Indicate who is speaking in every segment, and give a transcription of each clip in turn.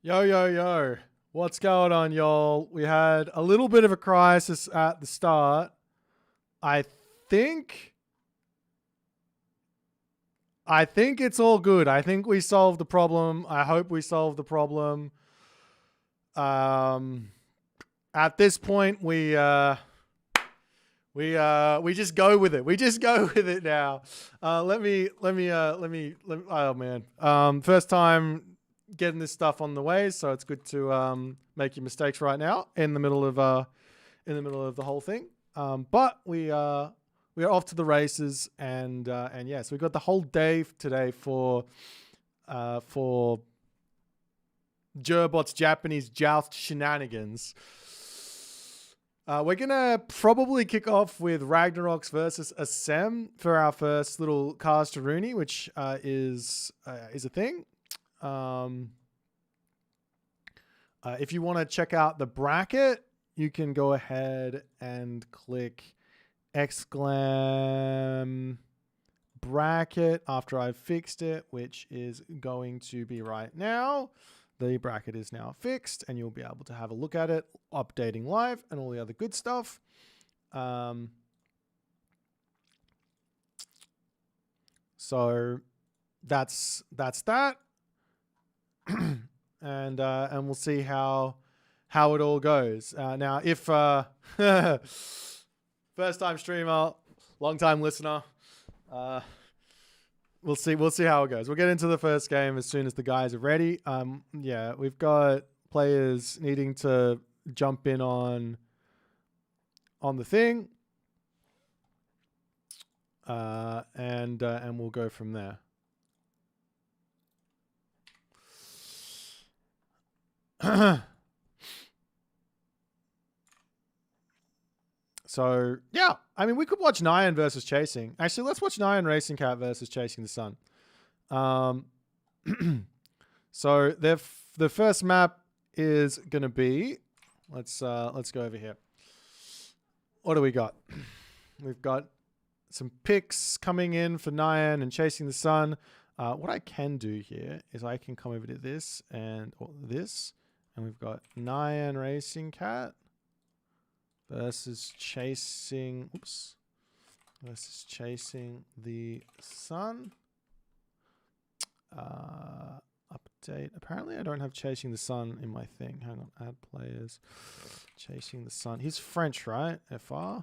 Speaker 1: Yo, yo, yo. What's going on, y'all? We had a little bit of a crisis at the start. I think it's all good. I think we solved the problem. I hope we solved the problem. At this point, we just go with it. We just go with it now. Let me. Oh man. First time getting this stuff on the way, so it's good to make your mistakes right now in the middle of the whole thing. But we are off to the races, and yeah, so we got the whole day today for Jerbot's Japanese Joust shenanigans. We're gonna probably kick off with Ragnarok's versus Asem for our first little cast to Rooney, which is a thing. If you want to check out the bracket, you can go ahead and click exclam bracket after I've fixed it, which is going to be right now. The bracket is now fixed and you'll be able to have a look at it, updating live and all the other good stuff. So that's that. And we'll see how it all goes. Now, if first time streamer, long time listener, we'll see how it goes. We'll get into the first game as soon as the guys are ready. Yeah, we've got players needing to jump in on the thing, and we'll go from there. So yeah, I mean, we could watch Nyan versus Chasing. Actually, let's watch Nyan Racing Cat versus Chasing the Sun. So the first map is gonna be, let's go over here. What do we got? We've got some picks coming in for Nyan and Chasing the Sun. What I can do here is I can come over to this and this. And we've got Nyan Racing Cat versus Chasing the Sun. Update. Apparently I don't have Chasing the Sun in my thing. Hang on. Add players. Chasing the Sun. He's French, right? FR? Am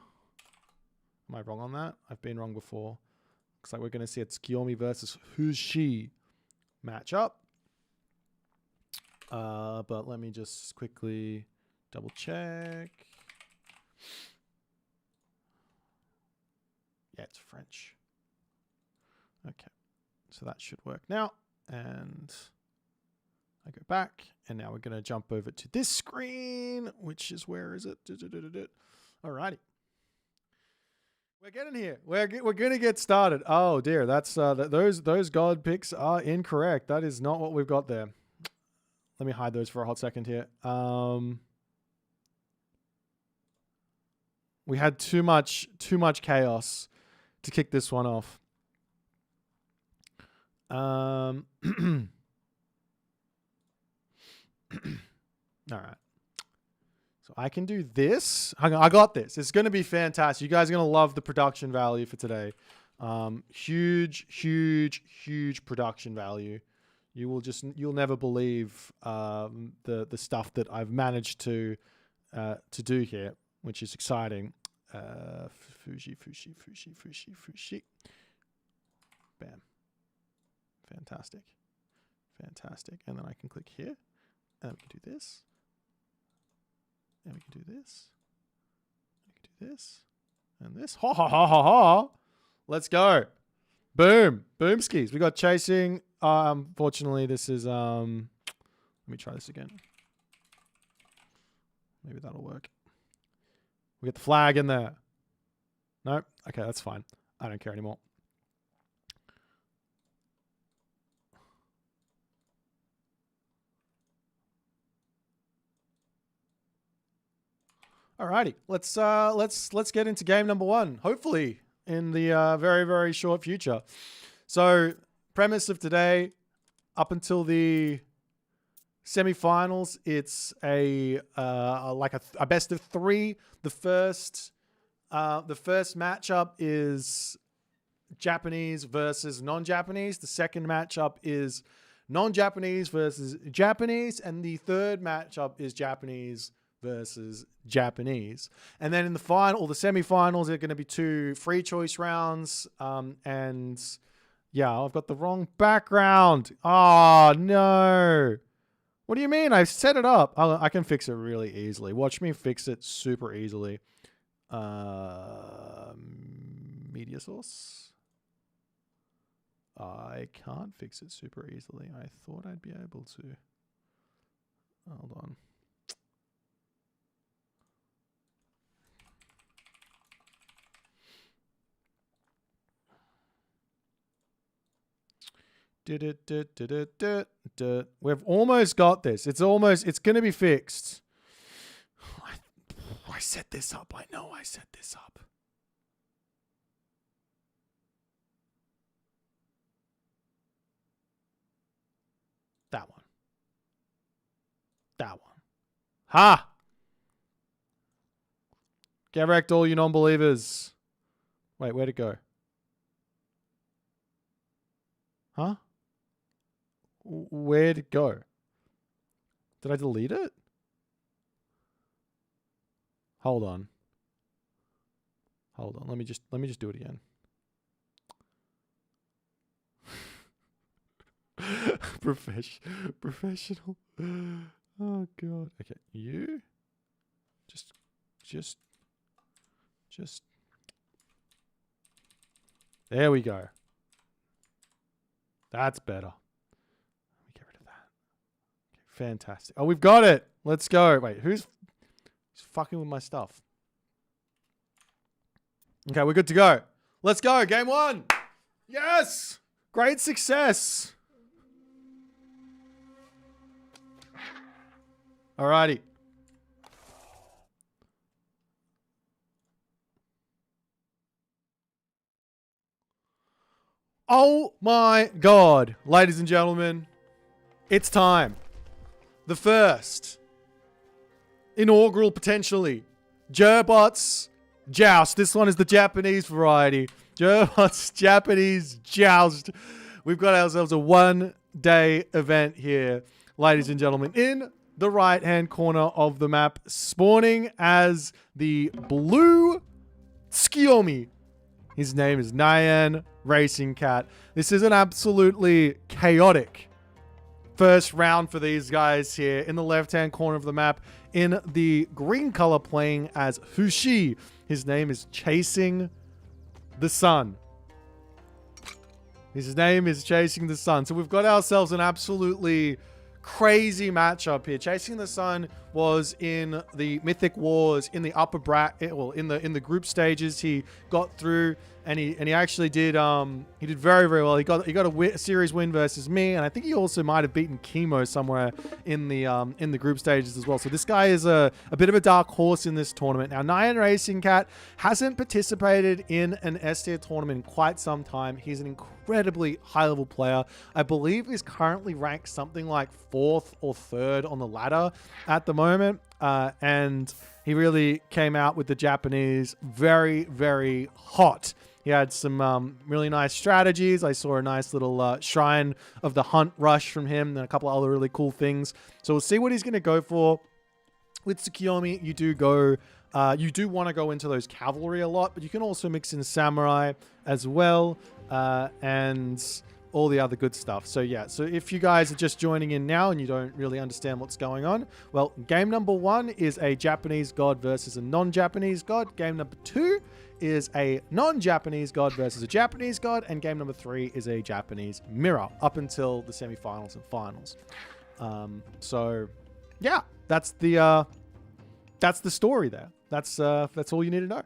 Speaker 1: I wrong on that? I've been wrong before. Looks like we're going to see a Tsukiyomi versus Who's She matchup. But let me just quickly double check. Yeah, it's French. Okay. So that should work now. And I go back. And now we're going to jump over to this screen, which is, where is it? Alrighty. We're getting here. We're going to get started. Oh dear. That's, those God picks are incorrect. That is not what we've got there. Let me hide those for a hot second here. We had too much chaos to kick this one off. All right. So I can do this. I got this. It's going to be fantastic. You guys are going to love the production value for today. Huge production value. You'll never believe the stuff that I've managed to do here, which is exciting. Fushi. Bam. Fantastic. And then I can click here, and we can do this, and we can do this, we can do this, and this. Ha ha ha ha ha! Let's go. Boom. Boomskis. We got Chasing. Unfortunately, this is, let me try this again. Maybe that'll work. We get the flag in there. No? Okay, that's fine. I don't care anymore. Alrighty. Let's get into game number one. Hopefully in the very, very short future. So premise of today, up until the Semi-finals, it's a best of 3. The first matchup is Japanese versus non-Japanese. The second matchup is non-Japanese versus Japanese, and the third matchup is Japanese versus Japanese. And then in the final, or the semi-finals, are going to be 2 free choice rounds. And yeah, I've got the wrong background. Oh no. What do you mean? I set it up. I can fix it really easily. Watch me fix it super easily. Media source. I can't fix it super easily. I thought I'd be able to. Hold on. We've almost got this. It's going to be fixed. I set this up. I know I set this up. That one. That one. Ha! Get wrecked, all you non-believers. Wait, where'd it go? Huh? Where'd it go? Did I delete it? Hold on. Hold on. Let me just do it again. Professional. Oh god. Okay, you just there we go. That's better. Let me get rid of that. Okay, fantastic. Oh, we've got it. Let's go. Wait, who's fucking with my stuff? Okay, we're good to go. Let's go. Game 1. Yes. Great success. Alrighty. Oh my god, ladies and gentlemen, it's time. The first inaugural, potentially, Jerbot's Joust. This one is the Japanese variety. Jerbot's Japanese Joust. We've got ourselves a 1-day event here, ladies and gentlemen, in the right-hand corner of the map, spawning as the blue Tsukiyomi. His name is Nyan Racing Cat. This is an absolutely chaotic first round for these guys here in the left-hand corner of the map. In the green color, playing as Fushi. His name is Chasing the Sun. His name is Chasing the Sun. So we've got ourselves an absolutely crazy matchup here. Chasing the Sun was in the Mythic Wars in the upper bracket, well, in the group stages. He got through, and he actually did very, very well. He got a series win versus me, and I think he also might have beaten Chemo somewhere in the group stages as well. So this guy is a bit of a dark horse in this tournament. Now, Nyan Racing Cat hasn't participated in an S tier tournament in quite some time. He's an incredibly high level player. I believe he's currently ranked something like 4th or 3rd on the ladder at the moment. And he really came out with the Japanese very, very hot. He had some really nice strategies. I saw a nice little Shrine of the Hunt rush from him and a couple other really cool things. So we'll see what he's going to go for. With Tsukiyomi, you do want to go into those cavalry a lot, but you can also mix in samurai as well, and all the other good stuff. So yeah, so if you guys are just joining in now and you don't really understand what's going on, well, game number 1 is a Japanese god versus a non-Japanese god. Game number 2 is a non-Japanese god versus a Japanese god, and game number 3 is a Japanese mirror up until the semifinals and finals. So yeah, that's the story there. That's all you need to know.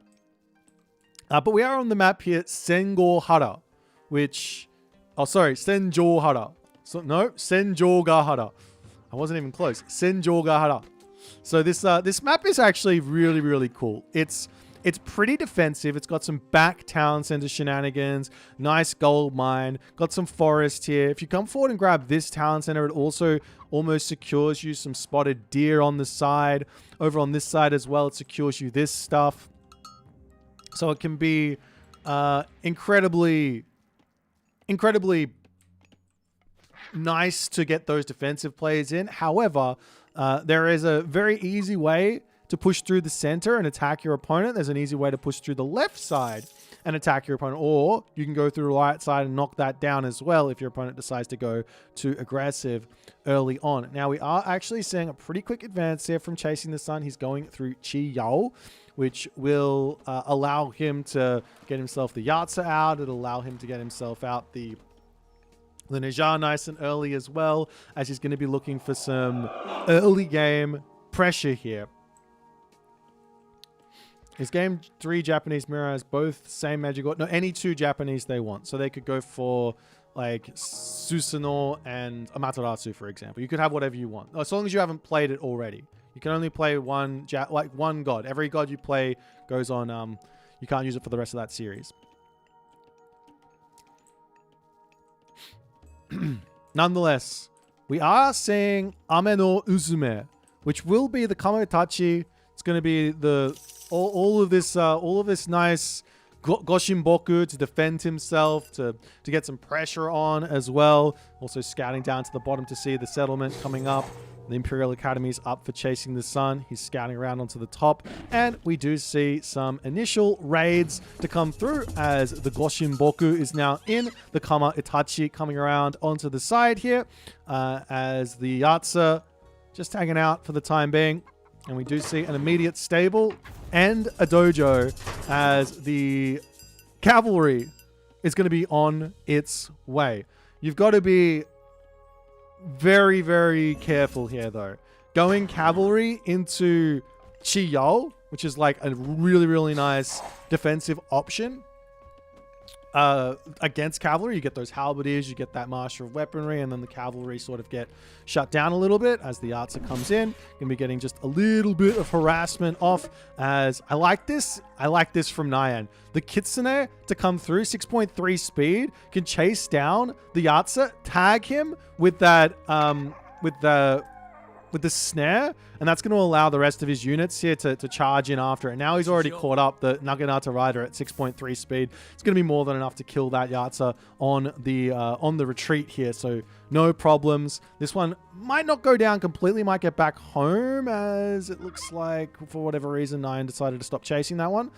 Speaker 1: But we are on the map here, Sengohara, which, oh sorry, Senjohara. So no, Senjogahara. I wasn't even close. Senjogahara. So this map is actually really, really cool. It's It's pretty defensive. It's got some back town center shenanigans, nice gold mine, got some forest here. If you come forward and grab this town center, it also almost secures you some spotted deer on the side. Over on this side as well, it secures you this stuff. So it can be incredibly nice to get those defensive plays in. However, there is a very easy way to push through the center and attack your opponent. There's an easy way to push through the left side and attack your opponent, or you can go through the right side and knock that down as well if your opponent decides to go too aggressive early on. Now, we are actually seeing a pretty quick advance here from Chasing the Sun. He's going through Chi Yao, which will allow him to get himself the Yatsa out. It'll allow him to get himself out the Nyan nice and early as well, as he's going to be looking for some early game pressure here. His game 3 Japanese mirror has both same magic order. No, any 2 Japanese they want. So they could go for like Susanoo and Amaterasu, for example. You could have whatever you want, as long as you haven't played it already. You can only play one god. Every god you play goes on. You can't use it for the rest of that series. Nonetheless, we are seeing Ame no Uzume, which will be the Kamaitachi. It's going to be the all of this nice Goshinboku to defend himself, to get some pressure on as well. Also scouting down to the bottom to see the settlement coming up. The Imperial Academy is up for Chasing the Sun. He's scouting around onto the top. And we do see some initial raids to come through as the Goshinboku is now in. The Kama Itachi coming around onto the side here as the Yatsa just hanging out for the time being. And we do see an immediate stable and a dojo as the cavalry is going to be on its way. You've got to be very, very careful here, though. Going cavalry into Chiyao, which is like a really, really nice defensive option against cavalry. You get those halberdiers, you get that master of weaponry, and then the cavalry sort of get shut down a little bit as the Yatsa comes in. Gonna be getting just a little bit of harassment off, as I like this from Nyan. The Kitsune to come through, 6.3 speed, can chase down the Yatsa, tag him with that with the snare, and that's going to allow the rest of his units here to charge in after it. Now he's already caught up the Naginata Rider at 6.3 speed. It's going to be more than enough to kill that Yatsa on the retreat here, so no problems. This one might not go down completely, might get back home, as it looks like for whatever reason Nyan decided to stop chasing that one.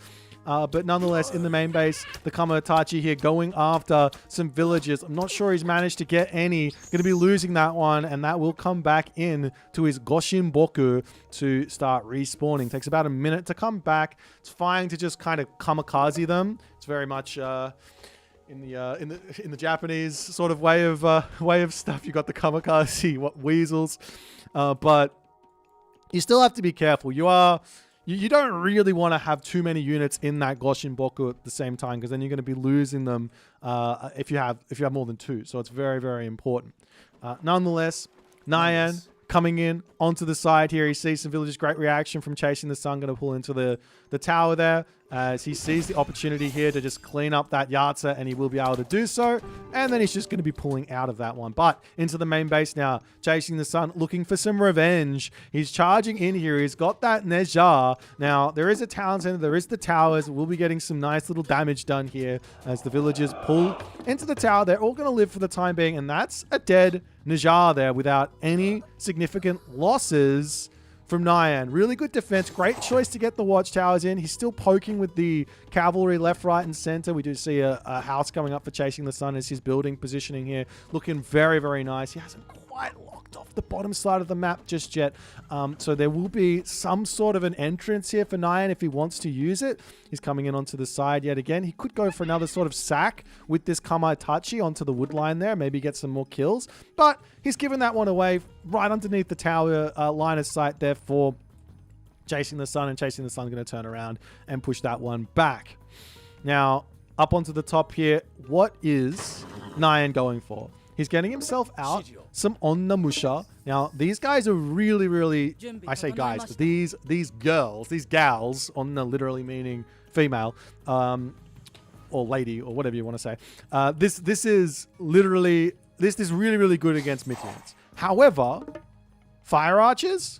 Speaker 1: But nonetheless, in the main base, the Kamaitachi here going after some villagers. I'm not sure he's managed to get any. Going to be losing that one, and that will come back in to his Goshinboku to start respawning. Takes about a minute to come back. It's fine to just kind of kamikaze them. It's very much in the Japanese sort of way of stuff. You got the kamikaze weasels, but you still have to be careful. You don't really want to have too many units in that Goshinboku at the same time, because then you're going to be losing them if you have more than 2. So it's very, very important. Nonetheless, Nyan coming in onto the side here. He sees some villagers. Great reaction from Chasing the Sun. Going to pull into the tower there as he sees the opportunity here to just clean up that Yatsa, and he will be able to do so. And then he's just going to be pulling out of that one. But into the main base now, Chasing the Sun, looking for some revenge. He's charging in here. He's got that Neja. Now, there is a town center. There is the towers. We'll be getting some nice little damage done here as the villagers pull into the tower. They're all going to live for the time being, and that's a dead Neja there without any significant losses from Nyan. Really good defense. Great choice to get the watchtowers in. He's still poking with the cavalry left, right, and center. We do see a house coming up for Chasing the Sun as his building positioning here. Looking very, very nice. He hasn't quite locked off the bottom side of the map just yet. So there will be some sort of an entrance here for Nyan if he wants to use it. He's coming in onto the side yet again. He could go for another sort of sack with this Kamaitachi onto the wood line there. Maybe get some more kills. But he's given that one away right underneath the tower line of sight there for Chasing the Sun. And Chasing the Sun going to turn around and push that one back. Now, up onto the top here, what is Nyan going for? He's getting himself out some Onnamusha. Now, these guys are really, really, I say guys, but these girls, these gals, Onna literally meaning female, or lady, or whatever you want to say. This is literally, this is really, really good against myth units. However, fire archers,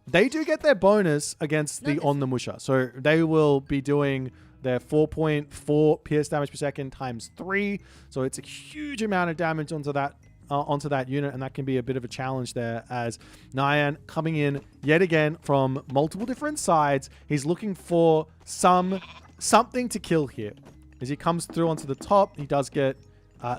Speaker 1: they do get their bonus against the Onnamusha. So they will be doing their 4.4 pierce damage per second times 3. So it's a huge amount of damage onto that unit, and that can be a bit of a challenge there as Nyan coming in yet again from multiple different sides. He's looking for something to kill here. As he comes through onto the top, he does get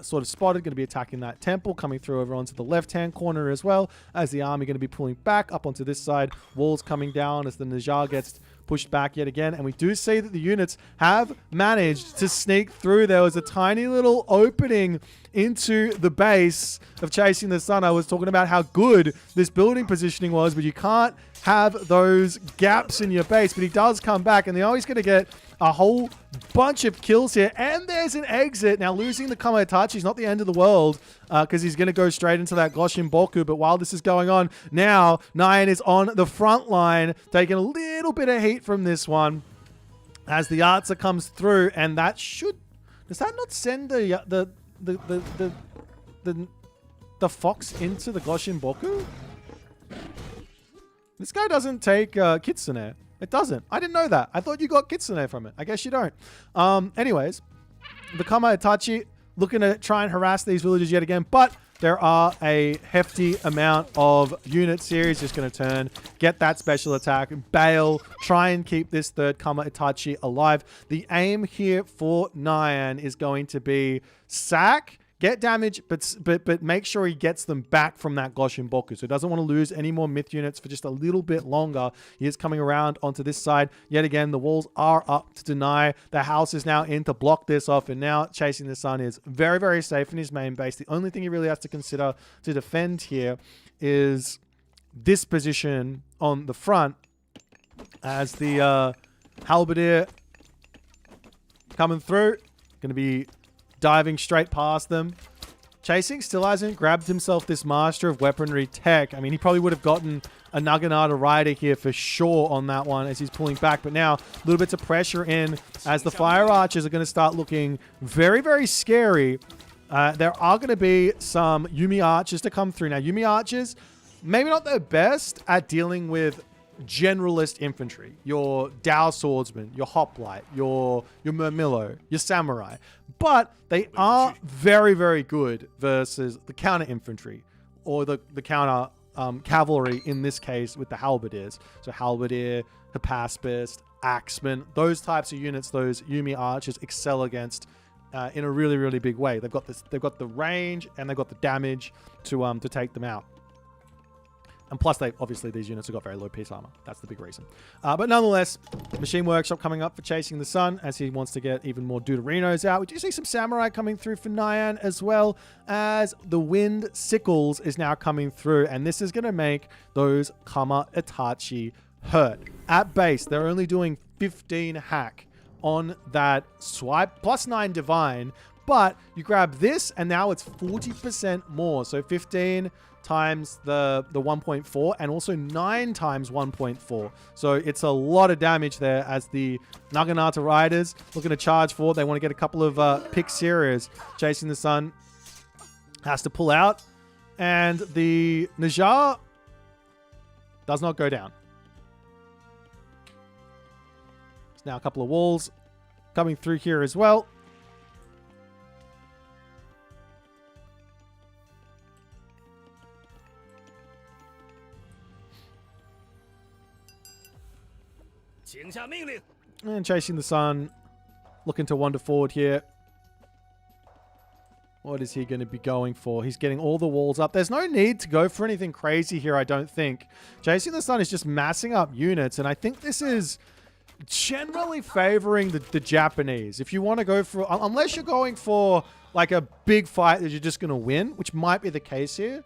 Speaker 1: sort of spotted, going to be attacking that temple, coming through over onto the left-hand corner as well, as the army going to be pulling back up onto this side. Walls coming down as the Nyan gets pushed back yet again. And we do see that the units have managed to sneak through. There was a tiny little opening into the base of Chasing the Sun. I was talking about how good this building positioning was, but you can't have those gaps in your base. But he does come back, and they're always going to get a whole bunch of kills here. And there's an exit. Now, losing the Kamaitachi is not the end of the world, because he's going to go straight into that Goshin Boku. But while this is going on, now Nyan is on the front line, taking a little bit of heat from this one as the answer comes through. And that should... Does that not send the fox into the Goshin Boku? This guy doesn't take Kitsune. It doesn't. I didn't know that. I thought you got Kitsune from it. I guess you don't. Anyways, the Kamaitachi looking to try and harass these villagers yet again, but there are a hefty amount of units here. He's just going to turn, get that special attack, bail, try and keep this third Kamaitachi alive. The aim here for Nyan is going to be sack, get damage, but make sure he gets them back from that Goshin Boku. So he doesn't want to lose any more myth units for just a little bit longer. He is coming around onto this side. Yet again, the walls are up to deny. The house is now in to block this off. And now Chasing the Sun is very, very safe in his main base. The only thing he really has to consider to defend here is this position on the front, as the halberdier coming through. Going to be diving straight past them. Chasing still hasn't grabbed himself this Master of Weaponry tech. I mean, he probably would have gotten a Naginata Rider here for sure on that one as he's pulling back. But now, little bits of pressure in as the Fire Archers are going to start looking very, very scary. There are going to be some Yumi Archers to come through. Now, Yumi Archers, maybe not the best at dealing with generalist infantry, your Dao Swordsman, your Hoplite, your Murmillo, your Samurai, but they are very, very good versus the counter infantry or the counter cavalry in this case with the Halberdiers. So Halberdier, Hypaspist, Axeman, those types of units, those Yumi Archers excel against in a really, really big way. They've got this, they've got the range and they've got the damage to take them out. And plus, obviously, these units have got very low piece armor. That's the big reason. But nonetheless, Machine Workshop coming up for Chasing the Sun as he wants to get even more Deuterinos out. We do see some Samurai coming through for Nyan, as well as the Wind Sickles is now coming through. And this is going to make those Kamaitachi hurt. At base, they're only doing 15 hack on that swipe, plus 9 divine. But you grab this, and now it's 40% more. So 15 times the 1.4 and also 9 times 1.4. So it's a lot of damage there as the Naginata Riders looking to charge forward. They want to get a couple of picks here as Chasing the Sun has to pull out. And the Nyan does not go down. There's now a couple of walls coming through here as well. And Chasing the Sun looking to wander forward here. What is he going to be going for? He's getting all the walls up. There's no need to go for anything crazy here, I don't think. Chasing the Sun is just massing up units, and I think this is generally favoring the Japanese. If you want to go for... Unless you're going for like a big fight that you're just going to win, which might be the case here.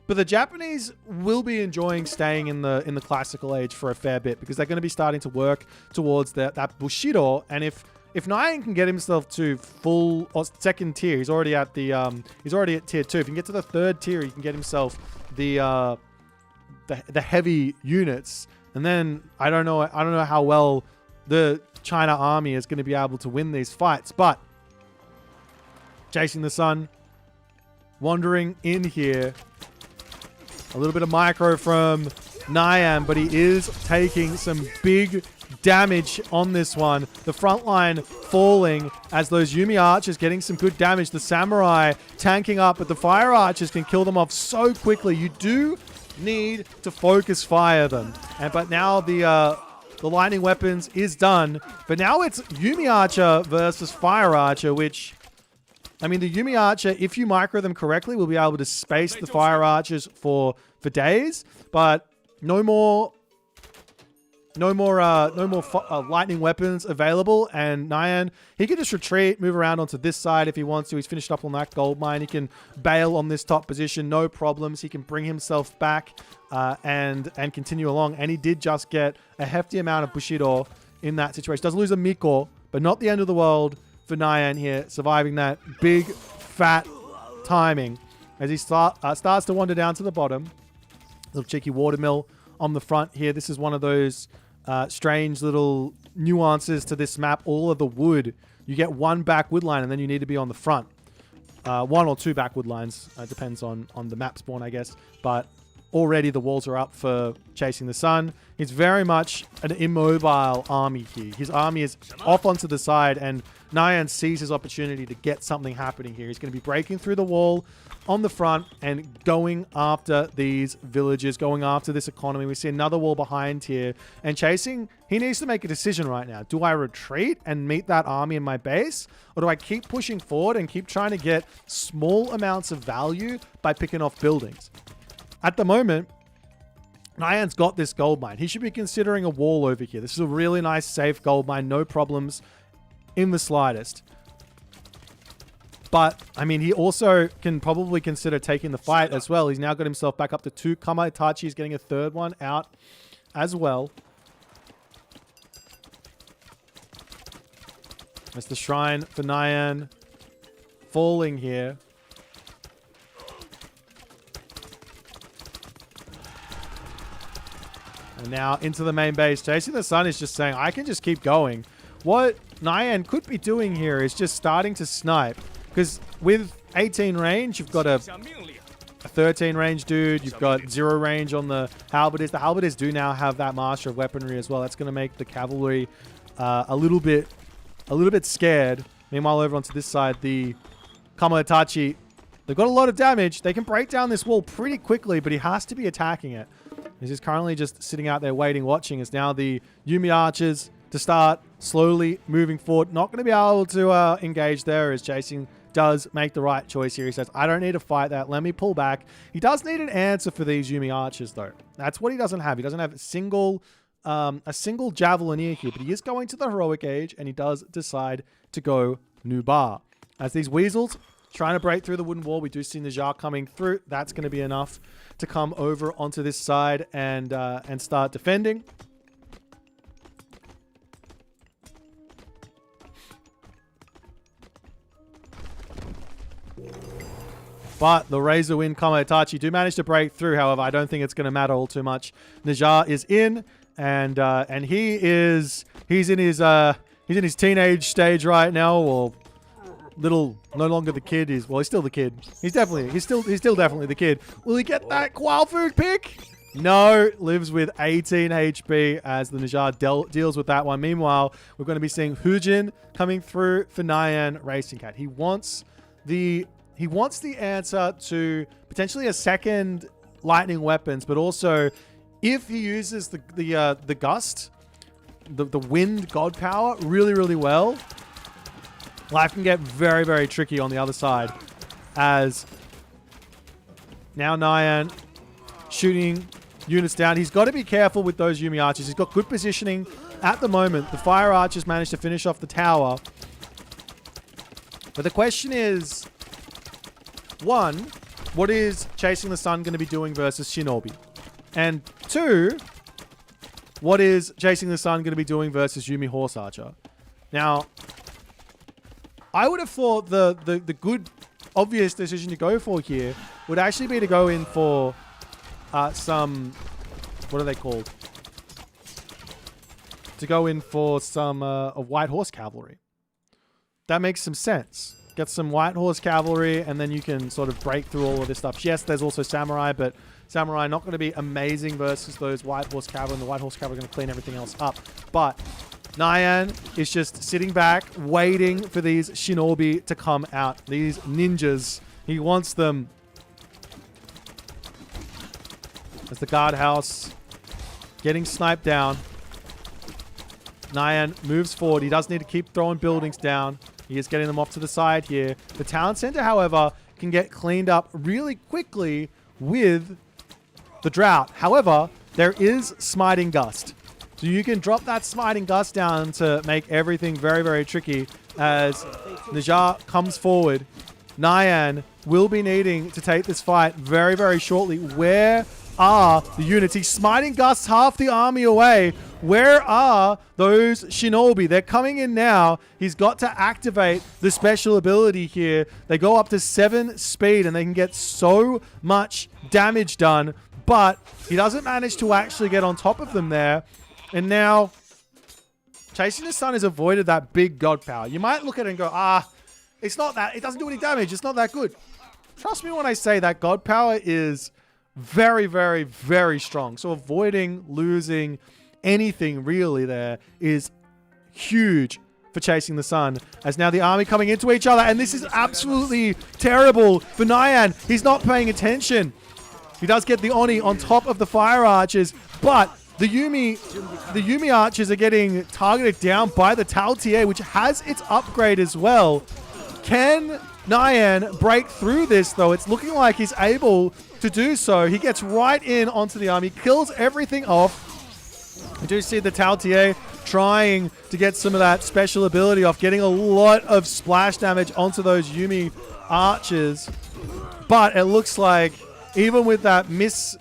Speaker 1: But the Japanese will be enjoying staying in the classical age for a fair bit because they're going to be starting to work towards that Bushido. And if if Nyan can get himself to full or second tier, he's already at the he's already at tier 2. If he can get to the 3rd tier, he can get himself the heavy units. And then I don't know how well the China army is going to be able to win these fights, but Chasing the Sun wandering in here. A little bit of micro from Nyan, but he is taking some big damage on this one. The front line falling as those Yumi archers getting some good damage. The samurai tanking up, but the fire archers can kill them off so quickly. You do need to focus fire them. But now the lightning weapons is done. But now it's Yumi archer versus fire archer, which, I mean, the Yumi archer, if you micro them correctly, will be able to space the fire archers for days. But no more lightning weapons available. And Nyan, he can just retreat, move around onto this side if he wants to. He's finished up on that gold mine. He can bail on this top position, no problems. He can bring himself back and continue along. And he did just get a hefty amount of Bushido in that situation. Does lose a Miko, but not the end of the world for Nyan here, surviving that big, fat timing as he starts to wander down to the bottom. Little cheeky watermill on the front here. This is one of those strange little nuances to this map. All of the wood, you get one back wood line and then you need to be on the front. One or two back wood lines. Depends on the map spawn, I guess. But already the walls are up for Chasing the Sun. He's very much an immobile army here. His army is off onto the side, and Nyan sees his opportunity to get something happening here. He's going to be breaking through the wall on the front and going after these villages, going after this economy. We see another wall behind here. And Chasing, he needs to make a decision right now. Do I retreat and meet that army in my base? Or do I keep pushing forward and keep trying to get small amounts of value by picking off buildings? At the moment, Nyan's got this gold mine. He should be considering a wall over here. This is a really nice, safe gold mine. No problems in the slightest. But, I mean, he also can probably consider taking the fight as well. He's now got himself back up to 2. Kama Itachi is getting a 3rd one out as well. That's the shrine for Nyan falling here. And now into the main base. Chasing the Sun is just saying, I can just keep going. What Nyan could be doing here is just starting to snipe. Because with 18 range, you've got a 13 range dude. You've got 0 range on the halberdiers. The halberdiers do now have that master of weaponry as well. That's going to make the cavalry a little bit scared. Meanwhile, over onto this side, the Kama Itachi, they've got a lot of damage. They can break down this wall pretty quickly, but he has to be attacking it. He's currently just sitting out there waiting, watching. As now the Yumi archers to start slowly moving forward. Not going to be able to engage there, as Chasing does make the right choice here. He says, I don't need to fight that. Let me pull back. He does need an answer for these Yumi archers, though. That's what he doesn't have. He doesn't have a single javelineer here, but he is going to the heroic age, and he does decide to go Nubar. As these weasels trying to break through the wooden wall, we do see Najar coming through. That's going to be enough to come over onto this side and start defending. But the Razor Wind Kama Itachi do manage to break through. However, I don't think it's going to matter all too much. Najar is in, and he's in his teenage stage right now, or no longer the kid. He's still the kid. He's still definitely the kid. Will he get that Qual Food pick? No, lives with 18 HP as the Najar deals with that one. Meanwhile, we're going to be seeing Hujin coming through for Nyan Racing Cat. He wants the answer to potentially a second lightning weapons, but also if he uses the gust, the wind god power really, really well, life can get very, very tricky on the other side. As now Nyan shooting units down. He's got to be careful with those Yumi archers. He's got good positioning at the moment. The fire archers managed to finish off the tower. But the question is, 1, what is Chasing the Sun going to be doing versus Shinobi? And 2, what is Chasing the Sun going to be doing versus Yumi Horse Archer? Now, I would have thought the good, obvious decision to go for here would actually be to go in for some... What are they called? To go in for some a White Horse Cavalry. That makes some sense. Get some White Horse Cavalry, and then you can sort of break through all of this stuff. Yes, there's also Samurai, but Samurai not going to be amazing versus those White Horse Cavalry, and the White Horse Cavalry are going to clean everything else up. But Nyan is just sitting back, waiting for these Shinobi to come out. These ninjas. He wants them. As the guardhouse getting sniped down. Nyan moves forward. He does need to keep throwing buildings down. He is getting them off to the side here. The town center, however, can get cleaned up really quickly with the drought. However, there is Smiting Gust. So you can drop that Smiting Gust down to make everything very, very tricky as Najar comes forward. Nyan will be needing to take this fight very, very shortly. Where are the units? He's Smiting Gust half the army away. Where are those Shinobi? They're coming in now. He's got to activate the special ability here. They go up to 7 speed and they can get so much damage done, but he doesn't manage to actually get on top of them there. And now, Chasing the Sun has avoided that big god power. You might look at it and go, it's not that. It doesn't do any damage. It's not that good. Trust me when I say that god power is very, very, very strong. So avoiding losing anything really there is huge for Chasing the Sun. As now the army coming into each other, and this is absolutely terrible for Nyan. He's not paying attention. He does get the Oni on top of the fire archers, but the Yumi archers are getting targeted down by the Taotie, which has its upgrade as well. Can Nyan break through this though? It's looking like he's able to do so. He gets right in onto the army, kills everything off. We do see the Taotie trying to get some of that special ability off, getting a lot of splash damage onto those Yumi archers. But it looks like even with that miss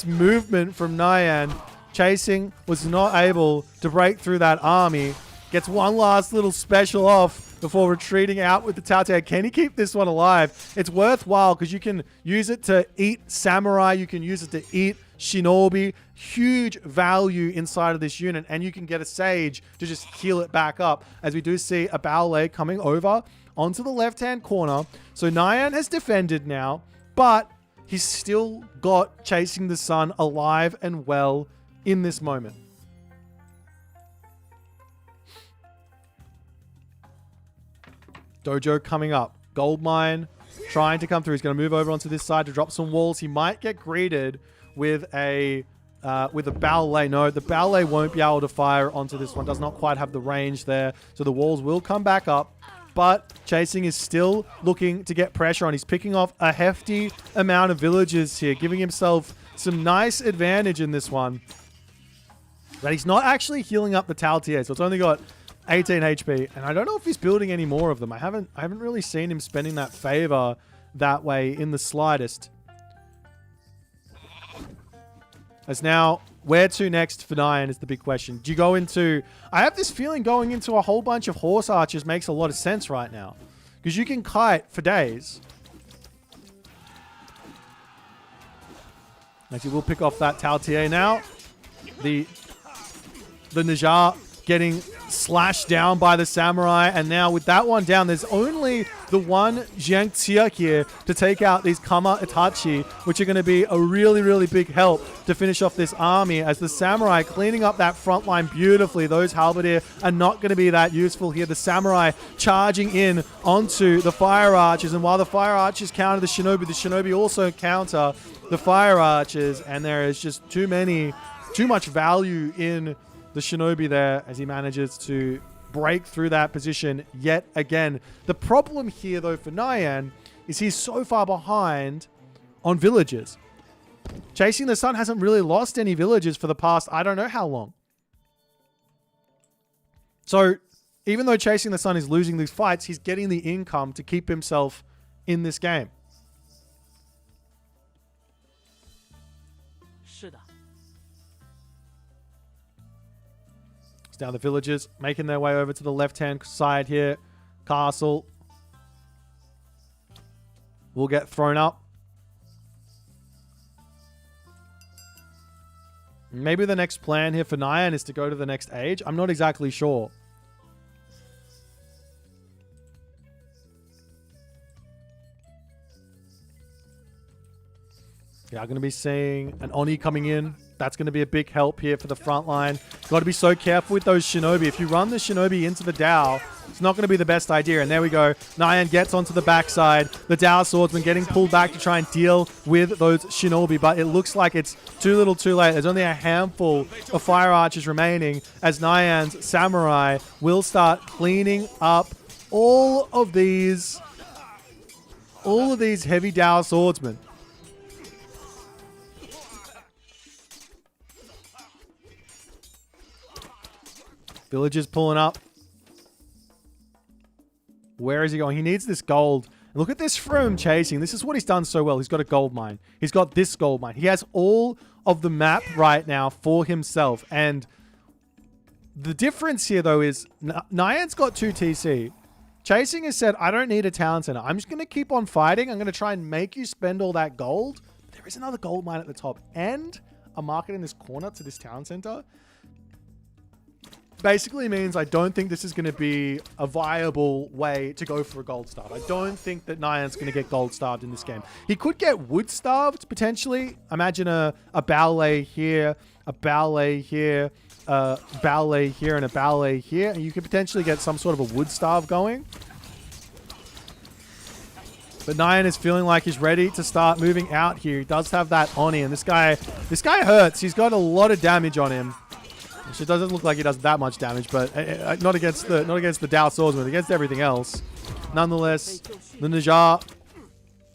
Speaker 1: movement from Nyan, Chasing was not able to break through that army. Gets one last little special off before retreating out with the Taotie. Can he keep this one alive? It's worthwhile because you can use it to eat Samurai. You can use it to eat Shinobi. Huge value inside of this unit, and you can get a Sage to just heal it back up, as we do see a Ballet coming over onto the left-hand corner. So Nyan has defended now, but he's still got Chasing the Sun alive and well in this moment. Dojo coming up. Goldmine trying to come through. He's going to move over onto this side to drop some walls. He might get greeted with a Ballet. No, the Ballet won't be able to fire onto this one. Does not quite have the range there. So the walls will come back up. But Chasing is still looking to get pressure on. He's picking off a hefty amount of villagers here, giving himself some nice advantage in this one. But he's not actually healing up the Taotie, so it's only got 18 HP. And I don't know if he's building any more of them. I haven't really seen him spending that favor that way in the slightest. As now, where to next for Nyan is the big question. Do you go into... I have this feeling going into a whole bunch of horse archers makes a lot of sense right now. Because you can kite for days. Actually, we'll pick off that Taotie now. The Najar getting slashed down by the Samurai. And now with that one down, there's only the one Jiangxia here to take out these Kama Itachi, which are going to be a really, really big help to finish off this army, as the Samurai cleaning up that front line beautifully. Those Halberdier are not going to be that useful here. The Samurai charging in onto the Fire Archers, and while the Fire Archers counter the Shinobi also counter the Fire Archers, and there is just too much value in the Shinobi there as he manages to break through that position yet again. The problem here, though, for Nyan is he's so far behind on villages. Chasing the Sun hasn't really lost any villages for the past, I don't know how long. So even though Chasing the Sun is losing these fights, he's getting the income to keep himself in this game. Now the villagers making their way over to the left-hand side here. castle will get thrown up. Maybe the next plan here for Nyan is to go to the next age. I'm not exactly sure. Yeah, I'm going to be seeing an Oni coming in. That's going to be a big help here for the front line. Got to be so careful with those Shinobi. If you run the Shinobi into the Dao, it's not going to be the best idea. And there we go. Nyan gets onto the backside. The Dao Swordsman getting pulled back to try and deal with those Shinobi. But it looks like it's too little too late. There's only a handful of Fire Archers remaining as Nyan's Samurai will start cleaning up all of these heavy Dao Swordsmen. Villagers pulling up. Where is he going? He needs this gold. Look at this from him chasing. This is what he's done so well. He's got a gold mine. He's got this gold mine. He has all of the map right now for himself. And the difference here, though, is Nyan's got 2 TC. Chasing has said, I don't need a town center. I'm just going to keep on fighting. I'm going to try and make you spend all that gold. There is another gold mine at the top. And a market in this corner to this town center. Basically means I don't think this is going to be a viable way to go for a gold starve. I don't think that Nyan's going to get gold starved in this game. He could get wood starved, potentially. Imagine a ballet here, a ballet here, a ballet here, and a ballet here. And you could potentially get some sort of a wood starve going. But Nyan is feeling like he's ready to start moving out here. He does have that Oni, and this guy hurts. He's got a lot of damage on him. It doesn't look like he does that much damage, but not against the Dao Swordsman, against everything else. Nonetheless, the Najar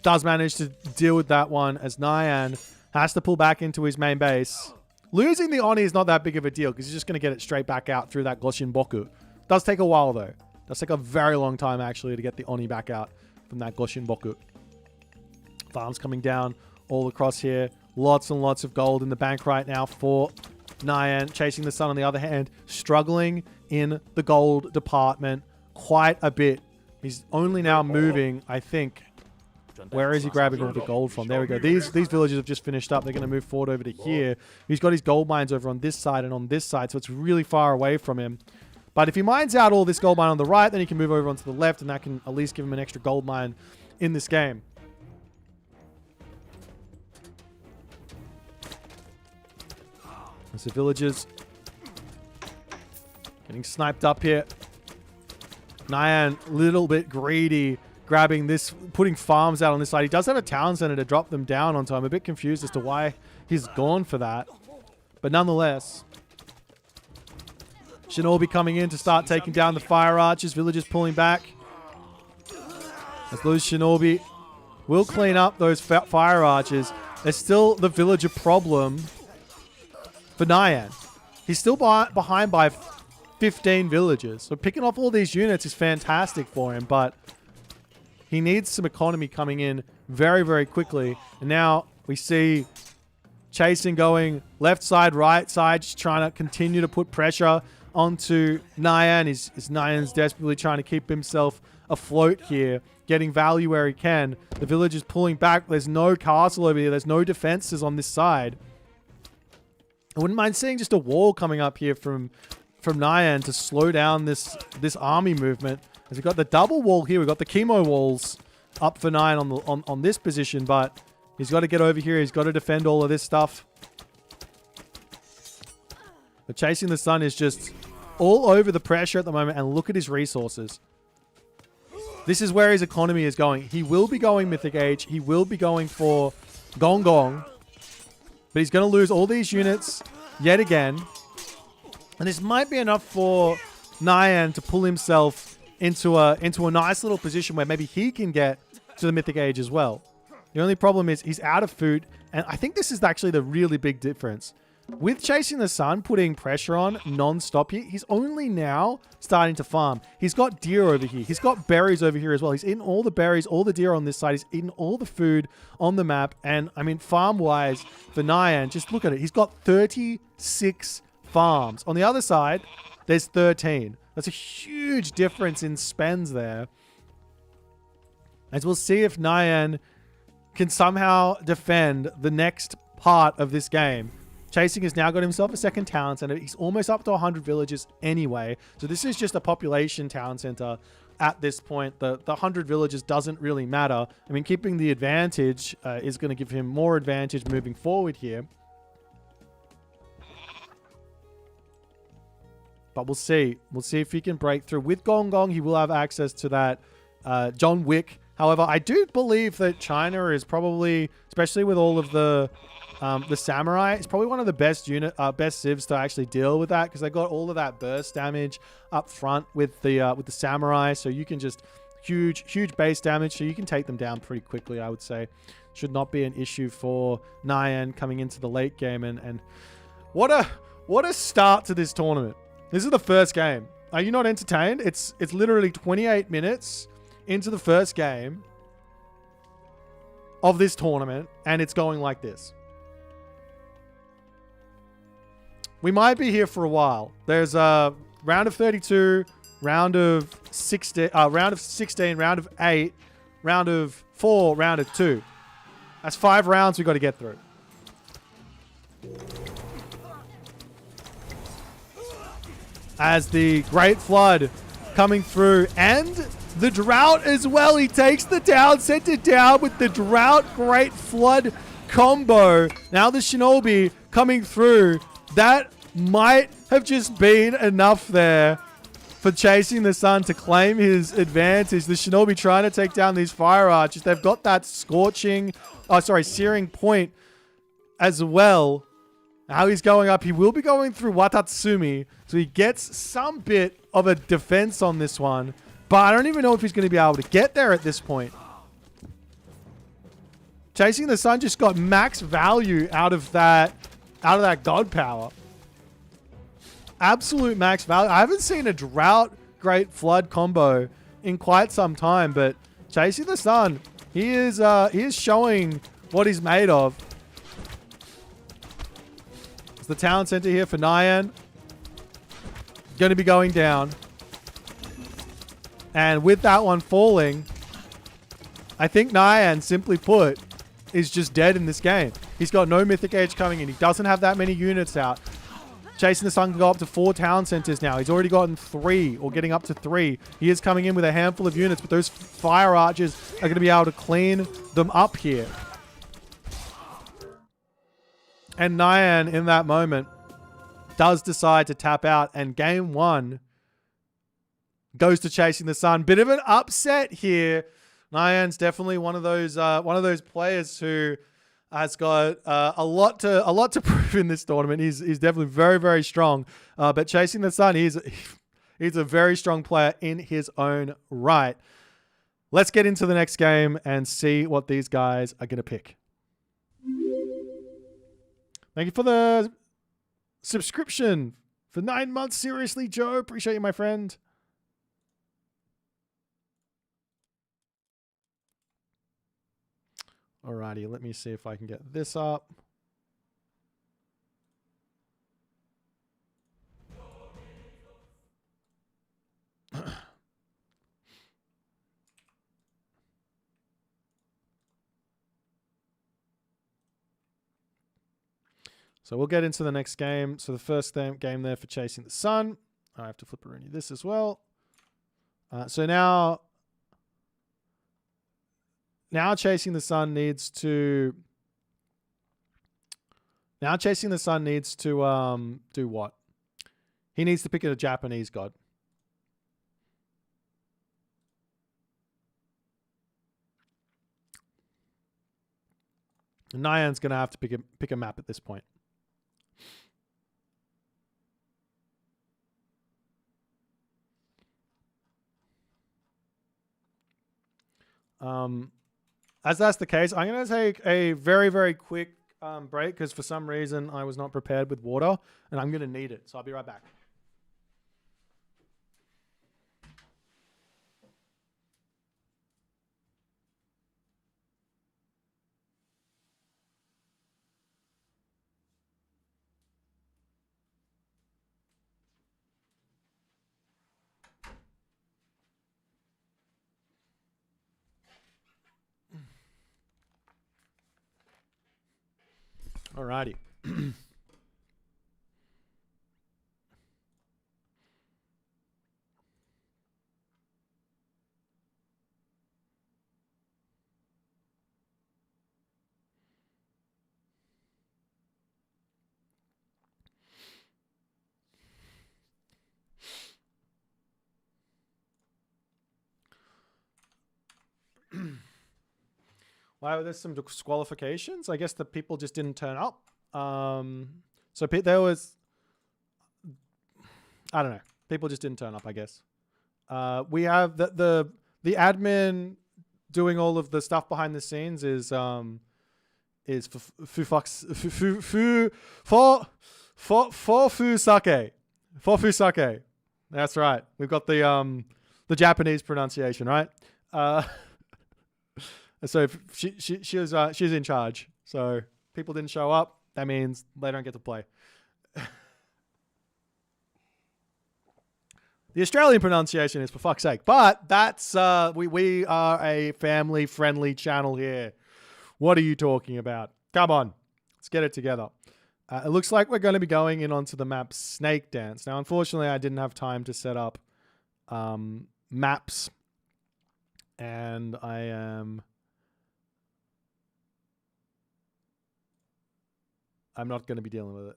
Speaker 1: does manage to deal with that one as Nyan has to pull back into his main base. Losing the Oni is not that big of a deal because he's just going to get it straight back out through that Goshin Boku. Does take a while though. Does take a very long time actually to get the Oni back out from that Goshin Boku. Farms coming down all across here. Lots and lots of gold in the bank right now for Nyan. Chasing the Sun on the other hand, struggling in the gold department quite a bit. He's only now moving, I think. Where is he grabbing all the gold from? There we go. These villagers have just finished up. They're going to move forward over to here. He's got his gold mines over on this side and on this side, so it's really far away from him. But if he mines out all this gold mine on the right, then he can move over onto the left, and that can at least give him an extra gold mine in this game. As the villagers getting sniped up here. Nyan, a little bit greedy, grabbing this, putting farms out on this side. He does have a town center to drop them down onto. I'm a bit confused as to why he's gone for that. But nonetheless, Shinobi coming in to start taking down the fire archers. Villagers pulling back. As those Shinobi will clean up those fire archers. There's still the villager problem for Nyan. He's still behind by 15 villagers. So picking off all these units is fantastic for him, but he needs some economy coming in very, very quickly. And now we see Chasing going left side, right side, just trying to continue to put pressure onto Nyan. Nyan's desperately trying to keep himself afloat here, getting value where he can. The villagers pulling back. There's no castle over here. There's no defenses on this side. I wouldn't mind seeing just a wall coming up here from Nyan to slow down this army movement. As we've got the double wall here, we've got the chemo walls up for Nyan on this position, but he's got to get over here. He's got to defend all of this stuff. But Chasing the Sun is just all over the pressure at the moment, and look at his resources. This is where his economy is going. He will be going Mythic Age. He will be going for Gong Gong. But he's going to lose all these units yet again. And this might be enough for Nyan to pull himself into a nice little position where maybe he can get to the Mythic Age as well. The only problem is he's out of food. And I think this is actually the really big difference. With Chasing the Sun putting pressure on non-stop here, he's only now starting to farm. He's got deer over here. He's got berries over here as well. He's eaten all the berries, all the deer on this side. He's eaten all the food on the map. And I mean, farm-wise for Nyan, just look at it. He's got 36 farms. On the other side, there's 13. That's a huge difference in spends there. As we'll see if Nyan can somehow defend the next part of this game. Chasing has now got himself a second town center. He's almost up to 100 villages anyway. So this is just a population town center at this point. The 100 villages doesn't really matter. I mean, keeping the advantage is going to give him more advantage moving forward here. But we'll see. We'll see if he can break through. With Gong Gong, he will have access to that John Wick. However, I do believe that China is probably, especially with all of the samurai, it's probably one of the best civs to actually deal with that, because they got all of that burst damage up front with the samurai. So you can just huge base damage. So you can take them down pretty quickly. I would say should not be an issue for Nyan coming into the late game. And what a start to this tournament. This is the first game. Are you not entertained? It's literally 28 minutes into the first game of this tournament, and it's going like this. We might be here for a while. There's a round of 32, round of 16, round of 8, round of 4, round of 2. That's 5 rounds we got to get through. As the Great Flood coming through, and the Drought as well. He takes the town center down with the Drought Great Flood combo. Now the Shinobi coming through. That might have just been enough there for Chasing the Sun to claim his advantage. The Shinobi trying to take down these fire archers. They've got that searing point as well. How he's going up, he will be going through Watatsumi, so he gets some bit of a defense on this one, but I don't even know if he's going to be able to get there at this point. Chasing the Sun just got max value out of that god power. Absolute max value. I haven't seen a Drought Great Flood combo in quite some time, but Chasing the Sun, he is showing what he's made of. The town center here for Nyan going to be going down, and with that one falling, I think Nyan, simply put, is just dead in this game. He's got no Mythic Age coming in. He doesn't have that many units out. Chasing the Sun can go up to 4 town centers now. He's already gotten 3, or getting up to 3. He is coming in with a handful of units, but those fire archers are going to be able to clean them up here. And Nyan, in that moment, does decide to tap out, and game 1 goes to Chasing the Sun. Bit of an upset here. Nyan's definitely one of those players who has got a lot to prove in this tournament. He's definitely very, very strong. But Chasing the Sun, he's a very strong player in his own right. Let's get into the next game and see what these guys are going to pick. Thank you for the subscription for 9 months. Seriously, Joe. Appreciate you, my friend. Alrighty, let me see if I can get this up. So we'll get into the next game. So the first game there for Chasing the Sun. I have to flip around this as well. So now Chasing the Sun needs to do what? He needs to pick a Japanese god. Nyan's going to have to pick a map at this point. As that's the case, I'm going to take a very, very quick break because for some reason I was not prepared with water and I'm going to need it. So I'll be right back. Alrighty. Wow, there's some disqualifications. I guess the people just didn't turn up. So there was, I don't know. People just didn't turn up, I guess. We have the admin doing all of the stuff behind the scenes is Fufusake. That's right. We've got the Japanese pronunciation, right? So she's in charge. So people didn't show up. That means they don't get to play. The Australian pronunciation is for fuck's sake. But that's we are a family friendly channel here. What are you talking about? Come on, let's get it together. It looks like we're going to be going in onto the map Snake Dance. Now, unfortunately, I didn't have time to set up maps, and I'm not going to be dealing with it.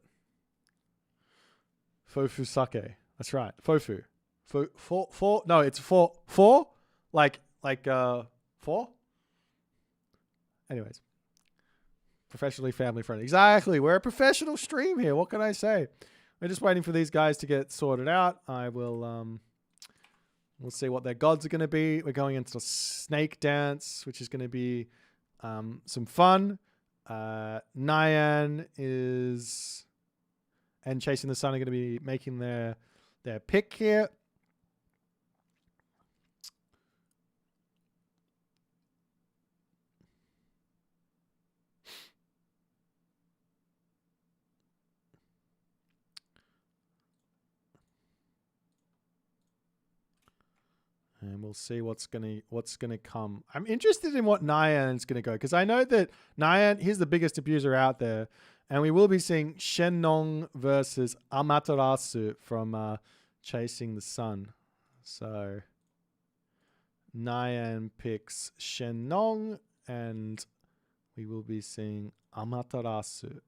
Speaker 1: Fofusake. That's right. Fofu. No, it's four? Like four? Anyways. Professionally family friendly. Exactly. We're a professional stream here. What can I say? We're just waiting for these guys to get sorted out. I will we'll see what their gods are going to be. We're going into Snake Dance, which is going to be some fun. Nyan is and Chasing the Sun are going to be making their pick here. And we'll see what's gonna come. I'm interested in what Nyan's gonna go, because I know that Nyan, he's the biggest abuser out there, and we will be seeing Shennon versus Amaterasu from Chasing the Sun. So Nyan picks Shennon, and we will be seeing Amaterasu.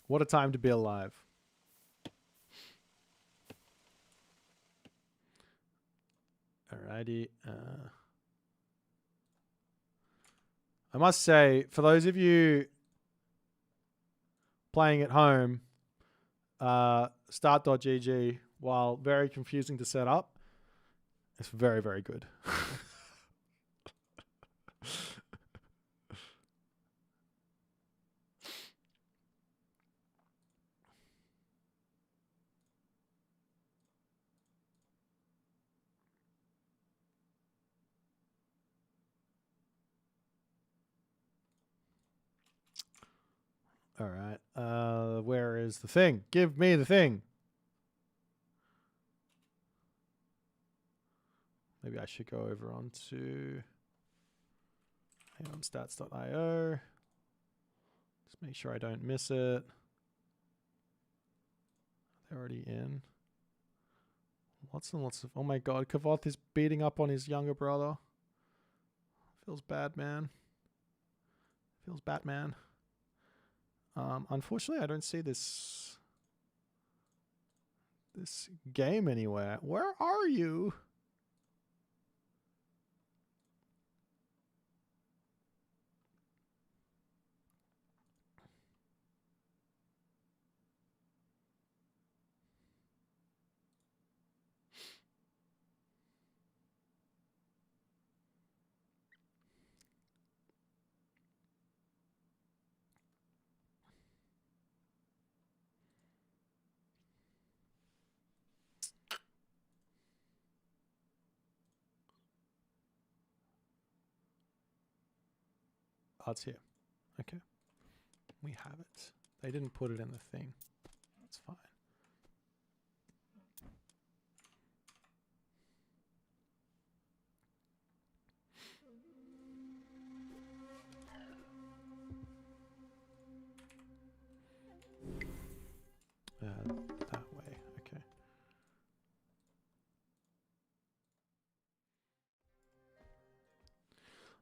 Speaker 1: What a time to be alive. Alrighty. I must say, for those of you playing at home, start.gg, while very confusing to set up, it's very, very good. All right. Where is the thing? Give me the thing. Maybe I should go over onto stats.io. Just make sure I don't miss it. They're already in. Lots and lots of... Oh my god, Kavoth is beating up on his younger brother. Feels bad, man. Feels Batman. Unfortunately, I don't see this game anywhere. Where are you? Oh, it's here. Okay. We have it. They didn't put it in the thing. That's fine.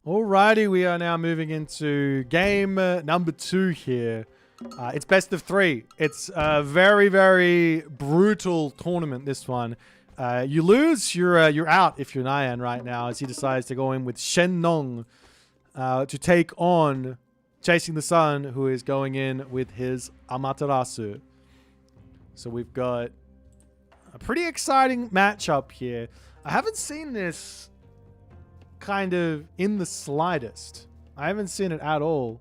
Speaker 1: Alrighty, we are now moving into game number 2 here. It's best of 3. It's a very, very brutal tournament, this one. You lose, you're out if you're Nyan right now, as he decides to go in with Shen Nong to take on Chasing the Sun, who is going in with his Amaterasu. So we've got a pretty exciting matchup here. I haven't seen this kind of in the slightest. I haven't seen it at all.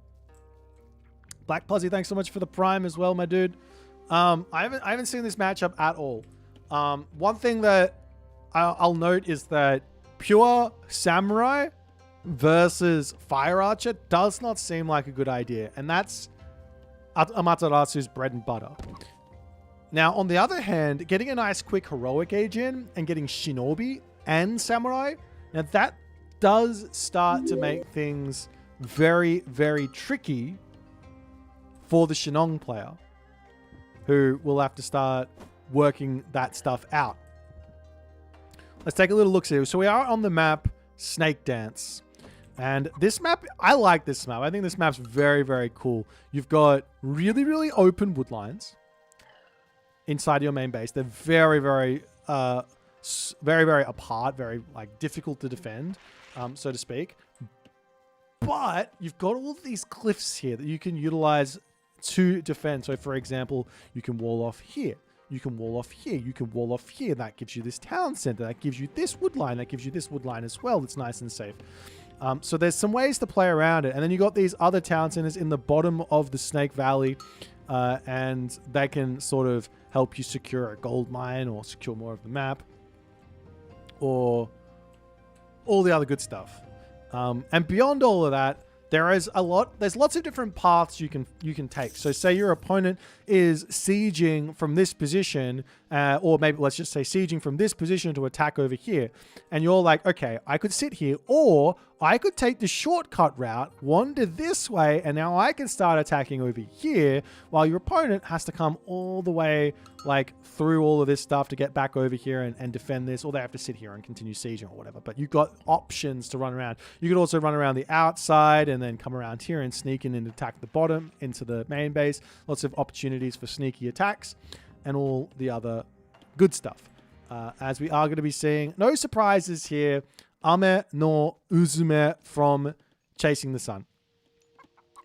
Speaker 1: Black Puzzy, thanks so much for the prime as well, my dude. I haven't seen this matchup at all. One thing that I'll note is that pure samurai versus fire archer does not seem like a good idea, and that's Amaterasu's bread and butter. Now, on the other hand, getting a nice quick heroic age in and getting shinobi and samurai, now that does start to make things very, very tricky for the Shenong player, who will have to start working that stuff out. Let's take a little look here. So we are on the map Snake Dance. And this map, I like this map. I think this map's very, very cool. You've got really, really open wood lines inside your main base. They're very, very, very apart, very like difficult to defend, so to speak. But you've got all of these cliffs here that you can utilize to defend. So for example, you can wall off here. You can wall off here. You can wall off here. That gives you this town center. That gives you this wood line. That gives you this wood line as well. That's nice and safe. So there's some ways to play around it. And then you got these other town centers in the bottom of the Snake Valley. And they can sort of help you secure a gold mine or secure more of the map. Or all the other good stuff. And beyond all of that, there's lots of different paths you can take. So say your opponent is sieging from this position, or maybe let's just say sieging from this position to attack over here. And you're like, okay, I could sit here, or I could take the shortcut route, wander this way, and now I can start attacking over here, while your opponent has to come all the way like through all of this stuff to get back over here and defend this, or they have to sit here and continue sieging or whatever. But you've got options to run around. You could also run around the outside and then come around here and sneak in and attack the bottom into the main base. Lots of opportunities for sneaky attacks and all the other good stuff. As we are going to be seeing, no surprises here. Ame no Uzume from Chasing the Sun.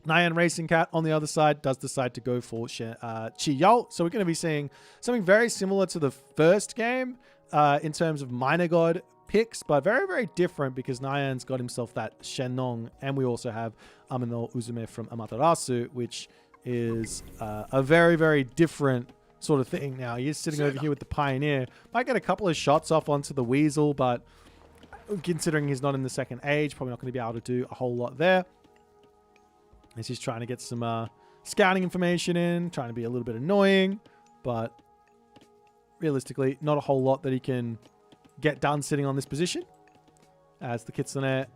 Speaker 1: Nyan Racing Cat on the other side does decide to go for Chi Yao. So we're going to be seeing something very similar to the first game in terms of minor god picks, but very, very different because Nyan's got himself that Shenong, and we also have Ame no Uzume from Amaterasu, which is a very, very different sort of thing. Now, he is sitting over here with the Pioneer. Might get a couple of shots off onto the Weasel, but considering he's not in the second age, probably not going to be able to do a whole lot there. He's just trying to get some scouting information in, trying to be a little bit annoying, but realistically, not a whole lot that he can get done sitting on this position. As the Kitsune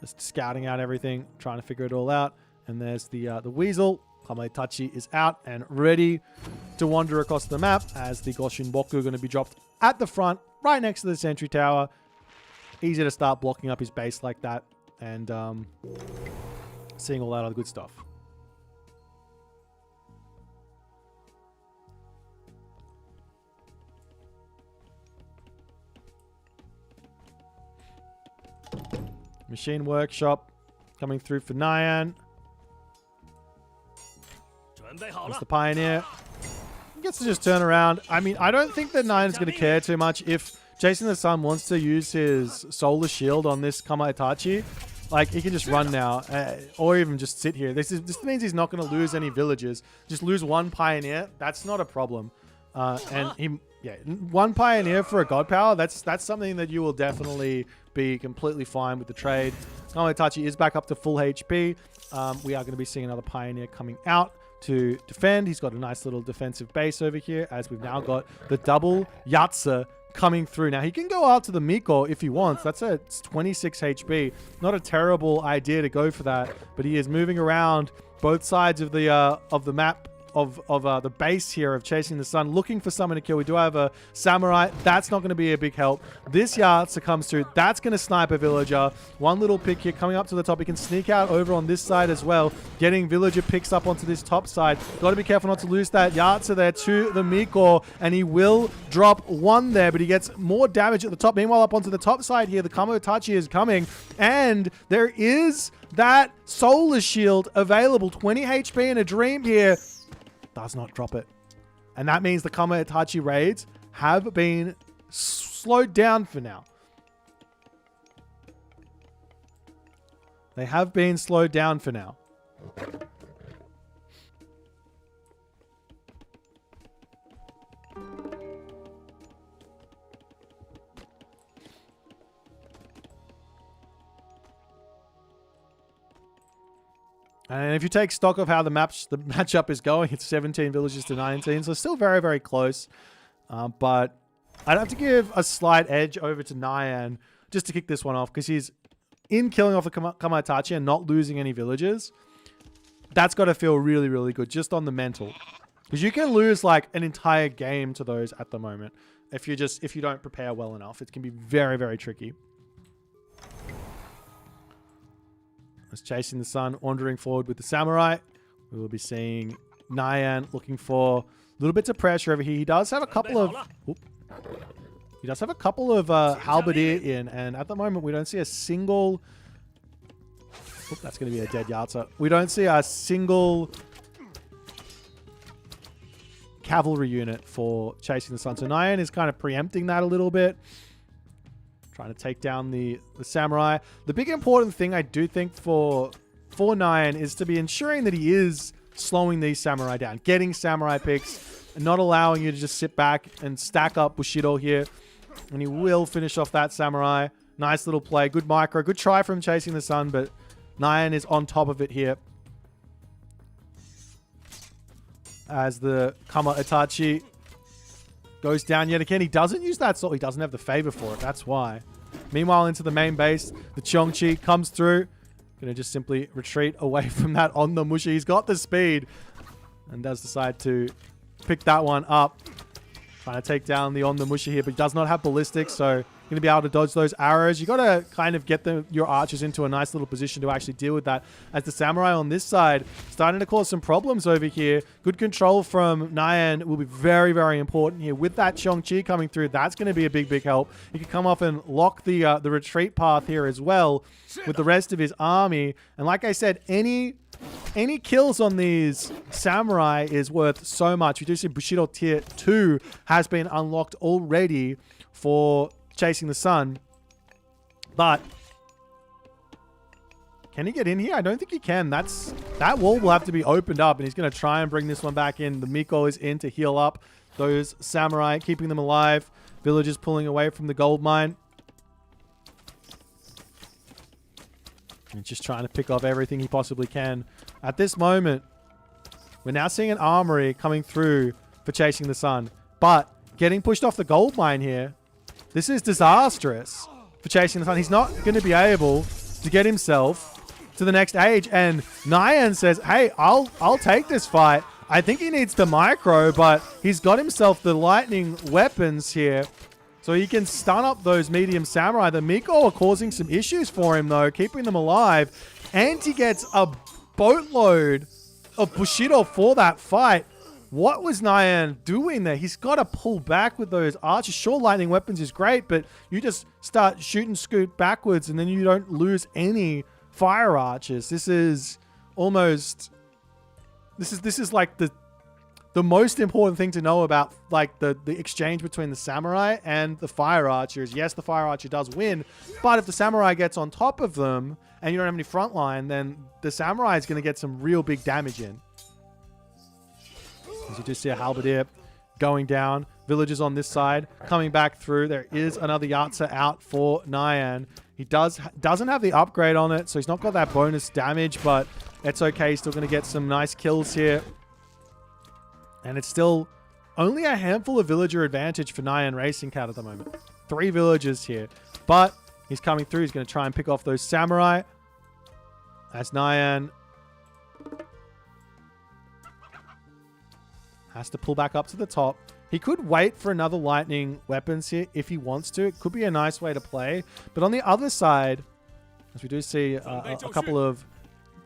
Speaker 1: just scouting out everything, trying to figure it all out. And there's the Weasel. Kametachi is out and ready to wander across the map as the Goshin Boku are going to be dropped at the front, right next to the sentry tower. Easy to start blocking up his base like that and seeing all that other good stuff. Machine Workshop coming through for Nyan. That's the Pioneer. He gets to just turn around. I mean, I don't think that Nyan is going to care too much if Chasing the Sun wants to use his Solar Shield on this Kamaitachi. Like, he can just run now, or even just sit here. This means he's not going to lose any villagers. Just lose one Pioneer. That's not a problem. One Pioneer for a God Power, that's something that you will definitely be completely fine with the trade. Kamaitachi is back up to full HP. We are going to be seeing another Pioneer coming out to defend. He's got a nice little defensive base over here, as we've now got the double Yatsa coming through. Now, he can go out to the Miko if he wants. That's a 26 HP. Not a terrible idea to go for that, but he is moving around both sides of the map the base here of Chasing the Sun, looking for someone to kill. We do have a Samurai. That's not going to be a big help. This Yahtza comes through. That's going to snipe a Villager. One little pick here coming up to the top. He can sneak out over on this side as well. Getting Villager picks up onto this top side. Got to be careful not to lose that Yahtza there to the Miko, and he will drop one there, but he gets more damage at the top. Meanwhile, up onto the top side here, the Kamotachi is coming, and there is that Solar Shield available. 20 HP in a dream here. Does not drop it. And that means the Kamotachi raids have been slowed down for now. They have been slowed down for now. And if you take stock of how the matchup is going, it's 17 villages to 19, so still very, very close. But I'd have to give a slight edge over to Nyan just to kick this one off, because he's in killing off the Kamotachi and not losing any villages. That's got to feel really, really good just on the mental, because you can lose like an entire game to those at the moment if you don't prepare well enough. It can be very, very tricky. Chasing the Sun, wandering forward with the Samurai. We will be seeing Nyan looking for little bits of pressure over here. He does have a couple of... He does have a couple of Halberdier in, and at the moment we don't see a single... that's going to be a dead Yahtza. We don't see a single cavalry unit for Chasing the Sun. So Nyan is kind of preempting that a little bit. Trying to take down the Samurai. The big important thing I do think for Nyan is to be ensuring that he is slowing these Samurai down. Getting Samurai picks and not allowing you to just sit back and stack up Bushido here. And he will finish off that Samurai. Nice little play. Good micro. Good try from Chasing the Sun, but Nyan is on top of it here. As the Kama Itachi goes down yet again. He doesn't use that sword. He doesn't have the favor for it. That's why. Meanwhile, into the main base, the Chongqi comes through. Going to just simply retreat away from that on the Mushi. He's got the speed and does decide to pick that one up. Trying to take down the on the Mushi here, but he does not have ballistics, so going to be able to dodge those arrows. You got to kind of get your archers into a nice little position to actually deal with that. As the Samurai on this side starting to cause some problems over here. Good control from Nyan will be very, very important here. With that Chongqi coming through, that's going to be a big, big help. He can come off and lock the retreat path here as well with the rest of his army. And like I said, any kills on these Samurai is worth so much. We do see Bushido Tier 2 has been unlocked already for Chasing the Sun, but can he get in here? I don't think he can. That wall will have to be opened up, and he's going to try and bring this one back in. The Miko is in to heal up those Samurai, keeping them alive. Villagers pulling away from the gold mine. And just trying to pick off everything he possibly can. At this moment, we're now seeing an armory coming through for Chasing the Sun, but getting pushed off the gold mine here. This is disastrous for Chasing the Sun. He's not going to be able to get himself to the next age. And Nyan says, hey, I'll take this fight. I think he needs the micro, but he's got himself the lightning weapons here. So he can stun up those medium Samurai. The Miko are causing some issues for him, though, keeping them alive. And he gets a boatload of Bushido for that fight. What was Nyan doing there? He's got to pull back with those archers. Sure, lightning weapons is great, but you just start shooting scoot backwards and then you don't lose any fire archers. This is almost... This is like the most important thing to know about, like the exchange between the Samurai and the fire archers. Yes, the fire archer does win, but if the Samurai gets on top of them and you don't have any front line, then the Samurai is going to get some real big damage in. As you just see a Halberdier going down. Villagers on this side coming back through. There is another Yahtza out for Nyan. He doesn't have the upgrade on it, so he's not got that bonus damage, but it's okay. He's still going to get some nice kills here. And it's still only a handful of villager advantage for Nyan Racing Cat at the moment. 3 villagers here. But he's coming through. He's going to try and pick off those Samurai. As Nyan Has to pull back up to the top. He could wait for another lightning weapons here if he wants to. It could be a nice way to play. But on the other side, as we do see a couple of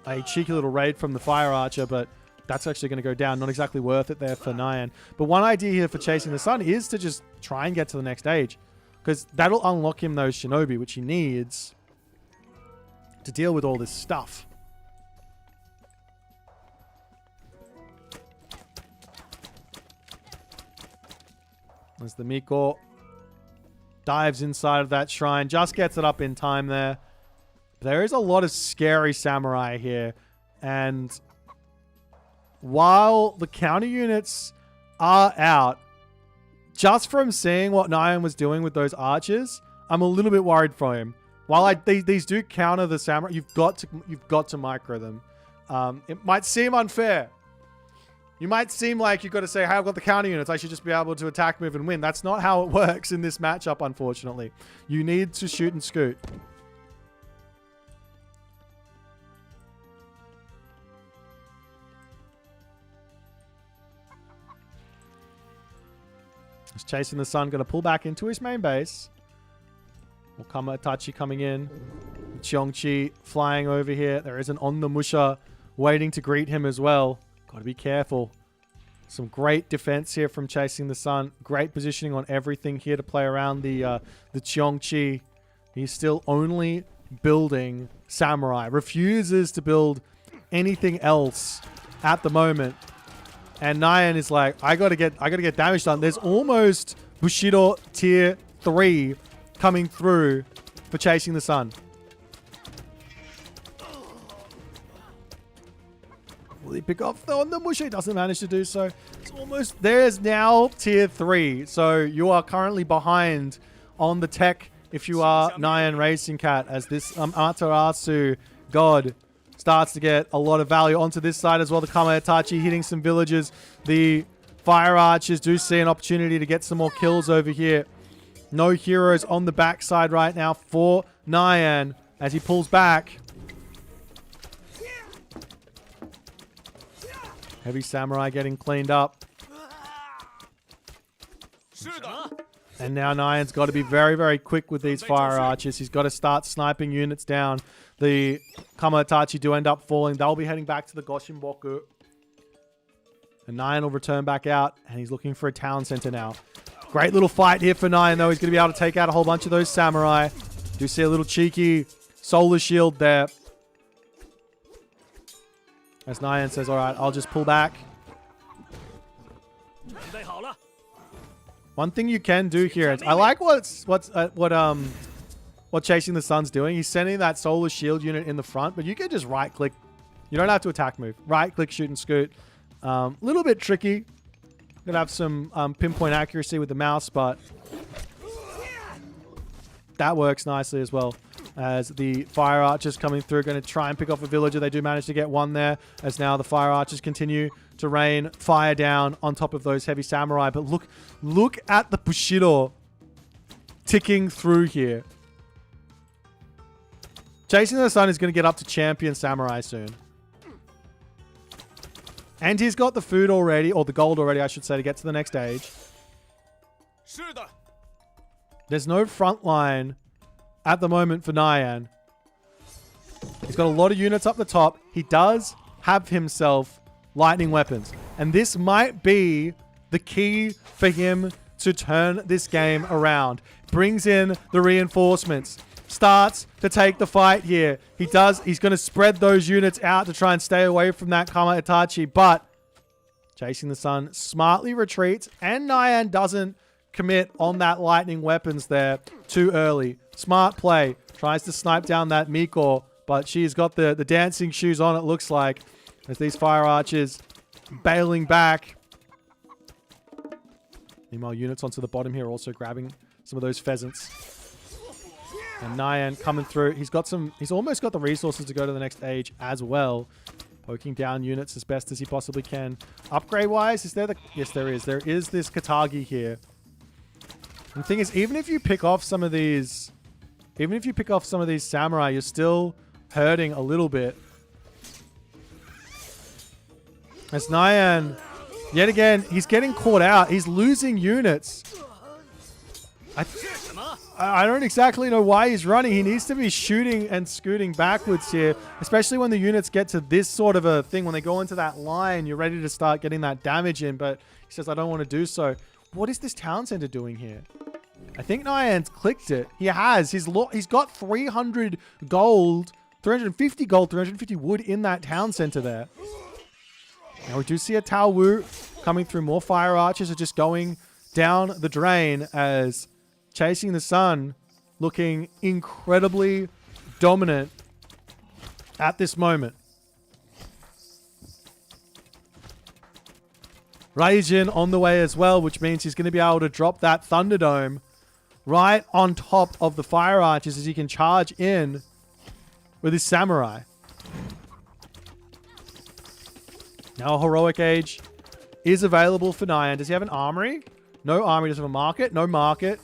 Speaker 1: a cheeky little raid from the Fire Archer, but that's actually going to go down. Not exactly worth it there for Nyan. But one idea here for Chasing the Sun is to just try and get to the next stage, because that'll unlock him those Shinobi, which he needs to deal with all this stuff. As the Miko dives inside of that shrine, just gets it up in time there. There is a lot of scary samurai here. And while the counter units are out, just from seeing what Nyan was doing with those archers, I'm a little bit worried for him. While these do counter the samurai, you've got to micro them. It might seem unfair. You might seem like you've got to say, hey, I've got the counter units, I should just be able to attack, move, and win. That's not how it works in this matchup, unfortunately. You need to shoot and scoot. He's Chasing the Sun, going to pull back into his main base. Wakama Itachi coming in. Cheongchi flying over here. There is an On the Musha waiting to greet him as well. Got to be careful. Some great defense here from Chasing the Sun. Great positioning on everything here to play around the Cheongchi. He's still only building Samurai. Refuses to build anything else at the moment. And Nyan is like, I gotta get damage done. There's almost Bushido tier 3 coming through for Chasing the Sun. Will he pick off on the Musha? He doesn't manage to do so. It's almost... There's now tier 3. So you are currently behind on the tech if you are Nyan Racing Cat, as this Amaterasu god starts to get a lot of value onto this side as well. The Kama Itachi hitting some villagers. The Fire Archers do see an opportunity to get some more kills over here. No heroes on the backside right now for Nyan as he pulls back. Heavy Samurai getting cleaned up. And now Nyan's got to be very, very quick with these Fire Archers. He's got to start sniping units down. The Kamaitachi do end up falling. They'll be heading back to the Goshinboku. And Nyan will return back out. And he's looking for a town center now. Great little fight here for Nyan, though. He's going to be able to take out a whole bunch of those Samurai. Do see a little cheeky solar shield there. As Nyan says, all right, I'll just pull back. One thing you can do here is, I like what Chasing the Sun's doing. He's sending that solar shield unit in the front, but you can just right click. You don't have to attack move. Right click, shoot and scoot. Little bit tricky. Gonna have some pinpoint accuracy with the mouse, but that works nicely as well. As the Fire Archers coming through, going to try and pick off a villager. They do manage to get one there, as now the Fire Archers continue to rain fire down on top of those heavy Samurai. But look at the Bushido ticking through here. Chasing the Sun is going to get up to Champion Samurai soon. And he's got the food already, or the gold already, I should say, to get to the next stage. There's no front line at the moment for Nyan. He's got a lot of units up the top. He does have himself lightning weapons. And this might be the key for him to turn this game around. Brings in the reinforcements. Starts to take the fight here. He's going to spread those units out to try and stay away from that Kama Itachi. But Chasing the Sun smartly retreats. And Nyan doesn't commit on that lightning weapons there too early. Smart play. Tries to snipe down that Miko, but she's got the dancing shoes on, it looks like, as these Fire Archers bailing back. Meanwhile, units onto the bottom here also grabbing some of those pheasants. And Nyan coming through. He's almost got the resources to go to the next stage as well. Poking down units as best as he possibly can. Upgrade-wise, is there yes, there is. There is this Katagi here. And the thing is, even if you pick off some of these Samurai, you're still hurting a little bit. As Nyan Yet again, he's getting caught out. He's losing units. I don't exactly know why he's running. He needs to be shooting and scooting backwards here, especially when the units get to this sort of a thing. When they go into that line, you're ready to start getting that damage in, but he says, I don't want to do so. What is this town center doing here? I think Nyan's clicked it. He has. He's got 300 gold, 350 gold, 350 wood in that town center there. Now we do see a Tao Wu coming through. More fire archers are just going down the drain as Chasing the Sun looking incredibly dominant at this moment. Raijin on the way as well, which means he's going to be able to drop that Thunderdome right on top of the fire archers as he can charge in with his samurai. Now a heroic age is available for Nyan. Does he have an armory? No armory. Does he have a market? No market.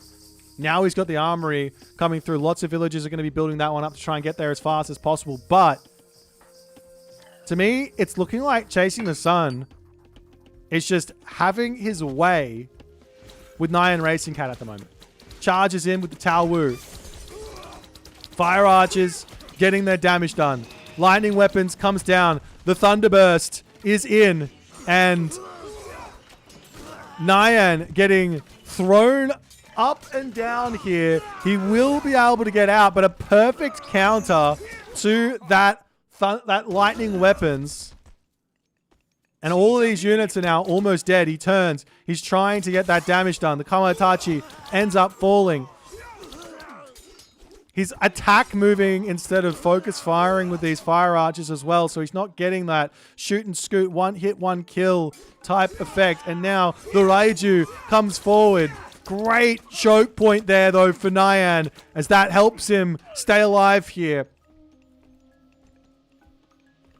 Speaker 1: Now he's got the armory coming through. Lots of villagers are going to be building that one up to try and get there as fast as possible. But to me, it's looking like Chasing the Sun is just having his way with Nyan Racing Cat at the moment. Charges in with the Tao Wu. Fire archers getting their damage done. Lightning weapons comes down. The Thunderburst is in. And Nyan getting thrown up and down here. He will be able to get out, but a perfect counter to that lightning weapons. And all of these units are now almost dead. He turns. He's trying to get that damage done. The Kamatachi ends up falling. He's attack moving instead of focus firing with these fire archers as well. So he's not getting that shoot and scoot, one hit, one kill type effect. And now the Raiju comes forward. Great choke point there though for Nyan as that helps him stay alive here.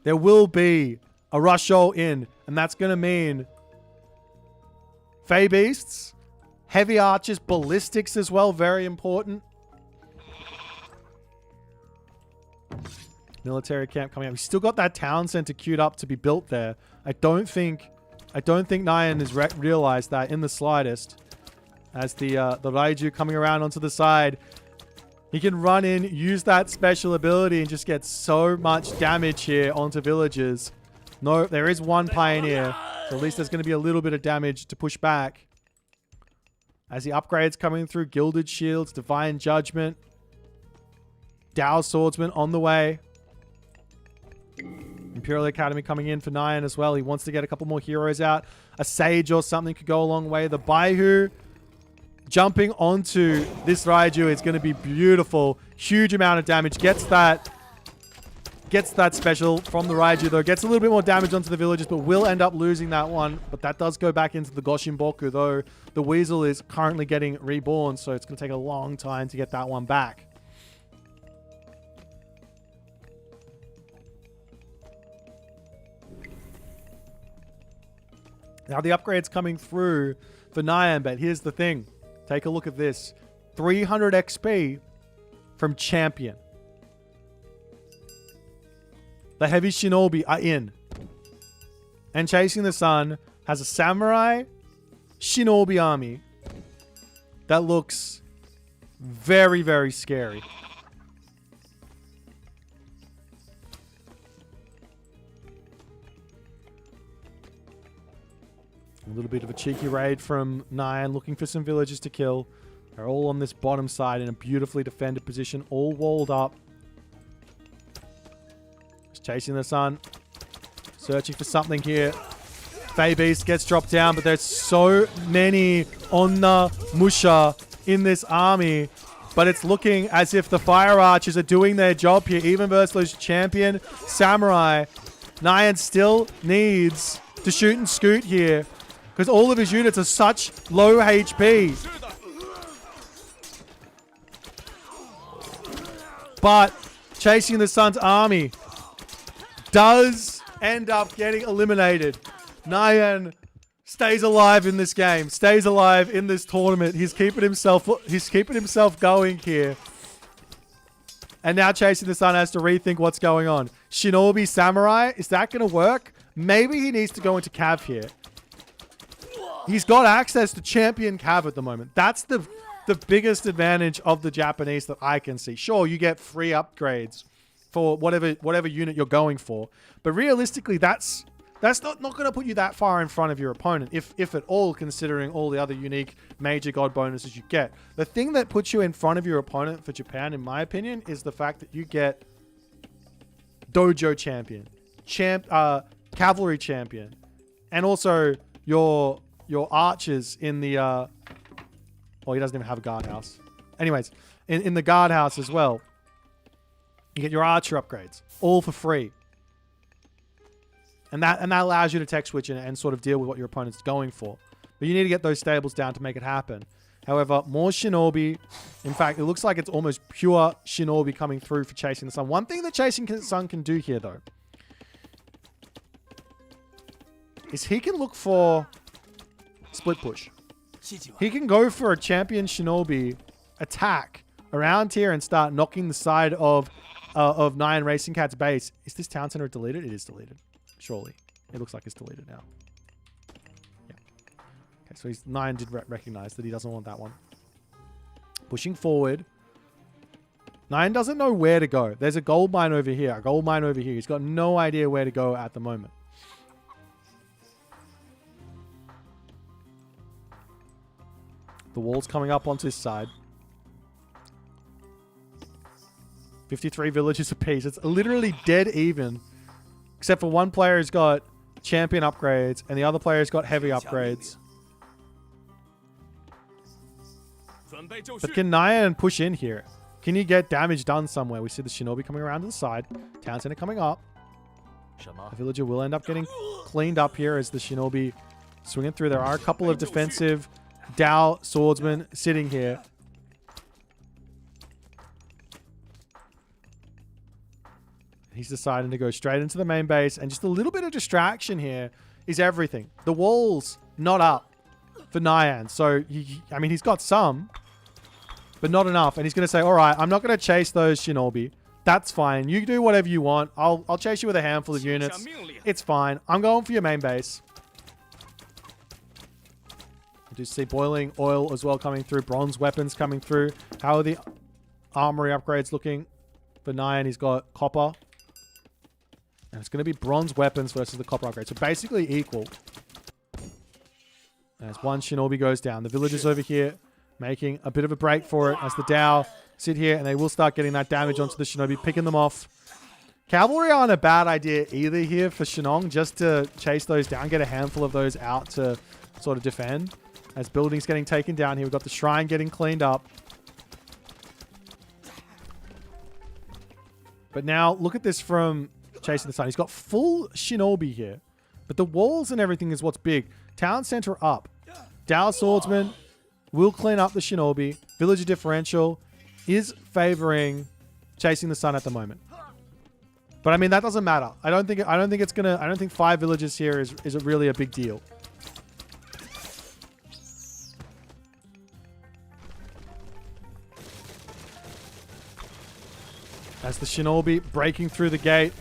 Speaker 1: There will be a rush all in, and that's going to mean Fey Beasts, Heavy Archers, Ballistics as well, very important. Military camp coming up. We've still got that town center queued up to be built there. I don't think Nyan has realized that in the slightest. As the Raiju coming around onto the side. He can run in, use that special ability, and just get so much damage here onto villagers. No, there is one Pioneer. So at least there's going to be a little bit of damage to push back. As the upgrades coming through, Gilded Shields, Divine Judgment. Dao Swordsman on the way. Imperial Academy coming in for Nyan as well. He wants to get a couple more heroes out. A Sage or something could go a long way. The Baihu jumping onto this Raiju is going to be beautiful. Huge amount of damage. Gets that special from the Raiju though. Gets a little bit more damage onto the villagers, but will end up losing that one. But that does go back into the Goshinboku though. The Weasel is currently getting reborn, so it's going to take a long time to get that one back. Now the upgrade's coming through for Nyan, but here's the thing. Take a look at this. 300 XP from Champion. The Heavy Shinobi are in. And Chasing the Sun has a Samurai Shinobi army that looks very, very scary. A little bit of a cheeky raid from Nyan, looking for some villagers to kill. They're all on this bottom side in a beautifully defended position, all walled up. Just Chasing the Sun, searching for something here. Fey Beast gets dropped down, but there's so many Onna Musha in this army. But it's looking as if the Fire Archers are doing their job here, even versus those Champion Samurai. Nyan still needs to shoot and scoot here, because all of his units are such low HP. But Chasing the Sun's army does end up getting eliminated. Nyan stays alive in this game, stays alive in this tournament. He's keeping himself going here. And now Chasing the Sun has to rethink what's going on. Shinobi Samurai, is that going to work? Maybe he needs to go into Cav here. He's got access to champion cav at the moment. That's the biggest advantage of the Japanese that I can see. Sure, you get free upgrades for whatever unit you're going for, but realistically, that's not going to put you that far in front of your opponent, if at all, considering all the other unique major god bonuses you get. The thing that puts you in front of your opponent for Japan, in my opinion, is the fact that you get dojo champion, cavalry champion, and also your archers in the well, he doesn't even have a guardhouse. Anyways, in the guardhouse as well, you get your archer upgrades all for free. And that allows you to tech switch and sort of deal with what your opponent's going for. But you need to get those stables down to make it happen. However, more shinobi. In fact, it looks like it's almost pure shinobi coming through for Chasing the Sun. One thing that Chasing the Sun can do here, though, is he can look for split push. He can go for a champion shinobi attack around here and start knocking the side of Nyan Racing Cat's base. Is this town center deleted? It is deleted. Surely. It looks like it's deleted now. Yeah. Okay, so Nyan did recognize that he doesn't want that one. Pushing forward. Nyan doesn't know where to go. There's a gold mine over here. A gold mine over here. He's got no idea where to go at the moment. The wall's coming up onto this side. 53 villages apiece. It's literally dead even. Except for one player who's got champion upgrades and the other player's got heavy upgrades. But can Nyan push in here? Can you get damage done somewhere? We see the shinobi coming around to the side. Town center coming up. The villager will end up getting cleaned up here as the shinobi swinging through. There are a couple of defensive Dao swordsmen sitting here. He's deciding to go straight into the main base, and just a little bit of distraction here is everything. The wall's not up for Nyan, so I mean, he's got some, but not enough. And he's going to say, all right, I'm not going to chase those shinobi. That's fine. You do whatever you want. I'll chase you with a handful of units. It's fine. I'm going for your main base. I do see boiling oil as well coming through. Bronze weapons coming through. How are the armory upgrades looking for Nyan? He's got copper. And it's going to be bronze weapons versus the copper upgrade. So basically equal. As one shinobi goes down. The villagers over here making a bit of a break for it as the Dao sit here, and they will start getting that damage onto the shinobi, picking them off. Cavalry aren't a bad idea either here for Shenong, just to chase those down, get a handful of those out to sort of defend. As buildings getting taken down here, we've got the shrine getting cleaned up. But now look at this from Chasing the Sun. He's got full shinobi here, but the walls and everything is what's big. Town center up. Dao swordsman will clean up the shinobi. Villager differential is favoring Chasing the Sun at the moment. But I mean, that doesn't matter. I don't think 5 villages here is really a big deal. As the shinobi breaking through the gate,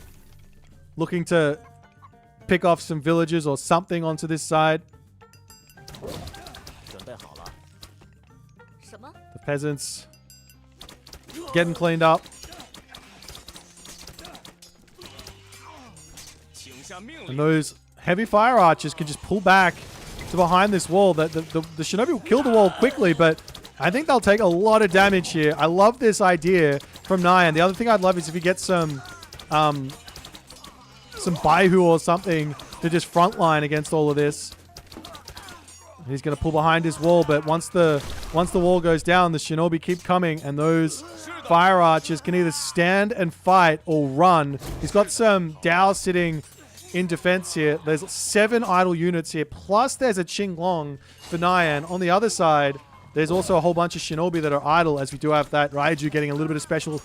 Speaker 1: looking to pick off some villagers or something onto this side. The peasants getting cleaned up. And those heavy fire archers can just pull back to behind this wall. The shinobi will kill the wall quickly, but I think they'll take a lot of damage here. I love this idea from Nyan. The other thing I'd love is if you get some Baihu or something to just frontline against all of this. He's going to pull behind his wall, but once the wall goes down, the shinobi keep coming, and those fire archers can either stand and fight or run. He's got some Dao sitting in defense here. There's 7 idle units here, plus there's a Qinglong for Nyan. On the other side, there's also a whole bunch of shinobi that are idle, as we do have that Raiju getting a little bit of special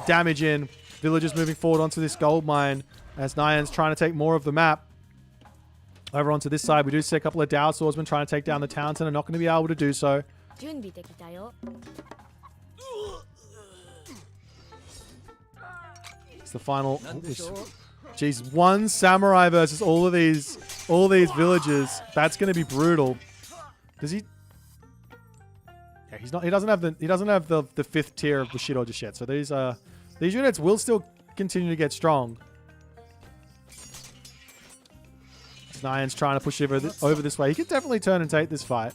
Speaker 1: damage in. Villagers moving forward onto this gold mine as Nyan's trying to take more of the map. Over onto this side, we do see a couple of Dao swordsmen trying to take down the town center. Not going to be able to do so. It's the final. Jeez, one samurai versus all these villagers. That's going to be brutal. Does he? Yeah, he's not. He doesn't have the 5th tier of Bushido just yet. So these units will still continue to get strong. Nyan's trying to push over this way. He could definitely turn and take this fight.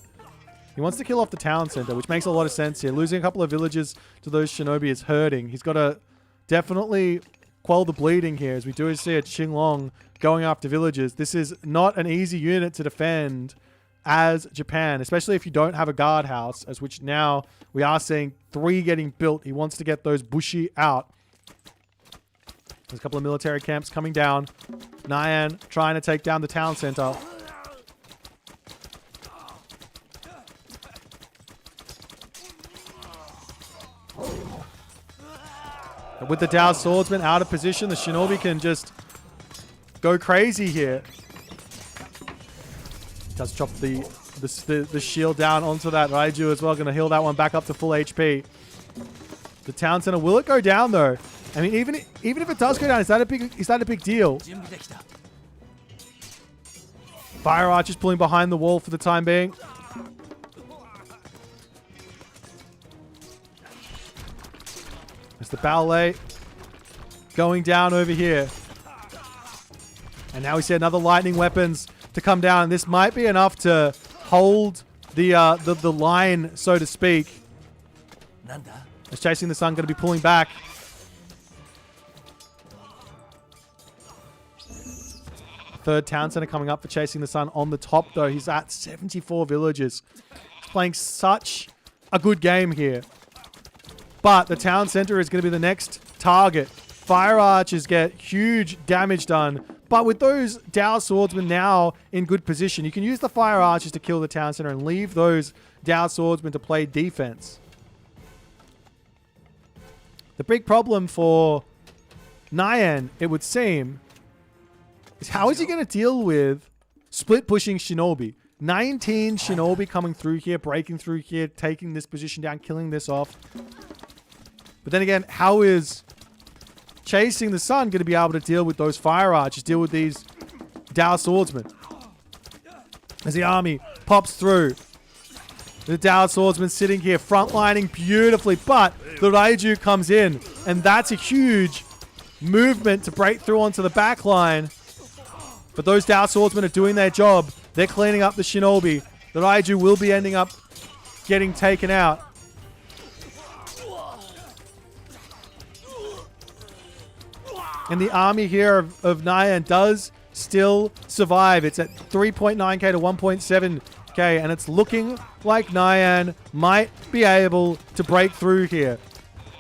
Speaker 1: He wants to kill off the town center, which makes a lot of sense here. Losing a couple of villages to those shinobi is hurting. He's got to definitely quell the bleeding here, as we do see a Qinglong going after villages. This is not an easy unit to defend as Japan, especially if you don't have a guardhouse, as which now we are seeing 3 getting built. He wants to get those Bushi out. There's a couple of military camps coming down. Nyan trying to take down the town center. But with the Dao swordsman out of position, the shinobi can just go crazy here. Does chop the shield down onto that Raiju as well. Going to heal that one back up to full HP. The town center, will it go down though? I mean, even if it does go down, is that a big deal? Fire archers pulling behind the wall for the time being. There's the ballet going down over here. And now we see another lightning weapons to come down. This might be enough to hold the line, so to speak. As Chasing the Sun going to be pulling back. Third town center coming up for Chasing the Sun on the top, though. He's at 74 villages. He's playing such a good game here. But the town center is going to be the next target. Fire archers get huge damage done. But with those Dao swordsmen now in good position, you can use the fire archers to kill the town center and leave those Dao swordsmen to play defense. The big problem for Nyan, it would seem, is how is he going to deal with split pushing shinobi? 19 shinobi coming through here, breaking through here, taking this position down, killing this off. But then again, how is Chasing the Sun going to be able to deal with those fire archers, deal with these Dao swordsmen? As the army pops through, the Dao swordsman sitting here, frontlining beautifully, but the Raiju comes in, and that's a huge movement to break through onto the back line. But those Dao swordsmen are doing their job. They're cleaning up the shinobi. The Raiju will be ending up getting taken out. And the army here of Nyan does still survive. It's at 3.9k to 1.7k, and it's looking like Nyan might be able to break through here.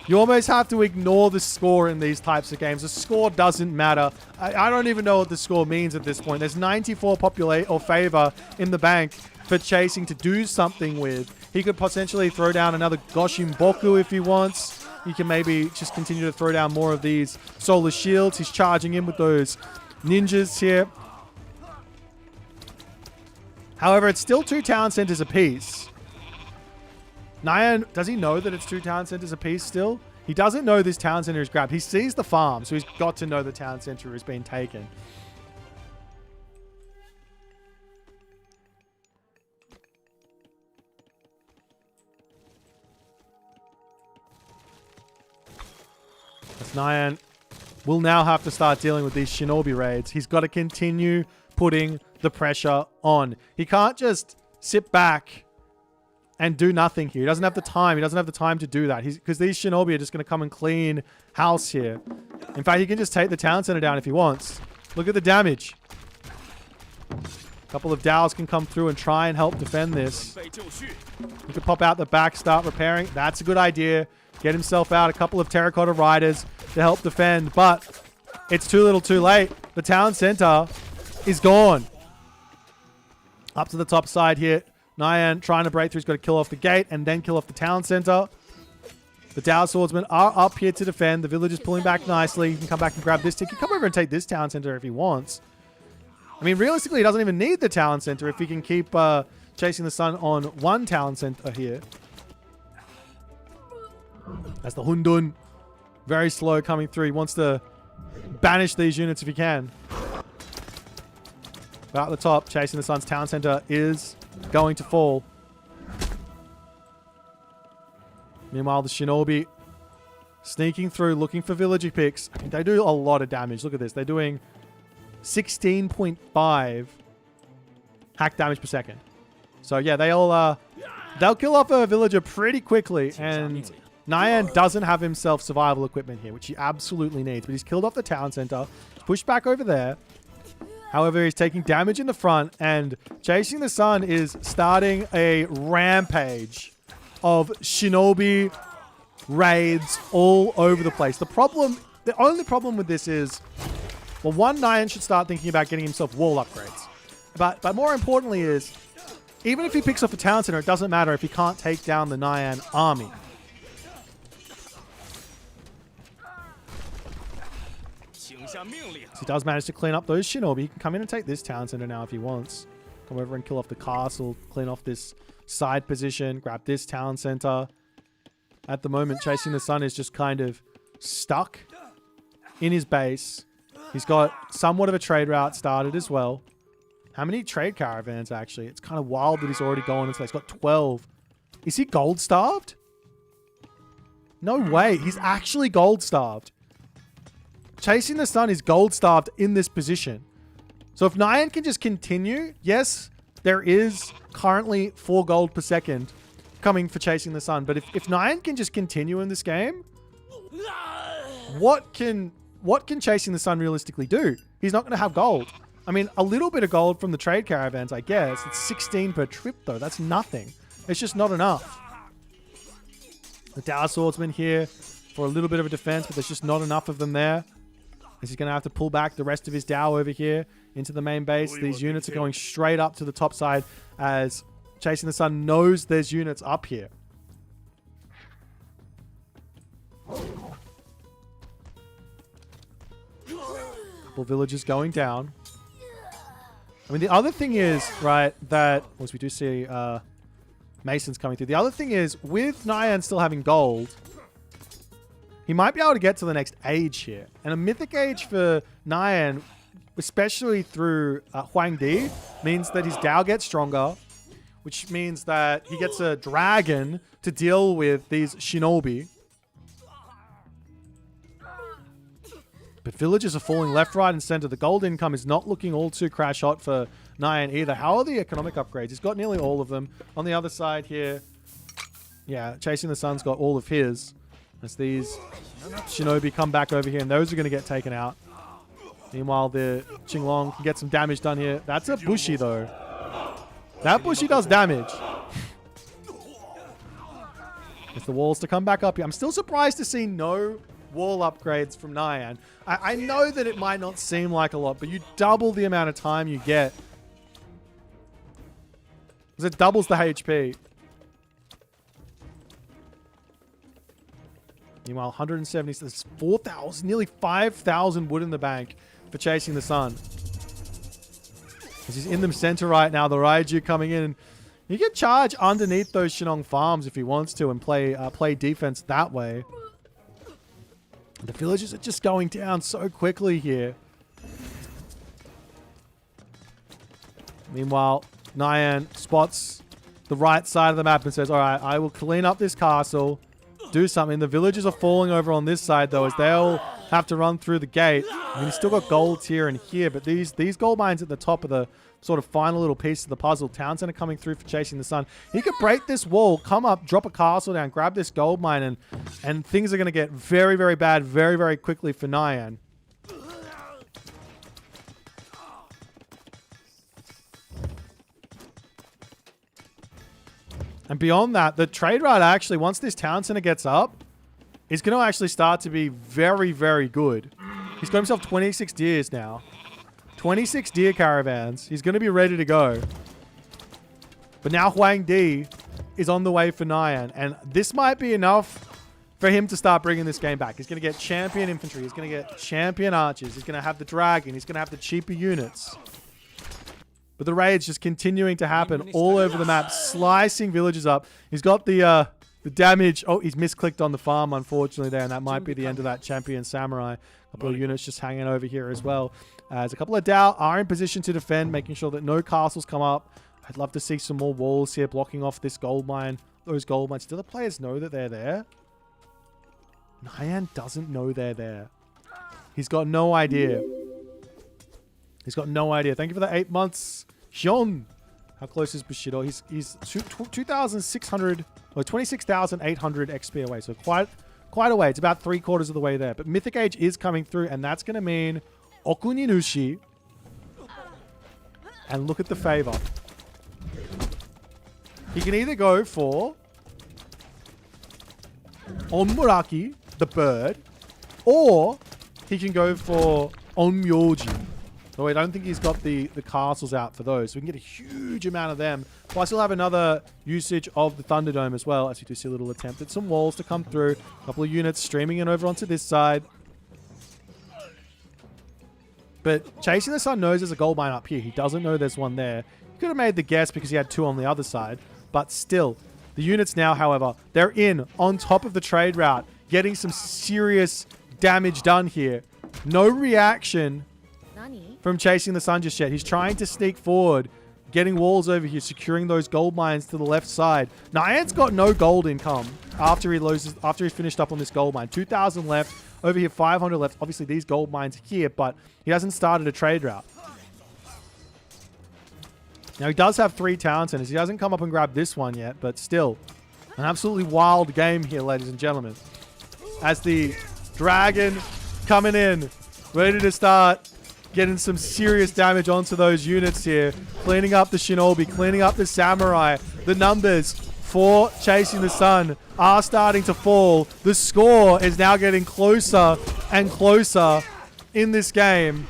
Speaker 1: You almost have to ignore the score in these types of games. The score doesn't matter. I don't even know what the score means at this point. There's 94 populate or favor in the bank for Chasing to do something with. He could potentially throw down another Goshin Boku if he wants. He can maybe just continue to throw down more of these solar shields. He's charging in with those ninjas here. However, it's still 2 town centers apiece. Nyan, does he know that it's 2 town centers apiece still? He doesn't know this town center is grabbed. He sees the farm, so he's got to know the town center has been taken. As Nyan will now have to start dealing with these shinobi raids. He's got to continue putting the pressure on. He can't just sit back and do nothing here. He doesn't have the time. He doesn't have the time to do that. Because these shinobi are just going to come and clean house here. In fact, he can just take the town center down if he wants. Look at the damage. A couple of Daos can come through and try and help defend this. He could pop out the back, start repairing. That's a good idea. Get himself out. A couple of terracotta riders to help defend. But it's too little too late. The town center is gone. Up to the top side here. Nyan trying to break through. He's got to kill off the gate and then kill off the town center. The Dao swordsmen are up here to defend. The village is pulling back nicely. He can come back and grab this. He can come over and take this town center if he wants. I mean, realistically, he doesn't even need the town center if he can keep Chasing the Sun on one town center here. That's the Hundun. Very slow coming through. He wants to banish these units if he can. About the top, Chasing the Sun's town center is going to fall. Meanwhile, the Shinobi sneaking through, looking for villager picks. I mean, they do a lot of damage. Look at this. They're doing 16.5 hack damage per second. So yeah, they'll kill off a villager pretty quickly. And Nyan doesn't have himself survival equipment here, which he absolutely needs. But he's killed off the town center. He's pushed back over there. However, he's taking damage in the front. And Chasing the Sun is starting a rampage of Shinobi raids all over the place. The only problem with this is, well, one, Nyan should start thinking about getting himself wall upgrades. But more importantly is, even if he picks off a town center, it doesn't matter if he can't take down the Nyan army. So he does manage to clean up those Shinobi. He can come in and take this town center now if he wants. Come over and kill off the castle, clean off this side position, grab this town center. At the moment, Chasing the Sun is just kind of stuck in his base. He's got somewhat of a trade route started as well. How many trade caravans, actually? It's kind of wild that he's already going into that. He's got 12. Is he gold starved? No way. He's actually gold starved. Chasing the Sun is gold starved in this position. So if Nyan can just continue, yes, there is currently 4 gold per second coming for Chasing the Sun. But if Nyan can just continue in this game, what can Chasing the Sun realistically do? He's not going to have gold. I mean, a little bit of gold from the trade caravans, I guess. It's 16 per trip, though. That's nothing. It's just not enough. The Dow Swordsman here for a little bit of a defense, but there's just not enough of them there. He's going to have to pull back the rest of his Dow over here into the main base. These units are going straight up to the top side as Chasing the Sun knows there's units up here. Couple villages going down. I mean, the other thing is, right, that, as we do see Masons coming through. The other thing is, with Nyan still having gold, he might be able to get to the next age here. And a mythic age for Nyan, especially through Huang Di, means that his Dao gets stronger, which means that he gets a dragon to deal with these Shinobi. But villages are falling left, right, and center. The gold income is not looking all too crash hot for Nyan either. How are the economic upgrades? He's got nearly all of them. On the other side here, yeah, Chasing the Sun's got all of his. As these Shinobi come back over here, and those are going to get taken out. Meanwhile, the Qinglong can get some damage done here. That's a Bushi, though. That Bushi does damage. It's the walls to come back up here. I'm still surprised to see no wall upgrades from Nyan. I know that it might not seem like a lot, but you double the amount of time you get. Because it doubles the HP. Meanwhile, 170, so there's 4,000, nearly 5,000 wood in the bank for Chasing the Sun. As he's in the center right now, the Raiju coming in. And he can charge underneath those Shinong farms if he wants to and play defense that way. The villages are just going down so quickly here. Meanwhile, Nyan spots the right side of the map and says, all right, I will clean up this castle, do something. The villagers are falling over on this side, though, as they'll have to run through the gate. I mean, he's still got golds here and here, but these gold mines at the top are the sort of final little piece of the puzzle. Town center coming through for Chasing the Sun. He could break this wall, come up, drop a castle down, grab this gold mine, and things are going to get very, very bad very, very quickly for Nyan. And beyond that, the trade route actually, once this town center gets up, is going to actually start to be very, very good. He's got himself 26 deers now. 26 deer caravans. He's going to be ready to go. But now Huang Di is on the way for Nyan. And this might be enough for him to start bringing this game back. He's going to get champion infantry. He's going to get champion archers. He's going to have the dragon. He's going to have the cheaper units. But the raid's just continuing to happen all over the map, slicing villages up. He's got the damage. Oh, he's misclicked on the farm, unfortunately, there. And that might be the end of that champion samurai. A couple of units just hanging over here as well. As a couple of Dao are in position to defend, making sure that no castles come up I'd love to see some more walls here blocking off this gold mine. Those gold mines. Do the players know that they're there? Nyan doesn't know they're there. He's got no idea. He's got no idea. Thank you for the 8 months. Hyun. How close is Bushido? He's 2,600 or 26,800 XP away. So quite a way. It's about 3/4 of the way there. But Mythic Age is coming through, and that's going to mean Okuninushi. And look at the favor. He can either go for Onmuraki, the bird, or he can go for Onmyoji. So I don't think he's got the castles out for those. So we can get a huge amount of them. Plus he'll have another usage of the Thunderdome as well, as you do see a little attempt at some walls to come through. A couple of units streaming in over onto this side. But Chasing the Sun knows there's a gold mine up here. He doesn't know there's one there. He could have made the guess because he had 2 on the other side. But still, the units now, however, they're in on top of the trade route, getting some serious damage done here. No reaction from Chasing the Sun just yet. He's trying to sneak forward, getting walls over here, securing those gold mines to the left side. Nyan's got no gold income after he's finished up on this gold mine. 2,000 left. Over here, 500 left. Obviously, these gold mines here, but he hasn't started a trade route. Now, he does have 3 town centers. He hasn't come up and grabbed this one yet, but still, an absolutely wild game here, ladies and gentlemen. As the dragon coming in, ready to start getting some serious damage onto those units here. Cleaning up the shinobi, cleaning up the samurai. The numbers for Chasing the Sun are starting to fall. The score is now getting closer and closer in this game.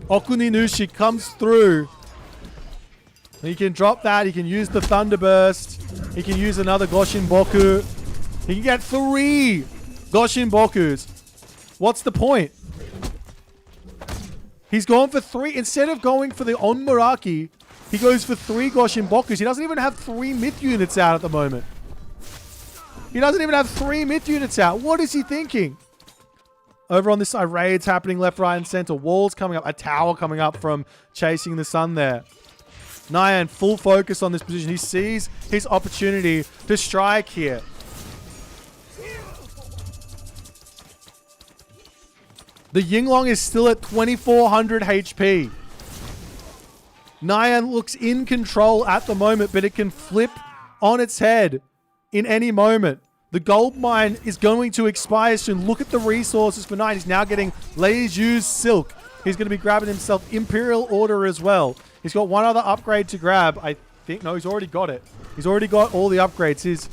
Speaker 1: Okuninushi comes through. He can drop that. He can use the Thunderburst. He can use another Goshin Boku. He can get 3 Goshin Bokus. What's the point? He's gone for 3. Instead of going for the Onmuraki, he goes for 3 Goshin Bokus. He doesn't even have 3 myth units out at the moment. He doesn't even have 3 myth units out. What is he thinking? Over on this side, raids happening left, right, and center. Walls coming up. A tower coming up from Chasing the Sun there. Nyan, full focus on this position. He sees his opportunity to strike here. The Yinglong is still at 2,400 HP. Nyan looks in control at the moment, but it can flip on its head in any moment. The gold mine is going to expire soon. Look at the resources for Nyan. He's now getting Leju's Silk. He's going to be grabbing himself Imperial Order as well. He's got one other upgrade to grab. I think, no, he's already got it. He's already got all the upgrades. His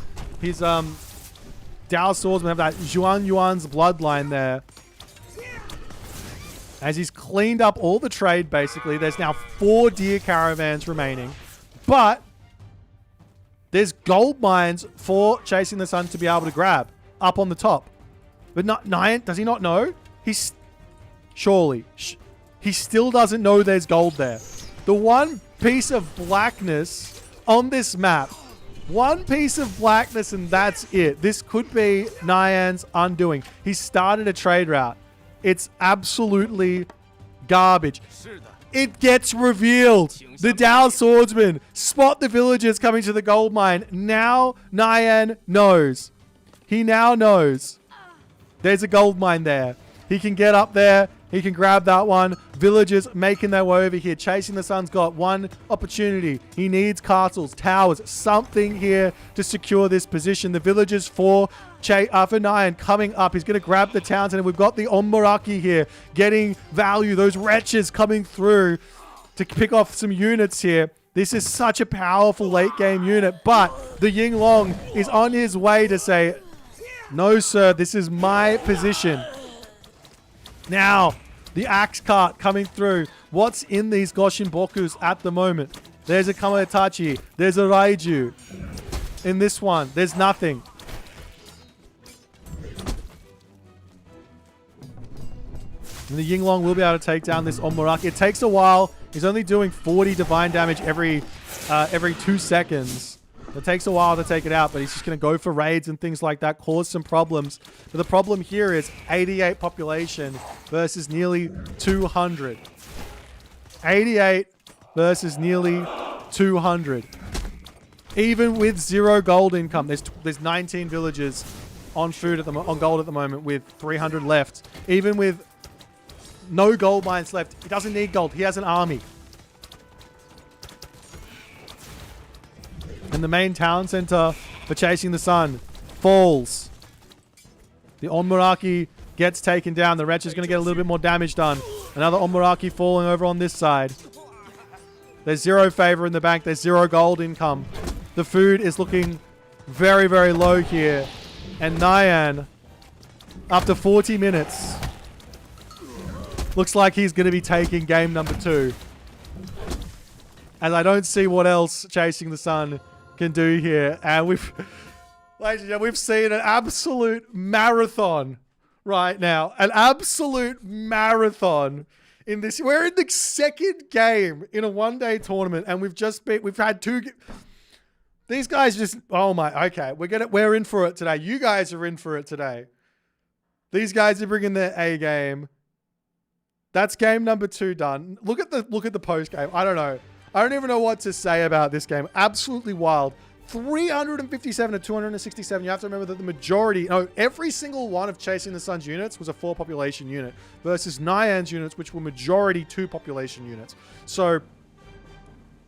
Speaker 1: Dao Swordsman have that Zhuan Yuan's bloodline there. As he's cleaned up all the trade, basically. There's now 4 deer caravans remaining. But there's gold mines for Chasing the Sun to be able to grab up on the top. But Nyan, does he not know? Surely. He still doesn't know there's gold there. The one piece of blackness on this map. One piece of blackness and that's it. This could be Nyan's undoing. He started a trade route. It's absolutely garbage. It gets revealed. The Dao Swordsman spot the villagers coming to the gold mine. Now Nyan knows. He now knows. There's a gold mine there. He can get up there. He can grab that one. Villagers making their way over here. Chasing the Sun's got one opportunity. He needs castles, towers, something here to secure this position. The villagers for Nyan coming up. He's going to grab the towns, and we've got the Onmuraki here getting value. Those wretches coming through to pick off some units here. This is such a powerful late game unit, but the Yinglong is on his way to say, no, sir, this is my position. Now, the axe cart coming through. What's in these Goshin Bokus at the moment? There's a Kamatachi. There's a Raiju. In this one, there's nothing. And the Yinglong will be able to take down this Onmuraki. It takes a while. He's only doing 40 divine damage every 2 seconds. It takes a while to take it out, but he's just going to go for raids and things like that, cause some problems. But the problem here is 88 population versus nearly 200. 88 versus nearly 200. Even with 0 gold income, there's 19 villagers on food on gold at the moment with 300 left. Even with no gold mines left, he doesn't need gold. He has an army. And the main town center for Chasing the Sun falls. The Onmuraki gets taken down. The wretch is going to get a little bit more damage done. Another Onmuraki falling over on this side. There's 0 favor in the bank. There's 0 gold income. The food is looking very, very low here. And Nyan, after 40 minutes, looks like he's going to be taking game number 2. And I don't see what else Chasing the Sun can do here. And we've seen an absolute marathon right now. An absolute marathon in this. We're in the second game in a one-day tournament, and we've had 2. These guys just, oh my, okay, we're in for it today. You guys are in for it today. These guys are bringing their A game. That's game number 2 done. Look at the post game. I don't know. I don't even know what to say about this game. Absolutely wild. 357 to 267. You have to remember that the majority, every single one of Chasing the Sun's units was a 4 population unit versus Nyan's units, which were majority 2 population units. So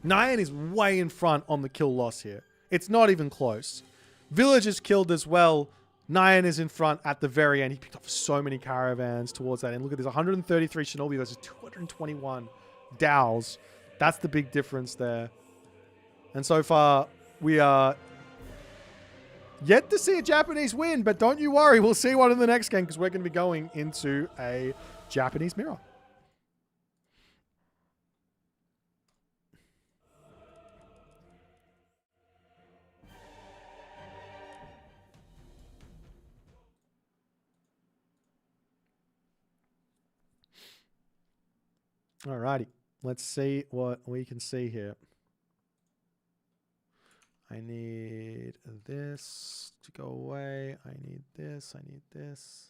Speaker 1: Nyan is way in front on the kill loss here. It's not even close. Villagers killed as well. Nyan is in front at the very end. He picked off so many caravans towards that end. Look at this, 133 Shinobi versus 221 Dows. That's the big difference there. And so far, we are yet to see a Japanese win, but don't you worry. We'll see one in the next game because we're going to be going into a Japanese mirror. Alrighty, let's see what we can see here. I need this to go away. I need this. I need this.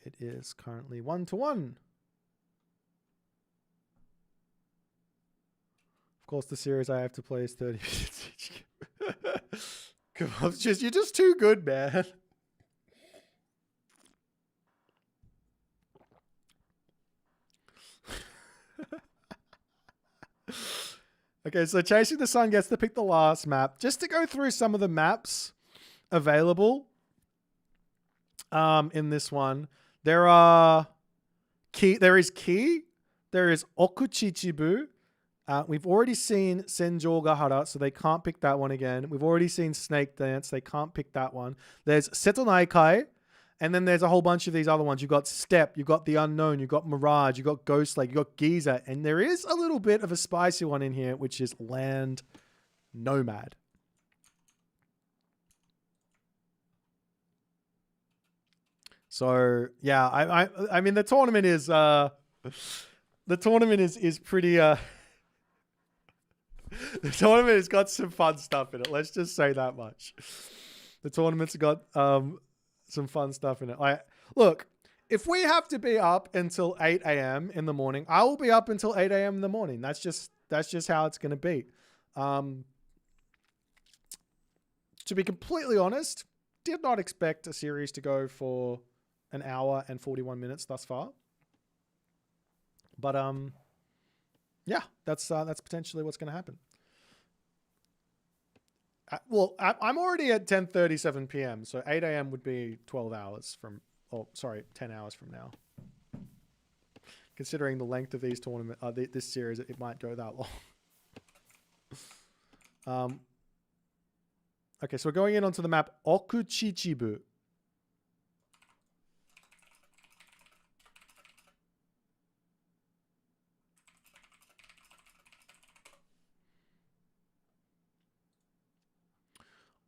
Speaker 1: It is currently 1-1. Of course, the series I have to play is 30 minutes each. Come on, you're just too good, man. Okay, so Chasing the Sun gets to pick the last map. Just to go through some of the maps available in this one. There is Ki. There is Okuchichibu. We've already seen Senjogahara, so they can't pick that one again. We've already seen Snake Dance. They can't pick that one. There's Setonaikai, and then there's a whole bunch of these other ones. You've got Steppe, you've got The Unknown, you've got Mirage, you've got Ghost Lake, you've got Giza, and there is a little bit of a spicy one in here, which is Land Nomad. So, yeah, I mean, the tournament is pretty... The tournament has got some fun stuff in it. Let's just say that much. The tournament's got some fun stuff in it. Look, if we have to be up until 8 a.m. in the morning, I will be up until 8 a.m. in the morning. That's just how it's going to be. To be completely honest, did not expect a series to go for an hour and 41 minutes thus far. But yeah, that's potentially what's going to happen. Well, I'm already at 10:37 p.m., so 8 a.m. would be 12 hours from, 10 hours from now. Considering the length of these this series, it might go that long. Okay, so we're going in onto the map Okuchichibu.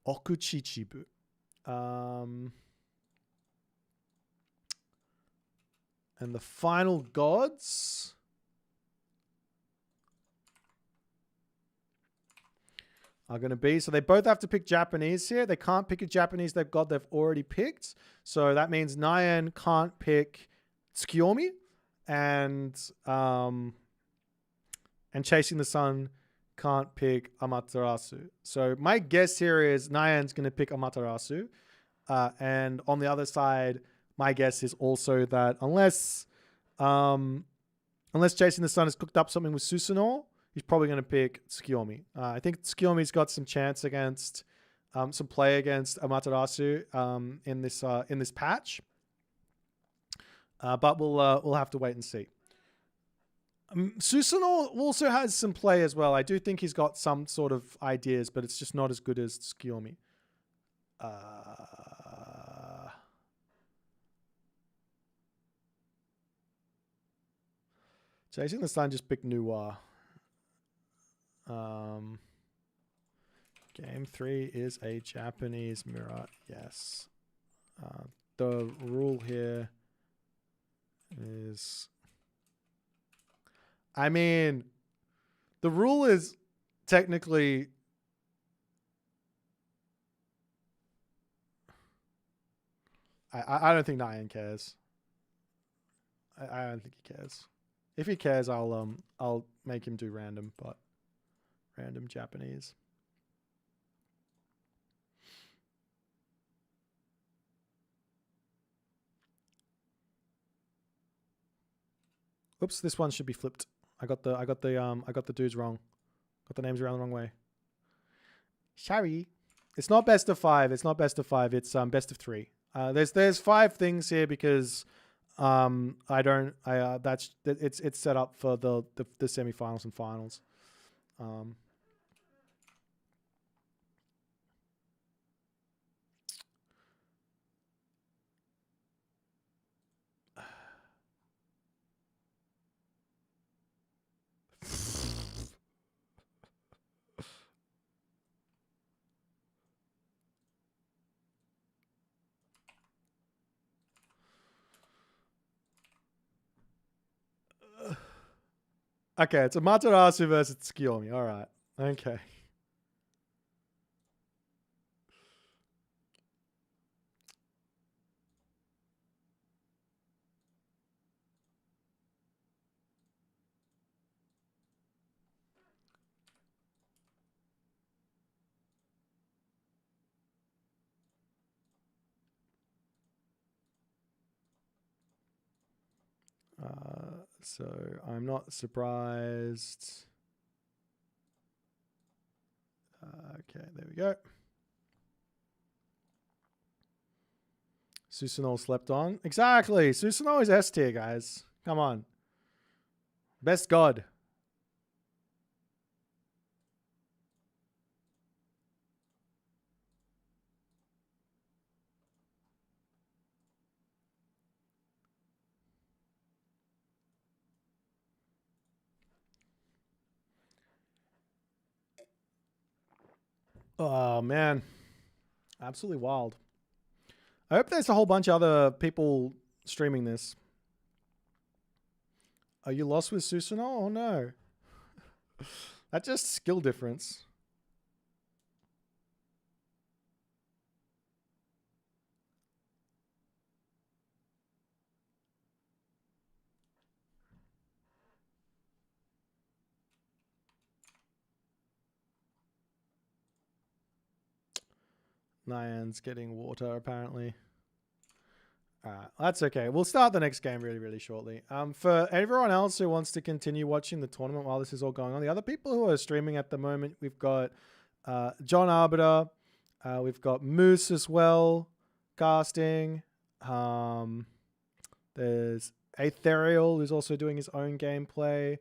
Speaker 1: Okuchichibu. And the final gods are going to be. So they both have to pick Japanese here. They can't pick a Japanese they've already picked. So that means Nyan can't pick Tsukiyomi, and Chasing the Sun can't pick Amaterasu. So my guess here is Nyan's going to pick Amaterasu. And on the other side, my guess is also that unless Chasing the Sun has cooked up something with Susanoo, he's probably going to pick Tsukiyomi. I think Tsukiyomi's got some chance against some play against Amaterasu in this patch. But we'll have to wait and see. Susanoo also has some play as well. I do think he's got some sort of ideas, but it's just not as good as Tsukiyomi. Chasing the Sun just picked Nuwa. Game 3 is a Japanese mirror. Yes. The rule here is... I mean, the rule is technically... I don't think Nyan cares. I don't think he cares. If he cares, I'll make him do random, but random Japanese. Oops, this one should be flipped. I got the dudes wrong. Got the names around the wrong way. Sorry. It's not best of 5. It's not best of 5. It's best of 3. There's 5 things here because it's set up for the semifinals and finals. Okay, it's Amaterasu versus Tsukiyomi. All right. Okay. So I'm not surprised. Okay, there we go. Susanoo slept on. Exactly. Susanoo is S tier, guys. Come on. Best god. Oh, man. Absolutely wild. I hope there's a whole bunch of other people streaming this. Are you lost with Susanoo? Oh, no. That's just skill difference. Nyan's getting water, apparently. That's okay. We'll start the next game really, really shortly. For everyone else who wants to continue watching the tournament while this is all going on, the other people who are streaming at the moment, we've got John Arbiter, we've got Moose as well, casting. There's Aetherial, who's also doing his own gameplay.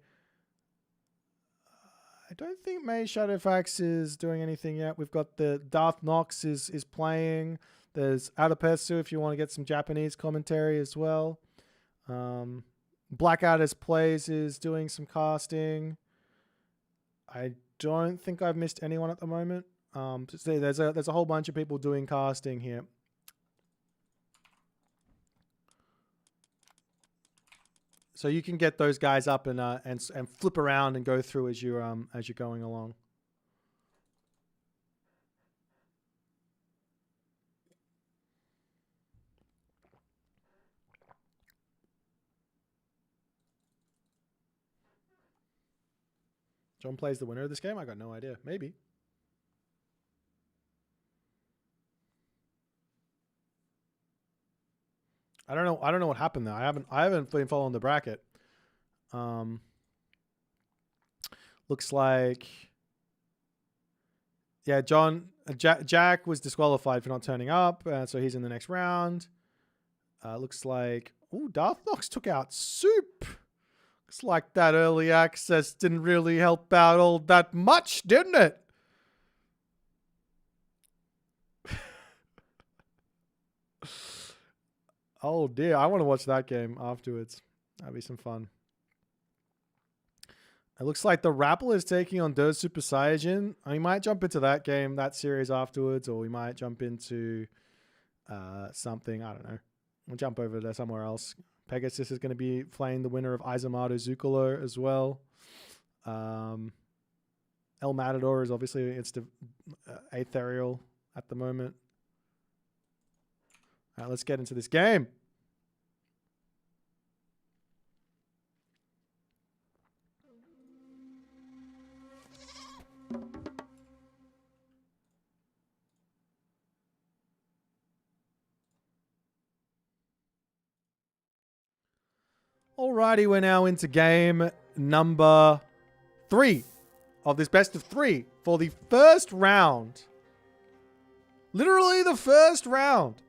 Speaker 1: I don't think May Shadowfax is doing anything yet. We've got the Darth Nox is playing. There's Adapesu if you want to get some Japanese commentary as well. Black Adders Plays is doing some casting. I don't think I've missed anyone at the moment. There's a whole bunch of people doing casting here. So you can get those guys up and flip around and go through as you're going along. John plays the winner of this game? I got no idea. Maybe. I don't know. I don't know what happened there. I haven't been following the bracket. Looks like, yeah, Jack was disqualified for not turning up, so he's in the next round. Looks like, ooh, Darth Nox took out Soup. Looks like that early access didn't really help out all that much, didn't it? Oh dear, I want to watch that game afterwards. That'd be some fun. It looks like the Rapple is taking on Der Super Saiyajin. We might jump into that game, that series afterwards, or we might jump into something. I don't know. We'll jump over there somewhere else. Pegasus is going to be playing the winner of Izumato Zucolo as well. El Matador is obviously, it's the Aetherial at the moment. All right, let's get into this game. Alrighty, we're now into game number 3 of this best of 3 for the first round. Literally the first round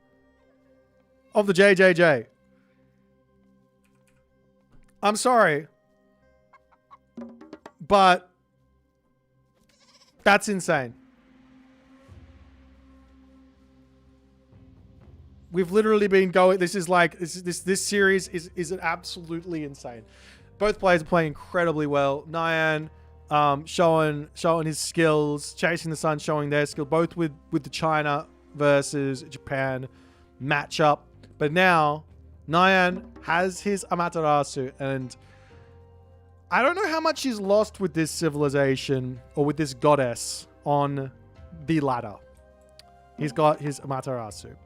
Speaker 1: of the JJJ. I'm sorry, but that's insane. We've literally been going. This is like this series is absolutely insane. Both players are playing incredibly well. Nyan showing his skills, Chasing the Sun showing their skill, both with the China versus Japan matchup. But now Nyan has his Amaterasu, and I don't know how much he's lost with this civilization or with this goddess on the ladder. He's got his Amaterasu.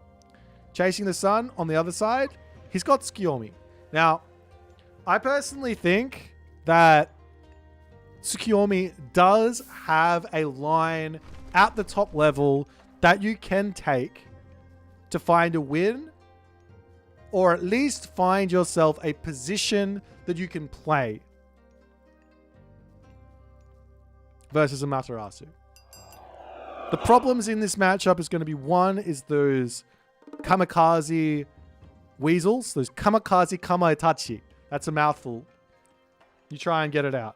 Speaker 1: Chasing the Sun on the other side, he's got Tsukiyomi. Now, I personally think that Tsukiyomi does have a line at the top level that you can take to find a win, or at least find yourself a position that you can play versus Amaterasu. The problems in this matchup is going to be, one is those kamikaze weasels, those kamikaze kamaitachi. That's a mouthful. You try and get it out.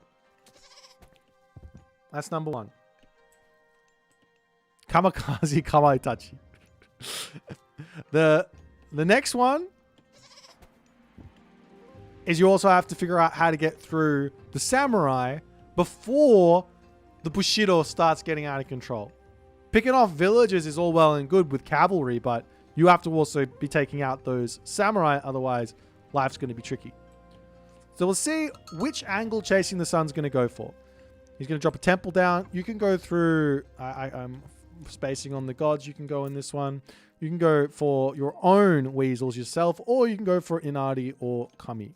Speaker 1: That's number 1. Kamikaze kamaitachi. The next one is you also have to figure out how to get through the samurai before the Bushido starts getting out of control. Picking off villages is all well and good with cavalry, but you have to also be taking out those samurai, otherwise life's going to be tricky. So we'll see which angle Chasing the Sun's going to go for. He's going to drop a temple down. You can go through, I'm spacing on the gods, you can go in this one. You can go for your own weasels yourself, or you can go for Inari or Kami.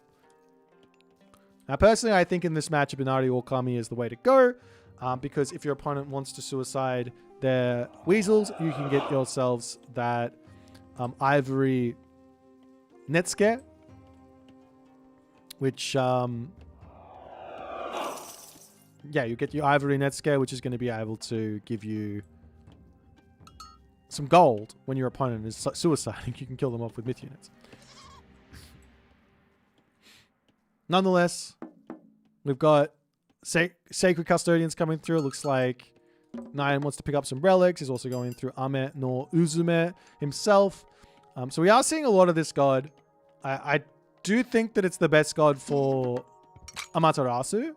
Speaker 1: Now personally, I think in this matchup, Inari or Kami is the way to go, because if your opponent wants to suicide their weasels, you can get yourselves that Ivory Netsuke, which, yeah, you get your Ivory Netsuke, which is going to be able to give you some gold when your opponent is suiciding. You can kill them off with myth units. Nonetheless, we've got Sacred Custodians coming through. It looks like Nyan wants to pick up some relics. He's also going through Ame no Uzume himself. So we are seeing a lot of this god. I do think that it's the best god for Amaterasu.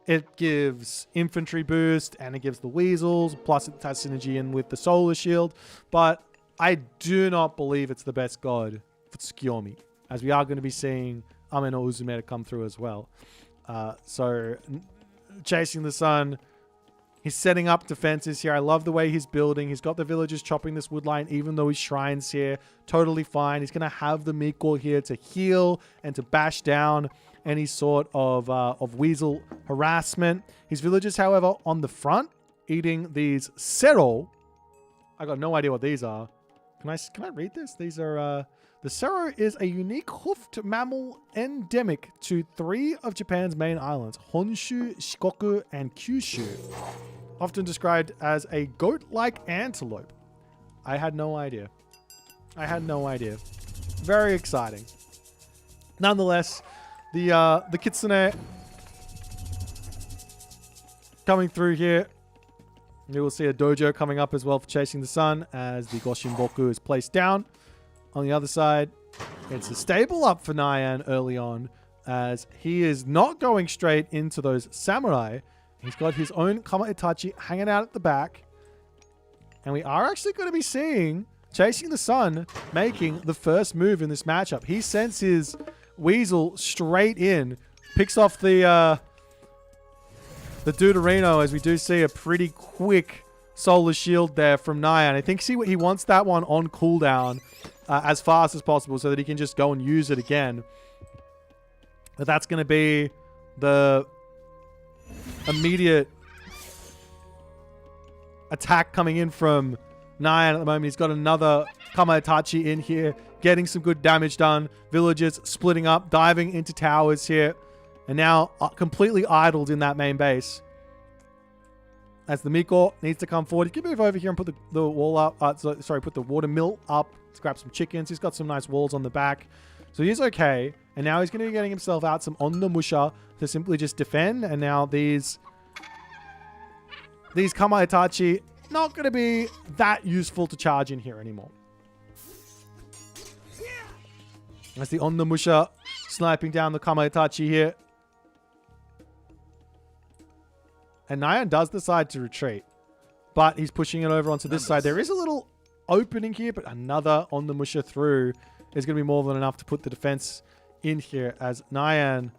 Speaker 1: It gives infantry boost and it gives the weasels, plus it has synergy in with the solar shield. But I do not believe it's the best god for Tsukiyomi, as we are going to be seeing Ame no Uzume come through as well. So Chasing the Sun, He's setting up defenses here. I love the way he's building. He's got the villagers chopping this wood line, even though his shrine's here. Totally fine. He's going to have the Miko here to heal and to bash down any sort of weasel harassment. His villagers, however, on the front, eating these Sero. I got no idea what these are. Can I read this? These are... the Sero is a unique hoofed mammal endemic to 3 of Japan's main islands, Honshu, Shikoku, and Kyushu. Often described as a goat-like antelope. I had no idea. Very exciting. Nonetheless, the Kitsune coming through here. We will see a dojo coming up as well for chasing the sun as the Goshinboku is placed down. On the other side, it's a stable up for Nyan early on as he is not going straight into those samurai. He's got his own Kama Itachi hanging out at the back. And we are actually going to be seeing Chasing the Sun making the first move in this matchup. He sends his weasel straight in, picks off the Deuterino as we do see a pretty quick solar shield there from Nyan. I think he wants that one on cooldown as fast as possible so that he can just go and use it again. But that's going to be the immediate attack coming in from Nyan at the moment. He's got another Kama Itachi in here, getting some good damage done. Villagers splitting up, diving into towers here, and now completely idled in that main base. As the Miko needs to come forward. He can move over here and put the wall up. Put the water mill up to grab some chickens. He's got some nice walls on the back. So he's okay. And now he's going to be getting himself out some on the musha to simply just defend. And now these Kama Itachi not going to be that useful to charge in here anymore. That's the on the musha sniping down the Kama Itachi here. And Nyan does decide to retreat, but he's pushing it over onto this side. There is a little opening here, but another on the musha through is going to be more than enough to put the defense in here as Nyan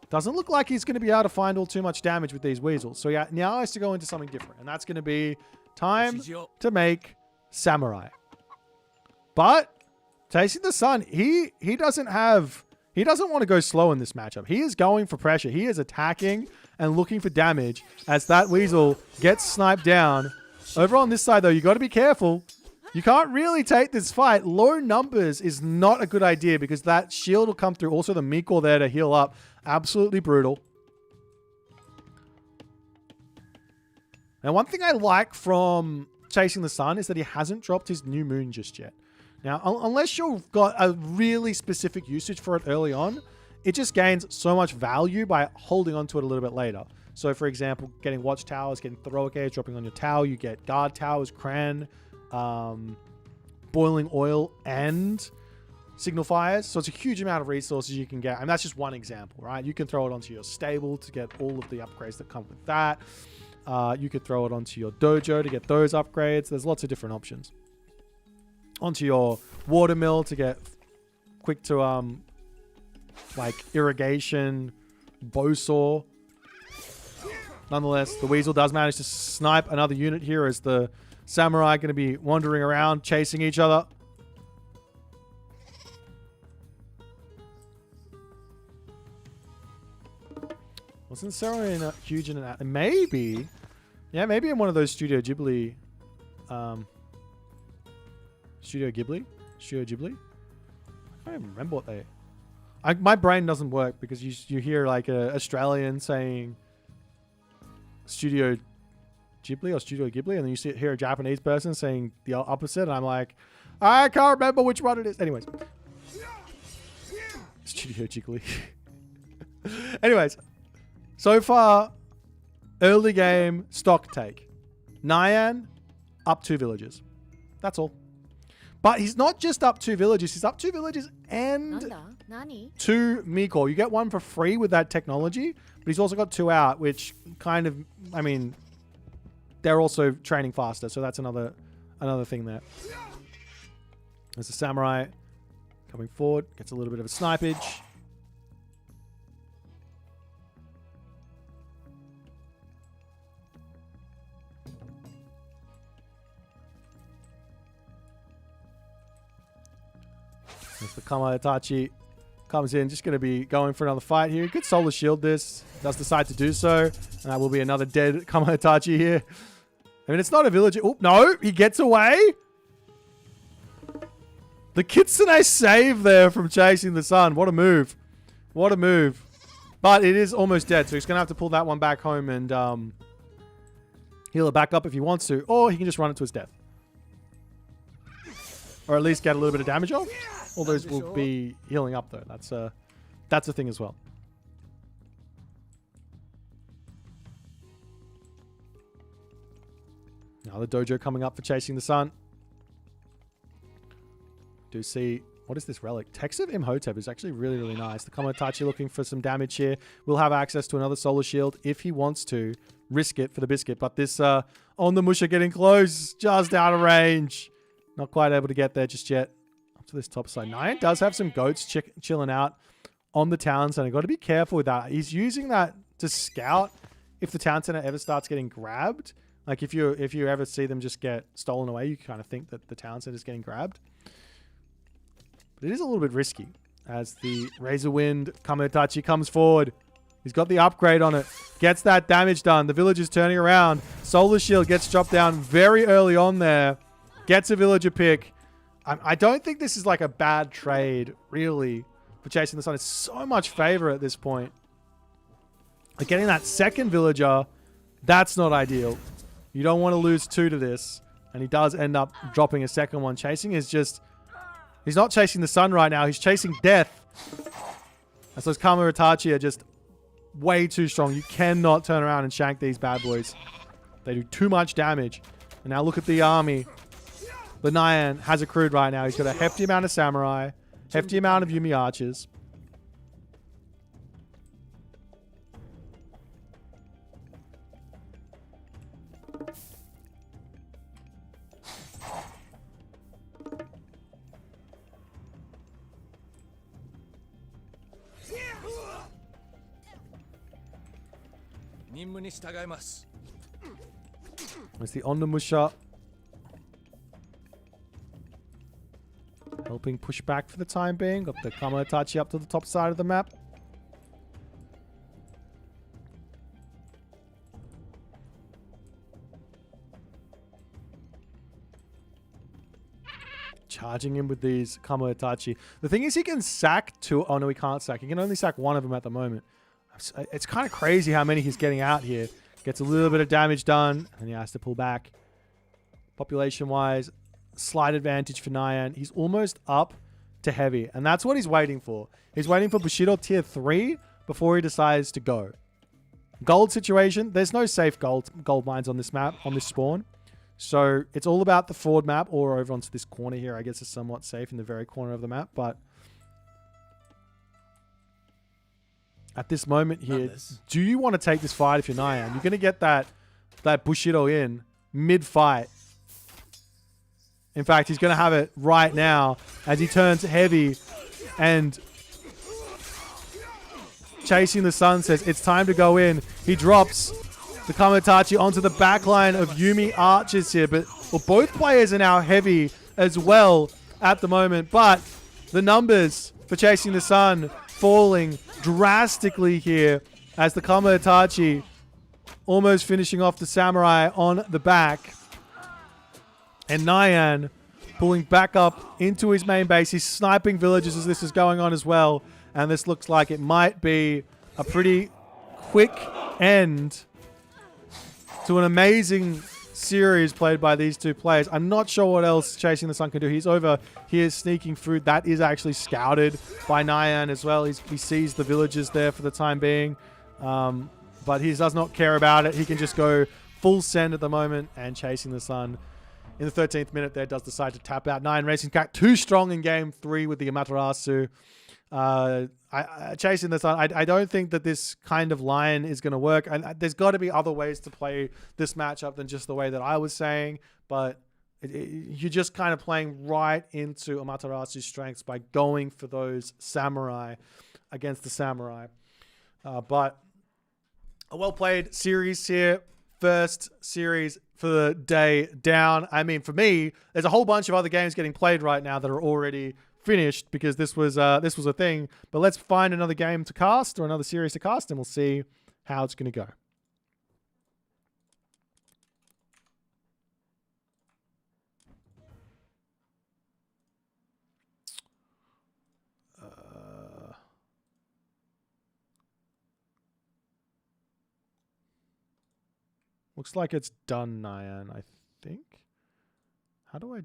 Speaker 1: doesn't look like he's going to be able to find all too much damage with these weasels. So yeah, now has to go into something different, and that's going to be time to make Samurai. But Chasing the Sun, he doesn't want to go slow in this matchup. He is going for pressure. He is attacking and looking for damage as that weasel gets sniped down. Over on this side, though, you got to be careful. You can't really take this fight. Low numbers is not a good idea because that shield will come through. Also, the Miko there to heal up. Absolutely brutal. Now, one thing I like from Chasing the Sun is that he hasn't dropped his new moon just yet. Now, unless you've got a really specific usage for it early on, it just gains so much value by holding onto it a little bit later. So, for example, getting watchtowers, getting Thrower Gauge, dropping on your tower, you get guard towers, Cran, boiling oil, and signal fires. So it's a huge amount of resources you can get. And that's just one example, right? You can throw it onto your stable to get all of the upgrades that come with that. You could throw it onto your dojo to get those upgrades. There's lots of different options. Onto your water mill to get quick to like irrigation, bow saw. Nonetheless, the weasel does manage to snipe another unit here as the samurai going to be wandering around chasing each other. Wasn't Sarah in a huge in an maybe? Yeah, maybe in one of those Studio Ghibli. Studio Ghibli? I don't even remember what they... my brain doesn't work because you hear like a Australian saying Studio Ghibli or Studio Ghibli, and then you hear a Japanese person saying the opposite, and I'm like, I can't remember which one it is. Anyways. Studio Ghibli. Anyways. So far, early game stock take. Nyan, up 2 villages. That's all. But he's not just up 2 villages. He's up 2 villages and 2 Miko. You get one for free with that technology, but he's also got 2 out, which kind of, I mean, they're also training faster. So that's another thing there. There's a samurai coming forward. Gets a little bit of a snipage. As the Kama Itachi comes in, just going to be going for another fight here. He could solar shield this. Does decide to do so. And that will be another dead Kama Itachi here. I mean, it's not a villager. Oh, no. He gets away. The Kitsune save there from chasing the sun. What a move. What a move. But it is almost dead, so he's going to have to pull that one back home and heal it back up if he wants to. Or he can just run it to his death. Or at least get a little bit of damage off. All those will be healing up, though. That's a thing as well. Now the dojo coming up for chasing the sun. Do see... What is this relic? Text of Imhotep is actually really, really nice. The Kamotachi looking for some damage here. Will have access to another solar shield if he wants to. Risk it for the biscuit. But this on the Musha getting close. Just out of range. Not quite able to get there just yet. Up to this top side. Nyan does have some goats chilling out on the town center. Got to be careful with that. He's using that to scout if the town center ever starts getting grabbed. Like if you ever see them just get stolen away, you kind of think that the town center is getting grabbed. But it is a little bit risky as the Razor Wind Kamotachi comes forward. He's got the upgrade on it. Gets that damage done. The villager's turning around. Solar Shield gets dropped down very early on there. Gets a villager pick. I don't think this is like a bad trade, really, for chasing the sun. It's so much favor at this point. Like getting that second villager, that's not ideal. You don't want to lose 2 to this. And he does end up dropping a second one. Chasing is just... He's not chasing the sun right now. He's chasing death. And so those Kama Itachi are just way too strong. You cannot turn around and shank these bad boys. They do too much damage. And now look at the army. The Nyan has accrued right now. He's got a hefty amount of samurai. Hefty amount of Yumi archers. There's the Ondamusha helping push back for the time being. Got the Kamotachi up to the top side of the map. Charging in with these Kamotachi. The thing is he can sack 2. Oh no, he can't sack. He can only sack 1 of them at the moment. It's kind of crazy how many he's getting out here. Gets a little bit of damage done, and he has to pull back. Population-wise, slight advantage for Nyan. He's almost up to heavy, and that's what he's waiting for. He's waiting for Bushido tier 3 before he decides to go. Gold situation. There's no safe gold mines on this map, on this spawn. So it's all about the forward map, or over onto this corner here. I guess it's somewhat safe in the very corner of the map, but... At this moment here, do you want to take this fight if you're Nyan? You're going to get that Bushido in mid-fight. In fact, he's going to have it right now as he turns heavy and chasing the sun says it's time to go in. He drops the Kamotachi onto the backline of Yumi archers here. But well, both players are now heavy as well at the moment. But the numbers for chasing the sun falling drastically here as the Kamotachi almost finishing off the samurai on the back. And Nyan pulling back up into his main base. He's sniping villages as this is going on as well. And this looks like it might be a pretty quick end to an amazing series played by these two players. I'm not sure what else Chasing the Sun can do. He's over here sneaking through. That is actually scouted by Nyan as well. He sees the villagers there for the time being. But he does not care about it. He can just go full send at the moment. And Chasing the Sun in the 13th minute there does decide to tap out. Nyan Racing Cat too strong in game 3 with the Amaterasu. Chasing the Sun, I don't think that this kind of line is going to work. And there's got to be other ways to play this matchup than just the way that I was saying. But you're just kind of playing right into Amaterasu's strengths by going for those samurai against the samurai. But a well-played series here. First series for the day down. I mean, for me, there's a whole bunch of other games getting played right now that are already finished because this was a thing. But let's find another game to cast or another series to cast, and we'll see how it's going to go. Looks like it's done, Nyan, I think. How do I...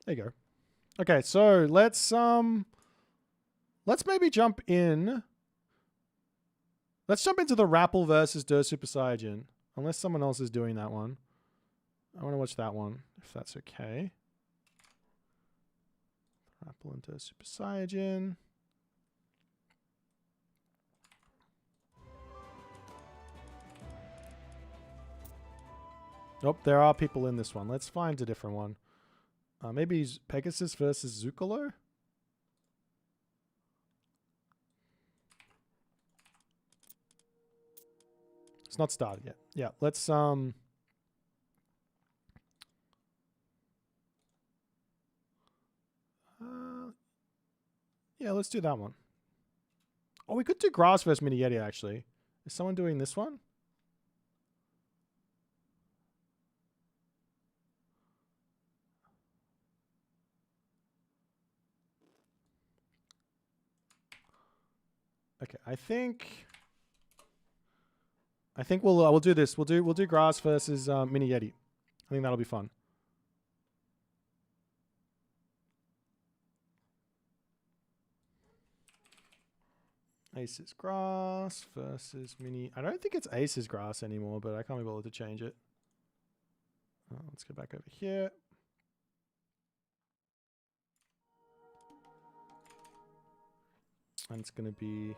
Speaker 1: There you go. Okay, so let's maybe jump in. Let's jump into the Rappel versus Der Super Saiyan. Unless someone else is doing that one. I want to watch that one, if that's okay. Rappel and Der Super Saiyan. Nope, there are people in this one. Let's find a different one. Maybe Pegasus versus Zucolo? It's not started yet. Yeah, let's yeah, let's do that one. Oh, we could do Grass versus Mini Yeti, actually. Is someone doing this one? Okay, I think we'll do this. We'll do Grass versus Mini Yeti. I think that'll be fun. Ace's Grass versus Mini. I don't think it's Ace's Grass anymore, but I can't be bothered to change it. Let's go back over here. And it's going to be...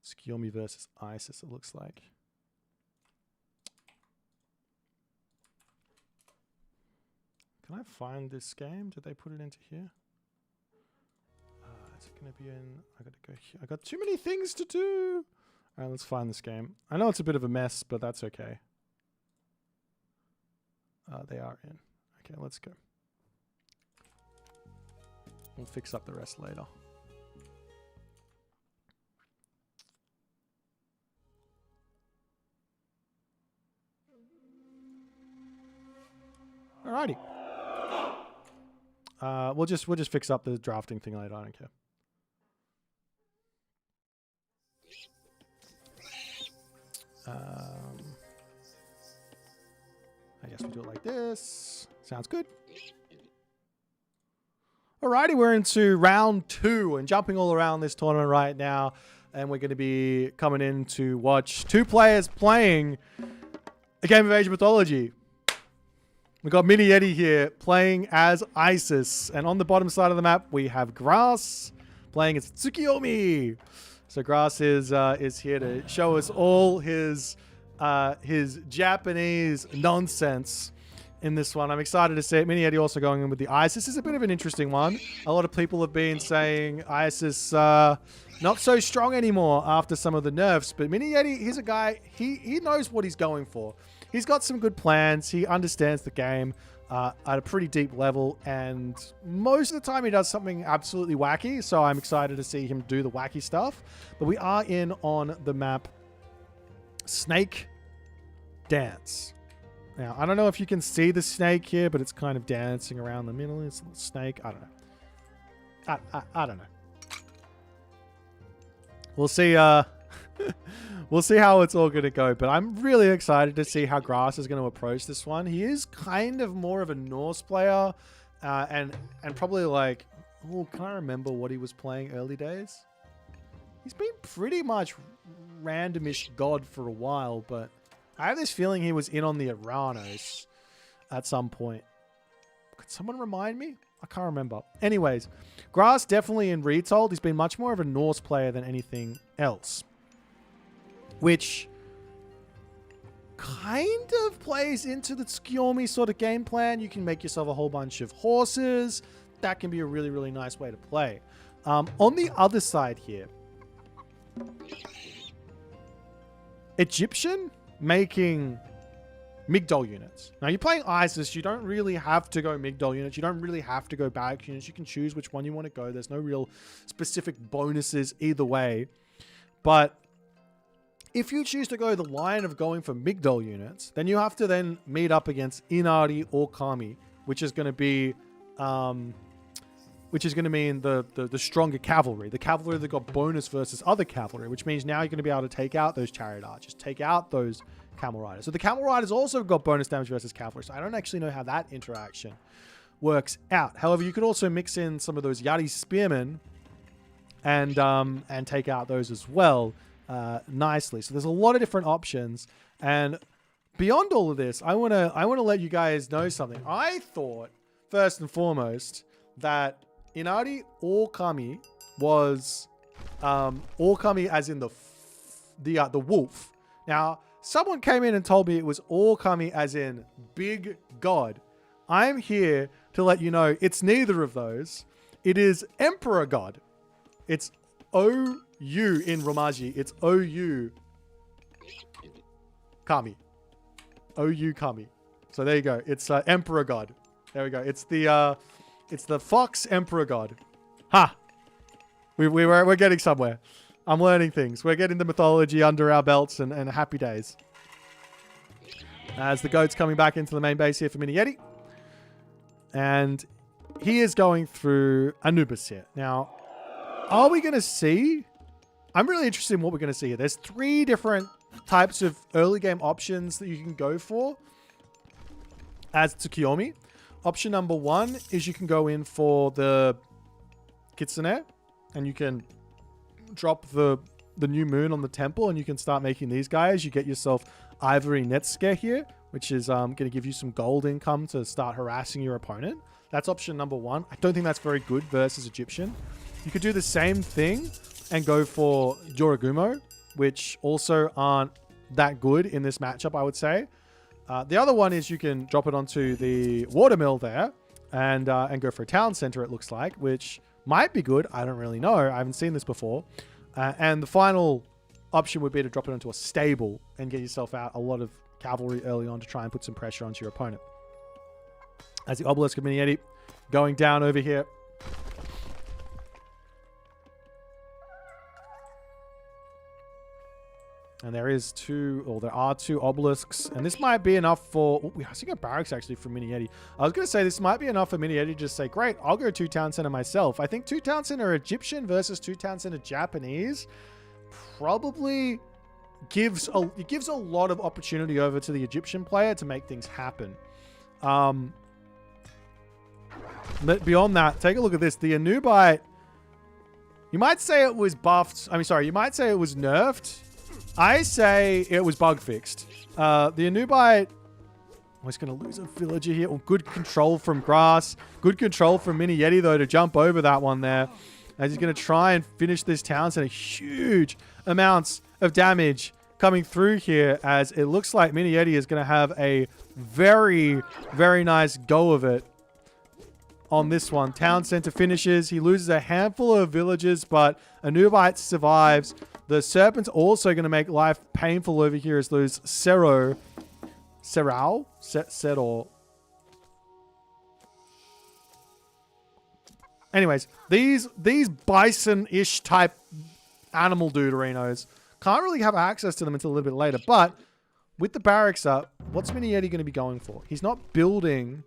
Speaker 1: Tsukiyomi versus Isis, it looks like. Can I find this game? Did they put it into here? Is it going to be in... I got to go here. I got too many things to do. All right, let's find this game. I know it's a bit of a mess, but that's okay. They are in. Okay, let's go. We'll fix up the rest later. Alrighty. We'll just fix up the drafting thing later. I don't care. I guess we do it like this. Sounds good. Alrighty, we're into round 2 and jumping all around this tournament right now. And we're going to be coming in to watch 2 players playing a game of Age of Mythology. We've got Mini Yeti here playing as Isis. And on the bottom side of the map, we have Grass playing as Tsukiyomi. So Grass is here to show us all his Japanese nonsense in this one. I'm excited to see it. Mini Yeti also going in with the Isis. This is a bit of an interesting one. A lot of people have been saying Isis not so strong anymore after some of the nerfs. But Mini Yeti, he's a guy, he knows what he's going for. He's got some good plans. He understands the game at a pretty deep level. And most of the time he does something absolutely wacky. So I'm excited to see him do the wacky stuff. But we are in on the map Snake Dance. Now, I don't know if you can see the snake here, but it's kind of dancing around the middle. It's a little snake. I don't know. I don't know. We'll see. We'll see how it's all going to go. But I'm really excited to see how Grass is going to approach this one. He is kind of more of a Norse player. And probably like... Oh, can I remember what he was playing early days? He's been pretty much randomish god for a while, but I have this feeling he was in on the Aranos at some point. Could someone remind me? I can't remember. Anyways, Grass definitely in Retold. He's been much more of a Norse player than anything else. Which kind of plays into the Tsukiyomi sort of game plan. You can make yourself a whole bunch of horses. That can be a really, really nice way to play. On the other side here, Egyptian making Migdol units. Now, you're playing ISIS. You don't really have to go Migdol units. You don't really have to go barracks units. You can choose which one you want to go. There's no real specific bonuses either way. But if you choose to go the line of going for Migdol units, then you have to then meet up against Inari or Kami, which is going to be, which is going to mean the stronger cavalry. The cavalry that got bonus versus other cavalry, which means now you're going to be able to take out those chariot archers, take out those camel riders. So the camel riders also got bonus damage versus cavalry. So I don't actually know how that interaction works out. However, you could also mix in some of those Yeti spearmen and take out those as well nicely. So there's a lot of different options. And beyond all of this, I want to let you guys know something. I thought first and foremost that Inari or Kami was or Kami as in the wolf. Now, someone came in and told me it was all Kami as in big god. I'm here to let you know it's neither of those. It is Emperor God. It's O-U in Romaji. It's O-U Kami. O-U Kami. So there you go. It's Emperor God. There we go. It's the Fox Emperor God. Ha! We're getting somewhere. I'm learning things. We're getting the mythology under our belts and happy days. As the goat's coming back into the main base here for Mini Yeti. And he is going through Anubis here. Now, are we going to see... I'm really interested in what we're going to see here. There's 3 different types of early game options that you can go for as Tsukiyomi. Option number 1 is you can go in for the Kitsune, and you can drop the new moon on the temple, and you can start making these guys. You get yourself Ivory Netsuke here, which is going to give you some gold income to start harassing your opponent. That's option number 1. I don't think that's very good versus Egyptian. You could do the same thing and go for Yoragumo, which also aren't that good in this matchup, I would say. The other one is you can drop it onto the watermill there and go for a town center, it looks like, which might be good. I don't really know. I haven't seen this before. And the final option would be to drop it onto a stable and get yourself out a lot of cavalry early on to try and put some pressure onto your opponent. As the obelisk of Mini Yeti going down over here. And there are 2 obelisks. And this might be enough for... Oh, we are seeing a barracks actually for Mini Yeti. I was going to say this might be enough for Mini Yeti to just say, great, I'll go 2 town center myself. I think 2 town center Egyptian versus 2 town center Japanese probably gives a lot of opportunity over to the Egyptian player to make things happen. But beyond that, take a look at this. The Anubite, you might say it was buffed. You might say it was nerfed. I say it was bug fixed. The Anubite was going to lose a villager here. Oh, good control from Grass. Good control from Mini Yeti, though, to jump over that one there. As he's going to try and finish this town center. Huge amounts of damage coming through here, as it looks like Mini Yeti is going to have a very, very nice go of it on this one. Town center finishes. He loses a handful of villagers, but Anubite survives. The Serpent's also going to make life painful over here as those Serao. Anyways, these bison-ish type animal Deuterinos can't really have access to them until a little bit later. But with the barracks up, what's Mini Yeti going to be going for? He's not building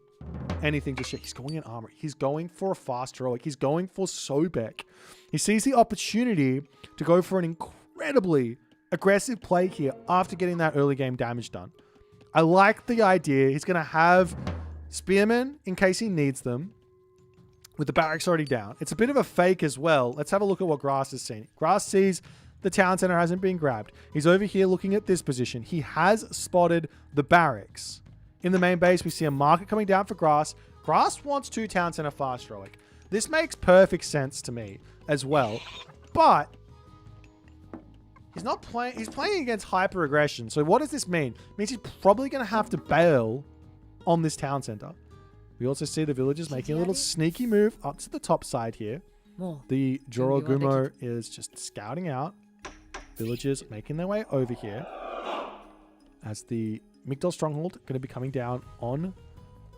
Speaker 1: anything just yet. He's going in armor. He's going for a fast heroic. He's going for Sobek. He sees the opportunity to go for an incredibly aggressive play here after getting that early game damage done. I like the idea. He's going to have spearmen in case he needs them with the barracks already down. It's a bit of a fake as well. Let's have a look at what Grass is seeing. Grass sees the town center hasn't been grabbed. He's over here looking at this position. He has spotted the barracks. In the main base, we see a market coming down for Grass. Grass wants 2 town center fast heroic. This makes perfect sense to me as well. But He's not playing. He's playing against hyper aggression. So what does this mean? It means he's probably going to have to bail on this town center. We also see the villagers making a little sneaky move up to the top side here. The Jorogumo is just scouting out. Villagers making their way over here. As the Migdol stronghold going to be coming down on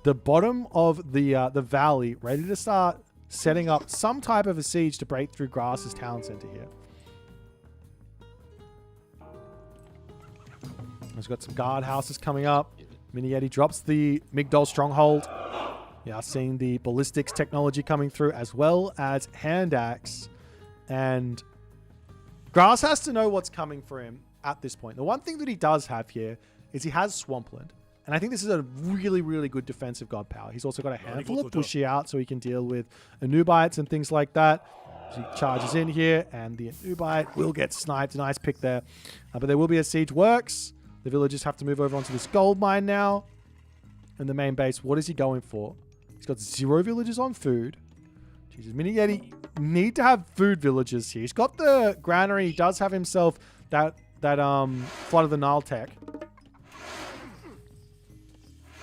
Speaker 1: the bottom of the valley, ready to start setting up some type of a siege to break through Grass's town center here. He's got some guard houses coming up. Mini Yeti drops the Migdol stronghold. We are seeing the ballistics technology coming through, as well as hand axe. And Grass has to know what's coming for him at this point. The one thing that he does have here is he has Swampland. And I think this is a really, really good defensive god power. He's also got a handful of bushy out so he can deal with Anubites and things like that. So he charges in here, and the Anubite will get sniped. Nice pick there. But there will be a siege works. The villagers have to move over onto this gold mine now. And the main base, what is he going for? He's got 0 villagers on food. Jesus, Mini Yeti need to have food villagers here. He's got the granary. He does have himself that Flood of the Nile tech.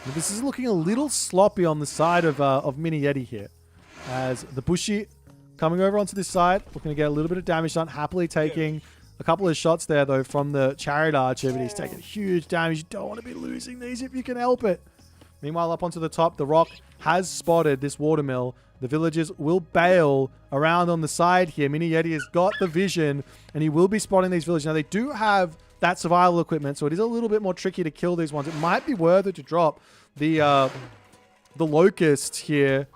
Speaker 1: But this is looking a little sloppy on the side of Mini Yeti here. As the Bushi coming over onto this side, looking to get a little bit of damage done. Happily taking a couple of shots there, though, from the Chariot Archer. But he's taking huge damage. You don't want to be losing these if you can help it. Meanwhile, up onto the top, the Rock has spotted this watermill. The villagers will bail around on the side here. Mini Yeti has got the vision, and he will be spotting these villagers. Now, they do have that survival equipment, so it is a little bit more tricky to kill these ones. It might be worth it to drop the Locust here,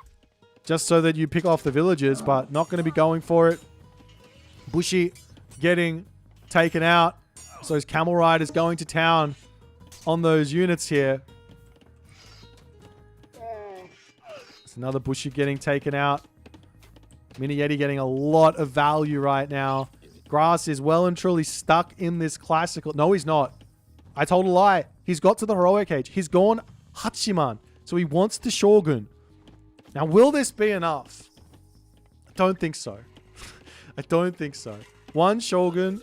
Speaker 1: just so that you pick off the villagers, but not going to be going for it. Bushi getting taken out. So his Camel Riders going to town on those units here. Another Bushi getting taken out. Mini Yeti getting a lot of value right now. Grass is well and truly stuck in this classical. No, he's not. I told a lie. He's got to the heroic age. He's gone Hachiman. So he wants the Shogun. Now, will this be enough? I don't think so. I don't think so. One Shogun.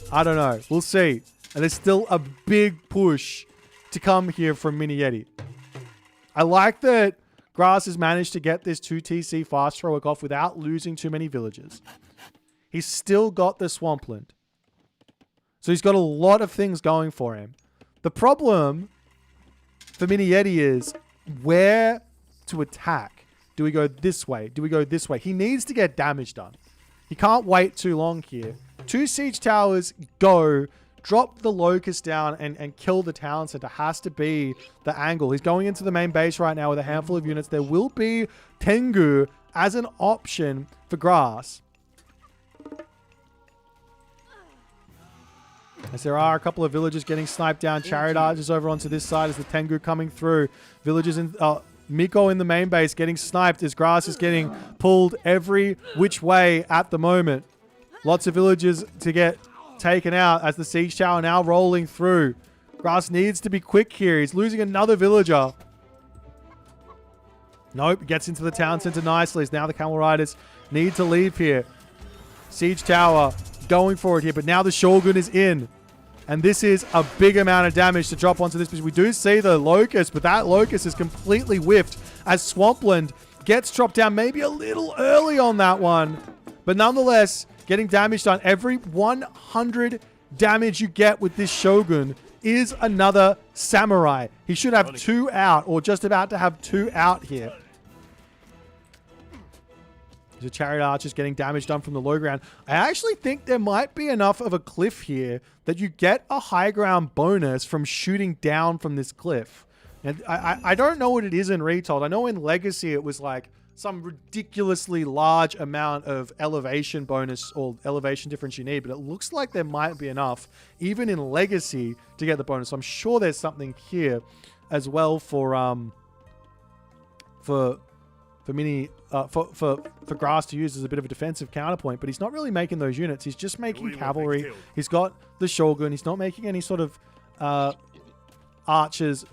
Speaker 1: I don't know. We'll see. And there's still a big push to come here from Mini Yeti. I like that Grass has managed to get this 2TC fast heroic off without losing too many villagers. He's still got the Swampland. So he's got a lot of things going for him. The problem for Mini Yeti is where to attack. Do we go this way? Do we go this way? He needs to get damage done. He can't wait too long here. 2 siege towers, go. Drop the Locust down and kill the town center. Has to be the angle. He's going into the main base right now with a handful of units. There will be Tengu as an option for Grass. As there are a couple of villagers getting sniped down. Chariot Archers over onto this side as the Tengu coming through. Villagers in... Miko in the main base getting sniped as Grass is getting pulled every which way at the moment. Lots of villagers to get taken out as the siege tower now rolling through. Grass needs to be quick here. He's losing another villager. Nope, gets into the town center nicely. As now the Camel Riders need to leave here. Siege tower going for it here, but now the Shogun is in. And this is a big amount of damage to drop onto this position. We do see the Locust, but that Locust is completely whiffed as Swampland gets dropped down maybe a little early on that one. But nonetheless, getting damage done. Every 100 damage you get with this Shogun is another Samurai. He should have 2 out, or just about to have 2 out here. The Chariot Archers getting damage done from the low ground. I actually think there might be enough of a cliff here that you get a high ground bonus from shooting down from this cliff. And I don't know what it is in Retold. I know in Legacy it was like some ridiculously large amount of elevation bonus or elevation difference you need, but it looks like there might be enough, even in Legacy, to get the bonus. So I'm sure there's something here as well for Grass to use as a bit of a defensive counterpoint, but he's not really making those units. He's just making cavalry. He's got the Shogun. He's not making any sort of archers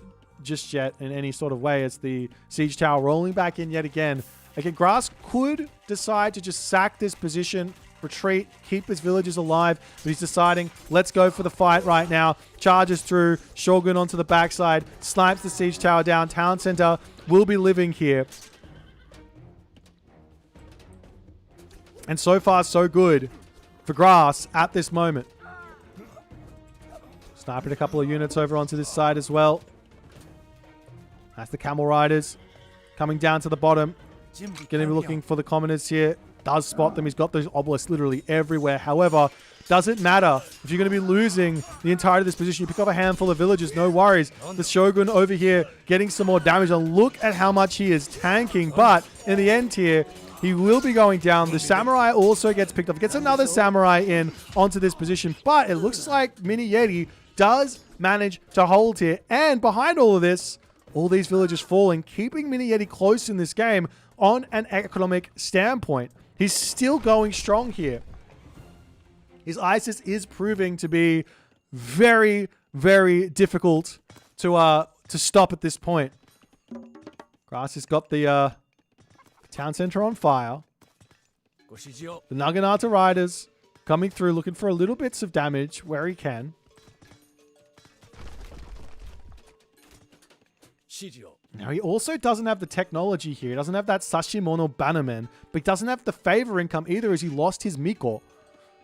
Speaker 1: just yet in any sort of way as the siege tower rolling back in yet again. Again, Grass could decide to just sack this position, retreat, keep his villagers alive, but he's deciding, let's go for the fight right now. Charges through, Shogun onto the backside, snipes the siege tower down. Town center will be living here. And so far, so good for Grass at this moment. Sniping a couple of units over onto this side as well. That's the Camel Riders coming down to the bottom. Going to be looking for the commoners here. Does spot them. He's got those obelisks literally everywhere. However, doesn't matter. If you're going to be losing the entirety of this position, you pick up a handful of villagers, no worries. The Shogun over here getting some more damage. And look at how much he is tanking. But in the end here, he will be going down. The Samurai also gets picked up. Gets another Samurai in onto this position. But it looks like Mini Yeti does manage to hold here. And behind all of this, all these villagers falling, keeping Mini Yeti close in this game on an economic standpoint. He's still going strong here. His ISIS is proving to be very, very difficult to stop at this point. Grass has got the town center on fire. The Naginata Riders coming through, looking for a little bits of damage where he can. Now, he also doesn't have the technology here. He doesn't have that Sashimono Bannerman, but he doesn't have the favor income either as he lost his Miko.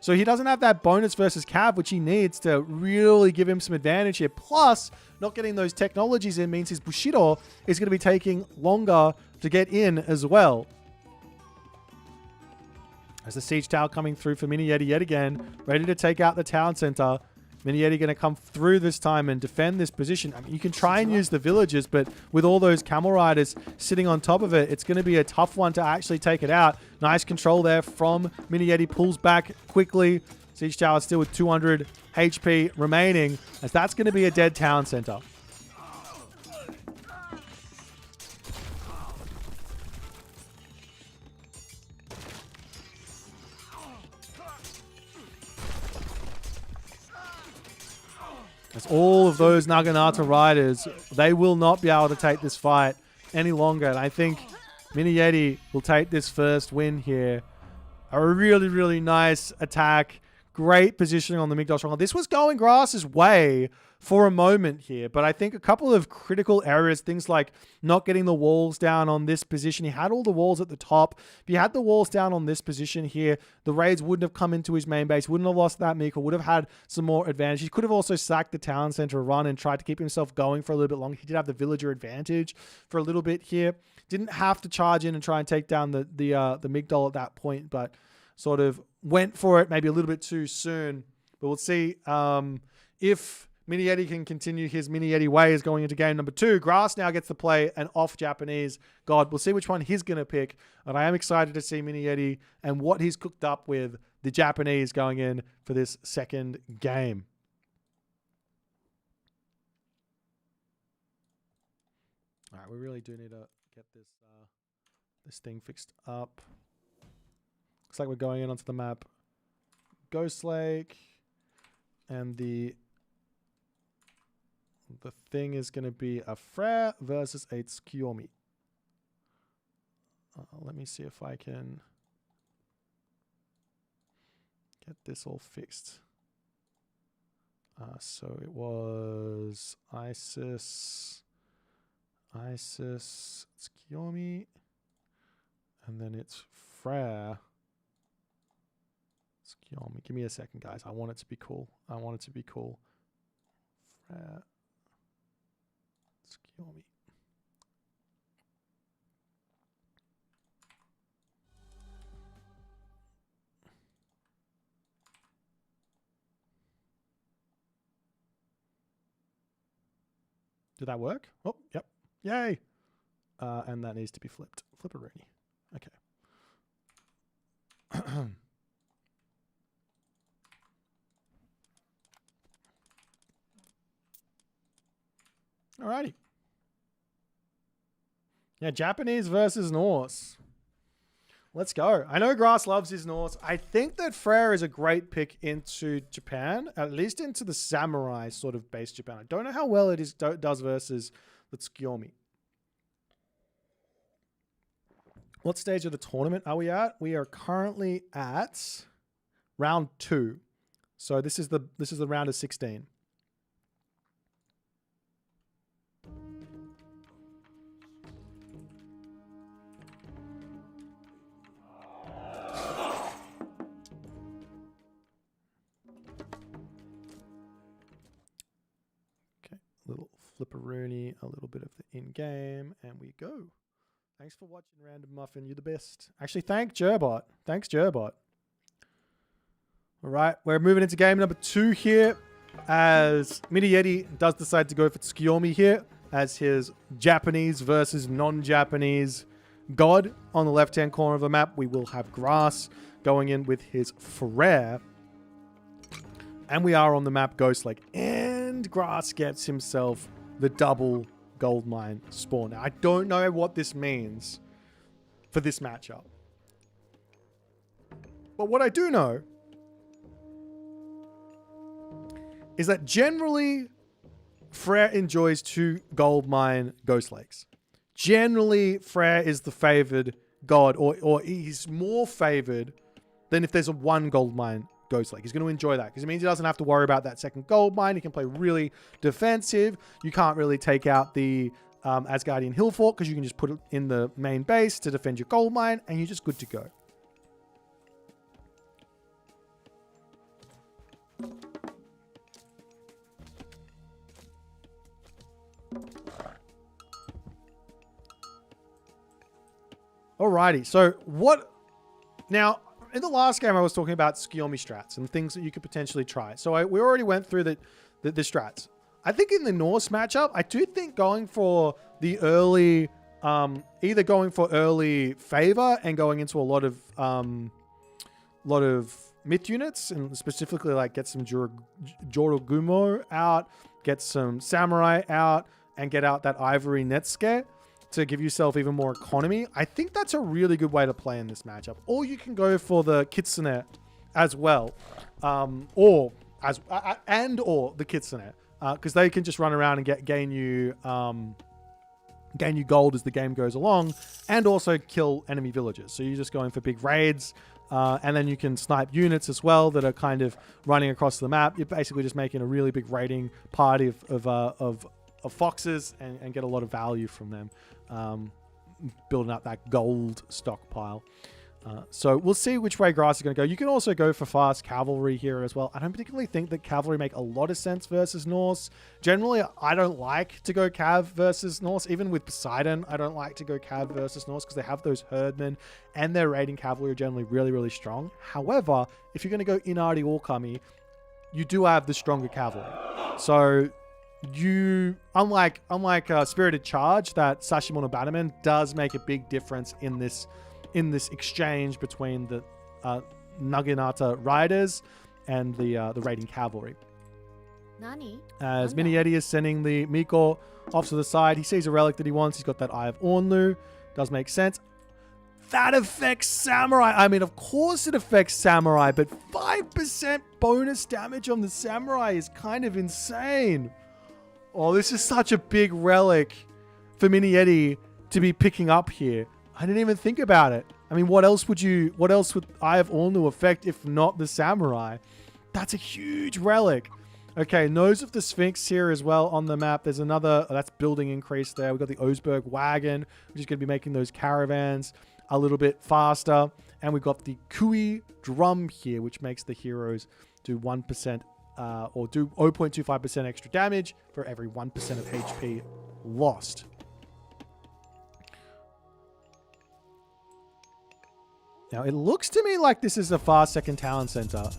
Speaker 1: So he doesn't have that bonus versus Cav, which he needs to really give him some advantage here. Plus, not getting those technologies in means his Bushido is going to be taking longer to get in as well. As the Siege Tower coming through for Mini Yeti yet again, ready to take out the town center. Mini Yeti going to come through this time and defend this position. I mean, you can try and use the villagers, but with all those Camel Riders sitting on top of it, it's going to be a tough one to actually take it out. Nice control there from Mini Yeti. Pulls back quickly. Siege Tower still with 200 HP remaining, as that's going to be a dead town center. As all of those Naginata Riders, they will not be able to take this fight any longer. And I think Mini Yeti will take this first win here. A really, really nice attack. Great positioning on the Migdal Stronghold. This was going Grass's way for a moment here, but I think a couple of critical errors, things like not getting the walls down on this position. He had all the walls at the top. If he had the walls down on this position here, the raids wouldn't have come into his main base, wouldn't have lost that Miko, would have had some more advantage. He could have also sacked the town center run and tried to keep himself going for a little bit longer. He did have the villager advantage for a little bit here. Didn't have to charge in and try and take down the Migdal at that point, but sort of went for it maybe a little bit too soon. But we'll see if Mini Yeti can continue his Mini Yeti ways going into game number 2. Grass now gets to play an off-Japanese god. We'll see which one he's going to pick. And I am excited to see Mini Yeti and what he's cooked up with the Japanese going in for this second game. All right, we really do need to get this thing fixed up. Looks like we're going in onto the map Ghost Lake. And the thing is going to be a Frere versus a Tsukiyomi. Let me see if I can get this all fixed. So it was ISIS, Tsukiyomi, and then it's Frere. Tsukiyomi. Give me a second, guys. I want it to be cool. Frere. Tsukiyomi. Did that work? Oh, yep. Yay. And that needs to be flipped. Flip it ready. Okay. Alrighty. Yeah, Japanese versus Norse. Let's go. I know Grass loves his Norse. I think that Frere is a great pick into Japan, at least into the samurai sort of base Japan. I don't know how well it does versus the Tsukiyomi. What stage of the tournament are we at? We are currently at round 2. So this is the round of 16. Little flipperoonie, a little bit of the in-game, and we go. Thanks for watching, Random Muffin. You're the best. Actually, thanks, Jerbot. Thanks, Jerbot. All right, we're moving into game number 2 here, as Mini Yeti does decide to go for Tsukiyomi here as his Japanese versus non-Japanese god. On the left-hand corner of the map, we will have Grass going in with his Frere. And we are on the map Ghost Lake. And Grass gets himself the double gold mine spawn. Now, I don't know what this means for this matchup. But what I do know is that generally Frere enjoys 2 gold mine Ghost Lakes. Generally, Frere is the favored god, or he's more favored than if there's a 1 gold mine Ghost Lake. He's going to enjoy that because it means he doesn't have to worry about that second gold mine. He can play really defensive. You can't really take out the Asgardian Hill Fort because you can just put it in the main base to defend your gold mine, and you're just good to go. Alrighty, so what now? In the last game, I was talking about Tsukiyomi strats and things that you could potentially try. So we already went through the strats. I think in the Norse matchup, I do think going for the early, either going for early favor and going into a lot of myth units, and specifically like get some Jorogumo out, get some Samurai out, and get out that Ivory Netsuke to give yourself even more economy. I think that's a really good way to play in this matchup. Or you can go for the Kitsune as well, or the Kitsune, because they can just run around and gain you gold as the game goes along, and also kill enemy villagers. So you're just going for big raids, and then you can snipe units as well that are kind of running across the map. You're basically just making a really big raiding party of foxes and get a lot of value from them, building up that gold stockpile. So we'll see which way Grass is going to go. You can also go for fast cavalry here as well. I don't particularly think that cavalry make a lot of sense versus Norse. Generally, I don't like to go cav versus Norse. Even with Poseidon, I don't like to go cav versus Norse because they have those herdmen and their raiding cavalry are generally really, really strong. However, if you're going to go Inari Orkami, you do have the stronger cavalry. So you, unlike Spirited Charge, that Sashimono Bannerman does make a big difference in this exchange between the Naginata riders and the raiding cavalry. As Mini Yeti is sending the Miko off to the side, he sees a relic that he wants. He's got that Eye of Ornlu. Does make sense. That affects Samurai. I mean, of course it affects Samurai, but 5% bonus damage on the Samurai is kind of insane. Oh, this is such a big relic for Mini Yeti to be picking up here. I didn't even think about it. I mean, what else would Eye of Ornlu affect if not the Samurai? That's a huge relic. Okay, Nose of the Sphinx here as well on the map. There's another, that's building increase there. We've got the Osberg wagon, which is going to be making those caravans a little bit faster. And we've got the Kui drum here, which makes the heroes do 1% or do 0.25% extra damage for every 1% of HP lost. Now, it looks to me like this is a fast second talent center.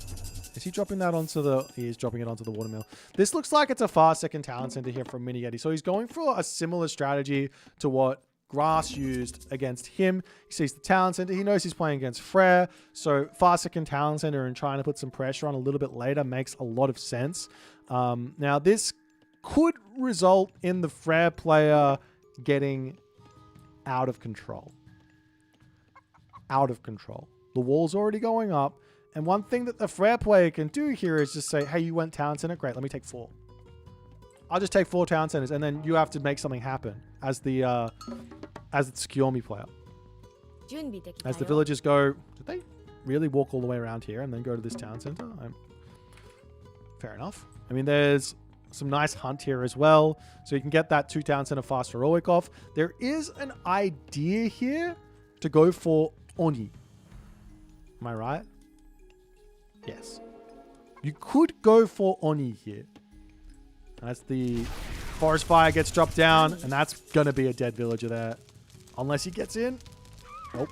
Speaker 1: Is he dropping that onto the... He is dropping it onto the watermill. This looks like it's a fast second talent center here from Mini Yeti. So he's going for a similar strategy to what Grass used against him. He sees the talent center. He knows he's playing against Frere. So fast second talent center and trying to put some pressure on a little bit later makes a lot of sense. Now, this could result in the Frere player getting out of control. Out of control. The wall's already going up. And one thing that the Frere player can do here is just say, hey, you went talent center? Great, let me take 4. I'll just take 4 talent centers, and then you have to make something happen as the Tsukiyomi player. As the villagers go... Did they really walk all the way around here and then go to this town center. Fair enough. I mean, there's some nice hunt here as well. So you can get that 2 town center fast heroic off. There is an idea here to go for Oni. Am I right? Yes. You could go for Oni here. As the forest fire gets dropped down, and that's going to be a dead villager there. Unless he gets in. Nope.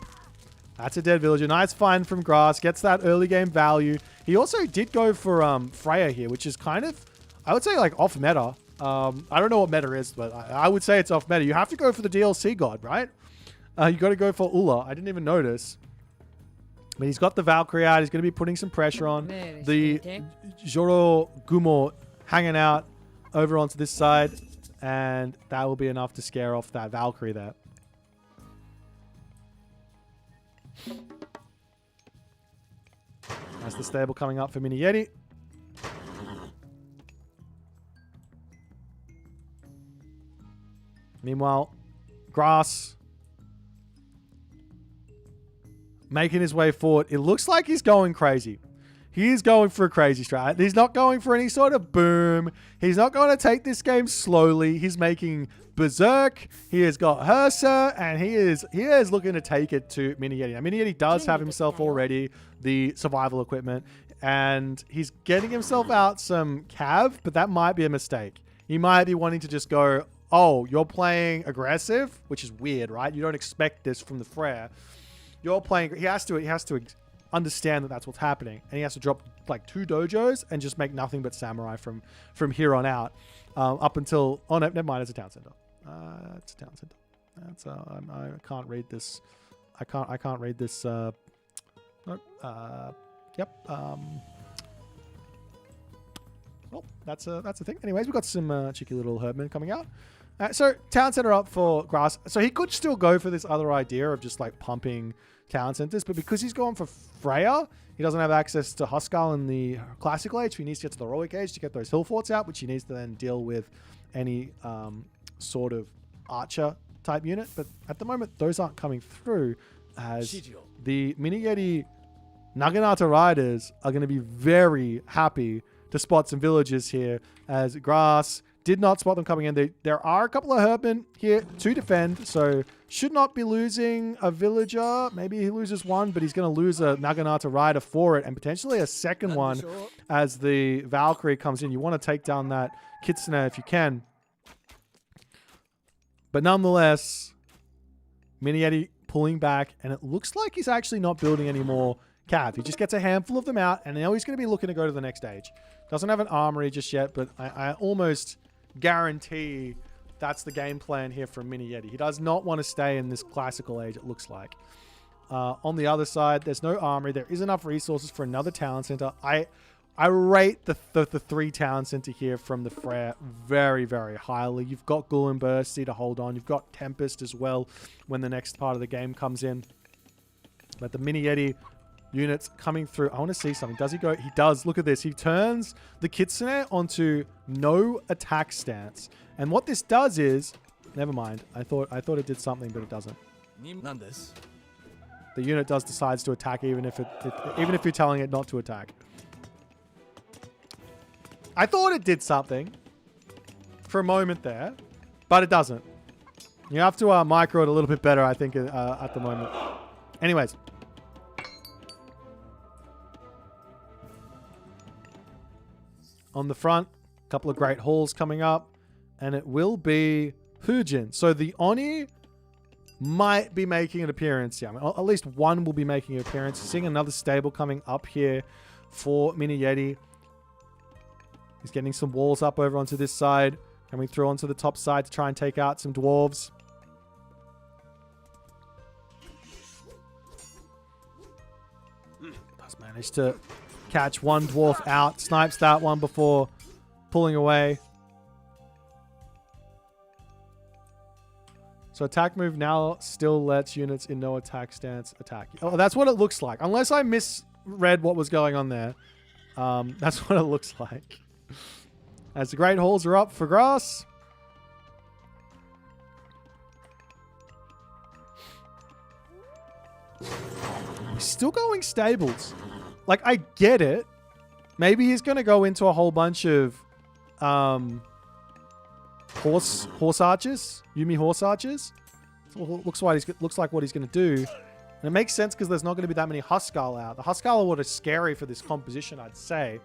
Speaker 1: That's a dead villager. Nice find from Grass. Gets that early game value. He also did go for Freya here, which is kind of, I would say, like off meta. I don't know what meta is, but I would say it's off meta. You have to go for the DLC god, right? You got to go for Ulla. I didn't even notice. But he's got the Valkyrie out. He's going to be putting some pressure on. The Joro Gumo hanging out over onto this side. And that will be enough to scare off that Valkyrie there. That's the stable coming up for Mini Yeti. Meanwhile, Grass making his way forward. It looks like he's going crazy. He's going for a crazy strat. He's not going for any sort of boom. He's not going to take this game slowly. He's making berserk. He has got Hersa, and he is looking to take it to Mini Yeti. Now, Mini Yeti does have himself already the survival equipment, and he's getting himself out some cav, but that might be a mistake. He might be wanting to just go, oh, you're playing aggressive, which is weird, right? You don't expect this from the Frere. You're playing. He has to understand that that's what's happening, and he has to drop like 2 dojos and just make nothing but samurai from here on out, up until, oh no, never mind, it's a town center. It's a town center. That's I can't read this. I can't read this. Yep. Well, that's a thing. Anyways, we've got some cheeky little herbmen coming out. So town center up for Grass. So he could still go for this other idea of just like pumping town centers, but because he's going for Freya, he doesn't have access to Huskal in the classical age. So he needs to get to the heroic age to get those hill forts out, which he needs to then deal with any sort of archer type unit. But at the moment, those aren't coming through, as the Mini Yeti Naginata riders are going to be very happy to spot some villagers here, as Grass did not spot them coming in. There are a couple of herbmen here to defend, so should not be losing a villager. Maybe he loses one, but he's going to lose a Naginata rider for it, and potentially a second one as the Valkyrie comes in. You want to take down that Kitsune if you can. But nonetheless, Mini Yeti pulling back, and it looks like he's actually not building any more cav. He just gets a handful of them out, and now he's going to be looking to go to the next stage. Doesn't have an armory just yet, but I almost guarantee that's the game plan here from Mini Yeti. He does not want to stay in this classical age, it looks like. On the other side, there's no armory. There is enough resources for another town center. I rate the 3 town center here from the Frere very, very highly. You've got Ghoul and Bursty to hold on. You've got Tempest as well when the next part of the game comes in. But the Mini Yeti units coming through. I want to see something. Does he go? He does. Look at this. He turns the Kitsune onto no attack stance. And what this does is, never mind. I thought it did something, but it doesn't. The unit decides to attack even if you're telling it not to attack. I thought it did something for a moment there, but it doesn't. You have to micro it a little bit better, I think, at the moment. Anyways. On the front, a couple of great hauls coming up, and it will be Hujin. So the Oni might be making an appearance. Yeah, I mean, at least one will be making an appearance. Seeing another stable coming up here for Mini Yeti. He's getting some walls up over onto this side, coming through onto the top side to try and take out some dwarves. Does manage to catch one dwarf out. Snipes that one before pulling away. So attack move now still lets units in no attack stance attack. Oh, that's what it looks like. Unless I misread what was going on there. That's what it looks like. As the great hauls are up for Grass. He's still going stables. Like, I get it. Maybe he's going to go into a whole bunch of horse archers. Yuumi horse archers. Looks like what he's going to do. And it makes sense because there's not going to be that many Huskarl out. The Huskarl are what is scary for this composition, I'd say.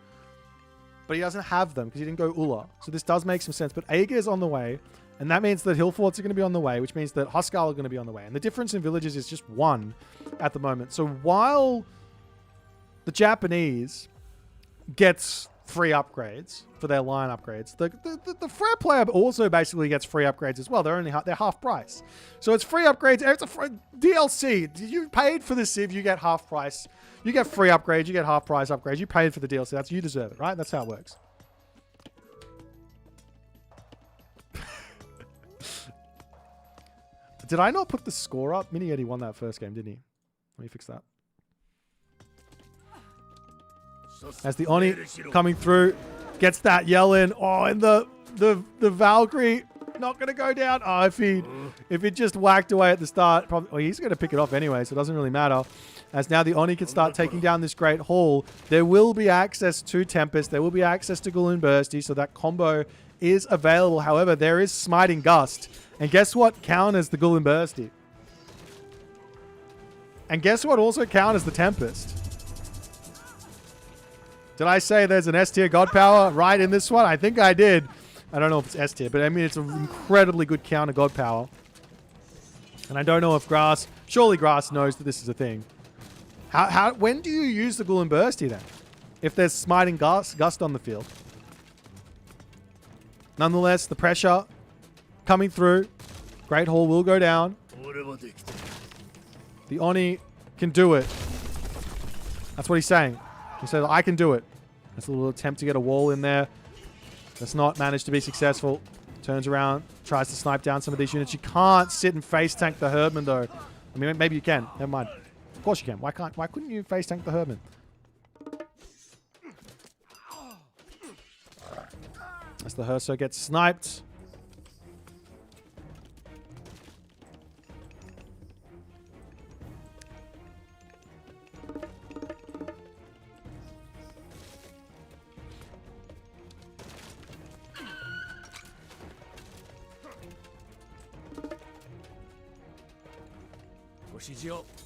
Speaker 1: But he doesn't have them because he didn't go Ulla. So this does make some sense. But Aegir is on the way. And that means that hill forts are going to be on the way, which means that Huskarl are going to be on the way. And the difference in villages is just 1 at the moment. So while the Japanese gets free upgrades for their line upgrades, the Freya player also basically gets free upgrades as well. They're half price. So it's free upgrades. It's a DLC. You paid for the Civ, you get half price. You get free upgrades, you get half price upgrades. You paid for the DLC. You deserve it, right? That's how it works. Did I not put the score up? Mini Yeti won that first game, didn't he? Let me fix that. As the Oni coming through, gets that yell in. Oh, and the Valkyrie not going to go down. Oh, if it just whacked away at the start, probably, well, he's going to pick it off anyway, so it doesn't really matter. As now the Oni can start taking down this Great Hall. There will be access to Tempest. There will be access to Ghoul and Bursty, so that combo is available. However, there is Smiting Gust. And guess what counters the Ghoul and Bursty? And guess what also counters the Tempest? Did I say there's an S tier God power right in this one? I think I did. I don't know if it's S tier, but I mean, it's an incredibly good counter God power. And I don't know if Grass, surely Grass knows that this is a thing. When do you use the Ghoul and Bursty then? If there's Smiting Gust on the field. Nonetheless, the pressure coming through. Great Hall will go down. The Oni can do it. That's what he's saying. He said, I can do it. That's a little attempt to get a wall in there. That's not managed to be successful. Turns around, tries to snipe down some of these units. You can't sit and face tank the Herdman though. I mean, maybe you can. Never mind. Of course you can. Why couldn't you face tank the Herdman? As the Herso gets sniped.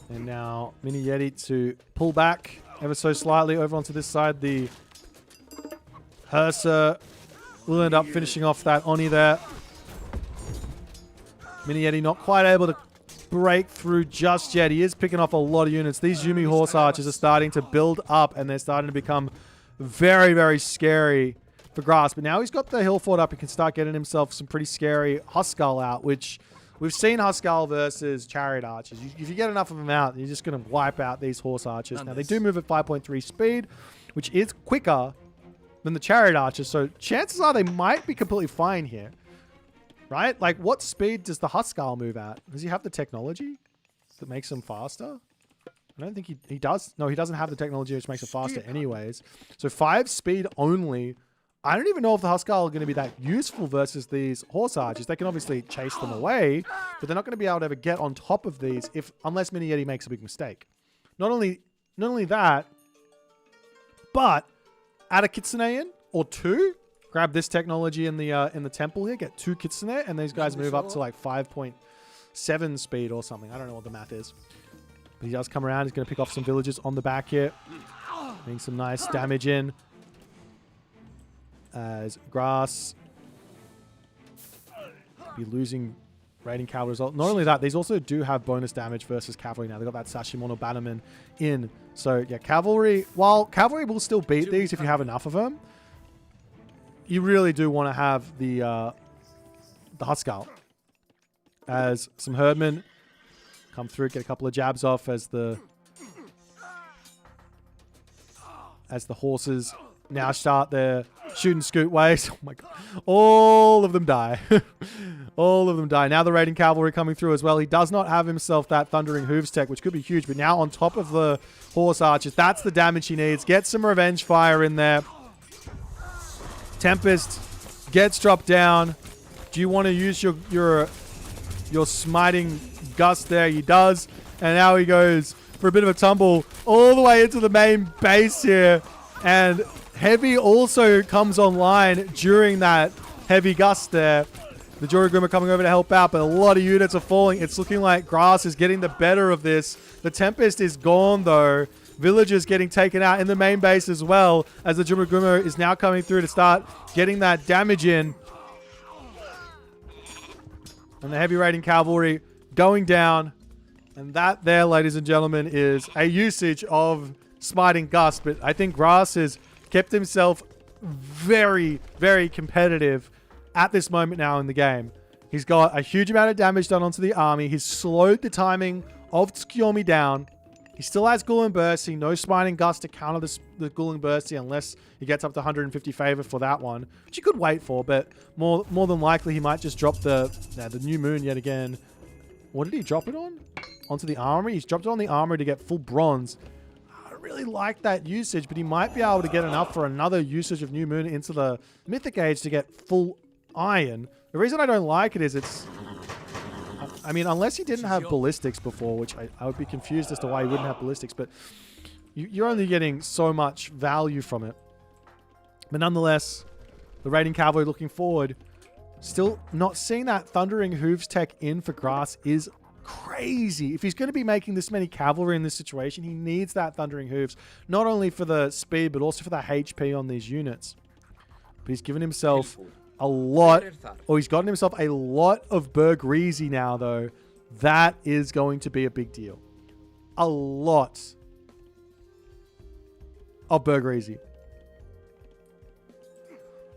Speaker 1: And now Mini Yeti to pull back ever so slightly over onto this side. The Hersa will end up finishing off that Oni there. Mini Yeti not quite able to break through just yet. He is picking off a lot of units. These Yuumi Horse Archers are starting to build up and they're starting to become very, very scary for Grass. But now he's got the hill fort up. He can start getting himself some pretty scary Huskarl out, which we've seen Huskarl versus Chariot Archers. If you get enough of them out, you're just going to wipe out these Horse Archers. Now, they do move at 5.3 speed, which is quicker than the Chariot Archers. So chances are they might be completely fine here. Right? Like, what speed does the Huskarl move at? Does he have the technology that makes him faster? I don't think he does. No, he doesn't have the technology which makes it faster anyways. So 5 speed only. I don't even know if the Huskarl are going to be that useful versus these Horse Archers. They can obviously chase them away, but they're not going to be able to ever get on top of these unless Mini Yeti makes a big mistake. Not only that, but add a Kitsune in or 2. Grab this technology in the temple here. Get 2 Kitsune, and these guys move up to like 5.7 speed or something. I don't know what the math is. But he does come around. He's going to pick off some villagers on the back here. Getting some nice damage in. As Grass be losing raiding cavalry result. Not only that, these also do have bonus damage versus cavalry now. They've got that Sashimono Bannerman in. So yeah, cavalry, while cavalry will still beat these if you have enough of them, you really do want to have the Huskarl. As some Herdmen come through, get a couple of jabs off as the horses now start their shoot and scoot ways. Oh my god. All of them die. All of them die. Now the raiding cavalry coming through as well. He does not have himself that Thundering Hooves tech, which could be huge, but now on top of the Horse Archers, that's the damage he needs. Get some revenge fire in there. Tempest gets dropped down. Do you want to use your Smiting Gust there? He does. And now he goes for a bit of a tumble all the way into the main base here. And Heavy also comes online during that heavy gust there. The Joraguma coming over to help out, but a lot of units are falling. It's looking like Grass is getting the better of this. The Tempest is gone, though. Villagers getting taken out in the main base as well, as the Joraguma is now coming through to start getting that damage in. And the heavy raiding cavalry going down. And that there, ladies and gentlemen, is a usage of Smiting Gust. But I think Grass has kept himself very, very competitive at this moment now in the game. He's got a huge amount of damage done onto the army. He's slowed the timing of Tsukiyomi down. He still has Ghoul and Bursty. No Smiting Gust to counter the Ghoul and Bursty unless he gets up to 150 favor for that one, which you could wait for, but more than likely he might just drop the New Moon yet again. What did he drop it on? Onto the armory? He's dropped it on the armory to get full bronze. I really like that usage, but he might be able to get enough for another usage of New Moon into the Mythic Age to get full iron. The reason I don't like it is I mean, unless he didn't have ballistics before, which I would be confused as to why he wouldn't have ballistics, but you're only getting so much value from it. But nonetheless, the raiding cavalry looking forward, still not seeing that Thundering Hooves tech in for Grass is crazy. If he's going to be making this many cavalry in this situation, he needs that Thundering Hooves, not only for the speed, but also for the HP on these units. But he's given himself a lot, or he's gotten himself a lot of Bergrizi now, though. That is going to be a big deal. A lot of Bergrizi.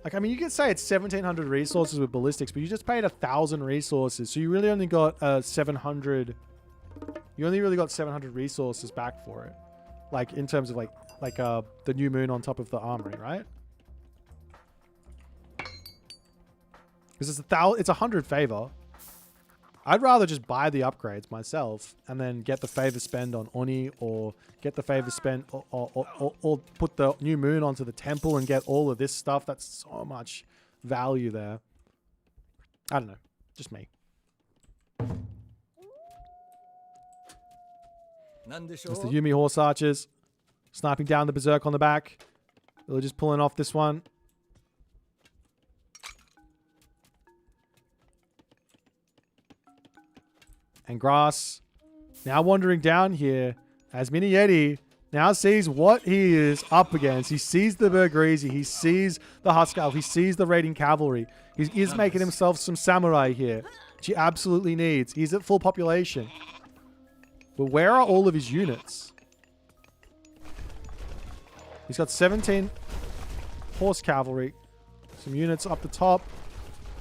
Speaker 1: Like, I mean, you could say it's 1,700 resources with ballistics, but you just paid 1,000 resources, so you really only got 700. You only really got 700 resources back for it, like in terms of like the New Moon on top of the armory, right? Because it's 100 favor. I'd rather just buy the upgrades myself and then get the favor spend on Oni, or get the favor spend or put the New Moon onto the temple and get all of this stuff. That's so much value there. I don't know. Just me. That's the Yumi Horse Archers sniping down the Berserk on the back. They're just pulling off this one. And Grass now wandering down here as Mini Yeti now sees what he is up against. He sees the Bergrizi, he sees the Huskar, he sees the raiding cavalry. He is making himself some samurai here, which he absolutely needs. He's at full population. But where are all of his units? He's got 17 horse cavalry, some units up the top.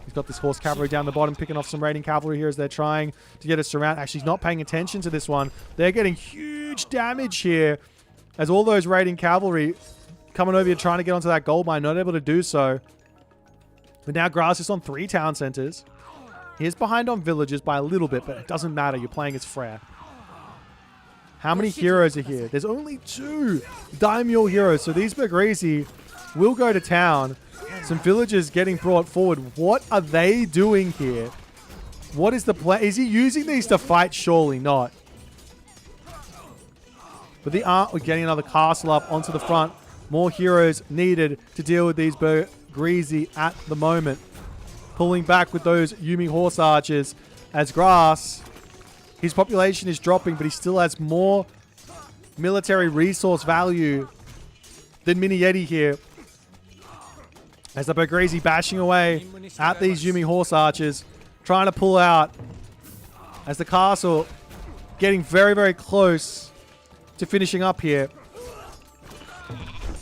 Speaker 1: He's got this horse cavalry down the bottom, picking off some raiding cavalry here as they're trying to get us around. Actually, he's not paying attention to this one. They're getting huge damage here as all those raiding cavalry coming over here trying to get onto that gold mine, not able to do so. But now Grass is on 3 town centers. He is behind on villages by a little bit, but it doesn't matter. You're playing as Freya. How many heroes are here? There's only 2 Daimyo heroes, so these Bergrizi will go to town. Some villagers getting brought forward. What are they doing here? What is the plan? Is he using these to fight? Surely not. But we're getting another castle up onto the front. More heroes needed to deal with these Bergrizi at the moment. Pulling back with those Yumi Horse Archers as Grass. His population is dropping, but he still has more military resource value than Mini Yeti here. As the Bergrizi bashing away at these Yumi Horse Archers, trying to pull out as the castle getting very, very close to finishing up here.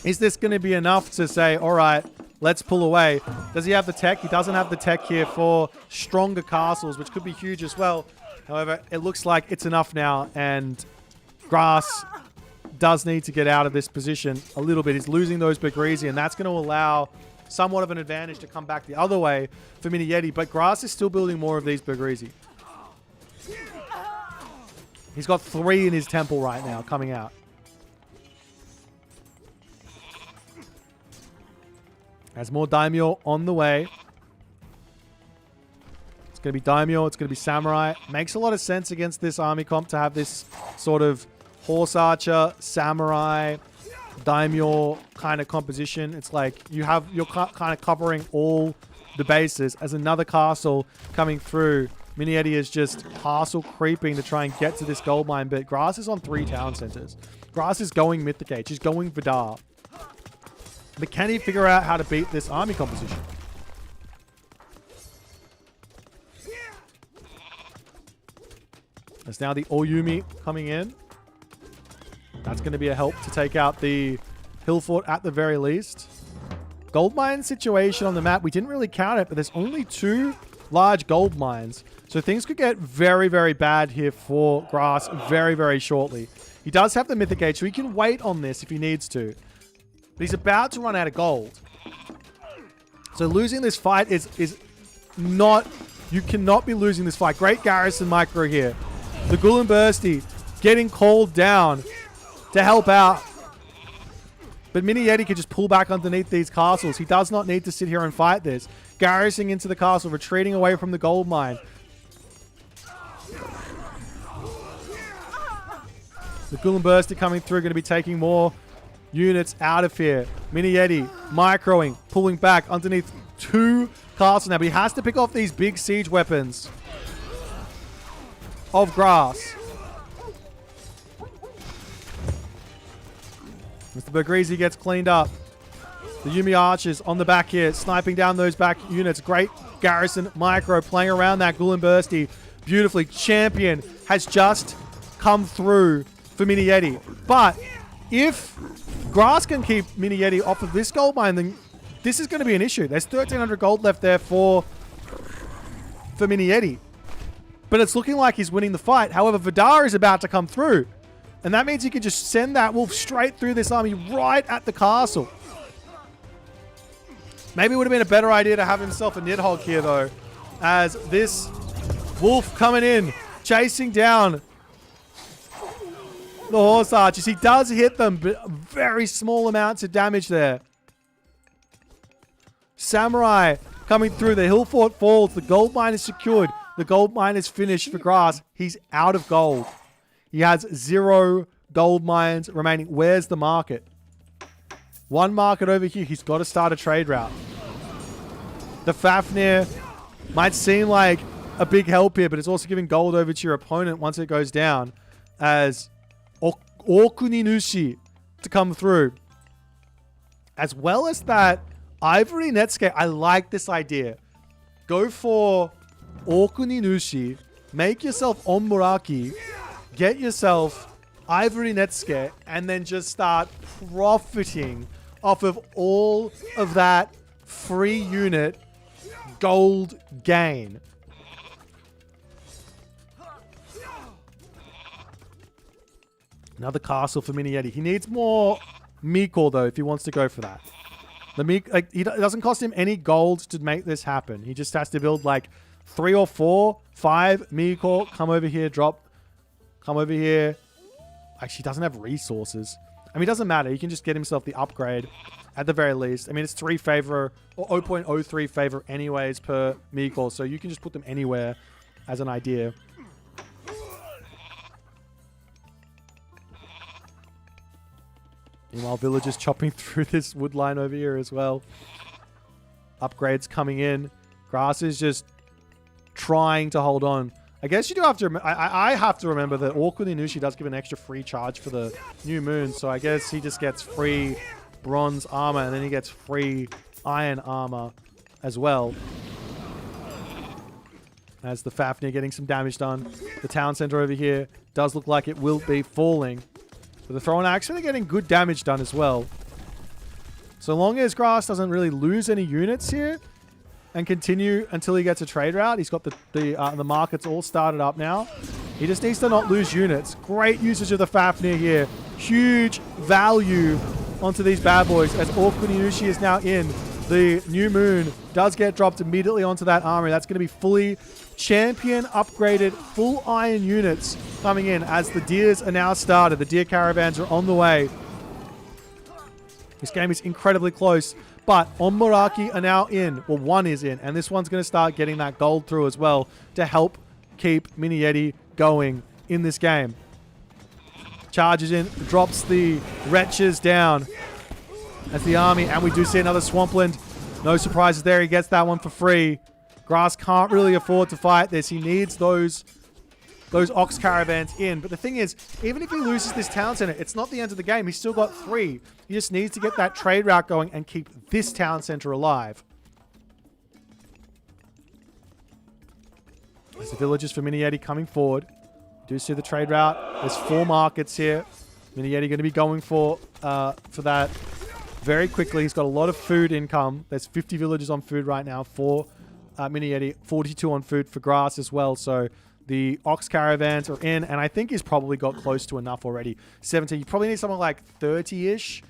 Speaker 1: Is this going to be enough to say, all right, let's pull away? Does he have the tech? He doesn't have the tech here for stronger castles, which could be huge as well. However, it looks like it's enough now, and Grass does need to get out of this position a little bit. He's losing those Bergrizi, and that's going to allow somewhat of an advantage to come back the other way for Mini Yeti, but Grass is still building more of these Bergrizi. He's got 3 in his temple right now coming out. Has more Daimyo on the way. It's going to be Daimyo, it's going to be Samurai. Makes a lot of sense against this army comp to have this sort of horse archer, samurai, daimyo kind of composition. It's like you're kind of covering all the bases as another castle coming through. Mini Yeti is just castle creeping to try and get to this gold mine, but Grass is on 3 town centers. Grass is going Mythicate. She's going Vidar. But can he figure out how to beat this army composition? There's now the Oyumi coming in. That's going to be a help to take out the hill fort at the very least. Gold mine situation on the map. We didn't really count it, but there's only 2 large gold mines. So things could get very, very bad here for Grass very, very shortly. He does have the Mythicate, so he can wait on this if he needs to. But he's about to run out of gold. So losing this fight is not... You cannot be losing this fight. Great garrison micro here. The Ghoul and Bursty getting called down to help out. But Mini Yeti can just pull back underneath these castles. He does not need to sit here and fight this. Garrisoning into the castle, retreating away from the gold mine. The Ghoul and Bursty coming through, going to be taking more units out of here. Mini Yeti microing, pulling back underneath 2 castles now. But he has to pick off these big siege weapons of Grass. Mr. Bergrizi gets cleaned up. The Yumi Archers on the back here, sniping down those back units. Great garrison micro, playing around that Ghoul and Bursty beautifully. Champion has just come through for Mini Yeti. But if Grass can keep Mini Yeti off of this gold mine, then this is going to be an issue. There's 1,300 gold left there for Mini Yeti. But it's looking like he's winning the fight. However, Vidar is about to come through. And that means he can just send that wolf straight through this army right at the castle. Maybe it would have been a better idea to have himself a Nidhogg here, though. As this wolf coming in, chasing down the horse archers. He does hit them, but very small amounts of damage there. Samurai coming through. The hill fort falls. The gold mine is secured. The gold mine is finished for Grass. He's out of gold. He has 0 gold mines remaining. Where's the market? 1 market over here. He's got to start a trade route. The Fafnir might seem like a big help here, but it's also giving gold over to your opponent once it goes down. As Okuninushi to come through. As well as that Ivory Netscape. I like this idea. Go for Okuninushi. Make yourself Onmuraki. Get yourself Ivory Netscape. And then just start profiting off of all of that free unit gold gain. Another castle for Mini Yeti. He needs more Meekle, though, if he wants to go for that. It doesn't cost him any gold to make this happen. He just has to build like 3 or 4, 5 Meekle. Come over here, drop. Come over here. Actually, he doesn't have resources. I mean, it doesn't matter. He can just get himself the upgrade at the very least. I mean, it's 3 favor or 0.03 favor anyways per Meekle. So you can just put them anywhere as an idea. Meanwhile, villagers chopping through this wood line over here as well. Upgrades coming in. Grass is just trying to hold on. I guess you do have to... I have to remember that Okuninushi does give an extra free charge for the new moon. So I guess he just gets free bronze armor. And then he gets free iron armor as well. As the Fafnir getting some damage done. The town center over here does look like it will be falling. But the throw and axe are getting good damage done as well. So long as Grass doesn't really lose any units here and continue until he gets a trade route. He's got the markets all started up now. He just needs to not lose units. Great usage of the Fafnir here. Huge value onto these bad boys as Okuninushi is now in. The new moon does get dropped immediately onto that army. That's going to be fully champion upgraded full iron units coming in as the deers are now started. The deer caravans are on the way. This game is incredibly close, but Onmuraki are now in. Well, one is in, and this one's going to start getting that gold through as well to help keep Mini Yeti going in this game. charges in, drops the wretches down as the army, and we do see another swampland. No surprises there. He gets that one for free. Grass can't really afford to fight this. He needs those ox caravans in. But the thing is, even if he loses this town center, it's not the end of the game. He's still got 3. He just needs to get that trade route going and keep this town center alive. There's the villagers for Mini Yeti coming forward. Do see the trade route. There's 4 markets here. Mini Yeti going to be going for that very quickly. He's got a lot of food income. There's 50 villagers on food right now for Mini Yeti. 42 on food for Grass as well. So the ox caravans are in, and I think he's probably got close to enough already. 17. You probably need something like 30-ish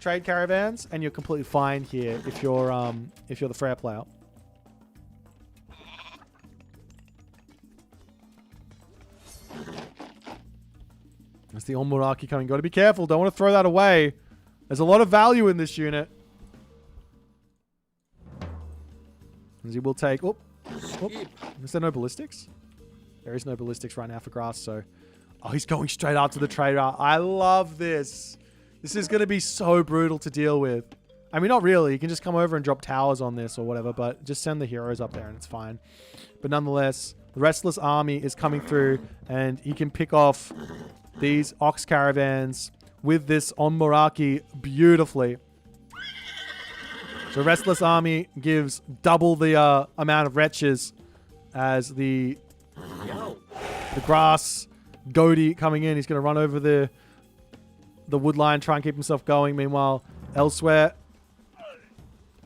Speaker 1: trade caravans, and you're completely fine here if you're the Freya player. That's the Onmuraki coming. Got to be careful. Don't want to throw that away. There's a lot of value in this unit. As he will take... Oh. Is there no ballistics? There is no ballistics right now for Grass, so... Oh, he's going straight up to the trade route. I love this. This is going to be so brutal to deal with. I mean, not really. You can just come over and drop towers on this or whatever, but just send the heroes up there and it's fine. But nonetheless, the Restless Army is coming through, and he can pick off these ox caravans with this Onmuraki beautifully. So Restless Army gives double the amount of wretches as the Grass Goaty coming in. He's going to run over the wood line, try and keep himself going. Meanwhile, elsewhere,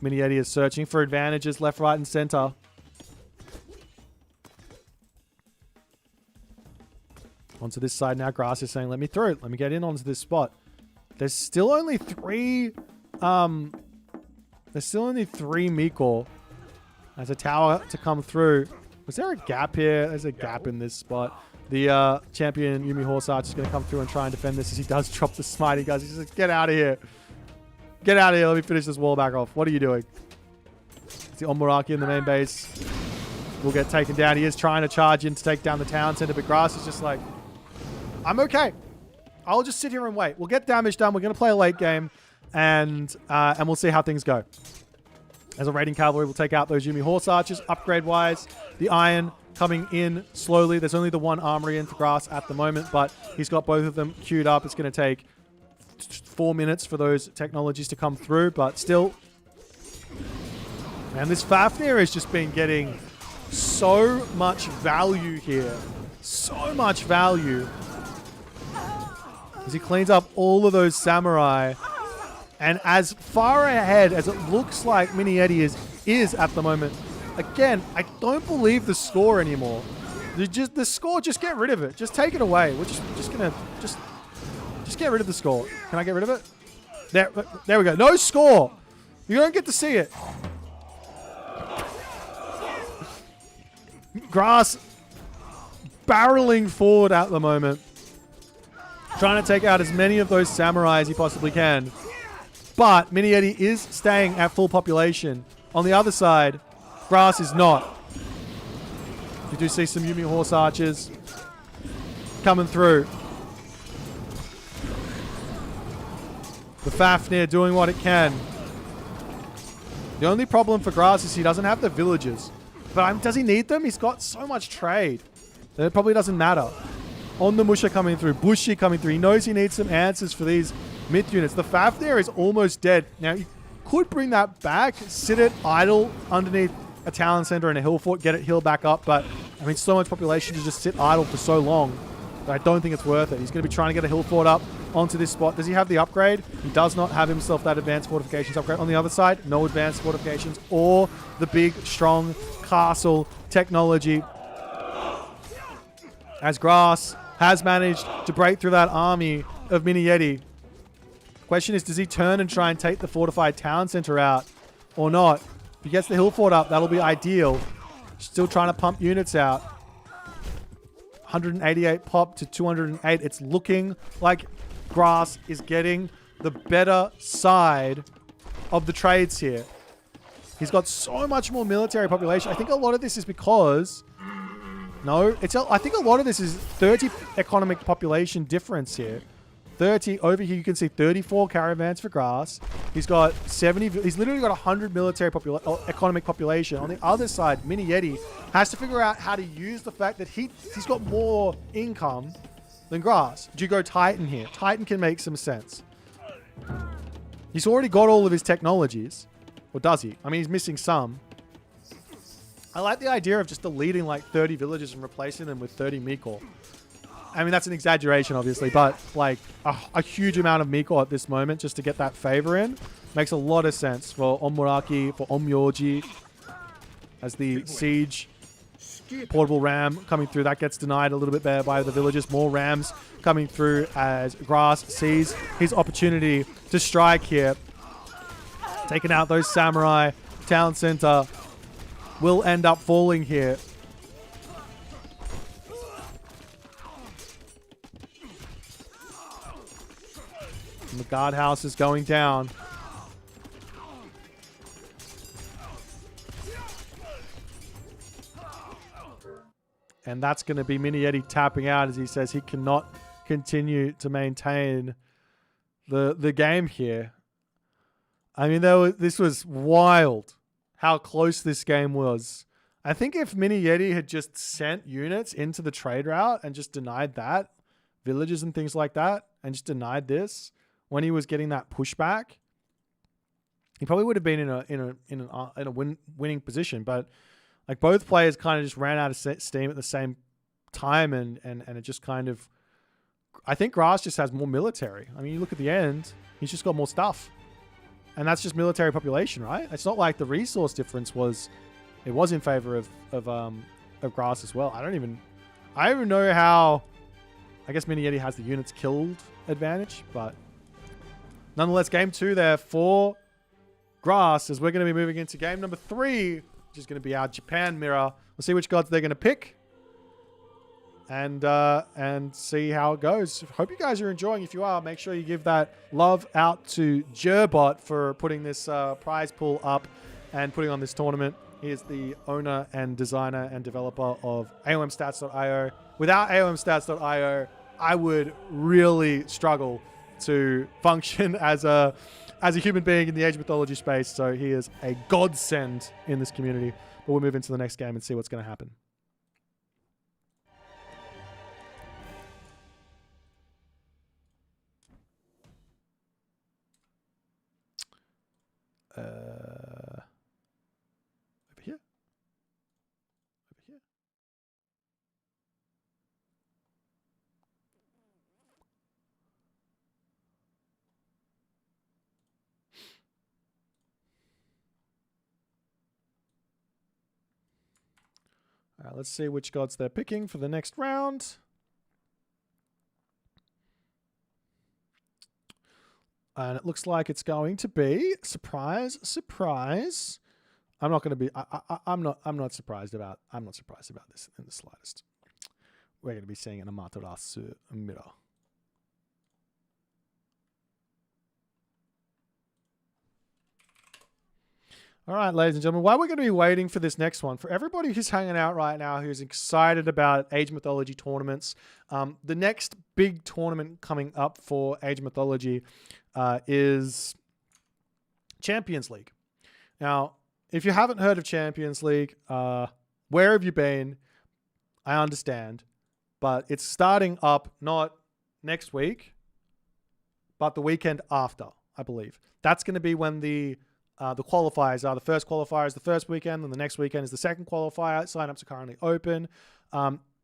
Speaker 1: Mini Yeti is searching for advantages left, right, and center. Onto this side now. Grass is saying, let me through. Let me get in onto this spot. There's still only 3... There's still only 3 Mikor. There's a tower to come through. Was there a gap here? There's a gap in this spot. The champion Yumi Horse Archer is going to come through and try and defend this as he does drop the smite. He goes, he's like, get out of here. Get out of here. Let me finish this wall back off. What are you doing? It's the Onmuraki in the main base. Will get taken down. He is trying to charge in to take down the town center, but Grass is just like, I'm okay. I'll just sit here and wait. We'll get damage done. We're going to play a late game, and we'll see how things go. As a raiding cavalry, we'll take out those Yumi Horse Archers. Upgrade-wise, the iron coming in slowly. There's only the 1 armory in for Grass at the moment, but he's got both of them queued up. It's going to take 4 minutes for those technologies to come through, but still. Man, this Fafnir has just been getting so much value here. So much value. As he cleans up all of those samurai. And as far ahead as it looks like Mini Yeti is at the moment, again, I don't believe the score anymore. The score, just get rid of it. Just take it away. We're just gonna just get rid of the score. Can I get rid of it? There we go. No score. You don't get to see it. Grass barreling forward at the moment, trying to take out as many of those samurai as he possibly can. But Mini Yeti is staying at full population. On the other side, Grass is not. You do see some Yumi Horse Archers coming through. The Fafnir doing what it can. The only problem for Grass is he doesn't have the villagers. But does he need them? He's got so much trade that it probably doesn't matter. On the Musha coming through. Bushi coming through. He knows he needs some answers for these myth units. The Fafnir is almost dead. Now, you could bring that back. Sit it idle underneath a talent center and a hill fort. Get it healed back up. But, I mean, so much population to just sit idle for so long that I don't think it's worth it. He's going to be trying to get a hill fort up onto this spot. Does he have the upgrade? He does not have himself that advanced fortifications upgrade. On the other side, no advanced fortifications or the big, strong castle technology. As Grass has managed to break through that army of Mini Yeti. Question is, does he turn and try and take the fortified town center out or not? If he gets the hill fort up, that'll be ideal. Still trying to pump units out. 188 pop to 208. It's looking like Grass is getting the better side of the trades here. He's got so much more military population. I think a lot of this is because... No, I think a lot of this is 30 economic population difference here. 30 over here. You can see 34 caravans for grass. He's got 70. He's literally got 100 military economic population. On the other side, Mini Yeti has to figure out how to use the fact that he's got more income than grass. Do you go Titan here? Titan can make some sense. He's already got all of his technologies. Or does he? I mean, he's missing some. I like the idea of just deleting like 30 villages and replacing them with 30 Mikor. I mean, that's an exaggeration, obviously, but like a huge amount of Mikor at this moment just to get that favor in makes a lot of sense for Omuraki, for Omyoji, as the siege portable ram coming through. That gets denied a little bit there by the villagers. More rams coming through as Grass sees his opportunity to strike here. Taking out those samurai. Town center will end up falling here. And the guardhouse is going down. And that's going to be Mini Yeti tapping out as he says he cannot continue to maintain the game here. I mean, this was wild how close this game was. I think if Mini Yeti had just sent units into the trade route and just denied that, villages and things like that, and just denied this when he was getting that pushback, he probably would have been in a winning position. But like both players kind of just ran out of steam at the same time, and it just kind of, I think Grass just has more military. I mean, you look at the end, he's just got more stuff. And that's just military population, right? It's not like the resource difference was in favor of Grass as well. I don't even know how. I guess Mini Yeti has the units killed advantage, but nonetheless, game 2 there for Grass as we're going to be moving into game number 3, which is going to be our Japan mirror. We'll see which gods they're going to pick and see how it goes. Hope you guys are enjoying. If you are, make sure you give that love out to Jerbot for putting this prize pool up and putting on this tournament. He is the owner and designer and developer of AOMstats.io. Without AOMstats.io, I would really struggle to function as a human being in the Age Mythology space. So he is a godsend in this community. But we'll move into the next game and see what's going to happen. Over here. Over here. All right, let's see which gods they're picking for the next round. And it looks like it's going to be surprise, surprise. I'm not going to be. I'm not surprised about this in the slightest. We're going to be seeing an Amaterasu mirror. All right, ladies and gentlemen, while we're going to be waiting for this next one, for everybody who's hanging out right now, who's excited about Age Mythology tournaments, the next big tournament coming up for Age Mythology is Champions League. Now, if you haven't heard of Champions League, where have you been? I understand, but it's starting up not next week, but the weekend after, I believe. That's going to be when the qualifiers are. The first qualifier is the first weekend, and the next weekend is the second qualifier. Signups are currently open.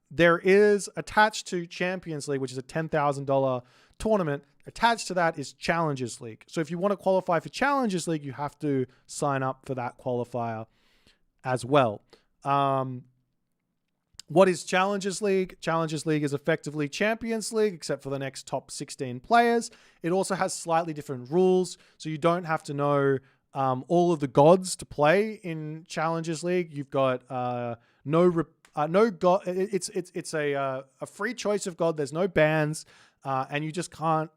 Speaker 1: There is attached to Champions League, which is a $10,000 tournament. Attached to that is Challengers League. So if you want to qualify for Challengers League, you have to sign up for that qualifier as well. What is Challengers League? Challengers League is effectively Champions League, except for the next top 16 players. It also has slightly different rules, so you don't have to know all of the gods to play in Challengers League. You've got no god. It's a free choice of god. There's no bans, and you just can't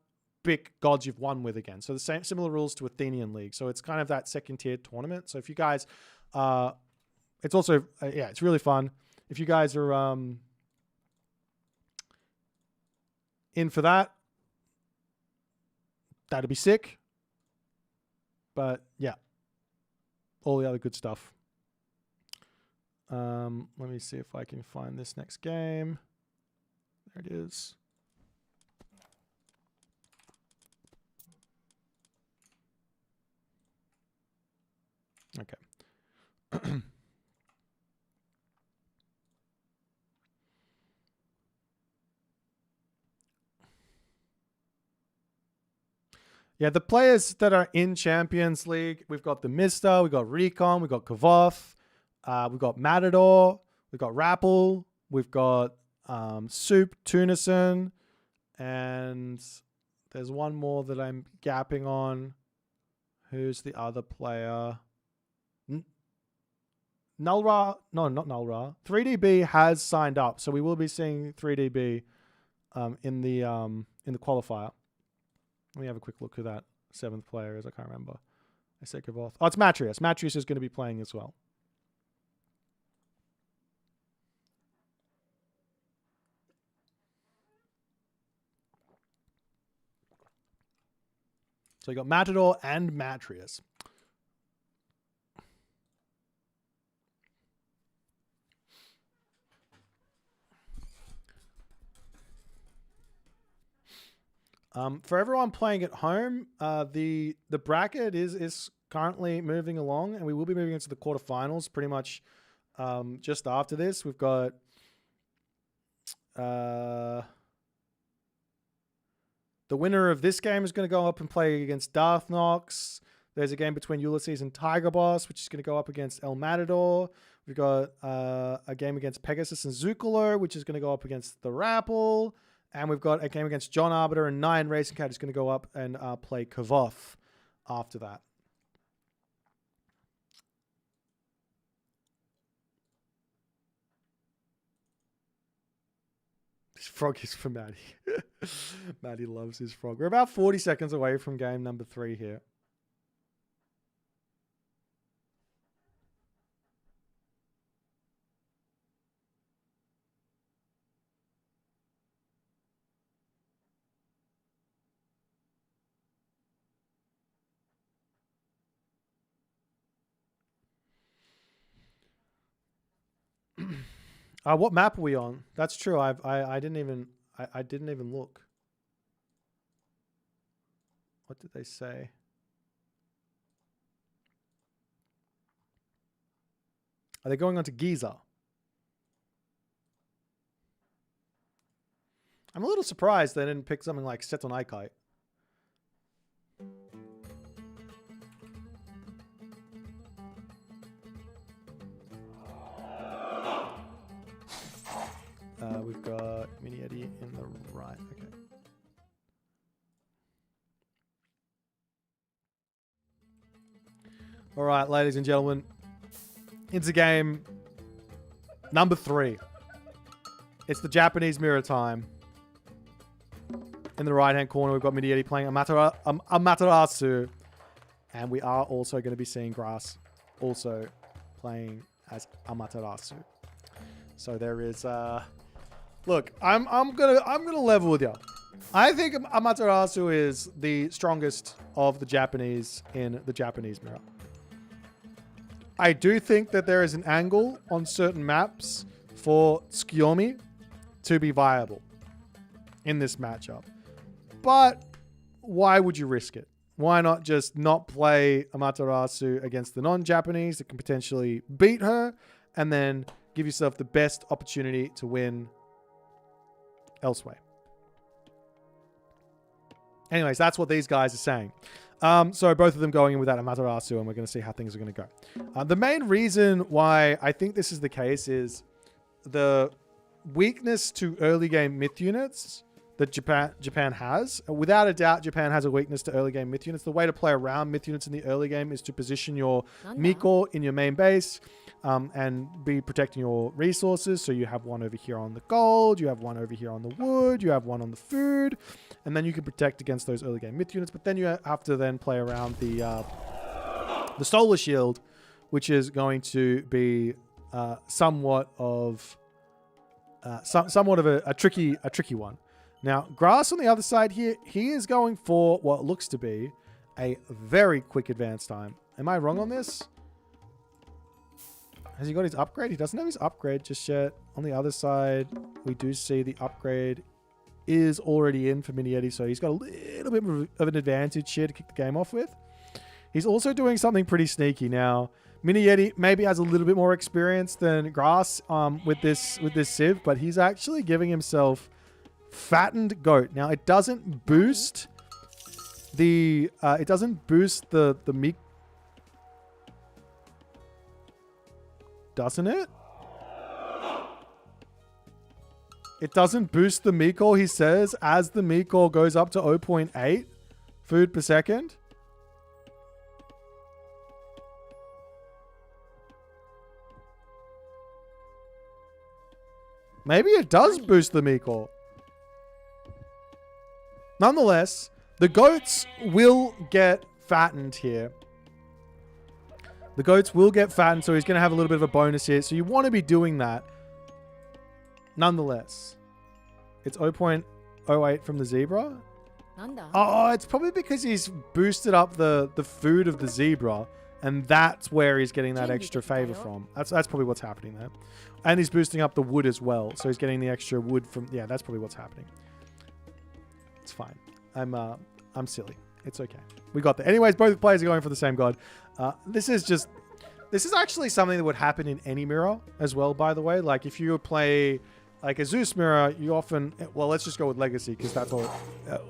Speaker 1: pick gods you've won with again. So the similar rules to Athenian League. So it's kind of that second tier tournament. So if you guys, it's also it's really fun. If you guys are in for that, That'd be sick. But yeah, all the other good stuff. Let me see if I can find this next game. There it is. Okay. Yeah, the players that are in Champions League, we've got the Mister, we've got Recon, we've got Kavoth, we've got Matador, we've got Rappel, we've got Soup, Tunison, and there's one more that I'm gapping on. Who's the other player? Nulra? No, not Nulra. 3DB has signed up, so we will be seeing 3DB in the qualifier. Let me have a quick look who that 7th player is. I can't remember. I said Kavoth. Oh, it's Matrius. Matrius is going to be playing as well. So you got Matador and Matrius. For everyone playing at home, the bracket is currently moving along, and we will be moving into the quarterfinals pretty much just after this. We've got the winner of this game is going to go up and play against Darth Nox. There's a game between Ulysses and Tiger Boss, which is going to go up against El Matador. We've got a game against Pegasus and Zucolo, which is going to go up against the Rappel. And we've got a game against John Arbiter and Nyan Racing Cat is going to go up and play Kavoth after that. This frog is for Maddie. Maddie loves his frog. We're about 40 seconds away from game number 3 here. What map are we on? That's true. I didn't even look. What did they say? Are they going on to Giza? I'm a little surprised they didn't pick something like Setonaikai. We've got Mini Yeti in the right. Okay. All right, ladies and gentlemen. Into game number 3. It's the Japanese mirror time. In the right-hand corner, we've got Mini Yeti playing Amaterasu. And we are also going to be seeing Grass also playing as Amaterasu. So there is... Look, I'm gonna level with you. I think Amaterasu is the strongest of the Japanese in the Japanese mirror. I do think that there is an angle on certain maps for Tsukiyomi to be viable in this matchup. But why would you risk it? Why not just not play Amaterasu against the non-Japanese that can potentially beat her and then give yourself the best opportunity to win elsewhere? Anyways, that's what these guys are saying. So both of them going in with that Amaterasu, and we're going to see how things are going to go. The main reason why I think this is the case is the weakness to early game myth units that Japan has. Without a doubt, Japan has a weakness to early game myth units. The way to play around myth units in the early game is to position your Miko in your main base and be protecting your resources. So you have one over here on the gold, you have one over here on the wood, you have one on the food, and then you can protect against those early game myth units. But then you have to then play around the solar shield, which is going to be somewhat of a tricky one. Now, Grass on the other side here, he is going for what looks to be a very quick advance time. Am I wrong on this? Has he got his upgrade? He doesn't have his upgrade just yet. On the other side, we do see the upgrade is already in for Mini Yeti, so he's got a little bit of an advantage here to kick the game off with. He's also doing something pretty sneaky now. Mini Yeti maybe has a little bit more experience than Grass with this Civ, but he's actually giving himself Fattened Goat. Now it doesn't boost the meat, doesn't it? It doesn't boost the meat call, he says, as the meat call goes up to 0.8 food per second. Maybe it does boost the meat call. Nonetheless, the goats will get fattened here. The goats will get fattened, so he's going to have a little bit of a bonus here. So you want to be doing that. Nonetheless, it's 0.08 from the zebra. Oh, it's probably because he's boosted up the food of the zebra, and that's where he's getting that extra favor from. That's probably what's happening there. And he's boosting up the wood as well, so he's getting the extra wood from... Yeah, that's probably what's happening. It's fine. I'm silly. It's okay. We got there. Anyways, both players are going for the same god. This is actually something that would happen in any mirror as well, by the way. Like, if you play like a Zeus mirror, you often... Well, let's just go with Legacy, because that's all...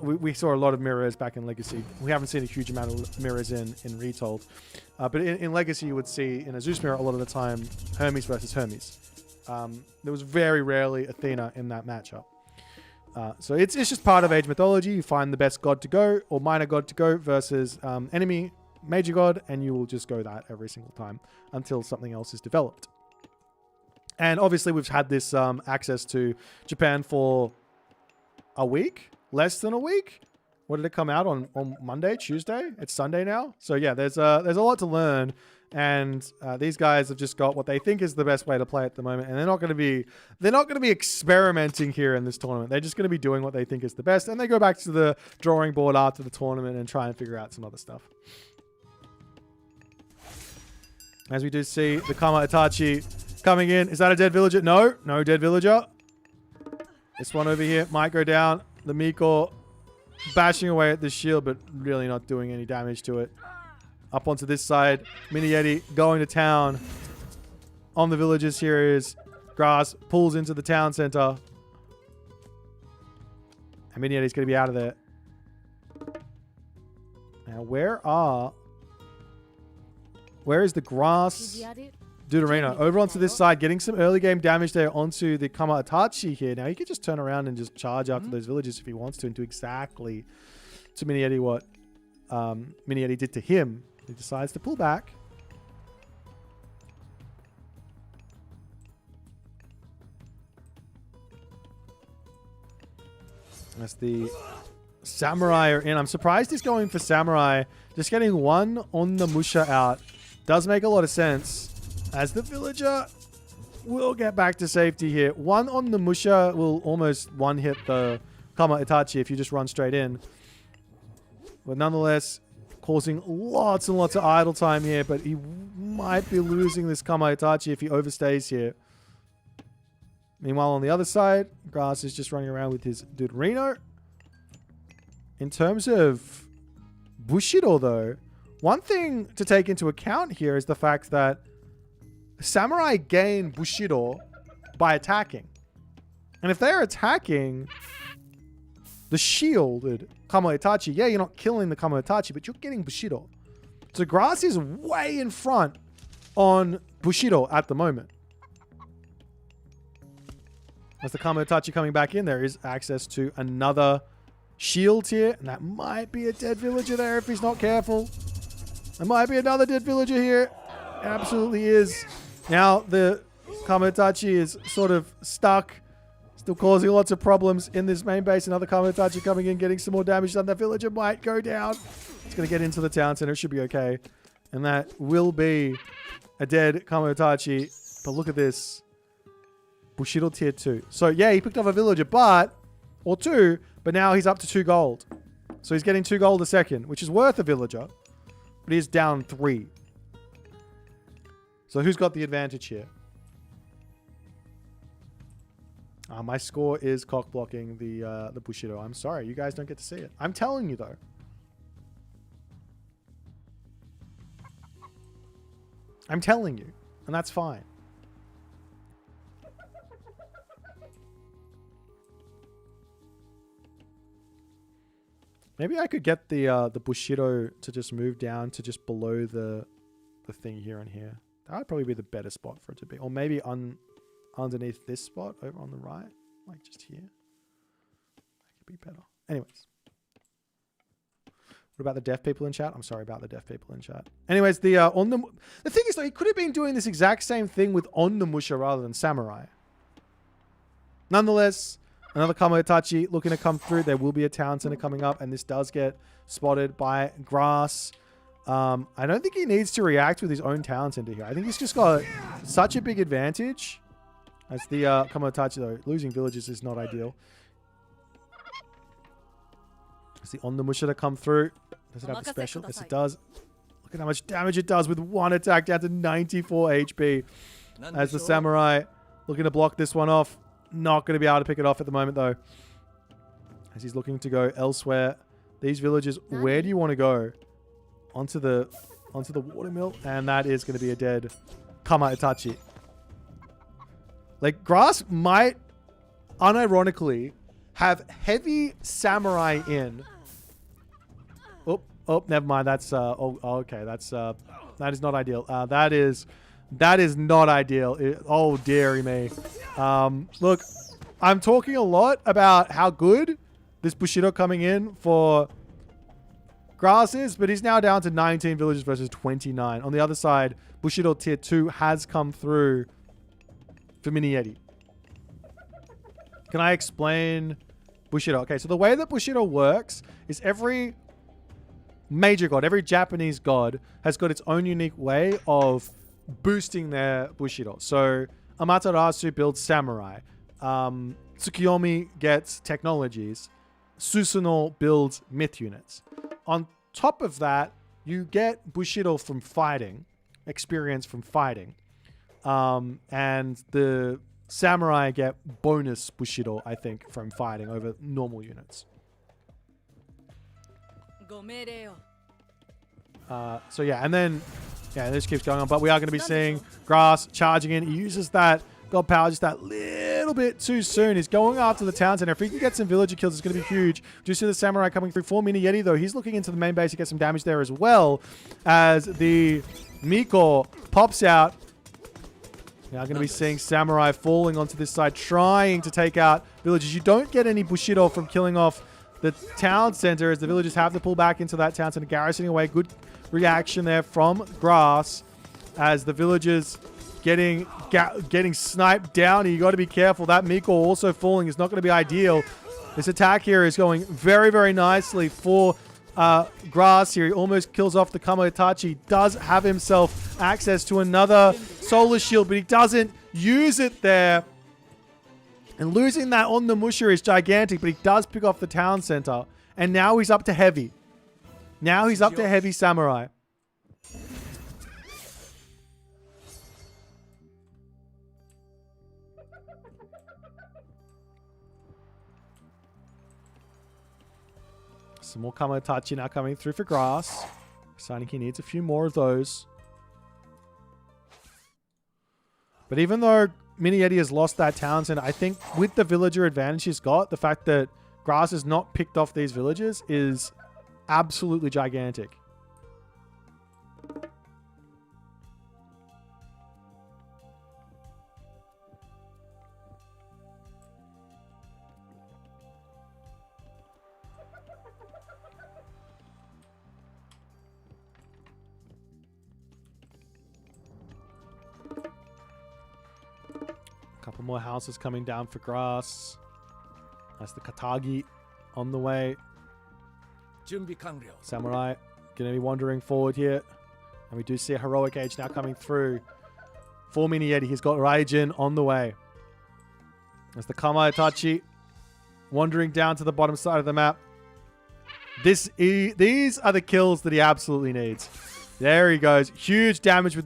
Speaker 1: we saw a lot of mirrors back in Legacy. We haven't seen a huge amount of mirrors in Retold. But in Legacy, you would see in a Zeus mirror a lot of the time Hermes versus Hermes. There was very rarely Athena in that matchup. So it's just part of Age mythology. You find the best god to go or minor god to go versus enemy major god, and you will just go that every single time until something else is developed. And obviously we've had this access to Japan for a week, less than a week. What did it come out on Monday, Tuesday? It's Sunday now. So yeah, there's a lot to learn. And these guys have just got what they think is the best way to play at the moment, and they're not going to be experimenting here in this tournament. They're just going to be doing what they think is the best, and they go back to the drawing board after the tournament and try and figure out some other stuff. As we do see the Kama Itachi coming in. Is that a dead villager? No, no dead villager. This one over here might go down. The Miko bashing away at the shield, but really not doing any damage to it. Up onto this side, Mini Yeti going to town on the villagers. Here is Grass, pulls into the town center. And Mini Yeti's going to be out of there. Now, where is the Grass Deuterino? Over onto this side, getting some early game damage there onto the Kama Itachi here. Now, he could just turn around and just charge after those villagers if he wants to, and do exactly to Mini Yeti what Mini Yeti did to him. He decides to pull back. As the Samurai are in. I'm surprised he's going for Samurai. Just getting one on the Musha out does make a lot of sense, as the villager will get back to safety here. One on the Musha will almost one-hit the Kama Itachi if you just run straight in. But nonetheless, causing lots and lots of idle time here, but he might be losing this Kama Itachi if he overstays here. Meanwhile, on the other side, Grass is just running around with his Deuterino. In terms of Bushido, though, one thing to take into account here is the fact that Samurai gain Bushido by attacking. And if they're attacking the shielded Kama Itachi, yeah, you're not killing the Kama Itachi, but you're getting Bushido. So Grass is way in front on Bushido at the moment. As the Kama Itachi coming back in, there is access to another shield here, and that might be a dead villager there if he's not careful. There might be another dead villager here. It absolutely is. Now the Kama Itachi is sort of stuck, still causing lots of problems in this main base. Another Kama Itachi coming in, getting some more damage done. That villager might go down. It's going to get into the town center. It should be okay. And that will be a dead Kama Itachi. But look at this. Bushido tier 2. So yeah, he picked off a villager, but or 2, but now he's up to 2 gold. So he's getting 2 gold a second, which is worth a villager, but he's down 3. So who's got the advantage here? My score is cock blocking the Bushido. I'm sorry, you guys don't get to see it. I'm telling you though. I'm telling you, and that's fine. Maybe I could get the Bushido to just move down to just below the thing here and here. That would probably be the better spot for it to be. Or maybe underneath this spot over on the right, like just here. That could be better. Anyways. What about the deaf people in chat? I'm sorry about the deaf people in chat. Anyways, the thing is though, he could have been doing this exact same thing with Onnamusha rather than Samurai. Nonetheless, another Kamoitachi looking to come through. There will be a town center coming up, and this does get spotted by Grass. I don't think he needs to react with his own town center here. I think he's just got such a big advantage. As the Kamoitachi though, losing villages is not ideal. It's the Onnamusha to come through. Does it have the special? Yes, it does. Look at how much damage it does with one attack down to 94 HP. As the Samurai looking to block this one off. Not going to be able to pick it off at the moment, though. As he's looking to go elsewhere. These villages, where do you want to go? Onto the watermill. And that is going to be a dead Kamoitachi. Like, Grass might, unironically, have heavy Samurai in. Oh, never mind. That's okay. That's that is not ideal. That is not ideal. Oh, dearie me. Look, I'm talking a lot about how good this Bushido coming in for Grass is, but he's now down to 19 villages versus 29. On the other side, Bushido tier 2 has come through for Mini Yeti. Can I explain Bushido? Okay, so the way that Bushido works is every major god, every Japanese god has got its own unique way of boosting their Bushido. So Amaterasu builds Samurai. Tsukiyomi gets technologies. Susanoo builds myth units. On top of that, you get Bushido from fighting, experience from fighting. And the Samurai get bonus Bushido, I think, from fighting over normal units. So yeah, and then this keeps going on, but we are going to be seeing Grass charging in. He uses that God Power just that little bit too soon. He's going after the town center. If he can get some villager kills, it's going to be huge. Do you see the Samurai coming through for Mini Yeti, though? He's looking into the main base to get some damage there as well, as the Miko pops out. Now going to be seeing Samurai falling onto this side, trying to take out villages. You don't get any Bushido from killing off the town center, as the villagers have to pull back into that town center, garrisoning away. Good reaction there from Grass, as the villagers getting sniped down. You got to be careful. That Miko also falling is not going to be ideal. This attack here is going very, very nicely for Grass here. He almost kills off the Kamoitachi. Does have himself access to another solar shield, but he doesn't use it there. And losing that on the Musha is gigantic, but he does pick off the town center. And now he's up to heavy. Now he's up to heavy Samurai. Some more Kamoitachi now coming through for Grass. Deciding he needs a few more of those. But even though Mini Yeti has lost that town center, I think with the villager advantage he's got, the fact that Grass has not picked off these villagers is absolutely gigantic. Couple more houses coming down for Grass. That's the Katagi on the way. Samurai going to be wandering forward here. And we do see a Heroic Age now coming through for Mini Yeti. He's got Raijin on the way. As the Kamoitachi wandering down to the bottom side of the map. These are the kills that he absolutely needs. There he goes. Huge damage with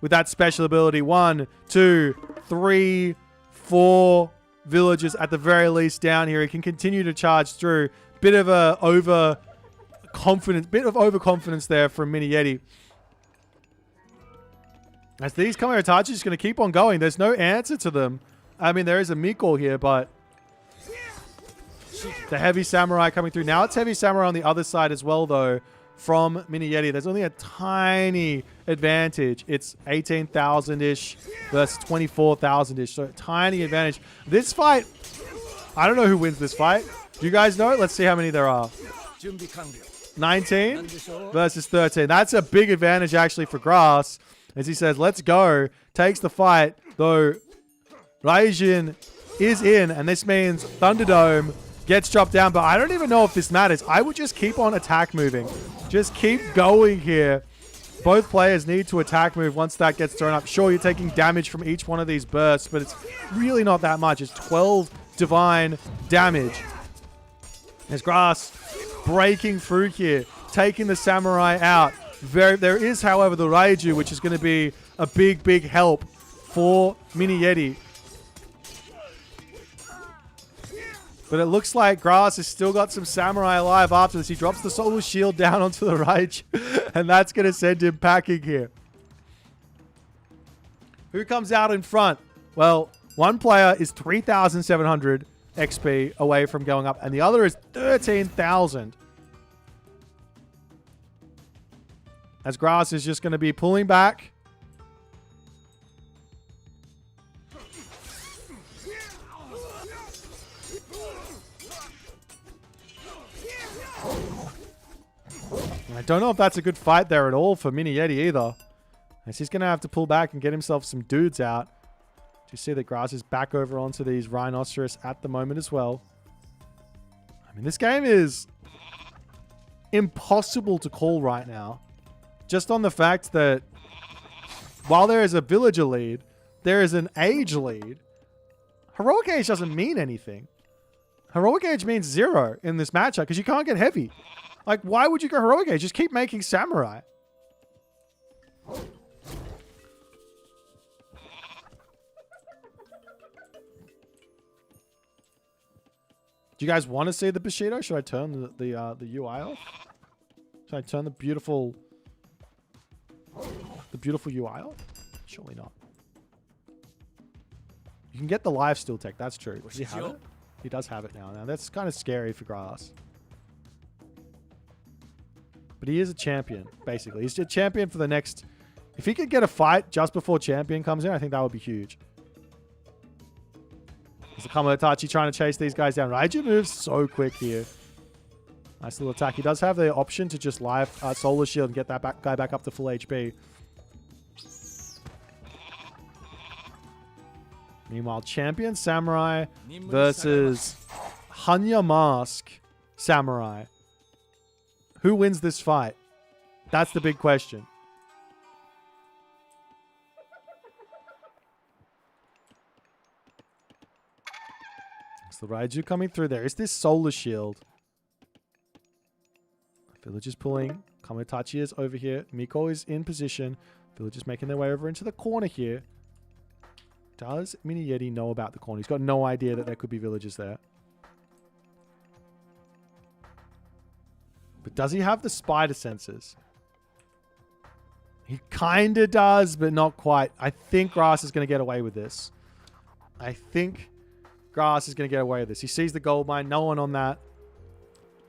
Speaker 1: that special ability. 1, 2, 3, 4 villagers at the very least down here. He can continue to charge through. Bit of overconfidence there from Mini Yeti. As these Kamaitachi just going to keep on going. There's no answer to them. I mean, there is a Miko here, but the heavy samurai coming through. Now it's heavy samurai on the other side as well, though, from Mini Yeti. There's only a tiny advantage. It's 18,000-ish versus 24,000-ish. So tiny advantage. This fight, I don't know who wins this fight. Do you guys know? Let's see how many there are. 19 versus 13. That's a big advantage, actually, for Grass. As he says, let's go. Takes the fight, though Raijin is in, and this means Thunderdome gets dropped down, but I don't even know if this matters. I would just keep on attack moving. Just keep going here. Both players need to attack move once that gets thrown up. Sure, you're taking damage from each one of these bursts, but it's really not that much. It's 12 divine damage. There's Grass breaking through here, taking the samurai out. There is, however, the Raiju, which is going to be a big, big help for Mini Yeti. But it looks like Grass has still got some samurai alive after this. He drops the solar shield down onto the Raiju, and that's going to send him packing here. Who comes out in front? Well, one player is 3,700 XP away from going up, and the other is 13,000. As Grass is just going to be pulling back. I don't know if that's a good fight there at all for Mini Yeti either. As he's going to have to pull back and get himself some dudes out. Do you see that Grass is back over onto these Rhinoceros at the moment as well? I mean, this game is impossible to call right now. Just on the fact that while there is a villager lead, there is an age lead. Heroic age doesn't mean anything. Heroic age means 0 in this matchup because you can't get heavy. Like, why would you go heroic age? Just keep making samurai. Do you guys want to see the Bushido? Should I turn the UI off? Should I turn the beautiful UI off? Surely not. You can get the life steal tech. That's true. Does he have it? He does have it now. Now that's kind of scary for Grass. But he is a champion, basically. He's a champion for the next... If he could get a fight just before champion comes in, I think that would be huge. There's a Kamaitachi trying to chase these guys down. Raiju moves so quick here. Nice little attack. He does have the option to just solar shield and get that guy back up to full HP. Meanwhile, champion samurai versus Hanya Mask samurai. Who wins this fight? That's the big question. So the Raiju coming through there. Is this solar shield? Village is pulling. Kamaitachi is over here. Miko is in position. Village is making their way over into the corner here. Does Mini Yeti know about the corner? He's got no idea that there could be villagers there. But does he have the spider senses? He kind of does, but not quite. I think Grass is going to get away with this. I think Grass is going to get away with this. He sees the gold mine. No one on that.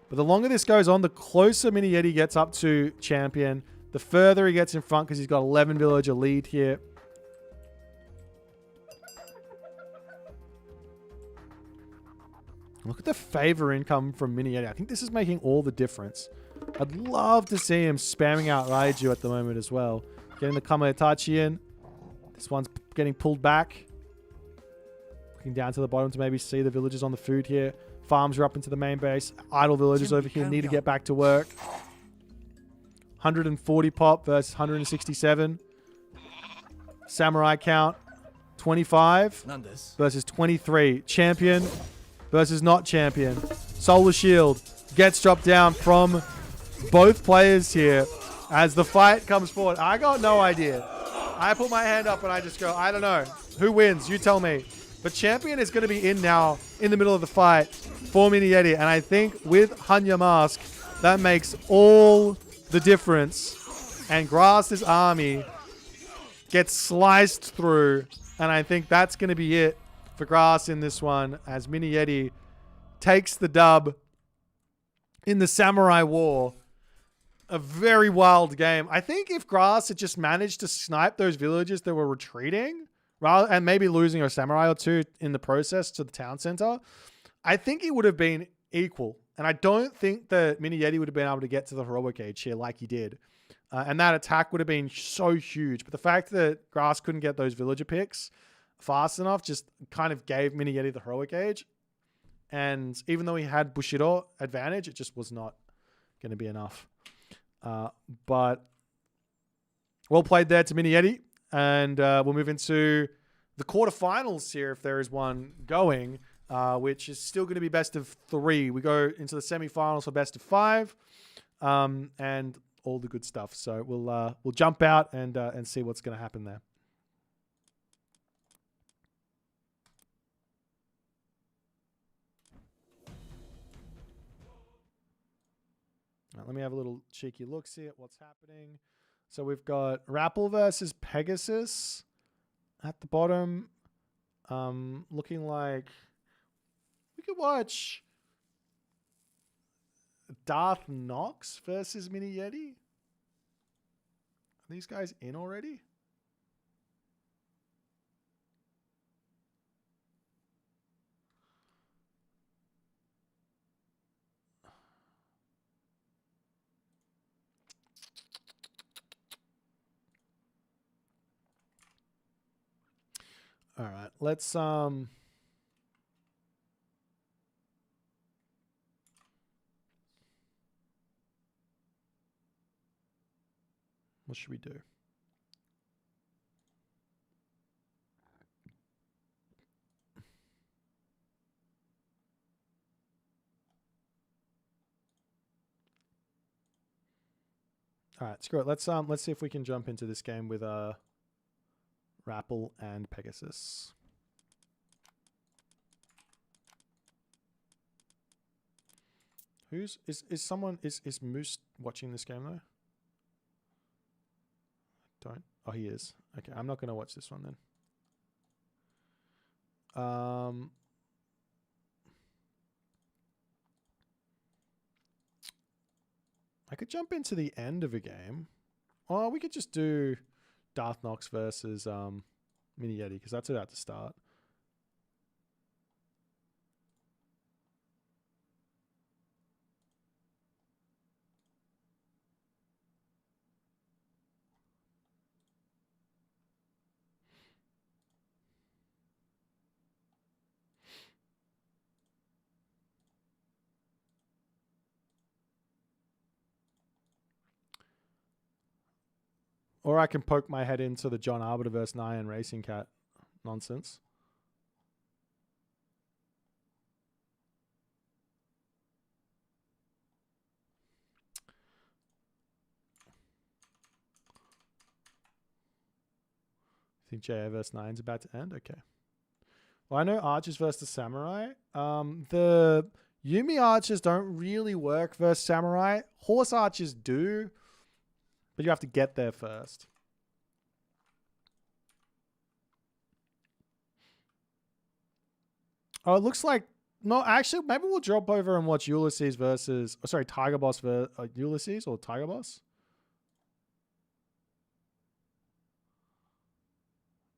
Speaker 1: But the longer this goes on, the closer Mini Yeti gets up to champion, the further he gets in front because he's got 11 villager lead here. Look at the favor income from Mini Yeti. I think this is making all the difference. I'd love to see him spamming out Raiju at the moment as well. Getting the Kamaitachi in. This one's getting pulled back. Looking down to the bottom to maybe see the villagers on the food here. Farms are up into the main base. Idle villagers over here need to get back to work. 140 pop versus 167. Samurai count 25 versus 23. Champion versus not champion. Solar Shield gets dropped down from both players here as the fight comes forward. I got no idea. I put my hand up and I just go, I don't know. Who wins? You tell me. But champion is going to be in now in the middle of the fight for Mini Yeti. And I think with Hanya Mask, that makes all the difference. And Grass's army gets sliced through. And I think that's going to be it for Grass in this one as Mini Yeti takes the dub in the Samurai War. A very wild game. I think if Grass had just managed to snipe those villagers that were retreating, and maybe losing a samurai or two in the process to the town center, I think it would have been equal. And I don't think that Mini Yeti would have been able to get to the heroic age here like he did. And that attack would have been so huge. But the fact that Grass couldn't get those villager picks fast enough just kind of gave Mini Yeti the heroic age. And even though he had Bushido advantage, it just was not going to be enough. But well played there to Mini Yeti. And we'll move into the quarterfinals here if there is one going, which is still going to be best of 3. We go into the semifinals for best of 5 and all the good stuff. So we'll jump out and see what's going to happen there. Now, let me have a little cheeky look, see at what's happening. So we've got Rappel versus Pegasus at the bottom. Looking like we could watch Darth Nox versus Mini Yeti. Are these guys in already? All right, let's what should we do? All right, screw it. Let's see if we can jump into this game with Rappel and Pegasus. Is Moose watching this game though? Don't. Oh, he is. Okay, I'm not going to watch this one then. I could jump into the end of a game. Or we could just do Darth Nox versus Mini Yeti, because that's about to start. Or I can poke my head into the John Arbiter versus Nyan Racing Cat nonsense. Think JA versus Nyan's about to end? Okay. Well, I know Archers versus the Samurai. The Yumi Archers don't really work versus Samurai. Horse Archers do. But you have to get there first. Oh, it looks like... No, actually, maybe we'll drop over and watch Ulysses versus... Oh, sorry, Tiger Boss versus... Ulysses or Tiger Boss?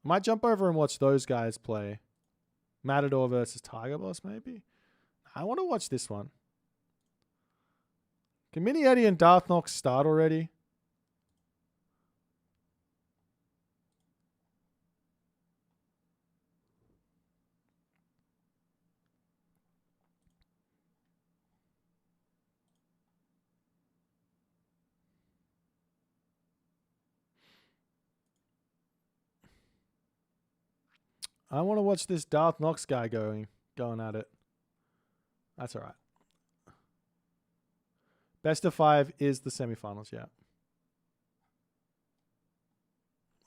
Speaker 1: Might jump over and watch those guys play. Matador versus Tiger Boss, maybe? I want to watch this one. Can Mini Yeti and Darth Nox start already? I want to watch this Darth Nox guy going at it. That's all right. Best of 5 is the semifinals, yeah.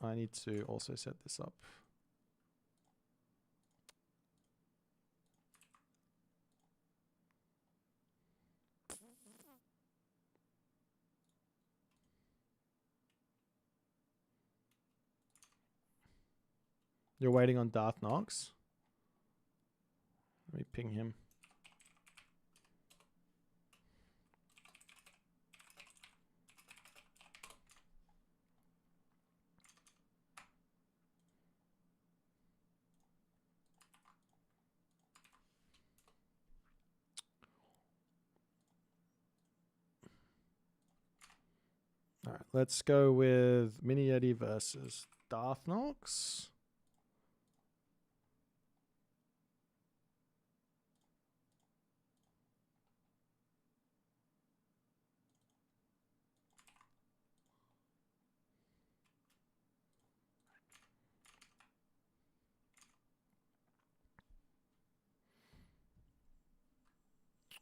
Speaker 1: I need to also set this up. You're waiting on Darth Knox. Let me ping him. All right, let's go with Mini Yeti versus Darth Knox.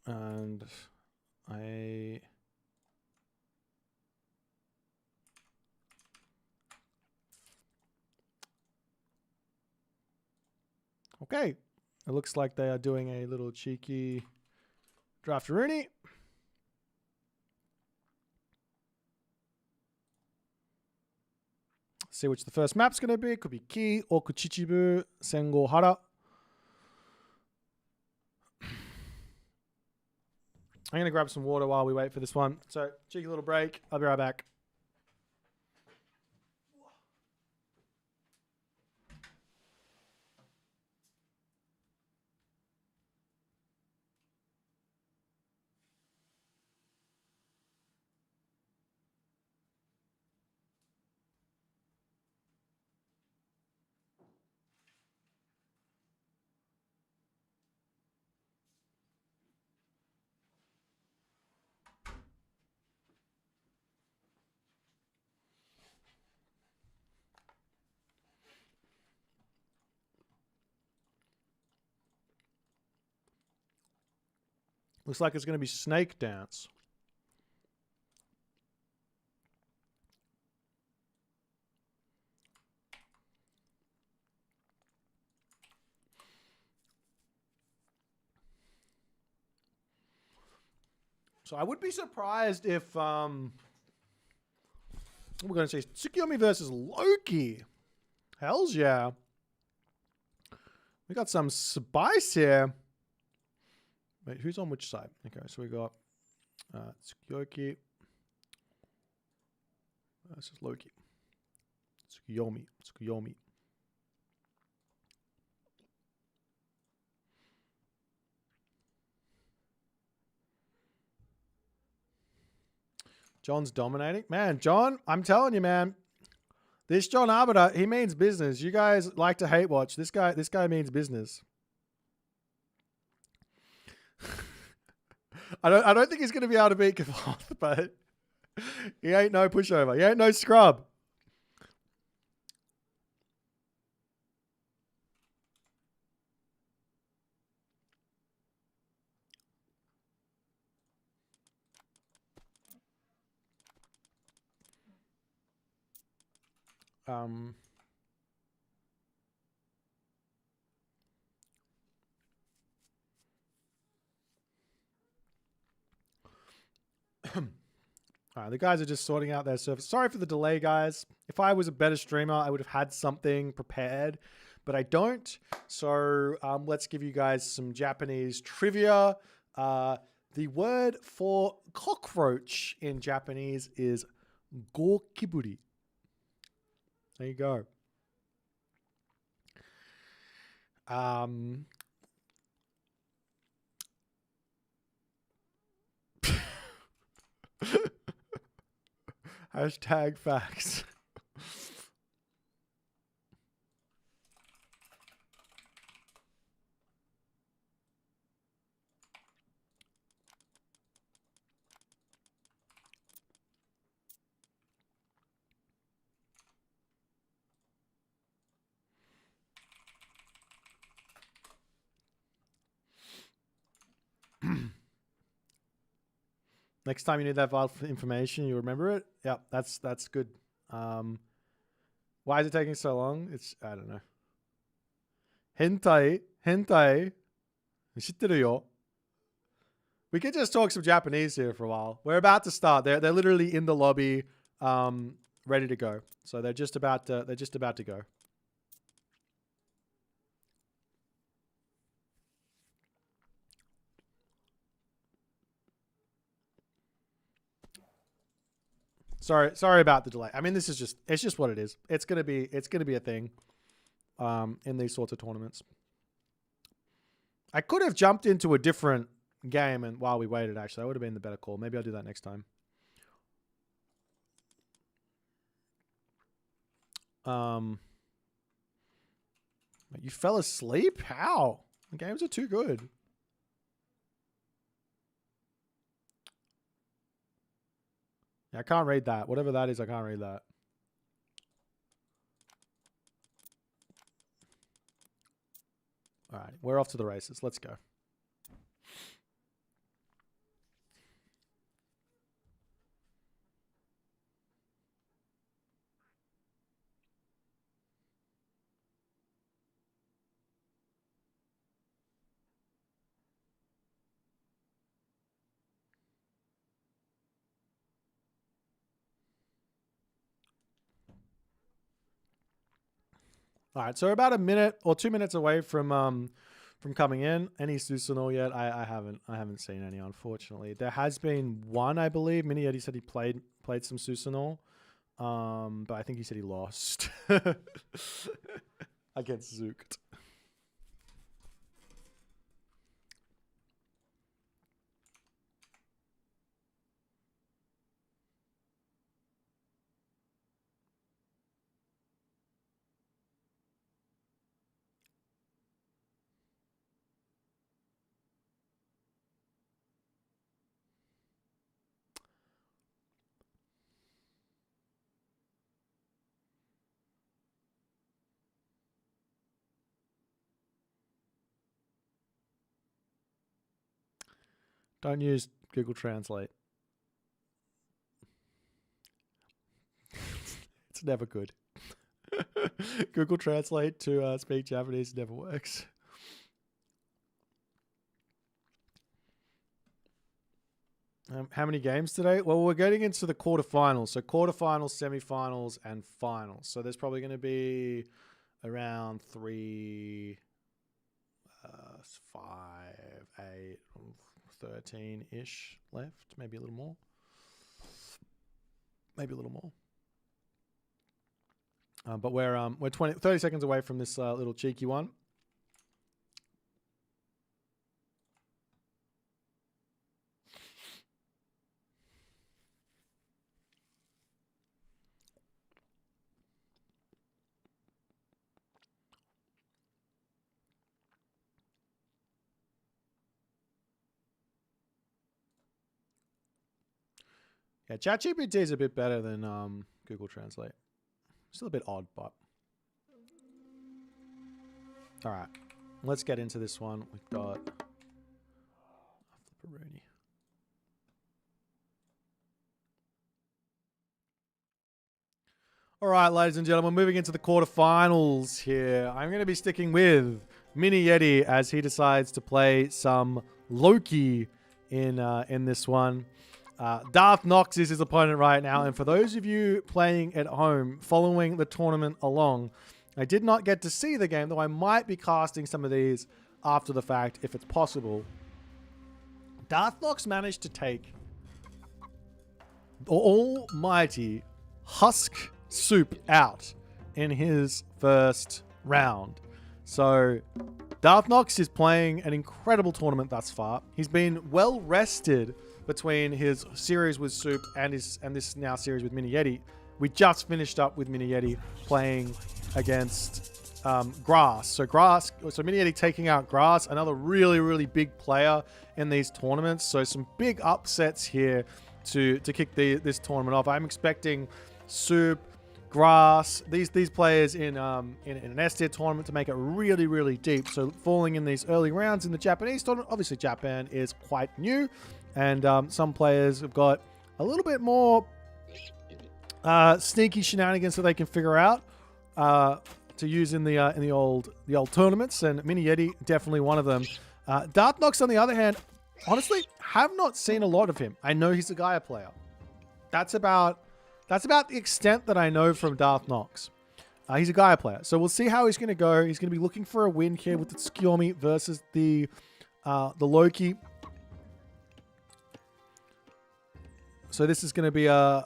Speaker 1: And I... Okay. It looks like they are doing a little cheeky draft Rooney. See which the first map's going to be. Could be Ki, Okuchichibu, Sengo Hara. I'm going to grab some water while we wait for this one. So, cheeky little break. I'll be right back. Looks like it's going to be Snake Dance. So I would be surprised if we're going to say Tsukiyomi versus Loki. Hells yeah. We got some spice here. Wait, who's on which side? Okay, so we got Tsukiyomi versus Loki. Tsukiyomi. John's dominating. Man, John, I'm telling you, man. This John Arbiter, he means business. You guys like to hate watch. This guy means business. I don't think he's going to be able to beat Kavoth, but he ain't no pushover. He ain't no scrub. All right, the guys are just sorting out their service. Sorry for the delay, guys. If I was a better streamer, I would have had something prepared, but I don't. So let's give you guys some Japanese trivia. The word for cockroach in Japanese is gokiburi. There you go. Hashtag facts. Next time you need that vital information, you remember it. Yep, that's good. Why is it taking so long? I don't know. Hentai. Shitteru. We could just talk some Japanese here for a while. We're about to start. They're literally in the lobby, ready to go. So they're just about to go. Sorry about the delay. I mean, it's just what it is. It's gonna be a thing, in these sorts of tournaments. I could have jumped into a different game and while we waited. Actually, that would have been the better call. Maybe I'll do that next time. You fell asleep? How? The games are too good. I can't read that. Whatever that is, I can't read that. All right, we're off to the races. Let's go. All right, so we're about a minute or 2 minutes away from coming in. Any Susanoo yet? I haven't seen any, unfortunately. There has been one, I believe. Mini Yeti said he played some Susanoo, but I think he said he lost against Zooked. Don't use Google Translate. It's never good. Google Translate to speak Japanese never works. How many games today? Well, we're getting into the quarterfinals. So quarterfinals, semifinals, and finals. So there's probably going to be around 3, 5, 8, 13-ish left. Maybe a little more. But we're 30 seconds away from this little cheeky one. Yeah, ChatGPT is a bit better than Google Translate. Still a bit odd, but all right. Let's get into this one. We've got Flipperoni. All right, ladies and gentlemen, moving into the quarterfinals here. I'm going to be sticking with Mini Yeti as he decides to play some Loki in this one. Darth Nox is his opponent right now, and for those of you playing at home, following the tournament along, I did not get to see the game, though I might be casting some of these after the fact if it's possible. Darth Nox managed to take the almighty Husk Soup out in his first round. So Darth Nox is playing an incredible tournament thus far. He's been well rested between his series with Soup and this now series with Mini Yeti. We just finished up with Mini Yeti playing against Grass. So Mini Yeti taking out Grass, another really, really big player in these tournaments. So some big upsets here to kick this tournament off. I'm expecting Soup, Grass, these players in an S-tier tournament to make it really, really deep. So falling in these early rounds in the Japanese tournament, obviously Japan is quite new. And some players have got a little bit more sneaky shenanigans that they can figure out to use in the old tournaments. And Mini Yeti, definitely one of them. Darthnox, on the other hand, honestly, have not seen a lot of him. I know he's a Gaia player. That's about the extent that I know from Darthnox. He's a Gaia player. So we'll see how he's going to go. He's going to be looking for a win here with the Tsukiyomi versus the Loki. So this is going to be a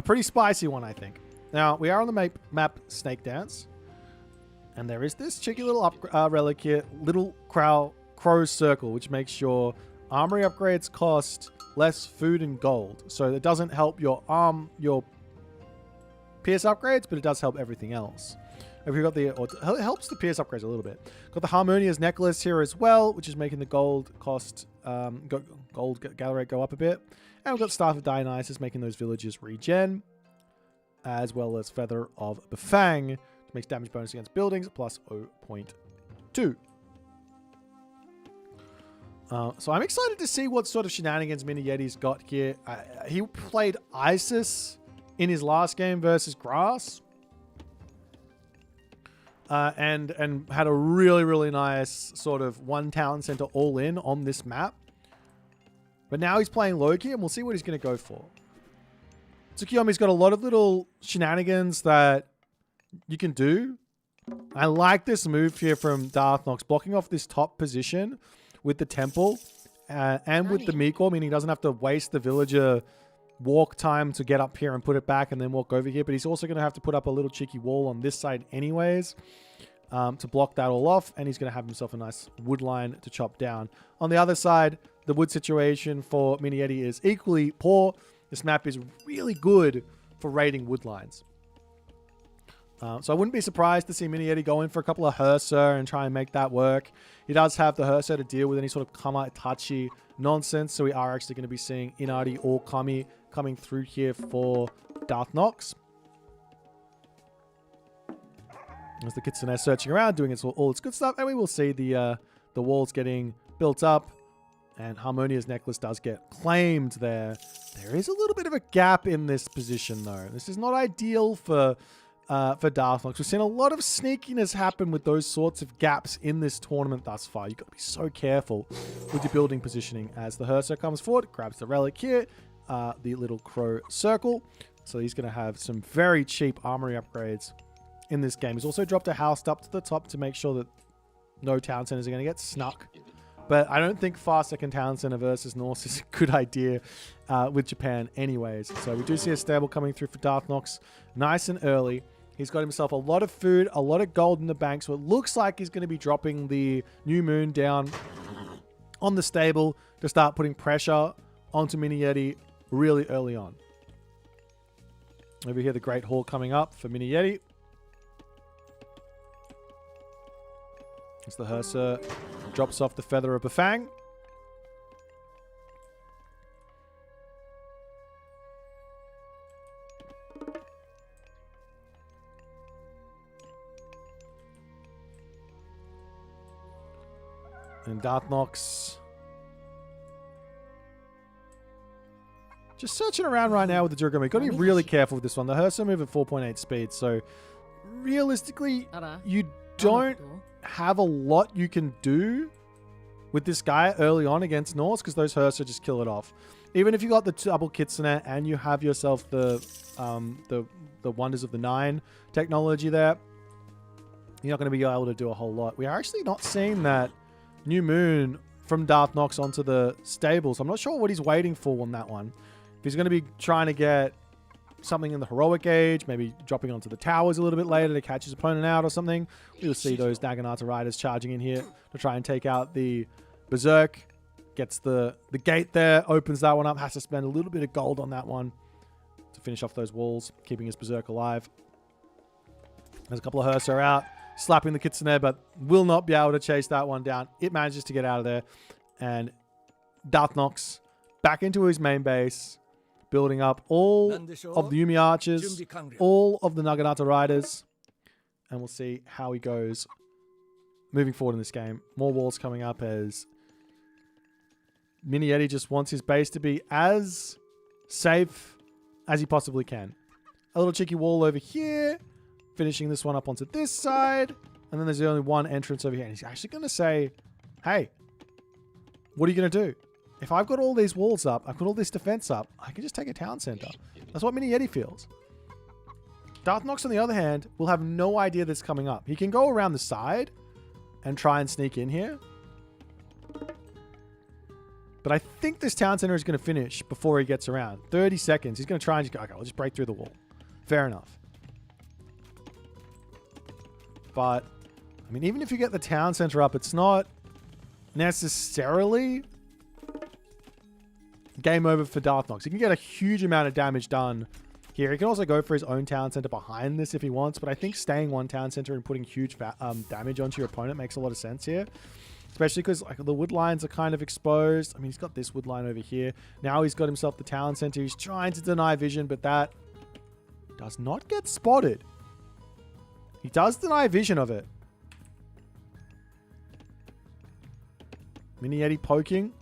Speaker 1: pretty spicy one, I think. Now, we are on the map Snake Dance. And there is this cheeky little relic here, Little Crow Circle, which makes your armory upgrades cost less food and gold. So it doesn't help your pierce upgrades, but it does help everything else. If you've got it helps the pierce upgrades a little bit. Got the Harmonia's necklace here as well, which is making the gold cost, gold gather rate go up a bit. And we've got Staff of Dionysus making those villages regen, as well as Feather of Bafang, which makes damage bonus against buildings plus 0.2. So I'm excited to see what sort of shenanigans Mini Yeti's got here. He played Isis in his last game versus Grass. And had a really, really nice sort of one town center all in on this map. But now he's playing Loki, and we'll see what he's going to go for. Tsukiyomi's got a lot of little shenanigans that you can do. I like this move here from Darthnox, blocking off this top position with the temple and with the Meecore, meaning he doesn't have to waste the villager walk time to get up here and put it back and then walk over here. But he's also going to have to put up a little cheeky wall on this side anyways to block that all off. And he's going to have himself a nice wood line to chop down. On the other side, the wood situation for Mini Yeti is equally poor. This map is really good for raiding wood lines. So I wouldn't be surprised to see Mini Yeti go in for a couple of Hersa and try and make that work. He does have the Hersa to deal with any sort of Kama Itachi nonsense. So we are actually going to be seeing Inari or Kami coming through here for Darthnox. As the Kitsune searching around, doing all its good stuff. And we will see the walls getting built up. And Harmonia's necklace does get claimed there. There is a little bit of a gap in this position, though. This is not ideal for Darthnox. We've seen a lot of sneakiness happen with those sorts of gaps in this tournament thus far. You've got to be so careful with your building positioning. As the Hersa comes forward, grabs the relic here, the Little Crow Circle. So he's going to have some very cheap armory upgrades in this game. He's also dropped a house up to the top to make sure that no town centers are going to get snuck. But I don't think fast second town center versus Norse is a good idea with Japan anyways. So we do see a stable coming through for Darthnox nice and early. He's got himself a lot of food, a lot of gold in the bank. So it looks like he's going to be dropping the new moon down on the stable to start putting pressure onto Mini Yeti really early on. Over here, the Great Hall coming up for Mini Yeti. As the Hersa drops off the Feather of Bafang. And Darthnox just searching around right now with the Jurgami. Got to be really careful with this one. The Hersa move at 4.8 speed, so realistically, you don't have a lot you can do with this guy early on against Norse because those Hersa just kill it off. Even if you got the double Kitsune and you have yourself the Wonders of the Nine technology there, you're not going to be able to do a whole lot. We are actually not seeing that new moon from Darthnox onto the stables. I'm not sure what he's waiting for on that one. If he's going to be trying to get something in the heroic age, maybe dropping onto the towers a little bit later to catch his opponent out or something. We'll see those Naginata riders charging in here to try and take out the Berserk. Gets the gate there, opens that one up, has to spend a little bit of gold on that one to finish off those walls, keeping his Berserk alive. There's a couple of Hersa out, slapping the Kitsune, but will not be able to chase that one down. It manages to get out of there, and Darthnox back into his main base, building up all of the Yumi archers, all of the Naginata riders, and we'll see how he goes moving forward in this game. More walls coming up as Mini Yeti just wants his base to be as safe as he possibly can. A little cheeky wall over here. Finishing this one up onto this side. And then there's only one entrance over here. And he's actually going to say, hey, what are you going to do? If I've got all these walls up, I've got all this defense up, I can just take a town center. That's what Mini Yeti feels. Darth Nox, on the other hand, will have no idea that's coming up. He can go around the side and try and sneak in here. But I think this town center is going to finish before he gets around. 30 seconds. He's going to try and just go, okay, we'll just break through the wall. Fair enough. But, I mean, even if you get the town center up, it's not necessarily game over for Darth Nox. He can get a huge amount of damage done here. He can also go for his own town center behind this if he wants, but I think staying one town center and putting huge damage onto your opponent makes a lot of sense here. Especially because like, the wood lines are kind of exposed. I mean, he's got this wood line over here. Now he's got himself the town center. He's trying to deny vision, but that does not get spotted. He does deny vision of it. Mini Yeti poking.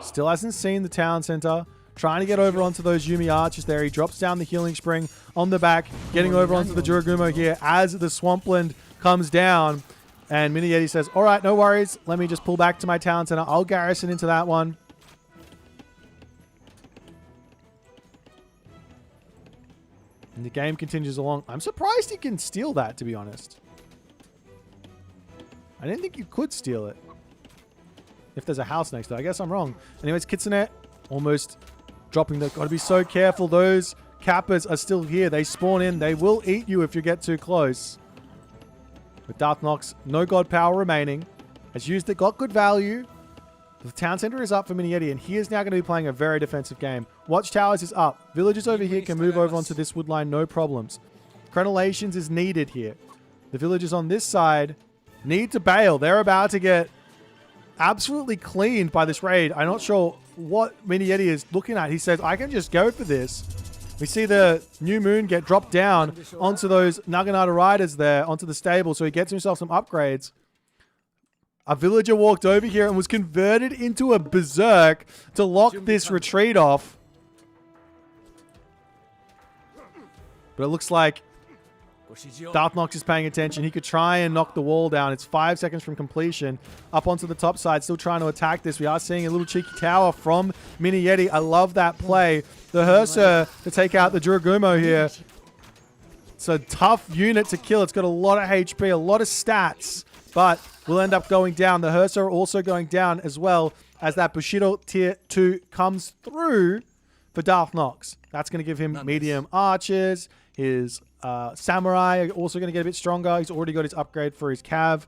Speaker 1: Still hasn't seen the town center. Trying to get over onto those Yumi archers there. He drops down the healing spring on the back. Getting over onto the Juragumo here as the Swampland comes down. And Mini Yeti says, all right, no worries. Let me just pull back to my town center. I'll garrison into that one. And the game continues along. I'm surprised he can steal that, to be honest. I didn't think you could steal it. If there's a house next to it. I guess I'm wrong. Anyways, Kitsune almost dropping the... Got to be so careful. Those Kappas are still here. They spawn in. They will eat you if you get too close. With Darth Nox, no god power remaining. Has used it, got good value. The town center is up for Mini Yeti, and he is now going to be playing a very defensive game. Watchtowers is up. Villagers over here can move over onto this wood line, no problems. Crenellations is needed here. The villagers on this side need to bail. They're about to get absolutely cleaned by this raid. I'm not sure what Mini Yeti is looking at. He says, I can just go for this. We see the new moon get dropped down onto those Naginata riders there, onto the stable, so he gets himself some upgrades. A villager walked over here and was converted into a berserk to lock this retreat off. But it looks like Darth Nox is paying attention. He could try and knock the wall down. It's 5 seconds from completion. Up onto the top side, still trying to attack this. We are seeing a little cheeky tower from Mini Yeti. I love that play. The Hersur to take out the Juragumo here. It's a tough unit to kill. It's got a lot of HP, a lot of stats, but will end up going down. The Hersur also going down as well as that Bushido tier 2 comes through for Darth Nox. That's going to give him medium archers. His samurai also going to get a bit stronger. He's already got his upgrade for his cav.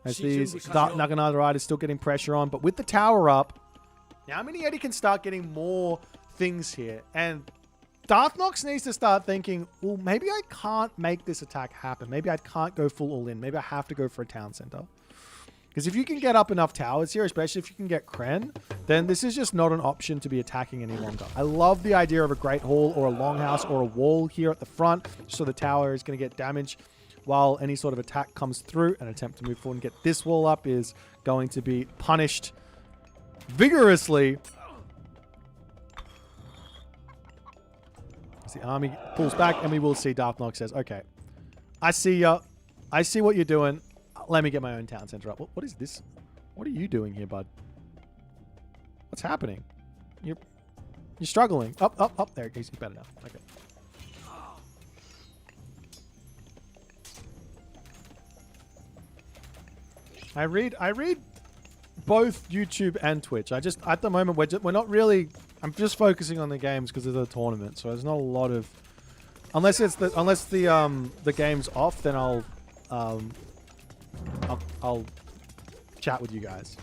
Speaker 1: As these Naginata riders still getting pressure on. But with the tower up, now Mini Yeti can start getting more things here. And Darth Nox needs to start thinking, well, maybe I can't make this attack happen. Maybe I can't go full all in. Maybe I have to go for a town center. Because if you can get up enough towers here, especially if you can get Kren, then this is just not an option to be attacking any longer. I love the idea of a Great Hall or a Longhouse or a wall here at the front, so the tower is going to get damaged while any sort of attack comes through. An attempt to move forward and get this wall up is going to be punished vigorously. As the army pulls back, and we will see Darth Nox says, okay, I see ya. I see what you're doing. Let me get my own town center up. What is this? What are you doing here, bud? What's happening? You're struggling. Up. There, he's better now. Okay. I read both YouTube and Twitch. At the moment we're not really. I'm just focusing on the games because of the tournament. So there's not a lot of, unless the game's off, then I'll chat with you guys.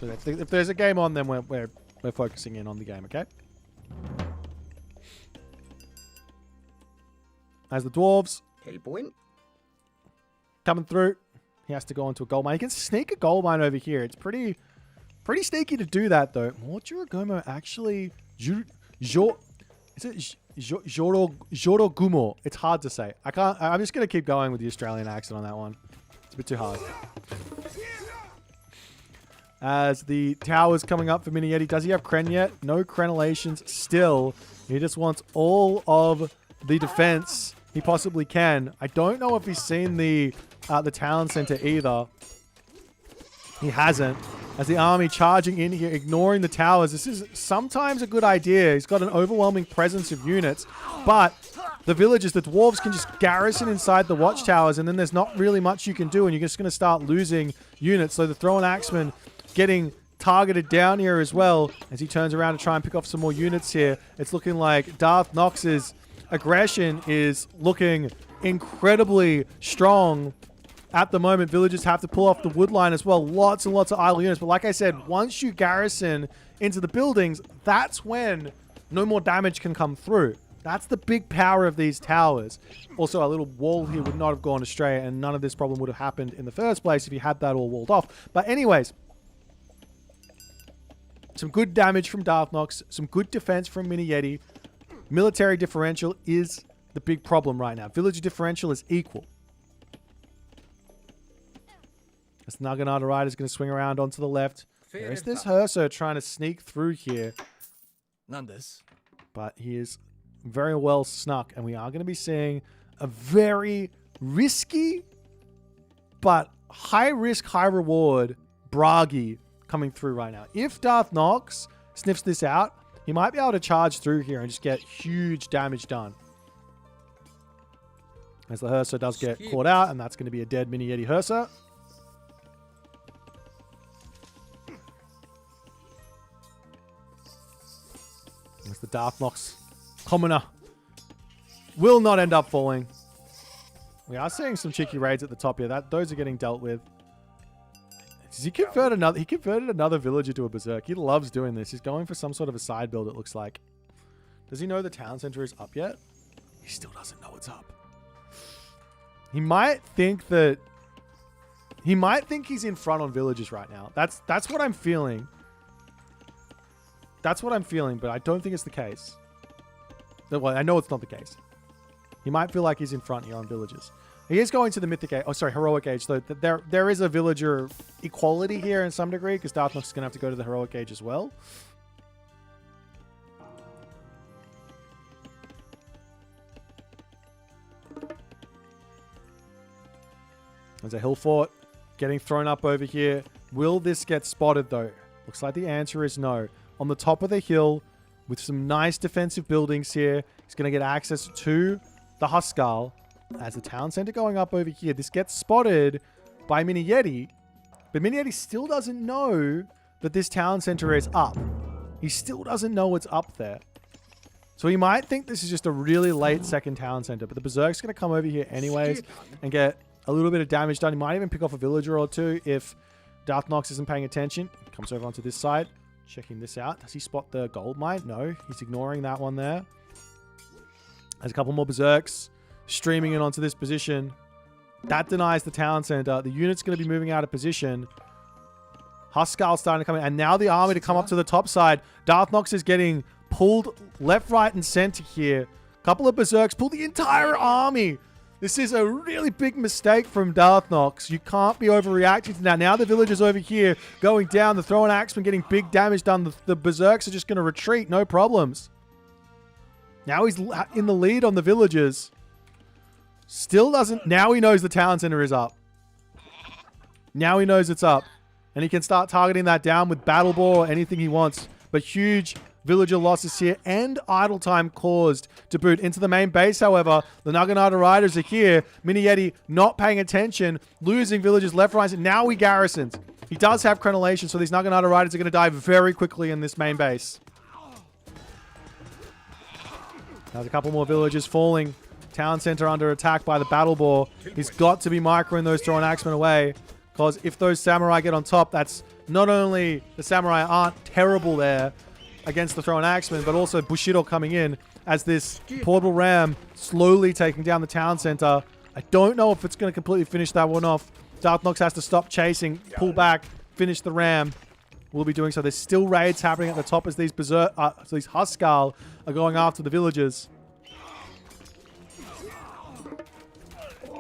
Speaker 1: But if there's a game on, then we're focusing in on the game, okay? As the dwarves coming through, he has to go into a gold mine. He can sneak a gold mine over here. It's pretty sneaky to do that though. More Juragumo actually. Jorogumo. It's hard to say. I'm just gonna keep going with the Australian accent on that one. It's a bit too hard. as the tower's coming up for Mini Yeti. Does he have Kren yet? No crenellations still. He just wants all of the defense he possibly can. I don't know if he's seen the town center either. He hasn't. As the army charging in here, ignoring the towers. This is sometimes a good idea. He's got an overwhelming presence of units, but the villagers, the dwarves, can just garrison inside the watchtowers, and then there's not really much you can do, and you're just going to start losing units. So the Thrown Axeman getting targeted down here as well as he turns around to try and pick off some more units here. It's looking like Darth Nox's aggression is looking incredibly strong at the moment. Villagers have to pull off the wood line as well. Lots and lots of idle units. But like I said, once you garrison into the buildings, that's when no more damage can come through. That's the big power of these towers. Also, our little wall here would not have gone astray, and none of this problem would have happened in the first place if you had that all walled off. But anyways, some good damage from Darth Nox, some good defense from Mini Yeti. Military differential is the big problem right now. Villager differential is equal. This Naginata Rider is going to swing around onto the left. There's this Herso trying to sneak through here. But he is very well snuck, and we are going to be seeing a very risky but high risk, high reward Bragi coming through right now. If Darth Nox sniffs this out, he might be able to charge through here and just get huge damage done. As the Herso does get caught out, and that's going to be a dead Mini Yeti Herso. As the Darth Nox commoner will not end up falling. We are seeing some cheeky raids at the top here. Those are getting dealt with. He converted another villager to a berserk. He loves doing this. He's going for some sort of a side build, it looks like. Does he know the town center is up yet? He still doesn't know it's up. He might think he's in front on villagers right now. That's what I'm feeling. That's what I'm feeling, but I don't think it's the case. Well, I know it's not the case. He might feel like he's in front here on villagers. He is going to the mythic age. Oh, sorry, heroic age. So there is a villager equality here in some degree, because Darth Nox is going to have to go to the heroic age as well. There's a hill fort getting thrown up over here. Will this get spotted, though? Looks like the answer is no. On the top of the hill, with some nice defensive buildings here, he's going to get access to the Huskal. As the town center going up over here, this gets spotted by Mini Yeti, but Mini Yeti still doesn't know that this town center is up. He still doesn't know it's up there. So he might think this is just a really late second town center, but the Berserk's going to come over here anyways and get a little bit of damage done. He might even pick off a villager or two if Darth Nox isn't paying attention. He comes over onto this side, checking this out. Does he spot the gold mine? No, he's ignoring that one there. There's a couple more Berserks streaming in onto this position. That denies the town center. The unit's going to be moving out of position. Huskal starting to come in, and now the army to come up to the top side. Darth Nox is getting pulled left, right, and center here. A couple of Berserks pull the entire army. This is a really big mistake from Darth Nox. You can't be overreacting to that. Now the villagers over here going down. The Thrown Axeman getting big damage done. The Berserks are just going to retreat. No problems. Now he's in the lead on the villagers. Still doesn't... Now he knows the town center is up. Now he knows it's up. And he can start targeting that down with Battle Ball or anything he wants. But huge villager losses here and idle time caused to boot. Into the main base, however, the Naginata Riders are here. Mini Yeti not paying attention, losing villagers left, right, and now he garrisons. He does have crenellation, so these Naginata Riders are going to die very quickly in this main base. There's a couple more villagers falling. Town center under attack by the Battle Ball. He's got to be microing those Thrown Axemen away, because if those samurai get on top, that's not only the samurai aren't terrible there against the Thrown Axemen, but also Bushido coming in as this portable ram slowly taking down the town center. I don't know if it's going to completely finish that one off. Darth Nox has to stop chasing, pull back, finish the ram. Will be doing so. There's still raids happening at the top as these these Huskal are going after the villagers.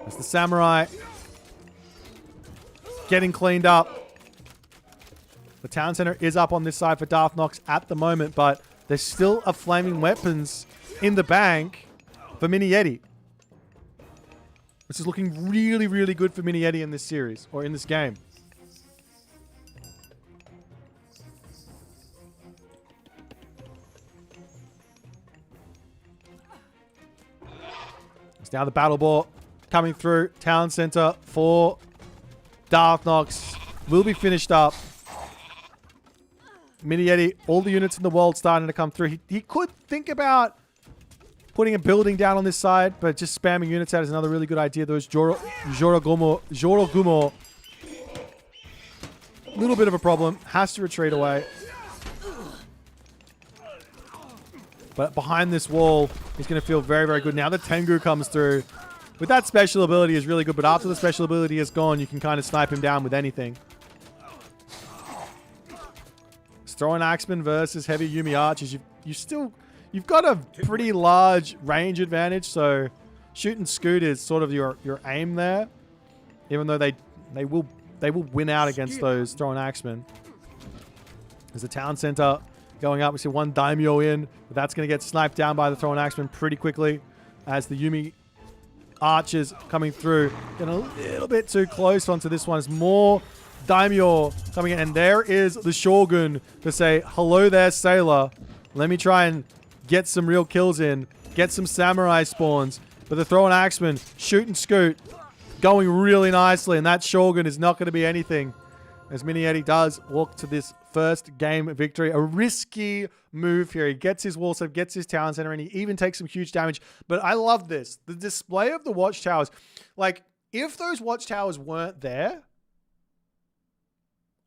Speaker 1: As the samurai getting cleaned up. The town center is up on this side for Darth Nox at the moment, but there's still a flaming weapons in the bank for Mini Yeti. This is looking really, really good for Mini Yeti in this series, or in this game. It's now the battle ball coming through. Town center for Darth Nox will be finished up. Mini Yeti, all the units in the world starting to come through. He could think about putting a building down on this side, but just spamming units out is another really good idea. Those Jorogumo, a little bit of a problem. Has to retreat away. But behind this wall, he's going to feel very, very good. Now the Tengu comes through. With that special ability is really good, but after the special ability is gone, you can kind of snipe him down with anything. Throwing Axeman versus heavy Yumi archers. You've got a pretty large range advantage, so shoot and scoot is sort of your aim there. Even though they will win out against those throwing Axemen. There's a town center going up. We see one daimyo in, but that's going to get sniped down by the throwing Axemen pretty quickly as the Yumi archers coming through. Getting a little bit too close onto this one. There's more daimyo coming in, and there is the Shogun to say, hello there, sailor. Let me try and get some real kills in, get some samurai spawns. But the throwing axeman, shoot and scoot, going really nicely, and that Shogun is not going to be anything as Mini Yeti does walk to this first game victory. A risky move here. He gets his wall save, gets his town center, and he even takes some huge damage. But I love this. The display of the watchtowers. Like, if those watchtowers weren't there,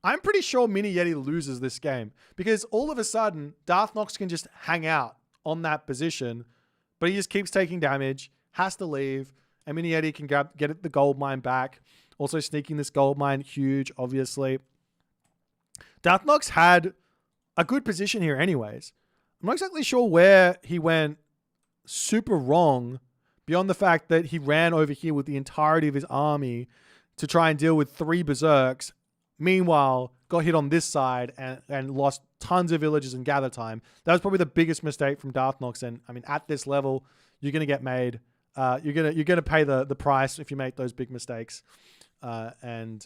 Speaker 1: I'm pretty sure Mini Yeti loses this game because all of a sudden, Darth Nox can just hang out on that position, but he just keeps taking damage, has to leave, and Mini Yeti can get the gold mine back. Also sneaking this gold mine, huge, obviously. Darth Nox had a good position here anyways. I'm not exactly sure where he went super wrong beyond the fact that he ran over here with the entirety of his army to try and deal with 3 berserks. Meanwhile, got hit on this side and lost tons of villages in gather time. That was probably the biggest mistake from Darth Nox. And I mean, at this level, you're going to get made. You're gonna pay the price if you make those big mistakes. And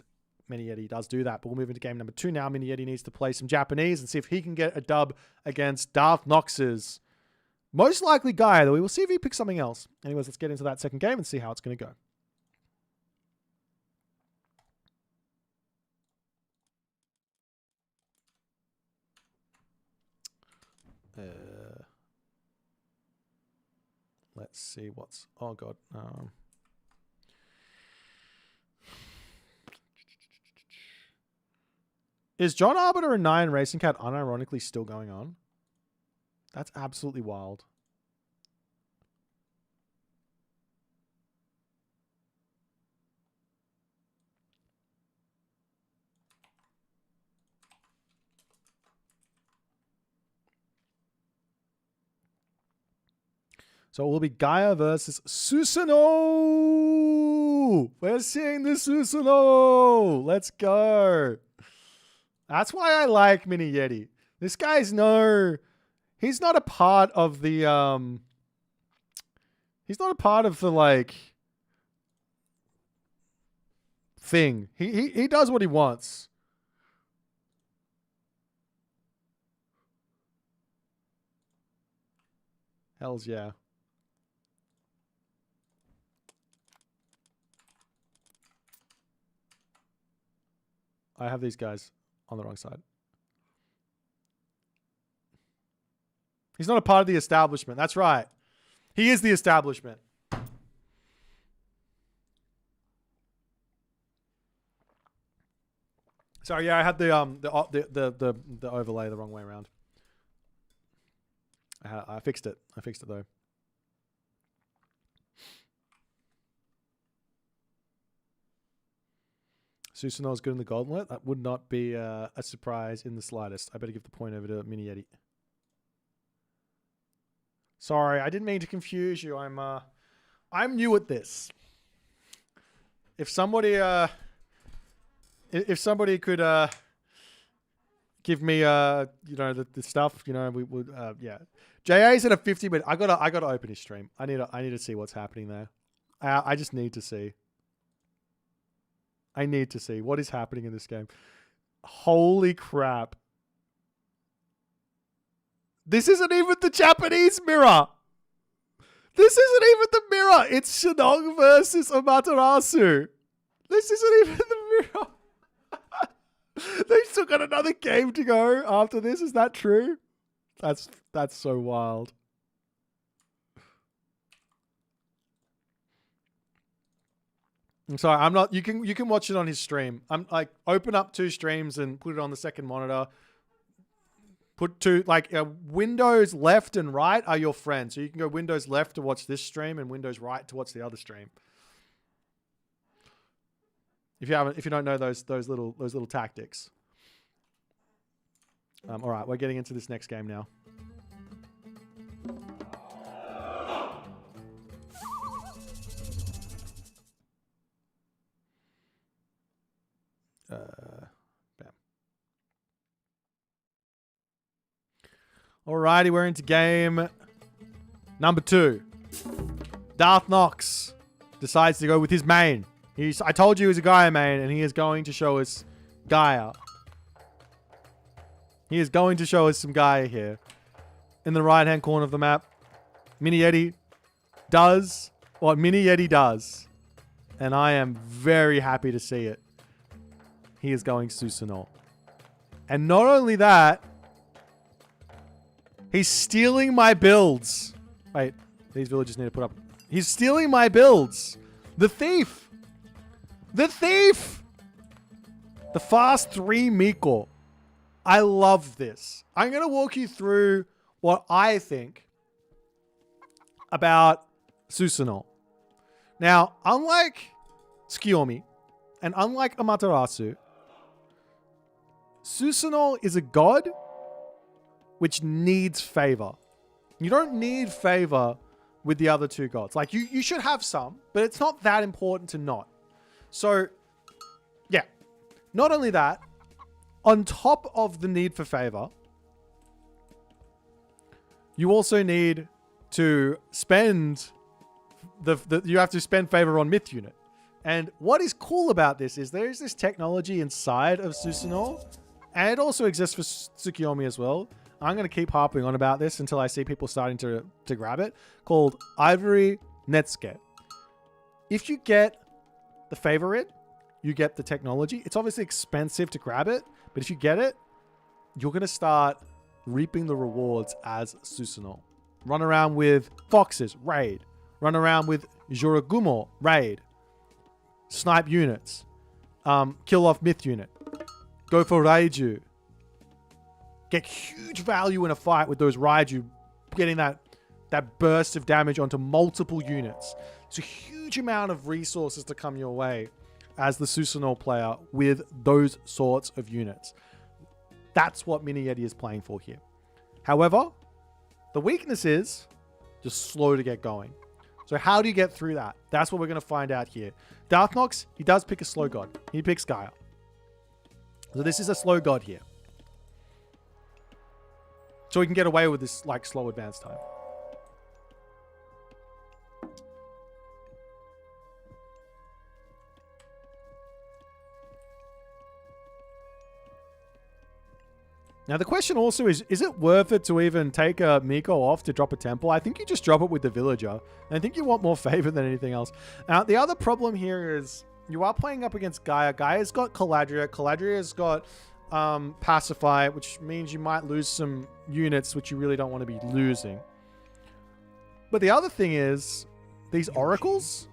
Speaker 1: Mini Yeti does do that. But we'll move into game number 2 now. Mini Yeti needs to play some Japanese and see if he can get a dub against Darth Nox's most likely guy. Though we will see if he picks something else. Anyways, let's get into that second game and see how it's going to go. Let's see what's... Oh, God. Is John Arbiter and Nyan Racing Cat unironically still going on? That's absolutely wild. So it will be Gaia versus Susanoo. We're seeing the Susanoo. Let's go. That's why I like Mini Yeti. This guy's he's not a part of the, he's not a part of the, like, thing. He does what he wants. Hells yeah. I have these guys on the wrong side. He's not a part of the establishment. That's right. He is the establishment. Sorry, yeah, I had the overlay the wrong way around. I fixed it. I fixed it though. Susanoo's good in the gauntlet. That would not be a surprise in the slightest. I better give the point over to Mini Yeti. Sorry, I didn't mean to confuse you. I'm new at this. If somebody could give me, you know, the stuff, you know, we would, yeah. JA's at a 50-minute. I gotta open his stream. I need to see what's happening there. I just need to see. I need to see what is happening in this game. Holy crap. This isn't even the Japanese mirror. This isn't even the mirror. It's Shinong versus Amaterasu. This isn't even the mirror. They've still got another game to go after this. Is that true? That's so wild. I'm sorry, I'm not. You can watch it on his stream. I'm like, open up 2 streams and put it on the second monitor. Put 2, like, Windows left and right are your friends. So you can go Windows left to watch this stream and Windows right to watch the other stream. If you don't know those little tactics. All right, we're getting into this next game now. Bam. Alrighty, we're into game number 2. Darth Nox decides to go with his main. I told you he was a Gaia main, and he is going to show us Gaia. He is going to show us some Gaia here. In the right-hand corner of the map, Mini Yeti does what Mini Yeti does. And I am very happy to see it. He is going Susanoo. And not only that, he's stealing my builds. Wait, these villagers need to put up. He's stealing my builds. The thief. The thief. The fast 3 Miko. I love this. I'm going to walk you through what I think about Susanoo. Now, unlike Tsukiyomi and unlike Amaterasu, Susanoo is a god which needs favor. You don't need favor with the other 2 gods. Like, you should have some, but it's not that important to not. So, yeah. Not only that, on top of the need for favor, you also need to spend you have to spend favor on myth unit. And what is cool about this is there is this technology inside of Susanoo, and it also exists for Tsukiyomi as well. I'm going to keep harping on about this until I see people starting to grab it, called Ivory Netsuke. If you get the favorite, you get the technology. It's obviously expensive to grab it, but if you get it, you're going to start reaping the rewards as Susanoo. Run around with foxes, raid. Run around with Jorogumo, raid. Snipe units. Kill off myth unit. Go for Raiju. Get huge value in a fight with those Raiju, getting that burst of damage onto multiple units. It's a huge amount of resources to come your way as the Susanoo player with those sorts of units. That's what Mini Yeti is playing for here. However, the weakness is just slow to get going. So how do you get through that? That's what we're going to find out here. Darth Nox, he does pick a slow god. He picks Gaia. So this is a slow god here. So we can get away with this like slow advance time. Now the question also is it worth it to even take a Miko off to drop a temple? I think you just drop it with the villager. And I think you want more favor than anything else. Now the other problem here is you are playing up against Gaia. Gaia's got Caladria. Caladria's got Pacify, which means you might lose some units which you really don't want to be losing. But the other thing is these oracles,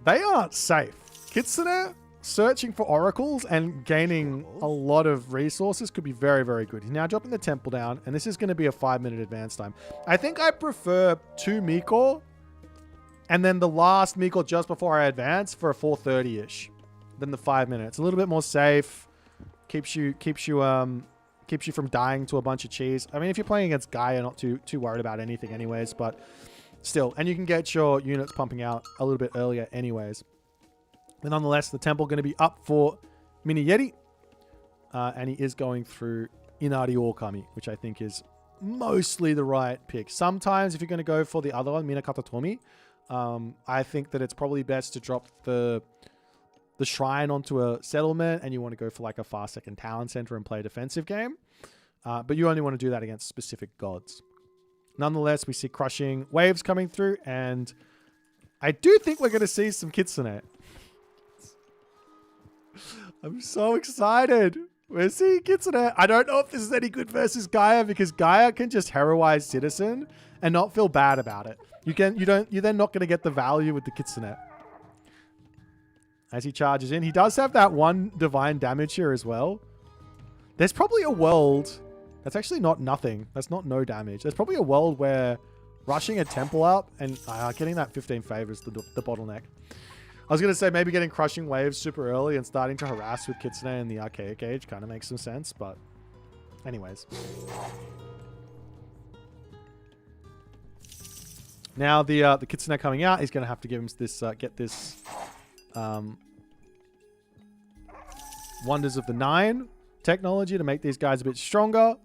Speaker 1: they aren't safe. Kitsune searching for oracles and gaining a lot of resources could be very, very good. He's now dropping the temple down, and this is going to be a 5-minute advance time. I think I prefer 2 Miko, and then the last Miko just before I advance for a 4:30-ish than the 5 minutes. A little bit more safe, keeps you from dying to a bunch of cheese. I mean, if you're playing against Gaia, not too worried about anything, anyways. But still, and you can get your units pumping out a little bit earlier, anyways. But nonetheless, the temple going to be up for Mini Yeti. and he is going through Inari Okami, which I think is mostly the right pick. Sometimes if you're going to go for the other one, Minakata Tomi, I think that it's probably best to drop the shrine onto a settlement and you want to go for like a fast second town center and play a defensive game. But you only want to do that against specific gods. Nonetheless, we see crushing waves coming through, and I do think we're going to see some Kitsune. I'm so excited. We're seeing Kitsune. I don't know if this is any good versus Gaia, because Gaia can just heroize Citizen and not feel bad about it. You're then not going to get the value with the Kitsune. As he charges in, he does have that one divine damage here as well. There's probably a world that's actually not nothing. That's not no damage. There's probably a world where rushing a temple up and getting that 15 favors the bottleneck. I was going to say maybe getting crushing waves super early and starting to harass with Kitsune in the archaic gauge kind of makes some sense, but anyways. Now the Kitsune coming out, he's going to have to give him this get this Wonders of the Nine technology to make these guys a bit stronger,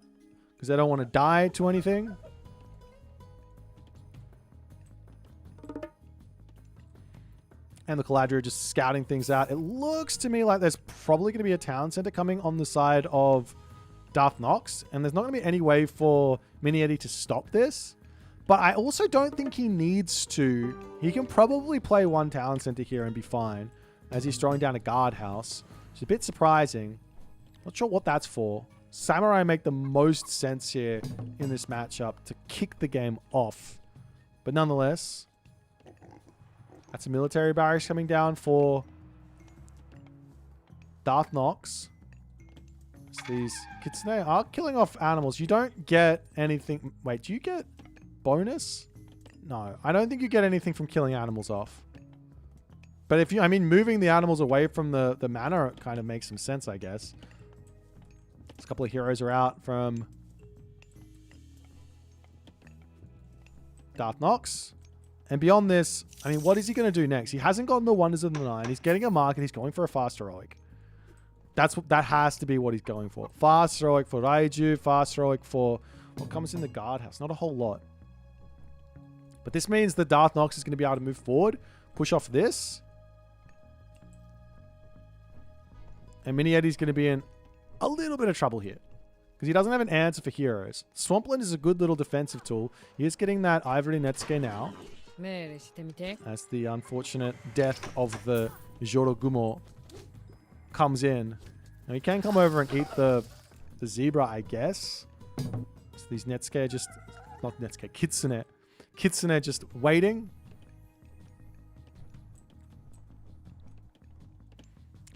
Speaker 1: because they don't want to die to anything. And the Caladria just scouting things out. It looks to me like there's probably going to be a town center coming on the side of Darth Nox, and there's not going to be any way for Mini Yeti to stop this. But I also don't think he needs to. He can probably play one town center here and be fine, as he's throwing down a guardhouse. It's a bit surprising. Not sure what that's for. Samurai make the most sense here in this matchup to kick the game off. But nonetheless, that's a military barracks coming down for Darth Nox. So these Kitsune are killing off animals. You don't get anything. Wait, do you get bonus? No, I don't think you get anything from killing animals off. But if you, I mean, moving the animals away from the manor kind of makes some sense, I guess. A couple of heroes are out from Darth Nox. And beyond this, I mean, what is he going to do next? He hasn't gotten the Wonders of the Nine. He's getting a mark and he's going for a fast heroic. That has to be what he's going for. Fast heroic for Raiju, fast heroic for what comes in the guardhouse. Not a whole lot. But this means that Darth Nox is going to be able to move forward, push off this. And Mini Yeti's going to be in a little bit of trouble here, because he doesn't have an answer for heroes. Swampland is a good little defensive tool. He is getting that Ivory Netsuke now, as the unfortunate death of the Jorogumo comes in. Now he can come over and eat the zebra, I guess. So these Netsuke just... Not Netsuke, Kitsune. Kitsune just waiting.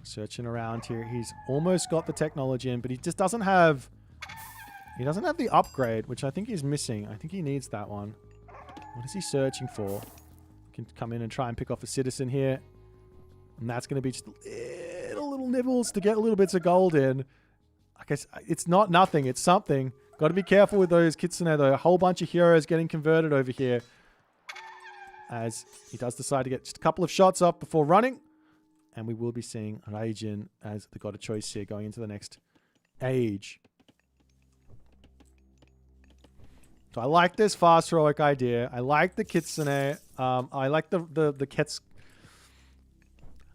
Speaker 1: Searching around here. He's almost got the technology in, but he just doesn't have... He doesn't have the upgrade, which I think he's missing. I think he needs that one. What is he searching for? Can come in and try and pick off a citizen here. And that's going to be just little nibbles to get little bits of gold in. I guess it's not nothing. It's something. Got to be careful with those Kitsune, though. A whole bunch of heroes getting converted over here. As he does decide to get just a couple of shots off before running. And we will be seeing Raijin as the god of choice here going into the next age. So I like this fast heroic idea. I like the Kitsune. I like the Kets.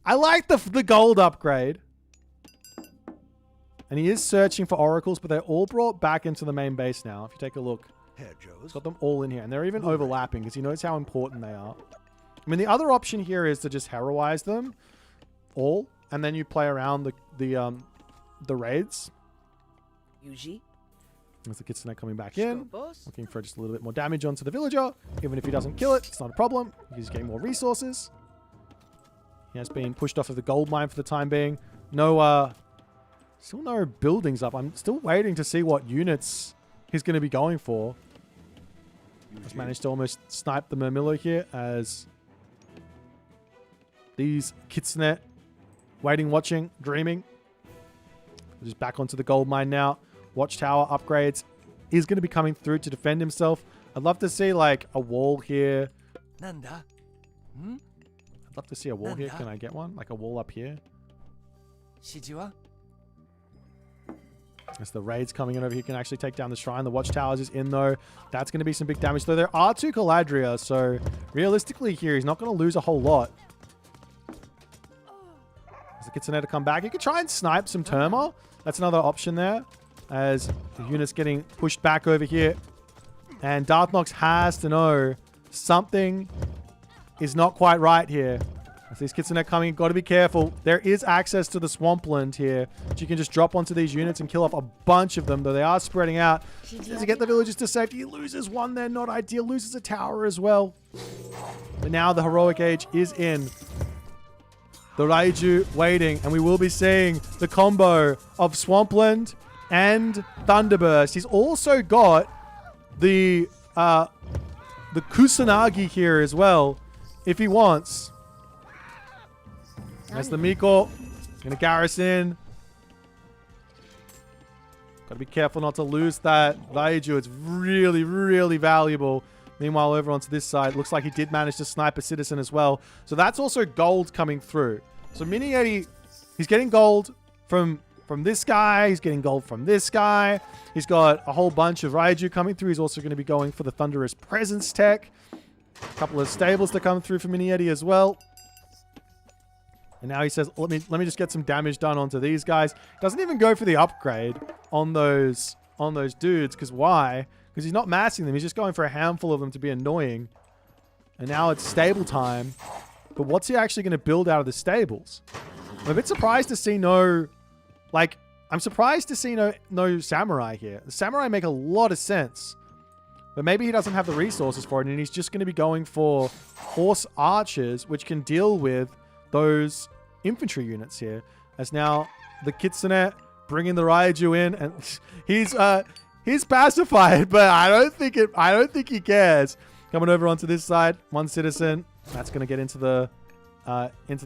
Speaker 1: I like the gold upgrade. And he is searching for oracles, but they're all brought back into the main base now. If you take a look, he's got them all in here, and they're even overlapping because he knows how important they are. I mean, the other option here is to just heroize them all, and then you play around the raids. Yuji. There's the Kitsune coming back in, looking for just a little bit more damage onto the villager. Even if he doesn't kill it, it's not a problem. He's getting more resources. He has been pushed off of the gold mine for the time being. Still no buildings up. I'm still waiting to see what units he's going to be going for. Just managed to almost snipe the Murmillo here as these Kitsune waiting, watching, dreaming. Just back onto the gold mine now. Watchtower upgrades is going to be coming through to defend himself. I'd love to see like a wall here. Nanda? I'd love to see a wall here. Can I get one? Like a wall up here? Shijiwa? As the raid's coming in over here, can actually take down the shrine. The watchtowers is in though. That's going to be some big damage. Though there are 2 Caladria, so realistically here, he's not going to lose a whole lot. As the Kitsune to come back, he could try and snipe some Terma. That's another option there. As the unit's getting pushed back over here. And Darthnox has to know something is not quite right here. As these Kitsune coming, got to be careful. There is access to the swampland here, which you can just drop onto these units and kill off a bunch of them, though they are spreading out. Does he get the villagers to safety? He loses one there, not ideal. Loses a tower as well. But now the heroic age is in. The Raiju waiting, and we will be seeing the combo of Swampland and Thunderburst. He's also got the Kusanagi here as well, if he wants. That's the Miko. Gonna garrison. Gotta be careful not to lose that Raiju. It's really, really valuable. Meanwhile, over onto this side, looks like he did manage to snipe a citizen as well. So that's also gold coming through. So Mini Yeti, he's getting gold from this guy. He's getting gold from this guy. He's got a whole bunch of Raiju coming through. He's also going to be going for the Thunderous Presence tech. A couple of stables to come through for Mini Yeti as well. And now he says, let me just get some damage done onto these guys. Doesn't even go for the upgrade on those dudes. Because why? Because he's not massing them. He's just going for a handful of them to be annoying. And now it's stable time. But what's he actually going to build out of the stables? I'm a bit surprised to see no samurai here. The samurai make a lot of sense. But maybe he doesn't have the resources for it. And he's just going to be going for horse archers, which can deal with those infantry units here. As now the Kitsune bringing the Raiju in, and he's pacified, but I don't think he cares. Coming over onto this side, one citizen that's going to get into the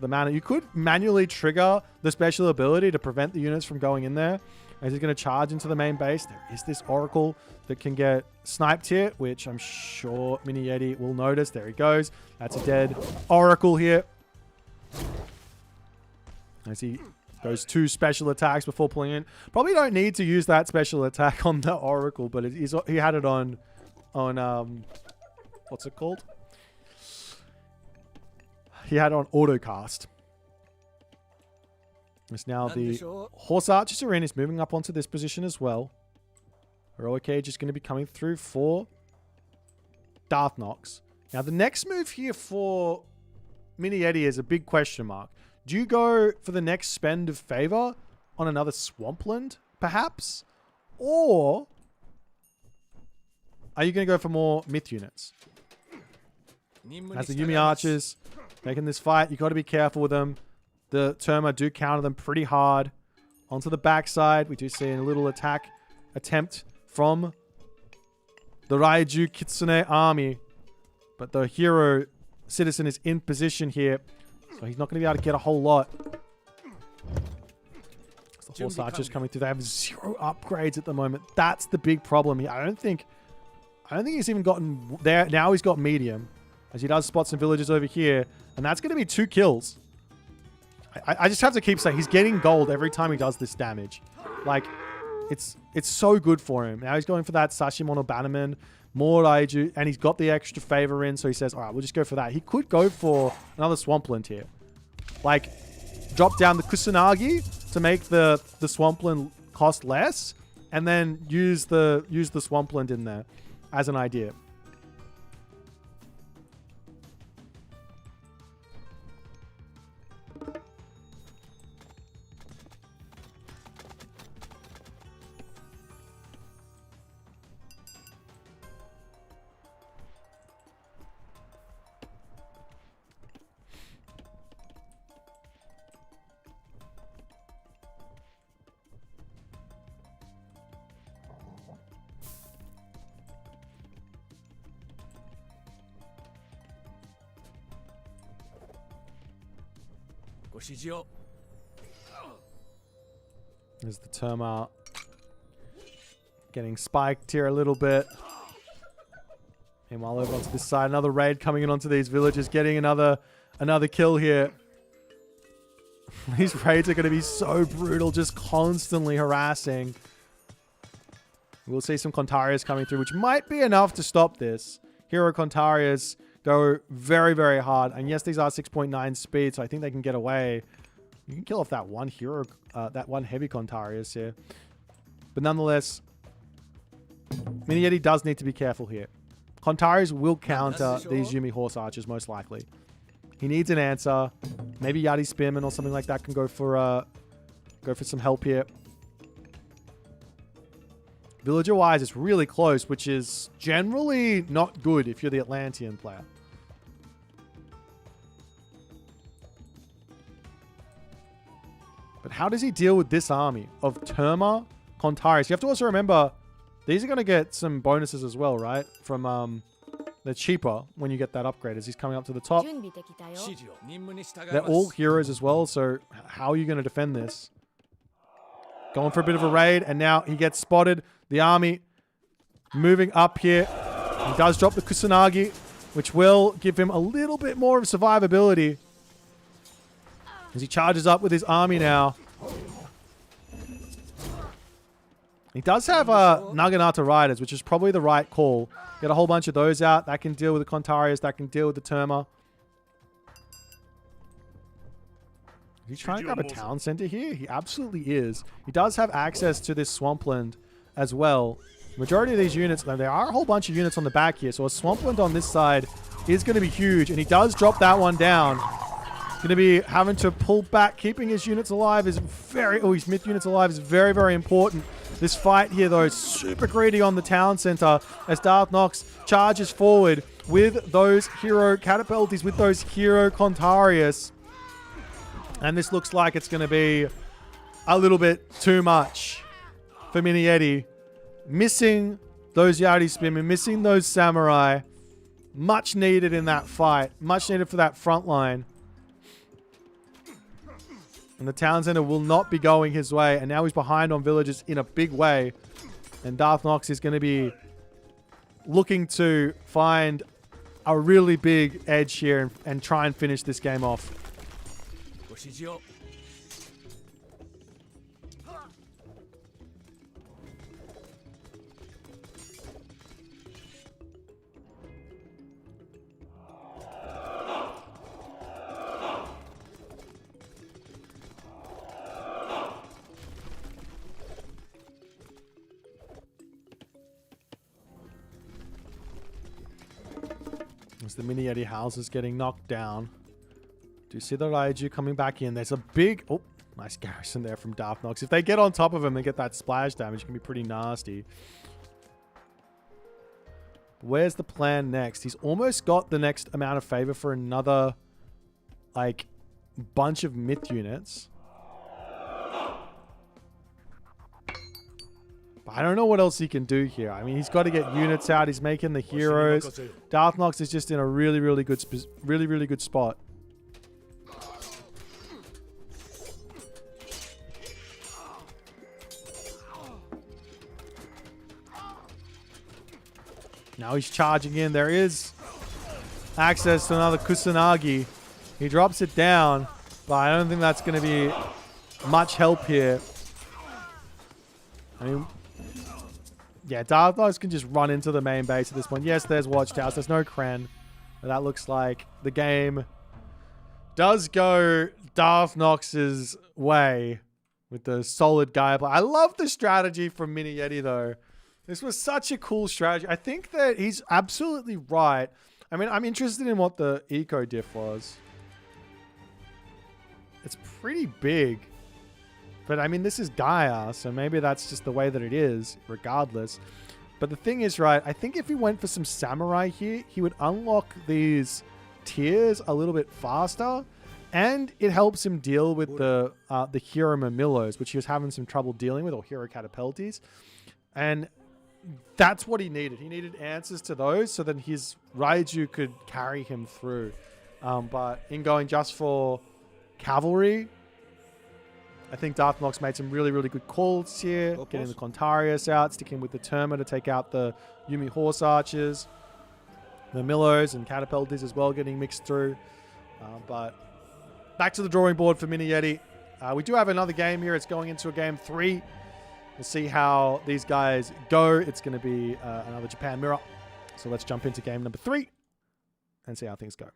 Speaker 1: mana. You could manually trigger the special ability to prevent the units from going in there. As he's going to charge into the main base, there is this Oracle that can get sniped here, which I'm sure Mini Yeti will notice. There he goes. That's a dead Oracle here. As he goes 2 special attacks before pulling in. Probably don't need to use that special attack on the Oracle, but he had it on what's it called? He had it on autocast. It's now the horse archers are in. He's moving up onto this position as well. Heroic Cage is going to be coming through for Darthnox. Now the next move here for Mini Yeti is a big question mark. Do you go for the next spend of favor on another Swampland, perhaps? Or are you going to go for more myth units? As the Yumi archers making this fight, you got to be careful with them. The Terma do counter them pretty hard. Onto the backside, we do see a little attack attempt from the Raiju Kitsune army. But the hero citizen is in position here. So he's not going to be able to get a whole lot. As the horse archers coming through. They have 0 upgrades at the moment. That's the big problem here. I don't think he's even gotten there. Now he's got medium. As he does spot some villagers over here. And that's going to be 2 kills. I just have to keep saying he's getting gold every time he does this damage. Like, it's so good for him. Now he's going for that Sashimon or Bannerman. More Raiju, and he's got the extra favor in, so he says, all right, we'll just go for that. He could go for another Swampland here. Like, drop down the Kusanagi to make the Swampland cost less, and then use the Swampland in there as an idea. There's the Terma getting spiked here a little bit. Meanwhile, over onto this side, another raid coming in onto these villages, getting another kill here. These raids are going to be so brutal, just constantly harassing We'll see some Contarius coming through, which might be enough to stop this. Hero Contarius go very, very hard. And yes, these are 6.9 speed, so I think they can get away. You can kill off that one hero, that one heavy Contarius here. But nonetheless, Mini Yeti does need to be careful here. Contarius will counter these Yumi Horse Archers, most likely. He needs an answer. Maybe Yeti Spearman or something like that can go for some help here. Villager-wise, it's really close, which is generally not good if you're the Atlantean player. But how does he deal with this army of Terma, Contarius? You have to also remember, these are going to get some bonuses as well, right? From, they're cheaper when you get that upgrade as he's coming up to the top. They're all heroes as well, so how are you going to defend this? Going for a bit of a raid, and now he gets spotted. The army moving up here. He does drop the Kusanagi, which will give him a little bit more of survivability as he charges up with his army now. He does have Naginata Riders, which is probably the right call. Get a whole bunch of those out. That can deal with the Contarius. That can deal with the Terma. Is he trying to grab a town center here? He absolutely is. He does have access to this swampland as well. Majority of these units, there are a whole bunch of units on the back here, so a swampland on this side is going to be huge, and he does drop that one down. Going to be having to pull back. Keeping his units alive is his myth units alive is very, very important. This fight here, though, is super greedy on the town center as Darth Nox charges forward with those hero catapulties, with those hero Contarius. And this looks like it's going to be a little bit too much for Mini Yeti. Missing those Yeti Spearmen, missing those Samurai. Much needed in that fight. Much needed for that front line. And the town center will not be going his way. And now he's behind on villagers in a big way. And Darth Nox is going to be looking to find a really big edge here and try and finish this game off. As the Mini Yeti house is getting knocked down. Do you see the Raiju coming back in? There's a big... Oh, nice garrison there from Darth Nox. If they get on top of him and get that splash damage, it can be pretty nasty. Where's the plan next? He's almost got the next amount of favor for another, like, bunch of myth units. But I don't know what else he can do here. I mean, he's got to get units out. He's making the heroes. Darth Nox is just in a really, really good spot. Now he's charging in. There is access to another Kusanagi. He drops it down, but I don't think that's going to be much help here. I mean, yeah, Darth Nox can just run into the main base at this point. Yes, there's Watchtower. There's no Kren. But that looks like the game does go Darth Nox's way with the solid guy play. I love the strategy from Mini Yeti, though. This was such a cool strategy. I think that he's absolutely right. I mean, I'm interested in what the eco diff was. It's pretty big. But I mean, this is Gaia, so maybe that's just the way that it is, regardless. But the thing is, right, I think if he went for some Samurai here, he would unlock these tiers a little bit faster. And it helps him deal with the Hero Mamillos, which he was having some trouble dealing with, or Hero Catapulties. And that's what he needed. He needed answers to those so that his Raiju could carry him through. But in going just for cavalry, I think Darth Nox made some really, really good calls here. Getting the Contarius out, sticking with the Terma to take out the Yumi Horse Archers. The Millos and Catapulties as well getting mixed through. But back to the drawing board for Mini Yeti. We do have another game here. It's going into a game 3. We'll see how these guys go. It's going to be another Japan mirror. So let's jump into game number 3 and see how things go.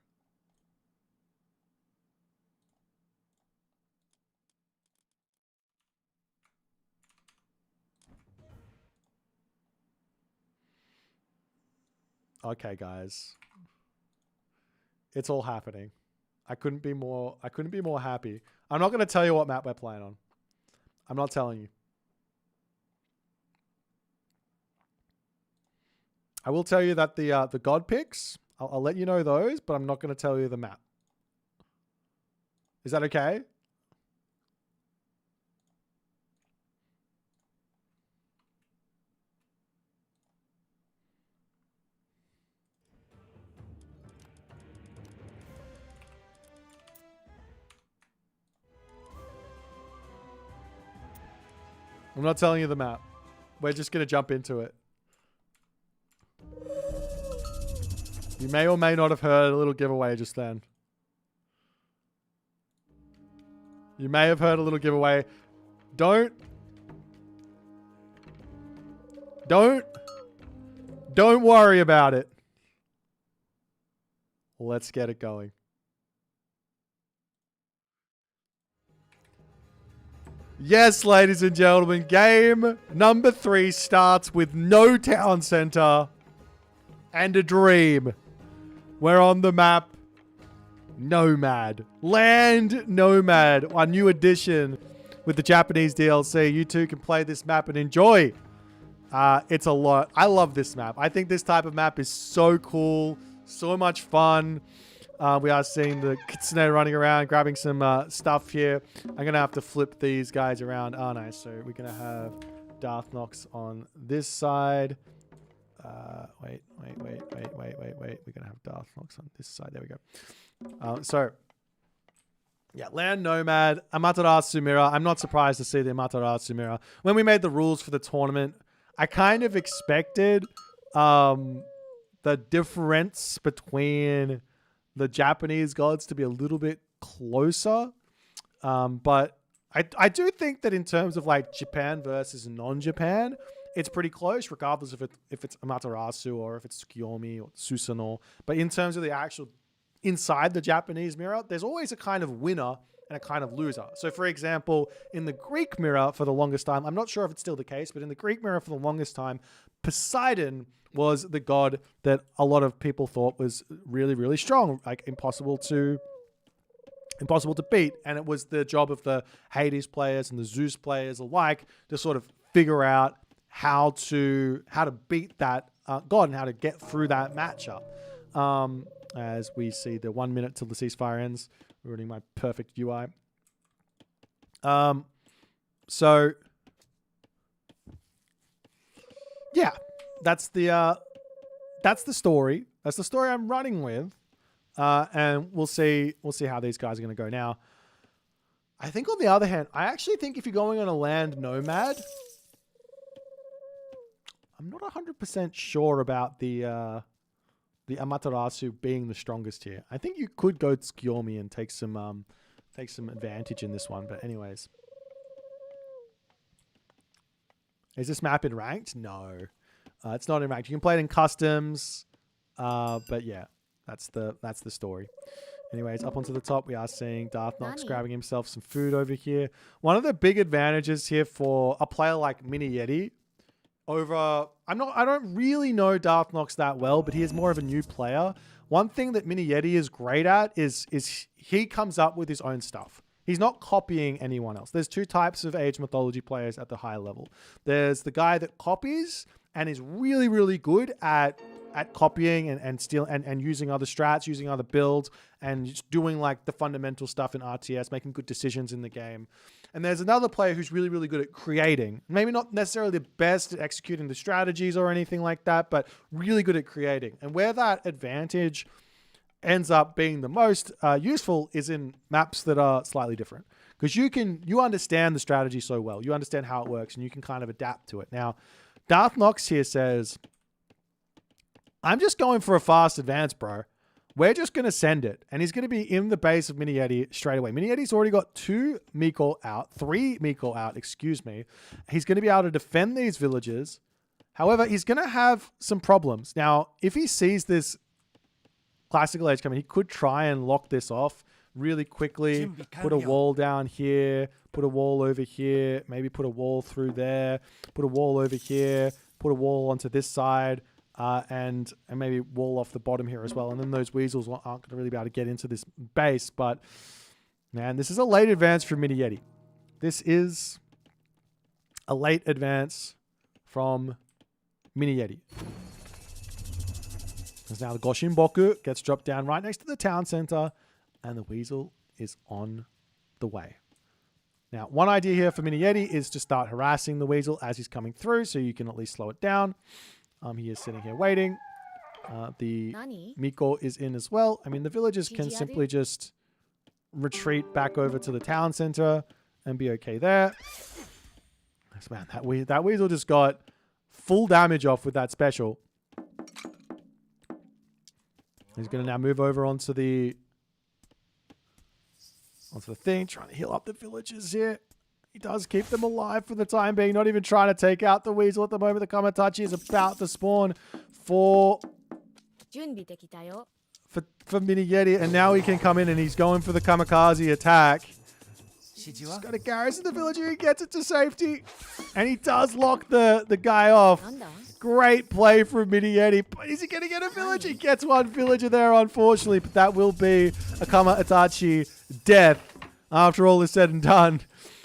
Speaker 1: Okay, guys. It's all happening. I couldn't be more happy. I'm not going to tell you what map we're playing on. I'm not telling you. I will tell you that the God picks, I'll let you know those, but I'm not going to tell you the map. Is that okay? I'm not telling you the map. We're just going to jump into it. You may or may not have heard a little giveaway just then. You may have heard a little giveaway. Don't worry about it. Let's get it going. Yes, ladies and gentlemen, game number 3 starts with no town center and a dream. We're on the map Nomad. Land Nomad, our new addition with the Japanese DLC. You two can play this map and enjoy. It's a lot. I love this map. I think this type of map is so cool, so much fun. We are seeing the Kitsune running around, grabbing some stuff here. I'm going to have to flip these guys around, aren't I? So we're going to have Darth Nox on this side. Wait. We're going to have Darth Nox on this side. There we go. So, yeah, Land Nomad, Amaterasu Mirror. I'm not surprised to see the Amaterasu Mirror. When we made the rules for the tournament, I kind of expected the difference between the Japanese gods to be a little bit closer. But I do think that in terms of like Japan versus non-Japan, it's pretty close, regardless of if it's Amaterasu or if it's Tsukiyomi or Susanoo. But in terms of the actual inside the Japanese mirror, there's always a kind of winner and a kind of loser. So for example, in the Greek mirror for the longest time, I'm not sure if it's still the case, but in the Greek mirror for the longest time, Poseidon was the god that a lot of people thought was really, really strong, like impossible to beat. And it was the job of the Hades players and the Zeus players alike to sort of figure out how to beat that god and how to get through that matchup. As we see the 1 minute till the ceasefire ends, ruining my perfect UI. So yeah, that's the story. That's the story I'm running with. And we'll see how these guys are going to go. Now, I think on the other hand, I actually think if you're going on a Land Nomad, I'm not 100% sure about the Amaterasu being the strongest here. I think you could go Tsukiyomi and take some advantage in this one. But anyways, is this map in ranked? No, it's not in ranked. You can play it in customs, but yeah, that's the story. Anyways, up onto the top, we are seeing Darth Nox grabbing himself some food over here. One of the big advantages here for a player like Mini Yeti over, I don't really know Darth Nox that well, but he is more of a new player. One thing that Mini Yeti is great at is he comes up with his own stuff. He's not copying anyone else. There's two types of Age Mythology players at the high level. There's the guy that copies and is really, really good at copying and using other strats, using other builds, and just doing like the fundamental stuff in RTS, making good decisions in the game. And there's another player who's really, really good at creating. Maybe not necessarily the best at executing the strategies or anything like that, but really good at creating. And where that advantage ends up being the most useful is in maps that are slightly different. Because you understand the strategy so well. You understand how it works, and you can kind of adapt to it. Now, Darth Nox here says, I'm just going for a fast advance, bro. we're just going to send it. And he's going to be in the base of Mini Yeti straight away. Mini Yeti's already got 3 Miko out, excuse me. He's going to be able to defend these villages. However, he's going to have some problems. Now, if he sees this classical age coming, he could try and lock this off really quickly. Put a wall down here. Put a wall over here. Maybe put a wall through there. Put a wall over here. Put a wall onto this side. And maybe wall off the bottom here as well. And then those weasels aren't going to really be able to get into this base. But, man, this is a late advance from Mini Yeti. This is a late advance from Mini Yeti. Because now the Goshin Boku gets dropped down right next to the town center. And the weasel is on the way. Now, one idea here for Mini Yeti is to start harassing the weasel as he's coming through. So you can at least slow it down. He is sitting here waiting. The Miko is in as well. I mean, the villagers can simply just retreat back over to the town center and be okay there. Man, that weasel just got full damage off with that special. He's going to now move over onto the thing, trying to heal up the villagers here. He does keep them alive for the time being, not even trying to take out the weasel at the moment. The Kamatachi is about to spawn for Mini Yeti, and now he can come in and he's going for the kamikaze attack. He's got to garrison the villager. He gets it to safety, and he does lock the guy off. Great play from Mini Yeti. But is he going to get a villager? He gets one villager there, unfortunately, but that will be a Kamatachi death after all is said and done.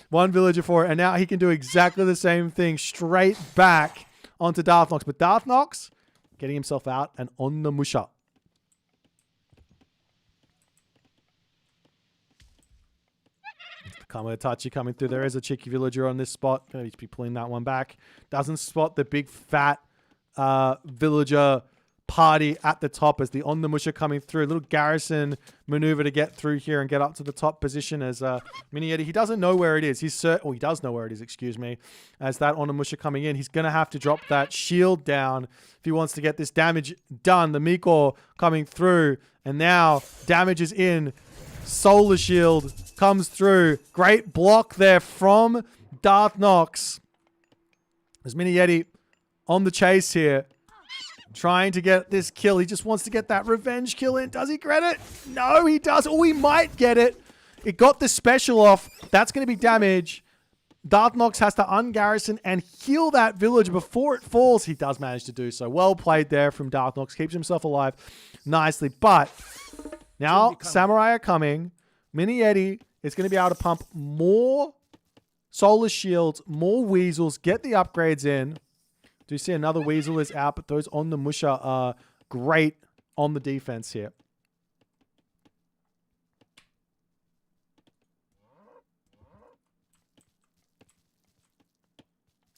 Speaker 1: One villager for it, and now he can do exactly the same thing straight back onto Darthnox. But Darthnox getting himself out and on the Musha. Kamatachi coming through. There is a cheeky villager on this spot. Going to be pulling that one back. Doesn't spot the big fat villager party at the top as the on the Musha coming through. A little garrison maneuver to get through here and get up to the top position as Mini Yeti. He doesn't know where it is. He does know where it is, excuse me. As that on the Musha coming in, he's going to have to drop that shield down if he wants to get this damage done. The Miko coming through, and now damage is in. Solar shield comes through. Great block there from Darthnox. There's Mini Yeti on the chase here, trying to get this kill. He just wants to get that revenge kill in. Does he get it? No, he does. Oh, he might get it. It got the special off. That's going to be damage. Darthnox has to ungarrison and heal that village before it falls. He does manage to do so. Well played there from Darthnox. Keeps himself alive nicely. But now Samurai are coming. Mini Yeti is going to be able to pump more solar shields, more weasels, get the upgrades in. Do you see another weasel is out, but those on the Musha are great on the defense here.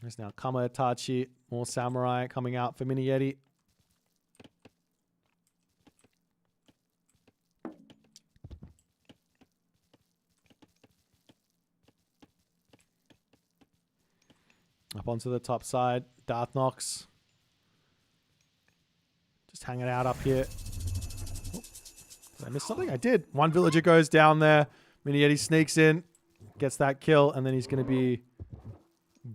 Speaker 1: There's now Kamatachi, more Samurai coming out for Mini Yeti. Up onto the top side. Darthnox. Just hanging out up here. Oh, did I miss something? I did. One villager goes down there. Mini Yeti sneaks in. Gets that kill. And then he's going to be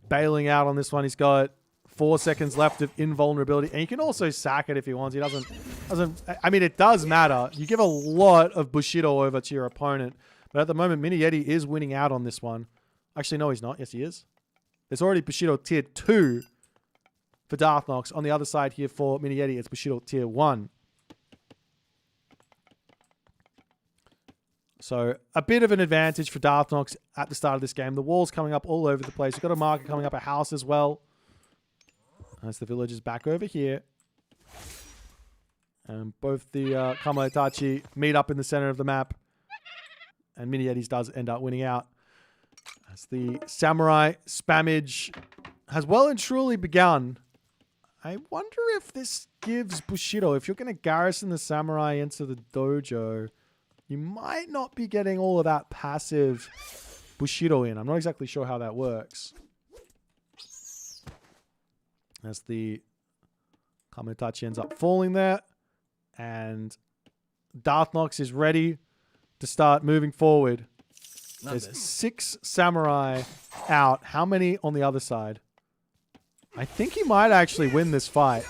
Speaker 1: bailing out on this one. He's got 4 seconds left of invulnerability. And you can also sack it if he wants. He doesn't. I mean, it does matter. You give a lot of Bushido over to your opponent. But at the moment, Mini Yeti is winning out on this one. Actually, no, he's not. Yes, he is. There's already Bushido tier 2 for Darthnox. On the other side here for Mini Yeti, it's Bushido tier 1. So a bit of an advantage for Darthnox at the start of this game. The wall's coming up all over the place. You've got a marker coming up a house as well. As the villagers back over here. And both the Kamatachi meet up in the center of the map. And Mini Yeti's does end up winning out. As the Samurai spammage has well and truly begun. I wonder if this gives Bushido, if you're going to garrison the Samurai into the dojo, you might not be getting all of that passive Bushido in. I'm not exactly sure how that works. As the Kamatachi ends up falling there. And Darthnox is ready to start moving forward. There's 6 samurai out. How many on the other side? I think he might actually win this fight.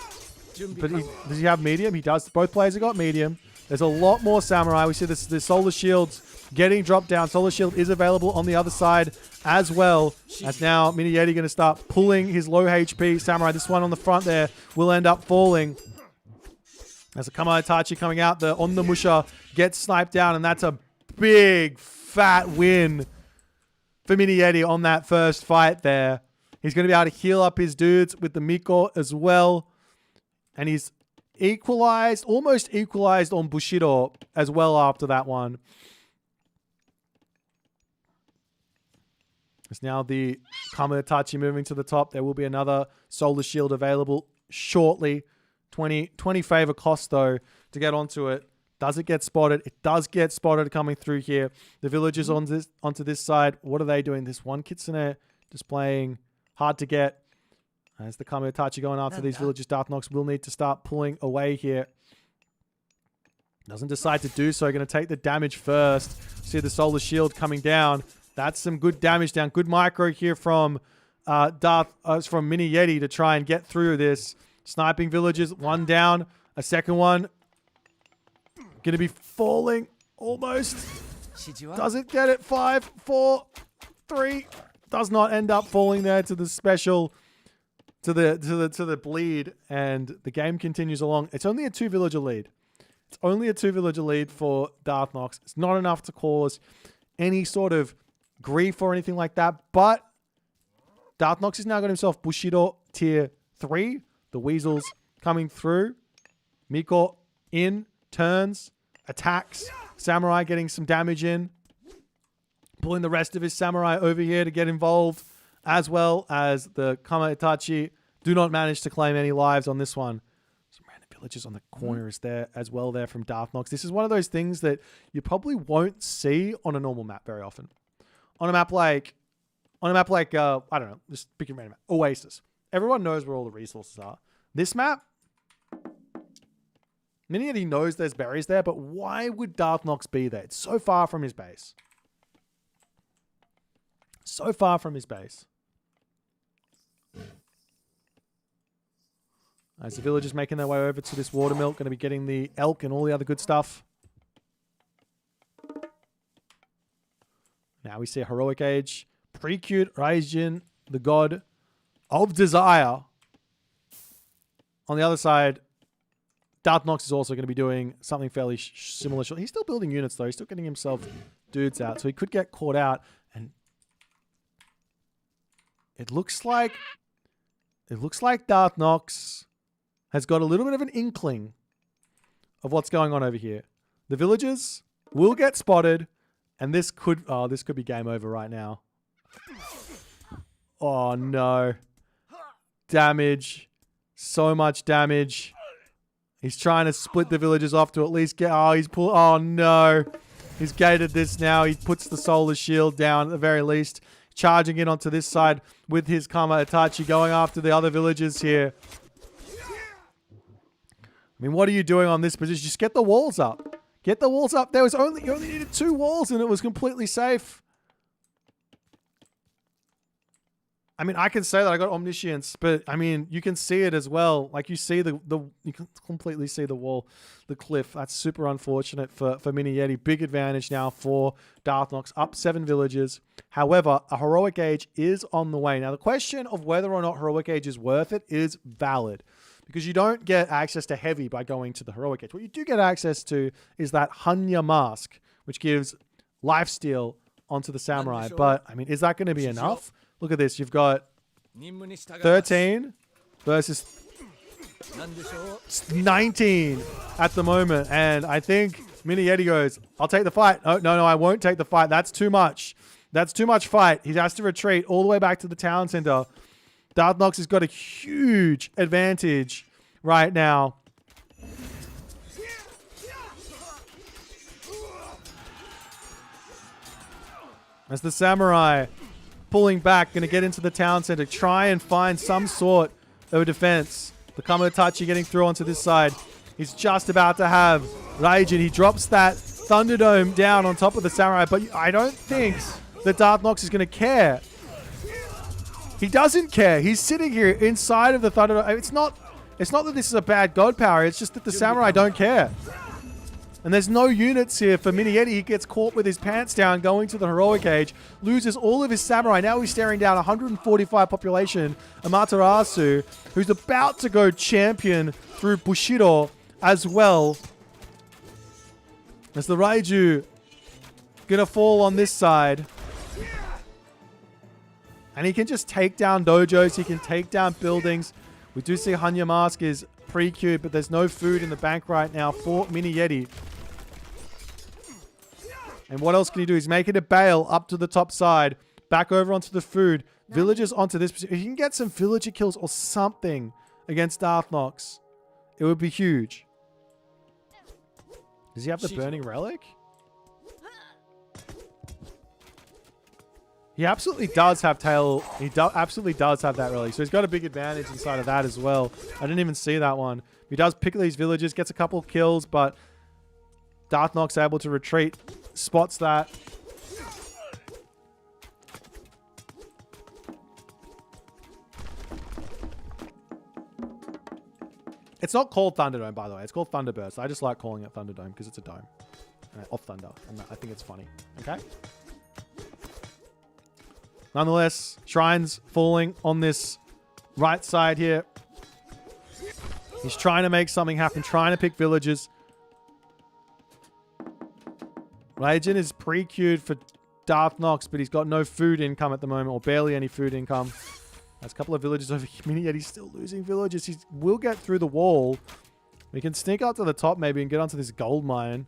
Speaker 1: But does he have medium? He does. Both players have got medium. There's a lot more samurai. We see this solar shields getting dropped down. Solar shield is available on the other side as well. As now Mini Yeti going to start pulling his low HP samurai. This one on the front there will end up falling. As a Kama Itachi coming out, the on the Musha gets sniped down, and that's a big fat win for Mini Yeti on that first fight there. He's going to be able to heal up his dudes with the Miko as well. And he's equalized, almost equalized on Bushido as well after that one. It's now the Kama Itachi moving to the top. There will be another solar shield available shortly. 20 favor cost though to get onto it. Does it get spotted? It does get spotted coming through here. The villagers onto this side. What are they doing? This one Kitsune displaying hard to get. As the Kama Itachi going after these villagers, Darthnox will need to start pulling away here. Doesn't decide to do so. Going to take the damage first. See the solar shield coming down. That's some good damage down. Good micro here from from Mini Yeti to try and get through this. Sniping villagers. One down. A second one. Going to be falling almost. Doesn't get it. 5, 4, 3. Does not end up falling there to the special, to the bleed, and the game continues along. It's only a 2 villager lead. It's only a 2 villager lead for Darthnox. It's not enough to cause any sort of grief or anything like that, but Darthnox has now got himself Bushido tier 3. The weasels coming through. Miko in, turns, attacks. Samurai getting some damage in. Pulling the rest of his samurai over here to get involved, as well as the Kama Itachi do not manage to claim any lives on this one. Some random villagers on the corners there as well there from Darthnox. This is one of those things that you probably won't see on a normal map very often. On a map like, I don't know, just picking random map, Oasis. Everyone knows where all the resources are. This map, Mini Yeti knows there's berries there, but why would Darthnox be there? It's so far from his base. So far from his base. As the villagers making their way over to this water mill, going to be getting the elk and all the other good stuff. Now we see a heroic age. Precute Raijin, the god of desire. On the other side, Darthnox is also going to be doing something fairly similar. He's still building units though. He's still getting himself dudes out. So he could get caught out. And it looks like Darthnox has got a little bit of an inkling of what's going on over here. The villagers will get spotted, and this could be game over right now. Oh no. Damage. So much damage. He's trying to split the villagers off to at least get... Oh no. He's gated this now. He puts the solar shield down at the very least. Charging in onto this side with his Kama Itachi, going after the other villagers here. I mean, what are you doing on this position? Just get the walls up. Get the walls up. You only needed 2 walls and it was completely safe. I mean, I can say that I got omniscience, but I mean, you can see it as well. Like you see you can completely see the wall, the cliff. That's super unfortunate for Mini Yeti. Big advantage now for Darthnox, up 7 villagers. However, a heroic age is on the way. Now, the question of whether or not heroic age is worth it is valid, because you don't get access to heavy by going to the heroic age. What you do get access to is that Hanya mask, which gives lifesteal onto the samurai. But I mean, is that going to be enough? Look at this. You've got 13 versus 19 at the moment. And I think Mini Yeti goes, I'll take the fight. Oh, no, I won't take the fight. That's too much. That's too much fight. He has to retreat all the way back to the town center. Darthnox has got a huge advantage right now. As the samurai pulling back, going to get into the town center, try and find some sort of defense. The Kama Itachi getting through onto this side. He's just about to have Raijin, he drops that Thunderdome down on top of the Samurai, but I don't think that Darthnox is going to care. He doesn't care. He's sitting here inside of the Thunderdome. It's not that this is a bad god power, it's just that the Samurai don't care. And there's no units here for Mini Yeti. He gets caught with his pants down going to the heroic age, loses all of his Samurai. Now he's staring down 145 population Amaterasu, who's about to go champion through Bushido as well. As the Raiju gonna fall on this side. And he can just take down dojos. He can take down buildings. We do see Hanya Mask is pre-queued, but there's no food in the bank right now for Mini Yeti. And what else can he do? He's making a bail up to the top side. Back over onto the food. Villagers onto this position. If he can get some villager kills or something against Darthnox, it would be huge. Does he have the Burning Relic? He absolutely does have tail. He absolutely does have that relic. So he's got a big advantage inside of that as well. I didn't even see that one. He does pick these villagers, gets a couple of kills, but Darthnox able to retreat. Spots that. It's not called Thunderdome, by the way. It's called Thunderburst. I just like calling it Thunderdome because it's a dome of thunder. And I think it's funny. Okay? Nonetheless, Shrines falling on this right side here. He's trying to make something happen, trying to pick villagers. Raijin is pre-queued for Darthnox, but he's got no food income at the moment, or barely any food income. There's a couple of villagers over here, Mini Yeti's still losing villagers. He will get through the wall. We can sneak up to the top maybe and get onto this gold mine.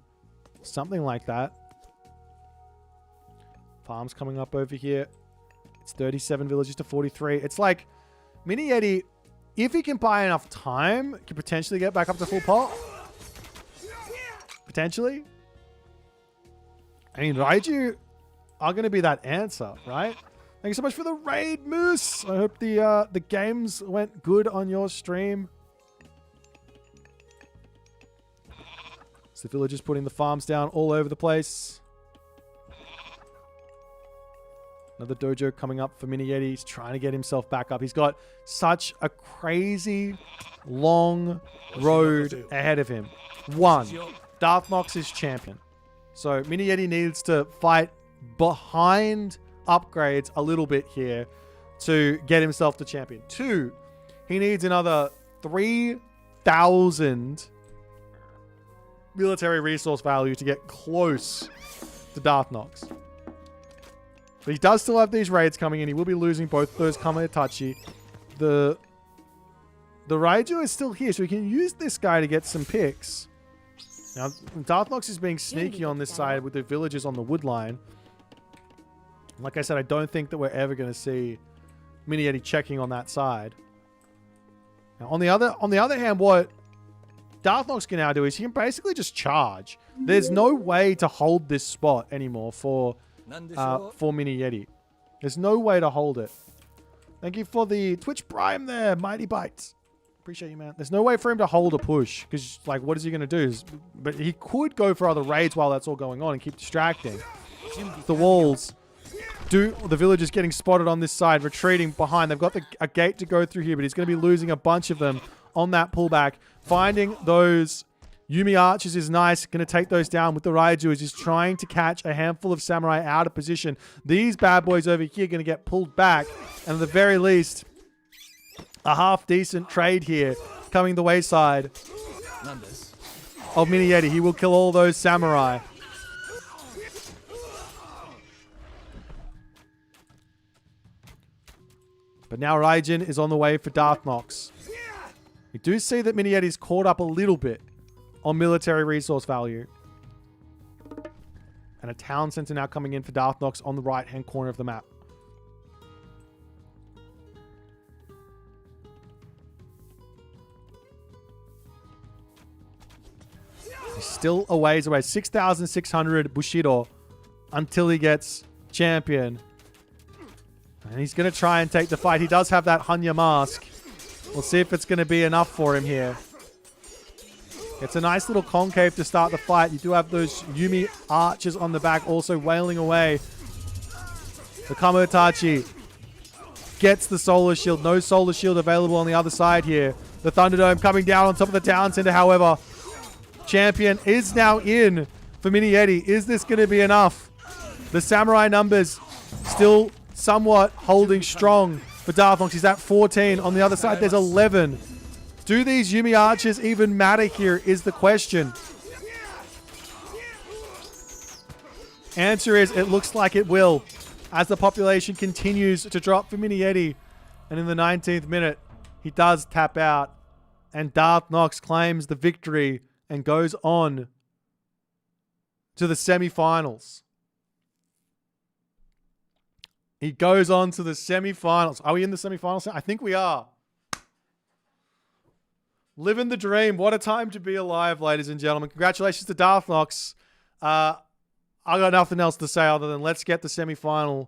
Speaker 1: Something like that. Farms coming up over here. It's 37 villagers to 43. It's like Mini Yeti, if he can buy enough time, can potentially get back up to full pot. Potentially. I mean, Raiju are going to be that answer, right? Thank you so much for the raid, Moose. I hope the games went good on your stream. So the villagers putting the farms down all over the place. Another dojo coming up for Mini Yeti. He's trying to get himself back up. He's got such a crazy long road ahead of him. One, Darthnox is champion. So Mini Yeti needs to fight behind upgrades a little bit here to get himself to champion. Two, he needs another 3,000 military resource value to get close to Darthnox. But he does still have these raids coming in. He will be losing both those Kamatachi. The Raiju is still here, so he can use this guy to get some picks. Now, Darthnox is being sneaky on this side with the villagers on the wood line. Like I said, I don't think that we're ever going to see Mini Yeti checking on that side. Now, on the other hand, what Darthnox can now do is he can basically just charge. There's no way to hold this spot anymore for Mini Yeti. There's no way to hold it. Thank you for the Twitch Prime there, Mighty Bites. Appreciate you, man. There's no way for him to hold a push because, like, what is he going to do? But he could go for other raids while that's all going on and keep distracting. The walls the villagers getting spotted on this side, retreating behind. They've got a gate to go through here, but he's going to be losing a bunch of them on that pullback. Finding those Yumi archers is nice. Going to take those down with the Raiju as he's trying to catch a handful of samurai out of position. These bad boys over here going to get pulled back. And at the very least, a half-decent trade here coming the wayside of Mini Yeti. He will kill all those samurai. But now Raijin is on the way for Darthnox. We do see that Mini Yeti's caught up a little bit on military resource value. And a town center now coming in for Darthnox on the right-hand corner of the map. He's still a ways away. 6,600 Bushido until he gets champion. And he's going to try and take the fight. He does have that Hanya mask. We'll see if it's going to be enough for him here. It's a nice little concave to start the fight. You do have those Yumi archers on the back also wailing away. The Kamotachi gets the solar shield. No solar shield available on the other side here. The Thunderdome coming down on top of the town center, however. Champion is now in for Mini Yeti. Is this going to be enough? The Samurai numbers still somewhat holding strong for Darthnox. He's at 14. On the other side, there's 11. Do these Yumi archers even matter here is the question. Answer is, it looks like it will, as the population continues to drop for Mini Yeti. And in the 19th minute, he does tap out. And Darthnox claims the victory and goes on to the semifinals. He goes on to the semifinals. Are we in the semifinals? I think we are. Living the dream. What a time to be alive, ladies and gentlemen. Congratulations to Darthnox. I got nothing else to say other than let's get the semifinal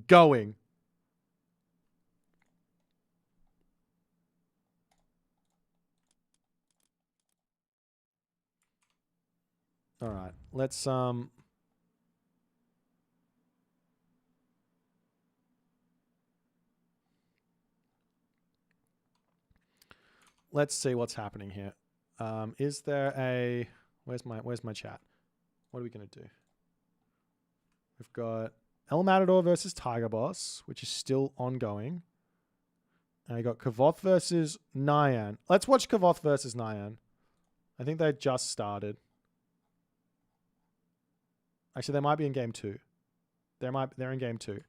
Speaker 1: going. All right. Let's see what's happening here. Is there a... Where's my chat? What are we going to do? We've got El Matador versus Tiger Boss, which is still ongoing. And I got Kavoth versus Nyan. Let's watch Kavoth versus Nyan. I think they just started. Actually, they might be in game 2. They're in game 2.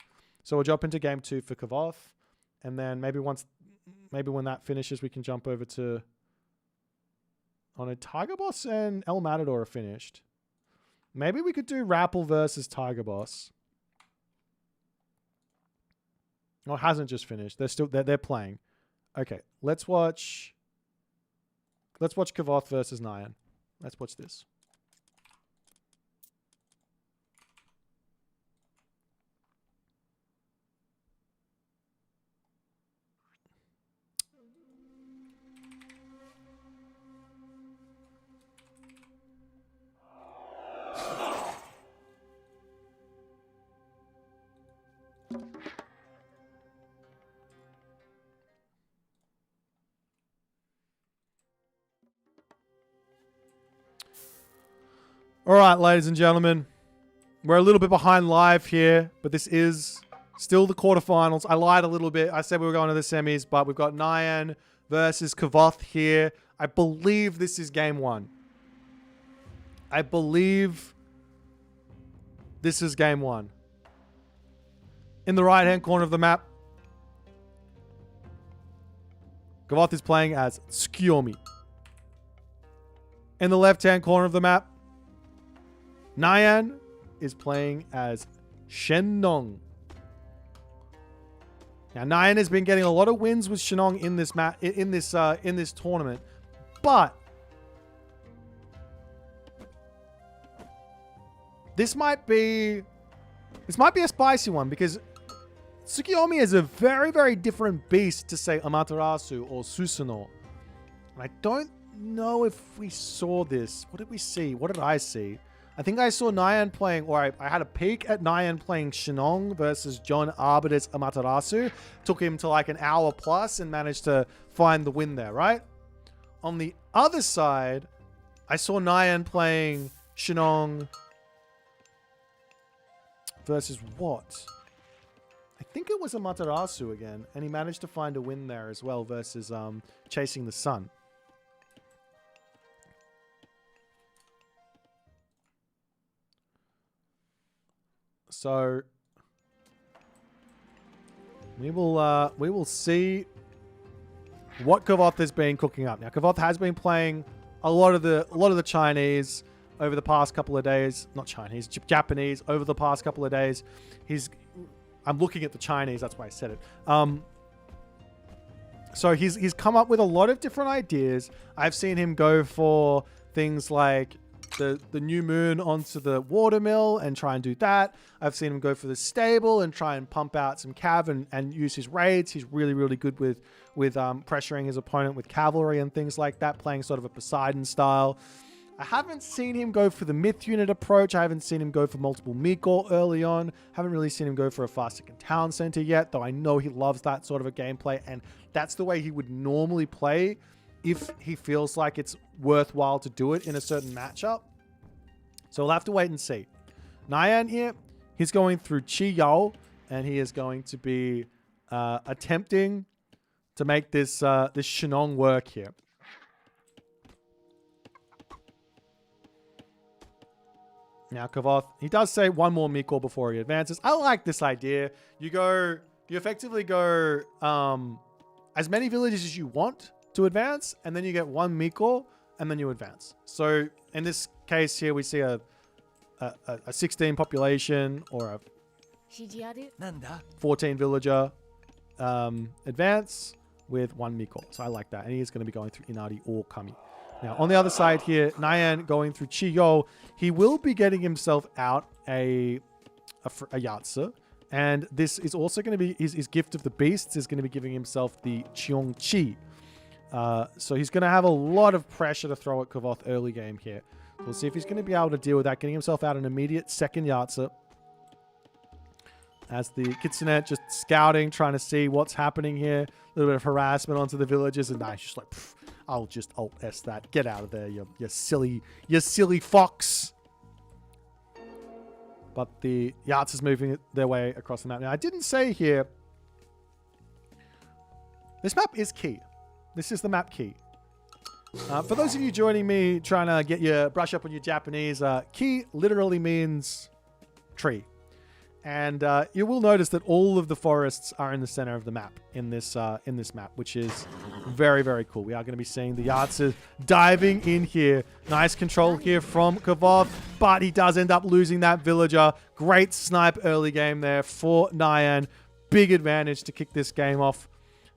Speaker 1: So we'll jump into game 2 for Kavoth. And then maybe when that finishes, we can jump over to... Oh no, Tiger Boss and El Matador are finished. Maybe we could do Rappel versus Tiger Boss. Oh, it hasn't just finished. They're playing. Okay, let's watch Kavoth versus Nyan. Let's watch this. All right, ladies and gentlemen, we're a little bit behind live here, but this is still the quarterfinals. I lied a little bit. I said we were going to the semis, but we've got Nyan versus Kavoth here. I believe this is game 1. I believe this is game 1. In the right-hand corner of the map, Kavoth is playing as Tsukiyomi. In the left-hand corner of the map, Nyan is playing as Shenong. Now, Nyan has been getting a lot of wins with Shenong in this tournament, but this might be a spicy one because Tsukiyomi is a very, very different beast to say Amaterasu or Susanoo. And I don't know if we saw this. What did we see? What did I see? I think I saw Nyan playing, or I had a peek at Nyan playing Shenong versus John Arbiter's Amaterasu. Took him to like an hour plus and managed to find the win there, right? On the other side, I saw Nyan playing Shenong versus what? I think it was Amaterasu again, and he managed to find a win there as well versus Chasing the Sun. So we will see what Kavoth has been cooking up. Now Kavoth has been playing a lot of the Chinese over the past couple of days. Not Chinese, Japanese over the past couple of days. I'm looking at the Chinese, that's why I said it. So he's come up with a lot of different ideas. I've seen him go for things like the new moon onto the watermill and try and do that. I've seen him go for the stable and try and pump out some cav and use his raids. He's really, really good with pressuring his opponent with cavalry and things like that, playing sort of a Poseidon style. I haven't seen him go for the myth unit approach. I haven't seen him go for multiple Mikor early on. Haven't really seen him go for a fast second town center yet, though I know he loves that sort of a gameplay, and that's the way he would normally play if he feels like it's worthwhile to do it in a certain matchup. So we'll have to wait and see. Nyan here, he's going through Chi Yao, and he is going to be attempting to make this this Shenong work here. Now, Kavoth, he does say one more Mikor before he advances. I like this idea. You effectively go as many villages as you want to advance, and then you get one Mikor, and then you advance. So in this case here, we see a 16 population or a 14 villager advance with one Mikor. So I like that. And he is going to be going through Inari or Kami. Now, on the other side here, Nyan going through Chiyo, he will be getting himself out a Yatsu. And this is also going to be his gift of the beasts is going to be giving himself the Cheong Chi. So he's going to have a lot of pressure to throw at Kavoth early game here. So we'll see if he's going to be able to deal with that, getting himself out an immediate second Yatsu. As the Kitsune just scouting, trying to see what's happening here. A little bit of harassment onto the villagers, and he's just like, I'll just Alt-S that. Get out of there, you silly fox. But the Yachts is moving their way across the map. Now, I didn't say here, this map is key. This is the map key. For those of you joining me, trying to get your brush up on your Japanese, key literally means tree. And you will notice that all of the forests are in the center of the map in this map, which is very, very cool. We are going to be seeing the Yatsu diving in here. Nice control here from Kavoth, but he does end up losing that villager. Great snipe early game there for Nyan. Big advantage to kick this game off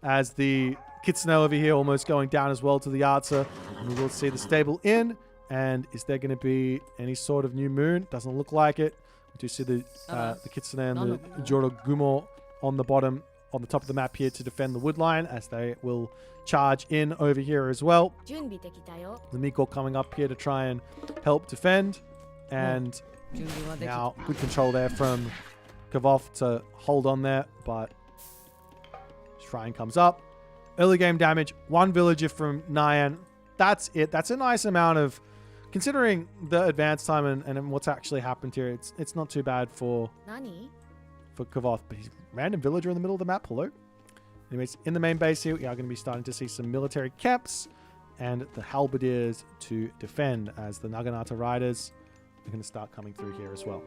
Speaker 1: as the Kitsune over here almost going down as well to the Yatsu. And we will see the stable in. And is there going to be any sort of new moon? Doesn't look like it. We do see the Kitsune and the Jorogumo on the bottom, on the top of the map here to defend the wood line as they will charge in over here as well. The Miko coming up here to try and help defend. And now good control there from Kavoth to hold on there, but Shrine comes up. Early game damage, one villager from Nyan. That's it. That's a nice amount of... Considering the advance time and what's actually happened here, it's not too bad for Kavoth. But he's a random villager in the middle of the map. Hello. Anyways, in the main base here, we are going to be starting to see some military camps and the halberdiers to defend as the Naginata riders are going to start coming through here as well.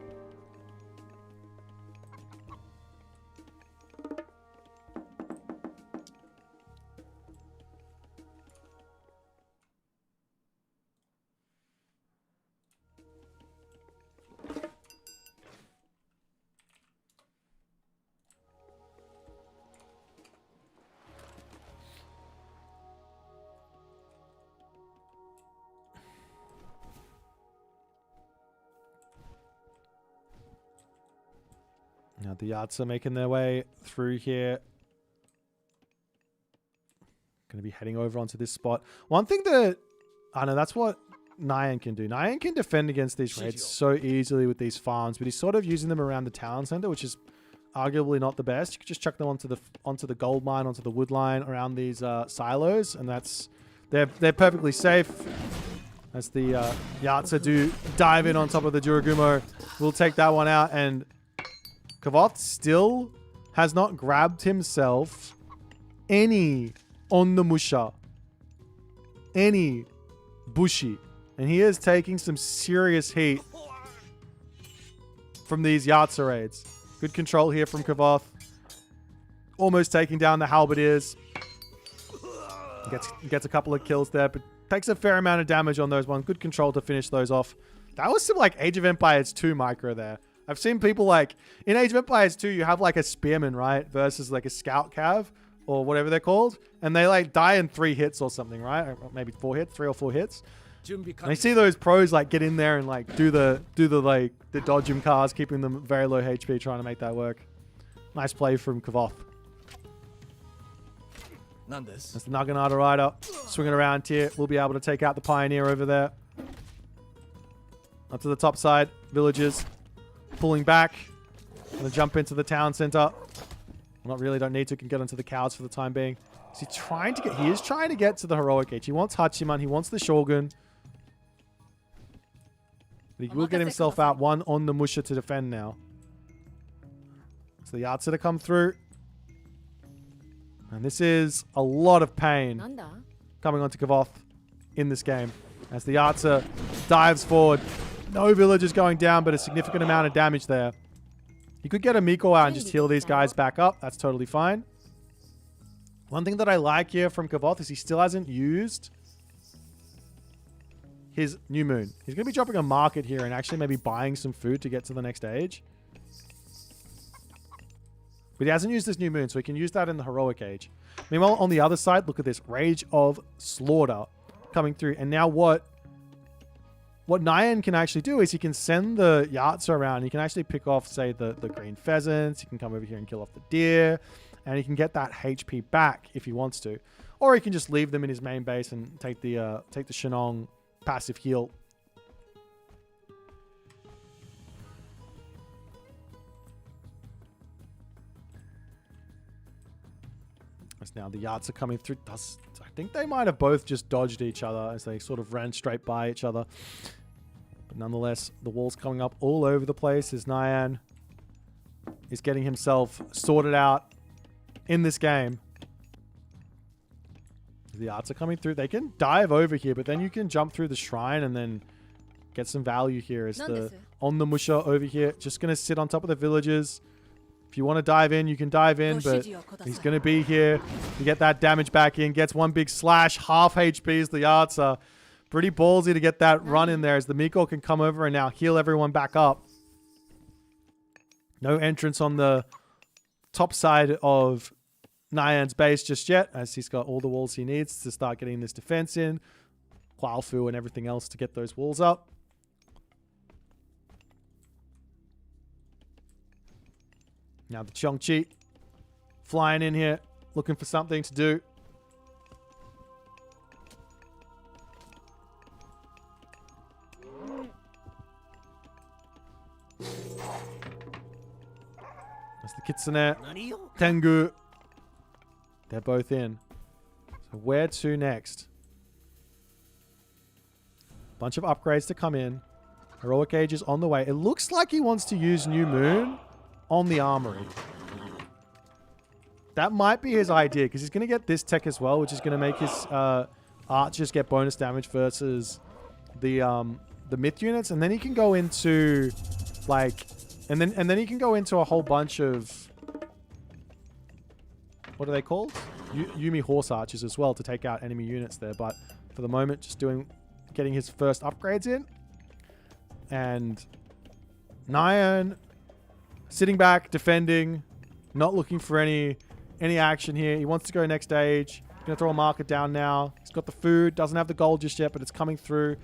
Speaker 1: Now the Yards are making their way through here. Going to be heading over onto this spot. One thing that... I know that's what Nyan can do. Nyan can defend against these raids so easily with these farms, but he's sort of using them around the town center, which is arguably not the best. You could just chuck them onto the gold mine, onto the wood line around these silos, and that's... They're perfectly safe. As the Yatsu do dive in on top of the Juragumo. We'll take that one out, and Kavoth still has not grabbed himself any on the Musha. Any Bushi. And he is taking some serious heat from these Yatsu raids. Good control here from Kavoth. Almost taking down the halberdiers. Gets a couple of kills there, but takes a fair amount of damage on those ones. Good control to finish those off. That was some like Age of Empires 2 micro there. I've seen people like... In Age of Empires 2, you have like a spearman, right? Versus like a scout cav or whatever they're called. And they like die in 3 hits or something, right? Or maybe 4 hits, 3 or 4 hits. And I see those pros like get in there and like do the dodge him cars, keeping them very low HP, trying to make that work. Nice play from Kavoth. That's the Naginata rider swinging around here. We'll be able to take out the Pioneer over there. Up to the top side, villagers pulling back. Gonna jump into the town center. Not really, don't need to. Can get onto the cows for the time being. Is he trying to get? He is trying to get to the heroic age. He wants Hachiman. He wants the Shogun. But he will get himself out. One on the Musha to defend now. So the Yatsu to come through. And this is a lot of pain coming onto Kavoth in this game. As the Yatsu dives forward. No villagers going down, but a significant amount of damage there. You could get a Miko out and just heal these guys back up. That's totally fine. One thing that I like here from Kavoth is he still hasn't used his New Moon. He's going to be dropping a market here and actually maybe buying some food to get to the next age. But he hasn't used his New Moon, so he can use that in the Heroic Age. Meanwhile, on the other side, look at this. Rage of Slaughter coming through. And now what Nyan can actually do is he can send the Yatsu around. He can actually pick off, say, the green pheasants. He can come over here and kill off the deer. And he can get that HP back if he wants to. Or he can just leave them in his main base and take the Shenong passive heal. As now the Yatsu coming through. I think they might have both just dodged each other as they sort of ran straight by each other. But nonetheless, the wall's coming up all over the place as Nyan is getting himself sorted out in this game. The Yatsu coming through. They can dive over here, but then you can jump through the shrine and then get some value here as the on the Musha over here. Just going to sit on top of the villagers. If you want to dive in, you can dive in, but he's going to be here to get that damage back in. Gets one big slash. Half HP is the Yatsu. Pretty ballsy to get that run in there as the Miko can come over and now heal everyone back up. No entrance on the top side of Nyan's base just yet, as he's got all the walls he needs to start getting this defense in. Hualfu and everything else to get those walls up. Now the Chongqi flying in here, looking for something to do. That's the Kitsune, Tengu. They're both in. So where to next? Bunch of upgrades to come in. Heroic Age is on the way. It looks like he wants to use New Moon on the Armory. That might be his idea, because he's going to get this tech as well, which is going to make his archers get bonus damage versus the myth units, and then he can go into like, and then he can go into a whole bunch of, what are they called? Yumi horse archers as well to take out enemy units there. But for the moment, just getting his first upgrades in, and Nyan sitting back, defending, not looking for any action here. He wants to go next stage. Gonna throw a marker down now. He's got the food, doesn't have the gold just yet, but it's coming through.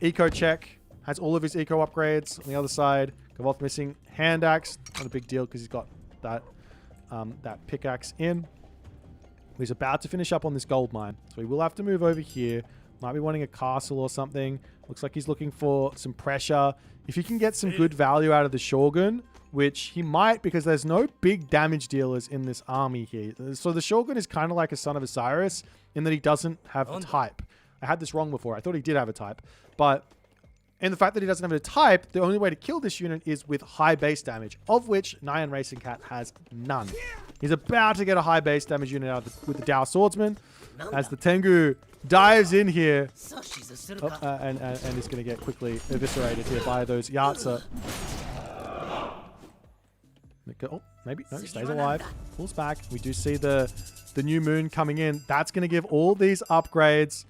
Speaker 1: Eco check, has all of his eco upgrades. On the other side, Kavoth missing hand axe. Not a big deal because he's got that pickaxe in. He's about to finish up on this gold mine, so he will have to move over here. Might be wanting a castle or something. Looks like he's looking for some pressure. If he can get some good value out of the Shogun, which he might, because there's no big damage dealers in this army here. So the Shogun is kind of like a Son of Osiris in that he doesn't have a type. I had this wrong before. I thought he did have a type. But in the fact that he doesn't have a type, the only way to kill this unit is with high base damage, of which Nyan Racing Cat has none. He's about to get a high base damage unit out with the Dao Swordsman as the Tengu dives in here and is going to get quickly eviscerated here by those Yatsu. Oh, maybe. No, stays alive. Pulls back. We do see the New Moon coming in. That's going to give all these upgrades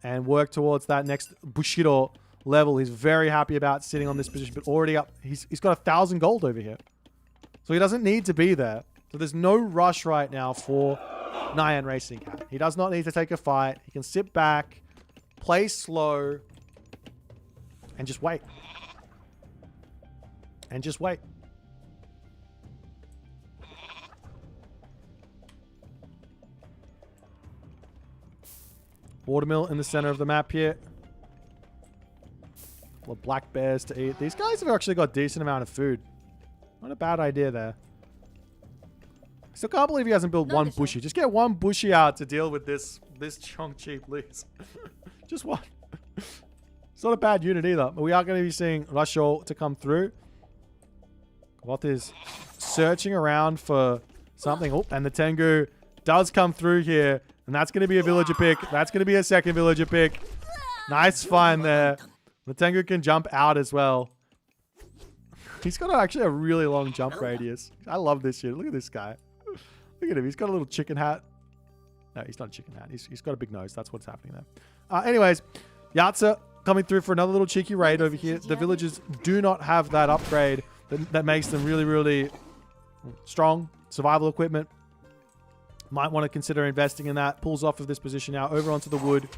Speaker 1: and work towards that next Bushido level. He's very happy about sitting on this position, but already up. He's got 1,000 gold over here. So he doesn't need to be there. So there's no rush right now for Nyan Racing Cat. He does not need to take a fight. He can sit back, play slow, and just wait. And just wait. Watermill in the center of the map here. Well, black bears to eat. These guys have actually got a decent amount of food. Not a bad idea there. I still can't believe he hasn't built one bushy. Just get one bushy out to deal with this Chongqi, please. Just one. It's not a bad unit either. But we are going to be seeing Rashol to come through. What is searching around for something. Oh, and the Tengu does come through here. And that's going to be a villager pick. That's going to be a second villager pick. Nice find there. The Tengu can jump out as well. He's got actually a really long jump radius. I love this shit. Look at this guy. Look at him. He's got a little chicken hat. No, he's not a chicken hat. He's got a big nose. That's what's happening there. Anyways, Yatsa coming through for another little cheeky raid over here. The villagers do not have that upgrade that makes them really, really strong. Survival equipment. Might want to consider investing in that. Pulls off of this position now. Over onto the wood.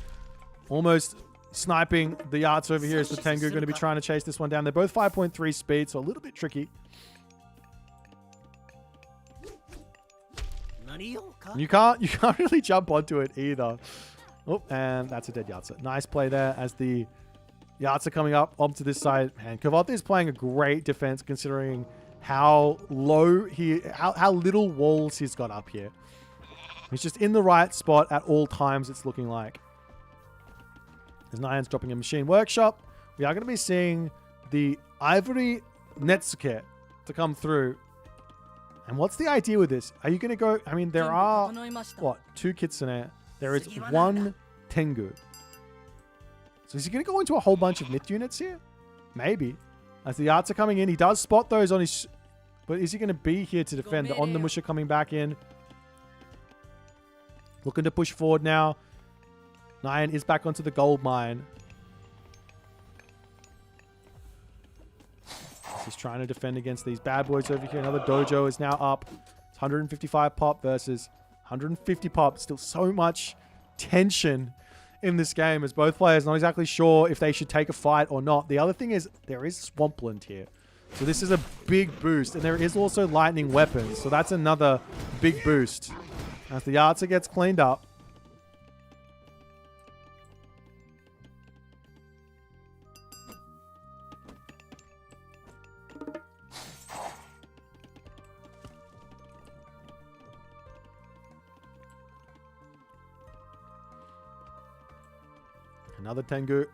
Speaker 1: Almost sniping the Yatsa over here as the Tengu going to be trying to chase this one down. They're both 5.3 speed, so a little bit tricky. And you can't really jump onto it either. Oh, and that's a dead Yatsa. Nice play there as the Yatsa coming up onto this side. And Kavoth is playing a great defense considering how low how little walls he's got up here. He's just in the right spot at all times, it's looking like. As Nyan's dropping a machine workshop, we are going to be seeing the Ivory Netsuke to come through. And what's the idea with this? Are you going to go... I mean, there are... What? 2 Kitsune. There is 1 Tengu. So is he going to go into a whole bunch of myth units here? Maybe. As the Arts are coming in, he does spot those on his... But is he going to be here to defend? The On the Musha coming back in. Looking to push forward now. Nyan is back onto the gold mine. He's trying to defend against these bad boys over here. Another dojo is now up. It's 155 pop versus 150 pop. Still so much tension in this game as both players not exactly sure if they should take a fight or not. The other thing is there is Swampland here. So this is a big boost. And there is also lightning weapons. So that's another big boost. As the Yatsa gets cleaned up. Another Tengu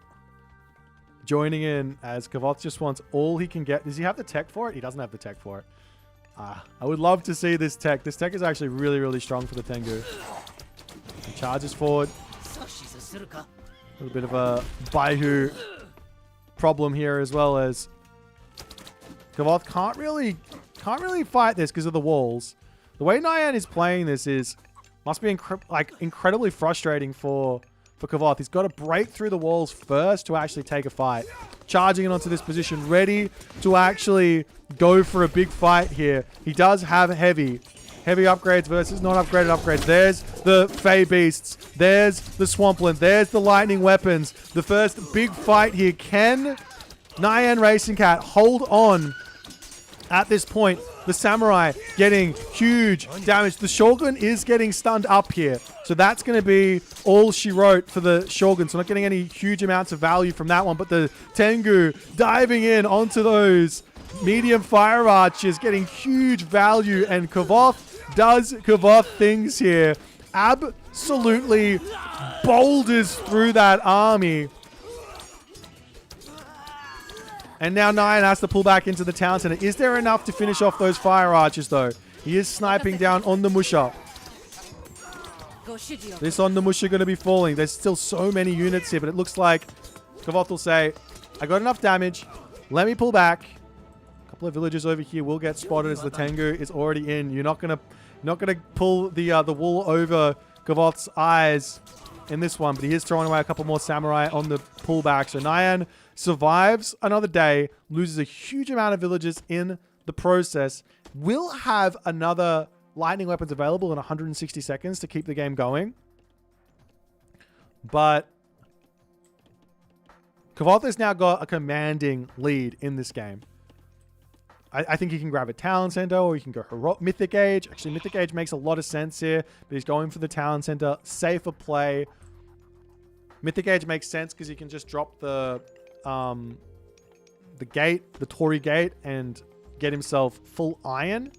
Speaker 1: joining in as Kavoth just wants all he can get. Does he have the tech for it? He doesn't have the tech for it. I would love to see this tech. This tech is actually really, really strong for the Tengu. He charges forward. A little bit of a Baihu problem here as well as Kavoth can't really fight this because of the walls. The way Nyan is playing this must be incredibly frustrating for Kavoth. He's got to break through the walls first to actually take a fight. Charging it onto this position, ready to actually go for a big fight here. He does have heavy upgrades versus non-upgraded upgrades. There's the Fey Beasts. There's the Swampland. There's the Lightning Weapons. The first big fight here. Can Nyan Racing Cat hold on at this point? The Samurai getting huge damage. The Shogun is getting stunned up here. So that's going to be all she wrote for the Shogun. So not getting any huge amounts of value from that one. But the Tengu diving in onto those medium fire archers, getting huge value. And Kavoth does Kavoth things here. Absolutely boulders through that army. And now Nyan has to pull back into the town center. Is there enough to finish off those fire archers, though? He is sniping down on the Musha. This On the Musha going to be falling. There's still so many units here, but it looks like Kavoth will say, I got enough damage. Let me pull back. A couple of villagers over here will get spotted as the Tengu is already in. You're not gonna pull the wool over Kavoth's eyes in this one, but he is throwing away a couple more samurai on the pullback. So Nyan survives another day, loses a huge amount of villagers in the process, will have another lightning weapons available in 160 seconds to keep the game going. But Kavoth has now got a commanding lead in this game. I think he can grab a Talent Center, or he can go Mythic Age. Actually, Mythic Age makes a lot of sense here, but he's going for the Talent Center. Safer play. Mythic Age makes sense because he can just drop the gate, the Torii gate, and get himself full iron,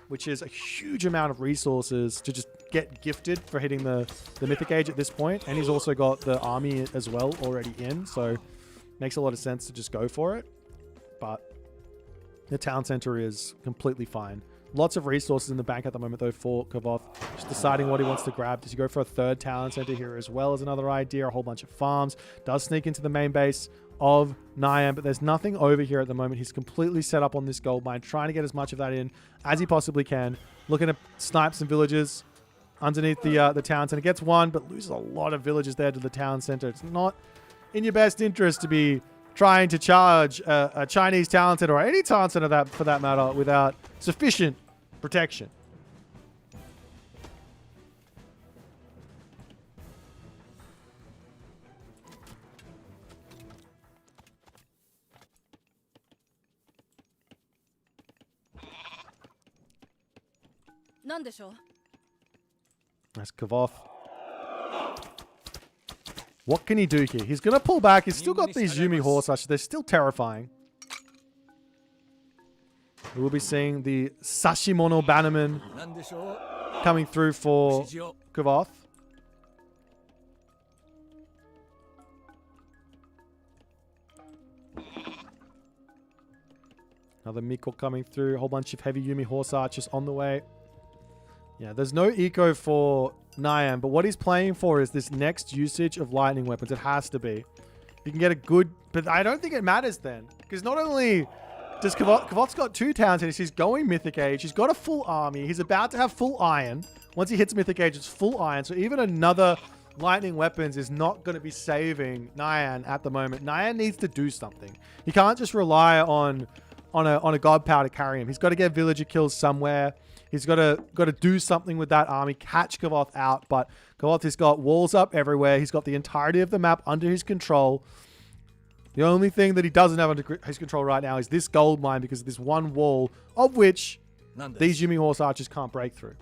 Speaker 1: which is a huge amount of resources to just get gifted for hitting the Mythic Age at this point. And he's also got the army as well already in, so makes a lot of sense to just go for it. But the Town Center is completely fine. Lots of resources in the bank at the moment, though, for Kavoth. Just deciding what he wants to grab. Does he go for a third Talent Center here as well as another idea? A whole bunch of farms. Does sneak into the main base of Nyan, but there's nothing over here at the moment. He's completely set up on this gold mine, trying to get as much of that in as he possibly can. Looking to snipe some villagers underneath the town center. Gets one, but loses a lot of villagers there to the town center. It's not in your best interest to be trying to charge a Chinese talent center, or any talent center that, for that matter, without sufficient protection. That's Kavoth. What can he do here? He's going to pull back. He's still got these Yumi Horse Archers. They're still terrifying. We'll be seeing the Sashimono Bannerman coming through for Kavoth. Another Miko coming through. A whole bunch of heavy Yumi Horse Archers on the way. Yeah, there's no eco for Nyan, but what he's playing for is this next usage of lightning weapons. It has to be. You can get a good... But I don't think it matters then. Because not only does Kavoth's got 2 towns, and he's going Mythic Age. He's got a full army. He's about to have full iron. Once he hits Mythic Age, it's full iron. So even another lightning weapons is not going to be saving Nyan at the moment. Nyan needs to do something. He can't just rely on a god power to carry him. He's got to get villager kills somewhere. He's got to do something with that army, catch Kavoth out. But Kavoth has got walls up everywhere. He's got the entirety of the map under his control. The only thing that he doesn't have under his control right now is this gold mine, because of this one wall, of which these Yumi Horse Archers can't break through.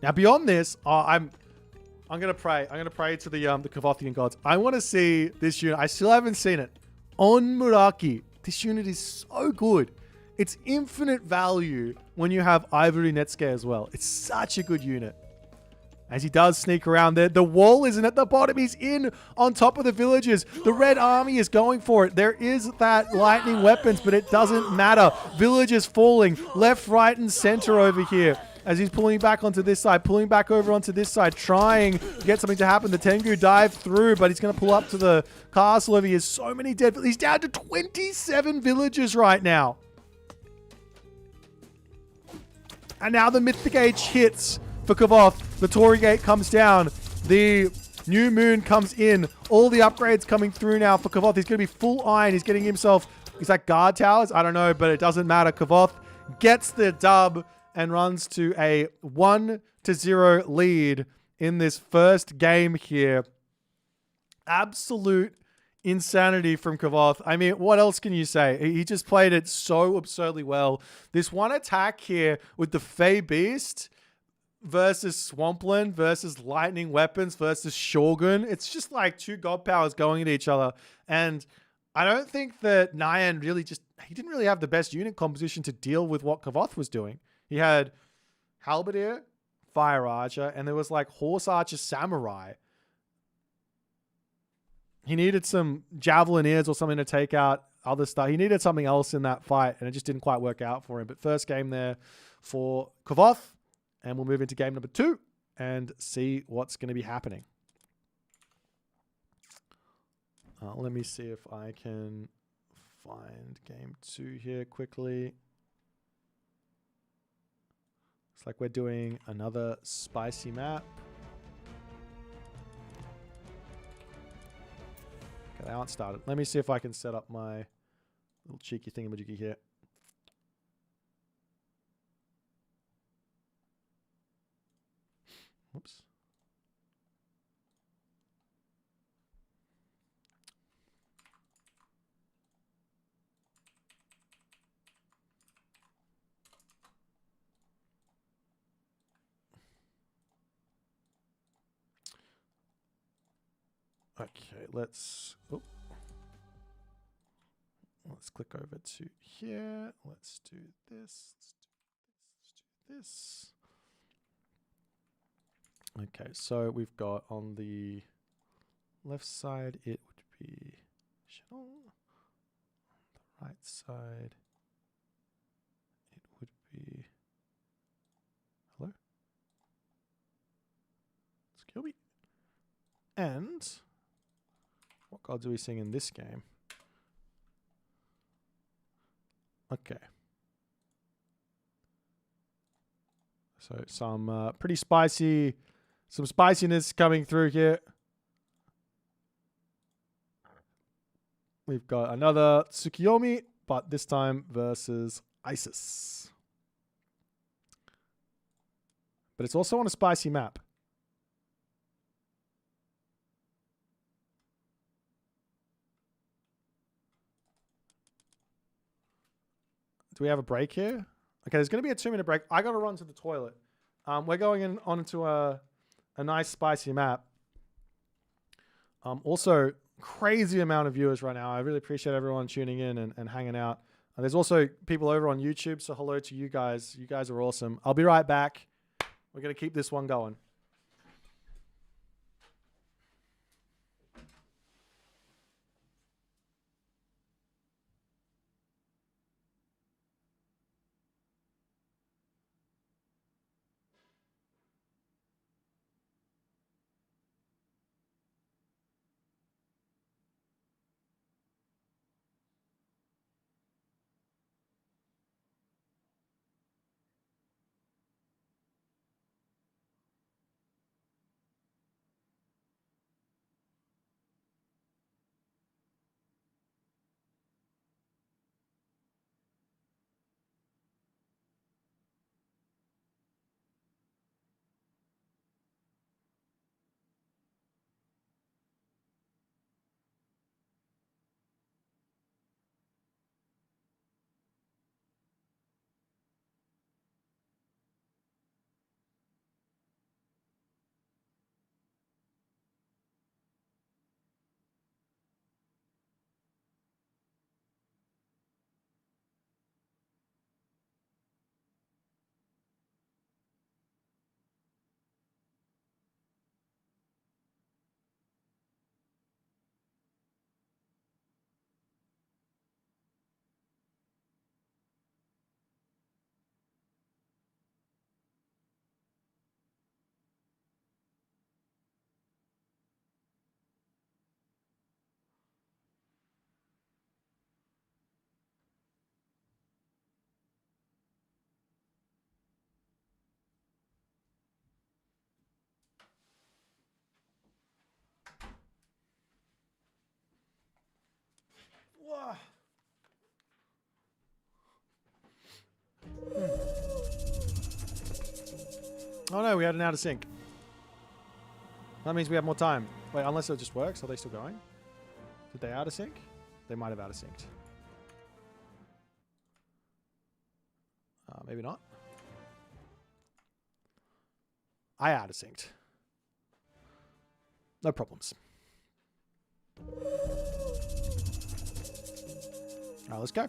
Speaker 1: Now beyond this, I'm gonna pray. I'm gonna pray to the Kavothian gods. I want to see this unit. I still haven't seen it on Muraki. This unit is so good. It's infinite value when you have Ivory Netsuke as well. It's such a good unit. As he does sneak around there. The wall isn't at the bottom. He's in on top of the villagers. The red army is going for it. There is that lightning weapons, but it doesn't matter. Villagers falling left, right, and center over here. As he's pulling back onto this side, pulling back over onto this side, trying to get something to happen. The Tengu dive through, but he's going to pull up to the castle over here. So many dead. He's down to 27 villagers right now. And now the Mythic Age hits for Kavoth. The Torii Gate comes down. The New Moon comes in. All the upgrades coming through now for Kavoth. He's going to be full iron. He's getting himself... Is that guard towers? I don't know, but it doesn't matter. Kavoth gets the dub and runs to a 1-0 lead in this first game here. Absolute insanity from Kavoth. I mean, what else can you say? He just played it so absurdly well. This one attack here with the Fey Beast versus Swampland versus lightning weapons versus Shogun. It's just like 2 god powers going at each other. And I don't think that Nyan really he didn't really have the best unit composition to deal with what Kavoth was doing. He had Halberdier, Fire Archer, and there was like Horse Archer Samurai. He needed some Javelineers or something to take out other stuff. He needed something else in that fight, and it just didn't quite work out for him. But first game there for Kavoth, and we'll move into game number 2 and see what's going to be happening. Let me see if I can find game 2 here quickly. Looks like we're doing another spicy map. Okay, they aren't started. Let me see if I can set up my little cheeky thingamajiggy here. Whoops. Okay, let's click over to here. Let's do this. Let's do this. Okay, so we've got on the left side, it would be channel. On the right side, it would be hello. It's Gilby. And what gods do we sing in this game? Okay. So some pretty spicy, some spiciness coming through here. We've got another Tsukiyomi, but this time versus Isis. But it's also on a spicy map. Do we have a break here? Okay, there's going to be a 2-minute break. I got to run to the toilet. We're going onto a nice spicy map. Also, crazy amount of viewers right now. I really appreciate everyone tuning in and hanging out. There's also people over on YouTube, so hello to you guys. You guys are awesome. I'll be right back. We're going to keep this one going. Oh no, we had an out of sync. That means we have more time. Wait, unless it just works, are they still going? Did they out of sync? They might have out of synced. Maybe not. I out of synced. No problems. Alright, let's go.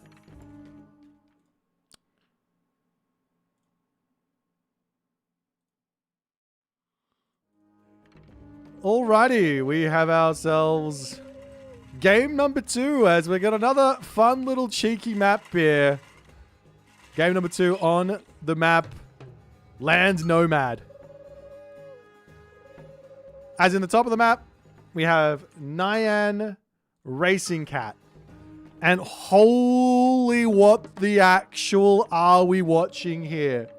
Speaker 1: Alrighty, we have ourselves game number 2 as we got another fun little cheeky map here. Game number 2 on the map Land Nomad. As in the top of the map, we have Nyan Racing Cat. And holy, what the actual are we watching here?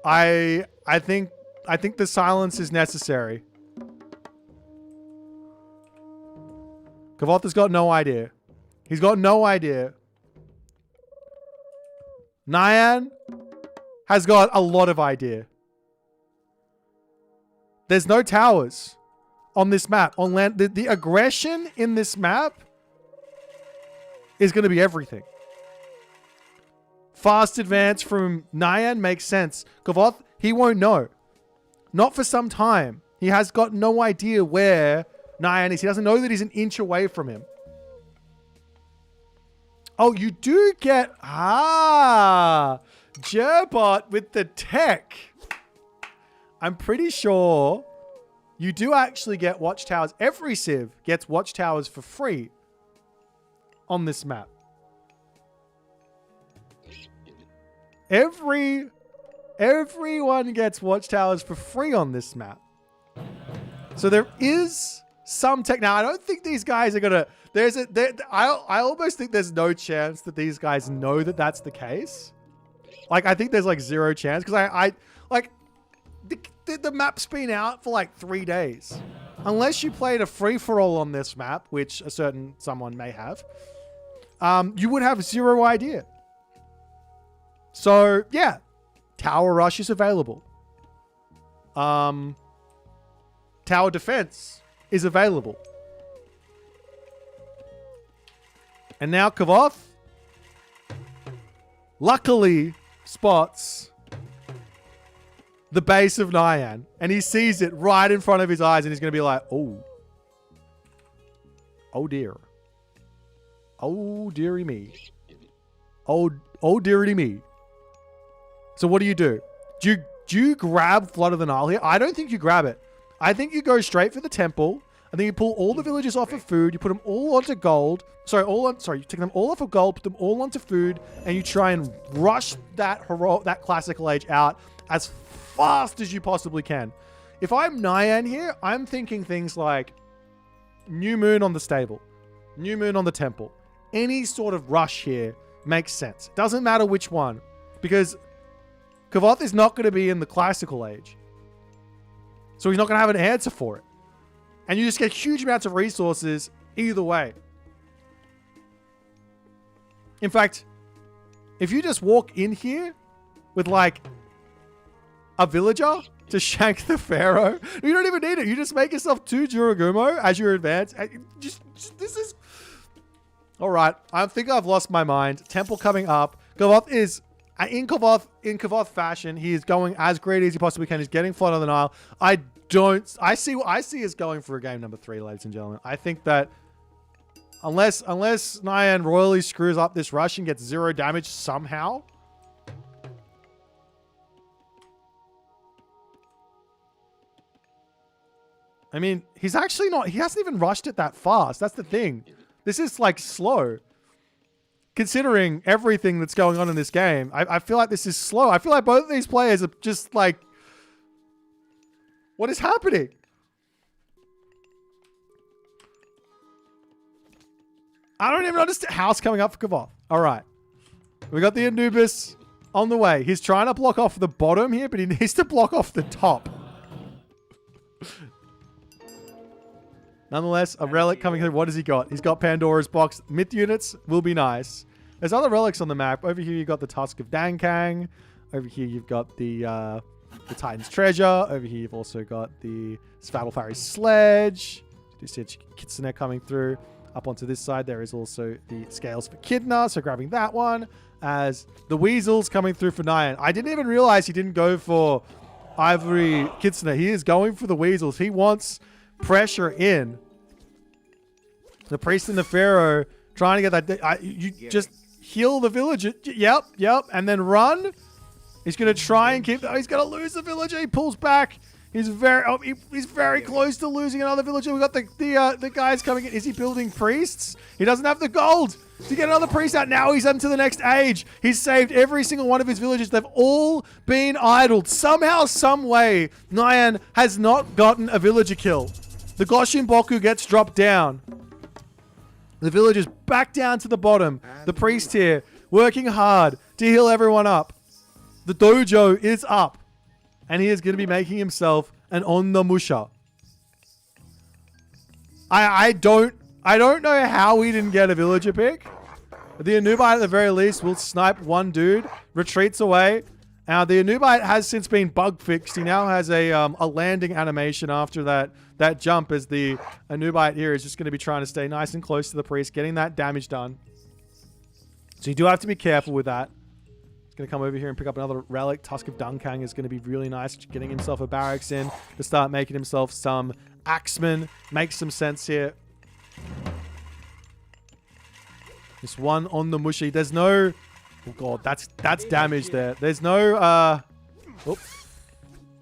Speaker 1: I think the silence is necessary. Kavoth has got no idea. He's got no idea. Nyan has got a lot of idea. There's no towers on this map. On land, the aggression in this map is going to be everything. Fast advance from Nyan makes sense. Kavoth, he won't know. Not for some time. He has got no idea where Nyan is. He doesn't know that he's an inch away from him. Oh, you do get... Jerbot with the tech. I'm pretty sure you do actually get watchtowers. Every civ gets watchtowers for free on this map. Everyone gets watchtowers for free on this map. So there is some tech. Now, I don't think these guys are going to... I almost think there's no chance that these guys know that that's the case. Like, I think there's like 0 chance. Because the map's been out for like 3 days. Unless you played a free-for-all on this map, which a certain someone may have, you would have 0 idea. So, yeah. Tower Rush is available. Tower Defense is available. And now Kavoth luckily spots the base of Nyan. And he sees it right in front of his eyes. And he's going to be like, oh. Oh, dear. Oh, dearie me. Oh, dearie me. So what do? Do you grab Flood of the Nile here? I don't think you grab it. I think you go straight for the temple. And then you pull all the villagers off of food. You put them all onto gold. You take them all off of gold, put them all onto food, and you try and rush that classical age out as fast as you possibly can. If I'm Nyan here, I'm thinking things like new moon on the stable, new moon on the temple. Any sort of rush here makes sense. Doesn't matter which one, because Kavoth is not going to be in the classical age. So he's not going to have an answer for it. And you just get huge amounts of resources either way. In fact, if you just walk in here with like a villager to shank the pharaoh, you don't even need it. You just make yourself 2 Juragumo as you advance. This is... All right. I think I've lost my mind. Temple coming up. Kavoth is... In Kavoth fashion, he is going as greedy as he possibly can. He's getting Flood on the Nile. I see what I see is going for a game number 3, ladies and gentlemen. I think that unless Nyan royally screws up this rush and gets 0 damage somehow, I mean, he's actually not... He hasn't even rushed it that fast. That's the thing. This is like slow. Considering everything that's going on in this game, I feel like this is slow. I feel like both of these players are just like... What is happening? I don't even understand. House coming up for Kavoth. All right. We got the Anubis on the way. He's trying to block off the bottom here, but he needs to block off the top. Nonetheless, a relic coming through. What has he got? He's got Pandora's box. Myth units will be nice. There's other relics on the map. Over here, you've got the Tusk of Dankang. Over here, you've got the Titan's Treasure. Over here, you've also got the Svadilfari Sledge. You see Kitsune coming through. Up onto this side, there is also the Scales for Kidna. So grabbing that one. As the Weasels coming through for Nyan. I didn't even realize he didn't go for Ivory Kitsune. He is going for the Weasels. He wants pressure in. The Priest and the Pharaoh trying to get that... you just heal the villager. Yep. And then run. He's going to try and keep... he's going to lose the villager. He pulls back. He's very close to losing another villager. We got the guys coming in. Is he building priests? He doesn't have the gold to get another priest out. Now he's into the next age. He's saved every single one of his villagers. They've all been idled. Somehow, some way, Nyan has not gotten a villager kill. The Goshin Boku gets dropped down. The villagers back down to the bottom. The priest here working hard to heal everyone up. The dojo is up. And he is going to be making himself an Onnamusha. I don't know how he didn't get a villager pick. The Anubite at the very least will snipe one dude. Retreats away. Now the Anubite has since been bug fixed. He now has a landing animation after that jump, as the Anubite here is just going to be trying to stay nice and close to the priest, getting that damage done. So you do have to be careful with that. He's going to come over here and pick up another relic. Tusk of Dunkang is going to be really nice. Getting himself a barracks in to start making himself some axemen. Makes some sense here. Just one on the mushy. There's no... Oh, God. That's damage there. There's no... Oops.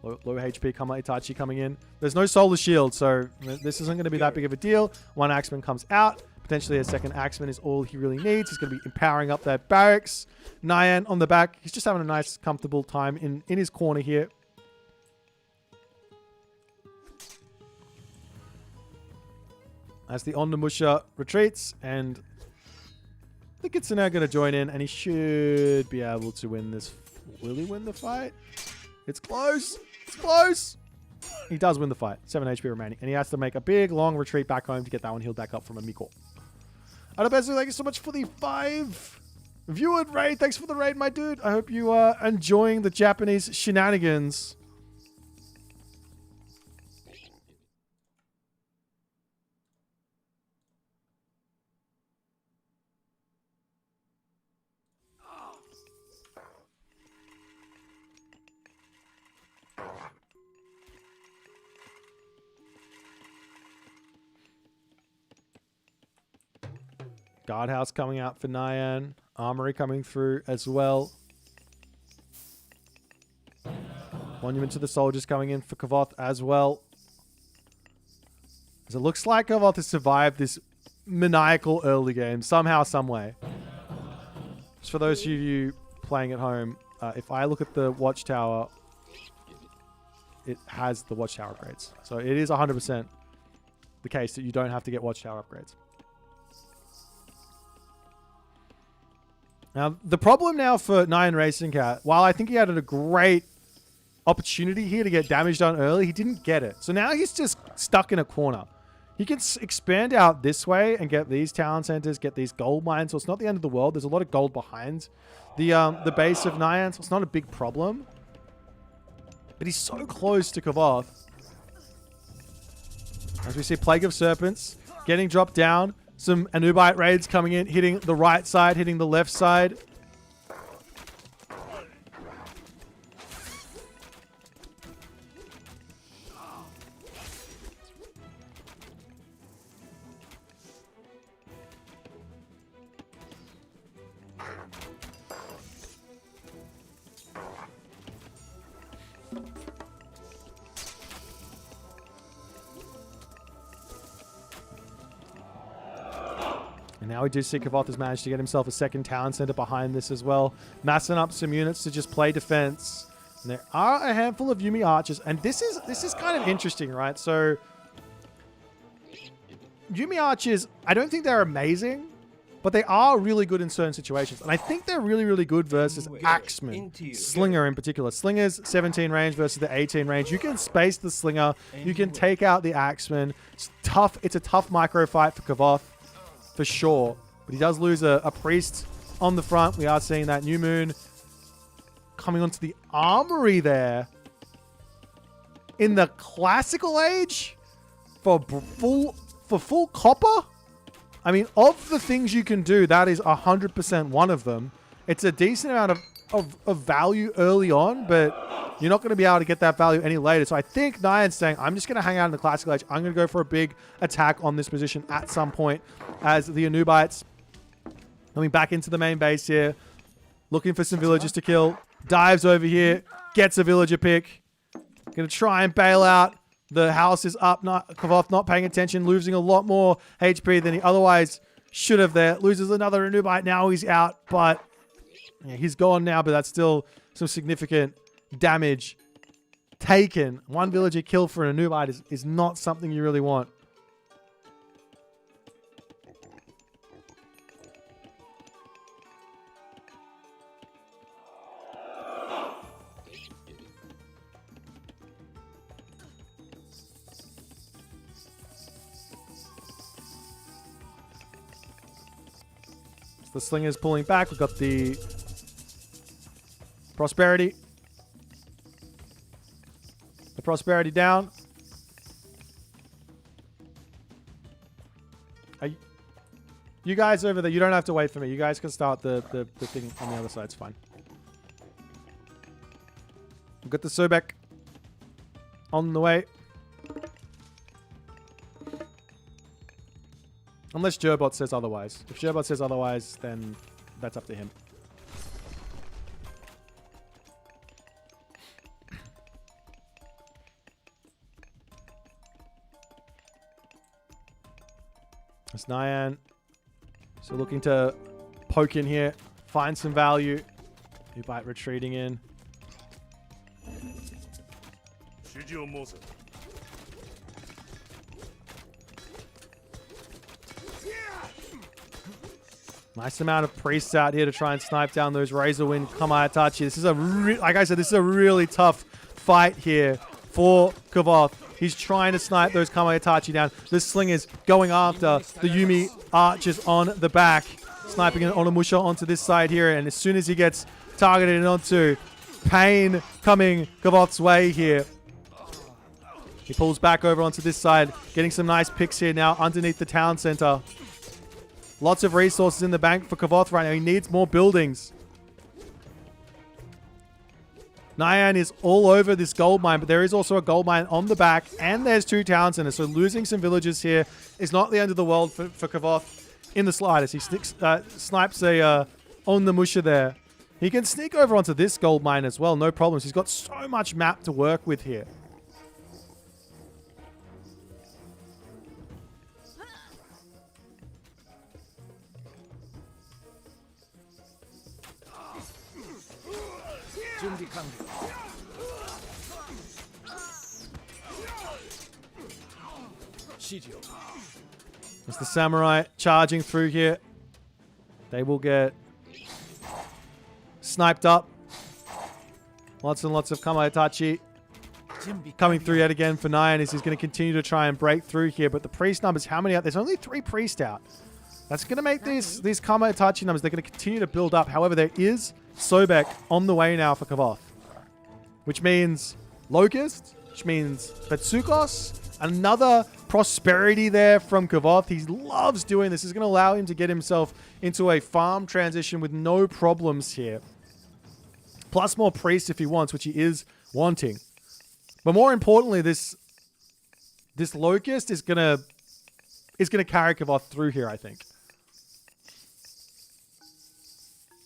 Speaker 1: Low HP Itachi coming in. There's no solar shield, so this isn't going to be that big of a deal. One axeman comes out. Potentially a second axeman is all he really needs. He's going to be empowering up that barracks. Nyan on the back. He's just having a nice, comfortable time in his corner here. As the Ondamusha retreats, and the Kitsune are going to join in, and he should be able to win this. Will he win the fight? It's close. It's close. He does win the fight. 7 HP remaining. And he has to make a big, long retreat back home to get that one healed back up from a Miko. Adabezu, thank you so much for the 5 viewered raid. Thanks for the raid, my dude. I hope you are enjoying the Japanese shenanigans. Guardhouse coming out for Nyan. Armory coming through as well. Monument to the Soldiers coming in for Kavoth as well. As it looks like Kavoth has survived this maniacal early game somehow, some way. Just for those of you playing at home, if I look at the Watchtower, it has the Watchtower upgrades. So it is 100% the case that you don't have to get Watchtower upgrades. Now, the problem now for Nyan Racing Cat, while I think he had a great opportunity here to get damage done early, he didn't get it. So now he's just stuck in a corner. He can expand out this way and get these town centers, get these gold mines. So it's not the end of the world. There's a lot of gold behind the base of Nyan, so it's not a big problem. But he's so close to Kavoth. As we see Plague of Serpents getting dropped down. Some Anubite raids coming in, hitting the right side, hitting the left side. And now we do see Kavoth has managed to get himself a second town center behind this as well. Massing up some units to just play defense. And there are a handful of Yumi archers. And this is kind of interesting, right? So Yumi archers, I don't think they're amazing, but they are really good in certain situations. And I think they're really, really good versus Axemen. Slinger in particular. Slinger's 17 range versus the 18 range. You can space the Slinger. You can take out the Axemen. It's tough. It's a tough micro fight for Kavoth. For sure. But he does lose a priest on the front. We are seeing that New Moon coming onto the armory there. In the classical age? For full copper? I mean, of the things you can do, that is 100% one of them. It's a decent amount of value early on, but you're not going to be able to get that value any later. So I think Nyan's saying, I'm just going to hang out in the classical age. I'm going to go for a big attack on this position at some point as the Anubites coming back into the main base here. Looking for some villagers to kill. Dives over here. Gets a villager pick. Going to try and bail out. The house is up. Kavoth not paying attention. Losing a lot more HP than he otherwise should have there. Loses another Anubite. Now he's out. But yeah, he's gone now. But that's still some significant damage taken. One villager kill for an Anubite is not something you really want. The Slinger's pulling back. We've got the Prosperity. The Prosperity down. You guys over there, you don't have to wait for me. You guys can start the thing on the other side. It's fine. We've got the Sobek on the way. Unless Jerbot says otherwise. If Jerbot says otherwise, then that's up to him. It's Nyan. So looking to poke in here, find some value. Boit retreating in. Nice amount of priests out here to try and snipe down those Razorwind Kamaitachi. This is like I said, this is a really tough fight here for Kavoth. He's trying to snipe those Kamaitachi down. This sling is going after the Yumi archers on the back. Sniping an Onimusha onto this side here. And as soon as he gets targeted onto, pain coming Kavoth's way here. He pulls back over onto this side. Getting some nice picks here now underneath the town center. Lots of resources in the bank for Kavoth right now. He needs more buildings. Nyan is all over this gold mine, but there is also a gold mine on the back, and there's 2 town centers. So losing some villagers here is not the end of the world for Kavoth in the slightest. He snipes a Onimusha there. He can sneak over onto this gold mine as well, no problems. He's got so much map to work with here. It's the samurai charging through here. They will get sniped up. Lots and lots of Kamaitachi coming through yet again for Nyan as he's going to continue to try and break through here. But the priest numbers, how many out? There's only 3 priests out. That's going to make these Kamaitachi numbers, they're going to continue to build up. However, there is Sobek on the way now for Kavoth, which means Locust, which means Betsukos. Another prosperity there from Kavoth. He loves doing this. It's going to allow him to get himself into a farm transition with no problems here. Plus more priests if he wants, which he is wanting. But more importantly, this Locust is going to carry Kavoth through here, I think.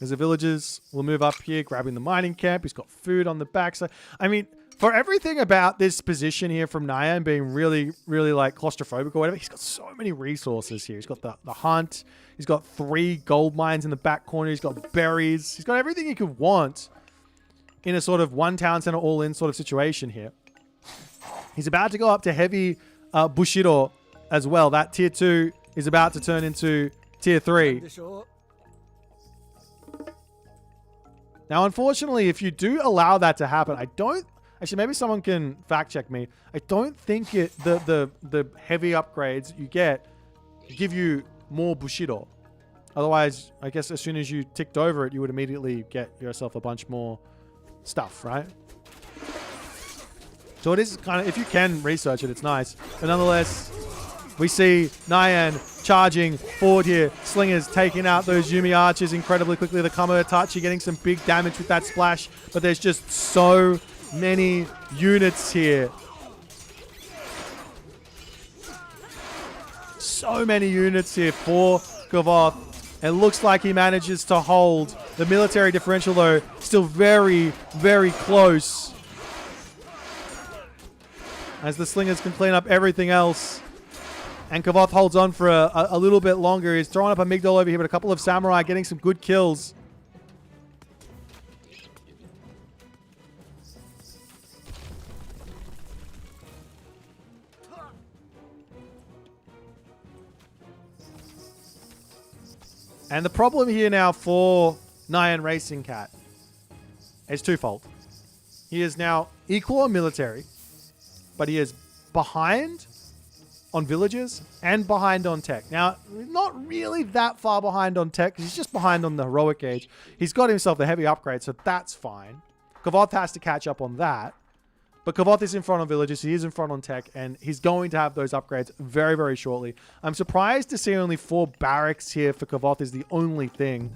Speaker 1: As the villagers will move up here, grabbing the mining camp. He's got food on the back. So, I mean, for everything about this position here from Nyan being really, really like claustrophobic or whatever, he's got so many resources here. He's got the hunt. He's got 3 gold mines in the back corner. He's got berries. He's got everything he could want in a sort of one town center all-in sort of situation here. He's about to go up to heavy Bushido as well. That tier 2 is about to turn into tier 3. Now, unfortunately, if you do allow that to happen, I don't... Actually, maybe someone can fact check me. I don't think the heavy upgrades you get give you more Bushido. Otherwise, I guess as soon as you ticked over it, you would immediately get yourself a bunch more stuff, right? So it is kind of... If you can research it, it's nice. But nonetheless, we see Nyan charging forward here. Slingers taking out those Yumi archers incredibly quickly. The Kamaitachi getting some big damage with that splash. But there's just so many units here. So many units here for Kavoth. It looks like he manages to hold. The military differential, though, still very, very close. As the Slingers can clean up everything else. And Kavoth holds on for a little bit longer. He's throwing up a Migdal over here, but a couple of Samurai getting some good kills. And the problem here now for Nyan Racing Cat is twofold. He is now equal on military, but he is behind on villages and behind on tech. Now, not really that far behind on tech. He's just behind on the heroic age. He's got himself the heavy upgrade, so that's fine. Kavoth has to catch up on that. But Kavoth is in front on villages. He is in front on tech. And he's going to have those upgrades very, very shortly. I'm surprised to see only 4 barracks here for Kavoth is the only thing.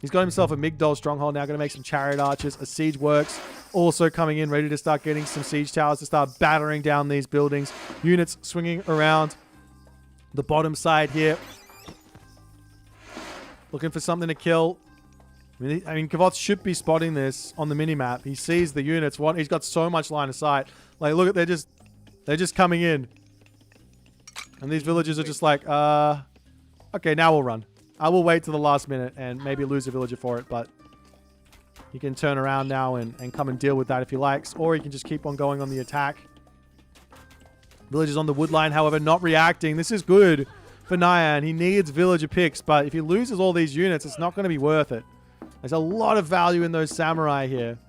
Speaker 1: He's got himself a Migdol stronghold now. Going to make some chariot archers. A siege works. Also coming in, ready to start getting some siege towers to start battering down these buildings. Units swinging around the bottom side here. Looking for something to kill. I mean, Kavoth should be spotting this on the minimap. He sees the units. He's got so much line of sight. Like, look at, they're just coming in. And these villagers are just like, okay, now we'll run. I will wait till the last minute and maybe lose a villager for it, but he can turn around now and come and deal with that if he likes, or he can just keep on going on the attack. Villagers on the wood line, however, not reacting. This is good for Nyan. He needs villager picks, but if he loses all these units, it's not going to be worth it. There's a lot of value in those samurai here.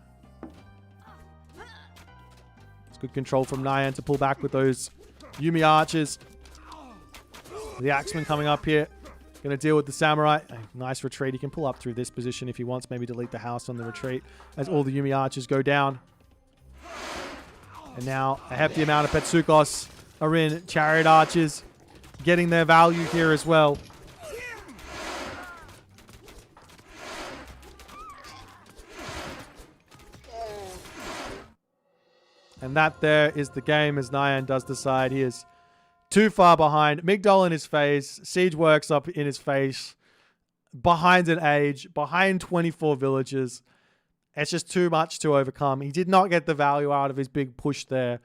Speaker 1: It's good control from Nyan to pull back with those Yumi archers. The axeman coming up here. Going to deal with the samurai. Nice retreat. He can pull up through this position if he wants. Maybe delete the house on the retreat as all the Yumi archers go down. And now a hefty amount of Petsukos are in. Chariot archers getting their value here as well. And that there is the game as Nyan does decide he is too far behind. Migdol in his face. Siege works up in his face. Behind an age. Behind 24 villages. It's just too much to overcome. He did not get the value out of his big push there.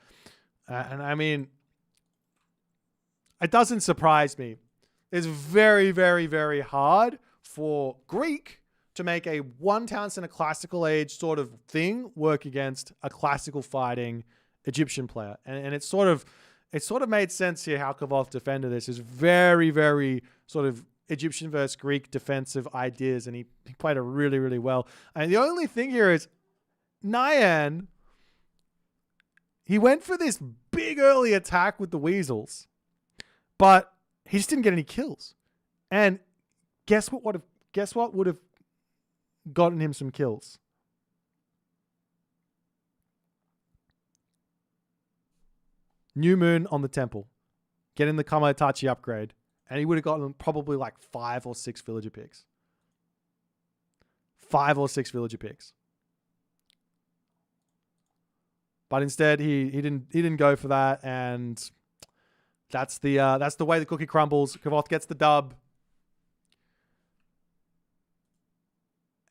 Speaker 1: And I mean, it doesn't surprise me. It's very, very, very hard for Greek to make a one town center classical age sort of thing work against a classical fighting Egyptian player. And it sort of made sense here how Kavoth defended this. Is very, very sort of Egyptian versus Greek defensive ideas, and he played it really, really well. And the only thing here is Nyan, he went for this big early attack with the weasels, but he just didn't get any kills. And guess what would have gotten him some kills? New Moon on the temple, getting the Kamaitachi upgrade, and he would have gotten probably like 5 or 6 villager picks. 5 or 6 villager picks. But instead, he didn't go for that, and that's the way the cookie crumbles. Kavoth gets the dub,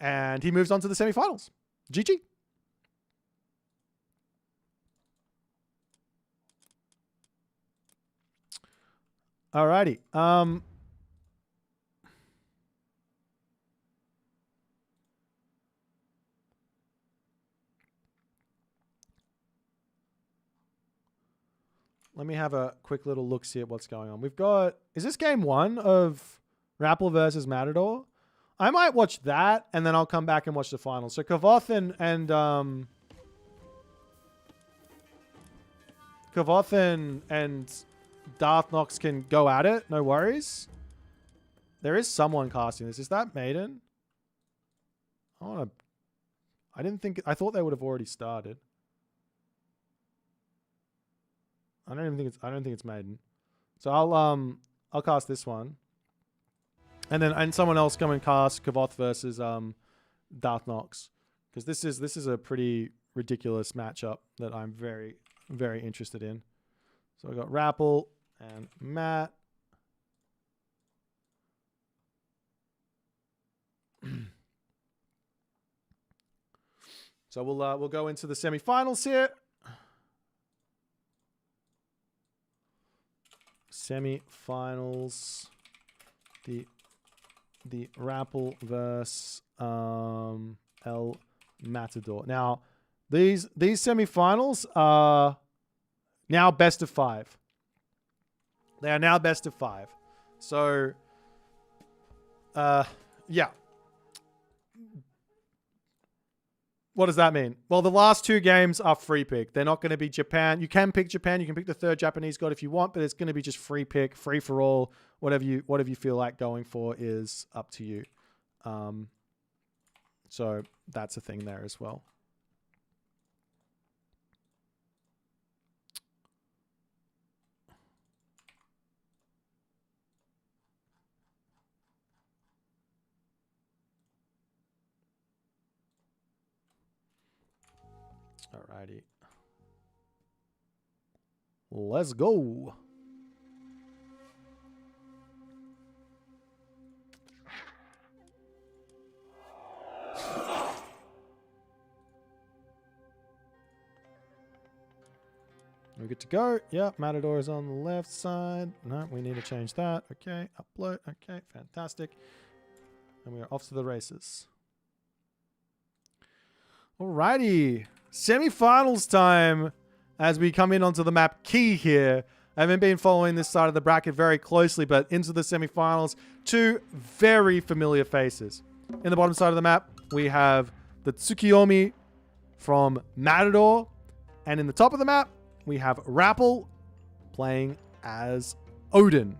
Speaker 1: and he moves on to the semifinals. GG. Alrighty. Let me have a quick little look, see at what's going on. We've got... Is this game 1 of Rappel versus Matador? I might watch that, and then I'll come back and watch the finals. So Kavoth and Darth Nox can go at it. No worries. There is someone casting this. Is that Maiden? I thought they would have already started. I don't think it's Maiden. So I'll cast this one. And someone else come and cast Kavoth versus Darth Nox. Because this is a pretty ridiculous matchup that I'm very, very interested in. So I got Rappel and Matt. So we'll go into the semifinals here. Semifinals. The Rappel versus El Matador. Now, these semifinals are now best of 5. They are now best of 5. So, yeah. What does that mean? Well, the last 2 games are free pick. They're not going to be Japan. You can pick Japan. You can pick the 3rd Japanese god if you want, but it's going to be just free pick, free for all. Whatever you feel like going for is up to you. So that's a thing there as well. Alrighty. Let's go. We're good to go. Yep, Matador is on the left side. No, we need to change that. Okay, upload. Okay, fantastic. And we are off to the races. Alrighty. Semi-finals time as we come in onto the map Key here. I haven't been following this side of the bracket very closely, but into the semi-finals, two very familiar faces. In the bottom side of the map, we have the Tsukiyomi from Matador. And in the top of the map, we have Rappel playing as Odin.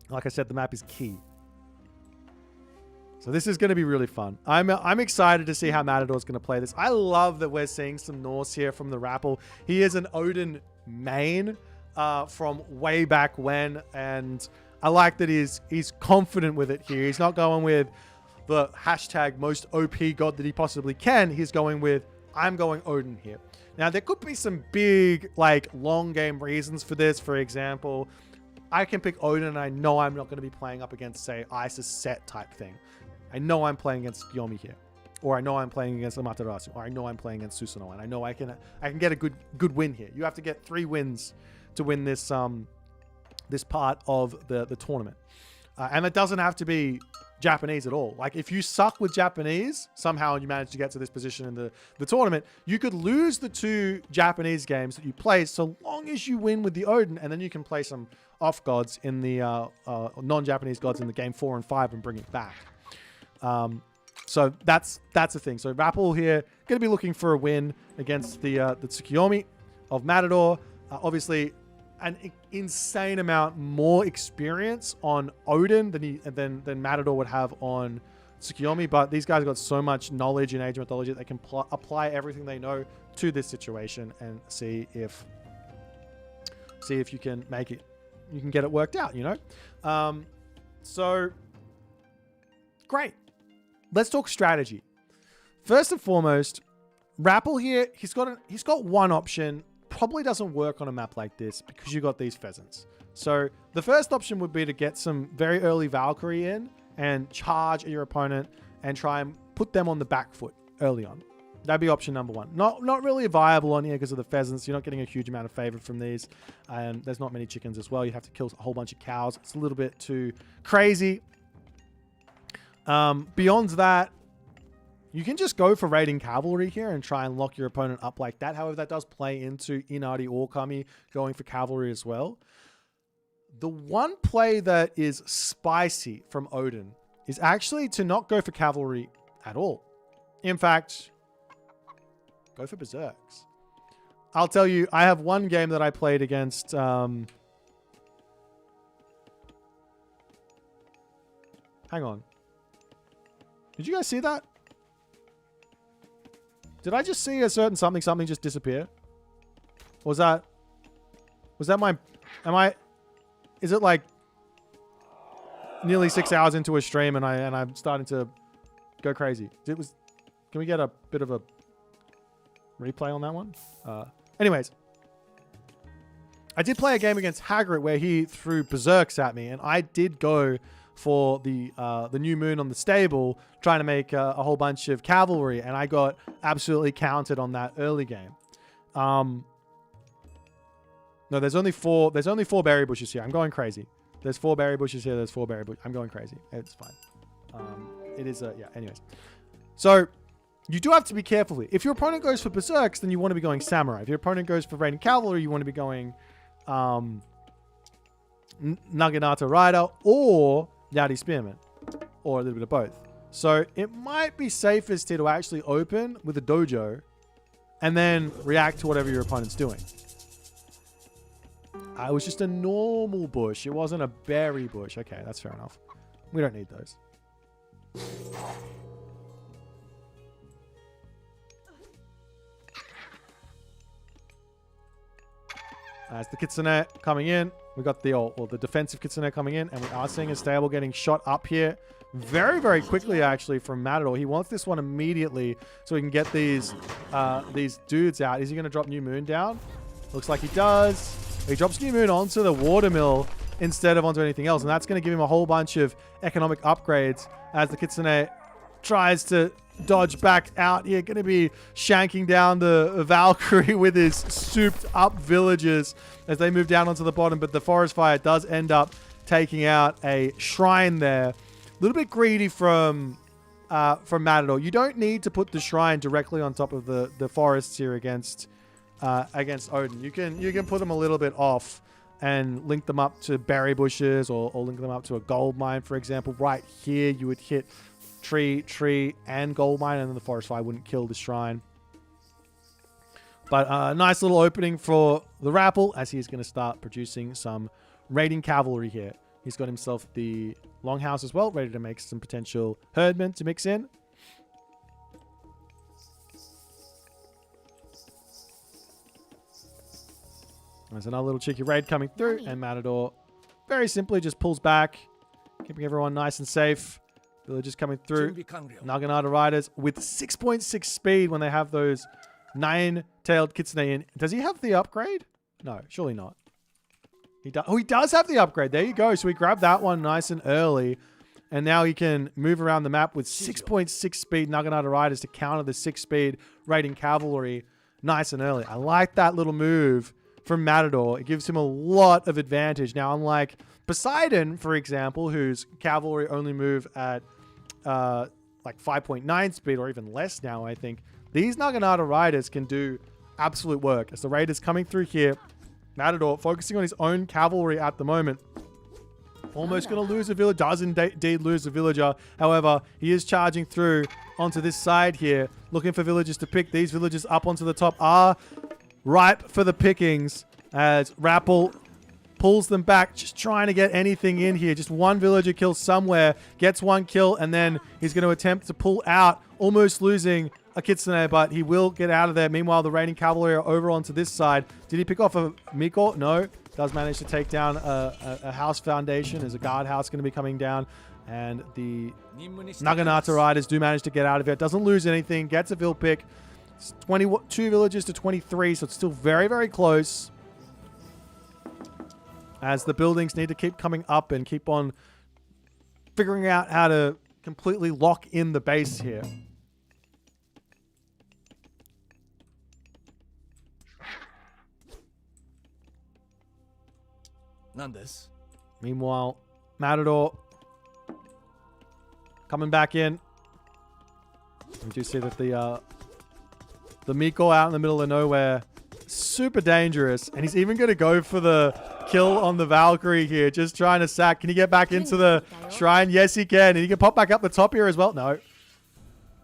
Speaker 1: Like I said, the map is Key. So this is going to be really fun. I'm excited to see how Matador's going to play this. I love that we're seeing some Norse here from the Rappel. He is an Odin main from way back when, and I like that he's confident with it here. He's not going with the hashtag most OP god that he possibly can. He's going with, I'm going Odin here. Now, there could be some big, like, long game reasons for this. For example, I can pick Odin and I know I'm not going to be playing up against, say, Isis set type thing. I know I'm playing against Yomi here. Or I know I'm playing against Amaterasu. Or I know I'm playing against Susanoo. And I know I can get a good win here. You have to get 3 wins to win this this part of the tournament. And it doesn't have to be Japanese at all. Like, if you suck with Japanese, somehow you manage to get to this position in the tournament, you could lose the 2 Japanese games that you play so long as you win with the Odin, and then you can play some off gods in the non-Japanese gods in the game 4 and 5 and bring it back. So that's the thing. So Rappel here going to be looking for a win against the Tsukiyomi of Matador. Obviously, an insane amount more experience on Odin than Matador would have on Tsukiyomi, but these guys have got so much knowledge in Age of Mythology that they can apply everything they know to this situation and see if you can make it, you can get it worked out, you know? So great. Let's talk strategy. First and foremost, Rappel here, he's got one option. Probably doesn't work on a map like this because you got these pheasants. So the first option would be to get some very early Valkyrie in and charge at your opponent and try and put them on the back foot early on. That'd be option number 1. Not really viable on here because of the pheasants. You're not getting a huge amount of favor from these. And there's not many chickens as well. You have to kill a whole bunch of cows. It's a little bit too crazy. Beyond that, you can just go for raiding cavalry here and try and lock your opponent up like that. However, that does play into Inari or Kami going for cavalry as well. The one play that is spicy from Odin is actually to not go for cavalry at all. In fact, go for berserks. I'll tell you, I have one game that I played against... hang on. Did you guys see that? Did I just see a certain something just disappear? Or was that my, is it like nearly 6 hours into a stream and I'm starting to go crazy? Can we get a bit of a replay on that one? Anyways, I did play a game against Hagrid where he threw berserks at me and I did go for the new moon on the stable, trying to make a whole bunch of cavalry, and I got absolutely counted on that early game. No, there's only 4 berry bushes here. I'm going crazy. There's 4 berry bushes here. There's 4 berry bushes. I'm going crazy. It's fine. It is yeah. Anyways, so you do have to be careful here. If your opponent goes for berserks, then you want to be going samurai. If your opponent goes for raiding cavalry, you want to be going Naginata Rider or Yeti Spearman, or a little bit of both. So it might be safest here to actually open with a dojo and then react to whatever your opponent's doing. It was just a normal bush. It wasn't a berry bush. Okay, that's fair enough. We don't need those. As the Kitsune coming in, we got the defensive Kitsune coming in, and we are seeing a stable getting shot up here very, very quickly, actually, from Matador. He wants this one immediately so he can get these dudes out. Is he going to drop New Moon down? Looks like he does. He drops New Moon onto the watermill instead of onto anything else, and that's going to give him a whole bunch of economic upgrades as the Kitsune tries to dodge back out here. Going to be shanking down the Valkyrie with his souped up villagers as they move down onto the bottom, but the forest fire does end up taking out a shrine there. A little bit greedy from Matador. You don't need to put the shrine directly on top of the forests here against Odin. You can put them a little bit off and link them up to berry bushes or link them up to a gold mine, for example. Right here, you would hit tree, and gold mine, and then the forest fire wouldn't kill the shrine. But a nice little opening for the Rappel as he's going to start producing some raiding cavalry here. He's got himself the longhouse as well, ready to make some potential herdmen to mix in. There's another little cheeky raid coming through, and Matador very simply just pulls back, keeping everyone nice and safe. Villagers coming through. Naginata riders with 6.6 speed when they have those 9-tailed Kitsune in. Does he have the upgrade? No, surely not. He does have the upgrade. There you go. So we grabbed that one nice and early. And now he can move around the map with 6.6 speed Naginata riders to counter the 6-speed raiding cavalry nice and early. I like that little move from Matador. It gives him a lot of advantage. Now, unlike Poseidon, for example, whose cavalry only move at like 5.9 speed or even less now, I think, these Naginata riders can do absolute work. As the raiders coming through here, Matador focusing on his own cavalry at the moment. Almost going to lose a villager. Does indeed lose a villager. However, he is charging through onto this side here, looking for villagers to pick. These villagers up onto the top are ripe for the pickings as Rappel pulls them back, just trying to get anything in here. Just one villager kills somewhere, gets one kill, and then he's going to attempt to pull out, almost losing a Kitsune, but he will get out of there. Meanwhile, the raiding cavalry are over onto this side. Did he pick off a Miko? No. Does manage to take down a house foundation. There's a guard house going to be coming down, and the Naginata riders do manage to get out of it. Doesn't lose anything, gets a vill pick. It's 22 villages to 23, so it's still very, very close. As the buildings need to keep coming up and keep on figuring out how to completely lock in the base here. Meanwhile, Matador coming back in. We do see that the Miko out in the middle of nowhere, super dangerous, and he's even going to go for the kill on the Valkyrie here, just trying to sack. Can he get back into the shrine? Yes, he can. And he can pop back up the top here as well. No.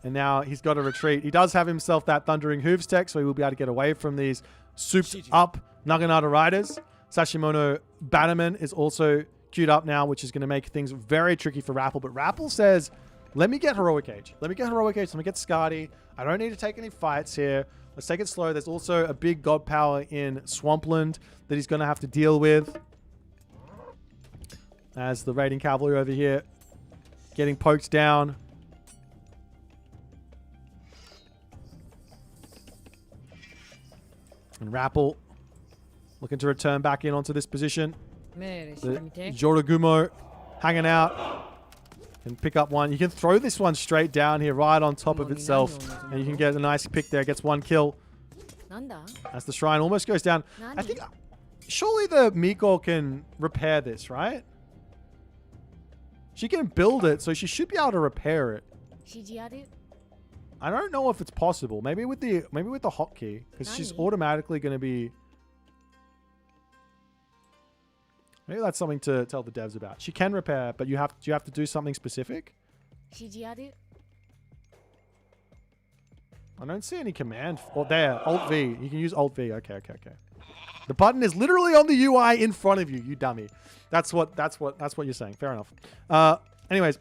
Speaker 1: And now he's got to retreat. He does have himself that Thundering Hooves tech, so he will be able to get away from these souped up Naginata riders. Sashimono Bannerman is also queued up now, which is going to make things very tricky for Rappel. But Rappel says, let me get Heroic Age. Let me get Heroic Age. Let me get Skadi. I don't need to take any fights here. Let's take it slow. There's also a big god power in Swampland that he's going to have to deal with. As the raiding cavalry over here getting poked down. And Rappel looking to return back in onto this position. The Joragumo hanging out. Can pick up one. You can throw this one straight down here, right on top of itself. And you can get a nice pick there. Gets one kill. As the shrine almost goes down. I think, surely the Miko can repair this, right? She can build it, so she should be able to repair it. I don't know if it's possible. Maybe with the hotkey, because she's automatically going to be... Maybe that's something to tell the devs about. She can repair, but you have to do something specific. I don't see any command. Oh, there, Alt V. You can use Alt V. Okay. The button is literally on the UI in front of you. You dummy. That's what you're saying. Fair enough. Anyways,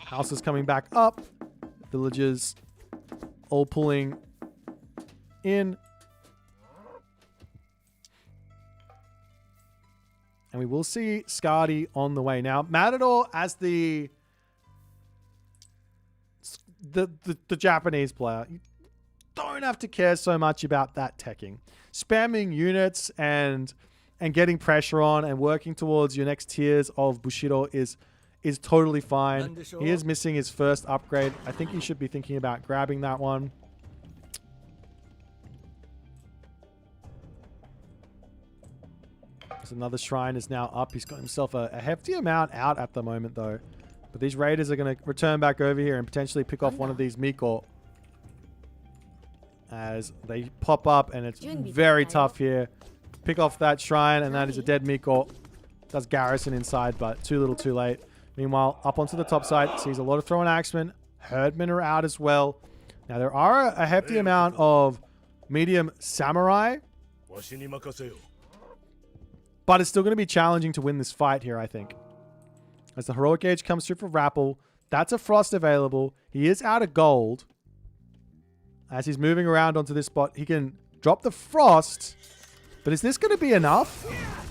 Speaker 1: house is coming back up. Villagers all pulling in. And we will see Skadi on the way. Now, Matador as the Japanese player, you don't have to care so much about that teching. Spamming units and getting pressure on and working towards your next tiers of Bushido is totally fine. He is missing his first upgrade. I think he should be thinking about grabbing that one. There's another shrine is now up. He's got himself a hefty amount out at the moment, though. But these raiders are going to return back over here and potentially pick off one of these Miko as they pop up, and it's very tough here. Pick off that shrine, and that is a dead Miko. Does garrison inside, but too little too late. Meanwhile, up onto the top side, sees a lot of throwing axemen. Herdmen are out as well. Now, there are a hefty amount of medium samurai, but it's still going to be challenging to win this fight here, I think. As the heroic age comes through for Rappel, that's a frost available. He is out of gold. As he's moving around onto this spot, he can drop the frost. But is this going to be enough?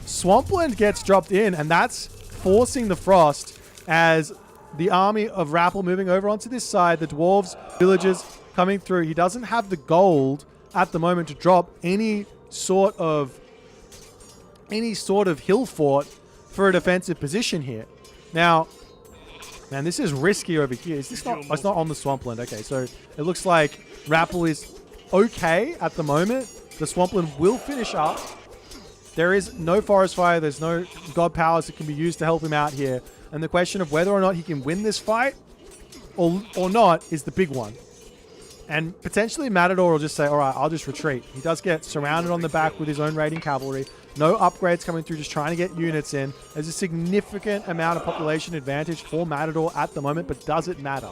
Speaker 1: Swampland gets dropped in, and that's forcing the frost as the army of Rappel moving over onto this side. The dwarves, villagers coming through. He doesn't have the gold at the moment to drop any sort of hill fort for a defensive position here. Now, man, this is risky over here. Is this not? Oh, it's not on the swampland. Okay, so it looks like Rappel is okay at the moment. The swampland will finish up. There is no forest fire. There's no god powers that can be used to help him out here. And the question of whether or not he can win this fight or not is the big one. And potentially Matador will just say, all right, I'll just retreat. He does get surrounded on the back with his own raiding cavalry. No upgrades coming through, just trying to get units in. There's a significant amount of population advantage for Matador at the moment, but does it matter?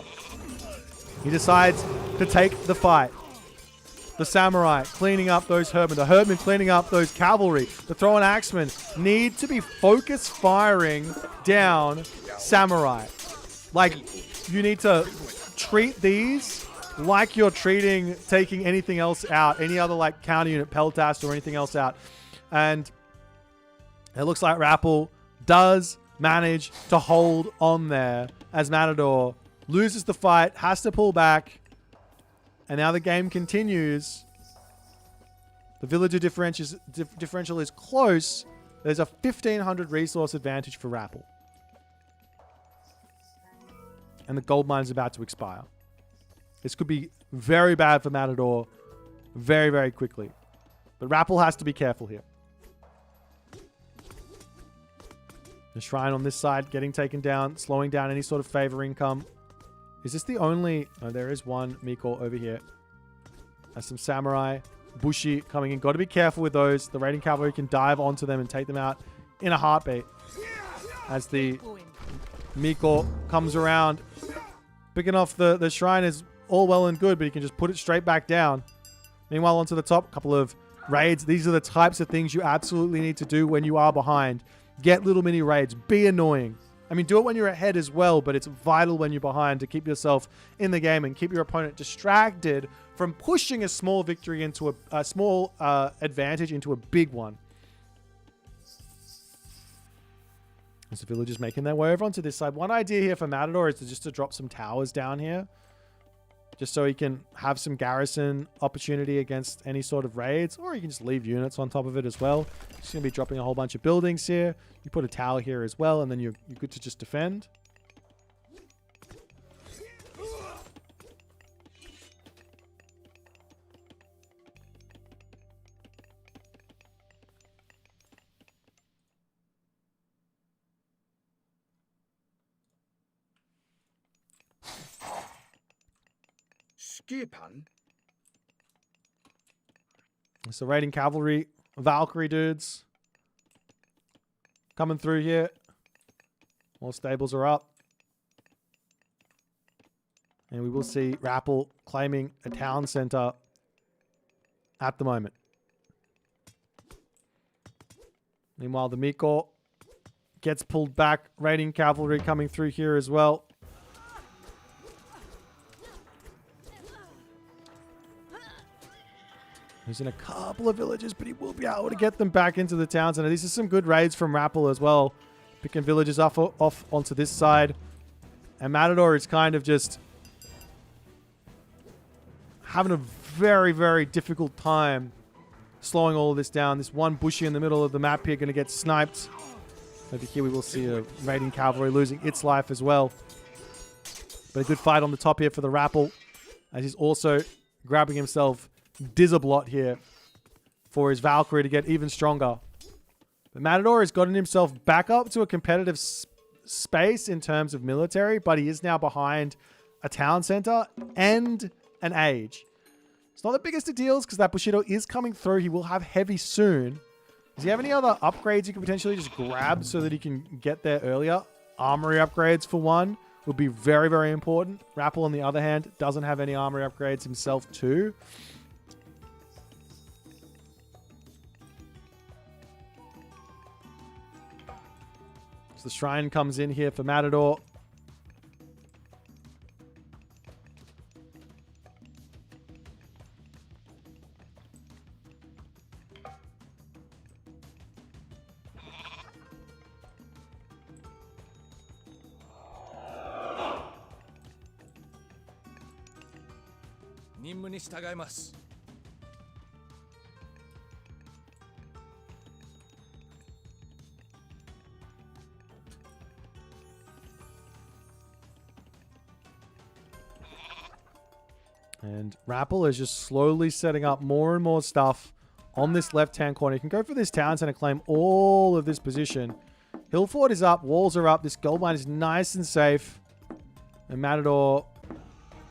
Speaker 1: He decides to take the fight. The samurai cleaning up those herdmen. The herdmen cleaning up those cavalry. The throwing axemen need to be focus firing down samurai. Like, you need to treat these like you're treating taking anything else out. Any other like counter unit, Peltast or anything else out. And it looks like Rappel does manage to hold on there as Matador loses the fight, has to pull back. And now the game continues. The villager differential is close. There's a 1,500 resource advantage for Rappel. And the gold mine is about to expire. This could be very bad for Matador very, very quickly. But Rappel has to be careful here. The shrine on this side getting taken down, slowing down any sort of favor income. Is this the only... Oh, there is one Miko over here. Has some samurai. Bushi coming in. Got to be careful with those. The raiding cavalry can dive onto them and take them out in a heartbeat. As the Miko comes around. Picking off the shrine is all well and good, but he can just put it straight back down. Meanwhile, onto the top, a couple of raids. These are the types of things you absolutely need to do when you are behind. Get little mini raids. Be annoying. I mean, do it when you're ahead as well, but it's vital when you're behind to keep yourself in the game and keep your opponent distracted from pushing a small victory into a small advantage into a big one. As the villagers making their way over onto this side. One idea here for Matador is just to drop some towers down here. Just so he can have some garrison opportunity against any sort of raids. Or you can just leave units on top of it as well. Just going to be dropping a whole bunch of buildings here. You put a tower here as well, and then you're good to just defend. So raiding cavalry, Valkyrie dudes coming through here. More stables are up. And we will see Rappel claiming a town center at the moment. Meanwhile, the Miko gets pulled back. Raiding cavalry coming through here as well. He's in a couple of villages, but he will be able to get them back into the town center. These are some good raids from Rappel as well. Picking villages off onto this side. And Matador is kind of just having a very, very difficult time slowing all of this down. This one bushy in the middle of the map here going to get sniped. Over here we will see a raiding cavalry losing its life as well. But a good fight on the top here for the Rappel, as he's also grabbing himself Jerbot here for his Valkyrie to get even stronger. But Matador has gotten himself back up to a competitive space in terms of military, but he is now behind a town center and an age. It's not the biggest of deals because that Bushido is coming through. He will have heavy soon. Does he have any other upgrades you can potentially just grab so that he can get there earlier? Armory upgrades for one would be very, very important. Rappel, on the other hand, doesn't have any armory upgrades himself too. So the shrine comes in here for Matador. And Rappel is just slowly setting up more and more stuff on this left-hand corner. You can go for this town center, claim all of this position. Hillfort is up, walls are up. This gold mine is nice and safe. And Matador,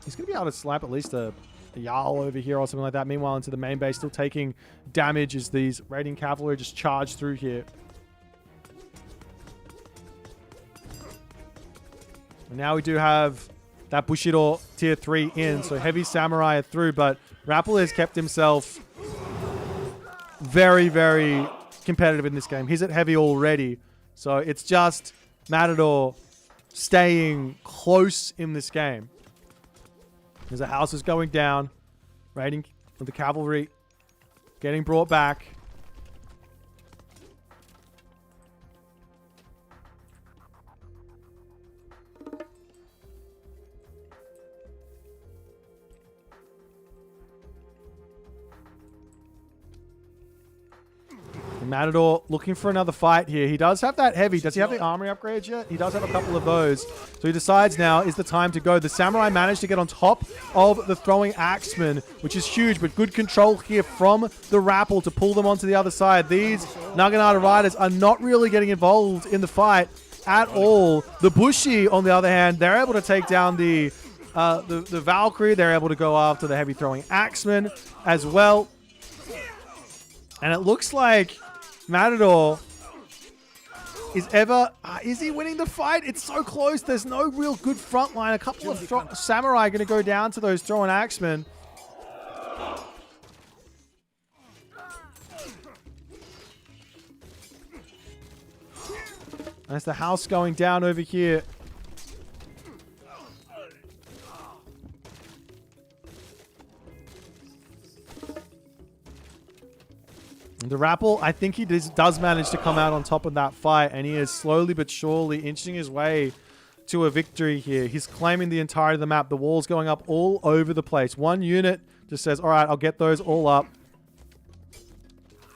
Speaker 1: he's going to be able to slap at least a Jarl over here or something like that. Meanwhile, into the main base, still taking damage as these raiding cavalry just charge through here. And now we do have that Bushido tier 3 in, so heavy samurai are through, but Rappel has kept himself very, very competitive in this game. He's at heavy already, so it's just Matador staying close in this game. As the house is going down, raiding with the cavalry getting brought back. Matador looking for another fight here. He does have that heavy. Does he have the armory upgrades yet? He does have a couple of those. So he decides now is the time to go. The samurai managed to get on top of the throwing axeman, which is huge, but good control here from the Rappel to pull them onto the other side. These Naginata riders are not really getting involved in the fight at all. The Bushi, on the other hand, they're able to take down the Valkyrie. They're able to go after the heavy throwing axeman as well. And it looks like Matador is he winning the fight? It's so close. There's no real good front line. A couple of samurai going to go down to those throwing axemen. That's the house going down over here. The Rappel, I think he does manage to come out on top of that fight, and he is slowly but surely inching his way to a victory here. He's claiming the entirety of the map. The wall's going up all over the place. One unit just says, all right, I'll get those all up.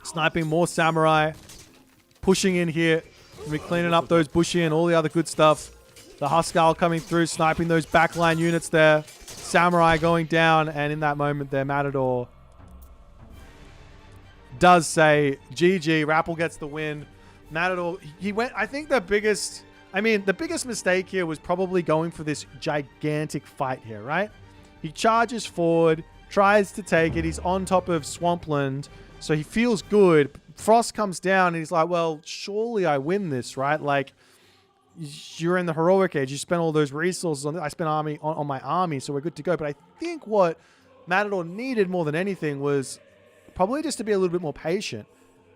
Speaker 1: Sniping more samurai. Pushing in here. We're cleaning up those Bushi and all the other good stuff. The Huskarl coming through, sniping those backline units there. Samurai going down, and in that moment there, Matador does say GG. Rappel gets the win. Matador, he went, I think the biggest mistake here was probably going for this gigantic fight here, right? He charges forward, tries to take it. He's on top of Swampland, so he feels good. Frost comes down and he's like, well, surely I win this, right? Like, you're in the heroic age. You spent all those resources on I spent on my army, so we're good to go. But I think what Matador needed more than anything was probably just to be a little bit more patient.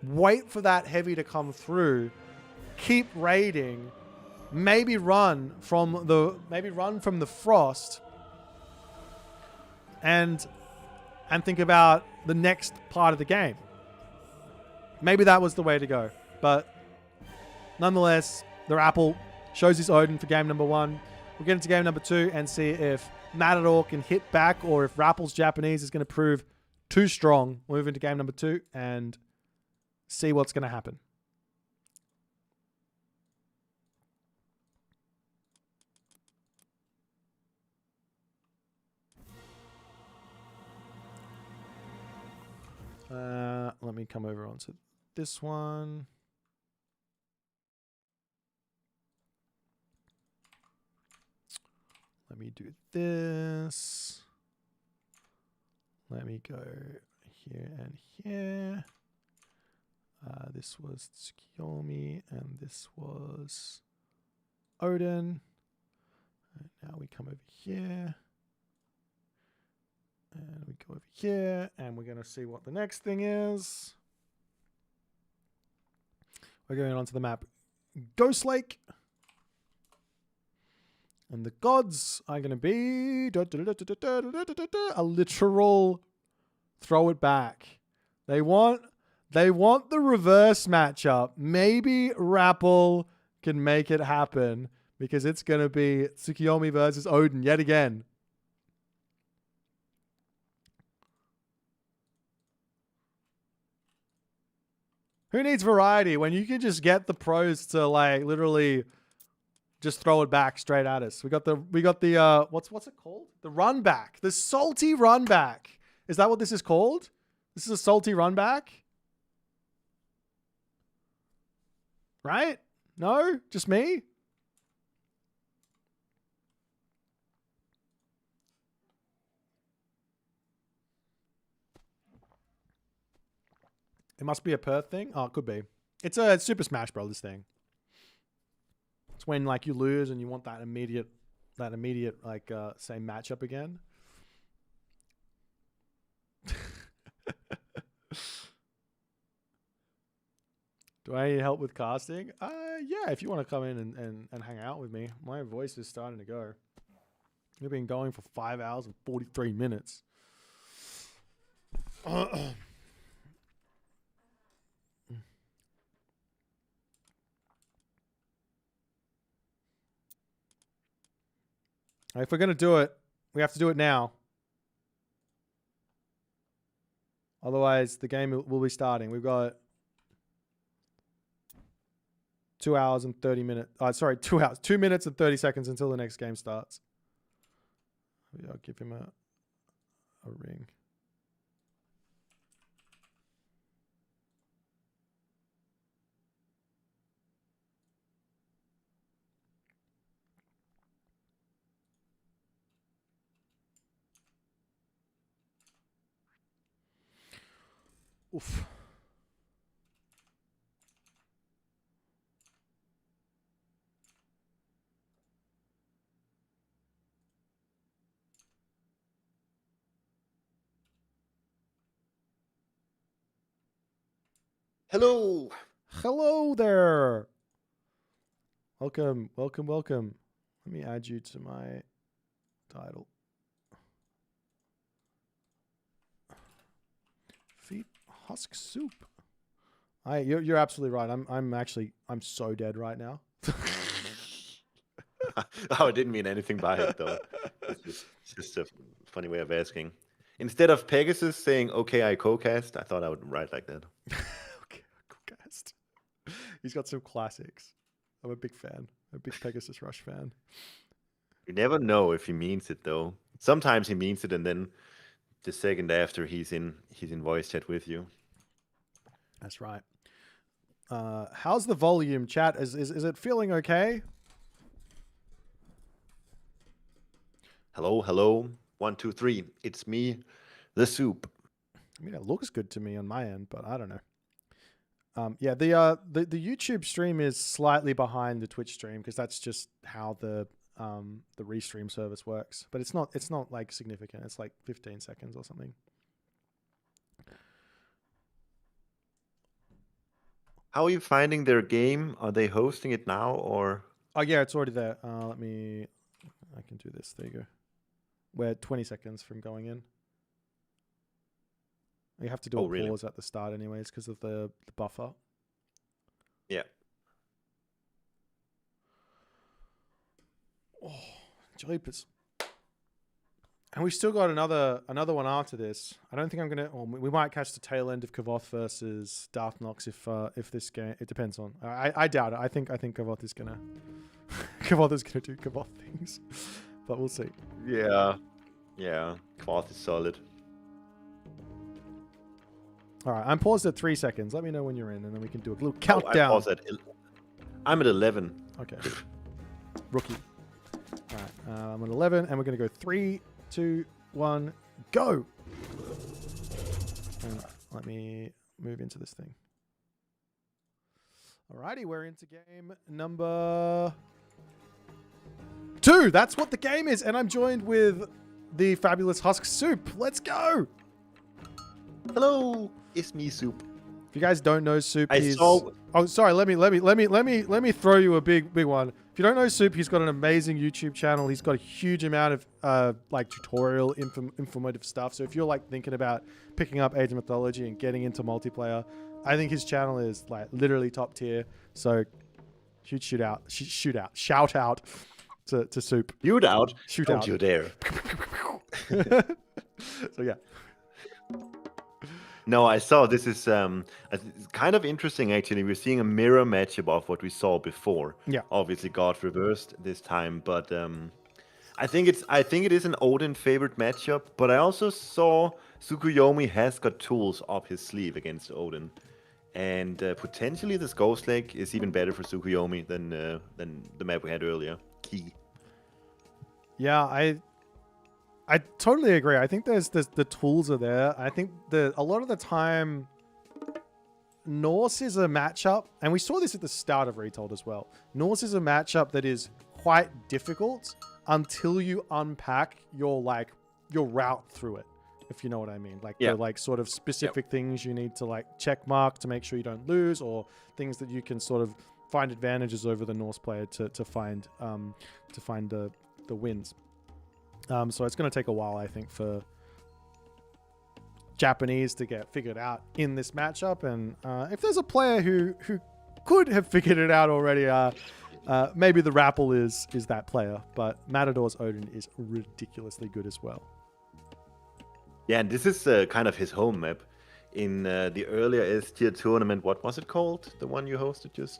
Speaker 1: Wait for that heavy to come through. Keep raiding. Maybe run from the frost. And think about the next part of the game. Maybe that was the way to go. But nonetheless, the Rapple shows his Odin for game number 1. We'll get into game number 2 and see if Matador can hit back or if Rapple's Japanese is going to prove too strong. We'll move into game number 2 and see what's going to happen. Let me come over onto this one. Let me do this. Let me go here and here. This was Tsukiyomi and this was Odin. And now we come over here. And we go over here, and we're going to see what the next thing is. We're going onto the map Ghost Lake. And the gods are going to be a literal throw it back. They want the reverse matchup. Maybe Rapple can make it happen because it's going to be Tsukiyomi versus Odin yet again. Who needs variety when you can just get the pros to like literally just throw it back straight at us? We got the what's it called? The run back. The salty run back. Is that what this is called? This is a salty run back? Right? No? Just me? It must be a Perth thing. Oh, it could be. It's a Super Smash Brothers thing. It's when like you lose and you want that immediate like same matchup again. Do I need help with casting? Yeah, if you want to come in and hang out with me. My voice is starting to go. We've been going for 5 hours and 43 minutes. If we're going to do it, we have to do it now. Otherwise, the game will be starting. We've got 2 hours and 30 minutes. 2 hours. 2 minutes and 30 seconds until the next game starts. I'll give him a ring. Oof.
Speaker 2: Hello.
Speaker 1: Hello there. Welcome, welcome, welcome. Let me add you to my title. Feet husk soup. You're absolutely right. I'm so dead right now.
Speaker 2: Oh, I didn't mean anything by it though. It's just a funny way of asking. Instead of Pegasus saying "Okay, I co-cast," I thought I would write like that.
Speaker 1: Okay, co-cast. He's got some classics. I'm a big fan. I'm a big Pegasus Rush fan.
Speaker 2: You never know if he means it though. Sometimes he means it, and then the second after he's in voice chat with you.
Speaker 1: That's right. How's the volume, chat? Is it feeling okay?
Speaker 2: Hello, hello. 1, 2, 3. It's me, the soup.
Speaker 1: I mean, it looks good to me on my end, but I don't know. Yeah, the YouTube stream is slightly behind the Twitch stream because that's just how the restream service works. But it's not like significant. It's like 15 seconds or something.
Speaker 2: How are you finding their game? Are they hosting it now or?
Speaker 1: Oh yeah, it's already there. I can do this. There you go. We're 20 seconds from going in. You have to do
Speaker 2: Oh,
Speaker 1: a
Speaker 2: really?
Speaker 1: pause at the start anyways because of the buffer.
Speaker 2: Yeah.
Speaker 1: Oh, jeepers. And we've still got another one after this. I don't think I'm gonna. Well, we might catch the tail end of Kavoth versus Darth Nox if this game. It depends on. I doubt it. I think Kavoth is gonna. Kavoth is gonna do Kavoth things, but we'll see.
Speaker 2: Yeah. Quath is solid.
Speaker 1: All right, I'm paused at 3 seconds. Let me know when you're in, and then we can do a little
Speaker 2: Oh,
Speaker 1: countdown.
Speaker 2: I'm at 11.
Speaker 1: Okay. Rookie. All right, I'm at 11, and we're gonna go 3, 2, 1, go. And let me move into this thing. Alrighty, we're into game number 2. That's what the game is, and I'm joined with the fabulous Husk Soup. Let's go.
Speaker 2: Hello, it's me, Soup.
Speaker 1: If you guys don't know Soup,
Speaker 2: I
Speaker 1: he's...
Speaker 2: saw-
Speaker 1: Oh, sorry. Let me throw you a big one. If you don't know Soup, he's got an amazing YouTube channel. He's got a huge amount of like tutorial, informative stuff. So if you're like thinking about picking up Age of Mythology and getting into multiplayer, I think his channel is like literally top tier. So huge shout out to Soup.
Speaker 2: Shoot out.
Speaker 1: Shoot
Speaker 2: Don't
Speaker 1: out.
Speaker 2: you dare.
Speaker 1: So yeah.
Speaker 2: No, I saw this is it's kind of interesting actually. We're seeing a mirror matchup of what we saw before.
Speaker 1: Yeah.
Speaker 2: Obviously got reversed this time, but I think it is an Odin favored matchup, but I also saw Tsukuyomi has got tools up his sleeve against Odin. And potentially this Ghost Lake is even better for Tsukuyomi than the map we had earlier. Key.
Speaker 1: Yeah, I totally agree. I think there's the tools are there. I think a lot of the time Norse is a matchup, and we saw this at the start of Retold as well. Norse is a matchup that is quite difficult until you unpack your route through it, if you know what I mean. Like the like sort of specific things you need to like check mark to make sure you don't lose, or things that you can sort of find advantages over the Norse player to find the wins. So it's going to take a while, I think, for Japanese to get figured out in this matchup. And if there's a player who could have figured it out already, maybe the Rappel is that player. But Matador's Odin is ridiculously good as well.
Speaker 2: Yeah, and this is kind of his home map. In the earlier S-tier tournament, what was it called? The one you hosted just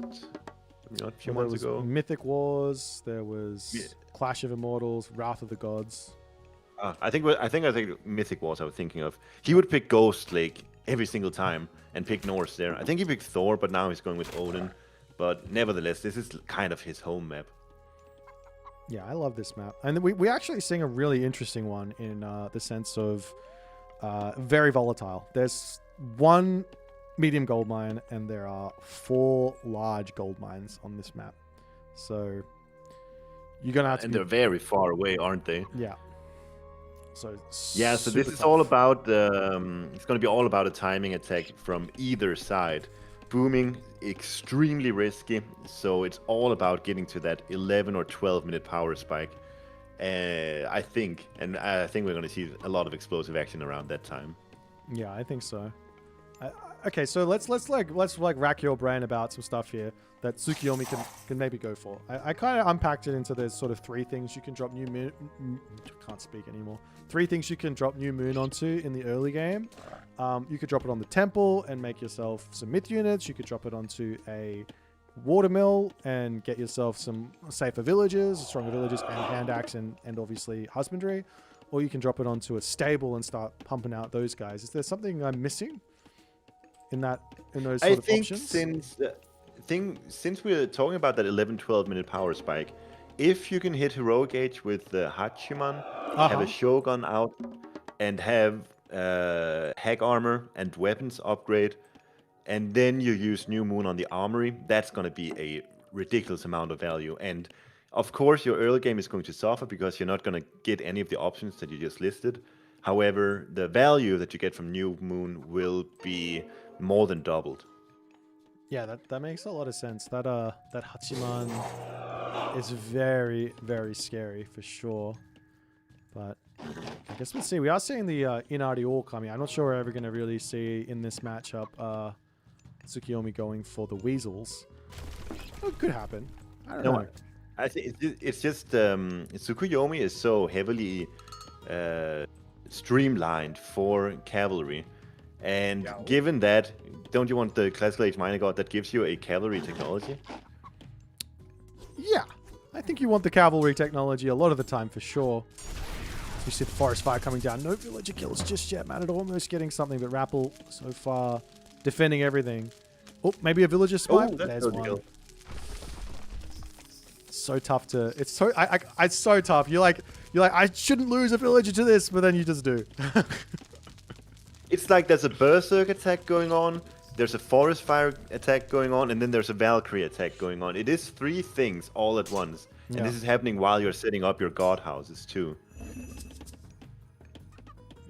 Speaker 2: a few months ago?
Speaker 1: Mythic Wars, there was Clash of Immortals, Wrath of the Gods.
Speaker 2: I think Mythic Wars I was thinking of. He would pick Ghost Lake every single time and pick Norse there. I think he picked Thor, but now he's going with Odin. But nevertheless, this is kind of his home map.
Speaker 1: Yeah, I love this map. And we actually seeing a really interesting one in the sense of very volatile. There's one medium gold mine, and there are 4 large gold mines on this map. So you're gonna have to.
Speaker 2: And they're very far away, aren't they?
Speaker 1: Yeah. So
Speaker 2: this is all about it's going to be all about a timing attack from either side. Booming, extremely risky. So it's all about getting to that 11 or 12 minute power spike. I think we're going to see a lot of explosive action around that time.
Speaker 1: Yeah, I think so. Okay, so let's rack your brain about some stuff here that Tsukuyomi can maybe go for. I kind of unpacked it into there's sort of 3 things you can drop new moon. Can't speak anymore. 3 things you can drop new moon onto in the early game. You could drop it on the temple and make yourself some myth units. You could drop it onto a watermill and get yourself some safer villages, stronger villages, and hand axe and obviously husbandry. Or you can drop it onto a stable and start pumping out those guys. Is there something I'm missing in those sort of options?
Speaker 2: Since we're talking about that 11-12 minute power spike, if you can hit heroic age with the Hachiman, have a Shogun out, and have hack armor and weapons upgrade, and then you use new moon on the armory, that's going to be a ridiculous amount of value. And of course, your early game is going to suffer because you're not going to get any of the options that you just listed. However, the value that you get from new moon will be more than doubled.
Speaker 1: Yeah, that makes a lot of sense. That Hachiman is very, very scary for sure. But guess we'll see. We are seeing the Inari all coming. I'm not sure we're ever going to really see in this matchup Tsukiyomi going for the Weasels. It could happen. I don't know.
Speaker 2: I think it's just Tsukuyomi is so heavily streamlined for cavalry, and given that, don't you want the classical age minor god that gives you a cavalry technology?
Speaker 1: Yeah, I think you want the cavalry technology a lot of the time for sure. You see the forest fire coming down. No villager kills just yet. Matador almost getting something, but Rappel so far defending everything. Oh, maybe a villager spy. There's one. Deal. So tough to. It's so. It's so tough. You're like. I shouldn't lose a villager to this, but then you just do.
Speaker 2: It's like there's a berserk attack going on. There's a forest fire attack going on, and then there's a Valkyrie attack going on. It is 3 things all at once, and this is happening while you're setting up your god houses too.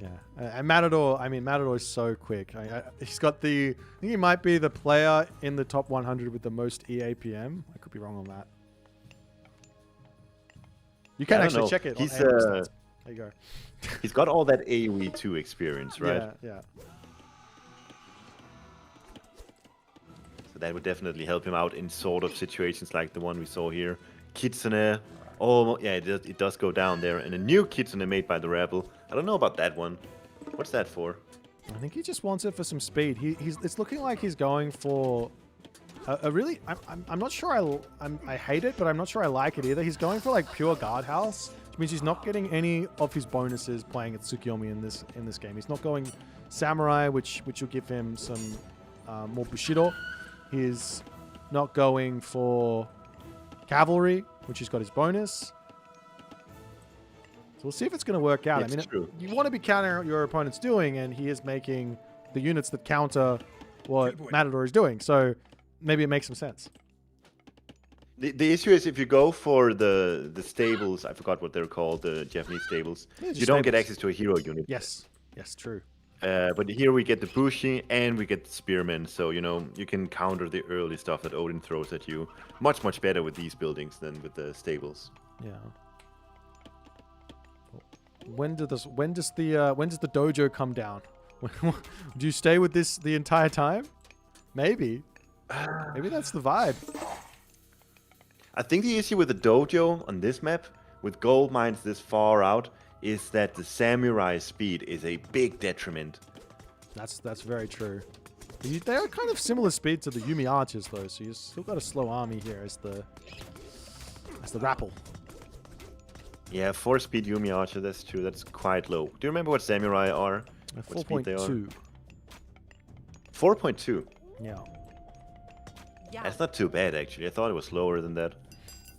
Speaker 1: Yeah, and Matador. I mean, Matador is so quick. He's got the. I think he might be the player in the top 100 with the most EAPM. I could be wrong on that. You can actually check it. There you go.
Speaker 2: He's got all that AoE 2 experience, right?
Speaker 1: Yeah.
Speaker 2: So that would definitely help him out in sort of situations like the one we saw here. Kitsune. Oh, yeah, it does go down there. And a new Kitsune made by the Rebel. I don't know about that one. What's that for?
Speaker 1: I think he just wants it for some speed. It's looking like he's going for a really... I'm not sure I hate it, but I'm not sure I like it either. He's going for like pure guardhouse, which means he's not getting any of his bonuses playing at Tsukiyomi in this game. He's not going samurai, which will give him some more bushido. He's not going for cavalry, which he's got his bonus. So we'll see if it's going to work out.
Speaker 2: It's true.
Speaker 1: You want to be countering what your opponent's doing, and he is making the units that counter what Matador is doing. So maybe it makes some sense.
Speaker 2: The issue is if you go for the stables, I forgot what they're called, the Japanese stables, you don't get access to a hero unit.
Speaker 1: Yes, true.
Speaker 2: But here we get the Bushi and we get the Spearmen, so you can counter the early stuff that Odin throws at you much better with these buildings than with the stables.
Speaker 1: Yeah. When does the dojo come down? Do you stay with this the entire time? Maybe that's the vibe.
Speaker 2: I think the issue with the dojo on this map, with gold mines this far out, is that the samurai speed is a big detriment.
Speaker 1: That's very true. They are kind of similar speed to the Yumi archers though, so you still got a slow army here as the Rappel.
Speaker 2: Yeah, 4-speed Yumi archer, that's true. That's quite low. Do you remember what samurai are?
Speaker 1: 4.2.
Speaker 2: 4.2?
Speaker 1: Yeah.
Speaker 2: That's not too bad actually. I thought it was lower than that.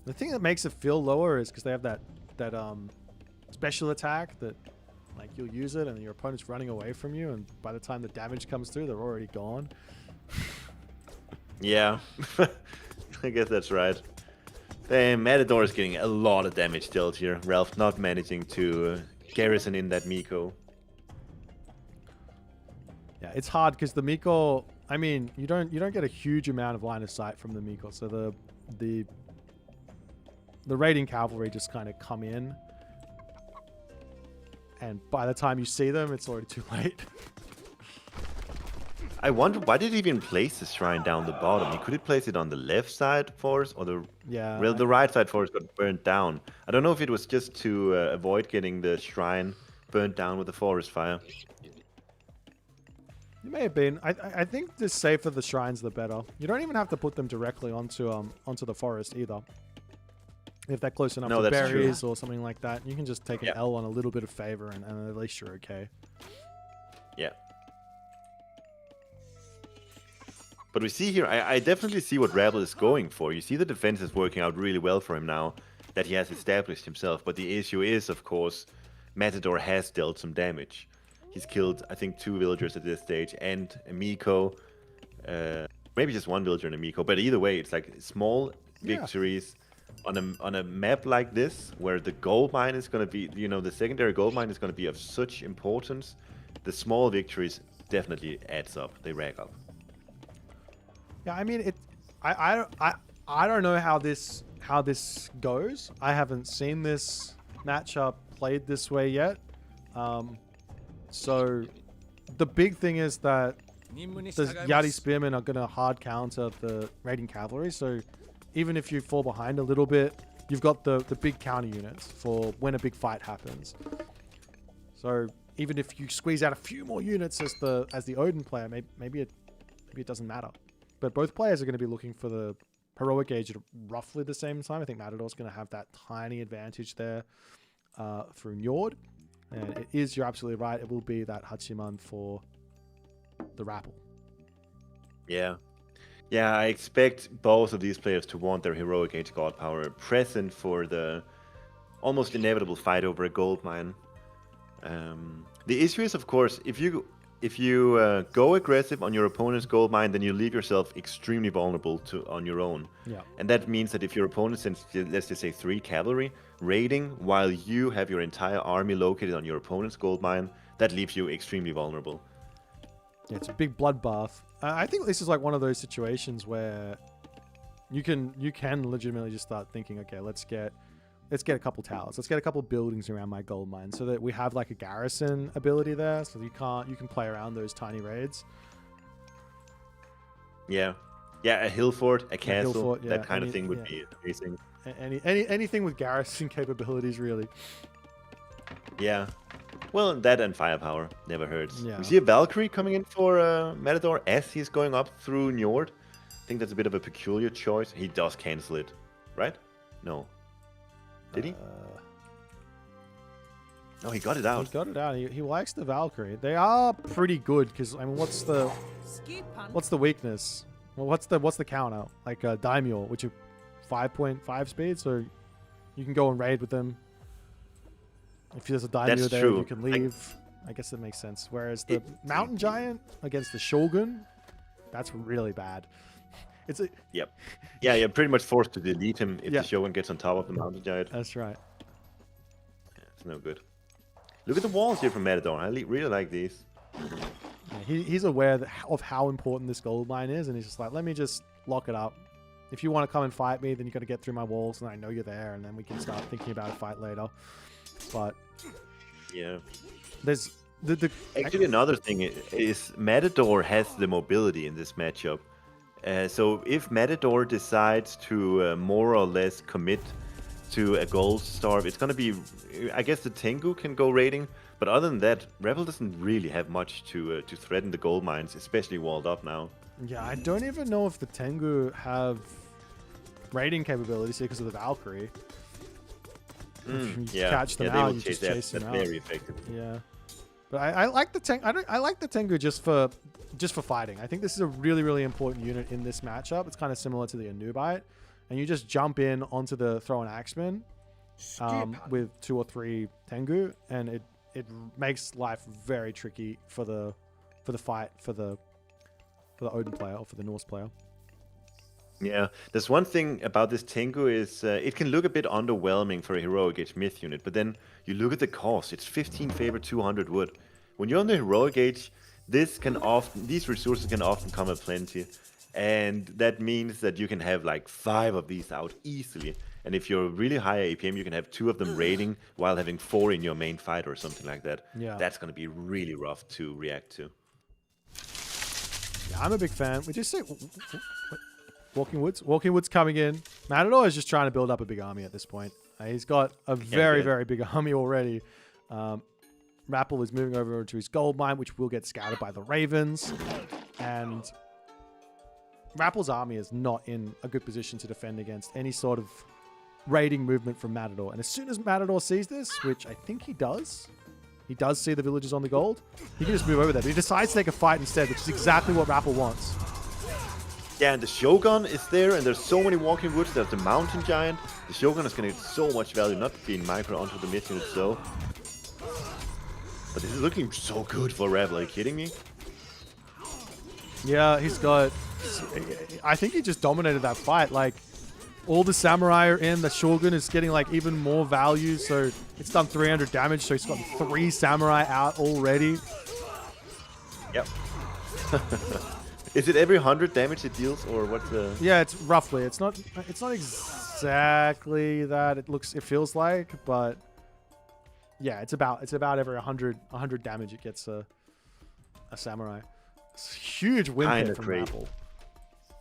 Speaker 1: The thing that makes it feel lower is because they have that special attack that like you'll use it and your opponent's running away from you, and by the time the damage comes through, they're already gone.
Speaker 2: Yeah, I guess that's right. Damn, Matador is getting a lot of damage dealt here. Ralph not managing to garrison in that Miko.
Speaker 1: Yeah, it's hard because the Miko. I mean, you don't get a huge amount of line of sight from the Miko, so the raiding cavalry just kind of come in, and by the time you see them, it's already too late.
Speaker 2: I wonder why did he even place the shrine down the bottom? He could have placed it on the left side for us, or the right side for us got burnt down. I don't know if it was just to avoid getting the shrine burnt down with the forest fire.
Speaker 1: It may have been. I think the safer the shrines, the better. You don't even have to put them directly onto the forest either. If they're close enough to berries or something like that, you can just take an L on a little bit of favor, and at least you're okay.
Speaker 2: Yeah. But we see here, I definitely see what Rebel is going for. You see the defense is working out really well for him now that he has established himself. But the issue is, of course, Matador has dealt some damage. He's killed, I think, 2 villagers at this stage and a Miko. Maybe just 1 villager and a Miko. But either way, it's like small victories on a map like this, where the gold mine is going to be, the secondary gold mine is going to be of such importance. The small victories definitely adds up. They rack up.
Speaker 1: Yeah, I mean, I don't know how this goes. I haven't seen this matchup played this way yet. So the big thing is that the Yeti Spearmen are going to hard counter the raiding cavalry. So even if you fall behind a little bit, you've got the big counter units for when a big fight happens. So even if you squeeze out a few more units as the Odin player, maybe it doesn't matter. But both players are going to be looking for the heroic age at roughly the same time. I think Matador's going to have that tiny advantage there through Njord. And it is, you're absolutely right, it will be that Hachiman for the Rappel.
Speaker 2: Yeah. Yeah, I expect both of these players to want their heroic age god power present for the almost inevitable fight over a gold mine. The issue is, of course, if you go aggressive on your opponent's gold mine, then you leave yourself extremely vulnerable on your own.
Speaker 1: Yeah.
Speaker 2: And that means that if your opponent sends, let's just say, 3 cavalry raiding while you have your entire army located on your opponent's gold mine, that leaves you extremely vulnerable.
Speaker 1: Yeah, it's a big bloodbath. I think this is like one of those situations where you can legitimately just start thinking, okay, let's get a couple towers, let's get a couple buildings around my gold mine, so that we have like a garrison ability there, so you can play around those tiny raids.
Speaker 2: Yeah, a hill fort, a castle,
Speaker 1: hill fort,
Speaker 2: that kind of thing would be amazing.
Speaker 1: Anything with garrison capabilities, really.
Speaker 2: Yeah. Well, that and firepower never hurts.
Speaker 1: Yeah.
Speaker 2: We see a Valkyrie coming in for Matador as he's going up through Njord. I think that's a bit of a peculiar choice. He does cancel it, right? No. Did he? No, he got it out.
Speaker 1: He got it out. He likes the Valkyrie. They are pretty good because, I mean, what's the weakness? Well, what's the counter? Like Daimyo, which are 5.5 speed, so you can go and raid with them. If there's a Daimyo
Speaker 2: That's
Speaker 1: there,
Speaker 2: true.
Speaker 1: you can leave. I guess that makes sense. Whereas the Mountain Giant against the Shogun, that's really bad.
Speaker 2: Yep. Yeah, you're pretty much forced to delete him if
Speaker 1: Yeah.
Speaker 2: the Shogun gets on top of the Mountain Giant.
Speaker 1: That's right.
Speaker 2: Yeah, it's no good. Look at the walls here from Matador. I really like these.
Speaker 1: Yeah, he's aware of how important this gold mine is, and he's just like, let me just lock it up. If you want to come and fight me, then you got to get through my walls, and I know you're there, and then we can start thinking about a fight later. But
Speaker 2: yeah,
Speaker 1: there's
Speaker 2: actually another thing is Matador has the mobility in this matchup. So if Matador decides to more or less commit to a gold starve, it's gonna be, I guess the Tengu can go raiding, but other than that, Rebel doesn't really have much to threaten the gold mines, especially walled up now.
Speaker 1: Yeah, I don't even know if the Tengu have raiding capabilities here because of the Valkyrie.
Speaker 2: Yeah,
Speaker 1: catch them
Speaker 2: they
Speaker 1: out,
Speaker 2: will
Speaker 1: you
Speaker 2: chase
Speaker 1: just chase them out.
Speaker 2: very effective.
Speaker 1: Yeah, but I like the Tengu. I like the Tengu just for fighting. I think this is a really, really important unit in this matchup. It's kind of similar to the Anubite, and you just jump in onto the throw an axeman with 2 or 3 Tengu, and it makes life very tricky for the fight for the Odin player or for the Norse player.
Speaker 2: Yeah, there's one thing about this Tengu is it can look a bit underwhelming for a heroic age myth unit, but then you look at the cost. It's 15 favor, 200 wood. When you're on the heroic age, these resources can often come at plenty, and that means that you can have like 5 of these out easily. And if you're really high APM, you can have 2 of them raiding while having 4 in your main fight or something like that.
Speaker 1: Yeah,
Speaker 2: that's going to be really rough to react to.
Speaker 1: Yeah, I'm a big fan. We just say Walking Woods. Walking Woods coming in. Matador is just trying to build up a big army at this point. He's got a very, very big army already. Rappel is moving over to his gold mine, which will get scattered by the Ravens. And Rappel's army is not in a good position to defend against any sort of raiding movement from Matador. And as soon as Matador sees this, which I think he does see the villagers on the gold, he can just move over there. But he decides to take a fight instead, which is exactly what Rappel wants.
Speaker 2: Yeah, and the Shogun is there, and there's so many walking woods. There's the Mountain Giant. The Shogun is going to get so much value, not being micro onto the mid unit, so. But this is looking so good for Rebel. Are you kidding me?
Speaker 1: Yeah, he's got... I think he just dominated that fight. Like, all the samurai are in. The Shogun is getting, like, even more value, so it's done 300 damage, so he's got 3 samurai out already.
Speaker 2: Yep. Is it every 100 damage it deals, or what's the?
Speaker 1: Yeah, it's roughly. It's not exactly that. It feels like, but Yeah, it's about every 100 damage it gets a samurai. It's a huge win
Speaker 2: Kinda
Speaker 1: hit from
Speaker 2: crazy.
Speaker 1: Rapple.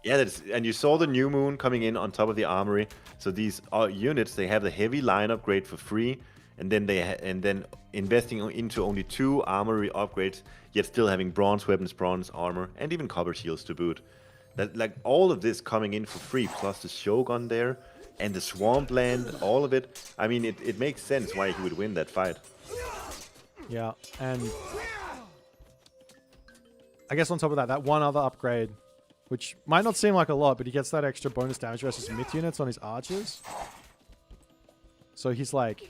Speaker 2: Yeah, and you saw the new moon coming in on top of the armory. So these units, they have the heavy line upgrade for free, and then investing into only 2 armory upgrades, yet still having bronze weapons, bronze armor, and even copper shields to boot. That, like, all of this coming in for free, plus the Shogun there, and the swampland, all of it. I mean, it makes sense why he would win that fight.
Speaker 1: Yeah, and I guess on top of that one other upgrade, which might not seem like a lot, but he gets that extra bonus damage versus myth units on his archers. So he's like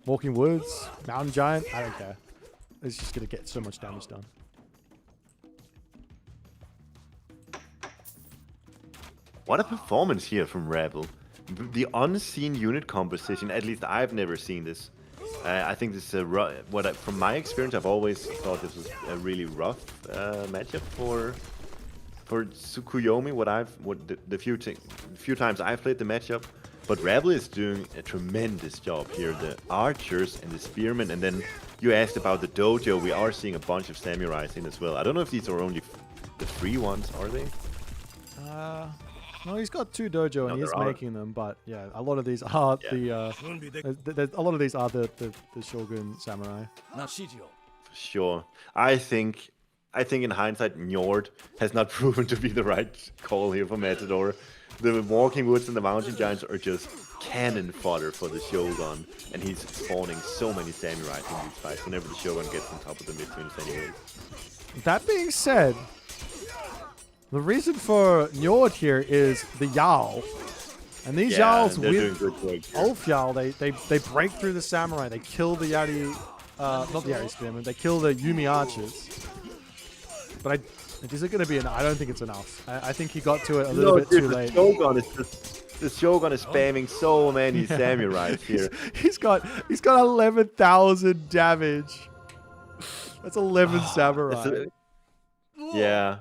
Speaker 1: walking woods, mountain giant. I don't care. He's just gonna get so much damage done.
Speaker 2: What a performance here from Rebel. The unseen unit composition, at least I've never seen this. I think this is from my experience, I've always thought this was a really rough matchup for Tsukuyomi. The few times I've played the matchup, but Rebel is doing a tremendous job here. The archers and the spearmen, and then you asked about the dojo. We are seeing a bunch of samurais in as well. I don't know if these are only the free ones, are they?
Speaker 1: No, he's got 2 dojo and he's making them, but yeah, a lot of these are the Shogun samurai.
Speaker 2: For sure. I think in hindsight, Njord has not proven to be the right call here for Matador. The Walking Woods and the Mountain Giants are just cannon fodder for the Shogun, and he's spawning so many samurais in these fights whenever the Shogun gets on top of the mid-units anyways.
Speaker 1: That being said, the reason for Njord here is the Jarl. And these Jarls with Ulf Jarl, they break through the samurai, they kill the Yeti, not the Yeti spearmen, they kill the Yumi archers. But is it going to be enough? I don't think it's enough. I think he got to it a little bit too late.
Speaker 2: The Shogun is spamming so many samurais here.
Speaker 1: He's got 11,000 damage. That's 11 samurai.
Speaker 2: Yeah.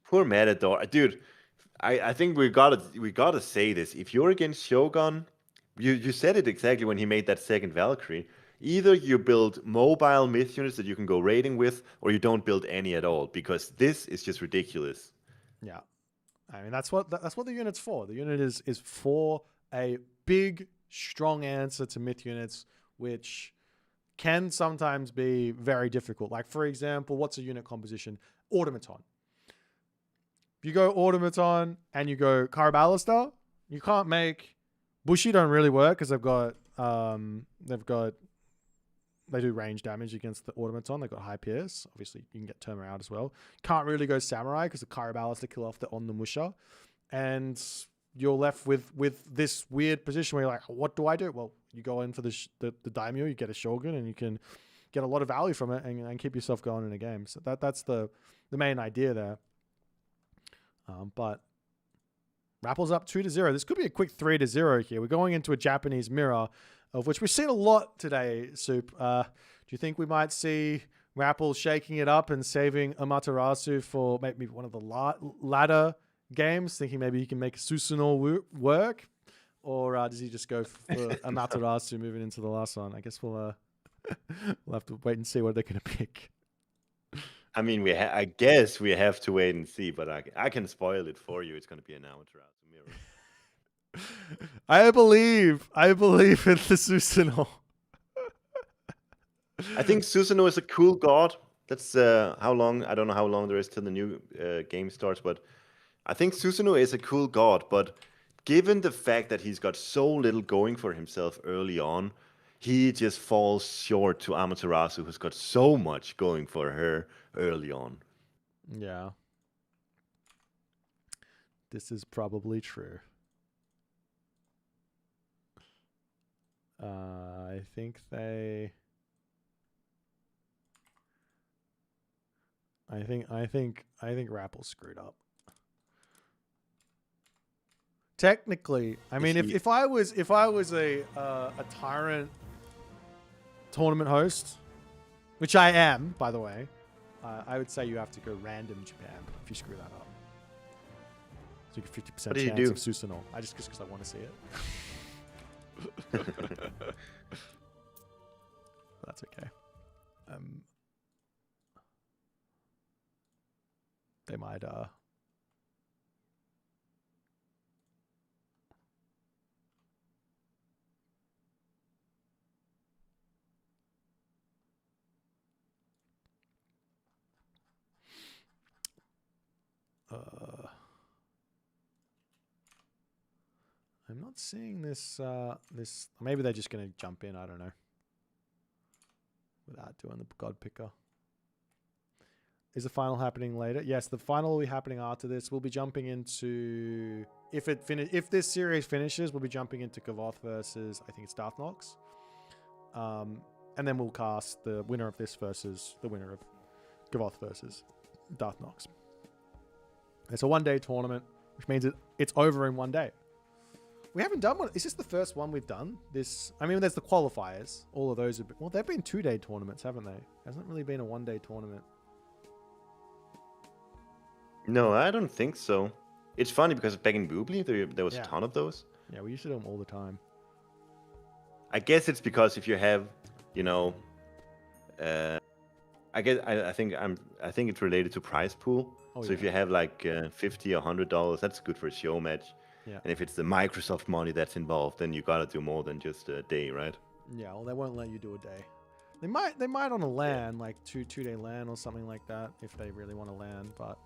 Speaker 2: Poor Matador, dude. I think we gotta say this. If you're against Shogun, you said it exactly when he made that second Valkyrie. Either you build mobile myth units that you can go raiding with, or you don't build any at all, because this is just ridiculous.
Speaker 1: Yeah, I mean that's what the unit's for. The unit is for a big, strong answer to myth units, which can sometimes be very difficult. Like, for example, what's a unit composition? Automaton. If you go Automaton and you go Caraballister, you can't make... Bushi don't really work because they do range damage against the Automaton. They've got high pierce. Obviously, you can get Turma out as well. Can't really go Samurai because the Caraballister kill off the on the Musha. And you're left with this weird position where you're like, what do I do? Well, you go in for the Daimyo, you get a Shogun, and you can get a lot of value from it and keep yourself going in a game. So that's the main idea there. But Rapple's up 2-0. This could be a quick 3-0 here. We're going into a Japanese mirror, of which we've seen a lot today, Soup. Do you think we might see Rapple shaking it up and saving Amaterasu for maybe one of the latter games, thinking maybe he can make Susanoo work? Or does he just go for Amaterasu moving into the last one? I guess we'll have to wait and see what they're going to pick.
Speaker 2: I mean, I guess we have to wait and see, but I can spoil it for you. It's going to be an Amaterasu mirror.
Speaker 1: I believe in the Susanoo.
Speaker 2: I think Susanoo is a cool god. That's how long? I don't know how long there is till the new game starts, but I think Susanoo is a cool god. But given the fact that he's got so little going for himself early on, he just falls short to Amaterasu, who's got so much going for her early on.
Speaker 1: Yeah. This is probably true. I think Rapple's screwed up. Technically, I mean, if I was a Tyrant tournament host, which I am, by the way, I would say you have to go random Japan if you screw that up. So you get 50%
Speaker 2: What did he
Speaker 1: chance
Speaker 2: do?
Speaker 1: of Susanoo. I just because I want to see it. That's okay. They might I'm not seeing this this maybe they're just gonna jump in, I don't know. Without doing the God Picker. Is the final happening later? Yes, the final will be happening after this. We'll be jumping into if this series finishes, we'll be jumping into Kavoth versus I think it's Darth Nox. And then we'll cast the winner of this versus the winner of Kavoth versus Darth Nox. It's a 1-day tournament, which means it's over in 1 day. We haven't done one. Is this the first one we've done? I mean, there's the qualifiers. All of those have been, well, they've been 2-day tournaments, haven't they? Hasn't really been a 1-day tournament.
Speaker 2: No, I don't think so. It's funny because back in Boobly, there was a ton of those.
Speaker 1: Yeah, we used to do them all the time.
Speaker 2: I guess it's because if you have, you know, I think it's related to prize pool. So if you have like $50 or $100, that's good for a show match.
Speaker 1: Yeah.
Speaker 2: And if it's the Microsoft money that's involved, then you gotta do more than just a day, right?
Speaker 1: Yeah, well, they won't let you do a day. They might on a LAN, like two-day LAN or something like that, if they really want to LAN, but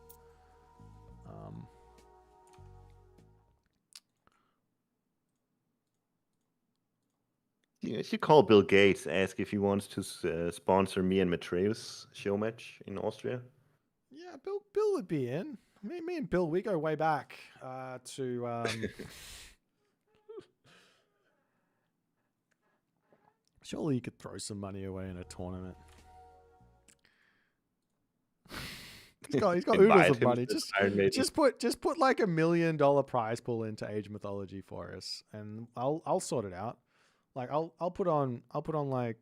Speaker 2: you should call Bill Gates, ask if he wants to sponsor me and Matreus show match in Austria.
Speaker 1: Yeah, Bill would be in. Me and Bill, we go way back to. Surely you could throw some money away in a tournament. He's got oodles of money. Just put like $1 million prize pool into Age of Mythology for us, and I'll sort it out. Like I'll put on like,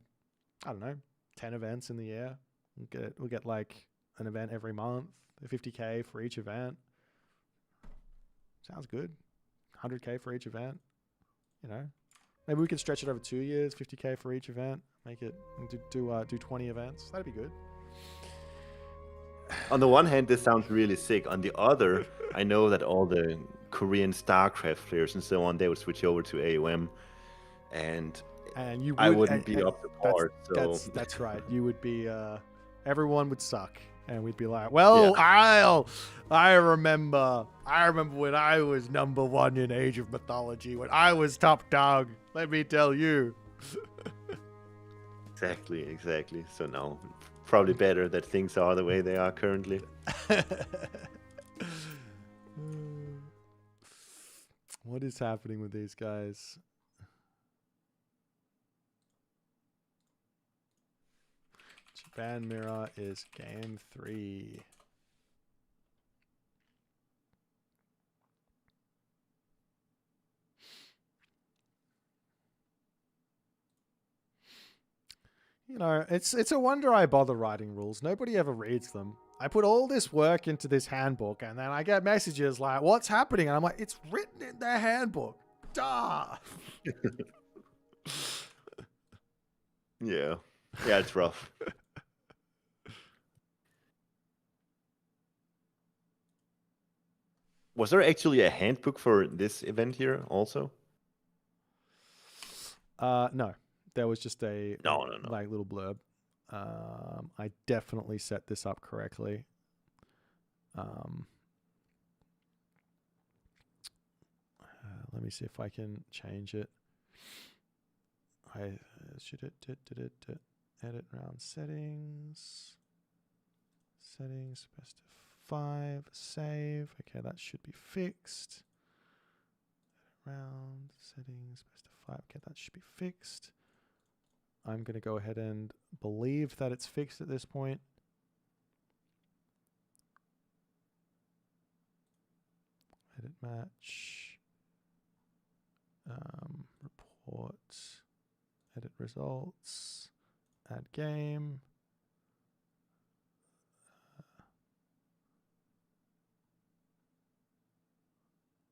Speaker 1: I don't know, 10 events in the year. We'll get like an event every month, 50K for each event. Sounds good. 100K for each event. You know, maybe we could stretch it over 2 years, 50K for each event. Make it do 20 events. That'd be good.
Speaker 2: On the one hand, this sounds really sick. On the other, I know that all the Korean StarCraft players and so on, they would switch over to AOM, and I wouldn't be up to par.
Speaker 1: That's right. You would be. Everyone would suck, and we'd be like, "Well, yeah. I remember when I was #1 in Age of Mythology, when I was top dog. Let me tell you."
Speaker 2: Exactly. So no, probably better that things are the way they are currently.
Speaker 1: What is happening with these guys? Japan Mirror is game 3. You know, it's a wonder I bother writing rules. Nobody ever reads them. I put all this work into this handbook, and then I get messages like, "What's happening?" And I'm like, "It's written in their handbook." Duh.
Speaker 2: Yeah, it's rough. Was there actually a handbook for this event here also?
Speaker 1: No. There was just a
Speaker 2: no.
Speaker 1: like little blurb. I definitely set this up correctly. Let me see if I can change it. I should edit round settings. Settings best of 5. Save. Okay, that should be fixed. Edit round settings best of 5. Okay, that should be fixed. I'm going to go ahead and believe that it's fixed at this point. Edit match. Report. Edit results. Add game.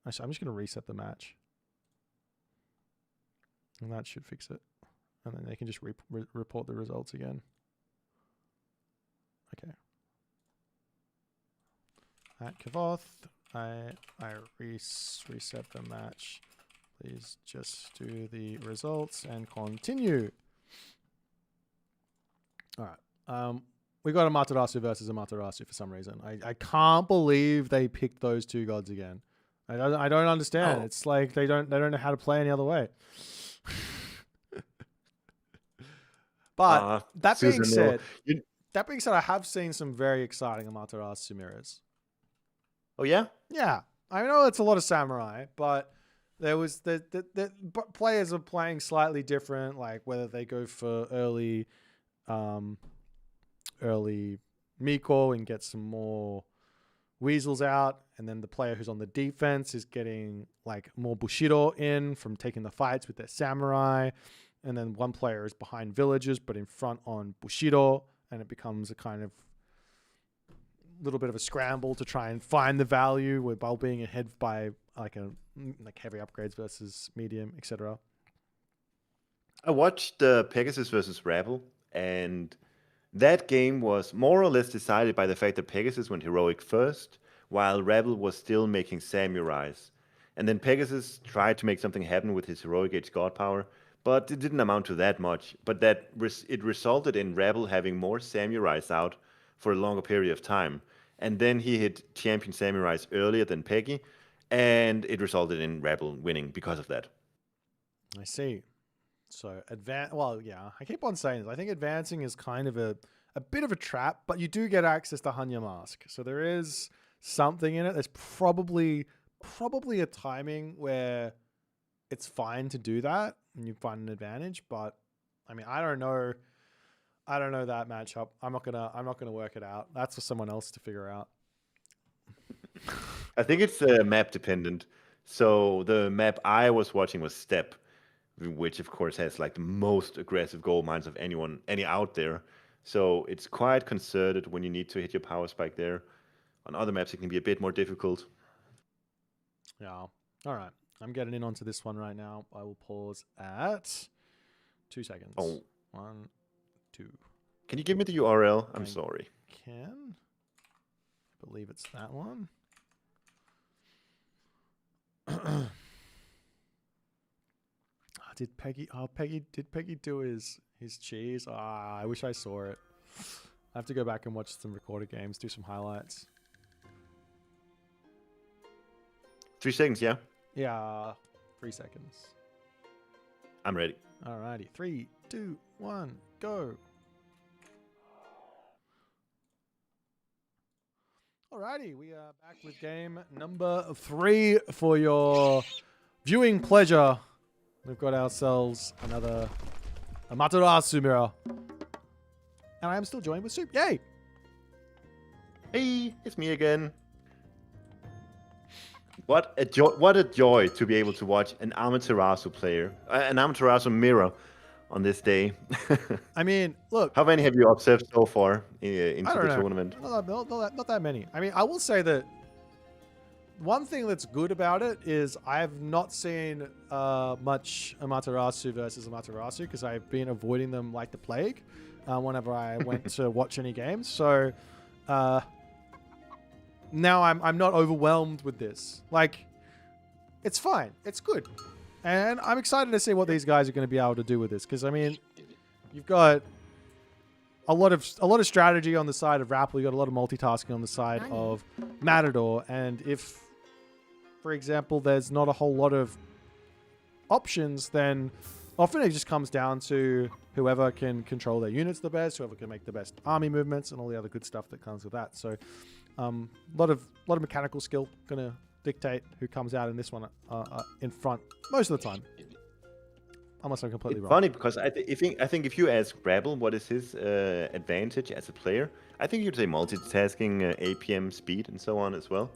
Speaker 1: Actually, I'm just going to reset the match. And that should fix it. And then they can just report the results again. Okay. At Kavoth, I reset the match. Please just do the results and continue. All right. We got Amaterasu versus Amaterasu for some reason. I can't believe they picked those two gods again. I don't understand. It's like they don't know how to play any other way. But that being said, I have seen some very exciting Amaterasu mirrors.
Speaker 2: Oh yeah?
Speaker 1: Yeah. I know it's a lot of samurai, but there was the players are playing slightly different, like whether they go for early Miko and get some more weasels out, and then the player who's on the defense is getting like more Bushido in from taking the fights with their samurai, and then one player is behind villagers but in front on Bushido, and it becomes a kind of little bit of a scramble to try and find the value while being ahead by like heavy upgrades versus medium, etc.
Speaker 2: I watched Pegasus versus Rabble, and that game was more or less decided by the fact that Pegasus went heroic first, while Rabble was still making samurais. And then Pegasus tried to make something happen with his heroic age god power, but it didn't amount to that much. But it resulted in Rabble having more samurais out for a longer period of time. And then he hit champion samurais earlier than Peggy, and it resulted in Rabble winning because of that.
Speaker 1: I see. So well, yeah, I keep on saying this. I think advancing is kind of a bit of a trap, but you do get access to Hanya Mask. So there is something in it. There's probably a timing where it's fine to do that and you find an advantage, but I mean, I don't know that matchup. I'm not gonna work it out. That's for someone else to figure out.
Speaker 2: I think it's map dependent. So the map I was watching was Steppe, which of course has like the most aggressive gold mines of any out there. So it's quite concerted when you need to hit your power spike there. On other maps, it can be a bit more difficult.
Speaker 1: Yeah. All right. I'm getting in onto this one right now. I will pause at 2 seconds.
Speaker 2: Oh.
Speaker 1: 1, 2.
Speaker 2: Can you give me the URL? I'm sorry.
Speaker 1: Can. I believe it's that one. Did Peggy do his cheese? I wish I saw it. I have to go back and watch some recorded games, do some highlights.
Speaker 2: 3 seconds, yeah?
Speaker 1: Yeah, 3 seconds.
Speaker 2: I'm ready.
Speaker 1: Alrighty, 3, 2, 1, go. Alrighty, we are back with game number 3 for your viewing pleasure. We've got ourselves another Amaterasu mirror. And I am still joined with Soup. Yay!
Speaker 2: Hey, it's me again. What a joy to be able to watch an Amaterasu mirror on this day.
Speaker 1: I mean, look.
Speaker 2: How many have you observed so far into the tournament?
Speaker 1: Not that many. I mean, I will say that one thing that's good about it is I have not seen much Amaterasu versus Amaterasu because I've been avoiding them like the plague whenever I went to watch any games. So now I'm not overwhelmed with this. Like, it's fine. It's good. And I'm excited to see what these guys are going to be able to do with this. Because, I mean, you've got a lot of strategy on the side of Rapple. You've got a lot of multitasking on the side of Matador. And if, for example, there's not a whole lot of options, then often it just comes down to whoever can control their units the best, whoever can make the best army movements, and all the other good stuff that comes with that. So a lot of mechanical skill going to dictate who comes out in this one in front most of the time, unless I'm completely wrong.
Speaker 2: Funny because I think if you ask Rabble what is his advantage as a player, I think you'd say multitasking, APM speed, and so on as well.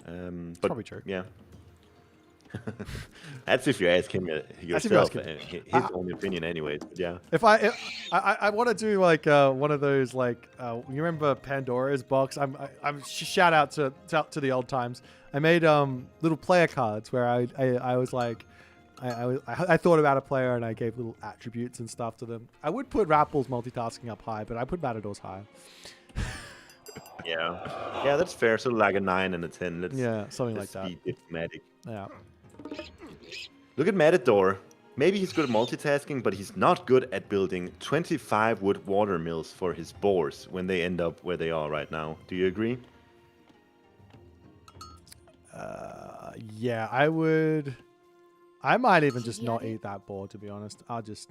Speaker 2: But
Speaker 1: probably true.
Speaker 2: Yeah. That's if you ask him
Speaker 1: That's if you ask
Speaker 2: yourself.
Speaker 1: him.
Speaker 2: His own opinion, anyways. But yeah.
Speaker 1: If I want to do like one of those like you remember Pandora's box? I'm shout out to the old times. I made little player cards where I was like I thought about a player and I gave little attributes and stuff to them. I would put Rappel's multitasking up high, but I put Matador's high.
Speaker 2: Yeah, that's fair. So like a 9 and a 10.
Speaker 1: Something like that.
Speaker 2: Be diplomatic.
Speaker 1: Yeah.
Speaker 2: Look at Matador. Maybe he's good at multitasking, but he's not good at building 25 wood water mills for his boars when they end up where they are right now. Do you agree?
Speaker 1: Yeah, I would. I might even just not eat that boar, to be honest. We'll just.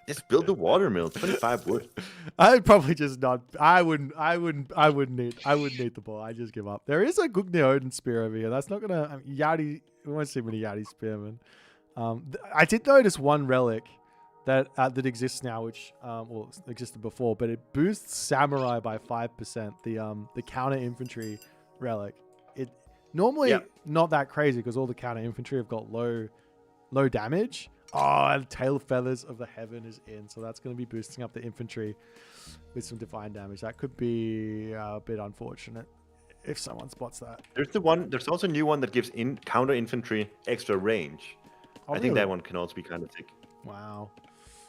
Speaker 2: Just build the water mill, 25 wood.
Speaker 1: I'd probably just not. I wouldn't eat the ball. I just give up. There is a Gugneoden spear over here. That's not gonna. Yeti. We won't see many Yeti spearmen. I did notice one relic that exists now, which existed before, but it boosts samurai by 5%. The counter infantry relic. It normally not that crazy because all the counter infantry have got low damage. Oh, and Tail Feathers of the Heaven is in, so that's going to be boosting up the infantry with some divine damage. That could be a bit unfortunate if someone spots that.
Speaker 2: There's also a new one that gives counter infantry extra range. I think that one can also be kind of thick.
Speaker 1: Wow.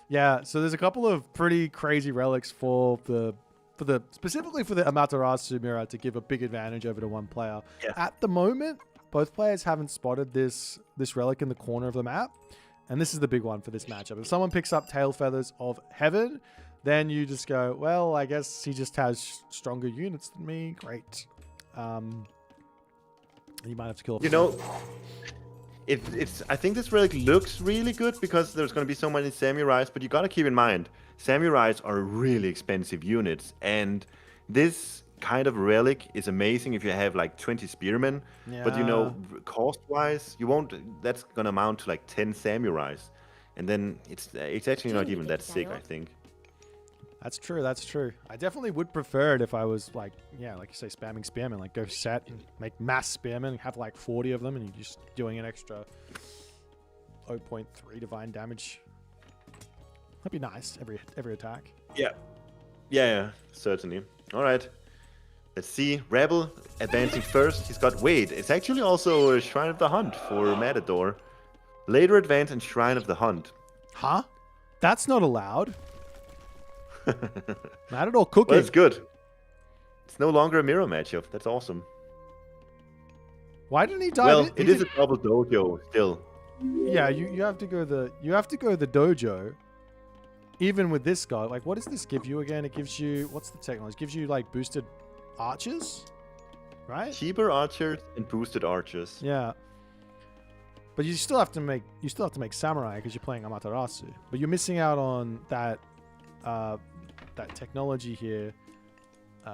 Speaker 1: Yeah, so there's a couple of pretty crazy relics specifically for the Amaterasu mirror to give a big advantage over to one player.
Speaker 2: Yeah.
Speaker 1: At the moment, both players haven't spotted this relic in the corner of the map. And this is the big one for this matchup. If someone picks up Tail Feathers of Heaven, then you just go, well, I guess he just has stronger units than me. Great. You might have to kill him.
Speaker 2: I think this relic looks really good because there's going to be so many samurais, but you got to keep in mind, samurais are really expensive units, and this kind of relic is amazing if you have like 20 spearmen, but cost-wise, that's going to amount to like 10 samurais, and then it's actually not even that sick, I think.
Speaker 1: That's true. I definitely would prefer it if I was like you say, spamming spearmen, like go set and make mass spearmen, have like 40 of them, and you're just doing an extra 0.3 divine damage. That'd be nice every attack.
Speaker 2: Yeah, certainly. All right. Let's see. Rebel advancing first. He's got it's actually also a Shrine of the Hunt for Matador. Later advance and Shrine of the Hunt.
Speaker 1: Huh? That's not allowed. Matador cooking.
Speaker 2: Well, it's good. It's no longer a mirror matchup. That's awesome.
Speaker 1: Why didn't he die?
Speaker 2: Well, it is a double dojo still.
Speaker 1: Yeah, you have to go the dojo. Even with this guy, like, what does this give you again? It gives you, what's the technology? It gives you like boosted archers, right?
Speaker 2: Cheaper archers and boosted archers.
Speaker 1: Yeah. But you still have to make samurai because you're playing Amaterasu. But you're missing out on that technology here.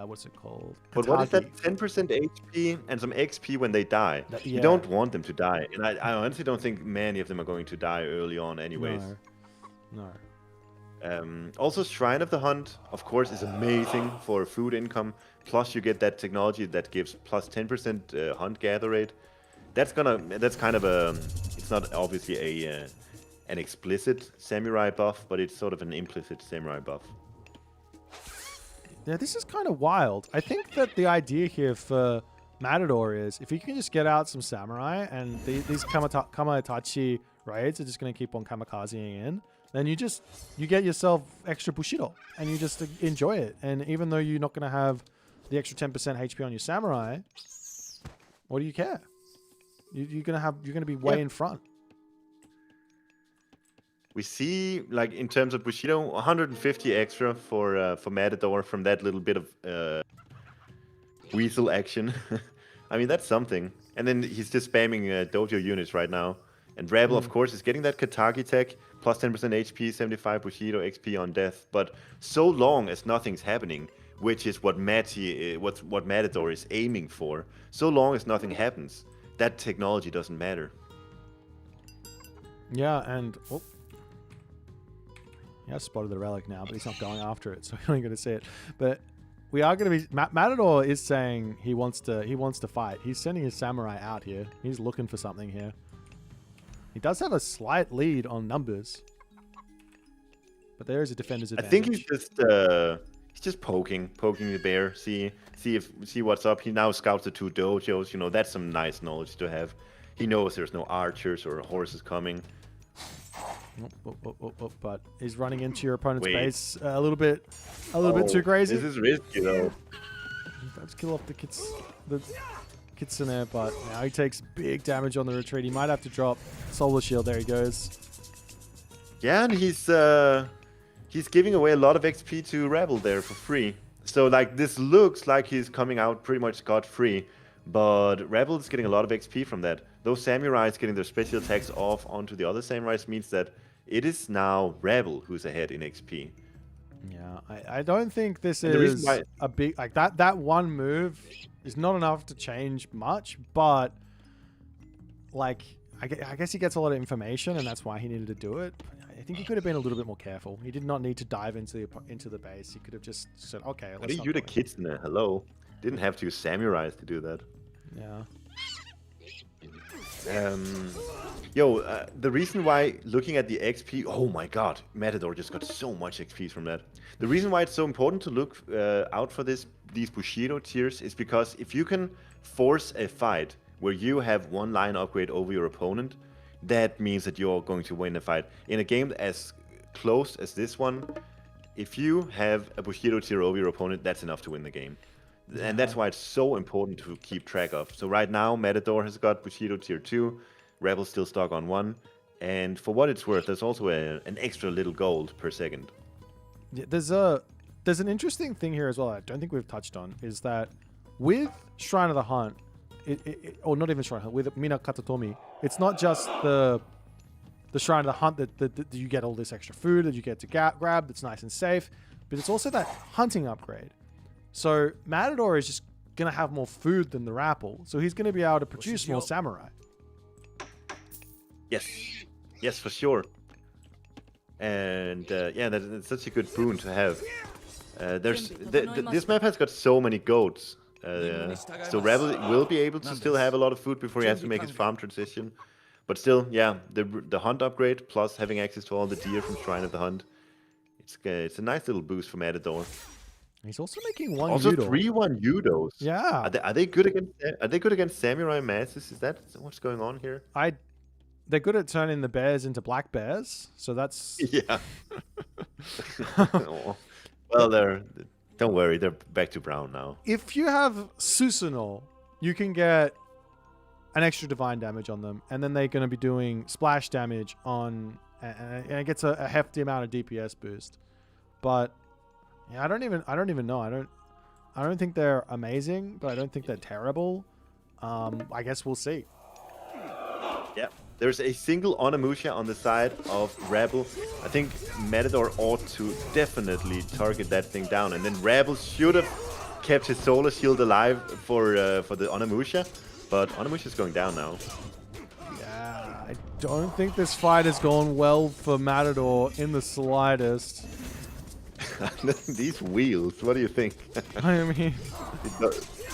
Speaker 1: What's it called?
Speaker 2: But what is that? 10% HP and some XP when they die. You don't want them to die, and I honestly don't think many of them are going to die early on, anyways.
Speaker 1: No.
Speaker 2: Also, Shrine of the Hunt, of course, is amazing for food income. Plus, you get that technology that gives plus 10% hunt gather rate. That's kind of a. It's not obviously an explicit samurai buff, but it's sort of an implicit samurai buff.
Speaker 1: Yeah, this is kind of wild. I think that the idea here for Matador is if you can just get out some samurai and these Kamaitachi raids are just going to keep on kamikazing in, then you get yourself extra Bushido and you just enjoy it. And even though you're not going to have the extra 10% HP on your samurai, what do you care? You're going to be way in front.
Speaker 2: We see, like, in terms of Bushido, 150 extra for Matador from that little bit of weasel action. I mean, that's something. And then he's just spamming dojo units right now. And Rebel, of course, is getting that Katagi tech, plus 10% HP, 75 Bushido XP on death. But so long as nothing's happening, which is what Matador is aiming for, so long as nothing happens, that technology doesn't matter.
Speaker 1: Yeah, and... Oh. Yeah, I spotted the relic now, but he's not going after it, so you're only going to see it. But we are going to be... Matador is saying he wants to fight. He's sending his samurai out here. He's looking for something here. He does have a slight lead on numbers. But there is a defender's advantage.
Speaker 2: I think he's just poking the bear. See what's up. He now scouts the 2 dojos. You know, that's some nice knowledge to have. He knows there's no archers or horses coming.
Speaker 1: But he's running into your opponent's base a little bit too crazy.
Speaker 2: This is risky though.
Speaker 1: Let's kill off the Kitsune, but now he takes big damage on the retreat. He might have to drop Solar Shield. There he goes.
Speaker 2: Yeah, and he's giving away a lot of XP to Rebel there for free. So like this looks like he's coming out pretty much scot-free, but Rebel is getting a lot of XP from that. Those samurais getting their special attacks off onto the other samurais means that it is now Rebel who's ahead in XP.
Speaker 1: Yeah, I don't think this is a big... Like, that one move is not enough to change much, but... Like, I guess he gets a lot of information, and that's why he needed to do it. I think he could have been a little bit more careful. He did not need to dive into the base. He could have just said, okay, let's not
Speaker 2: you the Kitsune? Hello. Didn't have to use samurais to do that.
Speaker 1: Yeah.
Speaker 2: The reason why looking at the XP, oh my god, Matador just got so much XP from that. The reason why it's so important to look out for these Bushido tiers is because if you can force a fight where you have one line upgrade over your opponent, that means that you're going to win the fight. In a game as close as this one, if you have a Bushido tier over your opponent, that's enough to win the game. And that's why it's so important to keep track of. So right now, Matador has got Bushido tier 2, Rebel still stuck on 1, and for what it's worth, there's also an extra little gold per second.
Speaker 1: Yeah, there's an interesting thing here as well I don't think we've touched on, is that with Shrine of the Hunt, or not even Shrine of the Hunt, with Mina Katatomi, it's not just the Shrine of the Hunt that you get all this extra food that you get to grab that's nice and safe, but it's also that hunting upgrade. So Matador is just going to have more food than the Rapple, so he's going to be able to produce more samurai.
Speaker 2: Yes, for sure. And that's such a good boon to have. This map has got so many goats, so Rebel will be able to still have a lot of food before he has to make his farm transition. But still, yeah, the hunt upgrade plus having access to all the deer from Shrine of the Hunt, it's a nice little boost for Matador.
Speaker 1: He's also making one
Speaker 2: also
Speaker 1: Yudo.
Speaker 2: 3-1 Yudos.
Speaker 1: Yeah.
Speaker 2: Are they good against samurai masses? Is that what's going on here?
Speaker 1: They're good at turning the bears into black bears, so that's...
Speaker 2: Yeah. Well, don't worry, they're back to brown now.
Speaker 1: If you have Susanoo, you can get an extra divine damage on them, and then they're going to be doing splash damage on... And it gets a hefty amount of DPS boost. But... Yeah, I don't even know. I don't think they're amazing, but I don't think they're terrible. I guess we'll see.
Speaker 2: Yeah, there's a single Onimusha on the side of Rebel. I think Matador ought to definitely target that thing down, and then Rebel should have kept his Solar Shield alive for the Onimusha, but Onimusha's going down now.
Speaker 1: Yeah, I don't think this fight has gone well for Matador in the slightest.
Speaker 2: These wheels, what do you think?
Speaker 1: I mean,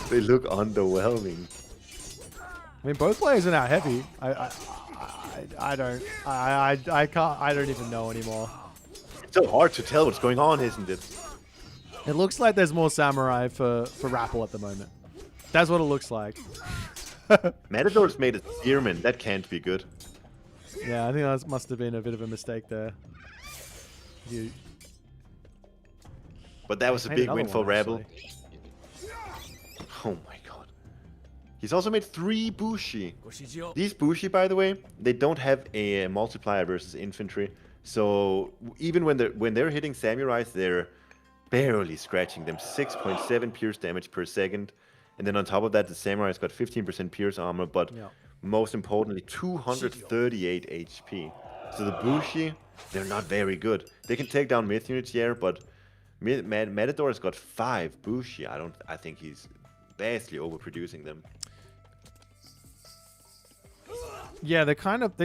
Speaker 2: they look underwhelming.
Speaker 1: I mean, both players are now heavy. I don't even know anymore.
Speaker 2: It's so hard to tell what's going on, isn't it?
Speaker 1: It looks like there's more samurai for Rapple at the moment. That's what it looks like.
Speaker 2: Matador's made a spearman. That can't be good.
Speaker 1: Yeah, I think that must have been a bit of a mistake there.
Speaker 2: But that was a big win for Rebel. Oh my god. He's also made 3 Bushi. These Bushi, by the way, they don't have a multiplier versus infantry. So even when they're hitting samurais, they're barely scratching them. 6.7 pierce damage per second. And then on top of that, the samurai's got 15% pierce armor, but most importantly, 238 HP. So the Bushi, they're not very good. They can take down myth units here, but Matador has got 5 Bushi. I think he's vastly overproducing them.
Speaker 1: Yeah, you kind of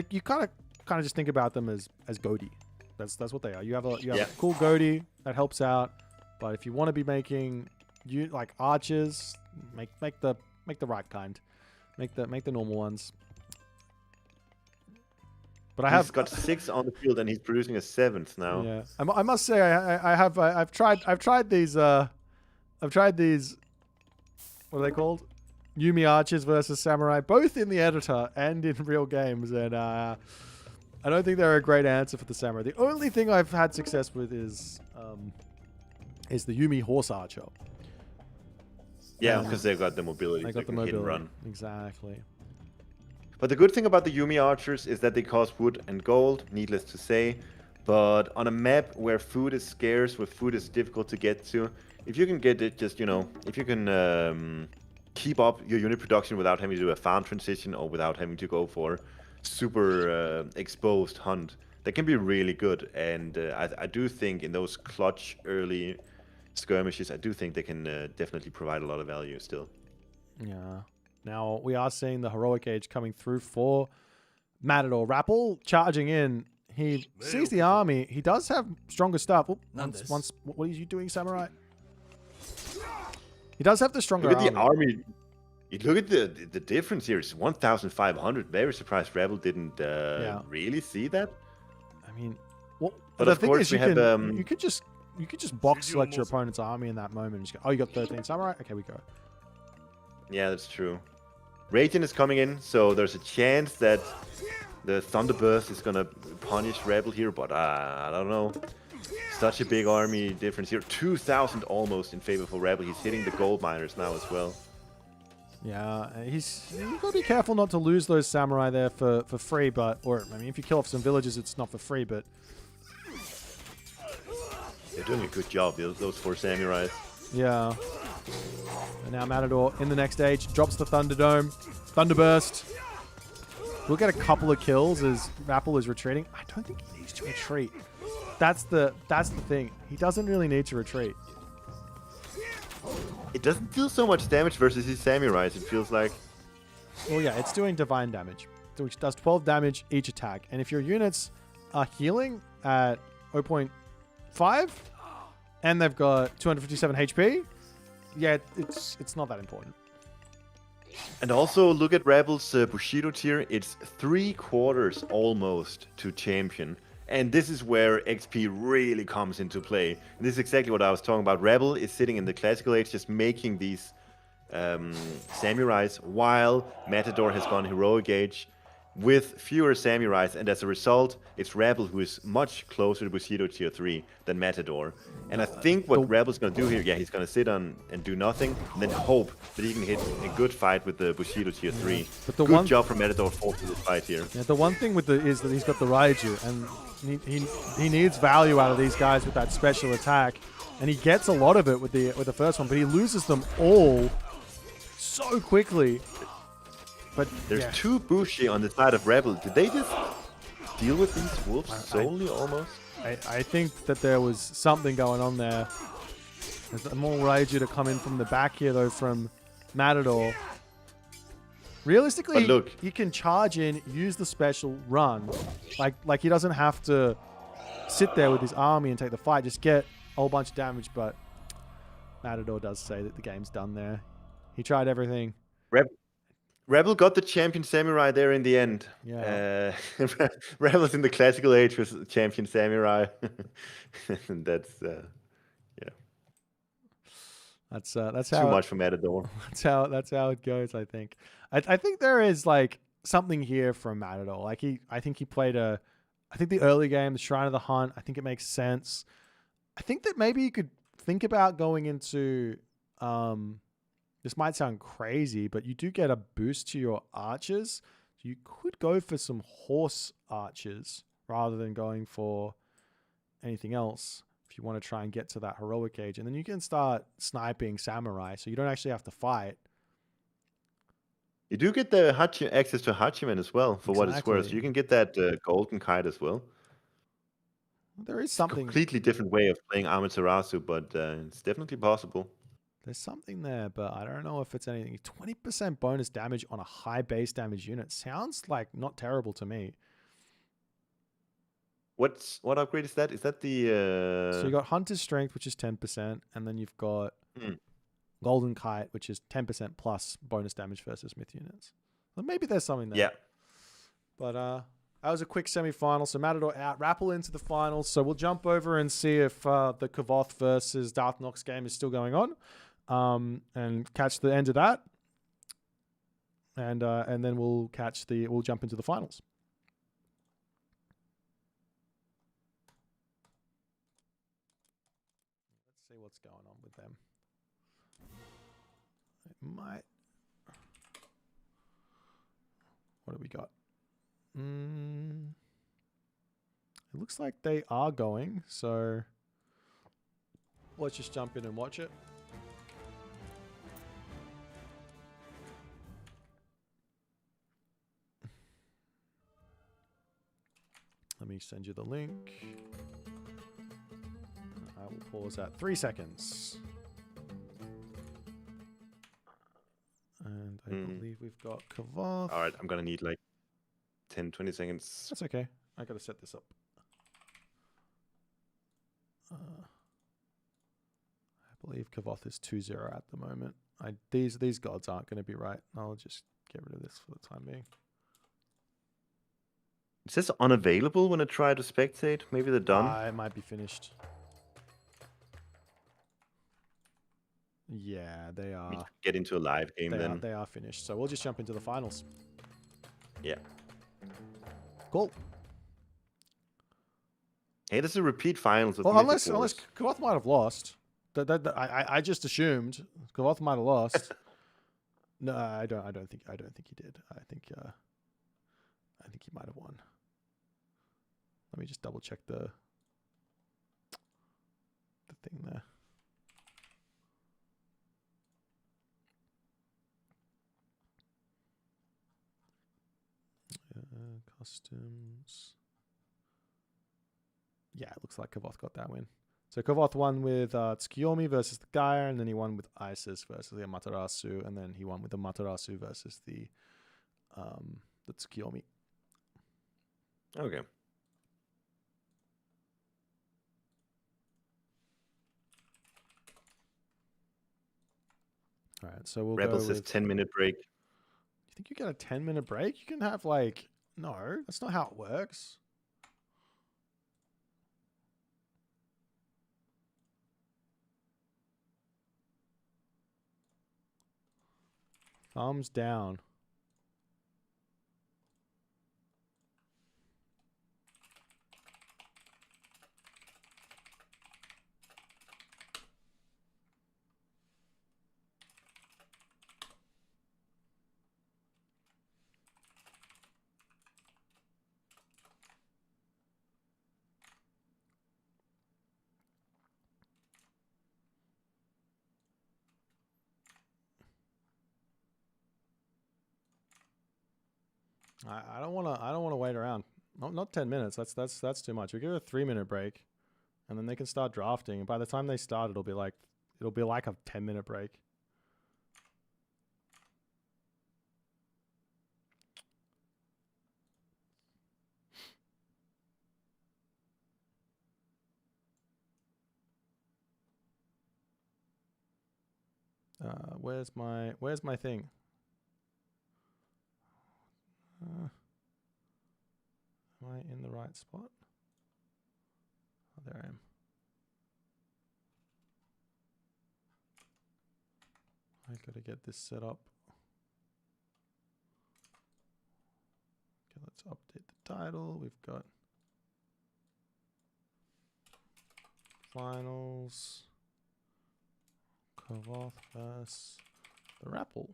Speaker 1: just think about them as Goaty. That's what they are. You have a cool Goaty that helps out, but if you want to be making you like archers. Make the right kind. Make the normal ones. But
Speaker 2: He's got 6 on the field and he's producing a 7th now.
Speaker 1: Yeah, I must say I've tried these what are they called? Yumi archers versus samurai, both in the editor and in real games, and I don't think they're a great answer for the samurai. The only thing I've had success with is the Yumi horse archer.
Speaker 2: Yeah, because they've got the mobility.
Speaker 1: They got the
Speaker 2: mobility.
Speaker 1: mobility.
Speaker 2: Run.
Speaker 1: Exactly.
Speaker 2: But the good thing about the Yumi archers is that they cost wood and gold, needless to say. But on a map where food is scarce, where food is difficult to get to, if you can get it just, if you can keep up your unit production without having to do a farm transition or without having to go for super exposed hunt, that can be really good. And I do think in those clutch early skirmishes, I do think they can definitely provide a lot of value still.
Speaker 1: Yeah. Now, we are seeing the heroic age coming through for Matador. Rappel charging in. He sees the army. He does have stronger stuff. Oh, what are you doing, Samurai? He does have the stronger
Speaker 2: army.
Speaker 1: Look at the army.
Speaker 2: Look at the difference here. It's 1,500. Very surprised Rebel didn't really see that.
Speaker 1: I mean, well,
Speaker 2: but
Speaker 1: the
Speaker 2: of
Speaker 1: thing
Speaker 2: course
Speaker 1: is,
Speaker 2: we have...
Speaker 1: you could just box select your opponent's army in that moment. And just go, oh, you got 13 Samurai? Okay, we go.
Speaker 2: Yeah, that's true. Radiant is coming in, so there's a chance that the Thunderburst is gonna punish Rebel here, but I don't know. Such a big army difference here. 2,000 almost in favor for Rebel. He's hitting the gold miners now as well.
Speaker 1: Yeah, you've got to be careful not to lose those samurai there for free, if you kill off some villages, it's not for free, but...
Speaker 2: They're doing a good job, those 4 samurais.
Speaker 1: Yeah. And now Matador in the next stage drops the Thunderdome. Thunderburst. We'll get a couple of kills as Rappel is retreating. I don't think he needs to retreat. That's the thing. He doesn't really need to retreat.
Speaker 2: It doesn't deal so much damage versus his samurais, it feels like.
Speaker 1: Well, yeah, it's doing divine damage, which does 12 damage each attack. And if your units are healing at 0.5 and they've got 257 HP, yeah, it's not that important.
Speaker 2: And also look at Rebel's Bushido tier. It's 3/4 almost to champion. And this is where XP really comes into play. And this is exactly what I was talking about. Rebel is sitting in the classical age just making these samurais, while Matador has gone heroic age with fewer samurais, and as a result, it's Rebel who is much closer to Bushido tier 3 than Matador. And I think what Rebel's going to do here, he's going to sit on and do nothing, and then hope that he can hit a good fight with the Bushido tier 3. But good job from Matador forcing this fight here.
Speaker 1: Yeah, the one thing is that he's got the Raiju, and he needs value out of these guys with that special attack, and he gets a lot of it with the first one, but he loses them all so quickly. But
Speaker 2: there's 2 Bushi on the side of Rebel. Did they just deal with these wolves solely almost?
Speaker 1: I think that there was something going on there. There's more Raiju to come in from the back here, though, from Matador. Realistically,
Speaker 2: look,
Speaker 1: he can charge in, use the special, run. Like he doesn't have to sit there with his army and take the fight. Just get a whole bunch of damage, but Matador does say that the game's done there. He tried everything.
Speaker 2: Rebel got the champion samurai there in the end.
Speaker 1: Yeah.
Speaker 2: Rebel's in the classical age with champion samurai. And that's
Speaker 1: That's how
Speaker 2: too much for Matador.
Speaker 1: That's how it goes, I think. I think there is like something here from Matador. Like I think the early game, the Shrine of the Hunt, I think it makes sense. I think that maybe you could think about going into this might sound crazy, but you do get a boost to your archers. So you could go for some horse archers rather than going for anything else if you want to try and get to that heroic age. And then you can start sniping samurai, so you don't actually have to fight.
Speaker 2: You do get the access to Hachiman as well, for what it's worth. You can get that golden kite as well.
Speaker 1: There is something...
Speaker 2: completely different way of playing Amaterasu, but it's definitely possible.
Speaker 1: There's something there, but I don't know if it's anything. 20% bonus damage on a high base damage unit sounds like not terrible to me.
Speaker 2: What upgrade is that? Is that the...
Speaker 1: So you got Hunter's Strength, which is 10%, and then you've got Golden Kite, which is 10% plus bonus damage versus Myth units. So maybe there's something there.
Speaker 2: Yeah.
Speaker 1: But that was a quick semi-final. So Matador out, Rappel into the finals. So we'll jump over and see if the Kavoth versus Darth Nox game is still going on, and catch the end of that. And then we'll jump into the finals. Let's see what's going on with them. It might. What do we got? It looks like they are going, so let's just jump in and watch it. Let me send you the link. I will pause at 3 seconds. And I believe we've got Kavoth.
Speaker 2: All right, I'm going to need like 10, 20 seconds.
Speaker 1: That's okay. I got to set this up. I believe Kavoth is 2-0 at the moment. These gods aren't going to be right. I'll just get rid of this for the time being.
Speaker 2: It says unavailable when I try to spectate. Maybe they're done.
Speaker 1: It might be finished. Yeah, they are.
Speaker 2: Get into a live game then.
Speaker 1: They are finished. So we'll just jump into the finals.
Speaker 2: Yeah.
Speaker 1: Cool.
Speaker 2: Hey, this is a repeat finals. With
Speaker 1: Well, unless
Speaker 2: Wars.
Speaker 1: Kavoth might have lost. I just assumed Kavoth might have lost. No, I don't think he did. I think he might have won. Let me just double check the thing there. Customs. Yeah, it looks like Kavoth got that win. So Kavoth won with Tsukiyomi versus the Gaia, and then he won with Isis versus the Amaterasu, and then he won with the Amaterasu versus the Tsukiyomi.
Speaker 2: Okay.
Speaker 1: All right, so we'll
Speaker 2: Rebel
Speaker 1: go
Speaker 2: says
Speaker 1: with...
Speaker 2: 10-minute break.
Speaker 1: You think you get a 10-minute break? You can have like... No, that's not how it works. Thumbs down. I don't wanna wait around. Not 10 minutes. That's too much. We give it a 3-minute break, and then they can start drafting. And by the time they start, it'll be like a 10-minute break. Where's my thing? Am I in the right spot? Oh, there I am. I gotta get this set up. Okay, let's update the title. We've got finals. Kavoth versus the Rappel.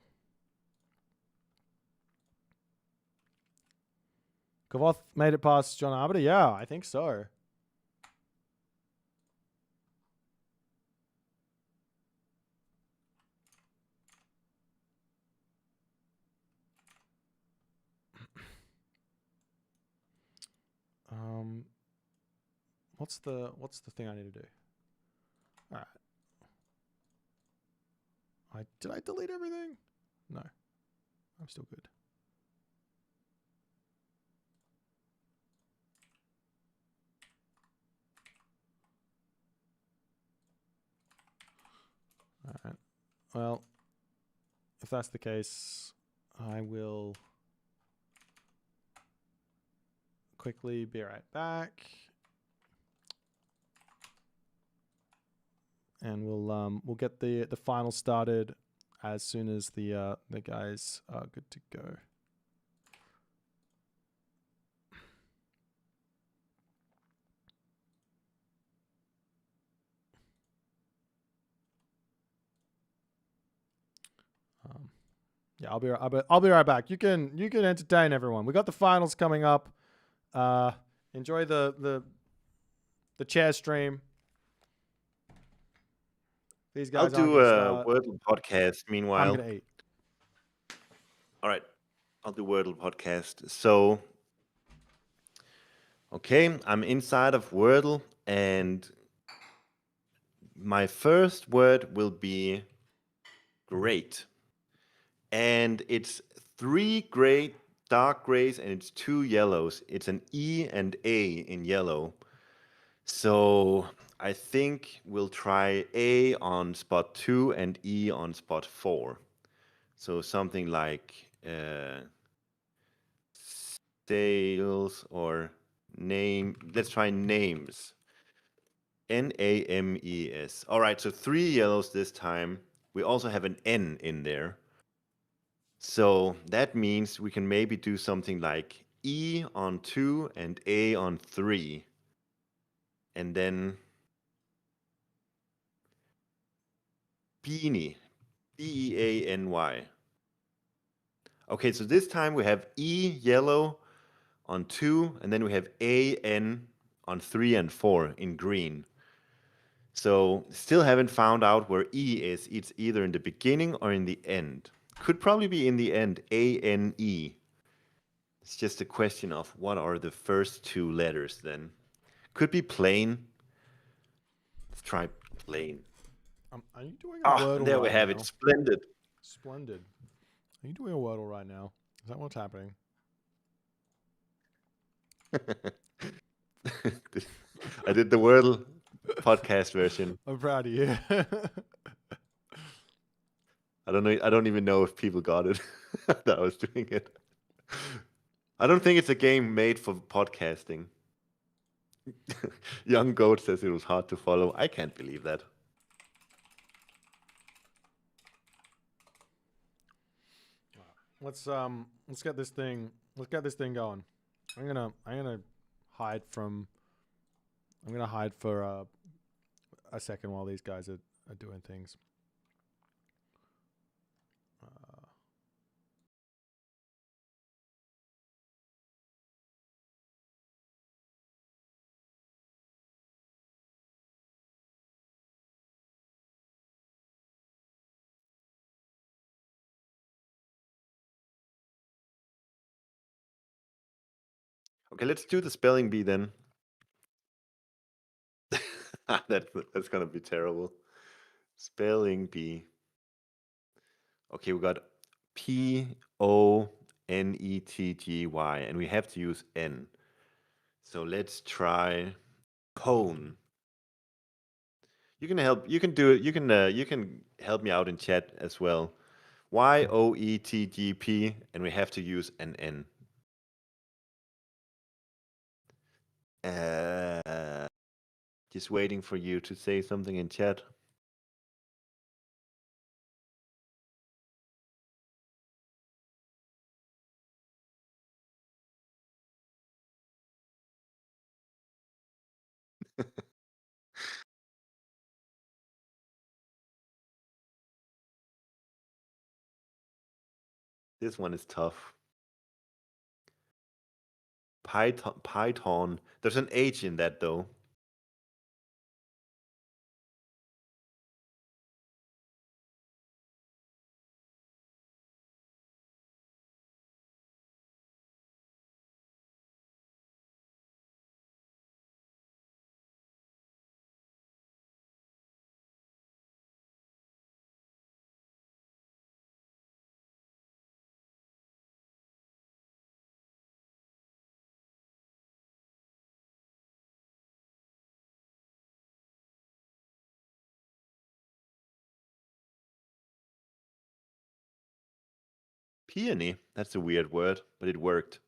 Speaker 1: Kavoth made it past John Arbiter? Yeah, I think so. What's the thing I need to do? All right. Did I delete everything? No. I'm still good. All right. Well, if that's the case, I will quickly be right back. And we'll get the final started as soon as the guys are good to go. Yeah, I'll be right back. You can entertain everyone. We got the finals coming up. Enjoy the chair stream. These guys
Speaker 2: I'll
Speaker 1: aren't
Speaker 2: do
Speaker 1: gonna
Speaker 2: a
Speaker 1: start.
Speaker 2: Wordle podcast
Speaker 1: I'm
Speaker 2: meanwhile.
Speaker 1: gonna eat.
Speaker 2: All right. I'll do Wordle podcast. So, okay, I'm inside of Wordle, and my first word will be great. And it's 3 gray, dark grays, and it's 2 yellows. It's an E and A in yellow. So I think we'll try A on spot 2 and E on spot 4. So something like sales or name. Let's try names. Names. All right, so 3 yellows this time. We also have an N in there. So that means we can maybe do something like E on 2 and A on 3. And then beanie. Beany. Okay, so this time we have E yellow on 2, and then we have AN on 3 and 4 in green. So still haven't found out where E is. It's either in the beginning or in the end. Could probably be in the end, ANE. It's just a question of what are the first 2 letters then. Could be plain. Let's try plain.
Speaker 1: Are you doing a Wordle
Speaker 2: There we
Speaker 1: right
Speaker 2: have
Speaker 1: now?
Speaker 2: it. Splendid.
Speaker 1: Splendid. Are you doing a Wordle right now? Is that what's happening?
Speaker 2: I did the Wordle podcast version.
Speaker 1: I'm proud of you.
Speaker 2: I don't know. I don't even know if people got it that I was doing it. I don't think it's a game made for podcasting. Young Goat says it was hard to follow. I can't believe that.
Speaker 1: Let's get this thing going. I'm gonna hide from. I'm gonna hide for a second while these guys are doing things.
Speaker 2: Okay, let's do the spelling bee then. That's gonna be terrible. Spelling bee. Okay, we got PONETGY, and we have to use N. So let's try pone. You can help. You can do it. You can help me out in chat as well. YOETGP, and we have to use an N. Just waiting for you to say something in chat. This one is tough. Python. There's an H in that though. Peony. That's a weird word, but it worked.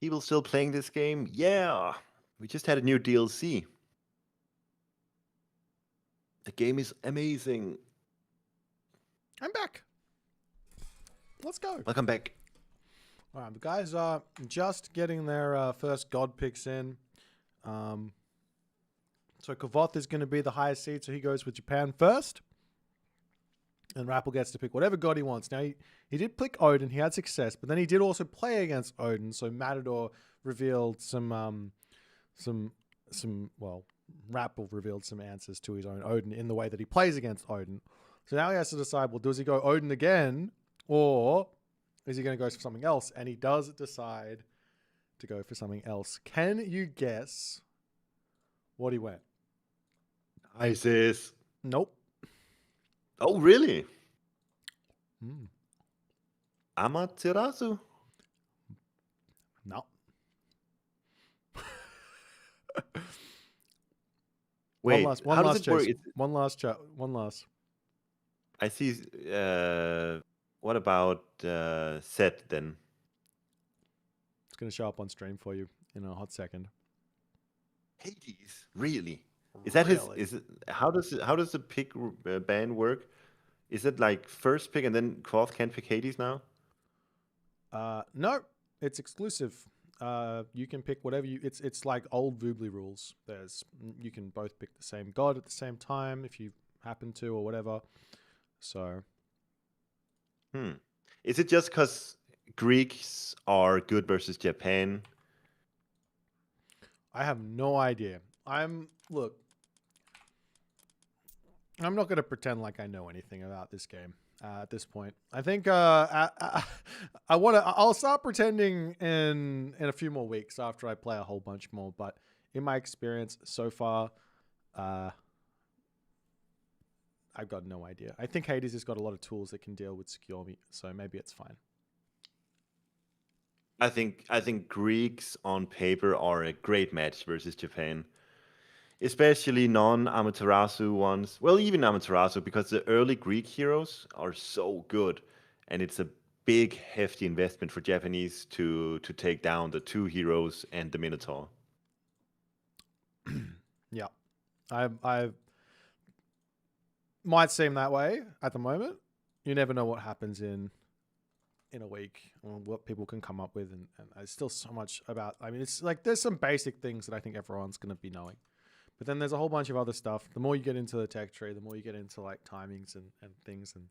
Speaker 2: People still playing this game? Yeah. We just had a new DLC. The game is amazing.
Speaker 1: I'm back. Let's go.
Speaker 2: Welcome back.
Speaker 1: All right, the guys are just getting their first god picks in. So Kavoth is going to be the highest seed, so he goes with Japan first. And Rappel gets to pick whatever god he wants. Now, he did pick Odin. He had success, but then he did also play against Odin. So Matador revealed Rappel revealed some answers to his own Odin in the way that he plays against Odin. So now he has to decide, well, does he go Odin again, or is he going to go for something else? And he does decide to go for something else. Can you guess what he went?
Speaker 2: Isis.
Speaker 1: Nope.
Speaker 2: Oh, really?
Speaker 1: Mm.
Speaker 2: Amaterasu?
Speaker 1: No.
Speaker 2: Wait,
Speaker 1: one
Speaker 2: how
Speaker 1: last
Speaker 2: does it work?
Speaker 1: chase. One last.
Speaker 2: I see. What about Set then?
Speaker 1: It's going to show up on stream for you in a hot second.
Speaker 2: Hades, really? Is that
Speaker 1: Really?
Speaker 2: his? Is it? How does the pick ban work? Is it like first pick and then Quoth can't pick Hades now?
Speaker 1: No, it's exclusive. You can pick whatever you. It's like old Voobly rules. You can both pick the same god at the same time if you happen to or whatever. So.
Speaker 2: Is it just because Greeks are good versus Japan?
Speaker 1: I have no idea. Look. I'm not going to pretend like I know anything about this game at this point. I think I'll start pretending in a few more weeks after I play a whole bunch more. But in my experience so far, I've got no idea. I think Hades has got a lot of tools that can deal with Tsukiyomi, so maybe it's fine.
Speaker 2: I think Greeks on paper are a great match versus Japan. Especially non-Amaterasu ones. Well, even Amaterasu, because the early Greek heroes are so good, and it's a big, hefty investment for Japanese to take down the two heroes and the Minotaur.
Speaker 1: Yeah, I might seem that way at the moment. You never know what happens in a week or what people can come up with, and there's still so much about. I mean, it's like there's some basic things that I think everyone's going to be knowing. But then there's a whole bunch of other stuff. The more you get into the tech tree, the more you get into like timings and things, and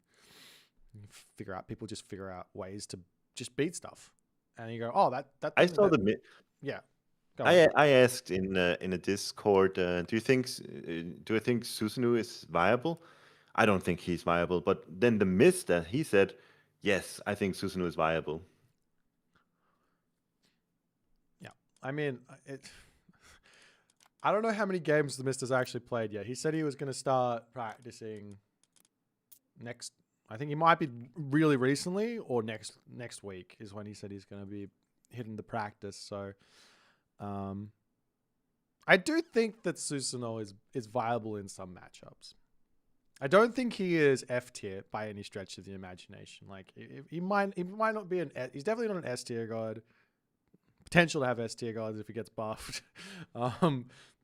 Speaker 1: people just figure out ways to just beat stuff. And you go, oh, that.
Speaker 2: I saw the.
Speaker 1: Yeah.
Speaker 2: I asked in a Discord. Do I think Susanoo is viable? I don't think he's viable. But then the Mister, he said, yes, I think Susanoo is viable.
Speaker 1: Yeah, I mean it. I don't know how many games the Mister's actually played yet. He said he was going to start practicing next. I think he might be really recently or next week is when he said he's going to be hitting the practice. So, I do think that Susanoo is viable in some matchups. I don't think he is F tier by any stretch of the imagination. Like he might not be he's definitely not an S tier god. Potential to have S tier gods if he gets buffed.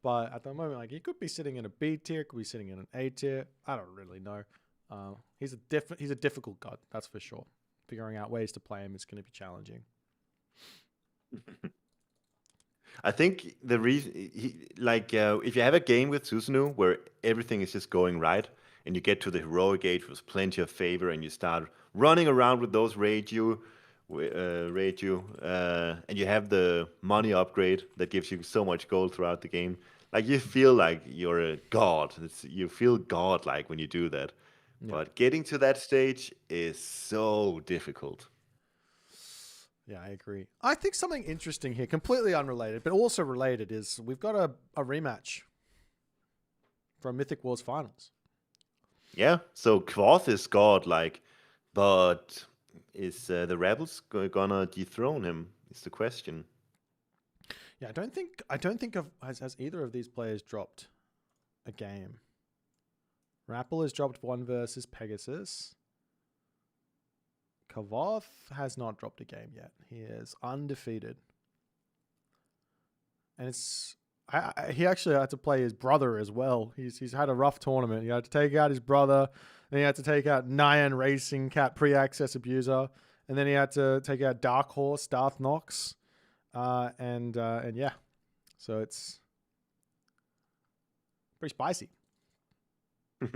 Speaker 1: But at the moment, like he could be sitting in a B tier, could be sitting in an A tier. I don't really know. He's a difficult god, that's for sure. Figuring out ways to play him is going to be challenging.
Speaker 2: I think the reason, if you have a game with Susanoo where everything is just going right, and you get to the heroic age with plenty of favor, and you start running around with those Reiju, and you have the money upgrade that gives you so much gold throughout the game. Like you feel like you're a god. You feel godlike when you do that.
Speaker 1: Yeah.
Speaker 2: But getting to that stage is so difficult.
Speaker 1: Yeah, I agree. I think something interesting here, completely unrelated, but also related, is we've got a rematch from Mythic Wars Finals.
Speaker 2: Yeah, so Quoth is godlike, but is the Rebels gonna dethrone him? Is the question.
Speaker 1: Yeah, I don't think has either of these players dropped a game. Rapple has dropped one versus Pegasus. Kavoth has not dropped a game yet. He is undefeated. And he actually had to play his brother as well. He's had a rough tournament. He had to take out his brother, then he had to take out Nyan Racing Cat Pre-Access Abuser, and then he had to take out Dark Horse, Darth Nox, and yeah. So it's pretty spicy. Who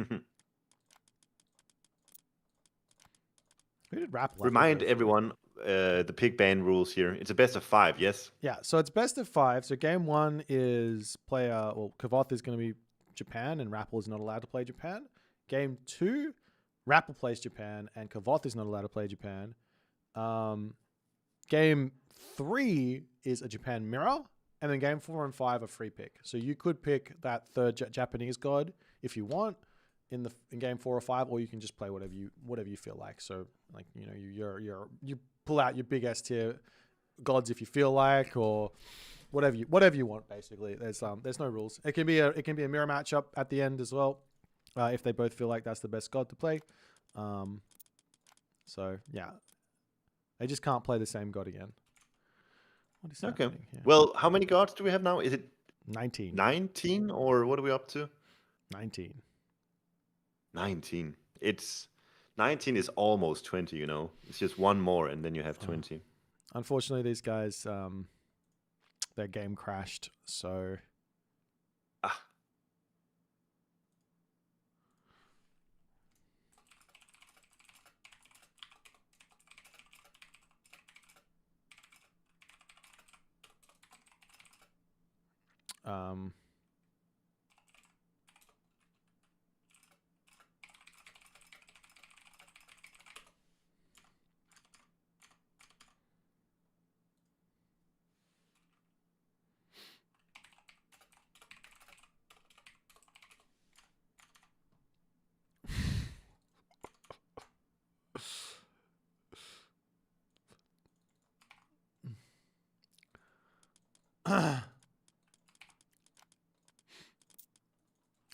Speaker 1: did Rapple?
Speaker 2: Remind everyone the pig ban rules here. It's a best of 5, yes?
Speaker 1: Yeah, so it's best of 5. So game 1 is Kavoth is going to be Japan, and Rapple is not allowed to play Japan. Game 2, Rapple plays Japan, and Kavoth is not allowed to play Japan. Game 3 is a Japan mirror, and then game 4 and 5 are free pick. So you could pick that third Japanese god if you want in game 4 or 5, or you can just play whatever you feel like. So like you pull out your big S tier gods if you feel like, or whatever you want. Basically, there's no rules. It can be a mirror matchup at the end as well, if they both feel like that's the best god to play. So yeah, they just can't play the same god again. What is happening here?
Speaker 2: Well, how many gods do we have now? Is it
Speaker 1: 19?
Speaker 2: 19, or what are we up to?
Speaker 1: 19.
Speaker 2: 19. It's 19 is almost 20. It's just one more, and then you have 20.
Speaker 1: Unfortunately, these guys, their game crashed. So.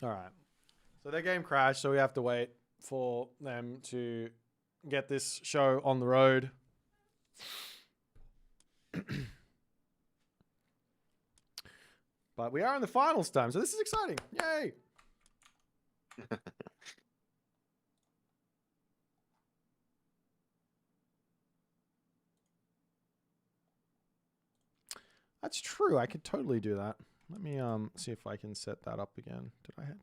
Speaker 1: All right. So their game crashed, so we have to wait for them to get this show on the road. But we are in the finals time, so this is exciting. Yay! That's true. I could totally do that. Let me see if I can set that up again.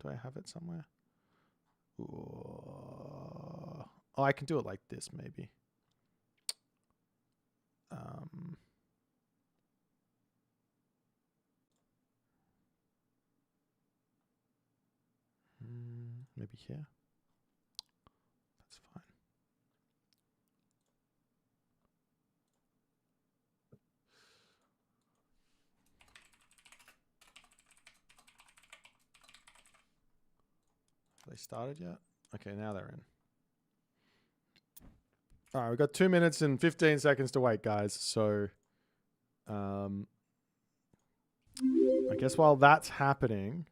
Speaker 1: Do I have it somewhere? Ooh. Oh, I can do it like this maybe. Maybe here. That's fine. Have they started yet? Okay, now they're in. All right, we've got 2 minutes and 15 seconds to wait, guys. So, I guess while that's happening,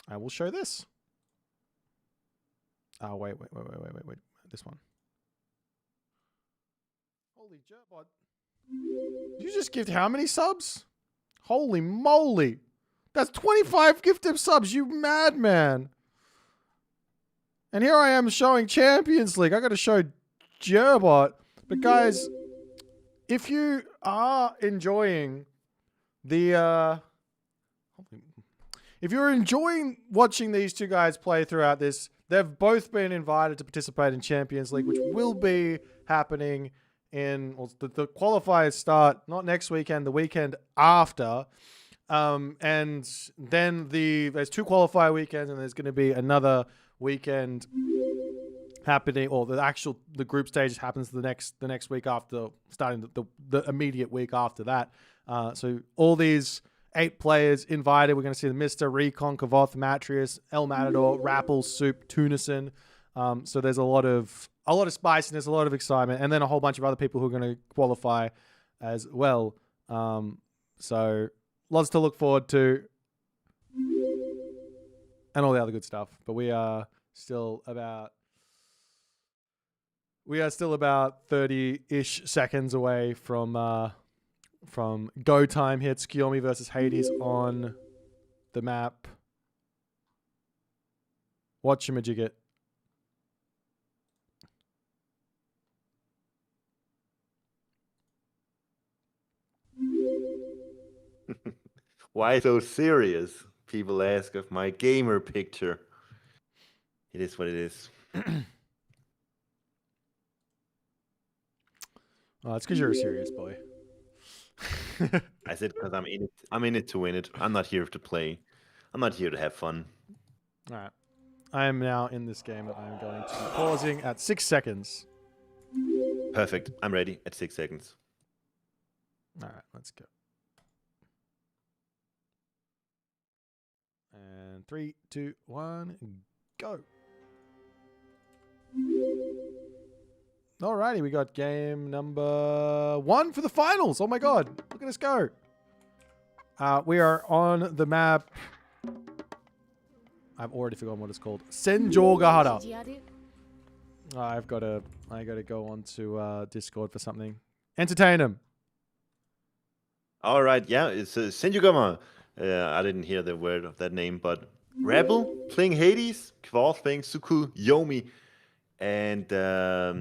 Speaker 1: I will show this. Oh, wait. This one. Holy Jerbot. You just gifted how many subs? Holy moly. That's 25 gifted subs, you madman. And here I am showing Champions League. I got to show Jerbot. But guys, if you are enjoying if you're enjoying watching these two guys play throughout this they've both been invited to participate in Champions League, which will be happening in the qualifiers start not next weekend, the weekend after. And then there's 2 qualifier weekends, and there's going to be another weekend happening, or the group stage happens the next week after, starting the immediate week after that. So all these 8 players invited. We're going to see the Mr. Recon, Kavoth, Matrius, El Matador, Rappel, Soup, Tunison. So there's a lot of spiciness, a lot of excitement, and then a whole bunch of other people who are going to qualify as well. So lots to look forward to, and all the other good stuff. But we are still about 30-ish seconds away from go time here. It's Skiyomi versus Hades on the map. Whatchamajigget.
Speaker 2: Why so serious? People ask of my gamer picture. It is what it is.
Speaker 1: Oh, it's because you're a serious boy.
Speaker 2: I said because I'm in it. I'm in it to win it. I'm not here to play. I'm not here to have fun.
Speaker 1: All right. I am now in this game that I'm going to be pausing at 6 seconds.
Speaker 2: Perfect. I'm ready at 6 seconds.
Speaker 1: All right, let's go. And 3, 2, 1, go. Alrighty, we got game number 1 for the finals. Oh my god, look at us go. We are on the map. I've already forgotten what it's called. Senjogahara. I gotta go on to Discord for something. Entertain him.
Speaker 2: All right, yeah, it's Senjugama. I didn't hear the word of that name, but Rebel playing Hades, Kvarth playing Suku Yomi. And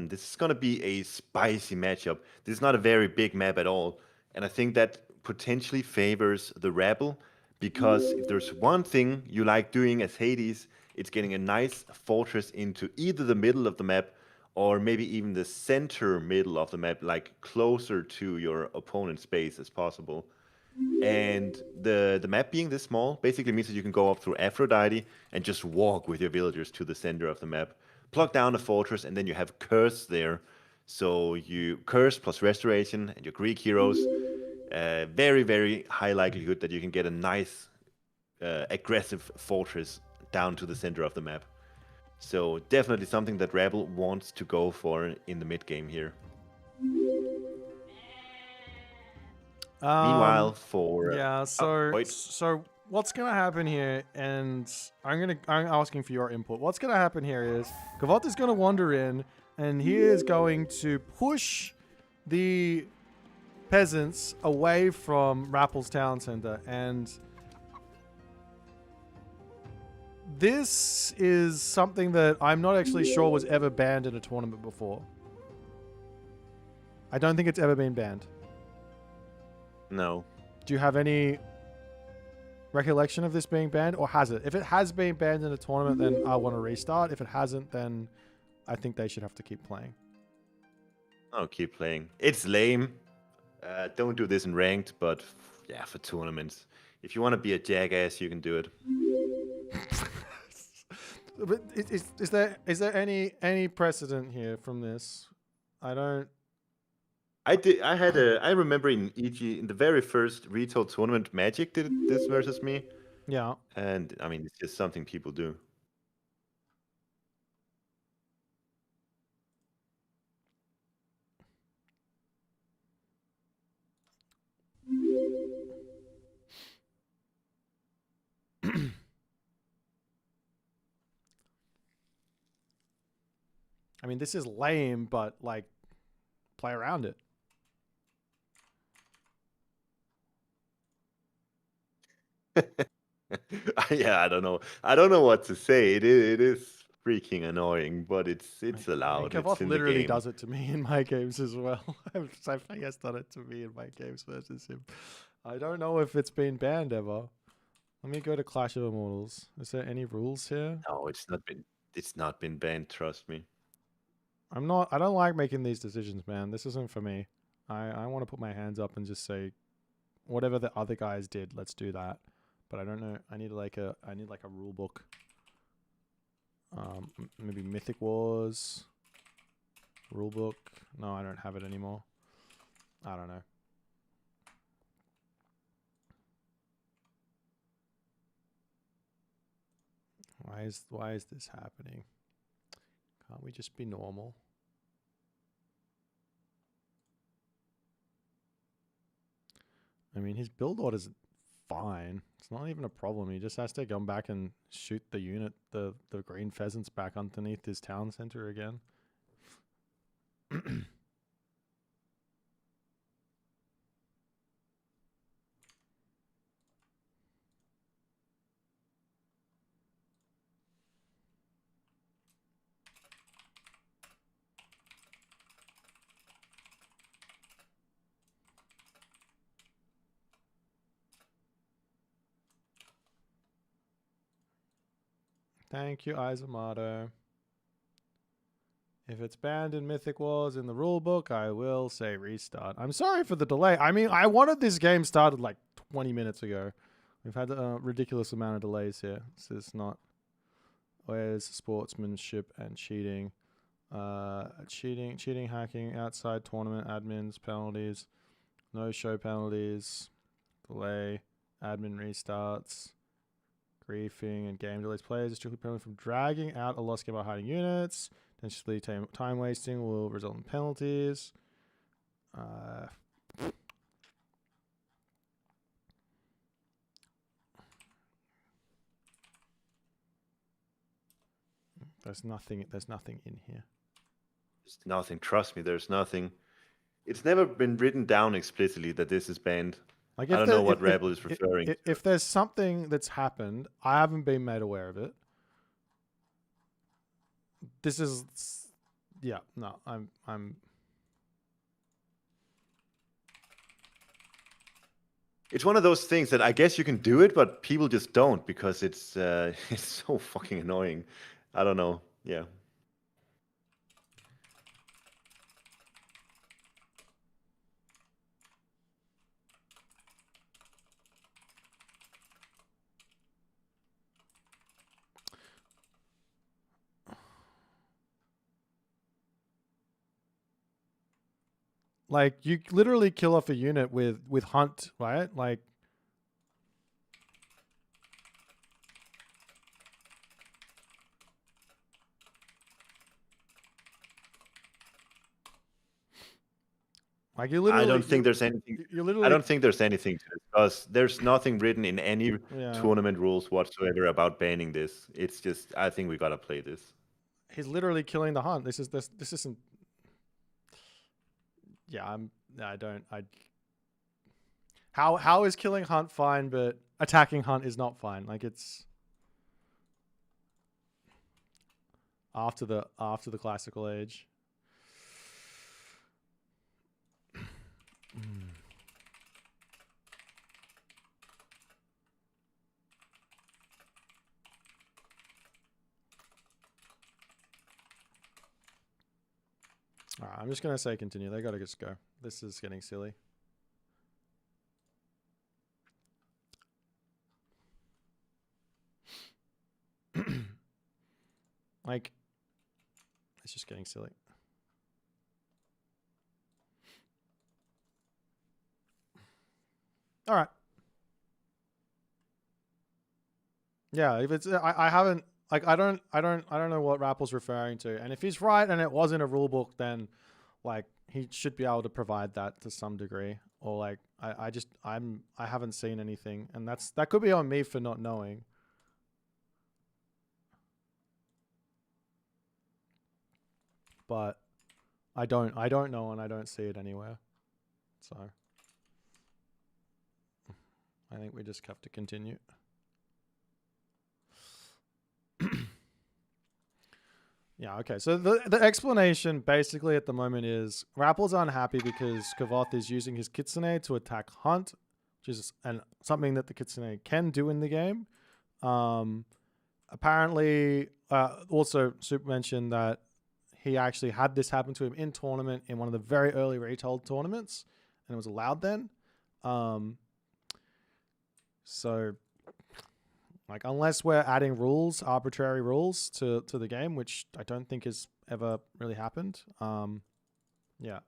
Speaker 2: this is going to be a spicy matchup. This is not a very big map at all. And I think that potentially favors the Rebel, because if there's one thing you like doing as Hades, it's getting a nice fortress into either the middle of the map or maybe even the center middle of the map, like closer to your opponent's base as possible. And the map being this small basically means that you can go up through Aphrodite and just walk with your villagers to the center of the map. Plug down a fortress, and then you have Curse there. So you Curse plus Restoration and your Greek heroes. Very, very high likelihood that you can get a nice, aggressive fortress down to the center of the map. So definitely something that Rebel wants to go for in the mid game here. Meanwhile, for
Speaker 1: so what's gonna happen here, and I'm asking for your input. What's gonna happen here is Kavoth is gonna wander in, and he is going to push the peasants away from Rappel's town center, and this is something that I'm not actually sure was ever banned in a tournament before. I don't think it's ever been banned.
Speaker 2: No.
Speaker 1: Do you have any recollection of this being banned, or has it? If it has been banned in a tournament, then I want to restart. If it hasn't, then I think they should have to keep playing.
Speaker 2: Oh, keep playing. It's lame. Don't do this in ranked, but yeah, for tournaments. If you want to be a jackass, you can do it.
Speaker 1: But is there any precedent here from this? I don't.
Speaker 2: I remember in EG, in the very first retail tournament, Magic did this versus me.
Speaker 1: Yeah.
Speaker 2: And I mean, it's just something people do.
Speaker 1: I mean, this is lame, but like, play around it.
Speaker 2: Yeah, I don't know. I don't know what to say. It is freaking annoying, but it's allowed.
Speaker 1: Kavoth
Speaker 2: It's in
Speaker 1: literally
Speaker 2: the game.
Speaker 1: does it to me in my games as well. He has done it to me in my games versus him. I don't know if it's been banned ever. Let me go to Clash of Immortals. Is there any rules here?
Speaker 2: No, it's not been. It's not been banned, trust me.
Speaker 1: I don't like making these decisions, man. This isn't for me. I want to put my hands up and just say, whatever the other guys did, let's do that. But I don't know. I need like a rule book. Maybe Mythic Wars rule book. No, I don't have it anymore. I don't know. Why is this happening? Can't we just be normal? I mean, his build order's fine. It's not even a problem. He just has to come back and shoot the unit, the green pheasants back underneath his town center again. Thank you, Isomato. If it's banned in Mythic Wars in the rulebook, I will say restart. I'm sorry for the delay. I mean, I wanted this game started like 20 minutes ago. We've had a ridiculous amount of delays here. This is not... Where's sportsmanship and cheating? Cheating, hacking, outside tournament, admins, penalties, no show penalties, delay, admin restarts, griefing, and game delays. Players are strictly penalized from dragging out a lost game by hiding units. Potentially time wasting will result in penalties. There's nothing in here.
Speaker 2: There's nothing. Trust me, there's nothing. It's never been written down explicitly that this is banned. Like I don't know what Rebel is referring to.
Speaker 1: If there's something that's happened, I haven't been made aware of it. This is... Yeah, no, I'm...
Speaker 2: It's one of those things that I guess you can do it, but people just don't because it's it's so fucking annoying. I don't know. Yeah.
Speaker 1: Like, you literally kill off a unit with Hunt, right? Like... Like, you literally...
Speaker 2: I don't think there's anything. I don't think there's anything to it because there's nothing written in any tournament rules whatsoever about banning this. It's just I think we gotta play this.
Speaker 1: He's literally killing the Hunt. This isn't... Yeah, How is killing Hunt fine, but attacking Hunt is not fine? Like, it's after the classical age. Alright, I'm just gonna say continue. They gotta just go. This is getting silly. Like, it's just getting silly. All right. Yeah, if it's I haven't, like, I don't know what Rappel's referring to. And if he's right and it wasn't a rule book, then like he should be able to provide that to some degree. Or like I haven't seen anything, and that could be on me for not knowing. But I don't know, and I don't see it anywhere. So I think we just have to continue. Yeah, okay. So the explanation basically at the moment is Rappel's unhappy because Kavoth is using his Kitsune to attack Hunt, which is something that the Kitsune can do in the game. apparently, also Super mentioned that he actually had this happen to him in tournament in one of the very early retold tournaments, and it was allowed then. So, like, unless we're adding rules, arbitrary rules to the game, which I don't think has ever really happened. Yeah.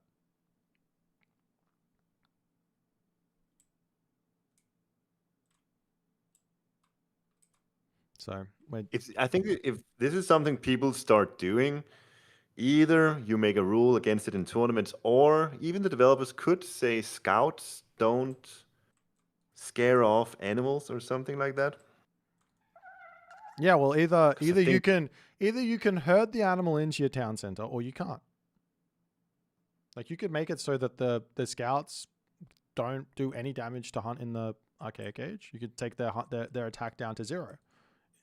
Speaker 1: So
Speaker 2: I think if this is something people start doing, either you make a rule against it in tournaments, or even the developers could say scouts don't scare off animals or something like that.
Speaker 1: yeah, well, either you
Speaker 2: think-
Speaker 1: can herd the animal into your town center, or you can't. Like, you could make it so that the scouts don't do any damage to hunt in the archaic age. You could take their attack down to 0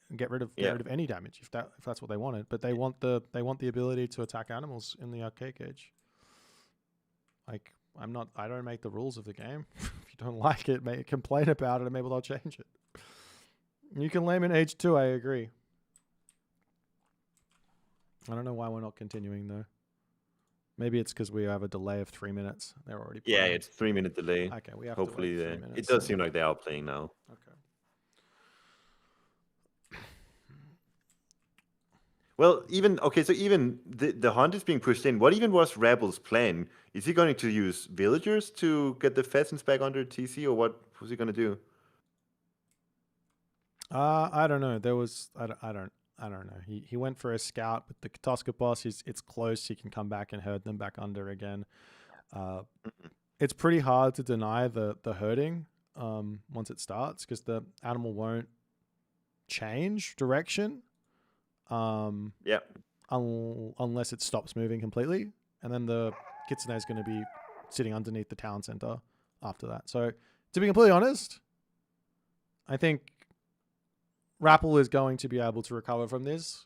Speaker 1: and get rid of any damage if that's what they wanted. But they want the ability to attack animals in the archaic age. Like, I don't make the rules of the game. If you don't like it, complain about it, and maybe they'll change it. You can lame in age 2, I agree. I don't know why we're not continuing though. Maybe it's because we have a delay of 3 minutes. They're already playing.
Speaker 2: Yeah, it's 3-minute delay.
Speaker 1: Okay, we have
Speaker 2: Hopefully,
Speaker 1: to wait 3 minutes.
Speaker 2: it does seem like they are playing now.
Speaker 1: Okay.
Speaker 2: Well, so even the hunt is being pushed in. What even was Rebel's plan? Is he going to use villagers to get the pheasants back under TC, or what was he going to do?
Speaker 1: I don't know. There was I don't know. He went for a scout, but the Katoska boss it's close. He can come back and herd them back under again. It's pretty hard to deny the herding once it starts, because the animal won't change direction. Unless it stops moving completely, and then the kitsune is going to be sitting underneath the town center after that. So, to be completely honest, I think Rappel is going to be able to recover from this,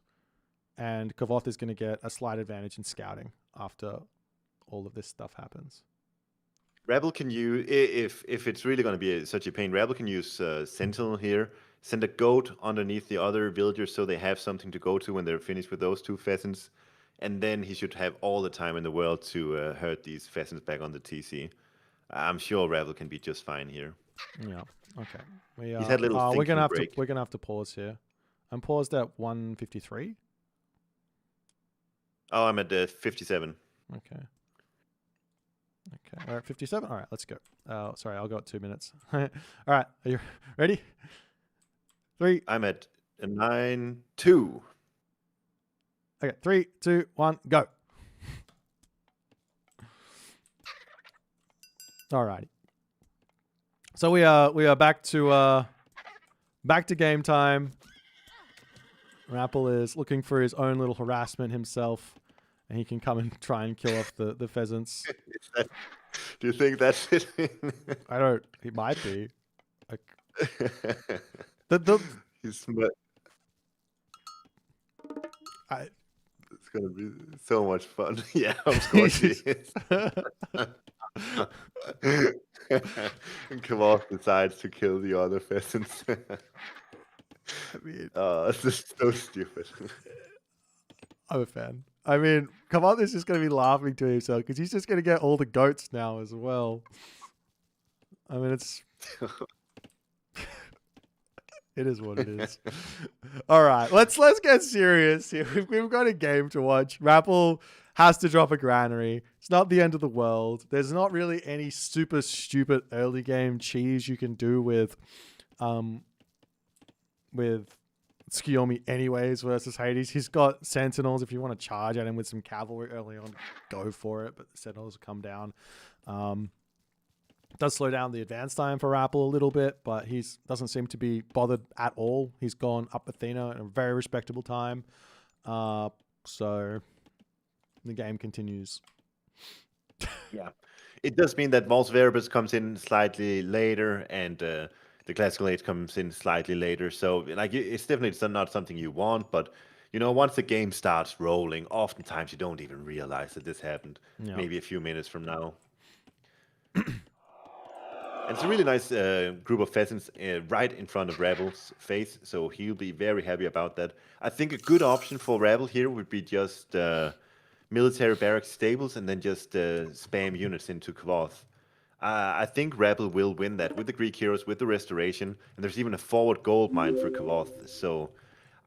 Speaker 1: and Kavoth is going to get a slight advantage in scouting after all of this stuff happens.
Speaker 2: Rebel can use, if it's really going to be such a pain, Rebel can use Sentinel here, send a goat underneath the other villagers so they have something to go to when they're finished with those 2 pheasants, and then he should have all the time in the world to herd these pheasants back on the TC. I'm sure Rebel can be just fine here.
Speaker 1: Yeah. Okay.
Speaker 2: He's had a little
Speaker 1: we're gonna have to pause here. I'm paused at 1:53.
Speaker 2: Oh, I'm at 57.
Speaker 1: Okay. All right, 57. All right, let's go. Sorry, I'll go at 2 minutes. All right, are you ready? 3.
Speaker 2: I'm at 9-2.
Speaker 1: Okay, 3, 2, 1, go. All righty. So we are back to game time. Rappel is looking for his own little harassment himself, and he can come and try and kill off the pheasants.
Speaker 2: Do you think that's it?
Speaker 1: I don't. He might be. Like,
Speaker 2: He's it's gonna be so much fun. Yeah, of course he is. And Kavoth decides to kill the other pheasants.
Speaker 1: I mean,
Speaker 2: this is so stupid.
Speaker 1: I'm a fan. I mean, Kavoth is just going to be laughing to himself because he's just going to get all the goats now as well. I mean, it's... It is what it is. All right, let's get serious here. We've got a game to watch. Rappel has to drop a granary. It's not the end of the world. There's not really any super stupid early game cheese you can do with Tsukiyomi anyways versus Hades. He's got Sentinels. If you want to charge at him with some cavalry early on, go for it. But the Sentinels will come down. Does slow down the advance time for Rappel a little bit, but he doesn't seem to be bothered at all. He's gone up Athena in a very respectable time. So the game continues.
Speaker 2: Yeah. It does mean that Vols Veribus comes in slightly later, and the Classical Age comes in slightly later. So like, it's definitely not something you want, but once the game starts rolling, oftentimes you don't even realize that this happened.
Speaker 1: Yeah.
Speaker 2: Maybe a few minutes from now. And it's a really nice group of pheasants right in front of Rebel's face, so he'll be very happy about that. I think a good option for Rebel here would be just military barracks stables and then just spam units into Kavoth. I think Rebel will win that with the Greek heroes, with the restoration, and there's even a forward gold mine for Kavoth. So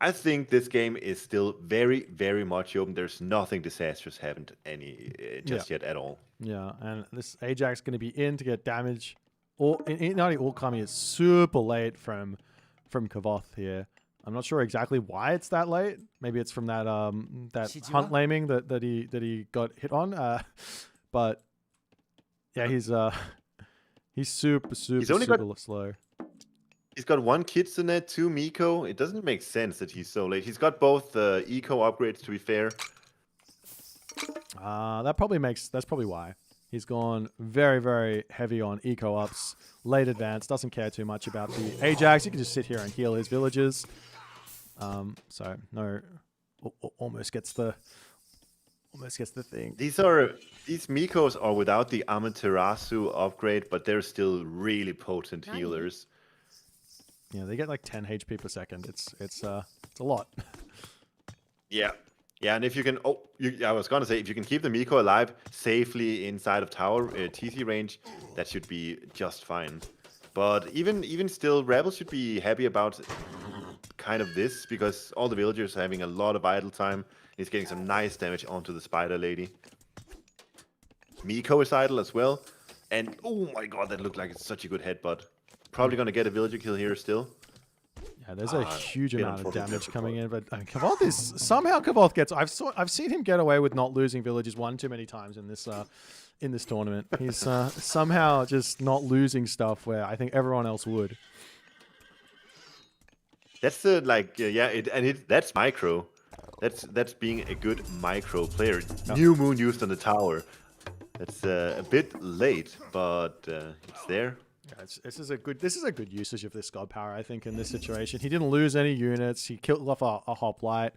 Speaker 2: I think this game is still very, very much open. There's nothing disastrous happened just yet at all.
Speaker 1: Yeah, and this Ajax going to be in to get damage. Not all coming is super late from Kavoth here. I'm not sure exactly why it's that late. Maybe it's from that hunt laming that he got hit on. But yeah, he's super slow.
Speaker 2: He's got 1 Kitsune, 2 Miko. It doesn't make sense that he's so late. He's got both eco upgrades, to be fair.
Speaker 1: That's probably why. He's gone very, very heavy on eco ups, late advance, doesn't care too much about the Ajax. He can just sit here and heal his villagers. So no, almost gets the thing.
Speaker 2: These Mikos are without the Amaterasu upgrade, but they're still really potent healers.
Speaker 1: Yeah, they get like 10 HP per second. It's a lot.
Speaker 2: Yeah. Yeah, and if you can, I was gonna say, if you can keep the Miko alive safely inside of tower TC range, that should be just fine. But even still, Rebels should be happy about kind of this, because all the villagers are having a lot of idle time. He's getting some nice damage onto the spider lady. Miko is idle as well, and oh my god, that looked like it's such a good headbutt. Probably gonna get a villager kill here still.
Speaker 1: Yeah, there's a huge amount of damage coming in, but Kavoth is somehow Kavoth gets. I've seen him get away with not losing villages one too many times in this tournament. He's somehow just not losing stuff where I think everyone else would.
Speaker 2: That's that's micro. That's being a good micro player. Yep. New moon used on the tower. That's a bit late, but it's there.
Speaker 1: Yeah, this is a good usage of this god power, I think, in this situation. He didn't lose any units. He killed off a hoplite.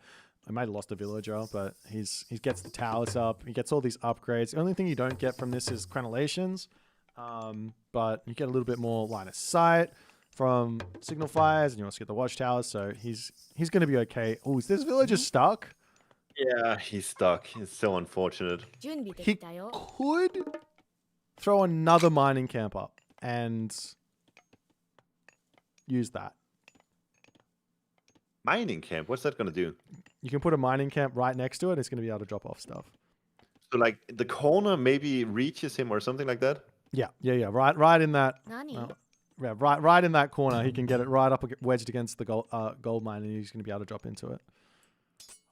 Speaker 1: I might have lost a villager, but he gets the towers up. He gets all these upgrades. The only thing you don't get from this is crenellations, but you get a little bit more line of sight from signal fires, and you also get the watchtowers. So he's going to be okay. Oh, is this villager stuck?
Speaker 2: Yeah, he's stuck. It's so unfortunate.
Speaker 1: He could throw another mining camp up and use that.
Speaker 2: Mining camp? What's that going to do?
Speaker 1: You can put a mining camp right next to it. It's going to be able to drop off stuff.
Speaker 2: So like the corner maybe reaches him or something like that?
Speaker 1: Yeah. Right in that. Right in that corner. He can get it right up wedged against the gold mine, and he's going to be able to drop into it.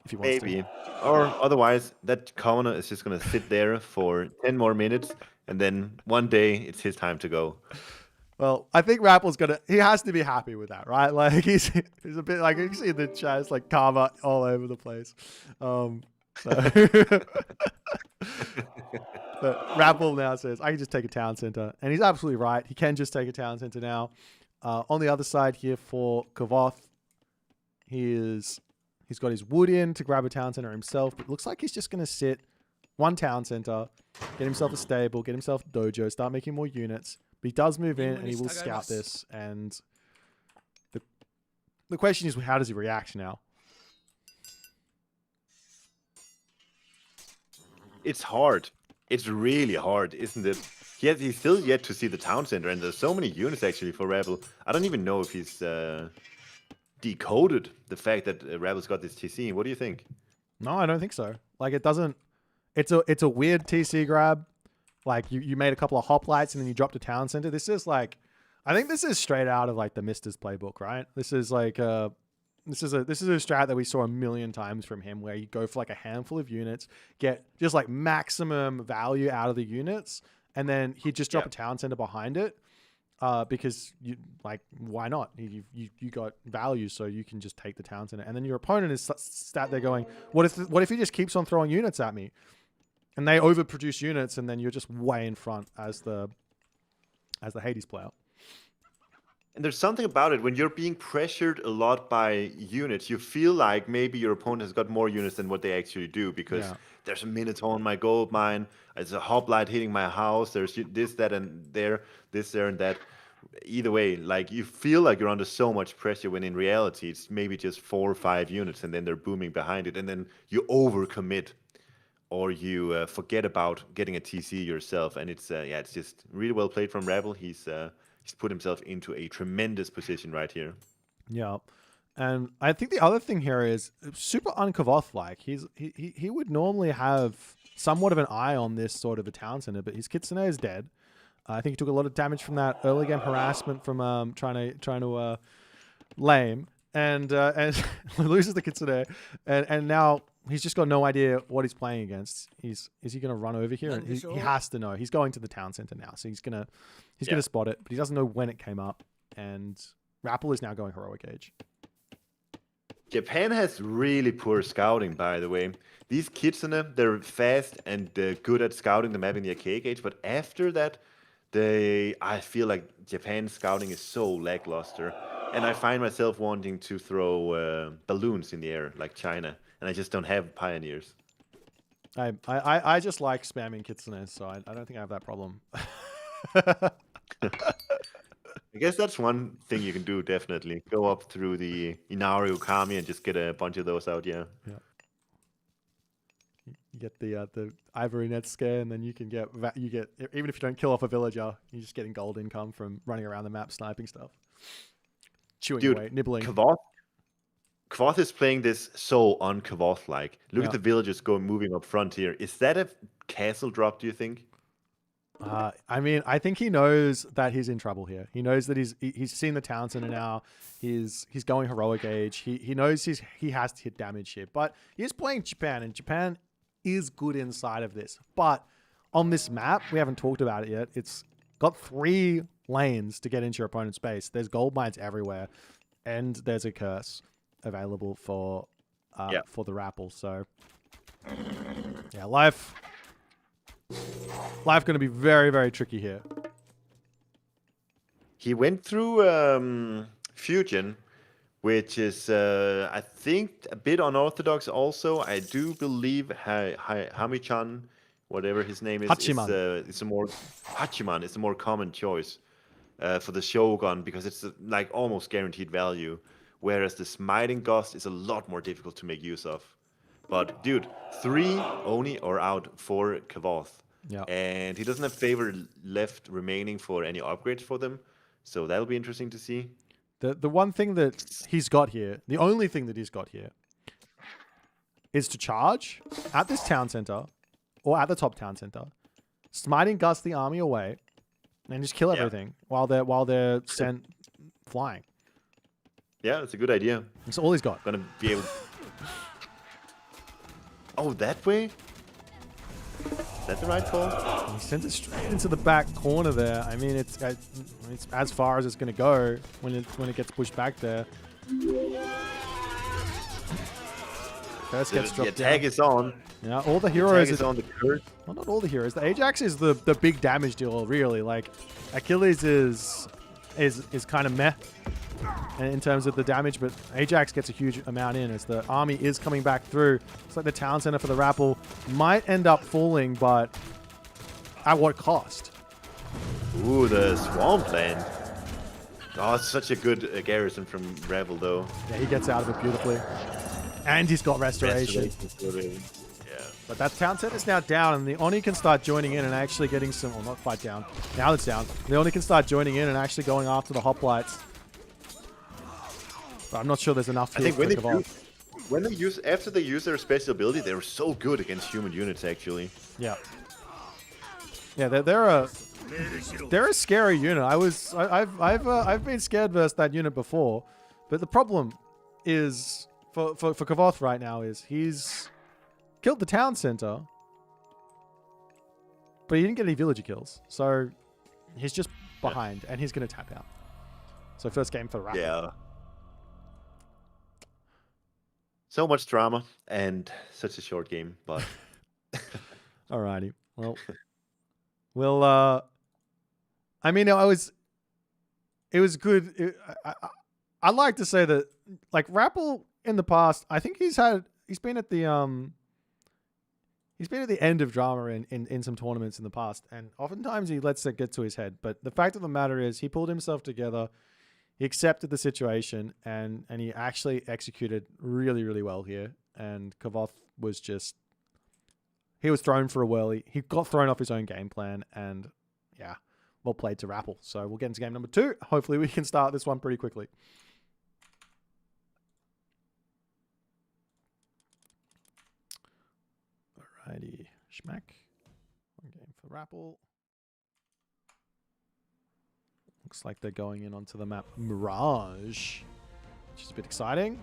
Speaker 1: If he wants to.
Speaker 2: Or otherwise, that corner is just going to sit there for 10 more minutes, and then one day it's his time to go.
Speaker 1: Well, I think Rappel's he has to be happy with that, right? Like he's a bit like, you can see the chat, like karma all over the place. But Rappel now says, I can just take a town center. And he's absolutely right. He can just take a town center now. On the other side here for Kavoth, he's got his wood in to grab a town center himself, but it looks like he's just going to sit one town center, get himself a stable, get himself a dojo, start making more units. But he does move in, and he will scout this. And the question is, how does he react now?
Speaker 2: It's hard. It's really hard, isn't it? He's still yet to see the town center, and there's so many units actually for Rebel. I don't even know if he's decoded the fact that Rebel's got this TC. What do you think?
Speaker 1: No, I don't think so. Like, it doesn't. It's a weird TC grab. Like, you made a couple of hoplites and then you dropped a town center. This is like, I think this is straight out of like the Mister's playbook, right? This is like this is a strat that we saw a million times from him, where you go for like a handful of units, get just like maximum value out of the units, and then he'd just drop a town center behind it, because you like, why not? You got value, so you can just take the town center, and then your opponent is sat there going, what if he just keeps on throwing units at me? And they overproduce units, and then you're just way in front as the Hades player.
Speaker 2: And there's something about it when you're being pressured a lot by units, you feel like maybe your opponent has got more units than what they actually do because
Speaker 1: Yeah.
Speaker 2: there's a Minotaur on my gold mine, there's a hoplite hitting my house, there's this, that, and there, this, there, and that. Either way, like you feel like you're under so much pressure when in reality it's maybe just 4 or 5 units and then they're booming behind it, and then you overcommit or you forget about getting a TC yourself, and it's just really well played from Rebel. He's put himself into a tremendous position right here.
Speaker 1: Yeah. And I think the other thing here is super unkavoth like. He would normally have somewhat of an eye on this sort of a town center, but his Kitsune is dead. I think he took a lot of damage from that early game harassment from trying to lame and loses the Kitsune, and now he's just got no idea what he's playing against. Is he going to run over here? And he has to know. He's going to the town center now, so he's gonna spot it, but he doesn't know when it came up. And Rapple is now going heroic age.
Speaker 2: Japan has really poor scouting, by the way. These Kitsune, they're fast and good at scouting the map in the arcade age, but after that, I feel like Japan's scouting is so lackluster, and I find myself wanting to throw balloons in the air like China, and I just don't have pioneers.
Speaker 1: I just like spamming Kitsune, so I don't think I have that problem.
Speaker 2: I guess that's one thing you can do, definitely. Go up through the Inari Okami and just get a bunch of those out, yeah.
Speaker 1: Yeah. You get the ivory net scare, and then you get even if you don't kill off a villager, you're just getting gold income from running around the map sniping stuff, chewing away, nibbling.
Speaker 2: Kavoth is playing this so un-Kavoth like. Look at the villagers moving up front here. Is that a castle drop? Do you think?
Speaker 1: I mean, I think he knows that he's in trouble here. He knows that he's seen the town center now. He's going heroic age. He knows he has to hit damage here, but he's playing Japan, and Japan is good inside of this. But on this map, we haven't talked about it yet. It's got 3 lanes to get into your opponent's base. There's gold mines everywhere, and there's a curse available for the Rapple. So yeah, life going to be very, very tricky here.
Speaker 2: He went through Fusion, which is, I think, a bit unorthodox also. I do believe Hamichan, whatever his name is,
Speaker 1: Hachiman.
Speaker 2: Hachiman is a more common choice for the Shogun because it's like almost guaranteed value, whereas the Smiting Gust is a lot more difficult to make use of. But dude, 3 Oni are out for Kavoth.
Speaker 1: Yeah.
Speaker 2: And he doesn't have favor left remaining for any upgrades for them. So that'll be interesting to see.
Speaker 1: The one thing that he's got here, the only thing that he's got here, is to charge at this town center or at the top town center, Smiting Gust the army away, and just kill everything while they're sent flying.
Speaker 2: Yeah, that's a good idea.
Speaker 1: That's all he's got.
Speaker 2: Gonna be able. Oh, that way? Is that the right call?
Speaker 1: He sends it straight into the back corner there. I mean, it's as far as it's going to go when it gets pushed back there. Curse gets dropped
Speaker 2: the attack is on.
Speaker 1: Yeah, all the heroes
Speaker 2: is on the curse.
Speaker 1: Well, not all the heroes. The Ajax is the big damage dealer, really. Like, Achilles is kind of meh in terms of the damage, but Ajax gets a huge amount in as the army is coming back through. It's like the town center for the Rapple might end up falling, but at what cost?
Speaker 2: Ooh, the Swampland. Oh, it's such a good garrison from Rebel, though.
Speaker 1: Yeah, he gets out of it beautifully. And he's got restoration.
Speaker 2: Yeah.
Speaker 1: But that town center is now down, and the Oni can start joining in and actually getting some... Well, not quite down. Now it's down. The Oni can start joining in and actually going after the hoplites. But I'm not sure there's enough.
Speaker 2: I think after they use their special ability, they were so good against human units, actually.
Speaker 1: Yeah. Yeah, they're a scary unit. I've been scared versus that unit before, but the problem is for Kavoth right now is he's killed the town center, but he didn't get any villager kills, so he's just behind, and he's gonna tap out. So first game for Rapple.
Speaker 2: Yeah. So much drama and such a short game, but
Speaker 1: alrighty. Well, I mean, I was it was good. I'd like to say that, like, Rappel in the past, I think he's been at the end of drama in some tournaments in the past, and oftentimes he lets it get to his head. But the fact of the matter is, he pulled himself together, he accepted the situation, and he actually executed really, really well here. And Kavoth was he was thrown for a whirly. He got thrown off his own game plan, and yeah, well played to Rappel. So we'll get into game number 2. Hopefully we can start this one pretty quickly. Alrighty, schmack. One game for Rappel. Looks like they're going in onto the map Mirage, which is a bit exciting.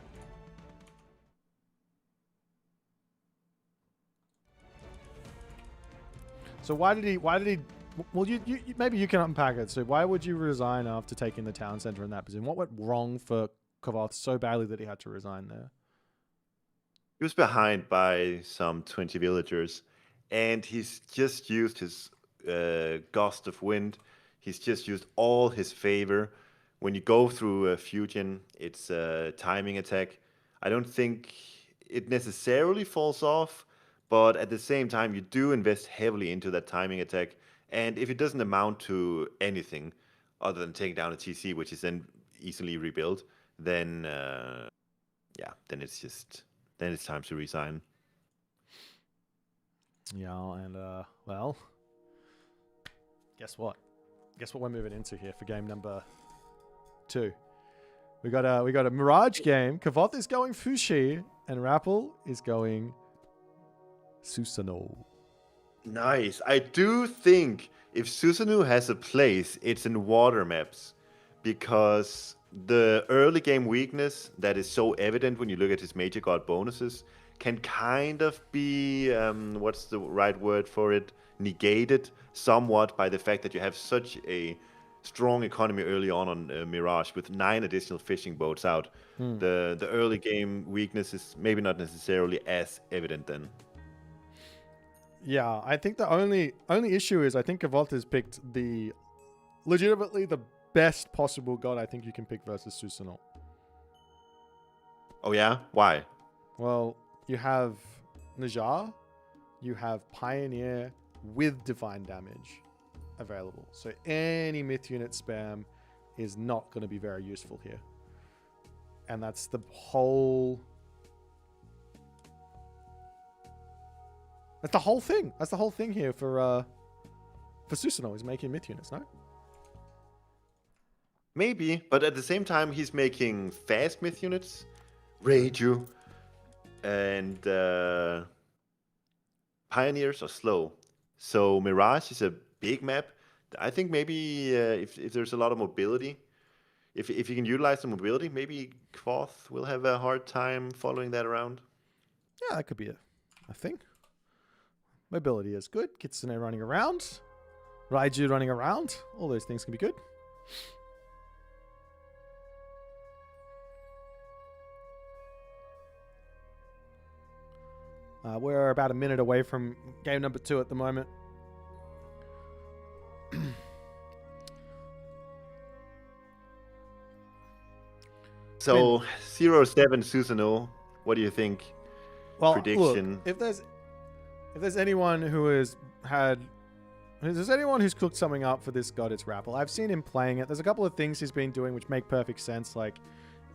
Speaker 1: So why did he? Well, you maybe you can unpack it. So why would you resign after taking the town center in that position? What went wrong for Kavoth so badly that he had to resign there?
Speaker 2: He was behind by some 20 villagers, and he's just used his gust of wind. He's just used all his favor. When you go through a fusion, it's a timing attack. I don't think it necessarily falls off, but at the same time, you do invest heavily into that timing attack. And if it doesn't amount to anything other than taking down a TC, which is then easily rebuilt, then then it's time to resign.
Speaker 1: Yeah, and well, guess what? Guess what we're moving into here for game number 2. We got a Mirage game. Kavoth is going Fushi, and Rappel is going Susanoo.
Speaker 2: Nice. I do think if Susanoo has a place, it's in water maps, because the early game weakness that is so evident when you look at his Major God bonuses can kind of be, what's the right word for it, negated somewhat by the fact that you have such a strong economy early on Mirage with 9 additional fishing boats out. The early game weakness is maybe not necessarily as evident then.
Speaker 1: Yeah, I think the only issue is I think Kavoth has picked legitimately the best possible god I think you can pick versus Susanoo.
Speaker 2: Oh yeah? Why?
Speaker 1: Well, you have Najar, you have Pioneer with Divine Damage available. So any myth unit spam is not going to be very useful here. And that's the whole... That's the whole thing. That's the whole thing here for Susanoo, is making myth units, no?
Speaker 2: Maybe, but at the same time, he's making fast myth units, Reiju, and Pioneers are slow. So Mirage is a big map. I think maybe if there's a lot of mobility, if you can utilize the mobility, maybe Kavoth will have a hard time following that around.
Speaker 1: Yeah, that could be a thing. Mobility is good. Kitsune running around. Raiju running around. All those things can be good. We're about a minute away from game number 2 at the moment.
Speaker 2: So 0-7 Susanoo, what do you think?
Speaker 1: Well,
Speaker 2: prediction.
Speaker 1: Look, if there's anyone who has had, if there's anyone who's cooked something up for this god, it's Rappel. I've seen him playing it. There's a couple of things he's been doing which make perfect sense. Like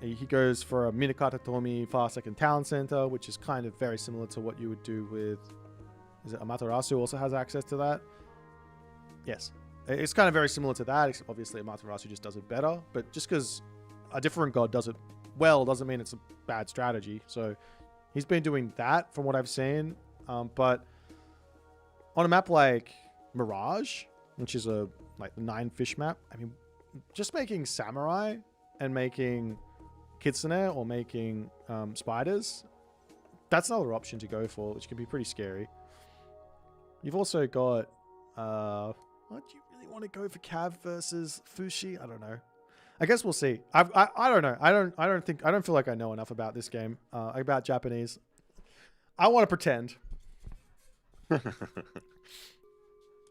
Speaker 1: he goes for a Minakata Tomi fast second town center, which is kind of very similar to what you would do with, is it Amaterasu also has access to that? Yes. It's kind of very similar to that, except obviously Amaterasu just does it better. But just because a different god does it well doesn't mean it's a bad strategy. So he's been doing that from what I've seen. But on a map like Mirage, which is a like 9 fish map, I mean, just making Samurai and making Kitsune or making spiders, that's another option to go for, which can be pretty scary. You've also got what do you really want to go for Cav versus Fushi? I don't know. I guess we'll see. I don't know. I don't feel like I know enough about this game, about Japanese. I want to pretend.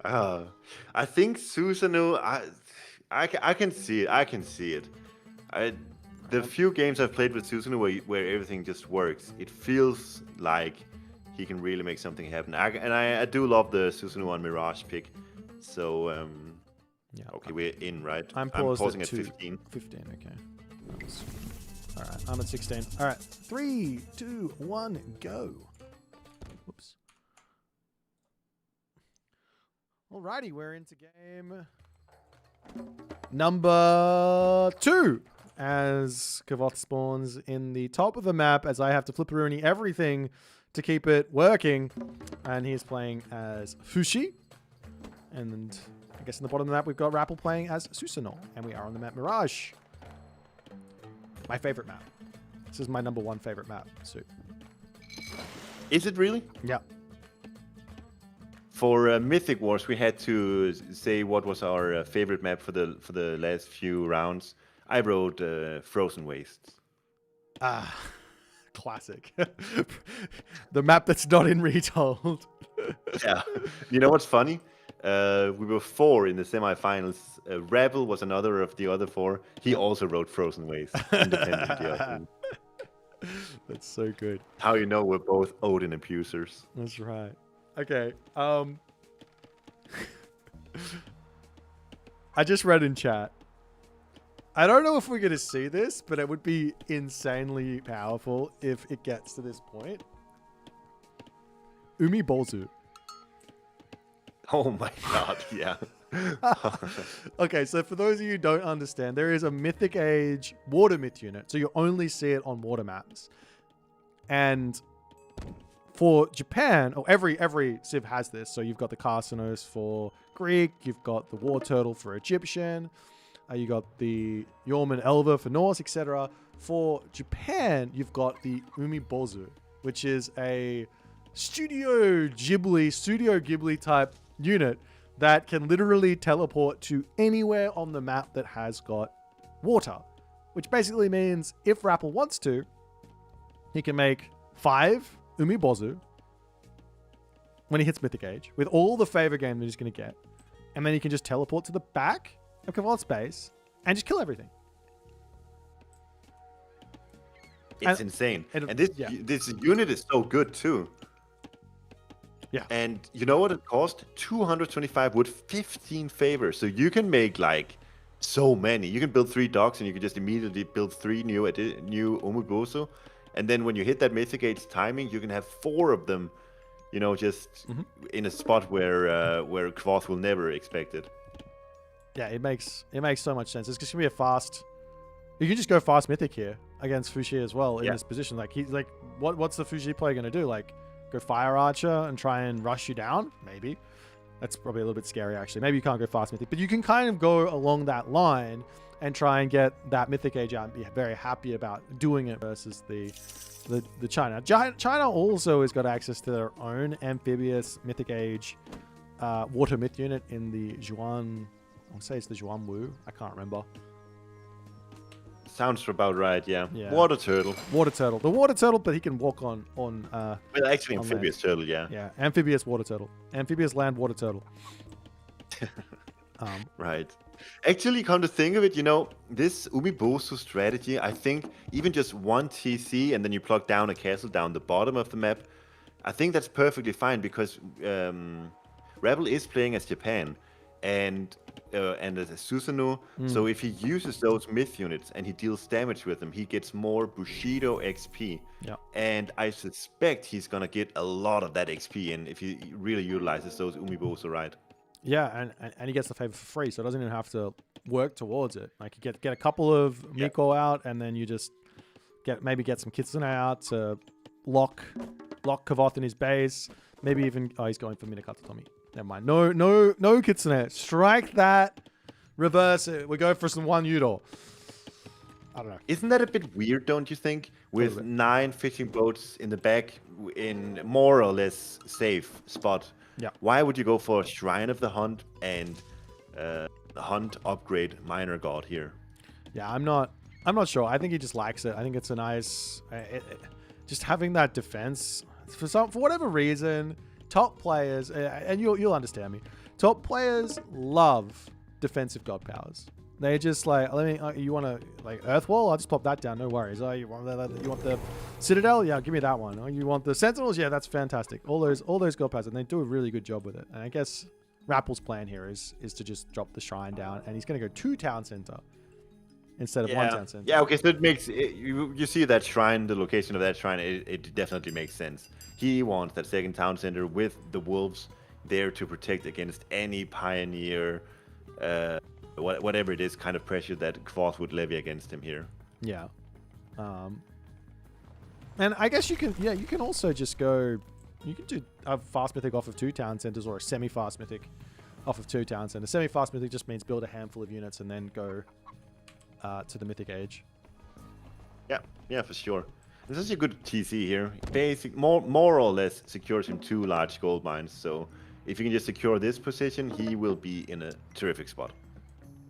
Speaker 2: I think Susanoo, I can see it. I can see it. The few games I've played with Susanoo where everything just works, it feels like he can really make something happen. I do love the Susanoo on Mirage pick. So,
Speaker 1: Yeah.
Speaker 2: okay, we're in, right?
Speaker 1: I'm
Speaker 2: pausing
Speaker 1: at
Speaker 2: 15.
Speaker 1: 15, okay. All right, I'm at 16. All right, 3, 2, 1, go. Whoops. Alrighty, we're into game number 2. As Kavoth spawns in the top of the map, as I have to flip Rooney everything to keep it working. And he's playing as Fushi. And I guess in the bottom of the map, we've got Rappel playing as Susanoo. And we are on the map Mirage. My favorite map. This is my number 1 favorite map. So,
Speaker 2: Is it really?
Speaker 1: yeah.
Speaker 2: For Mythic Wars, we had to say what was our favorite map for the last few rounds. I wrote Frozen Wastes.
Speaker 1: Ah, classic. The map that's not in Retold.
Speaker 2: Yeah. You know what's funny? We were 4 in the semifinals. Rebel was another of the other 4. He also wrote Frozen Wastes independently. I think.
Speaker 1: That's so good.
Speaker 2: How you know we're both Odin abusers.
Speaker 1: That's right. Okay. I just read in chat. I don't know if we're going to see this, but it would be insanely powerful if it gets to this point. Umi Bozu.
Speaker 2: Oh my god, yeah.
Speaker 1: Okay, so for those of you who don't understand, there is a Mythic Age water myth unit. So you only see it on water maps. And for Japan, or every Civ has this. So you've got the Carcinos for Greek, you've got the War Turtle for Egyptian, you got the Yorman Elva for Norse, etc. For Japan, you've got the Umi Bozu, which is a Studio Ghibli type unit that can literally teleport to anywhere on the map that has got water. Which basically means if Rappel wants to, he can make 5 Umi Bozu when he hits Mythic Age with all the favor game that he's going to get. And then he can just teleport to the back of Kavoth's base and just kill everything.
Speaker 2: It's insane. And this unit is so good too.
Speaker 1: Yeah.
Speaker 2: And you know what it cost? 225 with 15 favor. So you can make like so many. You can build 3 docks and you can just immediately build 3 new Umibosu. And then when you hit that Mythic Age timing, you can have 4 of them, you know, just in a spot where Kvoth will never expect it.
Speaker 1: Yeah, it makes so much sense. It's just gonna be a fast. You can just go fast Mythic here against Fushi as well in this position. Like he's like, what's the Fushi player gonna do? Like, go Fire Archer and try and rush you down? Maybe. That's probably a little bit scary actually. Maybe you can't go fast Mythic, but you can kind of go along that line and try and get that Mythic Age out and be very happy about doing it versus the China. China also has got access to their own amphibious Mythic Age water myth unit in the Zhuan. I want to say it's the Zhuan Wu. I can't remember.
Speaker 2: Sounds about right, yeah. Water turtle.
Speaker 1: Water turtle. The water turtle, but he can walk on
Speaker 2: well, actually amphibious turtle, yeah.
Speaker 1: Yeah, amphibious water turtle. Amphibious land water turtle.
Speaker 2: Right. Actually, come to think of it, you know, this Umibosu strategy, I think even just 1 TC and then you plug down a castle down the bottom of the map, I think that's perfectly fine because Rebel is playing as Japan and as a Susanoo. So if he uses those myth units and he deals damage with them, he gets more Bushido XP.
Speaker 1: Yeah.
Speaker 2: And I suspect he's gonna get a lot of that XP in if he really utilizes those Umibosu right.
Speaker 1: Yeah, and he gets the favor for free, so it doesn't even have to work towards it. Like you get a couple of Miko out, and then you just get some Kitsune out to lock Kavoth in his base. Maybe even he's going for Minakata Tomi. Never mind. No Kitsune. Strike that. Reverse it. We go for some 1 Yudo. I don't know.
Speaker 2: Isn't that a bit weird, don't you think? With 9 fishing boats in the back in more or less safe spot.
Speaker 1: Yeah.
Speaker 2: Why would you go for Shrine of the Hunt and the Hunt upgrade Minor God here?
Speaker 1: Yeah, I'm not sure. I think he just likes it. I think it's a nice just having that defense for whatever reason. Top players, and you'll understand me. Top players love defensive god powers. They just like, you want to like Earth Wall? I'll just pop that down. No worries. Oh, you want the Citadel? Yeah, give me that one. Oh, you want the Sentinels? Yeah, that's fantastic. All those go pads, and they do a really good job with it. And I guess Rappel's plan here is to just drop the shrine down, and he's gonna go 2 town center instead of 1 town center.
Speaker 2: Yeah, okay, so it makes you see that shrine, the location of that shrine, it definitely makes sense. He wants that second town center with the wolves there to protect against any pioneer, whatever it is, kind of pressure that Kvothe would levy against him here.
Speaker 1: Yeah. And I guess you can also just go, you can do a fast mythic off of 2 town centers or a semi-fast mythic off of 2 town centers. Semi-fast mythic just means build a handful of units and then go to the mythic age.
Speaker 2: Yeah, for sure. This is a good TC here. More or less secures him 2 large gold mines. So if you can just secure this position, he will be in a terrific spot.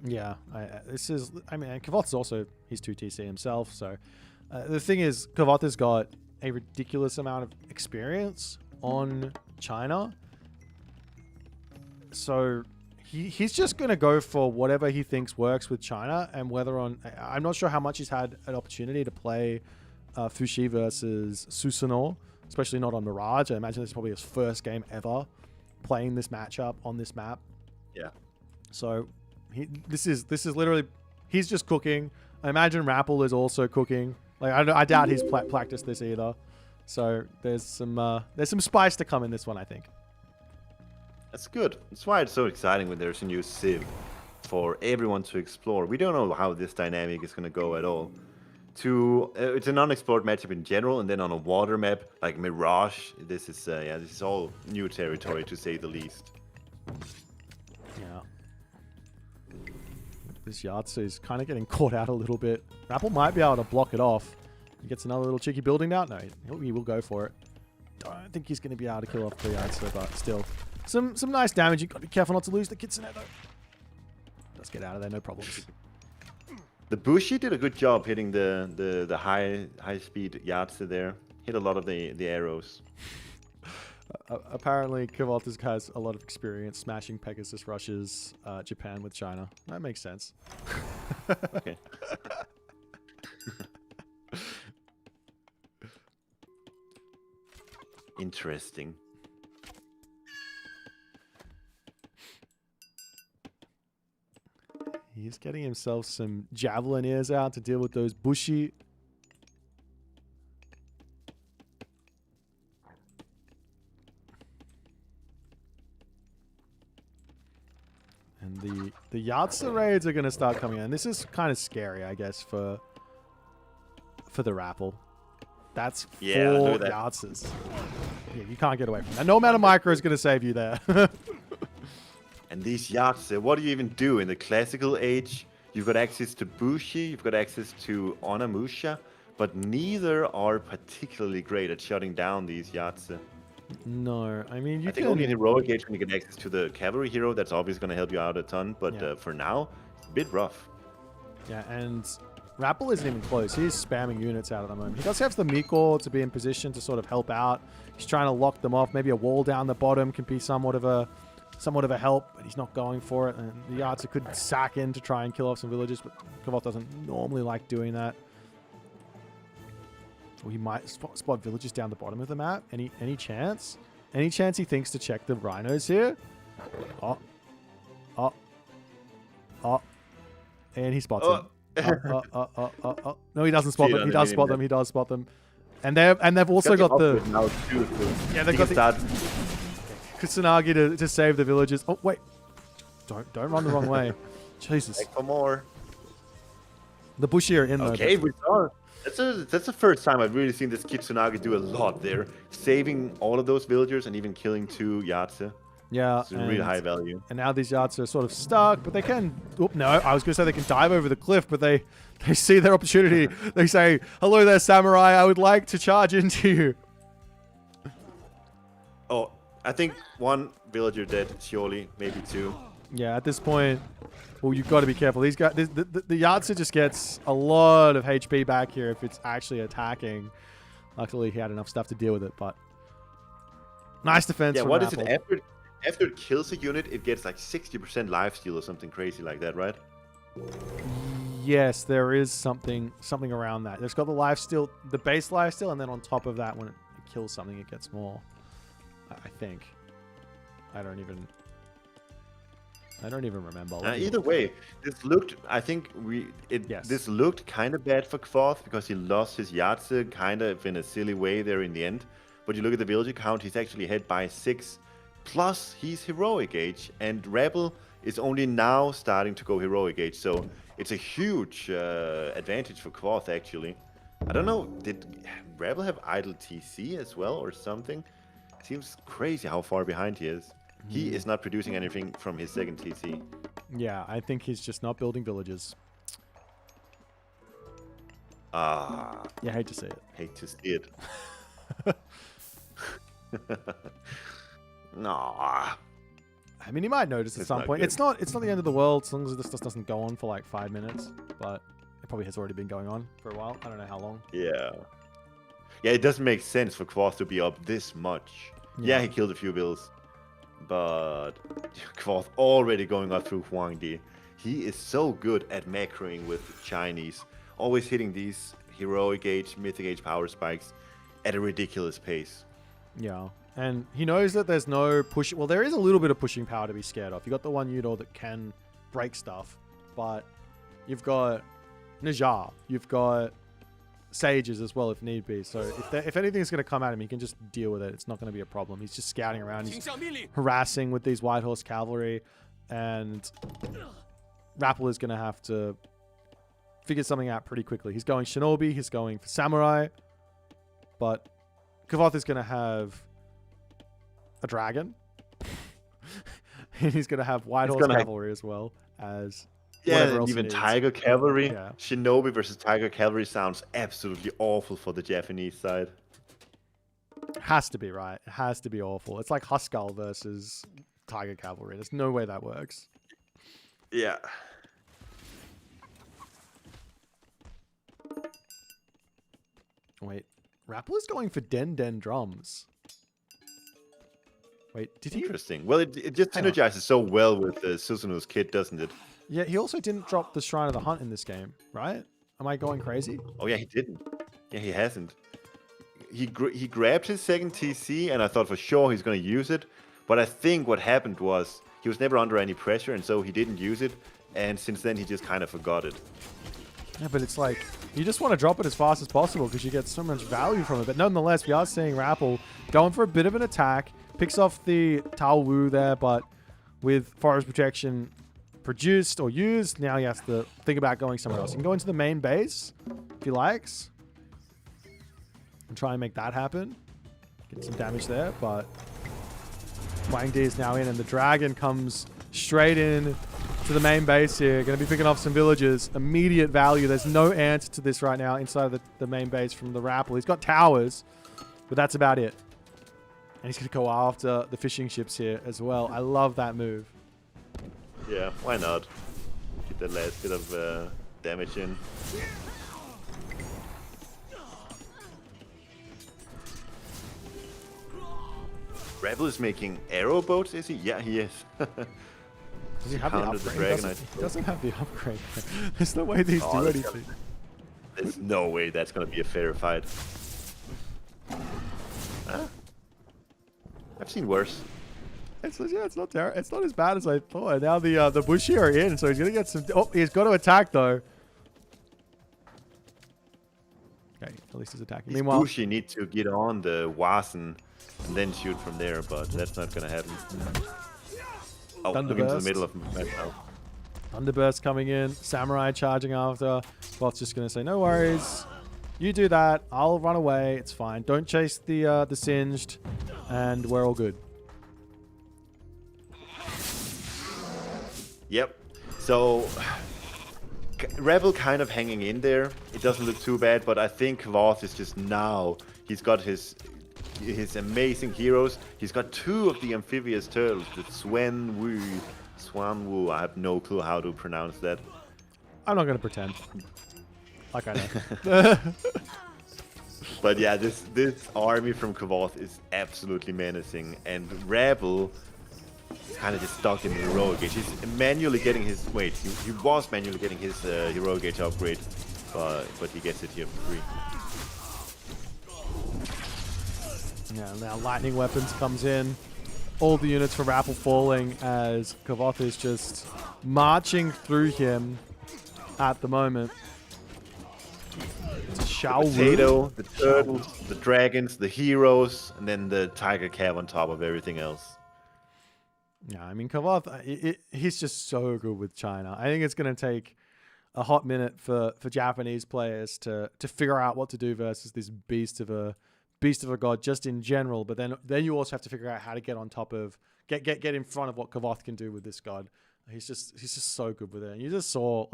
Speaker 1: Yeah, and Kvothe's also his 2 TC himself. So the thing is, Kvothe has got a ridiculous amount of experience on China. So he's just going to go for whatever he thinks works with China, and I'm not sure how much he's had an opportunity to play Fuxi versus Susanoo, especially not on Mirage. I imagine this is probably his first game ever playing this matchup on this map.
Speaker 2: Yeah.
Speaker 1: So this is literally, he's just cooking. I imagine Rappel is also cooking. Like I doubt he's practiced this either. So there's some spice to come in this one, I think.
Speaker 2: That's good. That's why it's so exciting when there's a new Civ for everyone to explore. We don't know how this dynamic is going to go at all. It's an unexplored matchup in general, and then on a water map like Mirage, this is all new territory to say the least.
Speaker 1: Yeah. This Yahtzee is kind of getting caught out a little bit. Rappel might be able to block it off. He gets another little cheeky building down. No, he will go for it. Don't think he's going to be able to kill off the Yahtzee, but still. Some nice damage. You've got to be careful not to lose the Kitsune though. Let's get out of there, no problems.
Speaker 2: The Bushi did a good job hitting the high speed Yahtzee there. Hit a lot of the arrows.
Speaker 1: Apparently, Kvothe has a lot of experience smashing Pegasus rushes Japan with China. That makes sense.
Speaker 2: Okay. Interesting.
Speaker 1: He's getting himself some javelin ears out to deal with those Bushi. And the Yahtzee raids are going to start coming in. This is kind of scary, I guess, for the Rappel. That's 4 Yahtzees. Yeah, you can't get away from that. No amount of micro is going to save you there.
Speaker 2: And these Yahtzee, what do you even do? In the classical age, you've got access to Bushi, you've got access to Onimusha, but neither are particularly great at shutting down these Yahtzee.
Speaker 1: No, I mean,
Speaker 2: I think only in heroic age when you get access to the cavalry hero, that's obviously going to help you out a ton, but for now, it's a bit rough.
Speaker 1: Yeah, and Rappel isn't even close. He's spamming units out at the moment. He does have the Mikor to be in position to sort of help out. He's trying to lock them off. Maybe a wall down the bottom can be somewhat of a help, but he's not going for it. And the Yahtzee could sack in to try and kill off some villagers, but Kvothe doesn't normally like doing that. Or he might spot villagers down the bottom of the map. Any chance? Any chance he thinks to check the rhinos here? Oh. And he spots them. No, he doesn't spot them. He does spot them. He does spot them. And they've also got the... Yeah, they've got the... Kusanagi to save the villagers. Oh, wait. Don't run the wrong way. Jesus.
Speaker 2: Back for more.
Speaker 1: The Bushi are in
Speaker 2: okay, we saw. That's the first time I've really seen this Kitsunagi do a lot there. Saving all of those villagers and even killing 2 Yahtzee.
Speaker 1: Yeah.
Speaker 2: It's a really high value.
Speaker 1: And now these Yahtzee are sort of stuck, but they can... Oh, no, I was going to say they can dive over the cliff, but they see their opportunity. They say, hello there, samurai. I would like to charge into you.
Speaker 2: Oh, I think 1 villager dead, surely, maybe 2.
Speaker 1: Yeah, at this point, well, you've got to be careful. These guys, the Yahtzee just gets a lot of HP back here if it's actually attacking. Luckily, he had enough stuff to deal with it, but nice defense.
Speaker 2: Yeah,
Speaker 1: from
Speaker 2: what
Speaker 1: Rappel.
Speaker 2: is it? After it kills a unit, it gets like 60% lifesteal or something crazy like that, right?
Speaker 1: Yes, there is something around that. There's got the lifesteal, the base lifesteal, and then on top of that, when it kills something, it gets more. I think. I don't even remember.
Speaker 2: Either way, this looked. I think this looked kind of bad for Kvoth because he lost his Yahtzee kind of in a silly way there in the end. But you look at the villager count; he's actually ahead by 6. Plus, he's heroic age, and Rebel is only now starting to go heroic age. So it's a huge advantage for Kvoth actually. I don't know. Did Rebel have idle TC as well or something? Seems crazy how far behind he is. He is not producing anything from his second TC.
Speaker 1: Yeah, I think he's just not building villages. Yeah, hate to see it.
Speaker 2: Hate to see it. No.
Speaker 1: I mean, he might notice at some point. It's not the end of the world as long as this just doesn't go on for like 5 minutes. But it probably has already been going on for a while. I don't know how long.
Speaker 2: Yeah. Yeah, it doesn't make sense for Kvoth to be up this much. Yeah, he killed a few bills. But Kvoth already going up through Huangdi. He is so good at macroing with Chinese. Always hitting these heroic age, mythic age power spikes at a ridiculous pace.
Speaker 1: Yeah. And he knows that there's no push. Well, there is a little bit of pushing power to be scared of. You got the one Udor that can break stuff. But you've got Najar. You've got Sages as well if need be. So if anything's going to come at him, he can just deal with it. It's not going to be a problem. He's just scouting around. He's harassing with these White Horse cavalry. And Rappel is going to have to figure something out pretty quickly. He's going Shinobi. He's going for Samurai. But Kvoth is going to have a dragon. And he's going to have White Horse cavalry as well as...
Speaker 2: Yeah, even Tiger Cavalry. Yeah. Shinobi versus Tiger Cavalry sounds absolutely awful for the Japanese side.
Speaker 1: Has to be, right? It has to be awful. It's like Huskal versus Tiger Cavalry. There's no way that works.
Speaker 2: Yeah.
Speaker 1: Wait. Rappel is going for Den Den drums. Wait, did he?
Speaker 2: Interesting. Well, it just synergizes so well with Susanu's kit, doesn't it?
Speaker 1: Yeah, he also didn't drop the Shrine of the Hunt in this game, right? Am I going crazy?
Speaker 2: Oh, yeah, he didn't. Yeah, he hasn't. He grabbed his second TC, and I thought for sure he's going to use it. But I think what happened was he was never under any pressure, and so he didn't use it. And since then, he just kind of forgot it.
Speaker 1: Yeah, but it's like, you just want to drop it as fast as possible because you get so much value from it. But nonetheless, we are seeing Rappel going for a bit of an attack. Picks off the Tao Wu there, but with Forest Protection produced or used, now he has to think about going somewhere else. He can go into the main base if he likes and try and make that happen. Get some damage there, but Wang Di is now in, and the dragon comes straight in to the main base here. Going to be picking off some villagers. Immediate value. There's no answer to this right now inside of the main base from the Rappel. He's got towers, but that's about it. And he's going to go after the fishing ships here as well. I love that move.
Speaker 2: Yeah, why not? Get the last bit of damage in. Rebel is making arrow boats, is he? Yeah, he is.
Speaker 1: Does he have the upgrade? He doesn't have the upgrade. There's no way these do anything.
Speaker 2: There's no way that's going to be a fair fight. Huh? I've seen worse.
Speaker 1: It's not terrible. It's not as bad as I thought. Now the Bushi are in, so he's gonna get some. Oh, he's got to attack though. Okay, at least he's attacking. Meanwhile,
Speaker 2: Bushi need to get on the Wasen and then shoot from there, but that's not gonna happen. Oh, look into the middle of myself.
Speaker 1: Thunderburst coming in. Samurai charging after. Bot's just gonna say, no worries. You do that. I'll run away. It's fine. Don't chase the Singed, and we're all good.
Speaker 2: Yep. So Rebel kind of hanging in there. It doesn't look too bad, but I think Kvoth is just now. He's got his amazing heroes. He's got 2 of the amphibious turtles, the Swan Wu. I have no clue how to pronounce that.
Speaker 1: I'm not gonna pretend. Like I know.
Speaker 2: But yeah, this army from Kvoth is absolutely menacing, and Rebel kind of just stuck in the heroic gauge. He's manually getting his he was manually getting his heroic gauge upgrade, but he gets it here for free.
Speaker 1: Yeah, now lightning weapons comes in. All the units from Rappel falling as Kavoth is just marching through him at the moment. It's a Shao
Speaker 2: The potato, the turtles, the dragons, the heroes, and then the tiger cab on top of everything else.
Speaker 1: Yeah, I mean, Kavoth, he's just so good with China. I think it's going to take a hot minute for Japanese players to figure out what to do versus this beast of a god just in general. But then you also have to figure out how to get on top of get in front of what Kavoth can do with this god. He's just so good with it. And you just saw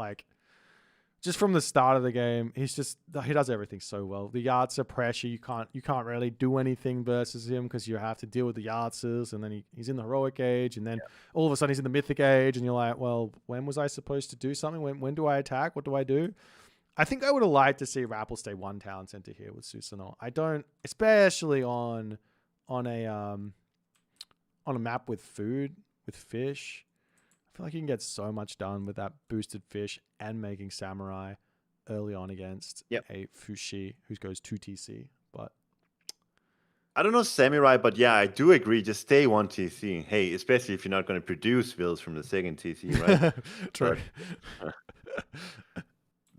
Speaker 1: just from the start of the game, he does everything so well. The Yartser pressure, you can't really do anything versus him because you have to deal with the Yartsers, and then he's in the heroic age, and then all of a sudden he's in the mythic age, and you're like, well, when was I supposed to do something? When do I attack? What do I do? I think I would have liked to see Rappel stay one talent center here with Susanoo. I don't, especially on a map with food, with fish. I feel like you can get so much done with that boosted fish and making Samurai early on against a Fushi who goes 2 TC. But
Speaker 2: I don't know Samurai, but yeah, I do agree. Just stay 1 TC. Hey, especially if you're not going to produce vills from the second TC, right?
Speaker 1: True.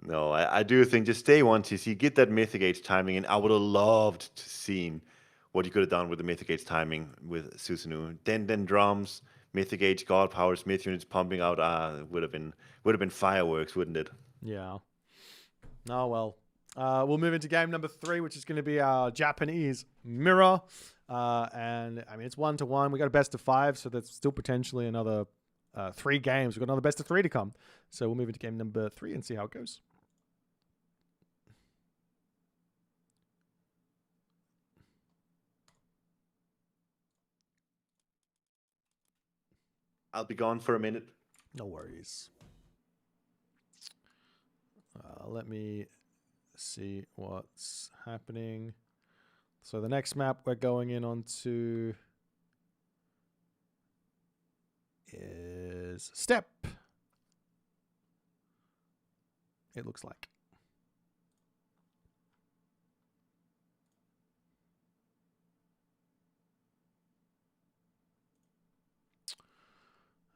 Speaker 2: No, I do think just stay 1 TC, get that mythic age timing, and I would have loved to seen what you could have done with the mythic age timing with Susanoo. Then drums. Mythic Age, God Power, Smith units pumping out would have been fireworks, wouldn't it?
Speaker 1: Yeah. Oh well. We'll move into game number 3, which is going to be our Japanese mirror. And I mean, it's 1-1. We got a best of 5, so that's still potentially another 3 games. We've got another best of 3 to come. So we'll move into game number 3 and see how it goes.
Speaker 2: I'll be gone for a minute.
Speaker 1: No worries. Let me see what's happening. So the next map we're going in onto is Step. It looks like.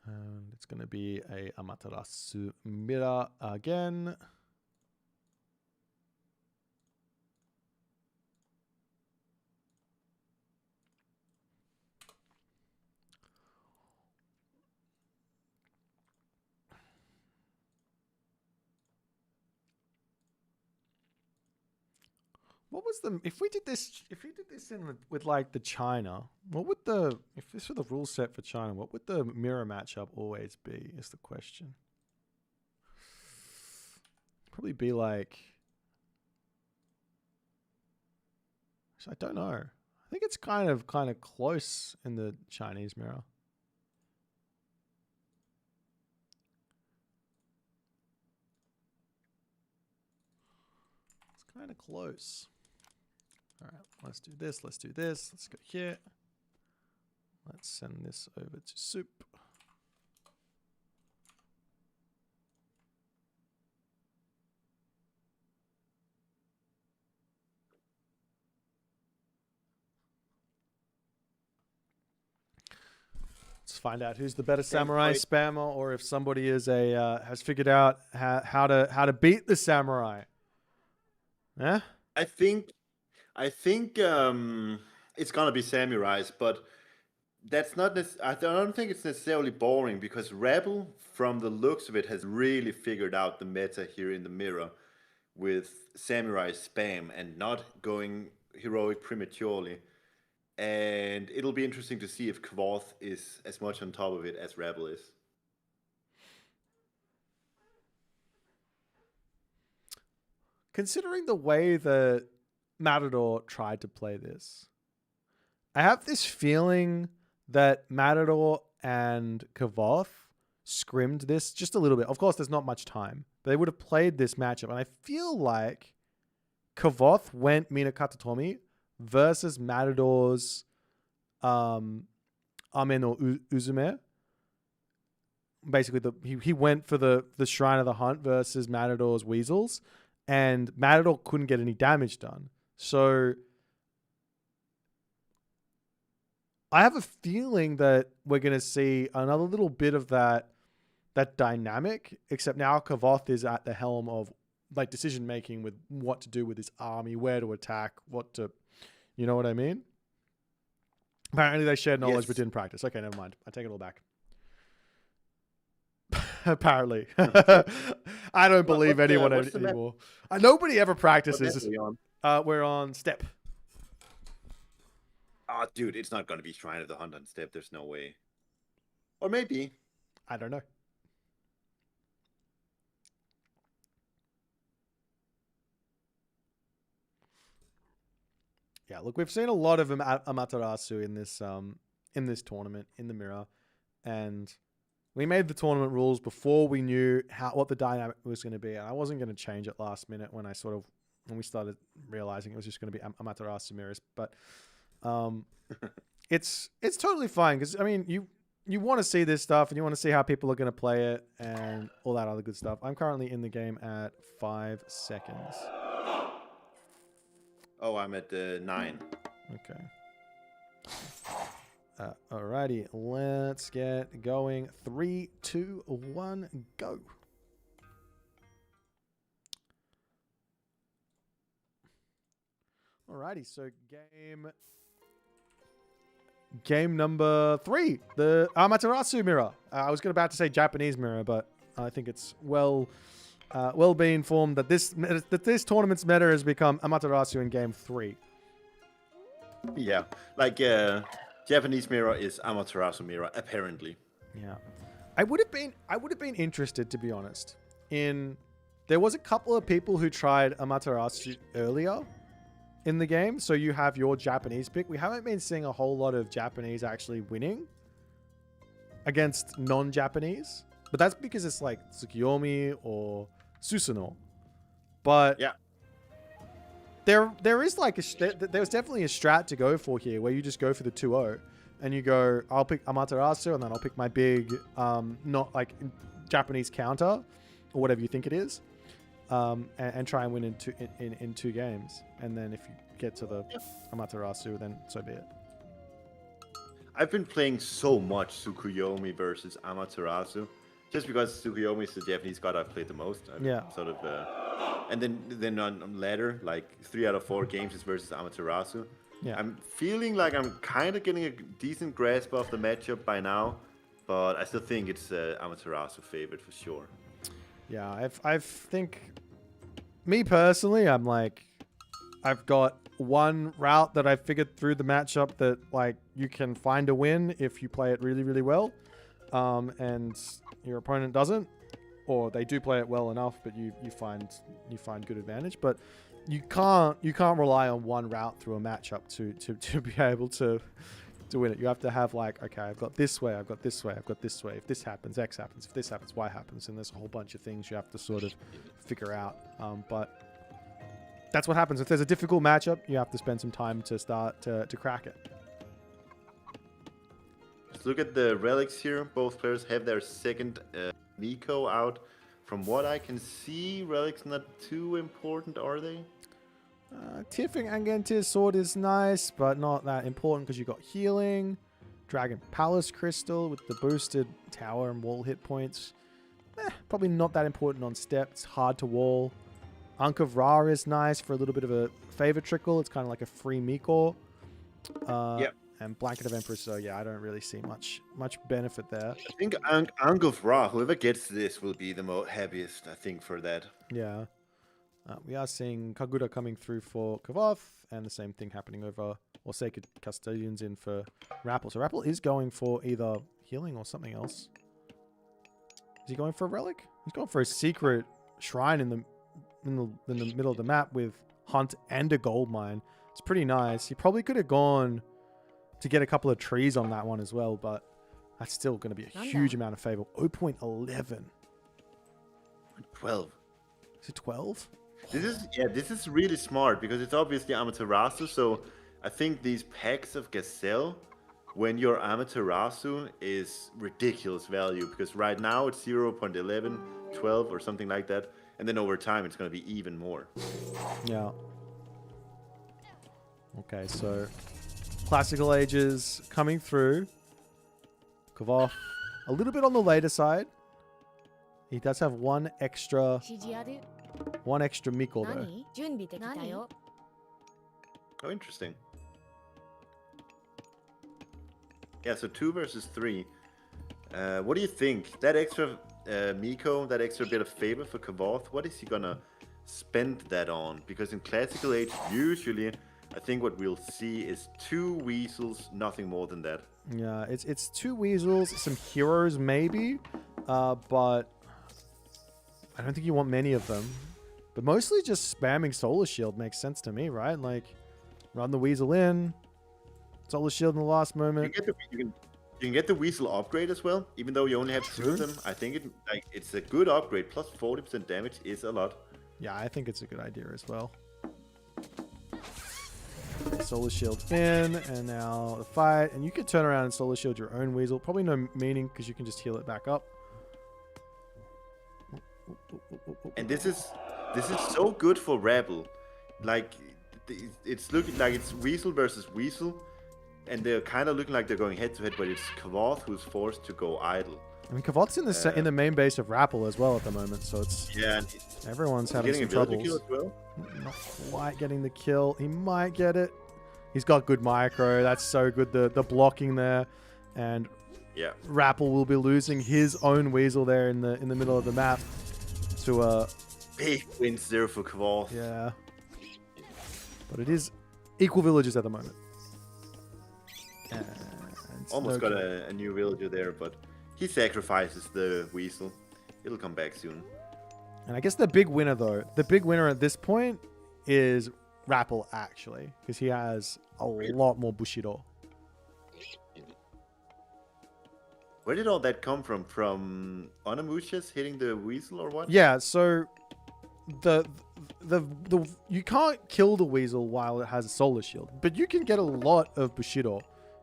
Speaker 1: And it's going to be a Amaterasu mirror again. What was the if we did this in with like the China, what would if this were the rule set for China, what would the mirror matchup always be is the question. Probably be like, I don't know. I think it's kind of close in the Chinese mirror. It's kind of close. All right, let's do this. Let's do this. Let's go here. Let's send this over to Soup. Let's find out who's the better samurai spammer, or if somebody is has figured out how to beat the samurai. Yeah,
Speaker 2: I think it's gonna be samurais, but that's not. I don't think it's necessarily boring because Rebel, from the looks of it, has really figured out the meta here in the mirror with samurai spam and not going heroic prematurely. And it'll be interesting to see if Kavoth is as much on top of it as Rebel is.
Speaker 1: Considering the way that Matador tried to play this, I have this feeling that Matador and Kavoth scrimmed this just a little bit. Of course, there's not much time, but they would have played this matchup. And I feel like Kavoth went Mina Katatomi versus Matador's Amen or Uzume basically he went for the Shrine of the Hunt versus Matador's Weasels, and Matador couldn't get any damage done. So I have a feeling that we're going to see another little bit of that dynamic, except now Kavoth is at the helm of like decision making with what to do with his army, where to attack, what to, you know what I mean? Apparently they shared knowledge but didn't practice. Okay, never mind. I take it all back. Apparently. I don't believe anyone anymore. Nobody ever practices. We're on step.
Speaker 2: Oh, dude, it's not going to be Shrine of the Hunt on step. There's no way. Or maybe.
Speaker 1: I don't know. Yeah, look, we've seen a lot of Amaterasu in this tournament in the mirror, and we made the tournament rules before we knew what the dynamic was going to be. And I wasn't going to change it last minute when we started realizing it was just going to be Amaterasu mirrors. But it's totally fine because I mean you want to see this stuff and you want to see how people are going to play it and all that other good stuff. I'm currently in the game at 5 seconds.
Speaker 2: Oh, I'm at 9.
Speaker 1: Okay. Alrighty, let's get going. 3, 2, 1, go. Alrighty, so game number 3, the Amaterasu mirror. I was about to say Japanese mirror, but I think it's well be informed that this tournament's meta has become Amaterasu in game 3.
Speaker 2: Yeah, like Japanese mirror is Amaterasu mirror apparently.
Speaker 1: Yeah, I would have been interested, to be honest. There was a couple of people who tried Amaterasu earlier in the game, so you have your Japanese pick. We haven't been seeing a whole lot of Japanese actually winning against non-Japanese, but that's because it's like Tsukiyomi or Susanoo. But
Speaker 2: yeah,
Speaker 1: there is like there's definitely a strat to go for here where you just go for the 2-0 and you go, I'll pick Amaterasu and then I'll pick my big not like Japanese counter or whatever you think it is, and try and win in 2 games. And then if you get to the Amaterasu, then so be it.
Speaker 2: I've been playing so much Tsukuyomi versus Amaterasu, just because Tsukuyomi is the Japanese god I've played the most. Sort of, and then on ladder, like 3 out of 4 games is versus Amaterasu.
Speaker 1: Yeah.
Speaker 2: I'm feeling like I'm kind of getting a decent grasp of the matchup by now, but I still think it's Amaterasu favorite for sure.
Speaker 1: Yeah, I think, me personally, I'm like, I've got one route that I figured through the matchup that like you can find a win if you play it really, really well, and your opponent doesn't, or they do play it well enough, but you find good advantage. But you can't rely on one route through a matchup to be able to win it. You have to have like, okay, I've got this way, I've got this way, I've got this way. If this happens, X happens. If this happens, Y happens. And there's a whole bunch of things you have to sort of figure out. But that's what happens. If there's a difficult matchup, you have to spend some time to start to crack it.
Speaker 2: Let's look at the relics here. Both players have their second Nico out. From what I can see, relics not too important, are they?
Speaker 1: Tiffing Angantir's sword is nice, but not that important because you got healing. Dragon Palace Crystal with the boosted tower and wall hit points. Probably not that important on step. It's hard to wall. Ankh of Ra is nice for a little bit of a favor trickle. It's kind of like a free Mikor.
Speaker 2: Yep.
Speaker 1: And Blanket of Emperor, so yeah, I don't really see much benefit there.
Speaker 2: I think Ankh of Ra, whoever gets this will be the most happiest, I think, for that.
Speaker 1: Yeah. We are seeing Kagura coming through for Kavoth, and the same thing happening over, or Sacred Custodians in for Rappel. So Rappel is going for either healing or something else. Is he going for a relic? He's going for a secret shrine in the middle of the map with Hunt and a gold mine. It's pretty nice. He probably could have gone to get a couple of trees on that one as well, but that's still going to be a huge amount of favor. 0.11.
Speaker 2: 12.
Speaker 1: Is it 12?
Speaker 2: This is really smart because it's obviously Amaterasu, so I think these packs of Gazelle when your Amaterasu is ridiculous value, because right now it's 0.11, 12 or something like that, and then over time it's going to be even more.
Speaker 1: Yeah. Okay, so classical ages coming through. Kavoth, a little bit on the later side. He does have one extra Mikkel though.
Speaker 2: Oh, interesting. Yeah, so 2 versus 3. What do you think? That extra Miko, that extra bit of favor for Kavoth, what is he gonna spend that on? Because in classical age, usually, I think what we'll see is 2 weasels, nothing more than that.
Speaker 1: Yeah, it's 2 weasels, some heroes maybe, but I don't think you want many of them. But mostly just spamming Solar Shield makes sense to me, right? Like, run the weasel in, Solar Shield in the last moment.
Speaker 2: You can get the weasel upgrade as well, even though you only have 2 of them. I think it's a good upgrade. Plus 40% damage is a lot.
Speaker 1: Yeah, I think it's a good idea as well. Solar Shield in, and now the fight. And you could turn around and Solar Shield your own weasel. Probably no meaning because you can just heal it back up.
Speaker 2: And this is so good for Rebel. Like, it's looking like it's weasel versus weasel, and they're kind of looking like they're going head to head, but it's Kavoth who's forced to go idle.
Speaker 1: I mean, Kavoth's in the main base of Rappel as well at the moment, so it's everyone's having some troubles.
Speaker 2: Kill as well?
Speaker 1: Not quite getting the kill. He might get it. He's got good micro. That's so good. The blocking there, and
Speaker 2: yeah,
Speaker 1: Rappel will be losing his own weasel there in the middle of the map to
Speaker 2: big win 0 for Kavoth.
Speaker 1: Yeah, but it is equal villages at the moment.
Speaker 2: Almost got a new villager there, but he sacrifices the weasel. It'll come back soon.
Speaker 1: And I guess the big winner, though, at this point is Rappel, actually, because he has a lot more Bushido.
Speaker 2: Where did all that come from? From Onamushas hitting the weasel or what?
Speaker 1: Yeah, so the you can't kill the weasel while it has a solar shield, but you can get a lot of Bushido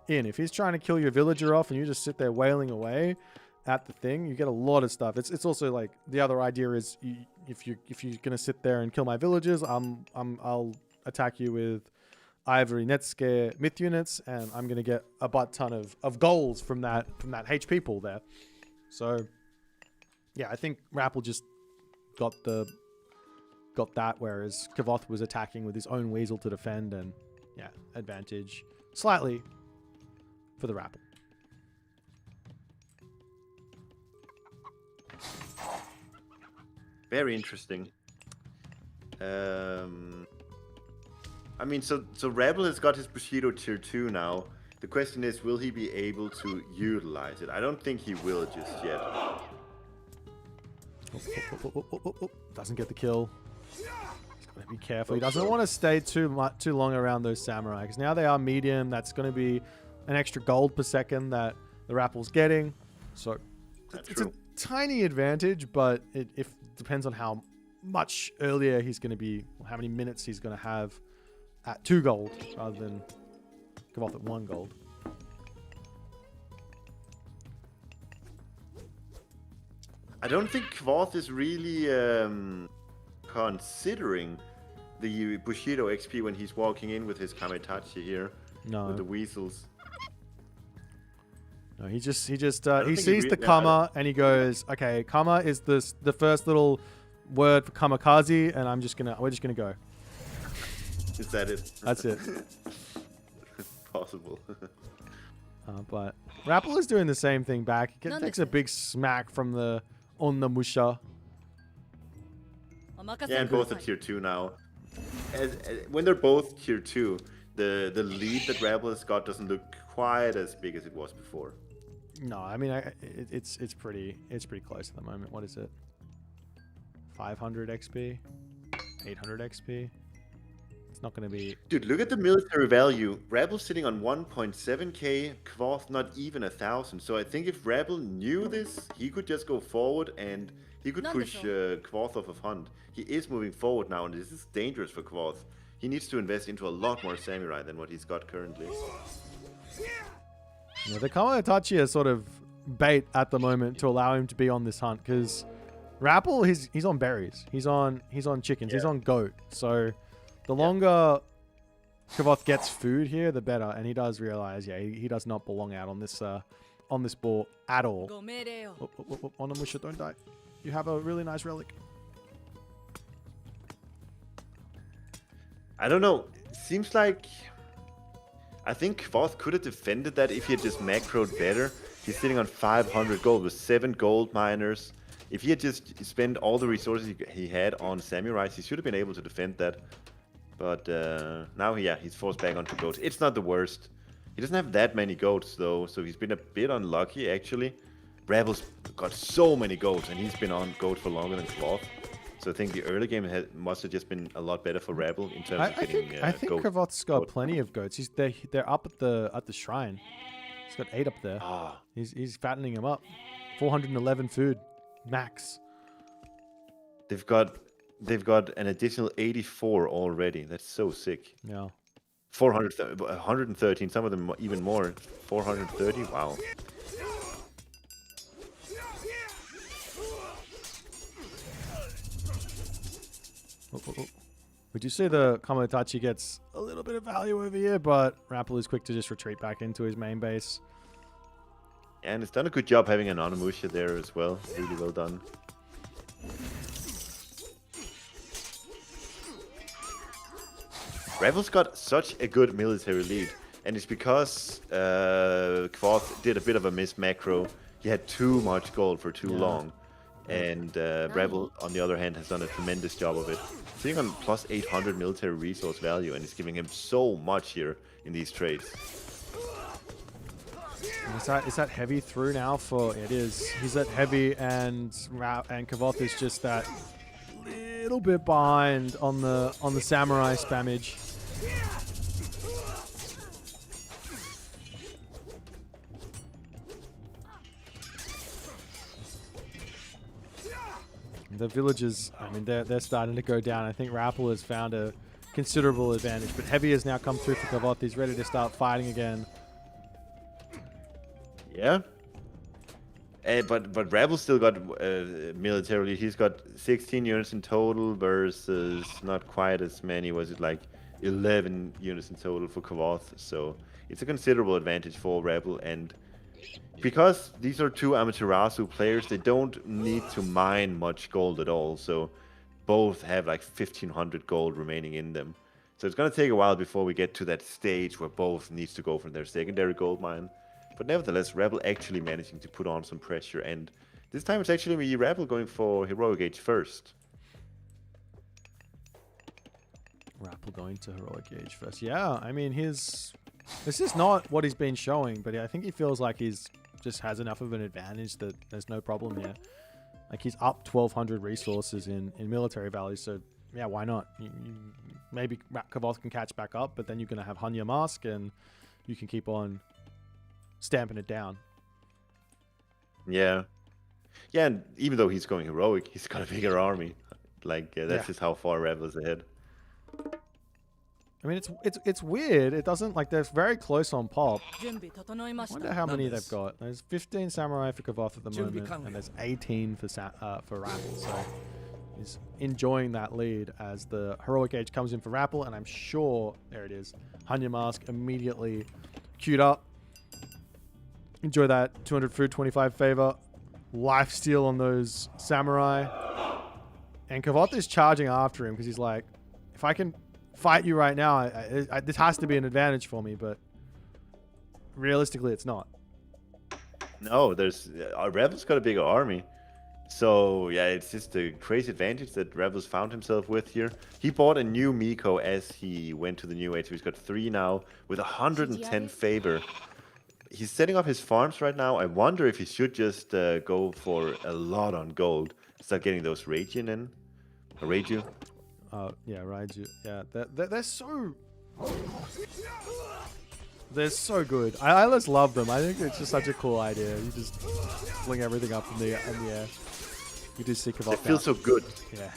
Speaker 1: in. If he's trying to kill your villager off and you just sit there wailing away at the thing, you get a lot of stuff. It's also like the other idea is if you're gonna sit there and kill my villagers, I'll attack you with Ivory Netsuke myth units, and I'm gonna get a butt ton of goals from that HP pool there. So yeah, I think Rappel just got that, whereas Kavoth was attacking with his own weasel to defend, and yeah, advantage slightly for the Rappel.
Speaker 2: Very interesting. I mean, so Rebel has got his Bushido tier 2 now. The question is, will he be able to utilize it? I don't think he will just yet.
Speaker 1: Doesn't get the kill. He's got to be careful. He doesn't want to stay too long around those samurai, because now they are medium. That's going to be an extra gold per second that the Rappel's getting. So it's a tiny advantage, but it depends on how much earlier he's going to be, how many minutes he's going to have at 2 gold rather than come off at 1 gold.
Speaker 2: I don't think Kavoth is really considering the Bushido XP when he's walking in with his Kametachi here.
Speaker 1: No.
Speaker 2: With the weasels.
Speaker 1: No, he sees the Kama and he goes, okay, Kama is the first little word for kamikaze, and we're just gonna go.
Speaker 2: Is that it?
Speaker 1: That's it.
Speaker 2: Possible.
Speaker 1: But Rappel is doing the same thing back. He takes a big smack from the Onamusha.
Speaker 2: Yeah, and both are tier 2 now. When they're both tier 2, the lead that Rebel has got doesn't look quite as big as it was before.
Speaker 1: No, I mean it's pretty close at the moment. What is it? 500 XP, 800 XP. It's not going to be.
Speaker 2: Dude, look at the military value. Rebel sitting on 1.7k, Kavoth not even 1,000. So I think if Rebel knew this, he could just go forward and he could push Kavoth off of Hunt. He is moving forward now, and this is dangerous for Kavoth. He needs to invest into a lot more samurai than what he's got currently.
Speaker 1: Yeah, the Kamatachi is sort of bait at the moment to allow him to be on this hunt because Rapple, he's on berries, he's on chickens, he's on goat. So the longer Kavoth gets food here, the better. And he does realize, he does not belong out on this ball at all. Onamusha, don't die. You have a really nice relic.
Speaker 2: I don't know. Seems like I think Kavoth could have defended that if he had just macroed better. He's sitting on 500 gold with 7 gold miners. If he had just spent all the resources he had on samurais, he should have been able to defend that. But now, he's forced back onto goats. It's not the worst. He doesn't have that many goats, though, so he's been a bit unlucky, actually. Rebel's got so many goats, and he's been on goat for longer than Kavoth. So I think the early game must have just been a lot better for Rebel in terms of getting
Speaker 1: I think Kavoth's got plenty of goats. They're up at the shrine. He's got 8 up there. He's fattening them up. 411 food max.
Speaker 2: They've got an additional 84 already. That's so sick.
Speaker 1: Yeah.
Speaker 2: 113. Some of them even more. 430. Wow.
Speaker 1: Would you say the Kamatachi gets a little bit of value over here, but Rapple is quick to just retreat back into his main base.
Speaker 2: And it's done a good job having an Onimusha there as well. Really well done. Rebel's got such a good military lead, and it's because Kavoth did a bit of a miss macro. He had too much gold for too long. And Rebel, on the other hand, has done a tremendous job of it. Sitting on plus 800 military resource value, and it's giving him so much here in these trades.
Speaker 1: Is that heavy through now for it is? He's at heavy, and Kavoth is just that little bit behind on the samurai spammage. The villagers, I mean, they're starting to go down. I think Rapple has found a considerable advantage, but Heavy has now come through for Kavoth. He's ready to start fighting again.
Speaker 2: Yeah. But Rebel still got militarily. He's got 16 units in total versus not quite as many. Was it like 11 units in total for Kavoth? So it's a considerable advantage for Rebel, and because these are two Amaterasu players, they don't need to mine much gold at all. So both have like 1,500 gold remaining in them. So it's going to take a while before we get to that stage where both needs to go for their secondary gold mine. But nevertheless, Rebel actually managing to put on some pressure. And this time it's actually Rebel going for Heroic Age first.
Speaker 1: Rapple going to Heroic Age first. Yeah, I mean, this is not what he's been showing, but I think he feels like he's just has enough of an advantage that there's no problem here. Like, he's up 1,200 resources in military value, so yeah, why not? Maybe Kavoth can catch back up, but then you're going to have Hanya Mask, and you can keep on stamping it down.
Speaker 2: Yeah. Yeah, and even though he's going heroic, he's got a bigger army. Like, that's just how far Rebel is ahead. I
Speaker 1: mean, it's weird. It doesn't, like, they're very close on pop. I wonder how many they've got. There's 15 samurai for Kavoth at the moment, and there's 18 for Rapple. So he's enjoying that lead as the Heroic Age comes in for Rapple, and I'm sure, there it is, Hanya Mask immediately queued up. Enjoy that 200 food, 25 favor. Lifesteal on those samurai. And Kavoth is charging after him because he's like, if I can fight you right now, this has to be an advantage for me, but realistically it's not.
Speaker 2: No, there's Rebel's got a bigger army. So yeah, it's just a crazy advantage that Rebel's found himself with here. He bought a new Miko as he went to the new age, so he's got 3 now with 110 favor. He's setting up his farms right now. I wonder if he should just go for a lot on gold. Start getting those Raiju in. Raiju?
Speaker 1: Yeah, Raiju. Yeah, they're so... They're so good. I just love them. I think it's just such a cool idea. You just fling everything up in the air. You do see Kavoth.
Speaker 2: It feels so good.
Speaker 1: Yeah.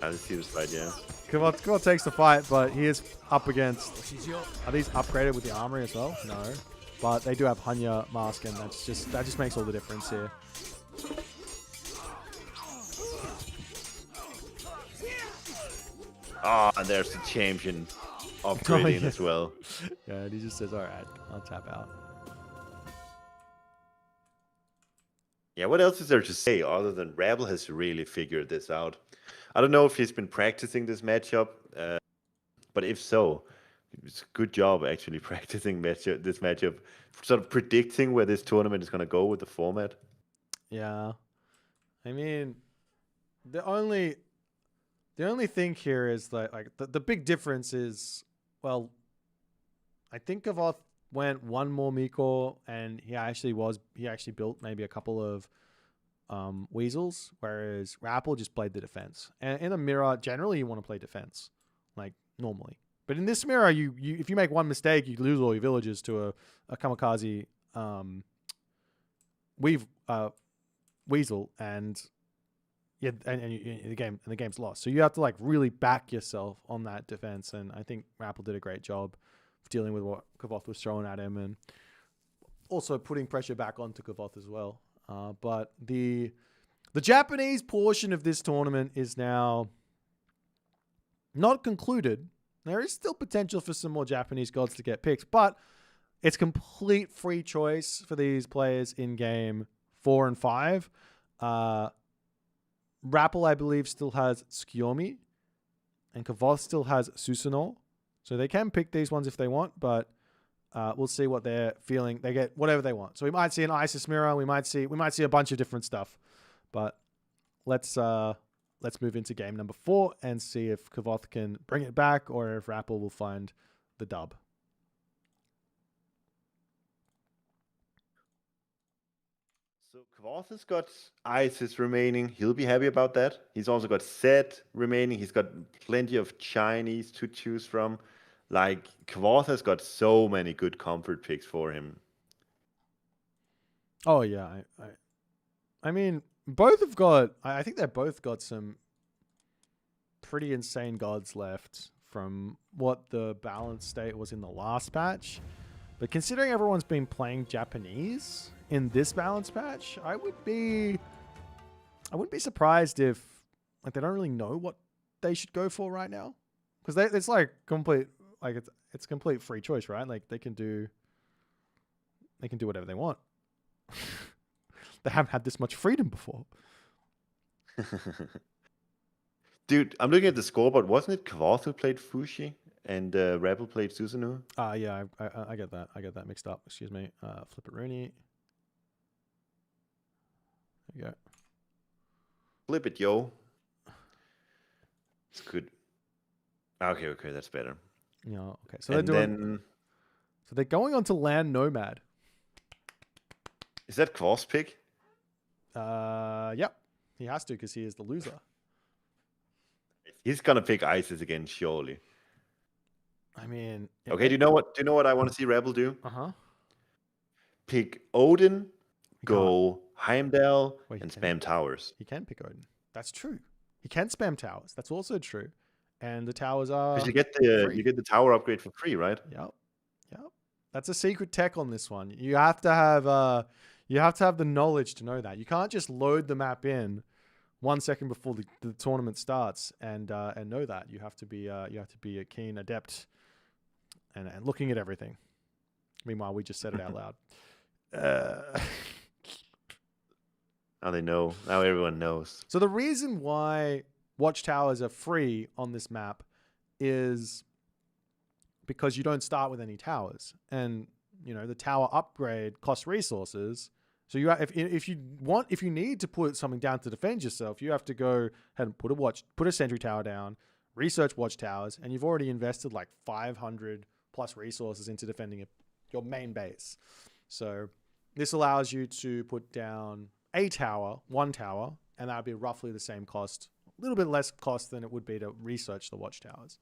Speaker 2: I just see this fight, yeah.
Speaker 1: Kavoth takes the fight, but he is up against... Are these upgraded with the armory as well? No. But they do have Hanya Mask, and that just makes all the difference here.
Speaker 2: Oh, and there's the champion upgrading
Speaker 1: yeah.
Speaker 2: as well.
Speaker 1: Yeah, and he just says, all right, I'll tap out.
Speaker 2: Yeah, what else is there to say other than Rabel has really figured this out? I don't know if he's been practicing this matchup, but if so, it's a good job actually practicing this matchup, sort of predicting where this tournament is going to go with the format.
Speaker 1: Yeah. I mean, the only thing here is that like the big difference is, well, I think Kavoth went one more Mikor, and he actually built maybe a couple of weasels, whereas Rapple just played the defense. And in a mirror, generally you want to play defense, like normally. But in this mirror, you if you make one mistake, you lose all your villagers to a kamikaze weasel, and yeah, and the game's lost. So you have to like really back yourself on that defense. And I think Rapple did a great job of dealing with what Kavoth was throwing at him, and also putting pressure back onto Kavoth as well. But the Japanese portion of this tournament is now not concluded. There is still potential for some more Japanese gods to get picked, but it's complete free choice for these players in game 4 and 5. Rapple, I believe, still has Tsukiyomi, and Kavoth still has Susanoo. So they can pick these ones if they want, but we'll see what they're feeling. They get whatever they want. So we might see an Isis mirror. We might see a bunch of different stuff. But let's move into game number 4 and see if Kavoth can bring it back, or if Rapple will find the dub.
Speaker 2: So Kavoth has got Isis remaining. He'll be happy about that. He's also got Set remaining. He's got plenty of Chinese to choose from. Like, Kavoth has got so many good comfort picks for him.
Speaker 1: Oh yeah, I mean, both have got. I think they've both got some pretty insane gods left from what the balance state was in the last patch. But considering everyone's been playing Japanese in this balance patch, I wouldn't be surprised if like they don't really know what they should go for right now, because it's like complete, like it's complete free choice, right? Like they can do whatever they want. They haven't had this much freedom before.
Speaker 2: Dude, I'm looking at the scoreboard. Wasn't it Kavoth who played Fushi and Rebel played Susanoo?
Speaker 1: Yeah, I get that. I get that mixed up. Excuse me. Flip it, Rooney. There you go.
Speaker 2: Flip it, yo. It's good. Okay, that's better.
Speaker 1: Yeah, okay. So they're going on to Land Nomad.
Speaker 2: Is that Kvoth's pick?
Speaker 1: Yep. He has to, because he is the loser.
Speaker 2: He's gonna pick Isis again, surely.
Speaker 1: I mean,
Speaker 2: okay. Do you know what I want to see Rebel do? Pick Odin, go Heimdall, and spam towers.
Speaker 1: He can pick Odin. That's true. He can spam towers. That's also true. And the towers are
Speaker 2: because you get the tower upgrade for free, right?
Speaker 1: Yep. That's a secret tech on this one. You have to have the knowledge to know that. You can't just load the map in 1 second before the tournament starts and know that. You have to be a keen adept and looking at everything. Meanwhile, we just said it out loud.
Speaker 2: Now they know. Now everyone knows.
Speaker 1: So the reason why watchtowers are free on this map is because you don't start with any towers, and the tower upgrade costs resources. So if you need to put something down to defend yourself, you have to go ahead and put a sentry tower down, research watchtowers, and you've already invested like 500 plus resources into defending your main base. So this allows you to put down one tower, and that would be roughly the same cost, a little bit less cost than it would be to research the watchtowers.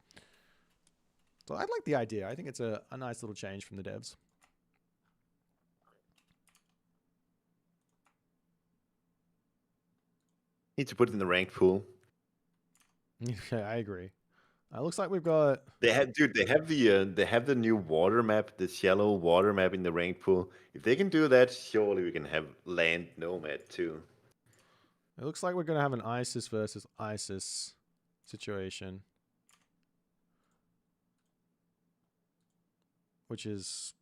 Speaker 1: So I like the idea. I think it's a nice little change from the devs.
Speaker 2: Need to put it in the ranked pool.
Speaker 1: Yeah, I agree. It looks like we've got.
Speaker 2: They have, dude. They have the new water map, the shallow water map in the ranked pool. If they can do that, surely we can have land nomad too.
Speaker 1: It looks like we're gonna have an ISIS versus ISIS situation, which is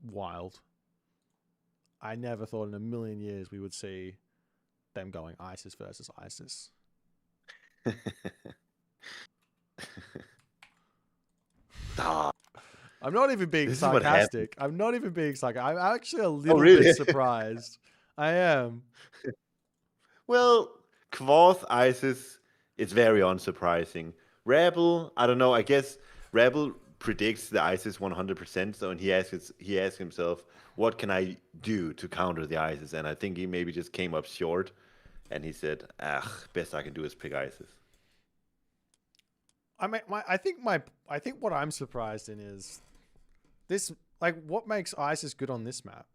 Speaker 1: wild. I never thought in a million years we would see them going ISIS versus ISIS. I'm not even being sarcastic. I'm not even being sarcastic. I'm actually a little bit surprised. I am.
Speaker 2: Well, Kvoth ISIS is very unsurprising. Rebel, I don't know. I guess Rebel predicts the ISIS 100%. So, and he asks himself, what can I do to counter the ISIS? And I think he maybe just came up short, and he said, best I can do is pick ISIS.
Speaker 1: I mean, I think what I'm surprised in is this. Like, what makes ISIS good on this map?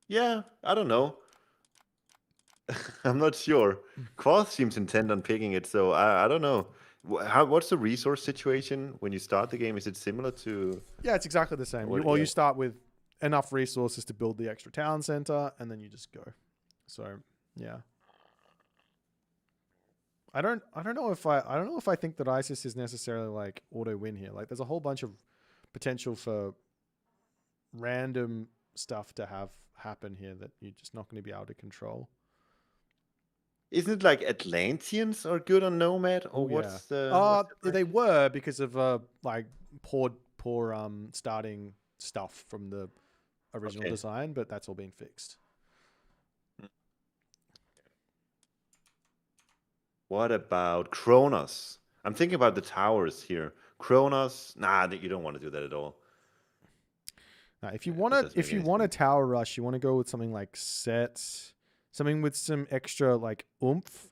Speaker 2: Yeah, I don't know. I'm not sure. Kvoth seems intent on picking it, so I don't know. What's the resource situation when you start the game? Is it similar to?
Speaker 1: Yeah, it's exactly the same. You start with enough resources to build the extra town center, and then you just go. So yeah. I don't know if I think that ISIS is necessarily like auto win here. Like, there's a whole bunch of potential for random stuff to have happen here that you're just not going to be able to control.
Speaker 2: Isn't it like Atlanteans are good on Nomad, or what's the?
Speaker 1: They were because of like poor starting stuff from the original design, but that's all been fixed.
Speaker 2: What about Kronos? I'm thinking about the towers here. Kronos, nah, you don't want to do that at all.
Speaker 1: If you want a tower rush, you want to go with something like Set, something with some extra like oomph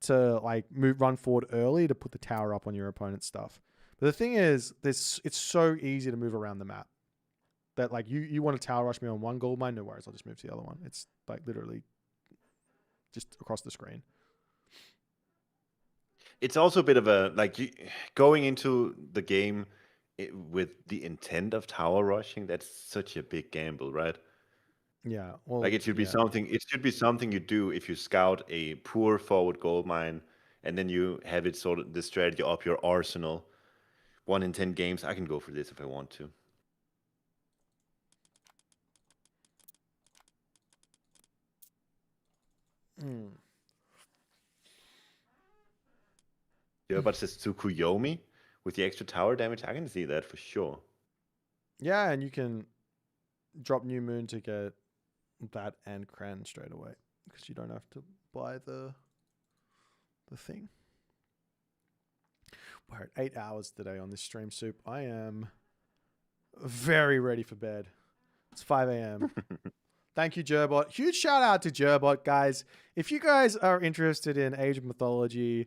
Speaker 1: to like run forward early to put the tower up on your opponent's stuff. But the thing is, it's so easy to move around the map that like you want to tower rush me on one gold mine, no worries, I'll just move to the other one. It's like literally just across the screen.
Speaker 2: It's also a bit of a going into the game with the intent of tower rushing. That's such a big gamble, right?
Speaker 1: Yeah, well,
Speaker 2: like it should be something. It should be something you do if you scout a poor forward gold mine, and then you have it sort of the strategy up your arsenal. 1 in 10 games, I can go for this if I want to. Yeah, but says Tsukuyomi with the extra tower damage. I can see that for sure.
Speaker 1: Yeah, and you can drop New Moon to get that and Kran straight away because you don't have to buy the thing. We're at 8 hours today on this stream, Soup. I am very ready for bed. It's 5 a.m. Thank you, Jerbot. Huge shout out to Jerbot, guys. If you guys are interested in Age of Mythology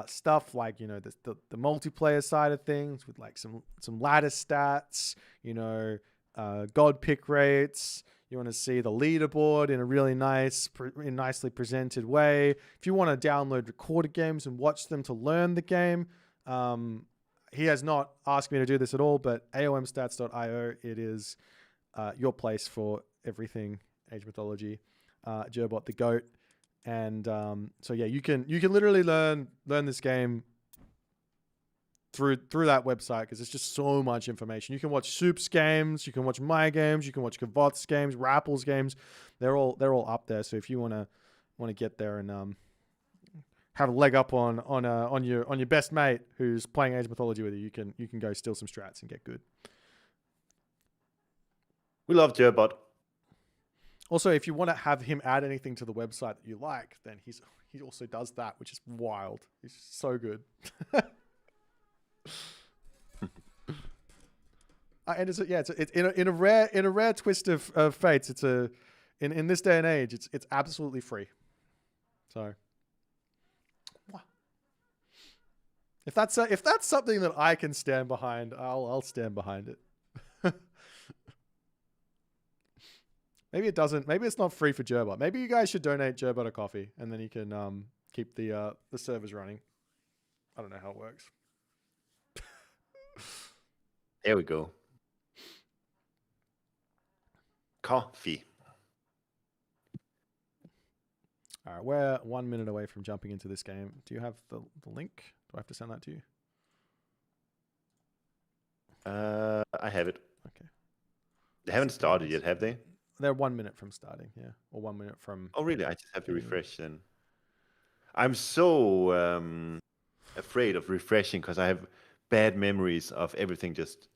Speaker 1: stuff, like, you know, the multiplayer side of things with like some ladder stats, you know, god pick rates, you want to see the leaderboard in a really nicely presented way. If you want to download recorded games and watch them to learn the game, he has not asked me to do this at all, but aomstats.io, it is your place for everything Age Mythology. Jerbot the GOAT. And so yeah, you can literally learn this game through that website because it's just so much information. You can watch Soup's games, you can watch my games, you can watch Kavoth's games, Rappel's games. They're all up there. So if you want to get there and have a leg up on your best mate who's playing Age of Mythology with you can go steal some strats and get good.
Speaker 2: We love Jerbot.
Speaker 1: Also, if you want to have him add anything to the website that you like, then he also does that, which is wild. He's so good. And it's in a rare twist of fates. It's in this day and age, it's absolutely free. So if that's something that I can stand behind, I'll stand behind it. Maybe it doesn't. Maybe it's not free for Jerbot. Maybe you guys should donate Jerbot a coffee, and then you can keep the servers running. I don't know how it works.
Speaker 2: There we go. Coffee.
Speaker 1: All right, we're 1 minute away from jumping into this game. Do you have the link? Do I have to send that to you?
Speaker 2: I have it.
Speaker 1: Okay.
Speaker 2: They haven't started yet, have they?
Speaker 1: They're 1 minute from starting, yeah. Or 1 minute from...
Speaker 2: Oh, really? I just have to refresh then. I'm so afraid of refreshing because I have bad memories of everything just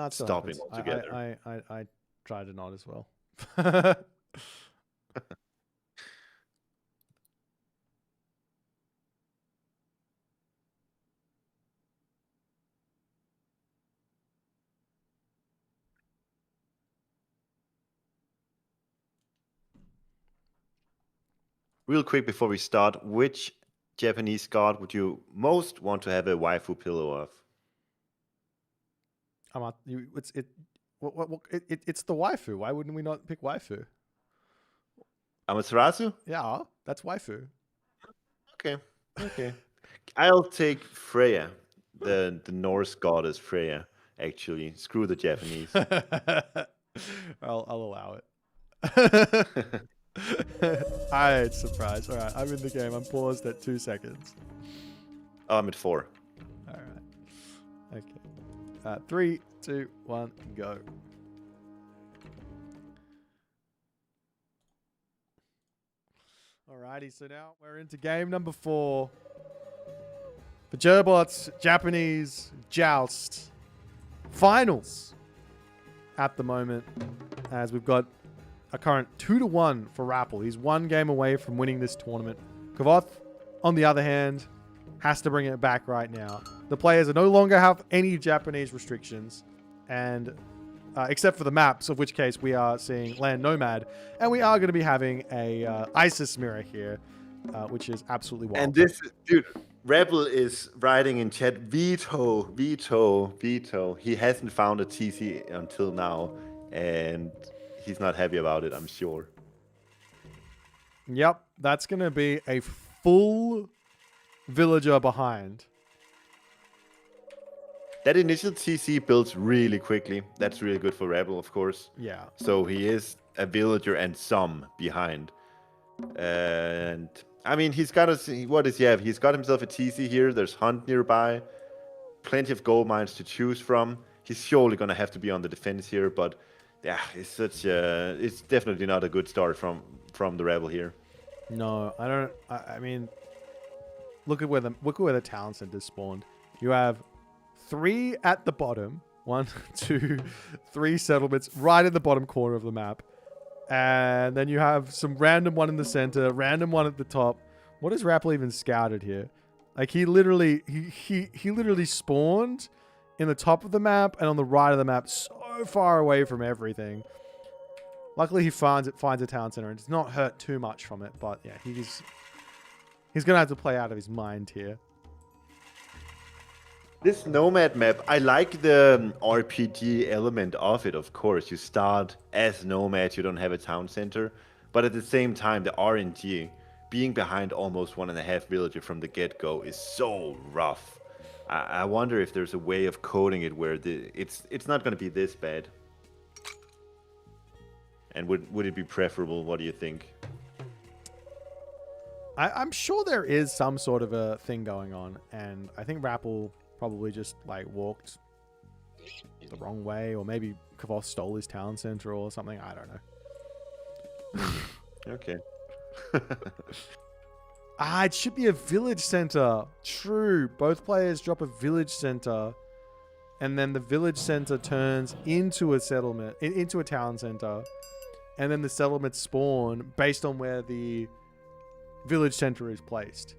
Speaker 2: stopping altogether.
Speaker 1: I tried to not as well.
Speaker 2: Real quick before we start, which Japanese god would you most want to have a waifu pillow of?
Speaker 1: It's the waifu. Why wouldn't we not pick waifu?
Speaker 2: Amaterasu?
Speaker 1: Yeah, that's waifu.
Speaker 2: Okay. I'll take Freya, the Norse goddess Freya. Actually, screw the Japanese.
Speaker 1: I'll allow it. Alright, surprise. Alright, I'm in the game. I'm paused at 2 seconds.
Speaker 2: Oh, I'm at 4.
Speaker 1: Alright. Okay. 3, 2, 1, go. Alrighty, so now we're into game number 4. The Jerbot's Japanese Joust finals at the moment, as we've got a current 2-1 for Rappel. He's 1 game away from winning this tournament. Kavoth, on the other hand, has to bring it back right now. The players no longer have any Japanese restrictions, and except for the maps, of which case we are seeing Land Nomad, and we are going to be having a ISIS mirror here, which is absolutely wild.
Speaker 2: And this, dude, Rebel is writing in chat, veto. He hasn't found a TC until now, and he's not happy about it, I'm sure.
Speaker 1: Yep, that's going to be a full villager behind.
Speaker 2: That initial TC builds really quickly. That's really good for Rebel, of course.
Speaker 1: Yeah.
Speaker 2: So he is a villager and some behind. And I mean, he's got what does he have? He's got himself a TC here. There's Hunt nearby. Plenty of gold mines to choose from. He's surely going to have to be on the defense here, but yeah, it's definitely not a good start from the Rebel here.
Speaker 1: No, I mean, look at where the town centers spawned. You have 3 at the bottom. 1, 2, 3 settlements right in the bottom corner of the map. And then you have some random one in the center, random one at the top. What has Rappel even scouted here? Like he literally spawned in the top of the map and on the right of the map, so far away from everything. Luckily he finds a town center and does not hurt too much from it, but yeah, he's gonna have to play out of his mind here.
Speaker 2: This Nomad map, I like the RPG element of it, of course. You start as Nomad, you don't have a town center. But at the same time, the RNG, being behind almost 1.5 villager from the get-go is so rough. I wonder if there's a way of coding it where it's not going to be this bad. And would it be preferable? What do you think?
Speaker 1: I'm sure there is some sort of a thing going on. And I think Rappel probably just like walked the wrong way, or maybe Kavoth stole his town center or something. I don't know.
Speaker 2: Okay.
Speaker 1: It should be a village center. True. Both players drop a village center, and then the village center turns into a settlement, into a town center, and then the settlements spawn based on where the village center is placed.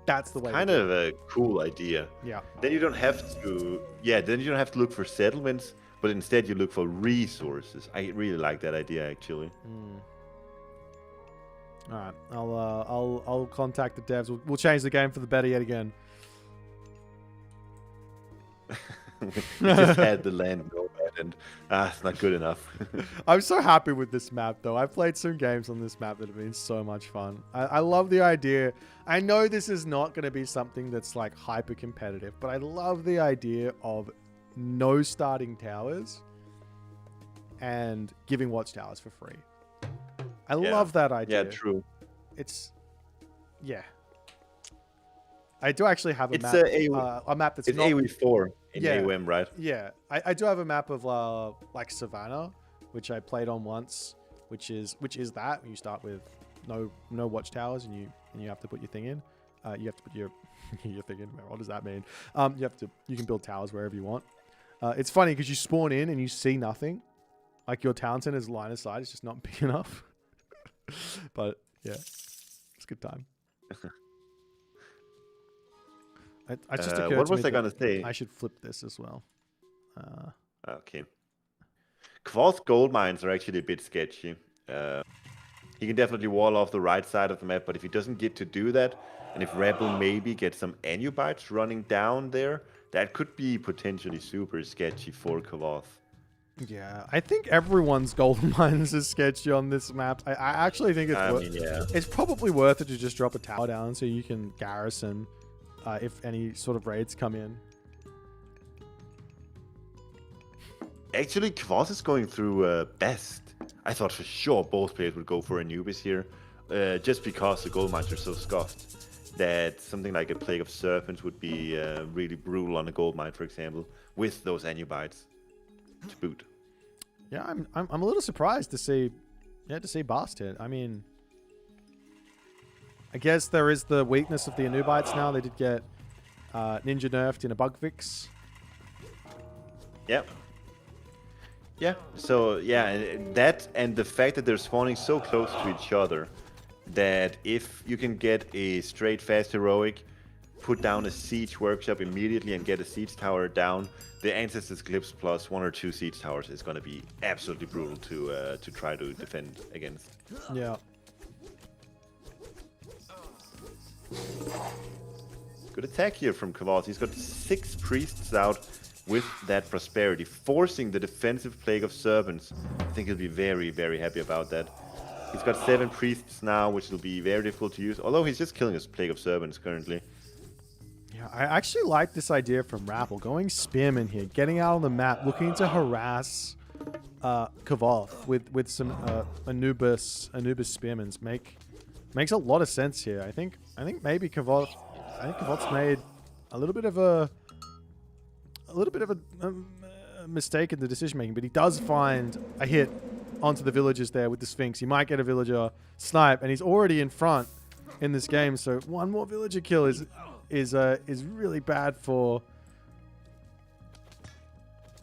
Speaker 1: That's the way.
Speaker 2: Kind of a cool idea.
Speaker 1: Yeah.
Speaker 2: Then you don't have to. Yeah. Then you don't have to look for settlements, but instead you look for resources. I really like that idea, actually.
Speaker 1: All right. I'll contact the devs. We'll change the game for the better yet again.
Speaker 2: We just had the land Nomad. and it's not good enough.
Speaker 1: I'm so happy with this map, though. I've played some games on this map that have been so much fun. I love the idea. I know this is not going to be something that's like hyper competitive, but I love the idea of no starting towers and giving watchtowers for free. I love that idea.
Speaker 2: Yeah, true.
Speaker 1: Yeah. I do actually have a
Speaker 2: It's
Speaker 1: map. A map that's
Speaker 2: it's
Speaker 1: not
Speaker 2: AoE4 in AOM, right?
Speaker 1: Yeah, I do have a map of like Savannah, which I played on once, which is that you start with no watchtowers and you have to put your thing in. You have to put your thing in. What does that mean? You can build towers wherever you want. It's funny because you spawn in and you see nothing. Like your town center's line of sight is just not big enough. But yeah, it's a good time. I just occurred
Speaker 2: what
Speaker 1: to
Speaker 2: was
Speaker 1: me
Speaker 2: I gonna say?
Speaker 1: I should flip this as well.
Speaker 2: Okay. Kvoth's gold mines are actually a bit sketchy. He can definitely wall off the right side of the map, but if he doesn't get to do that, and if Rebel maybe gets some Anubites running down there, that could be potentially super sketchy for Kvoth.
Speaker 1: Yeah, I think everyone's gold mines is sketchy on this map. I actually think it's probably worth it to just drop a tower down so you can garrison if any sort of raids come in.
Speaker 2: Actually, Kvoth is going through best. I thought for sure both players would go for Anubis here, just because the gold mines are so scuffed that something like a Plague of Serpents would be really brutal on a gold mine, for example, with those Anubites to boot. Yeah,
Speaker 1: I'm a little surprised to see Bast hit. I mean, I guess there is the weakness of the Anubites now. They did get ninja nerfed in a bug fix.
Speaker 2: Yep. Yeah, so yeah, that and the fact that they're spawning so close to each other that if you can get a straight fast heroic, put down a siege workshop immediately and get a siege tower down, the Ancestors Clips plus 1 or 2 siege towers is going to be absolutely brutal to try to defend against.
Speaker 1: Yeah.
Speaker 2: Good attack here from Kvoth. He's got 6 priests out with that prosperity, forcing the defensive Plague of Serpents. I think he'll be very, very happy about that. He's got 7 priests now, which will be very difficult to use, although he's just killing his Plague of Serpents currently.
Speaker 1: Yeah, I actually like this idea from Rappel, going spearman here, getting out on the map, looking to harass Kvoth with some Anubis spearmans makes a lot of sense here. I think maybe Kvoth's made a little bit of a mistake in the decision making, but he does find a hit onto the villagers there with the Sphinx. He might get a villager snipe, and he's already in front in this game. So one more villager kill is really bad for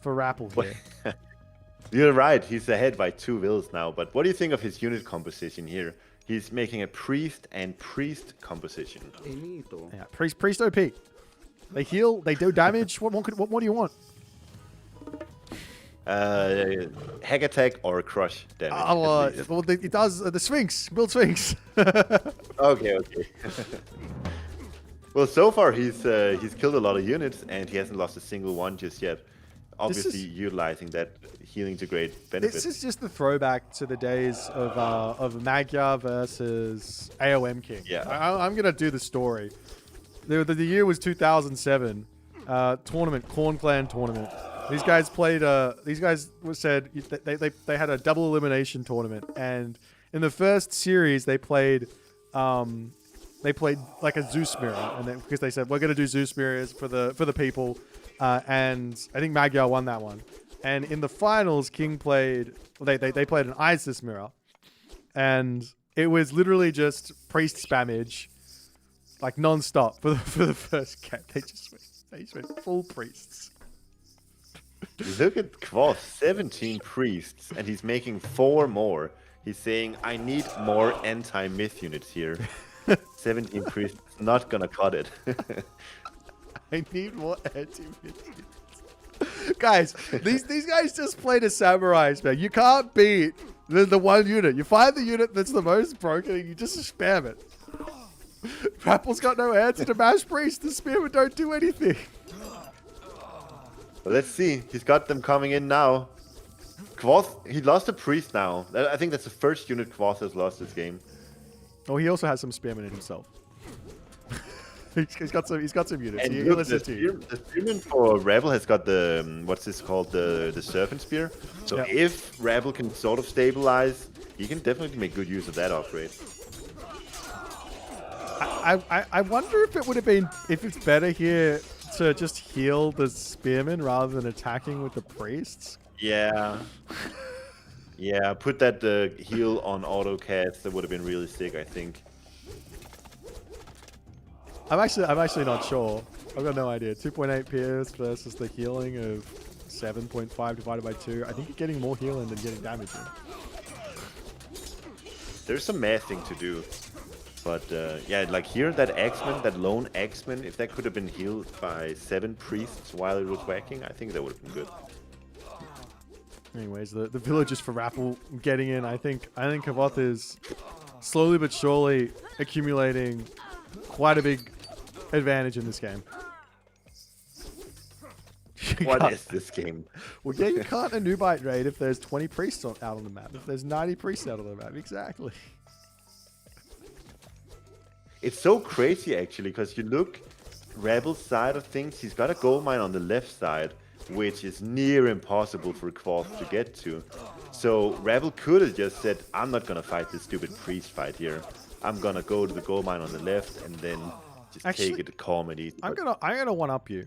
Speaker 1: Rappel here.
Speaker 2: You're right. He's ahead by 2 vills now. But what do you think of his unit composition here? He's making a priest and priest composition.
Speaker 1: Yeah, priest OP. They heal. They do damage. What more do you want?
Speaker 2: Hack attack or crush damage.
Speaker 1: Well, it does the Sphinx. Build Sphinx.
Speaker 2: Okay. Well, so far he's killed a lot of units and he hasn't lost a single one just yet. Obviously, utilizing that healing to great benefit.
Speaker 1: This is just the throwback to the days of Magyar versus AOM King.
Speaker 2: Yeah,
Speaker 1: I'm gonna do the story. The year was 2007. Tournament, Corn Clan tournament. These guys played. These guys said they had a double elimination tournament, and in the first series they played like a Zeus mirror, and then because they said we're gonna do Zeus mirrors for the people, and I think Magyar won that one. And in the finals, King played. They played an Isis mirror, and it was literally just priest spammage, like non-stop for the first game. They just went full priests.
Speaker 2: Look at Kvoth, 17 priests, and he's making 4 more. He's saying, I need more anti-myth units here. 17 priests, not gonna cut it.
Speaker 1: I need more anti-myth units. Guys, these guys just played a samurai spam. You can't beat the one unit. You find the unit that's the most broken and you just spam it. Rappel's got no answer to Mash Priest. The Spearmen don't do anything.
Speaker 2: Well, let's see. He's got them coming in now. Quoth, he lost a priest now. I think that's the first unit Quoth has lost this game.
Speaker 1: Oh, he also has some spearmen in himself. he's got some units.
Speaker 2: And look, the spearman for Rebel has got the what's this called, the serpent spear. So if Rebel can sort of stabilize, he can definitely make good use of that upgrade.
Speaker 1: I wonder if it would have been, if it's better here to just heal the spearmen rather than attacking with the priests.
Speaker 2: Yeah. Yeah, put that heal on auto cast. That would have been really sick, I think.
Speaker 1: I'm actually not sure. I've got no idea. 2.8 pierce versus the healing of 7.5 divided by 2. I think you're getting more healing than getting damage in.
Speaker 2: There's some mathing to do. But yeah, like here, that X-Men, that lone X-Men, if that could have been healed by 7 priests while it was whacking, I think that would have been good.
Speaker 1: Anyways, the villagers for Rappel getting in. I think Kavoth is slowly but surely accumulating quite a big advantage in this game.
Speaker 2: What is this game?
Speaker 1: Well, yeah, you can't a Nubite raid if there's 20 priests out on the map. If there's 90 priests out on the map, exactly.
Speaker 2: It's so crazy actually, because you look Rebel's side of things. He's got a gold mine on the left side, which is near impossible for Quoth to get to. So Rebel could have just said, I'm not gonna fight this stupid priest fight here. I'm gonna go to the gold mine on the left and then just take it calm and easy.
Speaker 1: I'm gonna one up you.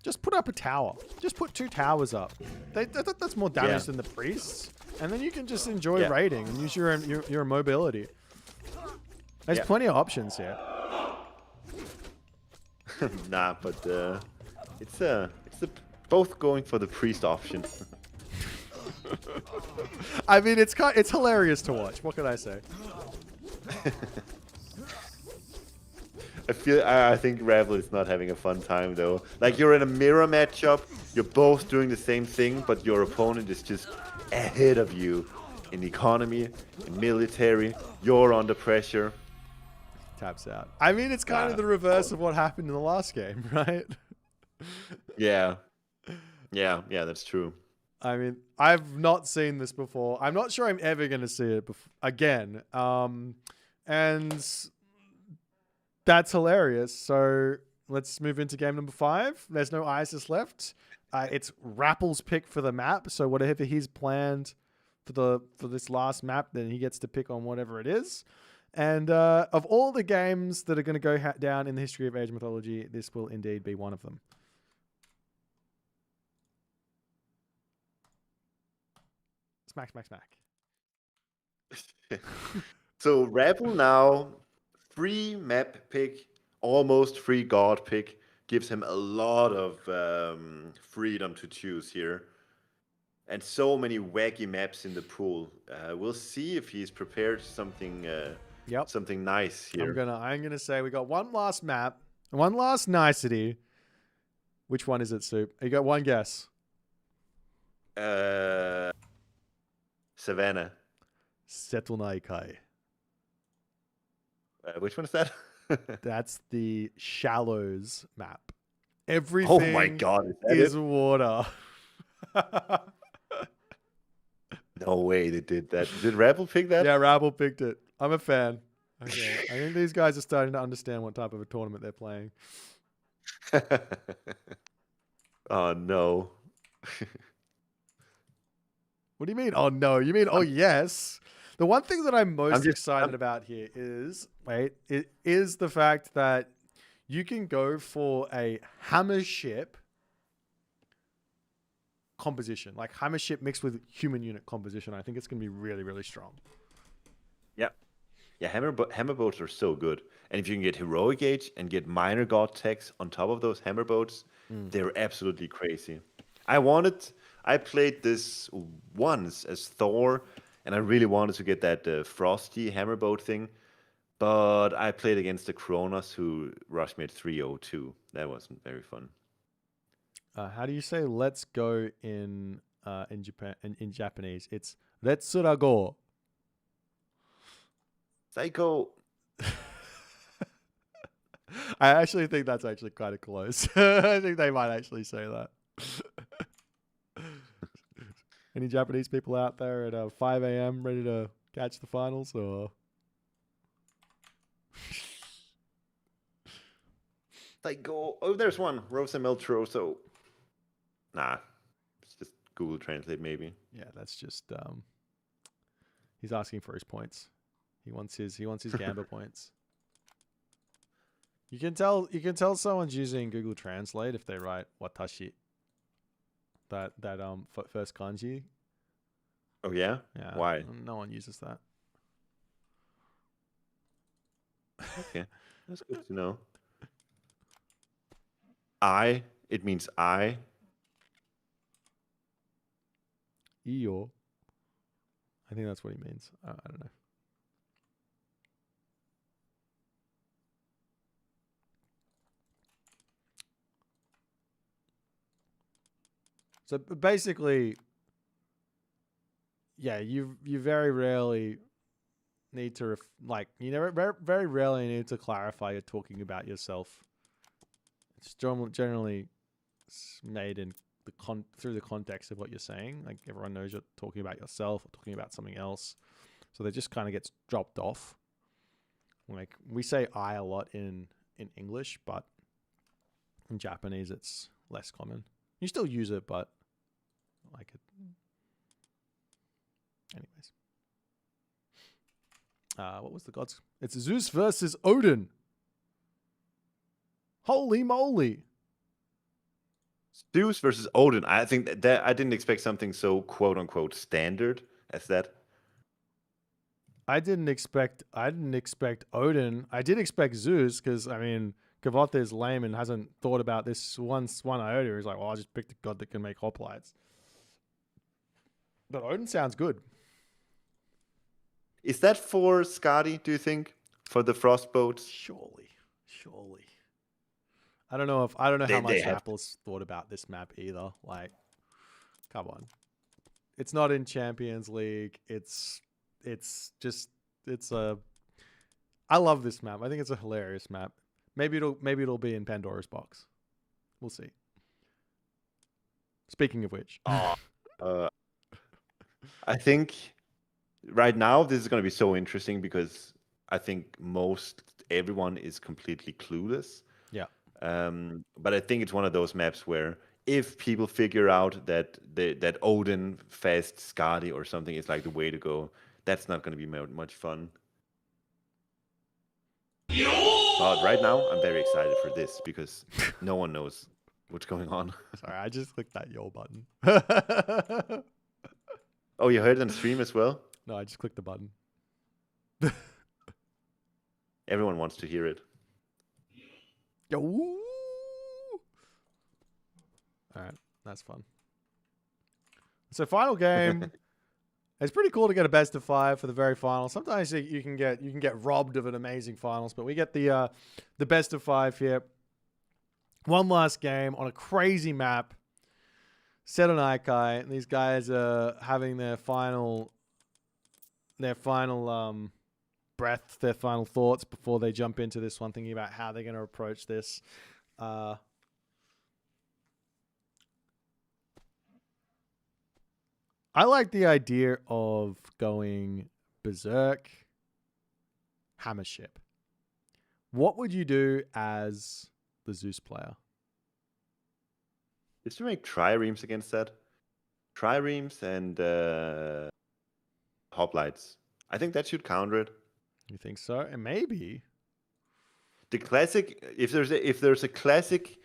Speaker 1: Just put up a tower. Just put 2 towers up. That's more damage than the priests, and then you can just enjoy raiding and use your mobility. There's plenty of options here.
Speaker 2: Nah, but it's both going for the priest option.
Speaker 1: I mean, it's hilarious to watch. What can I say?
Speaker 2: I think Rebel is not having a fun time though. Like, you're in a mirror matchup, you're both doing the same thing, but your opponent is just ahead of you in economy, in military. You're under pressure.
Speaker 1: Taps out. I mean, it's kind of the reverse of what happened in the last game, right?
Speaker 2: Yeah, that's true.
Speaker 1: I mean, I've not seen this before. I'm not sure I'm ever going to see it again. And that's hilarious. So let's move into game number 5. There's no ISIS left. It's Rappel's pick for the map. So whatever he's planned for this last map, then he gets to pick on whatever it is. And of all the games that are going to go down in the history of Age Mythology, this will indeed be one of them. Smack, smack, smack.
Speaker 2: So Rebel now, free map pick, almost free god pick, gives him a lot of freedom to choose here. And so many wacky maps in the pool. We'll see if he's prepared something something nice here.
Speaker 1: I'm gonna say we got one last map, one last nicety. Which one is it, Soup? You got one guess.
Speaker 2: Savannah.
Speaker 1: Setunaikai.
Speaker 2: Which one is that?
Speaker 1: That's the Shallows map. Everything
Speaker 2: oh my God,
Speaker 1: is water.
Speaker 2: No way they did that. Did Rebel pick that?
Speaker 1: Yeah, Rebel picked it. I'm a fan. Okay. I think these guys are starting to understand what type of a tournament they're playing.
Speaker 2: Oh, no.
Speaker 1: What do you mean, oh, no? You mean, oh, yes? The one thing that I'm most excited about here is, it is the fact that you can go for a hammer ship composition, like hammer ship mixed with human unit composition. I think it's going to be really, really strong.
Speaker 2: Yep. Yeah, hammer boats are so good. And if you can get heroic age and get minor god techs on top of those hammer boats, they're absolutely crazy. I played this once as Thor, and I really wanted to get that frosty hammer boat thing, but I played against the Kronos who rushed me at 302. That wasn't very fun.
Speaker 1: How do you say "let's go" in Japan in Japanese? It's "let's go."
Speaker 2: Psycho.
Speaker 1: I actually think that's actually kind of close. I think they might actually say that. Any Japanese people out there at 5 a.m. ready to catch the finals? Or
Speaker 2: Like, go. Oh, there's one. Rosa Meltroso. Nah. It's just Google Translate, maybe.
Speaker 1: yeah, that's just he's asking for his points. He wants his Gamba points. You can tell someone's using Google Translate if they write watashi. That first kanji.
Speaker 2: Oh, yeah?
Speaker 1: Yeah.
Speaker 2: Why?
Speaker 1: No one uses that.
Speaker 2: Okay. That's good to know. It means I.
Speaker 1: Iyo. I think that's what he means. I don't know. So basically, yeah, you very rarely need to you never very rarely need to clarify you're talking about yourself. It's generally made in through the context of what you're saying. Like everyone knows you're talking about yourself or talking about something else, so they just kind of gets dropped off. Like we say I a lot in English, but in Japanese it's less common. You still use it, but like it. Anyways. What was the gods? It's Zeus versus Odin. Holy moly.
Speaker 2: Zeus versus Odin. I think that I didn't expect something so quote unquote standard as that.
Speaker 1: I didn't expect Odin. I did expect Zeus because I mean Jerbot is lame and hasn't thought about this one iota. He's like, well, I'll just pick the god that can make hoplites. But Odin sounds good.
Speaker 2: Is that for Skadi, do you think? For the frost boats?
Speaker 1: Surely. I don't know how much Apple's thought about this map either. Like, come on. It's not in Champions League. I love this map. I think it's a hilarious map. Maybe it'll be in Pandora's box. We'll see. Speaking of which.
Speaker 2: I think right now this is going to be so interesting because I think everyone is completely clueless.
Speaker 1: Yeah.
Speaker 2: But I think it's one of those maps where if people figure out that Odin fast Skadi or something is like the way to go, that's not going to be much fun. But right now, I'm very excited for this because no one knows what's going on.
Speaker 1: Sorry, I just clicked that yo button.
Speaker 2: Oh, you heard it on stream as well?
Speaker 1: No, I just clicked the button.
Speaker 2: Everyone wants to hear it.
Speaker 1: Yo. All right, that's fun. So final game. It's pretty cool to get a best of 5 for the very final. Sometimes you can get robbed of an amazing finals, but we get the best of 5 here. One last game on a crazy map set on Ikai, and these guys are having their final breath, their final thoughts before they jump into this one, thinking about how they're going to approach this. I like the idea of going berserk hammer ship. What would you do as the Zeus player?
Speaker 2: Did you make triremes against that? Triremes and hoplites. I think that should counter it.
Speaker 1: You think so? And maybe
Speaker 2: the classic. If there's a classic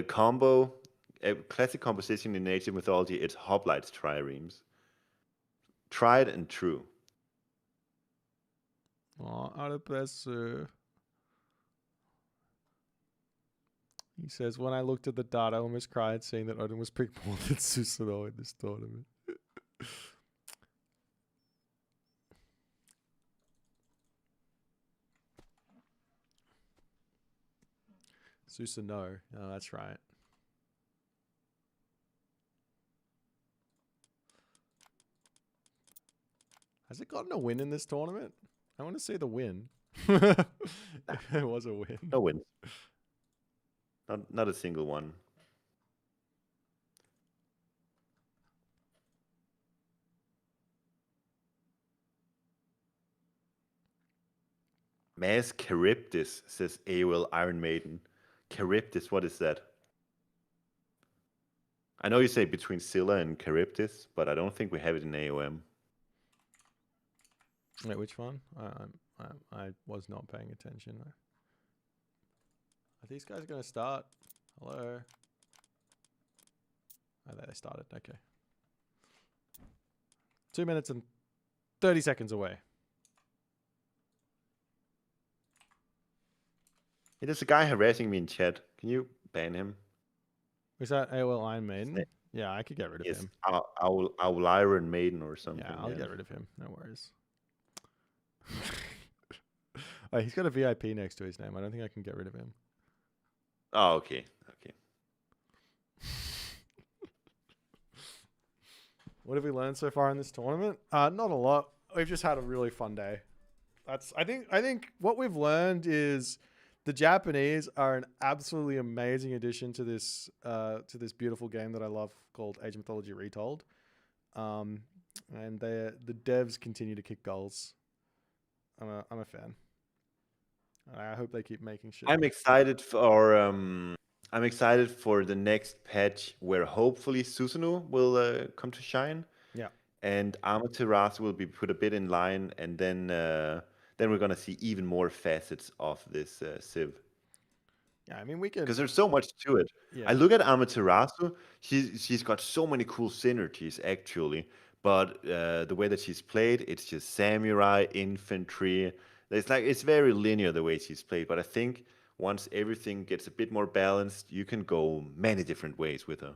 Speaker 2: combo, a classic composition in native mythology, it's hoplites triremes. Tried and true.
Speaker 1: Oh, out of best. He says, when I looked at the data, I almost cried seeing that Odin was picked more than Susanoo in this tournament. Susanoo. Oh, that's right. Has it gotten a win in this tournament? I want to see the win. It was a win.
Speaker 2: No win. Not a single one. Mass Charybdis, says AOL Iron Maiden. Charybdis, what is that? I know you say between Scylla and Charybdis, but I don't think we have it in AOM.
Speaker 1: Wait, which one? I was not paying attention. Are these guys going to start? Hello? Oh, they started. Okay. 2 minutes and 30 seconds away.
Speaker 2: Hey, there's a guy harassing me in chat. Can you ban him?
Speaker 1: Was that AOL Iron Maiden? Yeah, I could get rid of him.
Speaker 2: Owl Iron Maiden or something.
Speaker 1: Yeah, I'll get rid of him. No worries. Oh, he's got a VIP next to his name. I don't think I can get rid of him.
Speaker 2: Oh, okay. Okay.
Speaker 1: What have we learned so far in this tournament? Not a lot. We've just had a really fun day. I think what we've learned is the Japanese are an absolutely amazing addition to this beautiful game that I love called Age of Mythology Retold. And the devs continue to kick goals. I'm a fan. I hope they keep making shit.
Speaker 2: I'm excited for the next patch where hopefully Susanoo will come to shine.
Speaker 1: Yeah.
Speaker 2: And Amaterasu will be put a bit in line, and then we're gonna see even more facets of this Civ.
Speaker 1: Yeah, I mean we can,
Speaker 2: because there's so much to it.
Speaker 1: Yeah.
Speaker 2: I look at Amaterasu; she's got so many cool synergies actually, but the way that she's played, it's just samurai, infantry. It's very linear the way she's played. But I think once everything gets a bit more balanced, you can go many different ways with her.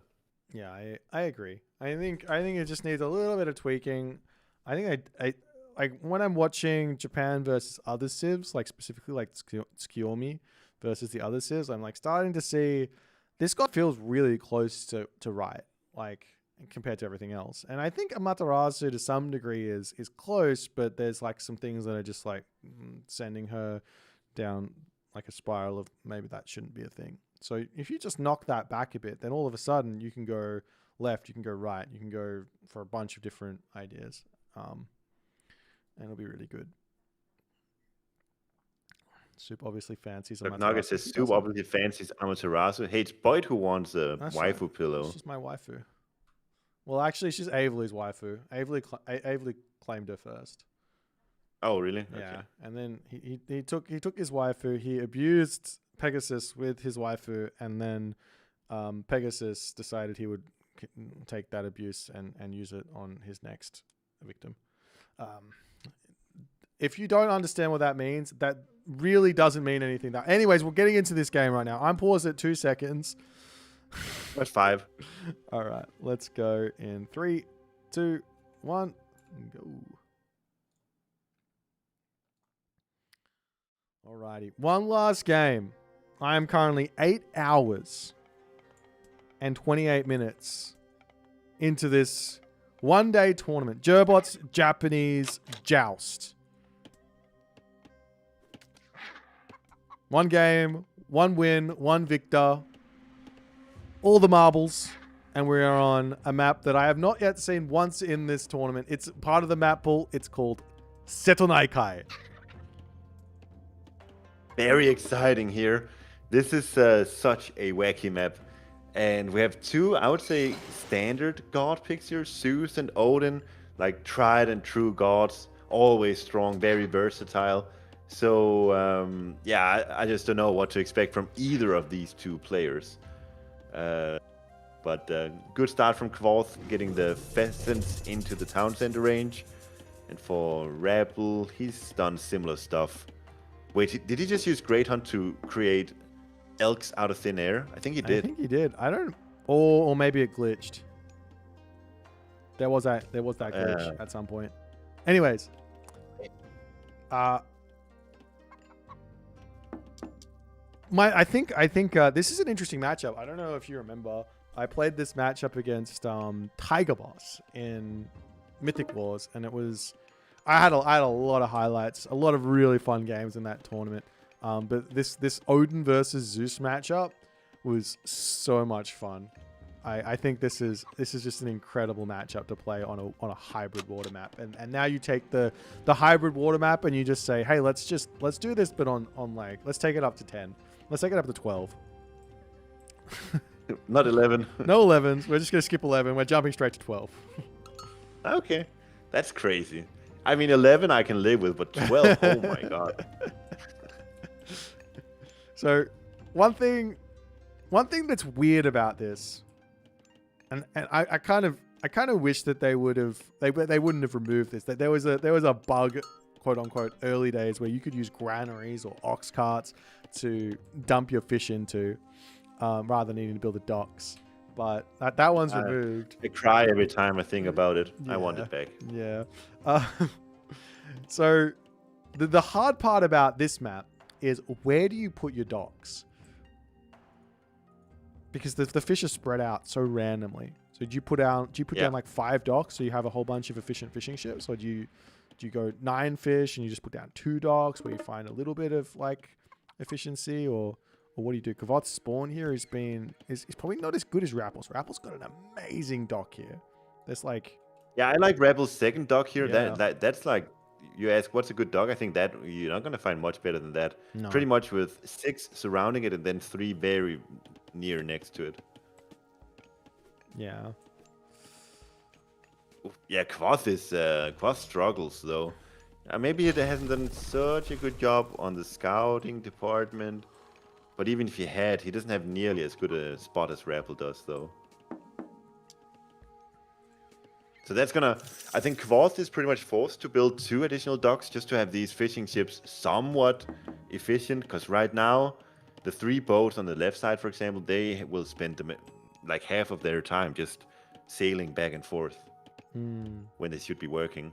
Speaker 1: Yeah, I agree. I think it just needs a little bit of tweaking. I think I like when I'm watching Japan versus other civs, like specifically like Tsukiyomi versus the other civs, I'm like starting to see this god feels really close to right, like compared to everything else. And I think Amaterasu to some degree is close, but there's like some things that are just like sending her down like a spiral of maybe that shouldn't be a thing. So if you just knock that back a bit, then all of a sudden you can go left, you can go right, you can go for a bunch of different ideas. And it'll be really good. Soup obviously fancies Amaterasu.
Speaker 2: Nugget says Soup obviously fancies Amaterasu. Hey, it's Boit who wants a waifu pillow.
Speaker 1: She's my waifu. Well, actually, she's Aveley's waifu. Aveley claimed her first.
Speaker 2: Oh, really?
Speaker 1: Yeah.
Speaker 2: Okay.
Speaker 1: And then he took his waifu. He abused Pegasus with his waifu, and then Pegasus decided he would take that abuse and use it on his next victim. If you don't understand what that means, that really doesn't mean anything. Anyways, we're getting into this game right now. I'm paused at 2 seconds.
Speaker 2: That's 5.
Speaker 1: All right, let's go in 3, 2, 1, and go. Alrighty, one last game. I am currently 8 hours and 28 minutes into this one-day tournament. Jerbot's Japanese Joust. One game, one win, one victor. All the marbles. And we are on a map that I have not yet seen once in this tournament. It's part of the map pool. It's called Setonaikai.
Speaker 2: Very exciting here. This is such a wacky map. And we have two, I would say, standard god picks here. Zeus and Odin, like tried and true gods. Always strong, very versatile. So, yeah, I just don't know what to expect from either of these two players. But good start from Kvoth, getting the Pheasants into the town center range. And for Rabble, he's done similar stuff. Wait, did he just use Great Hunt to create elks out of thin air? I think he did.
Speaker 1: I think he did. I don't... Or maybe it glitched. There was that glitch at some point. Anyways. I think this is an interesting matchup. I don't know if you remember. I played this matchup against Tiger Boss in Mythic Wars, and it was... I had a lot of highlights, a lot of really fun games in that tournament. But this Odin versus Zeus matchup was so much fun. I think this is just an incredible matchup to play on a hybrid water map. And now you take the hybrid water map and you just say, hey, let's do this, but on like let's take it up to 10. Let's take it up to 12.
Speaker 2: Not 11.
Speaker 1: No 11s. We're just gonna skip 11. We're jumping straight to 12.
Speaker 2: Okay, that's crazy. I mean, 11 I can live with, but 12, oh my god.
Speaker 1: So, one thing that's weird about this, and I kind of wish that they wouldn't have removed this. That there was a bug, quote unquote, early days where you could use granaries or ox carts to dump your fish into, rather than needing to build the docks. But that one's removed.
Speaker 2: I cry every time I think about it.
Speaker 1: Yeah.
Speaker 2: I want it back.
Speaker 1: Yeah. So the hard part about this map is where do you put your docks? Because the fish are spread out so randomly. So do you put down like 5 docks so you have a whole bunch of efficient fishing ships, or do you go 9 fish and you just put down 2 docks where you find a little bit of like efficiency, or what do you do? Kvot's spawn here is probably not as good as Rappel's. Rappel's got an amazing dock here. There's like,
Speaker 2: yeah, I like Rebel's second dock here.
Speaker 1: Yeah.
Speaker 2: That's like, you ask what's a good dock? I think that you're not gonna find much better than that.
Speaker 1: No.
Speaker 2: Pretty much with 6 surrounding it and then 3 very near next to it.
Speaker 1: yeah.
Speaker 2: Yeah, Kvothe struggles though. Maybe it hasn't done such a good job on the scouting department. But even if he doesn't have nearly as good a spot as Rappel does, though. So that's gonna... I think Kvothe is pretty much forced to build 2 additional docks just to have these fishing ships somewhat efficient. Because right now, the 3 boats on the left side, for example, they will spend like half of their time just sailing back and forth when they should be working.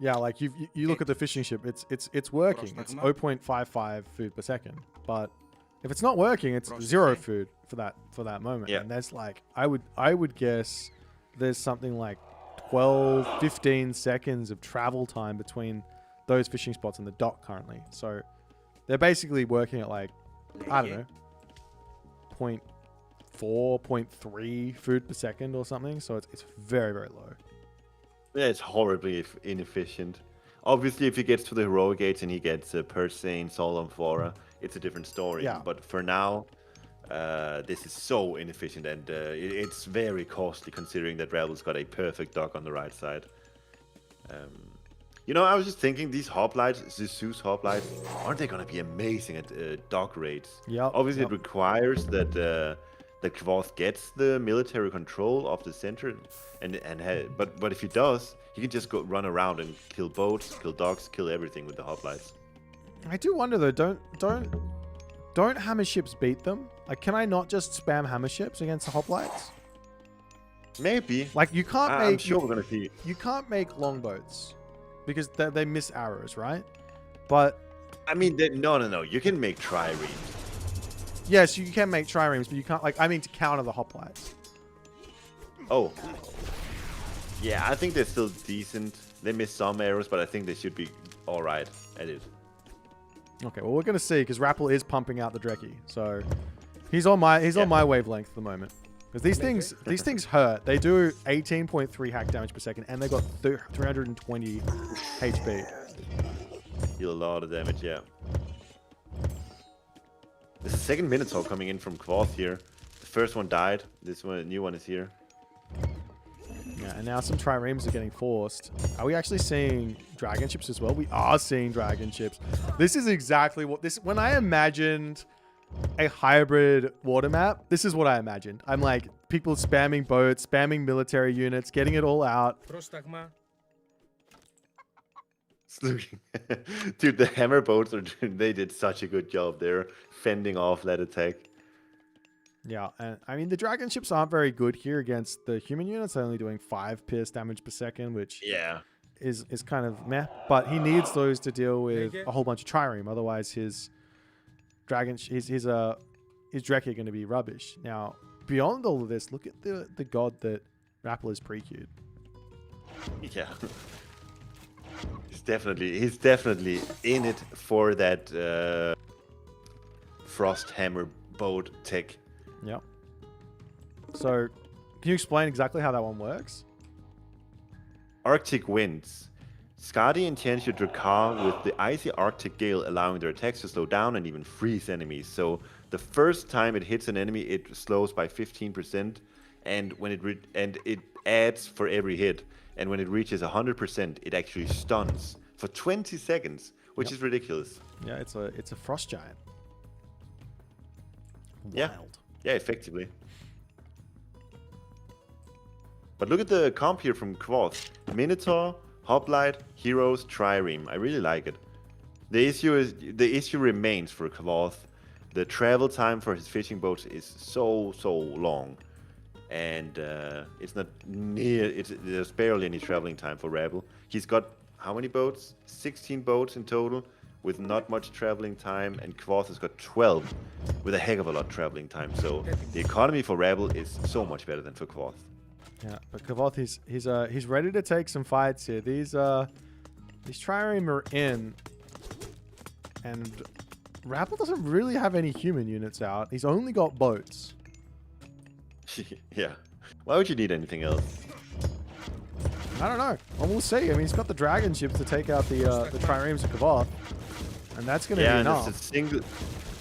Speaker 1: Yeah, like you look at the fishing ship, it's working. It's 0.55 food per second. But if it's not working, it's 0 food for that moment.
Speaker 2: Yeah.
Speaker 1: And that's like I would guess there's something like 12, 15 seconds of travel time between those fishing spots and the dock currently. So they're basically working at like, I don't know, 0.4, 0.3 food per second or something. So it's very, very low.
Speaker 2: Yeah, it's horribly inefficient. Obviously, if he gets to the heroic age and he gets Persane, Sol Amphora, it's a different story.
Speaker 1: Yeah.
Speaker 2: But for now, this is so inefficient, and it's very costly considering that Rebel's got a perfect dock on the right side. You know, I was just thinking, these hoplites, the Zeus hoplites, aren't they going to be amazing at dock raids?
Speaker 1: Yeah.
Speaker 2: Obviously, it requires that that Kvothe gets the military control of the center, but if he does, he can just go run around and kill boats, kill docks, kill everything with the hoplites.
Speaker 1: I do wonder though, don't hammer ships beat them? Like, can I not just spam hammer ships against the hoplites?
Speaker 2: Maybe.
Speaker 1: Like, you can't make.
Speaker 2: I'm sure we're gonna see.
Speaker 1: You can't make longboats because they miss arrows, right? But
Speaker 2: I mean, no. You can make triremes.
Speaker 1: yes, you can make triremes, but you can't. Like, I mean, to counter the hoplites.
Speaker 2: Oh. Yeah, I think they're still decent. They miss some arrows, but I think they should be all right at it.
Speaker 1: Okay, well, we're gonna see because Rappel is pumping out the Drekkie, so he's on my wavelength at the moment. Because these things hurt. They do 18.3 hack damage per second, and they got 320 HP.
Speaker 2: Deal a lot of damage, yeah. There's a second Minotaur coming in from Kvothe here. The first one died. This one, a new one is here.
Speaker 1: Yeah, and now some triremes are getting forced. Are we actually seeing dragon ships as well? We are seeing dragon ships. This is exactly what when I imagined a hybrid water map, this is what I imagined. I'm like people spamming boats, spamming military units, getting it all out.
Speaker 2: Dude, the hammer boats they did such a good job there, fending off that attack.
Speaker 1: Yeah, and I mean the dragon ships aren't very good here against the human units. They're only doing 5 pierce damage per second, which is kind of meh. But he needs those to deal with a whole bunch of trireme. Otherwise, his Drekkie are going to be rubbish. Now, beyond all of this, look at the god that Rappel is pre-queued.
Speaker 2: Yeah. He's definitely in it for that Frost Hammer boat tech.
Speaker 1: Yep. So, can you explain exactly how that one works?
Speaker 2: Arctic winds. Skadi intends to Drakkar with the icy Arctic gale, allowing their attacks to slow down and even freeze enemies. So the first time it hits an enemy, it slows by 15%, and when it adds for every hit. And when it reaches 100%, it actually stuns for 20 seconds, which is ridiculous.
Speaker 1: Yeah, it's a frost giant.
Speaker 2: Yeah.
Speaker 1: Wild.
Speaker 2: Yeah, effectively. But look at the comp here from Kvothe. Minotaur, Hoplite, Heroes, Trireme. I really like it. The issue remains for Kvothe. The travel time for his fishing boats is so long, and there's barely any traveling time for Rabble. He's got how many boats? 16 boats in total, with not much traveling time, and Kvothe has got 12, with a heck of a lot traveling time. So the economy for Rabble is so much better than for Kvothe.
Speaker 1: Yeah, but Kvothe, he's ready to take some fights here. These Trireme are in, and Rabble doesn't really have any human units out. He's only got boats.
Speaker 2: Yeah. Why would you need anything else?
Speaker 1: I don't know. Well, we'll see. I mean, he's got the dragon ships to take out the Triremes of Kvothe, and that's going to be enough.
Speaker 2: Yeah, it's a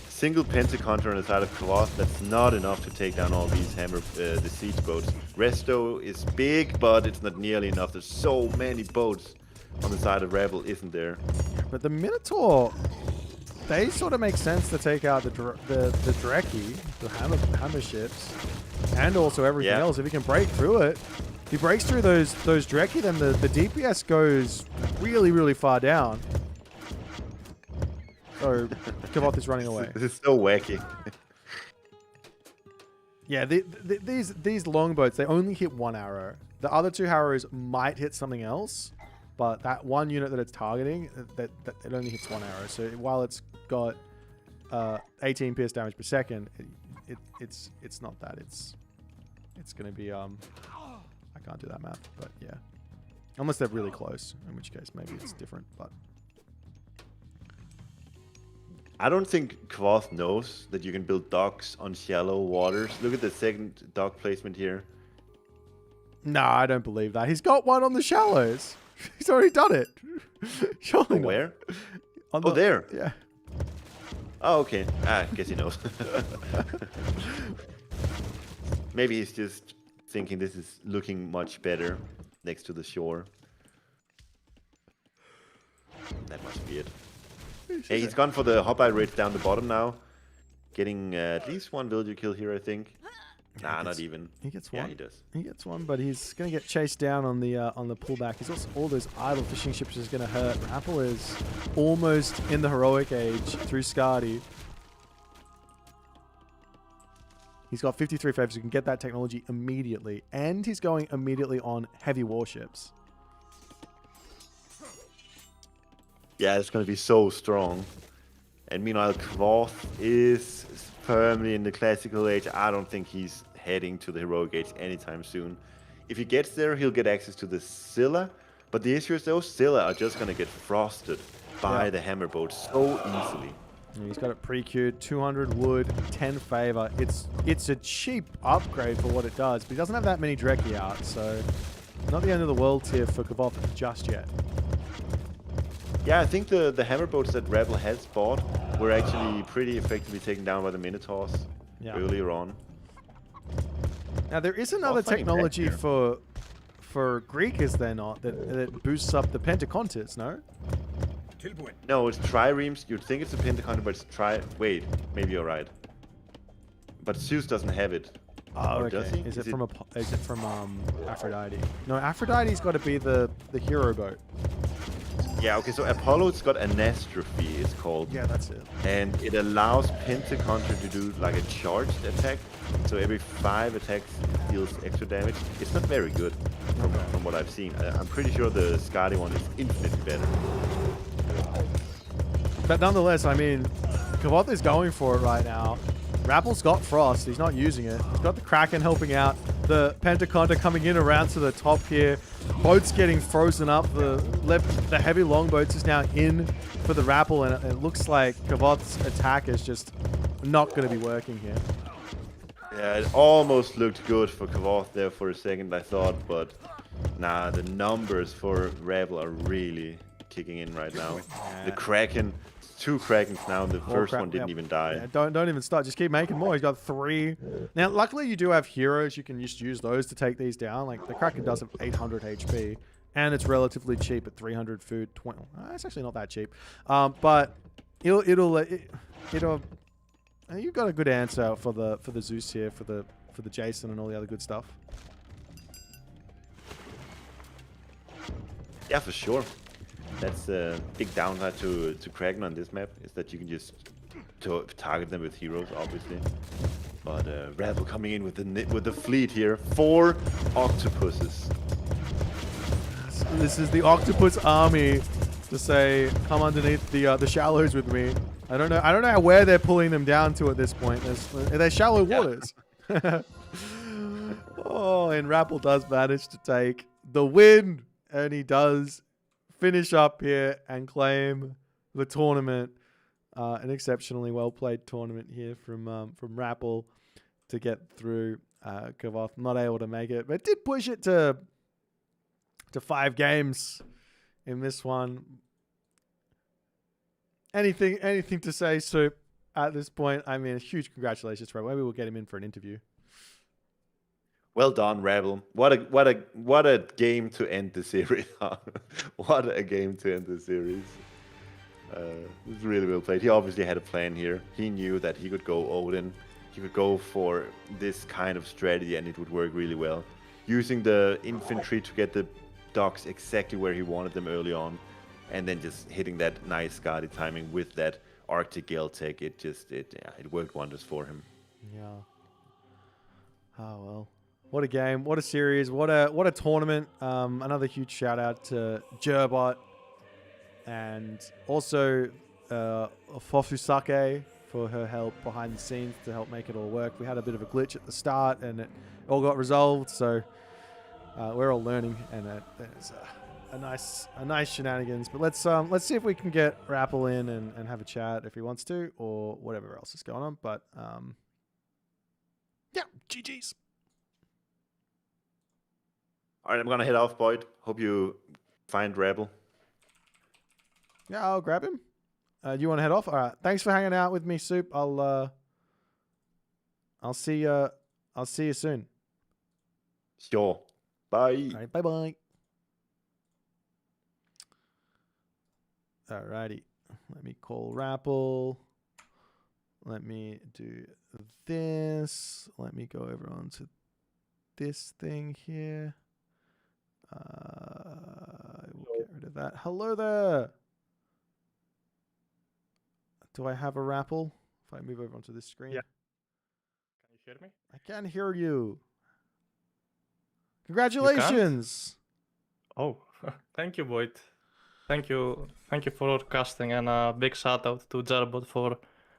Speaker 2: single Pentaconter on the side of Kvothe. That's not enough to take down all these the siege boats. Resto is big, but it's not nearly enough. There's so many boats on the side of Rebel, isn't there?
Speaker 1: But the Minotaur, they sort of make sense to take out the Dreki, the hammer ships, and also everything else. If he can break through it, if he breaks through those Dreki, then the DPS goes really far down. So Kvothe is running away.
Speaker 2: This is so wacky.
Speaker 1: Yeah, these longboats, they only hit one arrow. The other two arrows might hit something else, but that one unit that it's targeting, that it only hits one arrow. So while it's got 18 pierce damage per second, it's not that. It's going to be I can't do that math, but yeah, unless they're really close, in which case maybe it's different. But
Speaker 2: I don't think Kvothe knows that you can build docks on shallow waters. Look at the second dock placement here.
Speaker 1: No, I don't believe that. He's got one on the shallows. He's already done it. Surely not.
Speaker 2: Where?
Speaker 1: On
Speaker 2: there.
Speaker 1: Yeah.
Speaker 2: Oh, okay. I guess he knows. Maybe he's just thinking this is looking much better next to the shore. That must be it. Hey, he's gone for the Hoplite raid down the bottom now. Getting at least one villager kill here, I think. Nah, not even.
Speaker 1: He gets one.
Speaker 2: Yeah, he does.
Speaker 1: He gets one, but he's going to get chased down on the pullback. He's also all those idle fishing ships is going to hurt. Apple is almost in the heroic age through Skadi. He's got 53 favors. You can get that technology immediately, and he's going immediately on heavy warships.
Speaker 2: Yeah, it's going to be so strong. And meanwhile, Kvothe is firmly in the classical age. I don't think he's heading to the heroic age anytime soon. If he gets there, he'll get access to the Scylla. But the issue is those Scylla are just going to get frosted by the hammer boat so easily.
Speaker 1: Yeah, he's got it pre-queued, 200 wood, 10 favor. It's a cheap upgrade for what it does, but he doesn't have that many Dreki out, so not the end of the world here for Kvothe just yet.
Speaker 2: Yeah, I think the hammer boats that Rebel has bought were actually pretty effectively taken down by the Minotaurs earlier on.
Speaker 1: Now there is another technology for Greek, is there not, that boosts up the Pentaconters, no?
Speaker 2: No, it's Triremes. You'd think it's a Pentaconter, but it's Wait, maybe you're right. But Zeus doesn't have it.
Speaker 1: Oh, okay.
Speaker 2: Does he?
Speaker 1: Is it from Aphrodite? No, Aphrodite's got to be the hero boat.
Speaker 2: Yeah, okay, so Apollo's got Anastrophe, it's called.
Speaker 1: Yeah, that's it.
Speaker 2: And it allows Pentaconter to do like a charged attack. So every 5 attacks deals extra damage. It's not very good from what I've seen. I'm pretty sure the Skadi one is infinitely better.
Speaker 1: But nonetheless, I mean, Kvothe is going for it right now. Rappel's got Frost. He's not using it. He's got the Kraken helping out. The Pentaconter coming in around to the top here. Boats getting frozen up. The heavy longboats is now in for the Rappel, and it looks like Kvothe's attack is just not going to be working here.
Speaker 2: Yeah, it almost looked good for Kavoth there for a second, I thought, but nah, the numbers for Rebel are really kicking in right now. The Kraken, 2 Krakens now, and the first one didn't even die.
Speaker 1: Yeah, don't even start. Just keep making more. He's got 3. Now, luckily, you do have heroes. You can just use those to take these down. Like, the Kraken does have 800 HP, and it's relatively cheap at 300 food. 20. It's actually not that cheap. But it'll you've got a good answer for the Zeus here, for the Jason and all the other good stuff.
Speaker 2: Yeah, for sure. That's a big downside to Kraken on this map, is that you can just target them with heroes, obviously. But Rebel coming in with the fleet here. 4 octopuses.
Speaker 1: This is the octopus army to say, come underneath the shallows with me. I don't know where they're pulling them down to at this point. They're shallow waters. Oh, and Rappel does manage to take the win, and he does finish up here and claim the tournament. An exceptionally well played tournament here from Rappel to get through. Kavoth not able to make it, but did push it to 5 games in this one. Anything to say, Soup, at this point? I mean, huge congratulations, Rebel. Maybe we'll get him in for an interview.
Speaker 2: Well done, Rebel. What a game to end the series on. What a game to end the series. It was really well played. He obviously had a plan here. He knew that he could go Odin. He could go for this kind of strategy and it would work really well. Using the infantry to get the docks exactly where he wanted them early on. And then just hitting that nice Skadi timing with that Arctic Gale tech. It worked wonders for him.
Speaker 1: Yeah. Oh, well. What a game. What a series. What a tournament. Another huge shout out to Jerbot. And also Fofusake for her help behind the scenes to help make it all work. We had a bit of a glitch at the start and it all got resolved. So we're all learning, and it's a nice shenanigans. But let's see if we can get Rappel in and have a chat if he wants to, or whatever else is going on. But yeah, GG's.
Speaker 2: All right, I'm gonna head off, Boit. Hope you find Rebel.
Speaker 1: Yeah, I'll grab him. You want to head off? All right. Thanks for hanging out with me, Soup. I'll see you soon.
Speaker 2: Sure. Bye.
Speaker 1: All right. Bye. Alrighty. Let me call Rappel. Let me do this. Let me go over onto this thing here. I will get rid of that. Hello there. Do I have a Rappel? If I move over onto this screen.
Speaker 3: Yeah. Can you hear me?
Speaker 1: I can hear you. Congratulations.
Speaker 3: Oh, thank you, Boit. Thank you for casting, and a big shout out to Jerbot for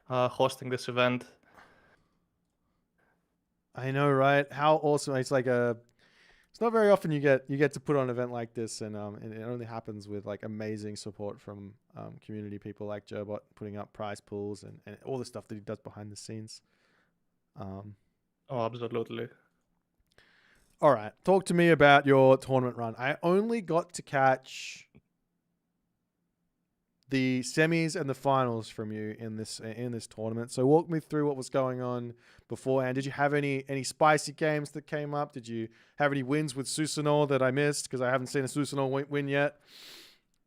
Speaker 3: hosting this event.
Speaker 1: I know, right? How awesome! It's like it's not very often you get to put on an event like this, and it only happens with like amazing support from community people like Jerbot putting up prize pools and all the stuff that he does behind the scenes.
Speaker 3: Oh, absolutely.
Speaker 1: All right, talk to me about your tournament run. I only got to catch the semis and the finals from you in this tournament. So walk me through what was going on beforehand. Did you have any spicy games that came up? Did you have any wins with Susanoo that I missed? Because I haven't seen a Susanoo win yet.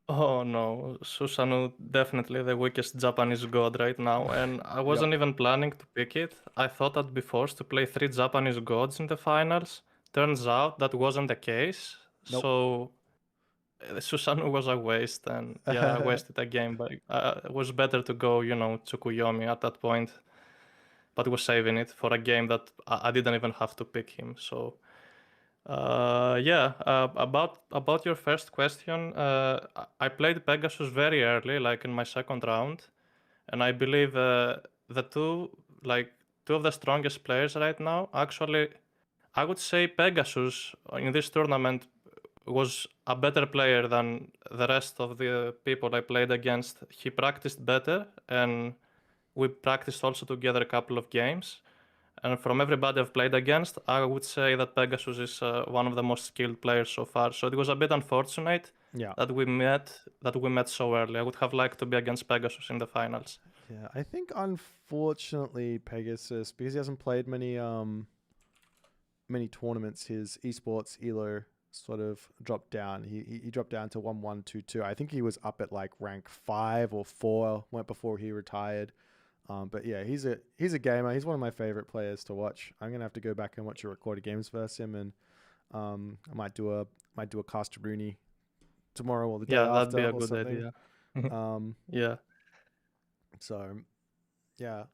Speaker 3: Oh no, Susanoo definitely the weakest Japanese god right now, and I wasn't even planning to pick it. I thought I'd be forced to play 3 Japanese gods in the finals. Turns out that wasn't the case.
Speaker 1: Nope.
Speaker 3: So Susanoo was a waste, and yeah, I wasted a game, but it was better to go, Tsukuyomi at that point. But was saving it for a game that I didn't even have to pick him. So about your first question, I played Pegasus very early, like in my second round, and I believe the two of the strongest players right now, actually, I would say Pegasus in this tournament was a better player than the rest of the people I played against. He practiced better, and we practiced also together a couple of games. And from everybody I've played against, I would say that Pegasus is one of the most skilled players so far. So it was a bit unfortunate that we met so early. I would have liked to be against Pegasus in the finals.
Speaker 1: Yeah, I think unfortunately Pegasus, because he hasn't played many tournaments, his esports elo sort of dropped down. He dropped down to 1-1-2-2. I think he was up at like rank 5 or 4 went before he retired. But yeah, he's a gamer. He's one of my favorite players to watch. I'm gonna have to go back and watch your recorded games versus him, and I might do a Castabruni tomorrow or the day after.
Speaker 3: That'd be a
Speaker 1: or
Speaker 3: good
Speaker 1: something.
Speaker 3: idea. Yeah.
Speaker 1: So yeah,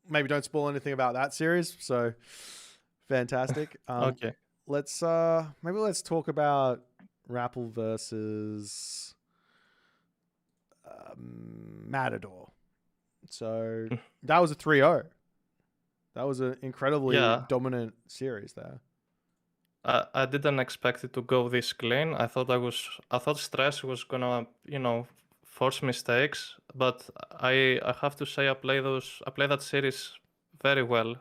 Speaker 1: maybe don't spoil anything about that series. So fantastic.
Speaker 3: Okay.
Speaker 1: Let's talk about Rappel versus Matador. So that was a 3-0. That was an incredibly dominant series there.
Speaker 3: I didn't expect it to go this clean. I thought Stress was gonna, force mistakes, but I have to say I played that series very well.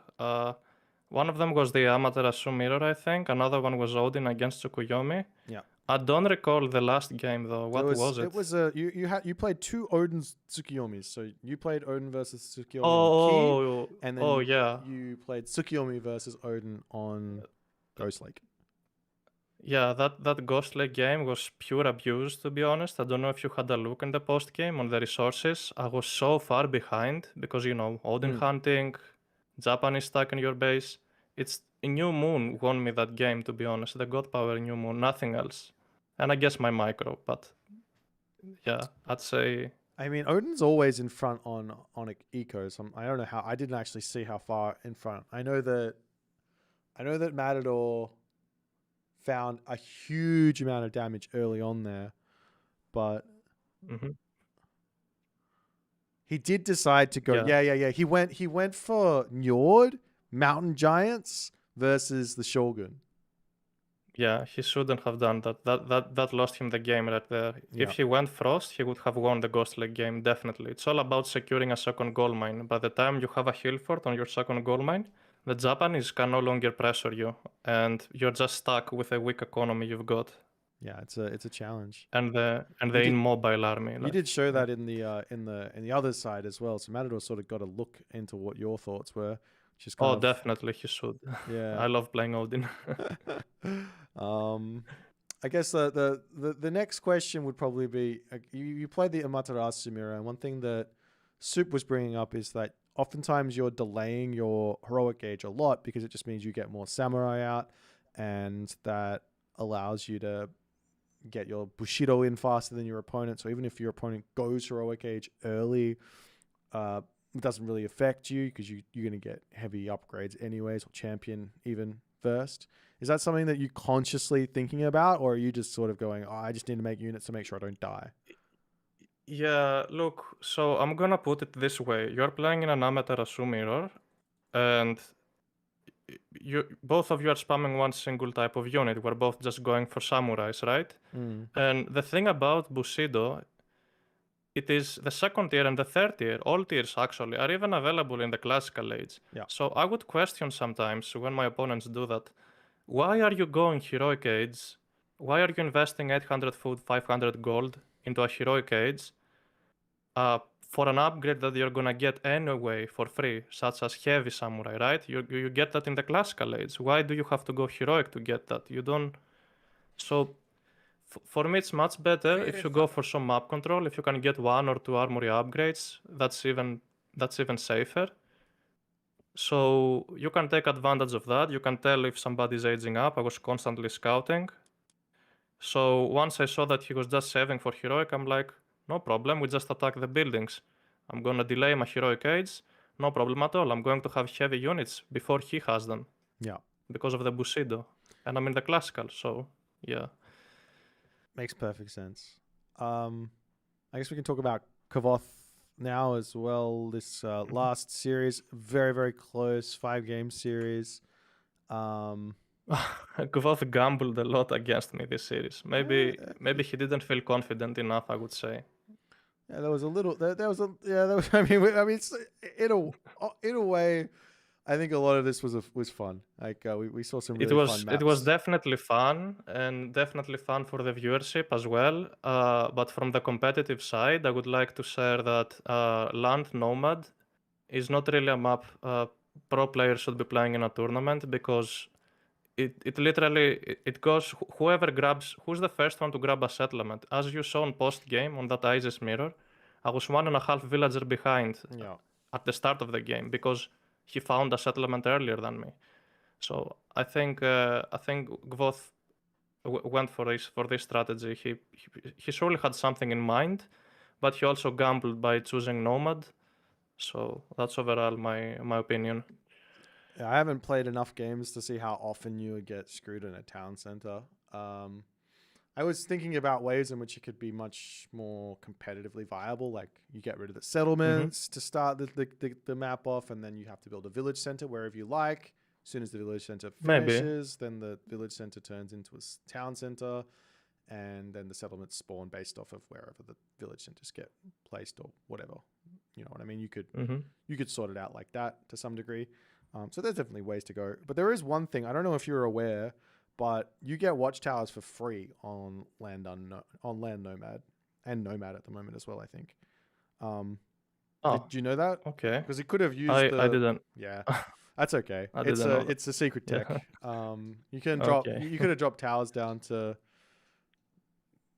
Speaker 3: One of them was the Amaterasu Mirror, I think. Another one was Odin against Tsukuyomi.
Speaker 1: Yeah.
Speaker 3: I don't recall the last game though. What was it?
Speaker 1: It was you played 2 Odin's Tsukuyomis. So you played Odin versus Tsukuyomi on Key, and then you played Tsukuyomi versus Odin on Ghost Lake.
Speaker 3: Yeah, that Ghost Lake game was pure abuse, to be honest. I don't know if you had a look in the post game on the resources. I was so far behind because Odin hunting, Japanese stuck in your base. It's New Moon won me that game, to be honest. The God Power New Moon, nothing else. And I guess my micro, but yeah, I'd say.
Speaker 1: I mean, Odin's always in front on eco. So I don't know how. I didn't actually see how far in front. I know that Matador found a huge amount of damage early on there, but he did decide to go. Yeah. He went for Njord, Mountain Giants versus the Shogun.
Speaker 3: Yeah, he shouldn't have done that. That lost him the game right there. If he went Frost, he would have won the Ghost Lake game, definitely. It's all about securing a second gold mine. By the time you have a hill fort on your second gold mine, the Japanese can no longer pressure you, and you're just stuck with a weak economy you've got.
Speaker 1: Yeah, it's a challenge.
Speaker 3: And the immobile army.
Speaker 1: You did show that in the other side as well. So Matador sort of got a look into what your thoughts were. Just
Speaker 3: definitely he should.
Speaker 1: Yeah,
Speaker 3: I love playing Odin.
Speaker 1: I guess the next question would probably be you played the Amaterasu Mirror, and one thing that Soup was bringing up is that oftentimes you're delaying your heroic gauge a lot because it just means you get more samurai out, and that allows you to get your Bushido in faster than your opponent. So even if your opponent goes heroic gauge early, it doesn't really affect you because you're going to get heavy upgrades anyways, or champion even first. Is that something that you're consciously thinking about, or are you just sort of going, I just need to make units to make sure I don't die?
Speaker 3: Yeah, look, so I'm gonna put it this way. You're playing in an Amaterasu Mirror, and both of you are spamming one single type of unit. We're both just going for samurais, right? And the thing about Bushido, it is the second tier and the third tier, all tiers actually, are even available in the classical age.
Speaker 1: Yeah.
Speaker 3: So I would question sometimes when my opponents do that, why are you going heroic age? Why are you investing 800 food, 500 gold into a heroic age for an upgrade that you're gonna get anyway for free, such as heavy samurai, right? You get that in the classical age. Why do you have to go heroic to get that? You don't. So for me, it's much better if you go for some map control. If you can get 1 or 2 armory upgrades, that's even safer. So you can take advantage of that. You can tell if somebody's aging up. I was constantly scouting. So once I saw that he was just saving for heroic, I'm like, no problem, we just attack the buildings. I'm gonna delay my heroic age, no problem at all. I'm going to have heavy units before he has them.
Speaker 1: Yeah.
Speaker 3: Because of the Bushido. And I'm in the classical, so yeah.
Speaker 1: Makes perfect sense. I guess we can talk about Kavoth now as well. This last series, very, very close, 5-game series.
Speaker 3: Kavoth gambled a lot against me this series. Maybe he didn't feel confident enough, I would say.
Speaker 1: Yeah, there was a little. There was. I mean, in a way, I think a lot of this was fun. Like we saw some really fun maps.
Speaker 3: It was definitely fun and definitely fun for the viewership as well. But from the competitive side, I would like to share that Land Nomad is not really a map pro players should be playing in a tournament, because it literally it goes who's the first one to grab a settlement. As you saw in post game on that ISIS mirror, I was 1.5 villager behind
Speaker 1: Yeah.
Speaker 3: at the start of the game because he found a settlement earlier than me. So I think Gvoth went for this strategy. He surely had something in mind, but he also gambled by choosing Nomad. So that's overall my opinion.
Speaker 1: Yeah, I haven't played enough games to see how often you would get screwed in a town center. I was thinking about ways in which it could be much more competitively viable. Like you get rid of the settlements to start the map off, and then you have to build a village center wherever you like. As soon as the village center finishes, then the village center turns into a town center, and then the settlements spawn based off of wherever the village centers get placed or whatever. You know what I mean? You could sort it out like that to some degree. So there's definitely ways to go. But there is one thing, I don't know if you're aware, but you get watchtowers for free on Land Nomad and Nomad at the moment as well, I think. Did you know that?
Speaker 3: Okay.
Speaker 1: Because it could have used
Speaker 3: I didn't.
Speaker 1: Yeah. That's okay.
Speaker 3: It's
Speaker 1: a secret tech.
Speaker 3: Yeah.
Speaker 1: You can drop
Speaker 3: Okay.
Speaker 1: you could have dropped towers down to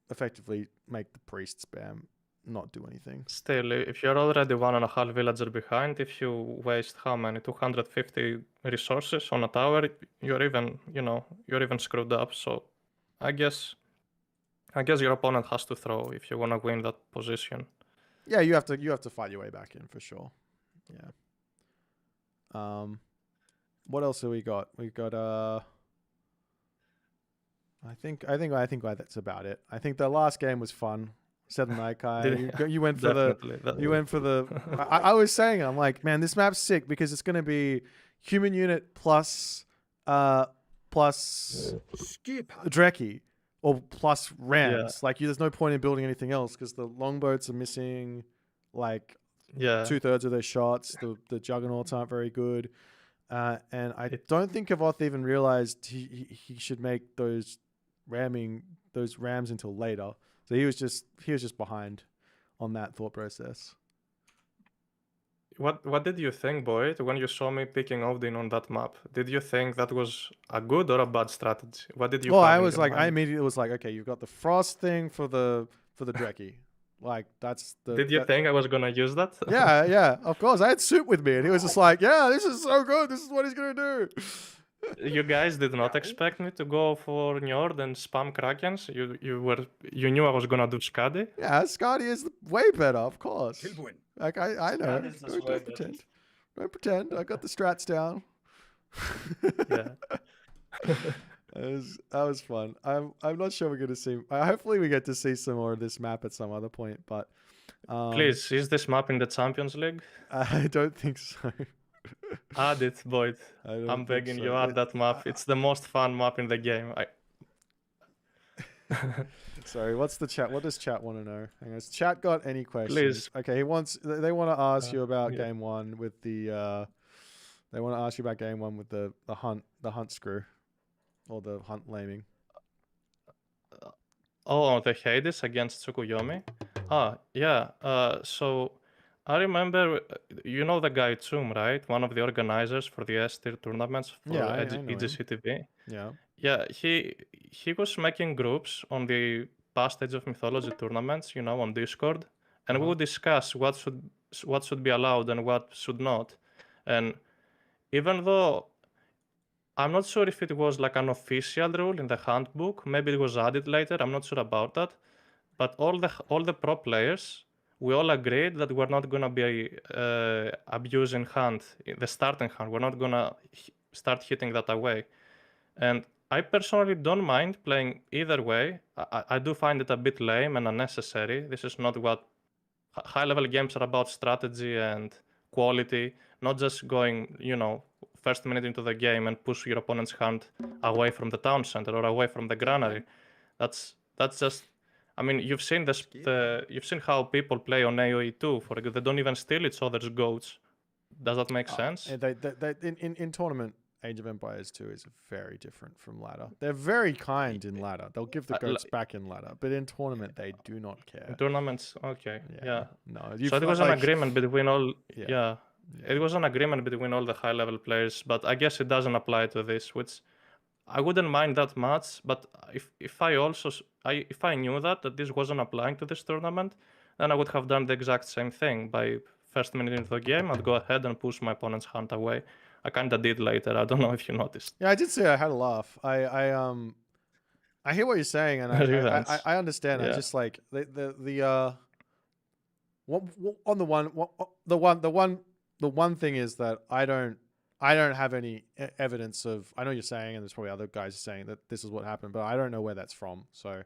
Speaker 1: effectively make the priest spam not do anything.
Speaker 3: Still, if you're already 1.5 villager behind, if you waste how many 250 resources on a tower, you're even screwed up. So I guess your opponent has to throw if you want to win that position.
Speaker 1: Yeah, you have to fight your way back in for sure. Yeah. What else have we got? We've got I think that's about it. I think the last game was fun. Seven Naikai. You went for the. I was saying, I'm like, man, this map's sick because it's gonna be human unit plus Dreki or plus rams. Like, there's no point in building anything else because the longboats are missing like 2/3 of their shots. The juggernauts aren't very good, and I don't think Gvoth even realized he should make those rams until later. So he was just behind on that thought process.
Speaker 3: What did you think, Boit, when you saw me picking Odin on that map? Did you think that was a good or a bad strategy? What did you?
Speaker 1: Well, I immediately was like, okay, you've got the frost thing for the Dreki. Like that's the.
Speaker 3: Did you think I was gonna use that?
Speaker 1: Yeah, of course. I had Soup with me, and he was just like, "Yeah, this is so good. This is what he's gonna do."
Speaker 3: You guys did not expect me to go for Njord and spam Krakens. You knew I was gonna do Skadi.
Speaker 1: Yeah, Skadi is way better, of course. Like I know. Don't pretend. I got the strats down.
Speaker 3: Yeah.
Speaker 1: That was fun. I'm not sure we're gonna see. Hopefully we get to see some more of this map at some other point. But
Speaker 3: please, is this map in the Champions League?
Speaker 1: I don't think so.
Speaker 3: Add it, Boyd. I'm begging you, add that map. It's the most fun map in the game.
Speaker 1: Sorry, what's the chat? What does chat want to know? Has chat got any questions?
Speaker 3: Please.
Speaker 1: Okay, they want to ask you about game one with the. They want to ask you about game one with the hunt screw, or the hunt laming.
Speaker 3: Oh, the Hades against Tsukuyomi. Yeah. So. I remember, you know the guy Tsum, right? One of the organizers for the S-tier tournaments for EGCTV.
Speaker 1: Yeah.
Speaker 3: Yeah, he was making groups on the past Age of Mythology tournaments, on Discord, and we would discuss what should be allowed and what should not. And even though I'm not sure if it was like an official rule in the handbook, maybe it was added later, I'm not sure about that, but all the pro players, we all agreed that we're not going to be abusing hand, the starting hand. We're not going to start hitting that away. And I personally don't mind playing either way. I do find it a bit lame and unnecessary. This is not what high-level games are about: strategy and quality, not just going, first minute into the game and push your opponent's hand away from the town center or away from the granary. That's just... I mean, you've seen you've seen how people play on AoE too. They don't even steal each other's goats. Does that make sense?
Speaker 1: In tournament, Age of Empires 2 is very different from ladder. They're very kind in ladder. They'll give the goats back in ladder, but in tournament they do not care.
Speaker 3: In tournaments, okay, yeah.
Speaker 1: No,
Speaker 3: So it was an agreement between all.
Speaker 1: Yeah.
Speaker 3: Yeah. It was an agreement between all the high-level players, but I guess it doesn't apply to this, which I wouldn't mind that much. But if I knew that this wasn't applying to this tournament, then I would have done the exact same thing. By first minute into the game, I'd go ahead and push my opponent's hand away. I kind of did later. I don't know if you noticed.
Speaker 1: Yeah, I did say I had a laugh. I hear what you're saying, and I understand. Yeah. I just like the one thing is that I don't have any evidence of. I know you're saying, and there's probably other guys saying that this is what happened, but I don't know where that's from. So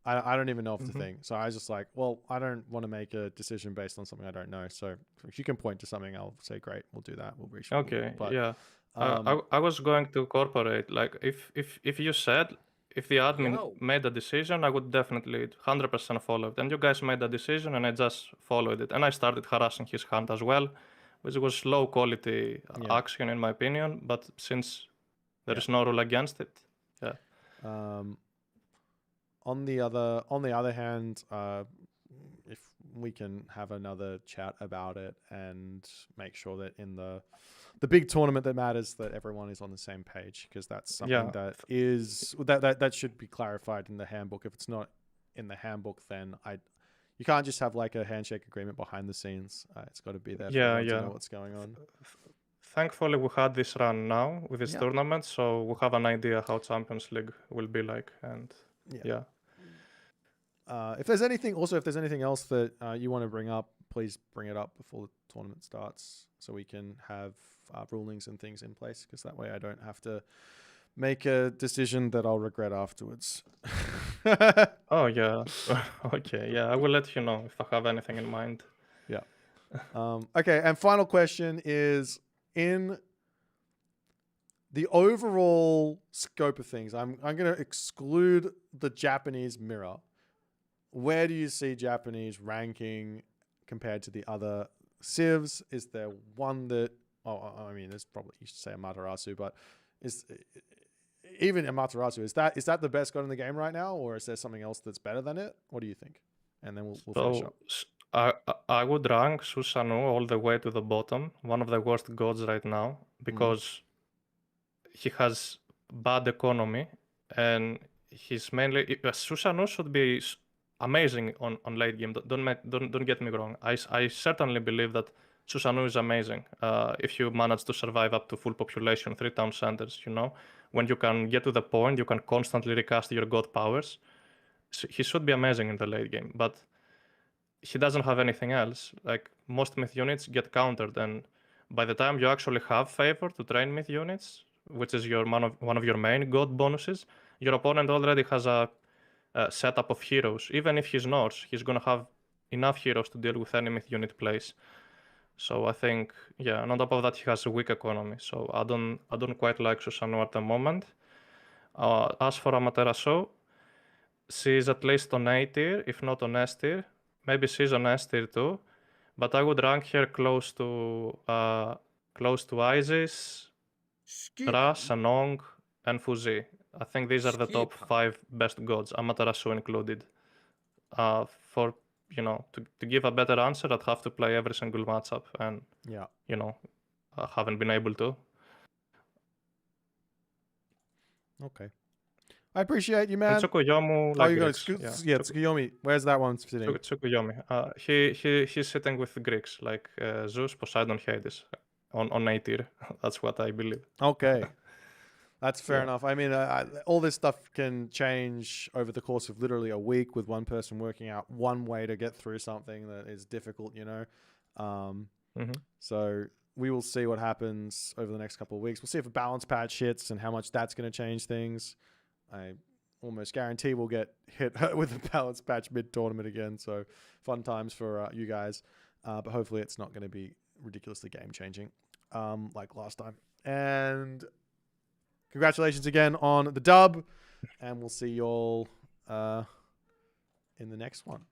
Speaker 1: I don't even know if the thing. So I was just like, well, I don't want to make a decision based on something I don't know. So if you can point to something, I'll say great, we'll do that. We'll reach.
Speaker 3: Okay. But, yeah. I was going to incorporate, like, if you said, if the admin made a decision, I would definitely 100% follow it. And you guys made a decision, and I just followed it. And I started harassing his hand as well, which was low quality action in my opinion. But since there is no rule against it,
Speaker 1: On the other hand, if we can have another chat about it and make sure that in the big tournament that matters, that everyone is on the same page, because that's something that should be clarified in the handbook. If it's not in the handbook, then you can't just have like a handshake agreement behind the scenes. It's got to be there for everyone to know what's going on.
Speaker 3: Thankfully, we had this run now with this tournament, so we have an idea how Champions League will be like, and
Speaker 1: if there's anything else that you want to bring up, please bring it up before the tournament starts, so we can have rulings and things in place, because that way I don't have to make a decision that I'll regret afterwards.
Speaker 3: Oh yeah. Okay, yeah, I will let you know if I have anything in mind.
Speaker 1: Yeah. Okay, and final question is, in the overall scope of things, I'm going to exclude the Japanese mirror. Where do you see Japanese ranking compared to the other civs? Is there one that, there's probably, you should say Amaterasu, but even Amaterasu, is that the best god in the game right now, or is there something else that's better than it? What do you think? And then we'll finish up.
Speaker 3: I would rank Susanoo all the way to the bottom, one of the worst gods right now, because he has bad economy, and he's mainly Susanoo should be amazing on late game. Don't get me wrong. I certainly believe that Susanoo is amazing if you manage to survive up to full population, 3 town centers. When you can get to the point, you can constantly recast your god powers. So he should be amazing in the late game, but he doesn't have anything else. Like, most myth units get countered, and by the time you actually have favor to train myth units, which is one of your main god bonuses, your opponent already has a setup of heroes. Even if he's Norse, he's gonna have enough heroes to deal with any myth unit plays. So I think, and on top of that, he has a weak economy. So I don't quite like Susanoo at the moment. As for Amaterasu, she is at least on A tier, if not on S tier. Maybe she's on S tier too, but I would rank her close to Isis, Ra, Sanong, and Fuzi. I think these are the top 5 best gods, Amaterasu included. To give a better answer, I'd have to play every single matchup, and I haven't been able to.
Speaker 1: Okay. I appreciate you, man.
Speaker 3: And Tsukuyomi,
Speaker 1: Tsukuyomi. Where's that one sitting?
Speaker 3: Tsukuyomi. He's sitting with the Greeks, like Zeus, Poseidon, Hades, on A tier. That's what I believe.
Speaker 1: Okay. That's fair enough. I mean, all this stuff can change over the course of literally a week, with one person working out one way to get through something that is difficult, So we will see what happens over the next couple of weeks. We'll see if a balance patch hits and how much that's going to change things. I almost guarantee we'll get hit with a balance patch mid-tournament again. So fun times for you guys. But hopefully it's not going to be ridiculously game-changing like last time. And congratulations again on the dub. And we'll see you all in the next one.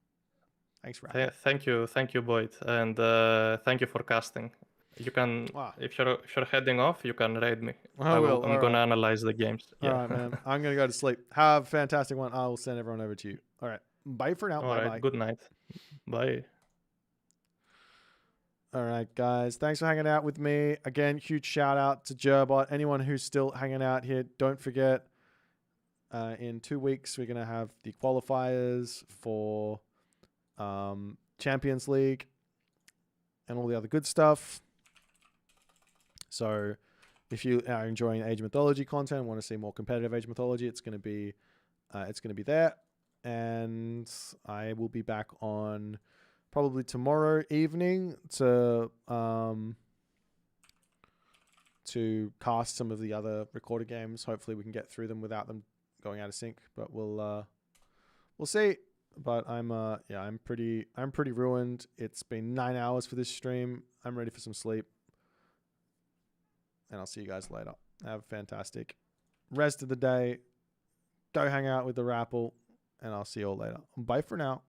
Speaker 1: Thanks for having me.
Speaker 3: Thank you, Boit. And thank you for casting. You can,
Speaker 1: Wow.
Speaker 3: if you're heading off, you can raid me.
Speaker 1: I will.
Speaker 3: I'm gonna analyze the games.
Speaker 1: All right, man. I'm gonna go to sleep. Have a fantastic one. I will send everyone over to you. All right. Bye for now.
Speaker 3: All
Speaker 1: Bye
Speaker 3: right.
Speaker 1: bye.
Speaker 3: Good night. Bye.
Speaker 1: All right, guys. Thanks for hanging out with me. Again, huge shout out to Jerbot. Anyone who's still hanging out here, don't forget. In 2 weeks, we're gonna have the qualifiers for Champions League and all the other good stuff. So if you are enjoying Age of Mythology content and want to see more competitive Age of Mythology, it's going to be there. And I will be back on probably tomorrow evening to cast some of the other recorded games. Hopefully we can get through them without them going out of sync, but we'll see. But I'm pretty ruined. It's been 9 hours for this stream. I'm ready for some sleep. And I'll see you guys later. Have a fantastic rest of the day. Go hang out with the Rapple, and I'll see you all later. Bye for now.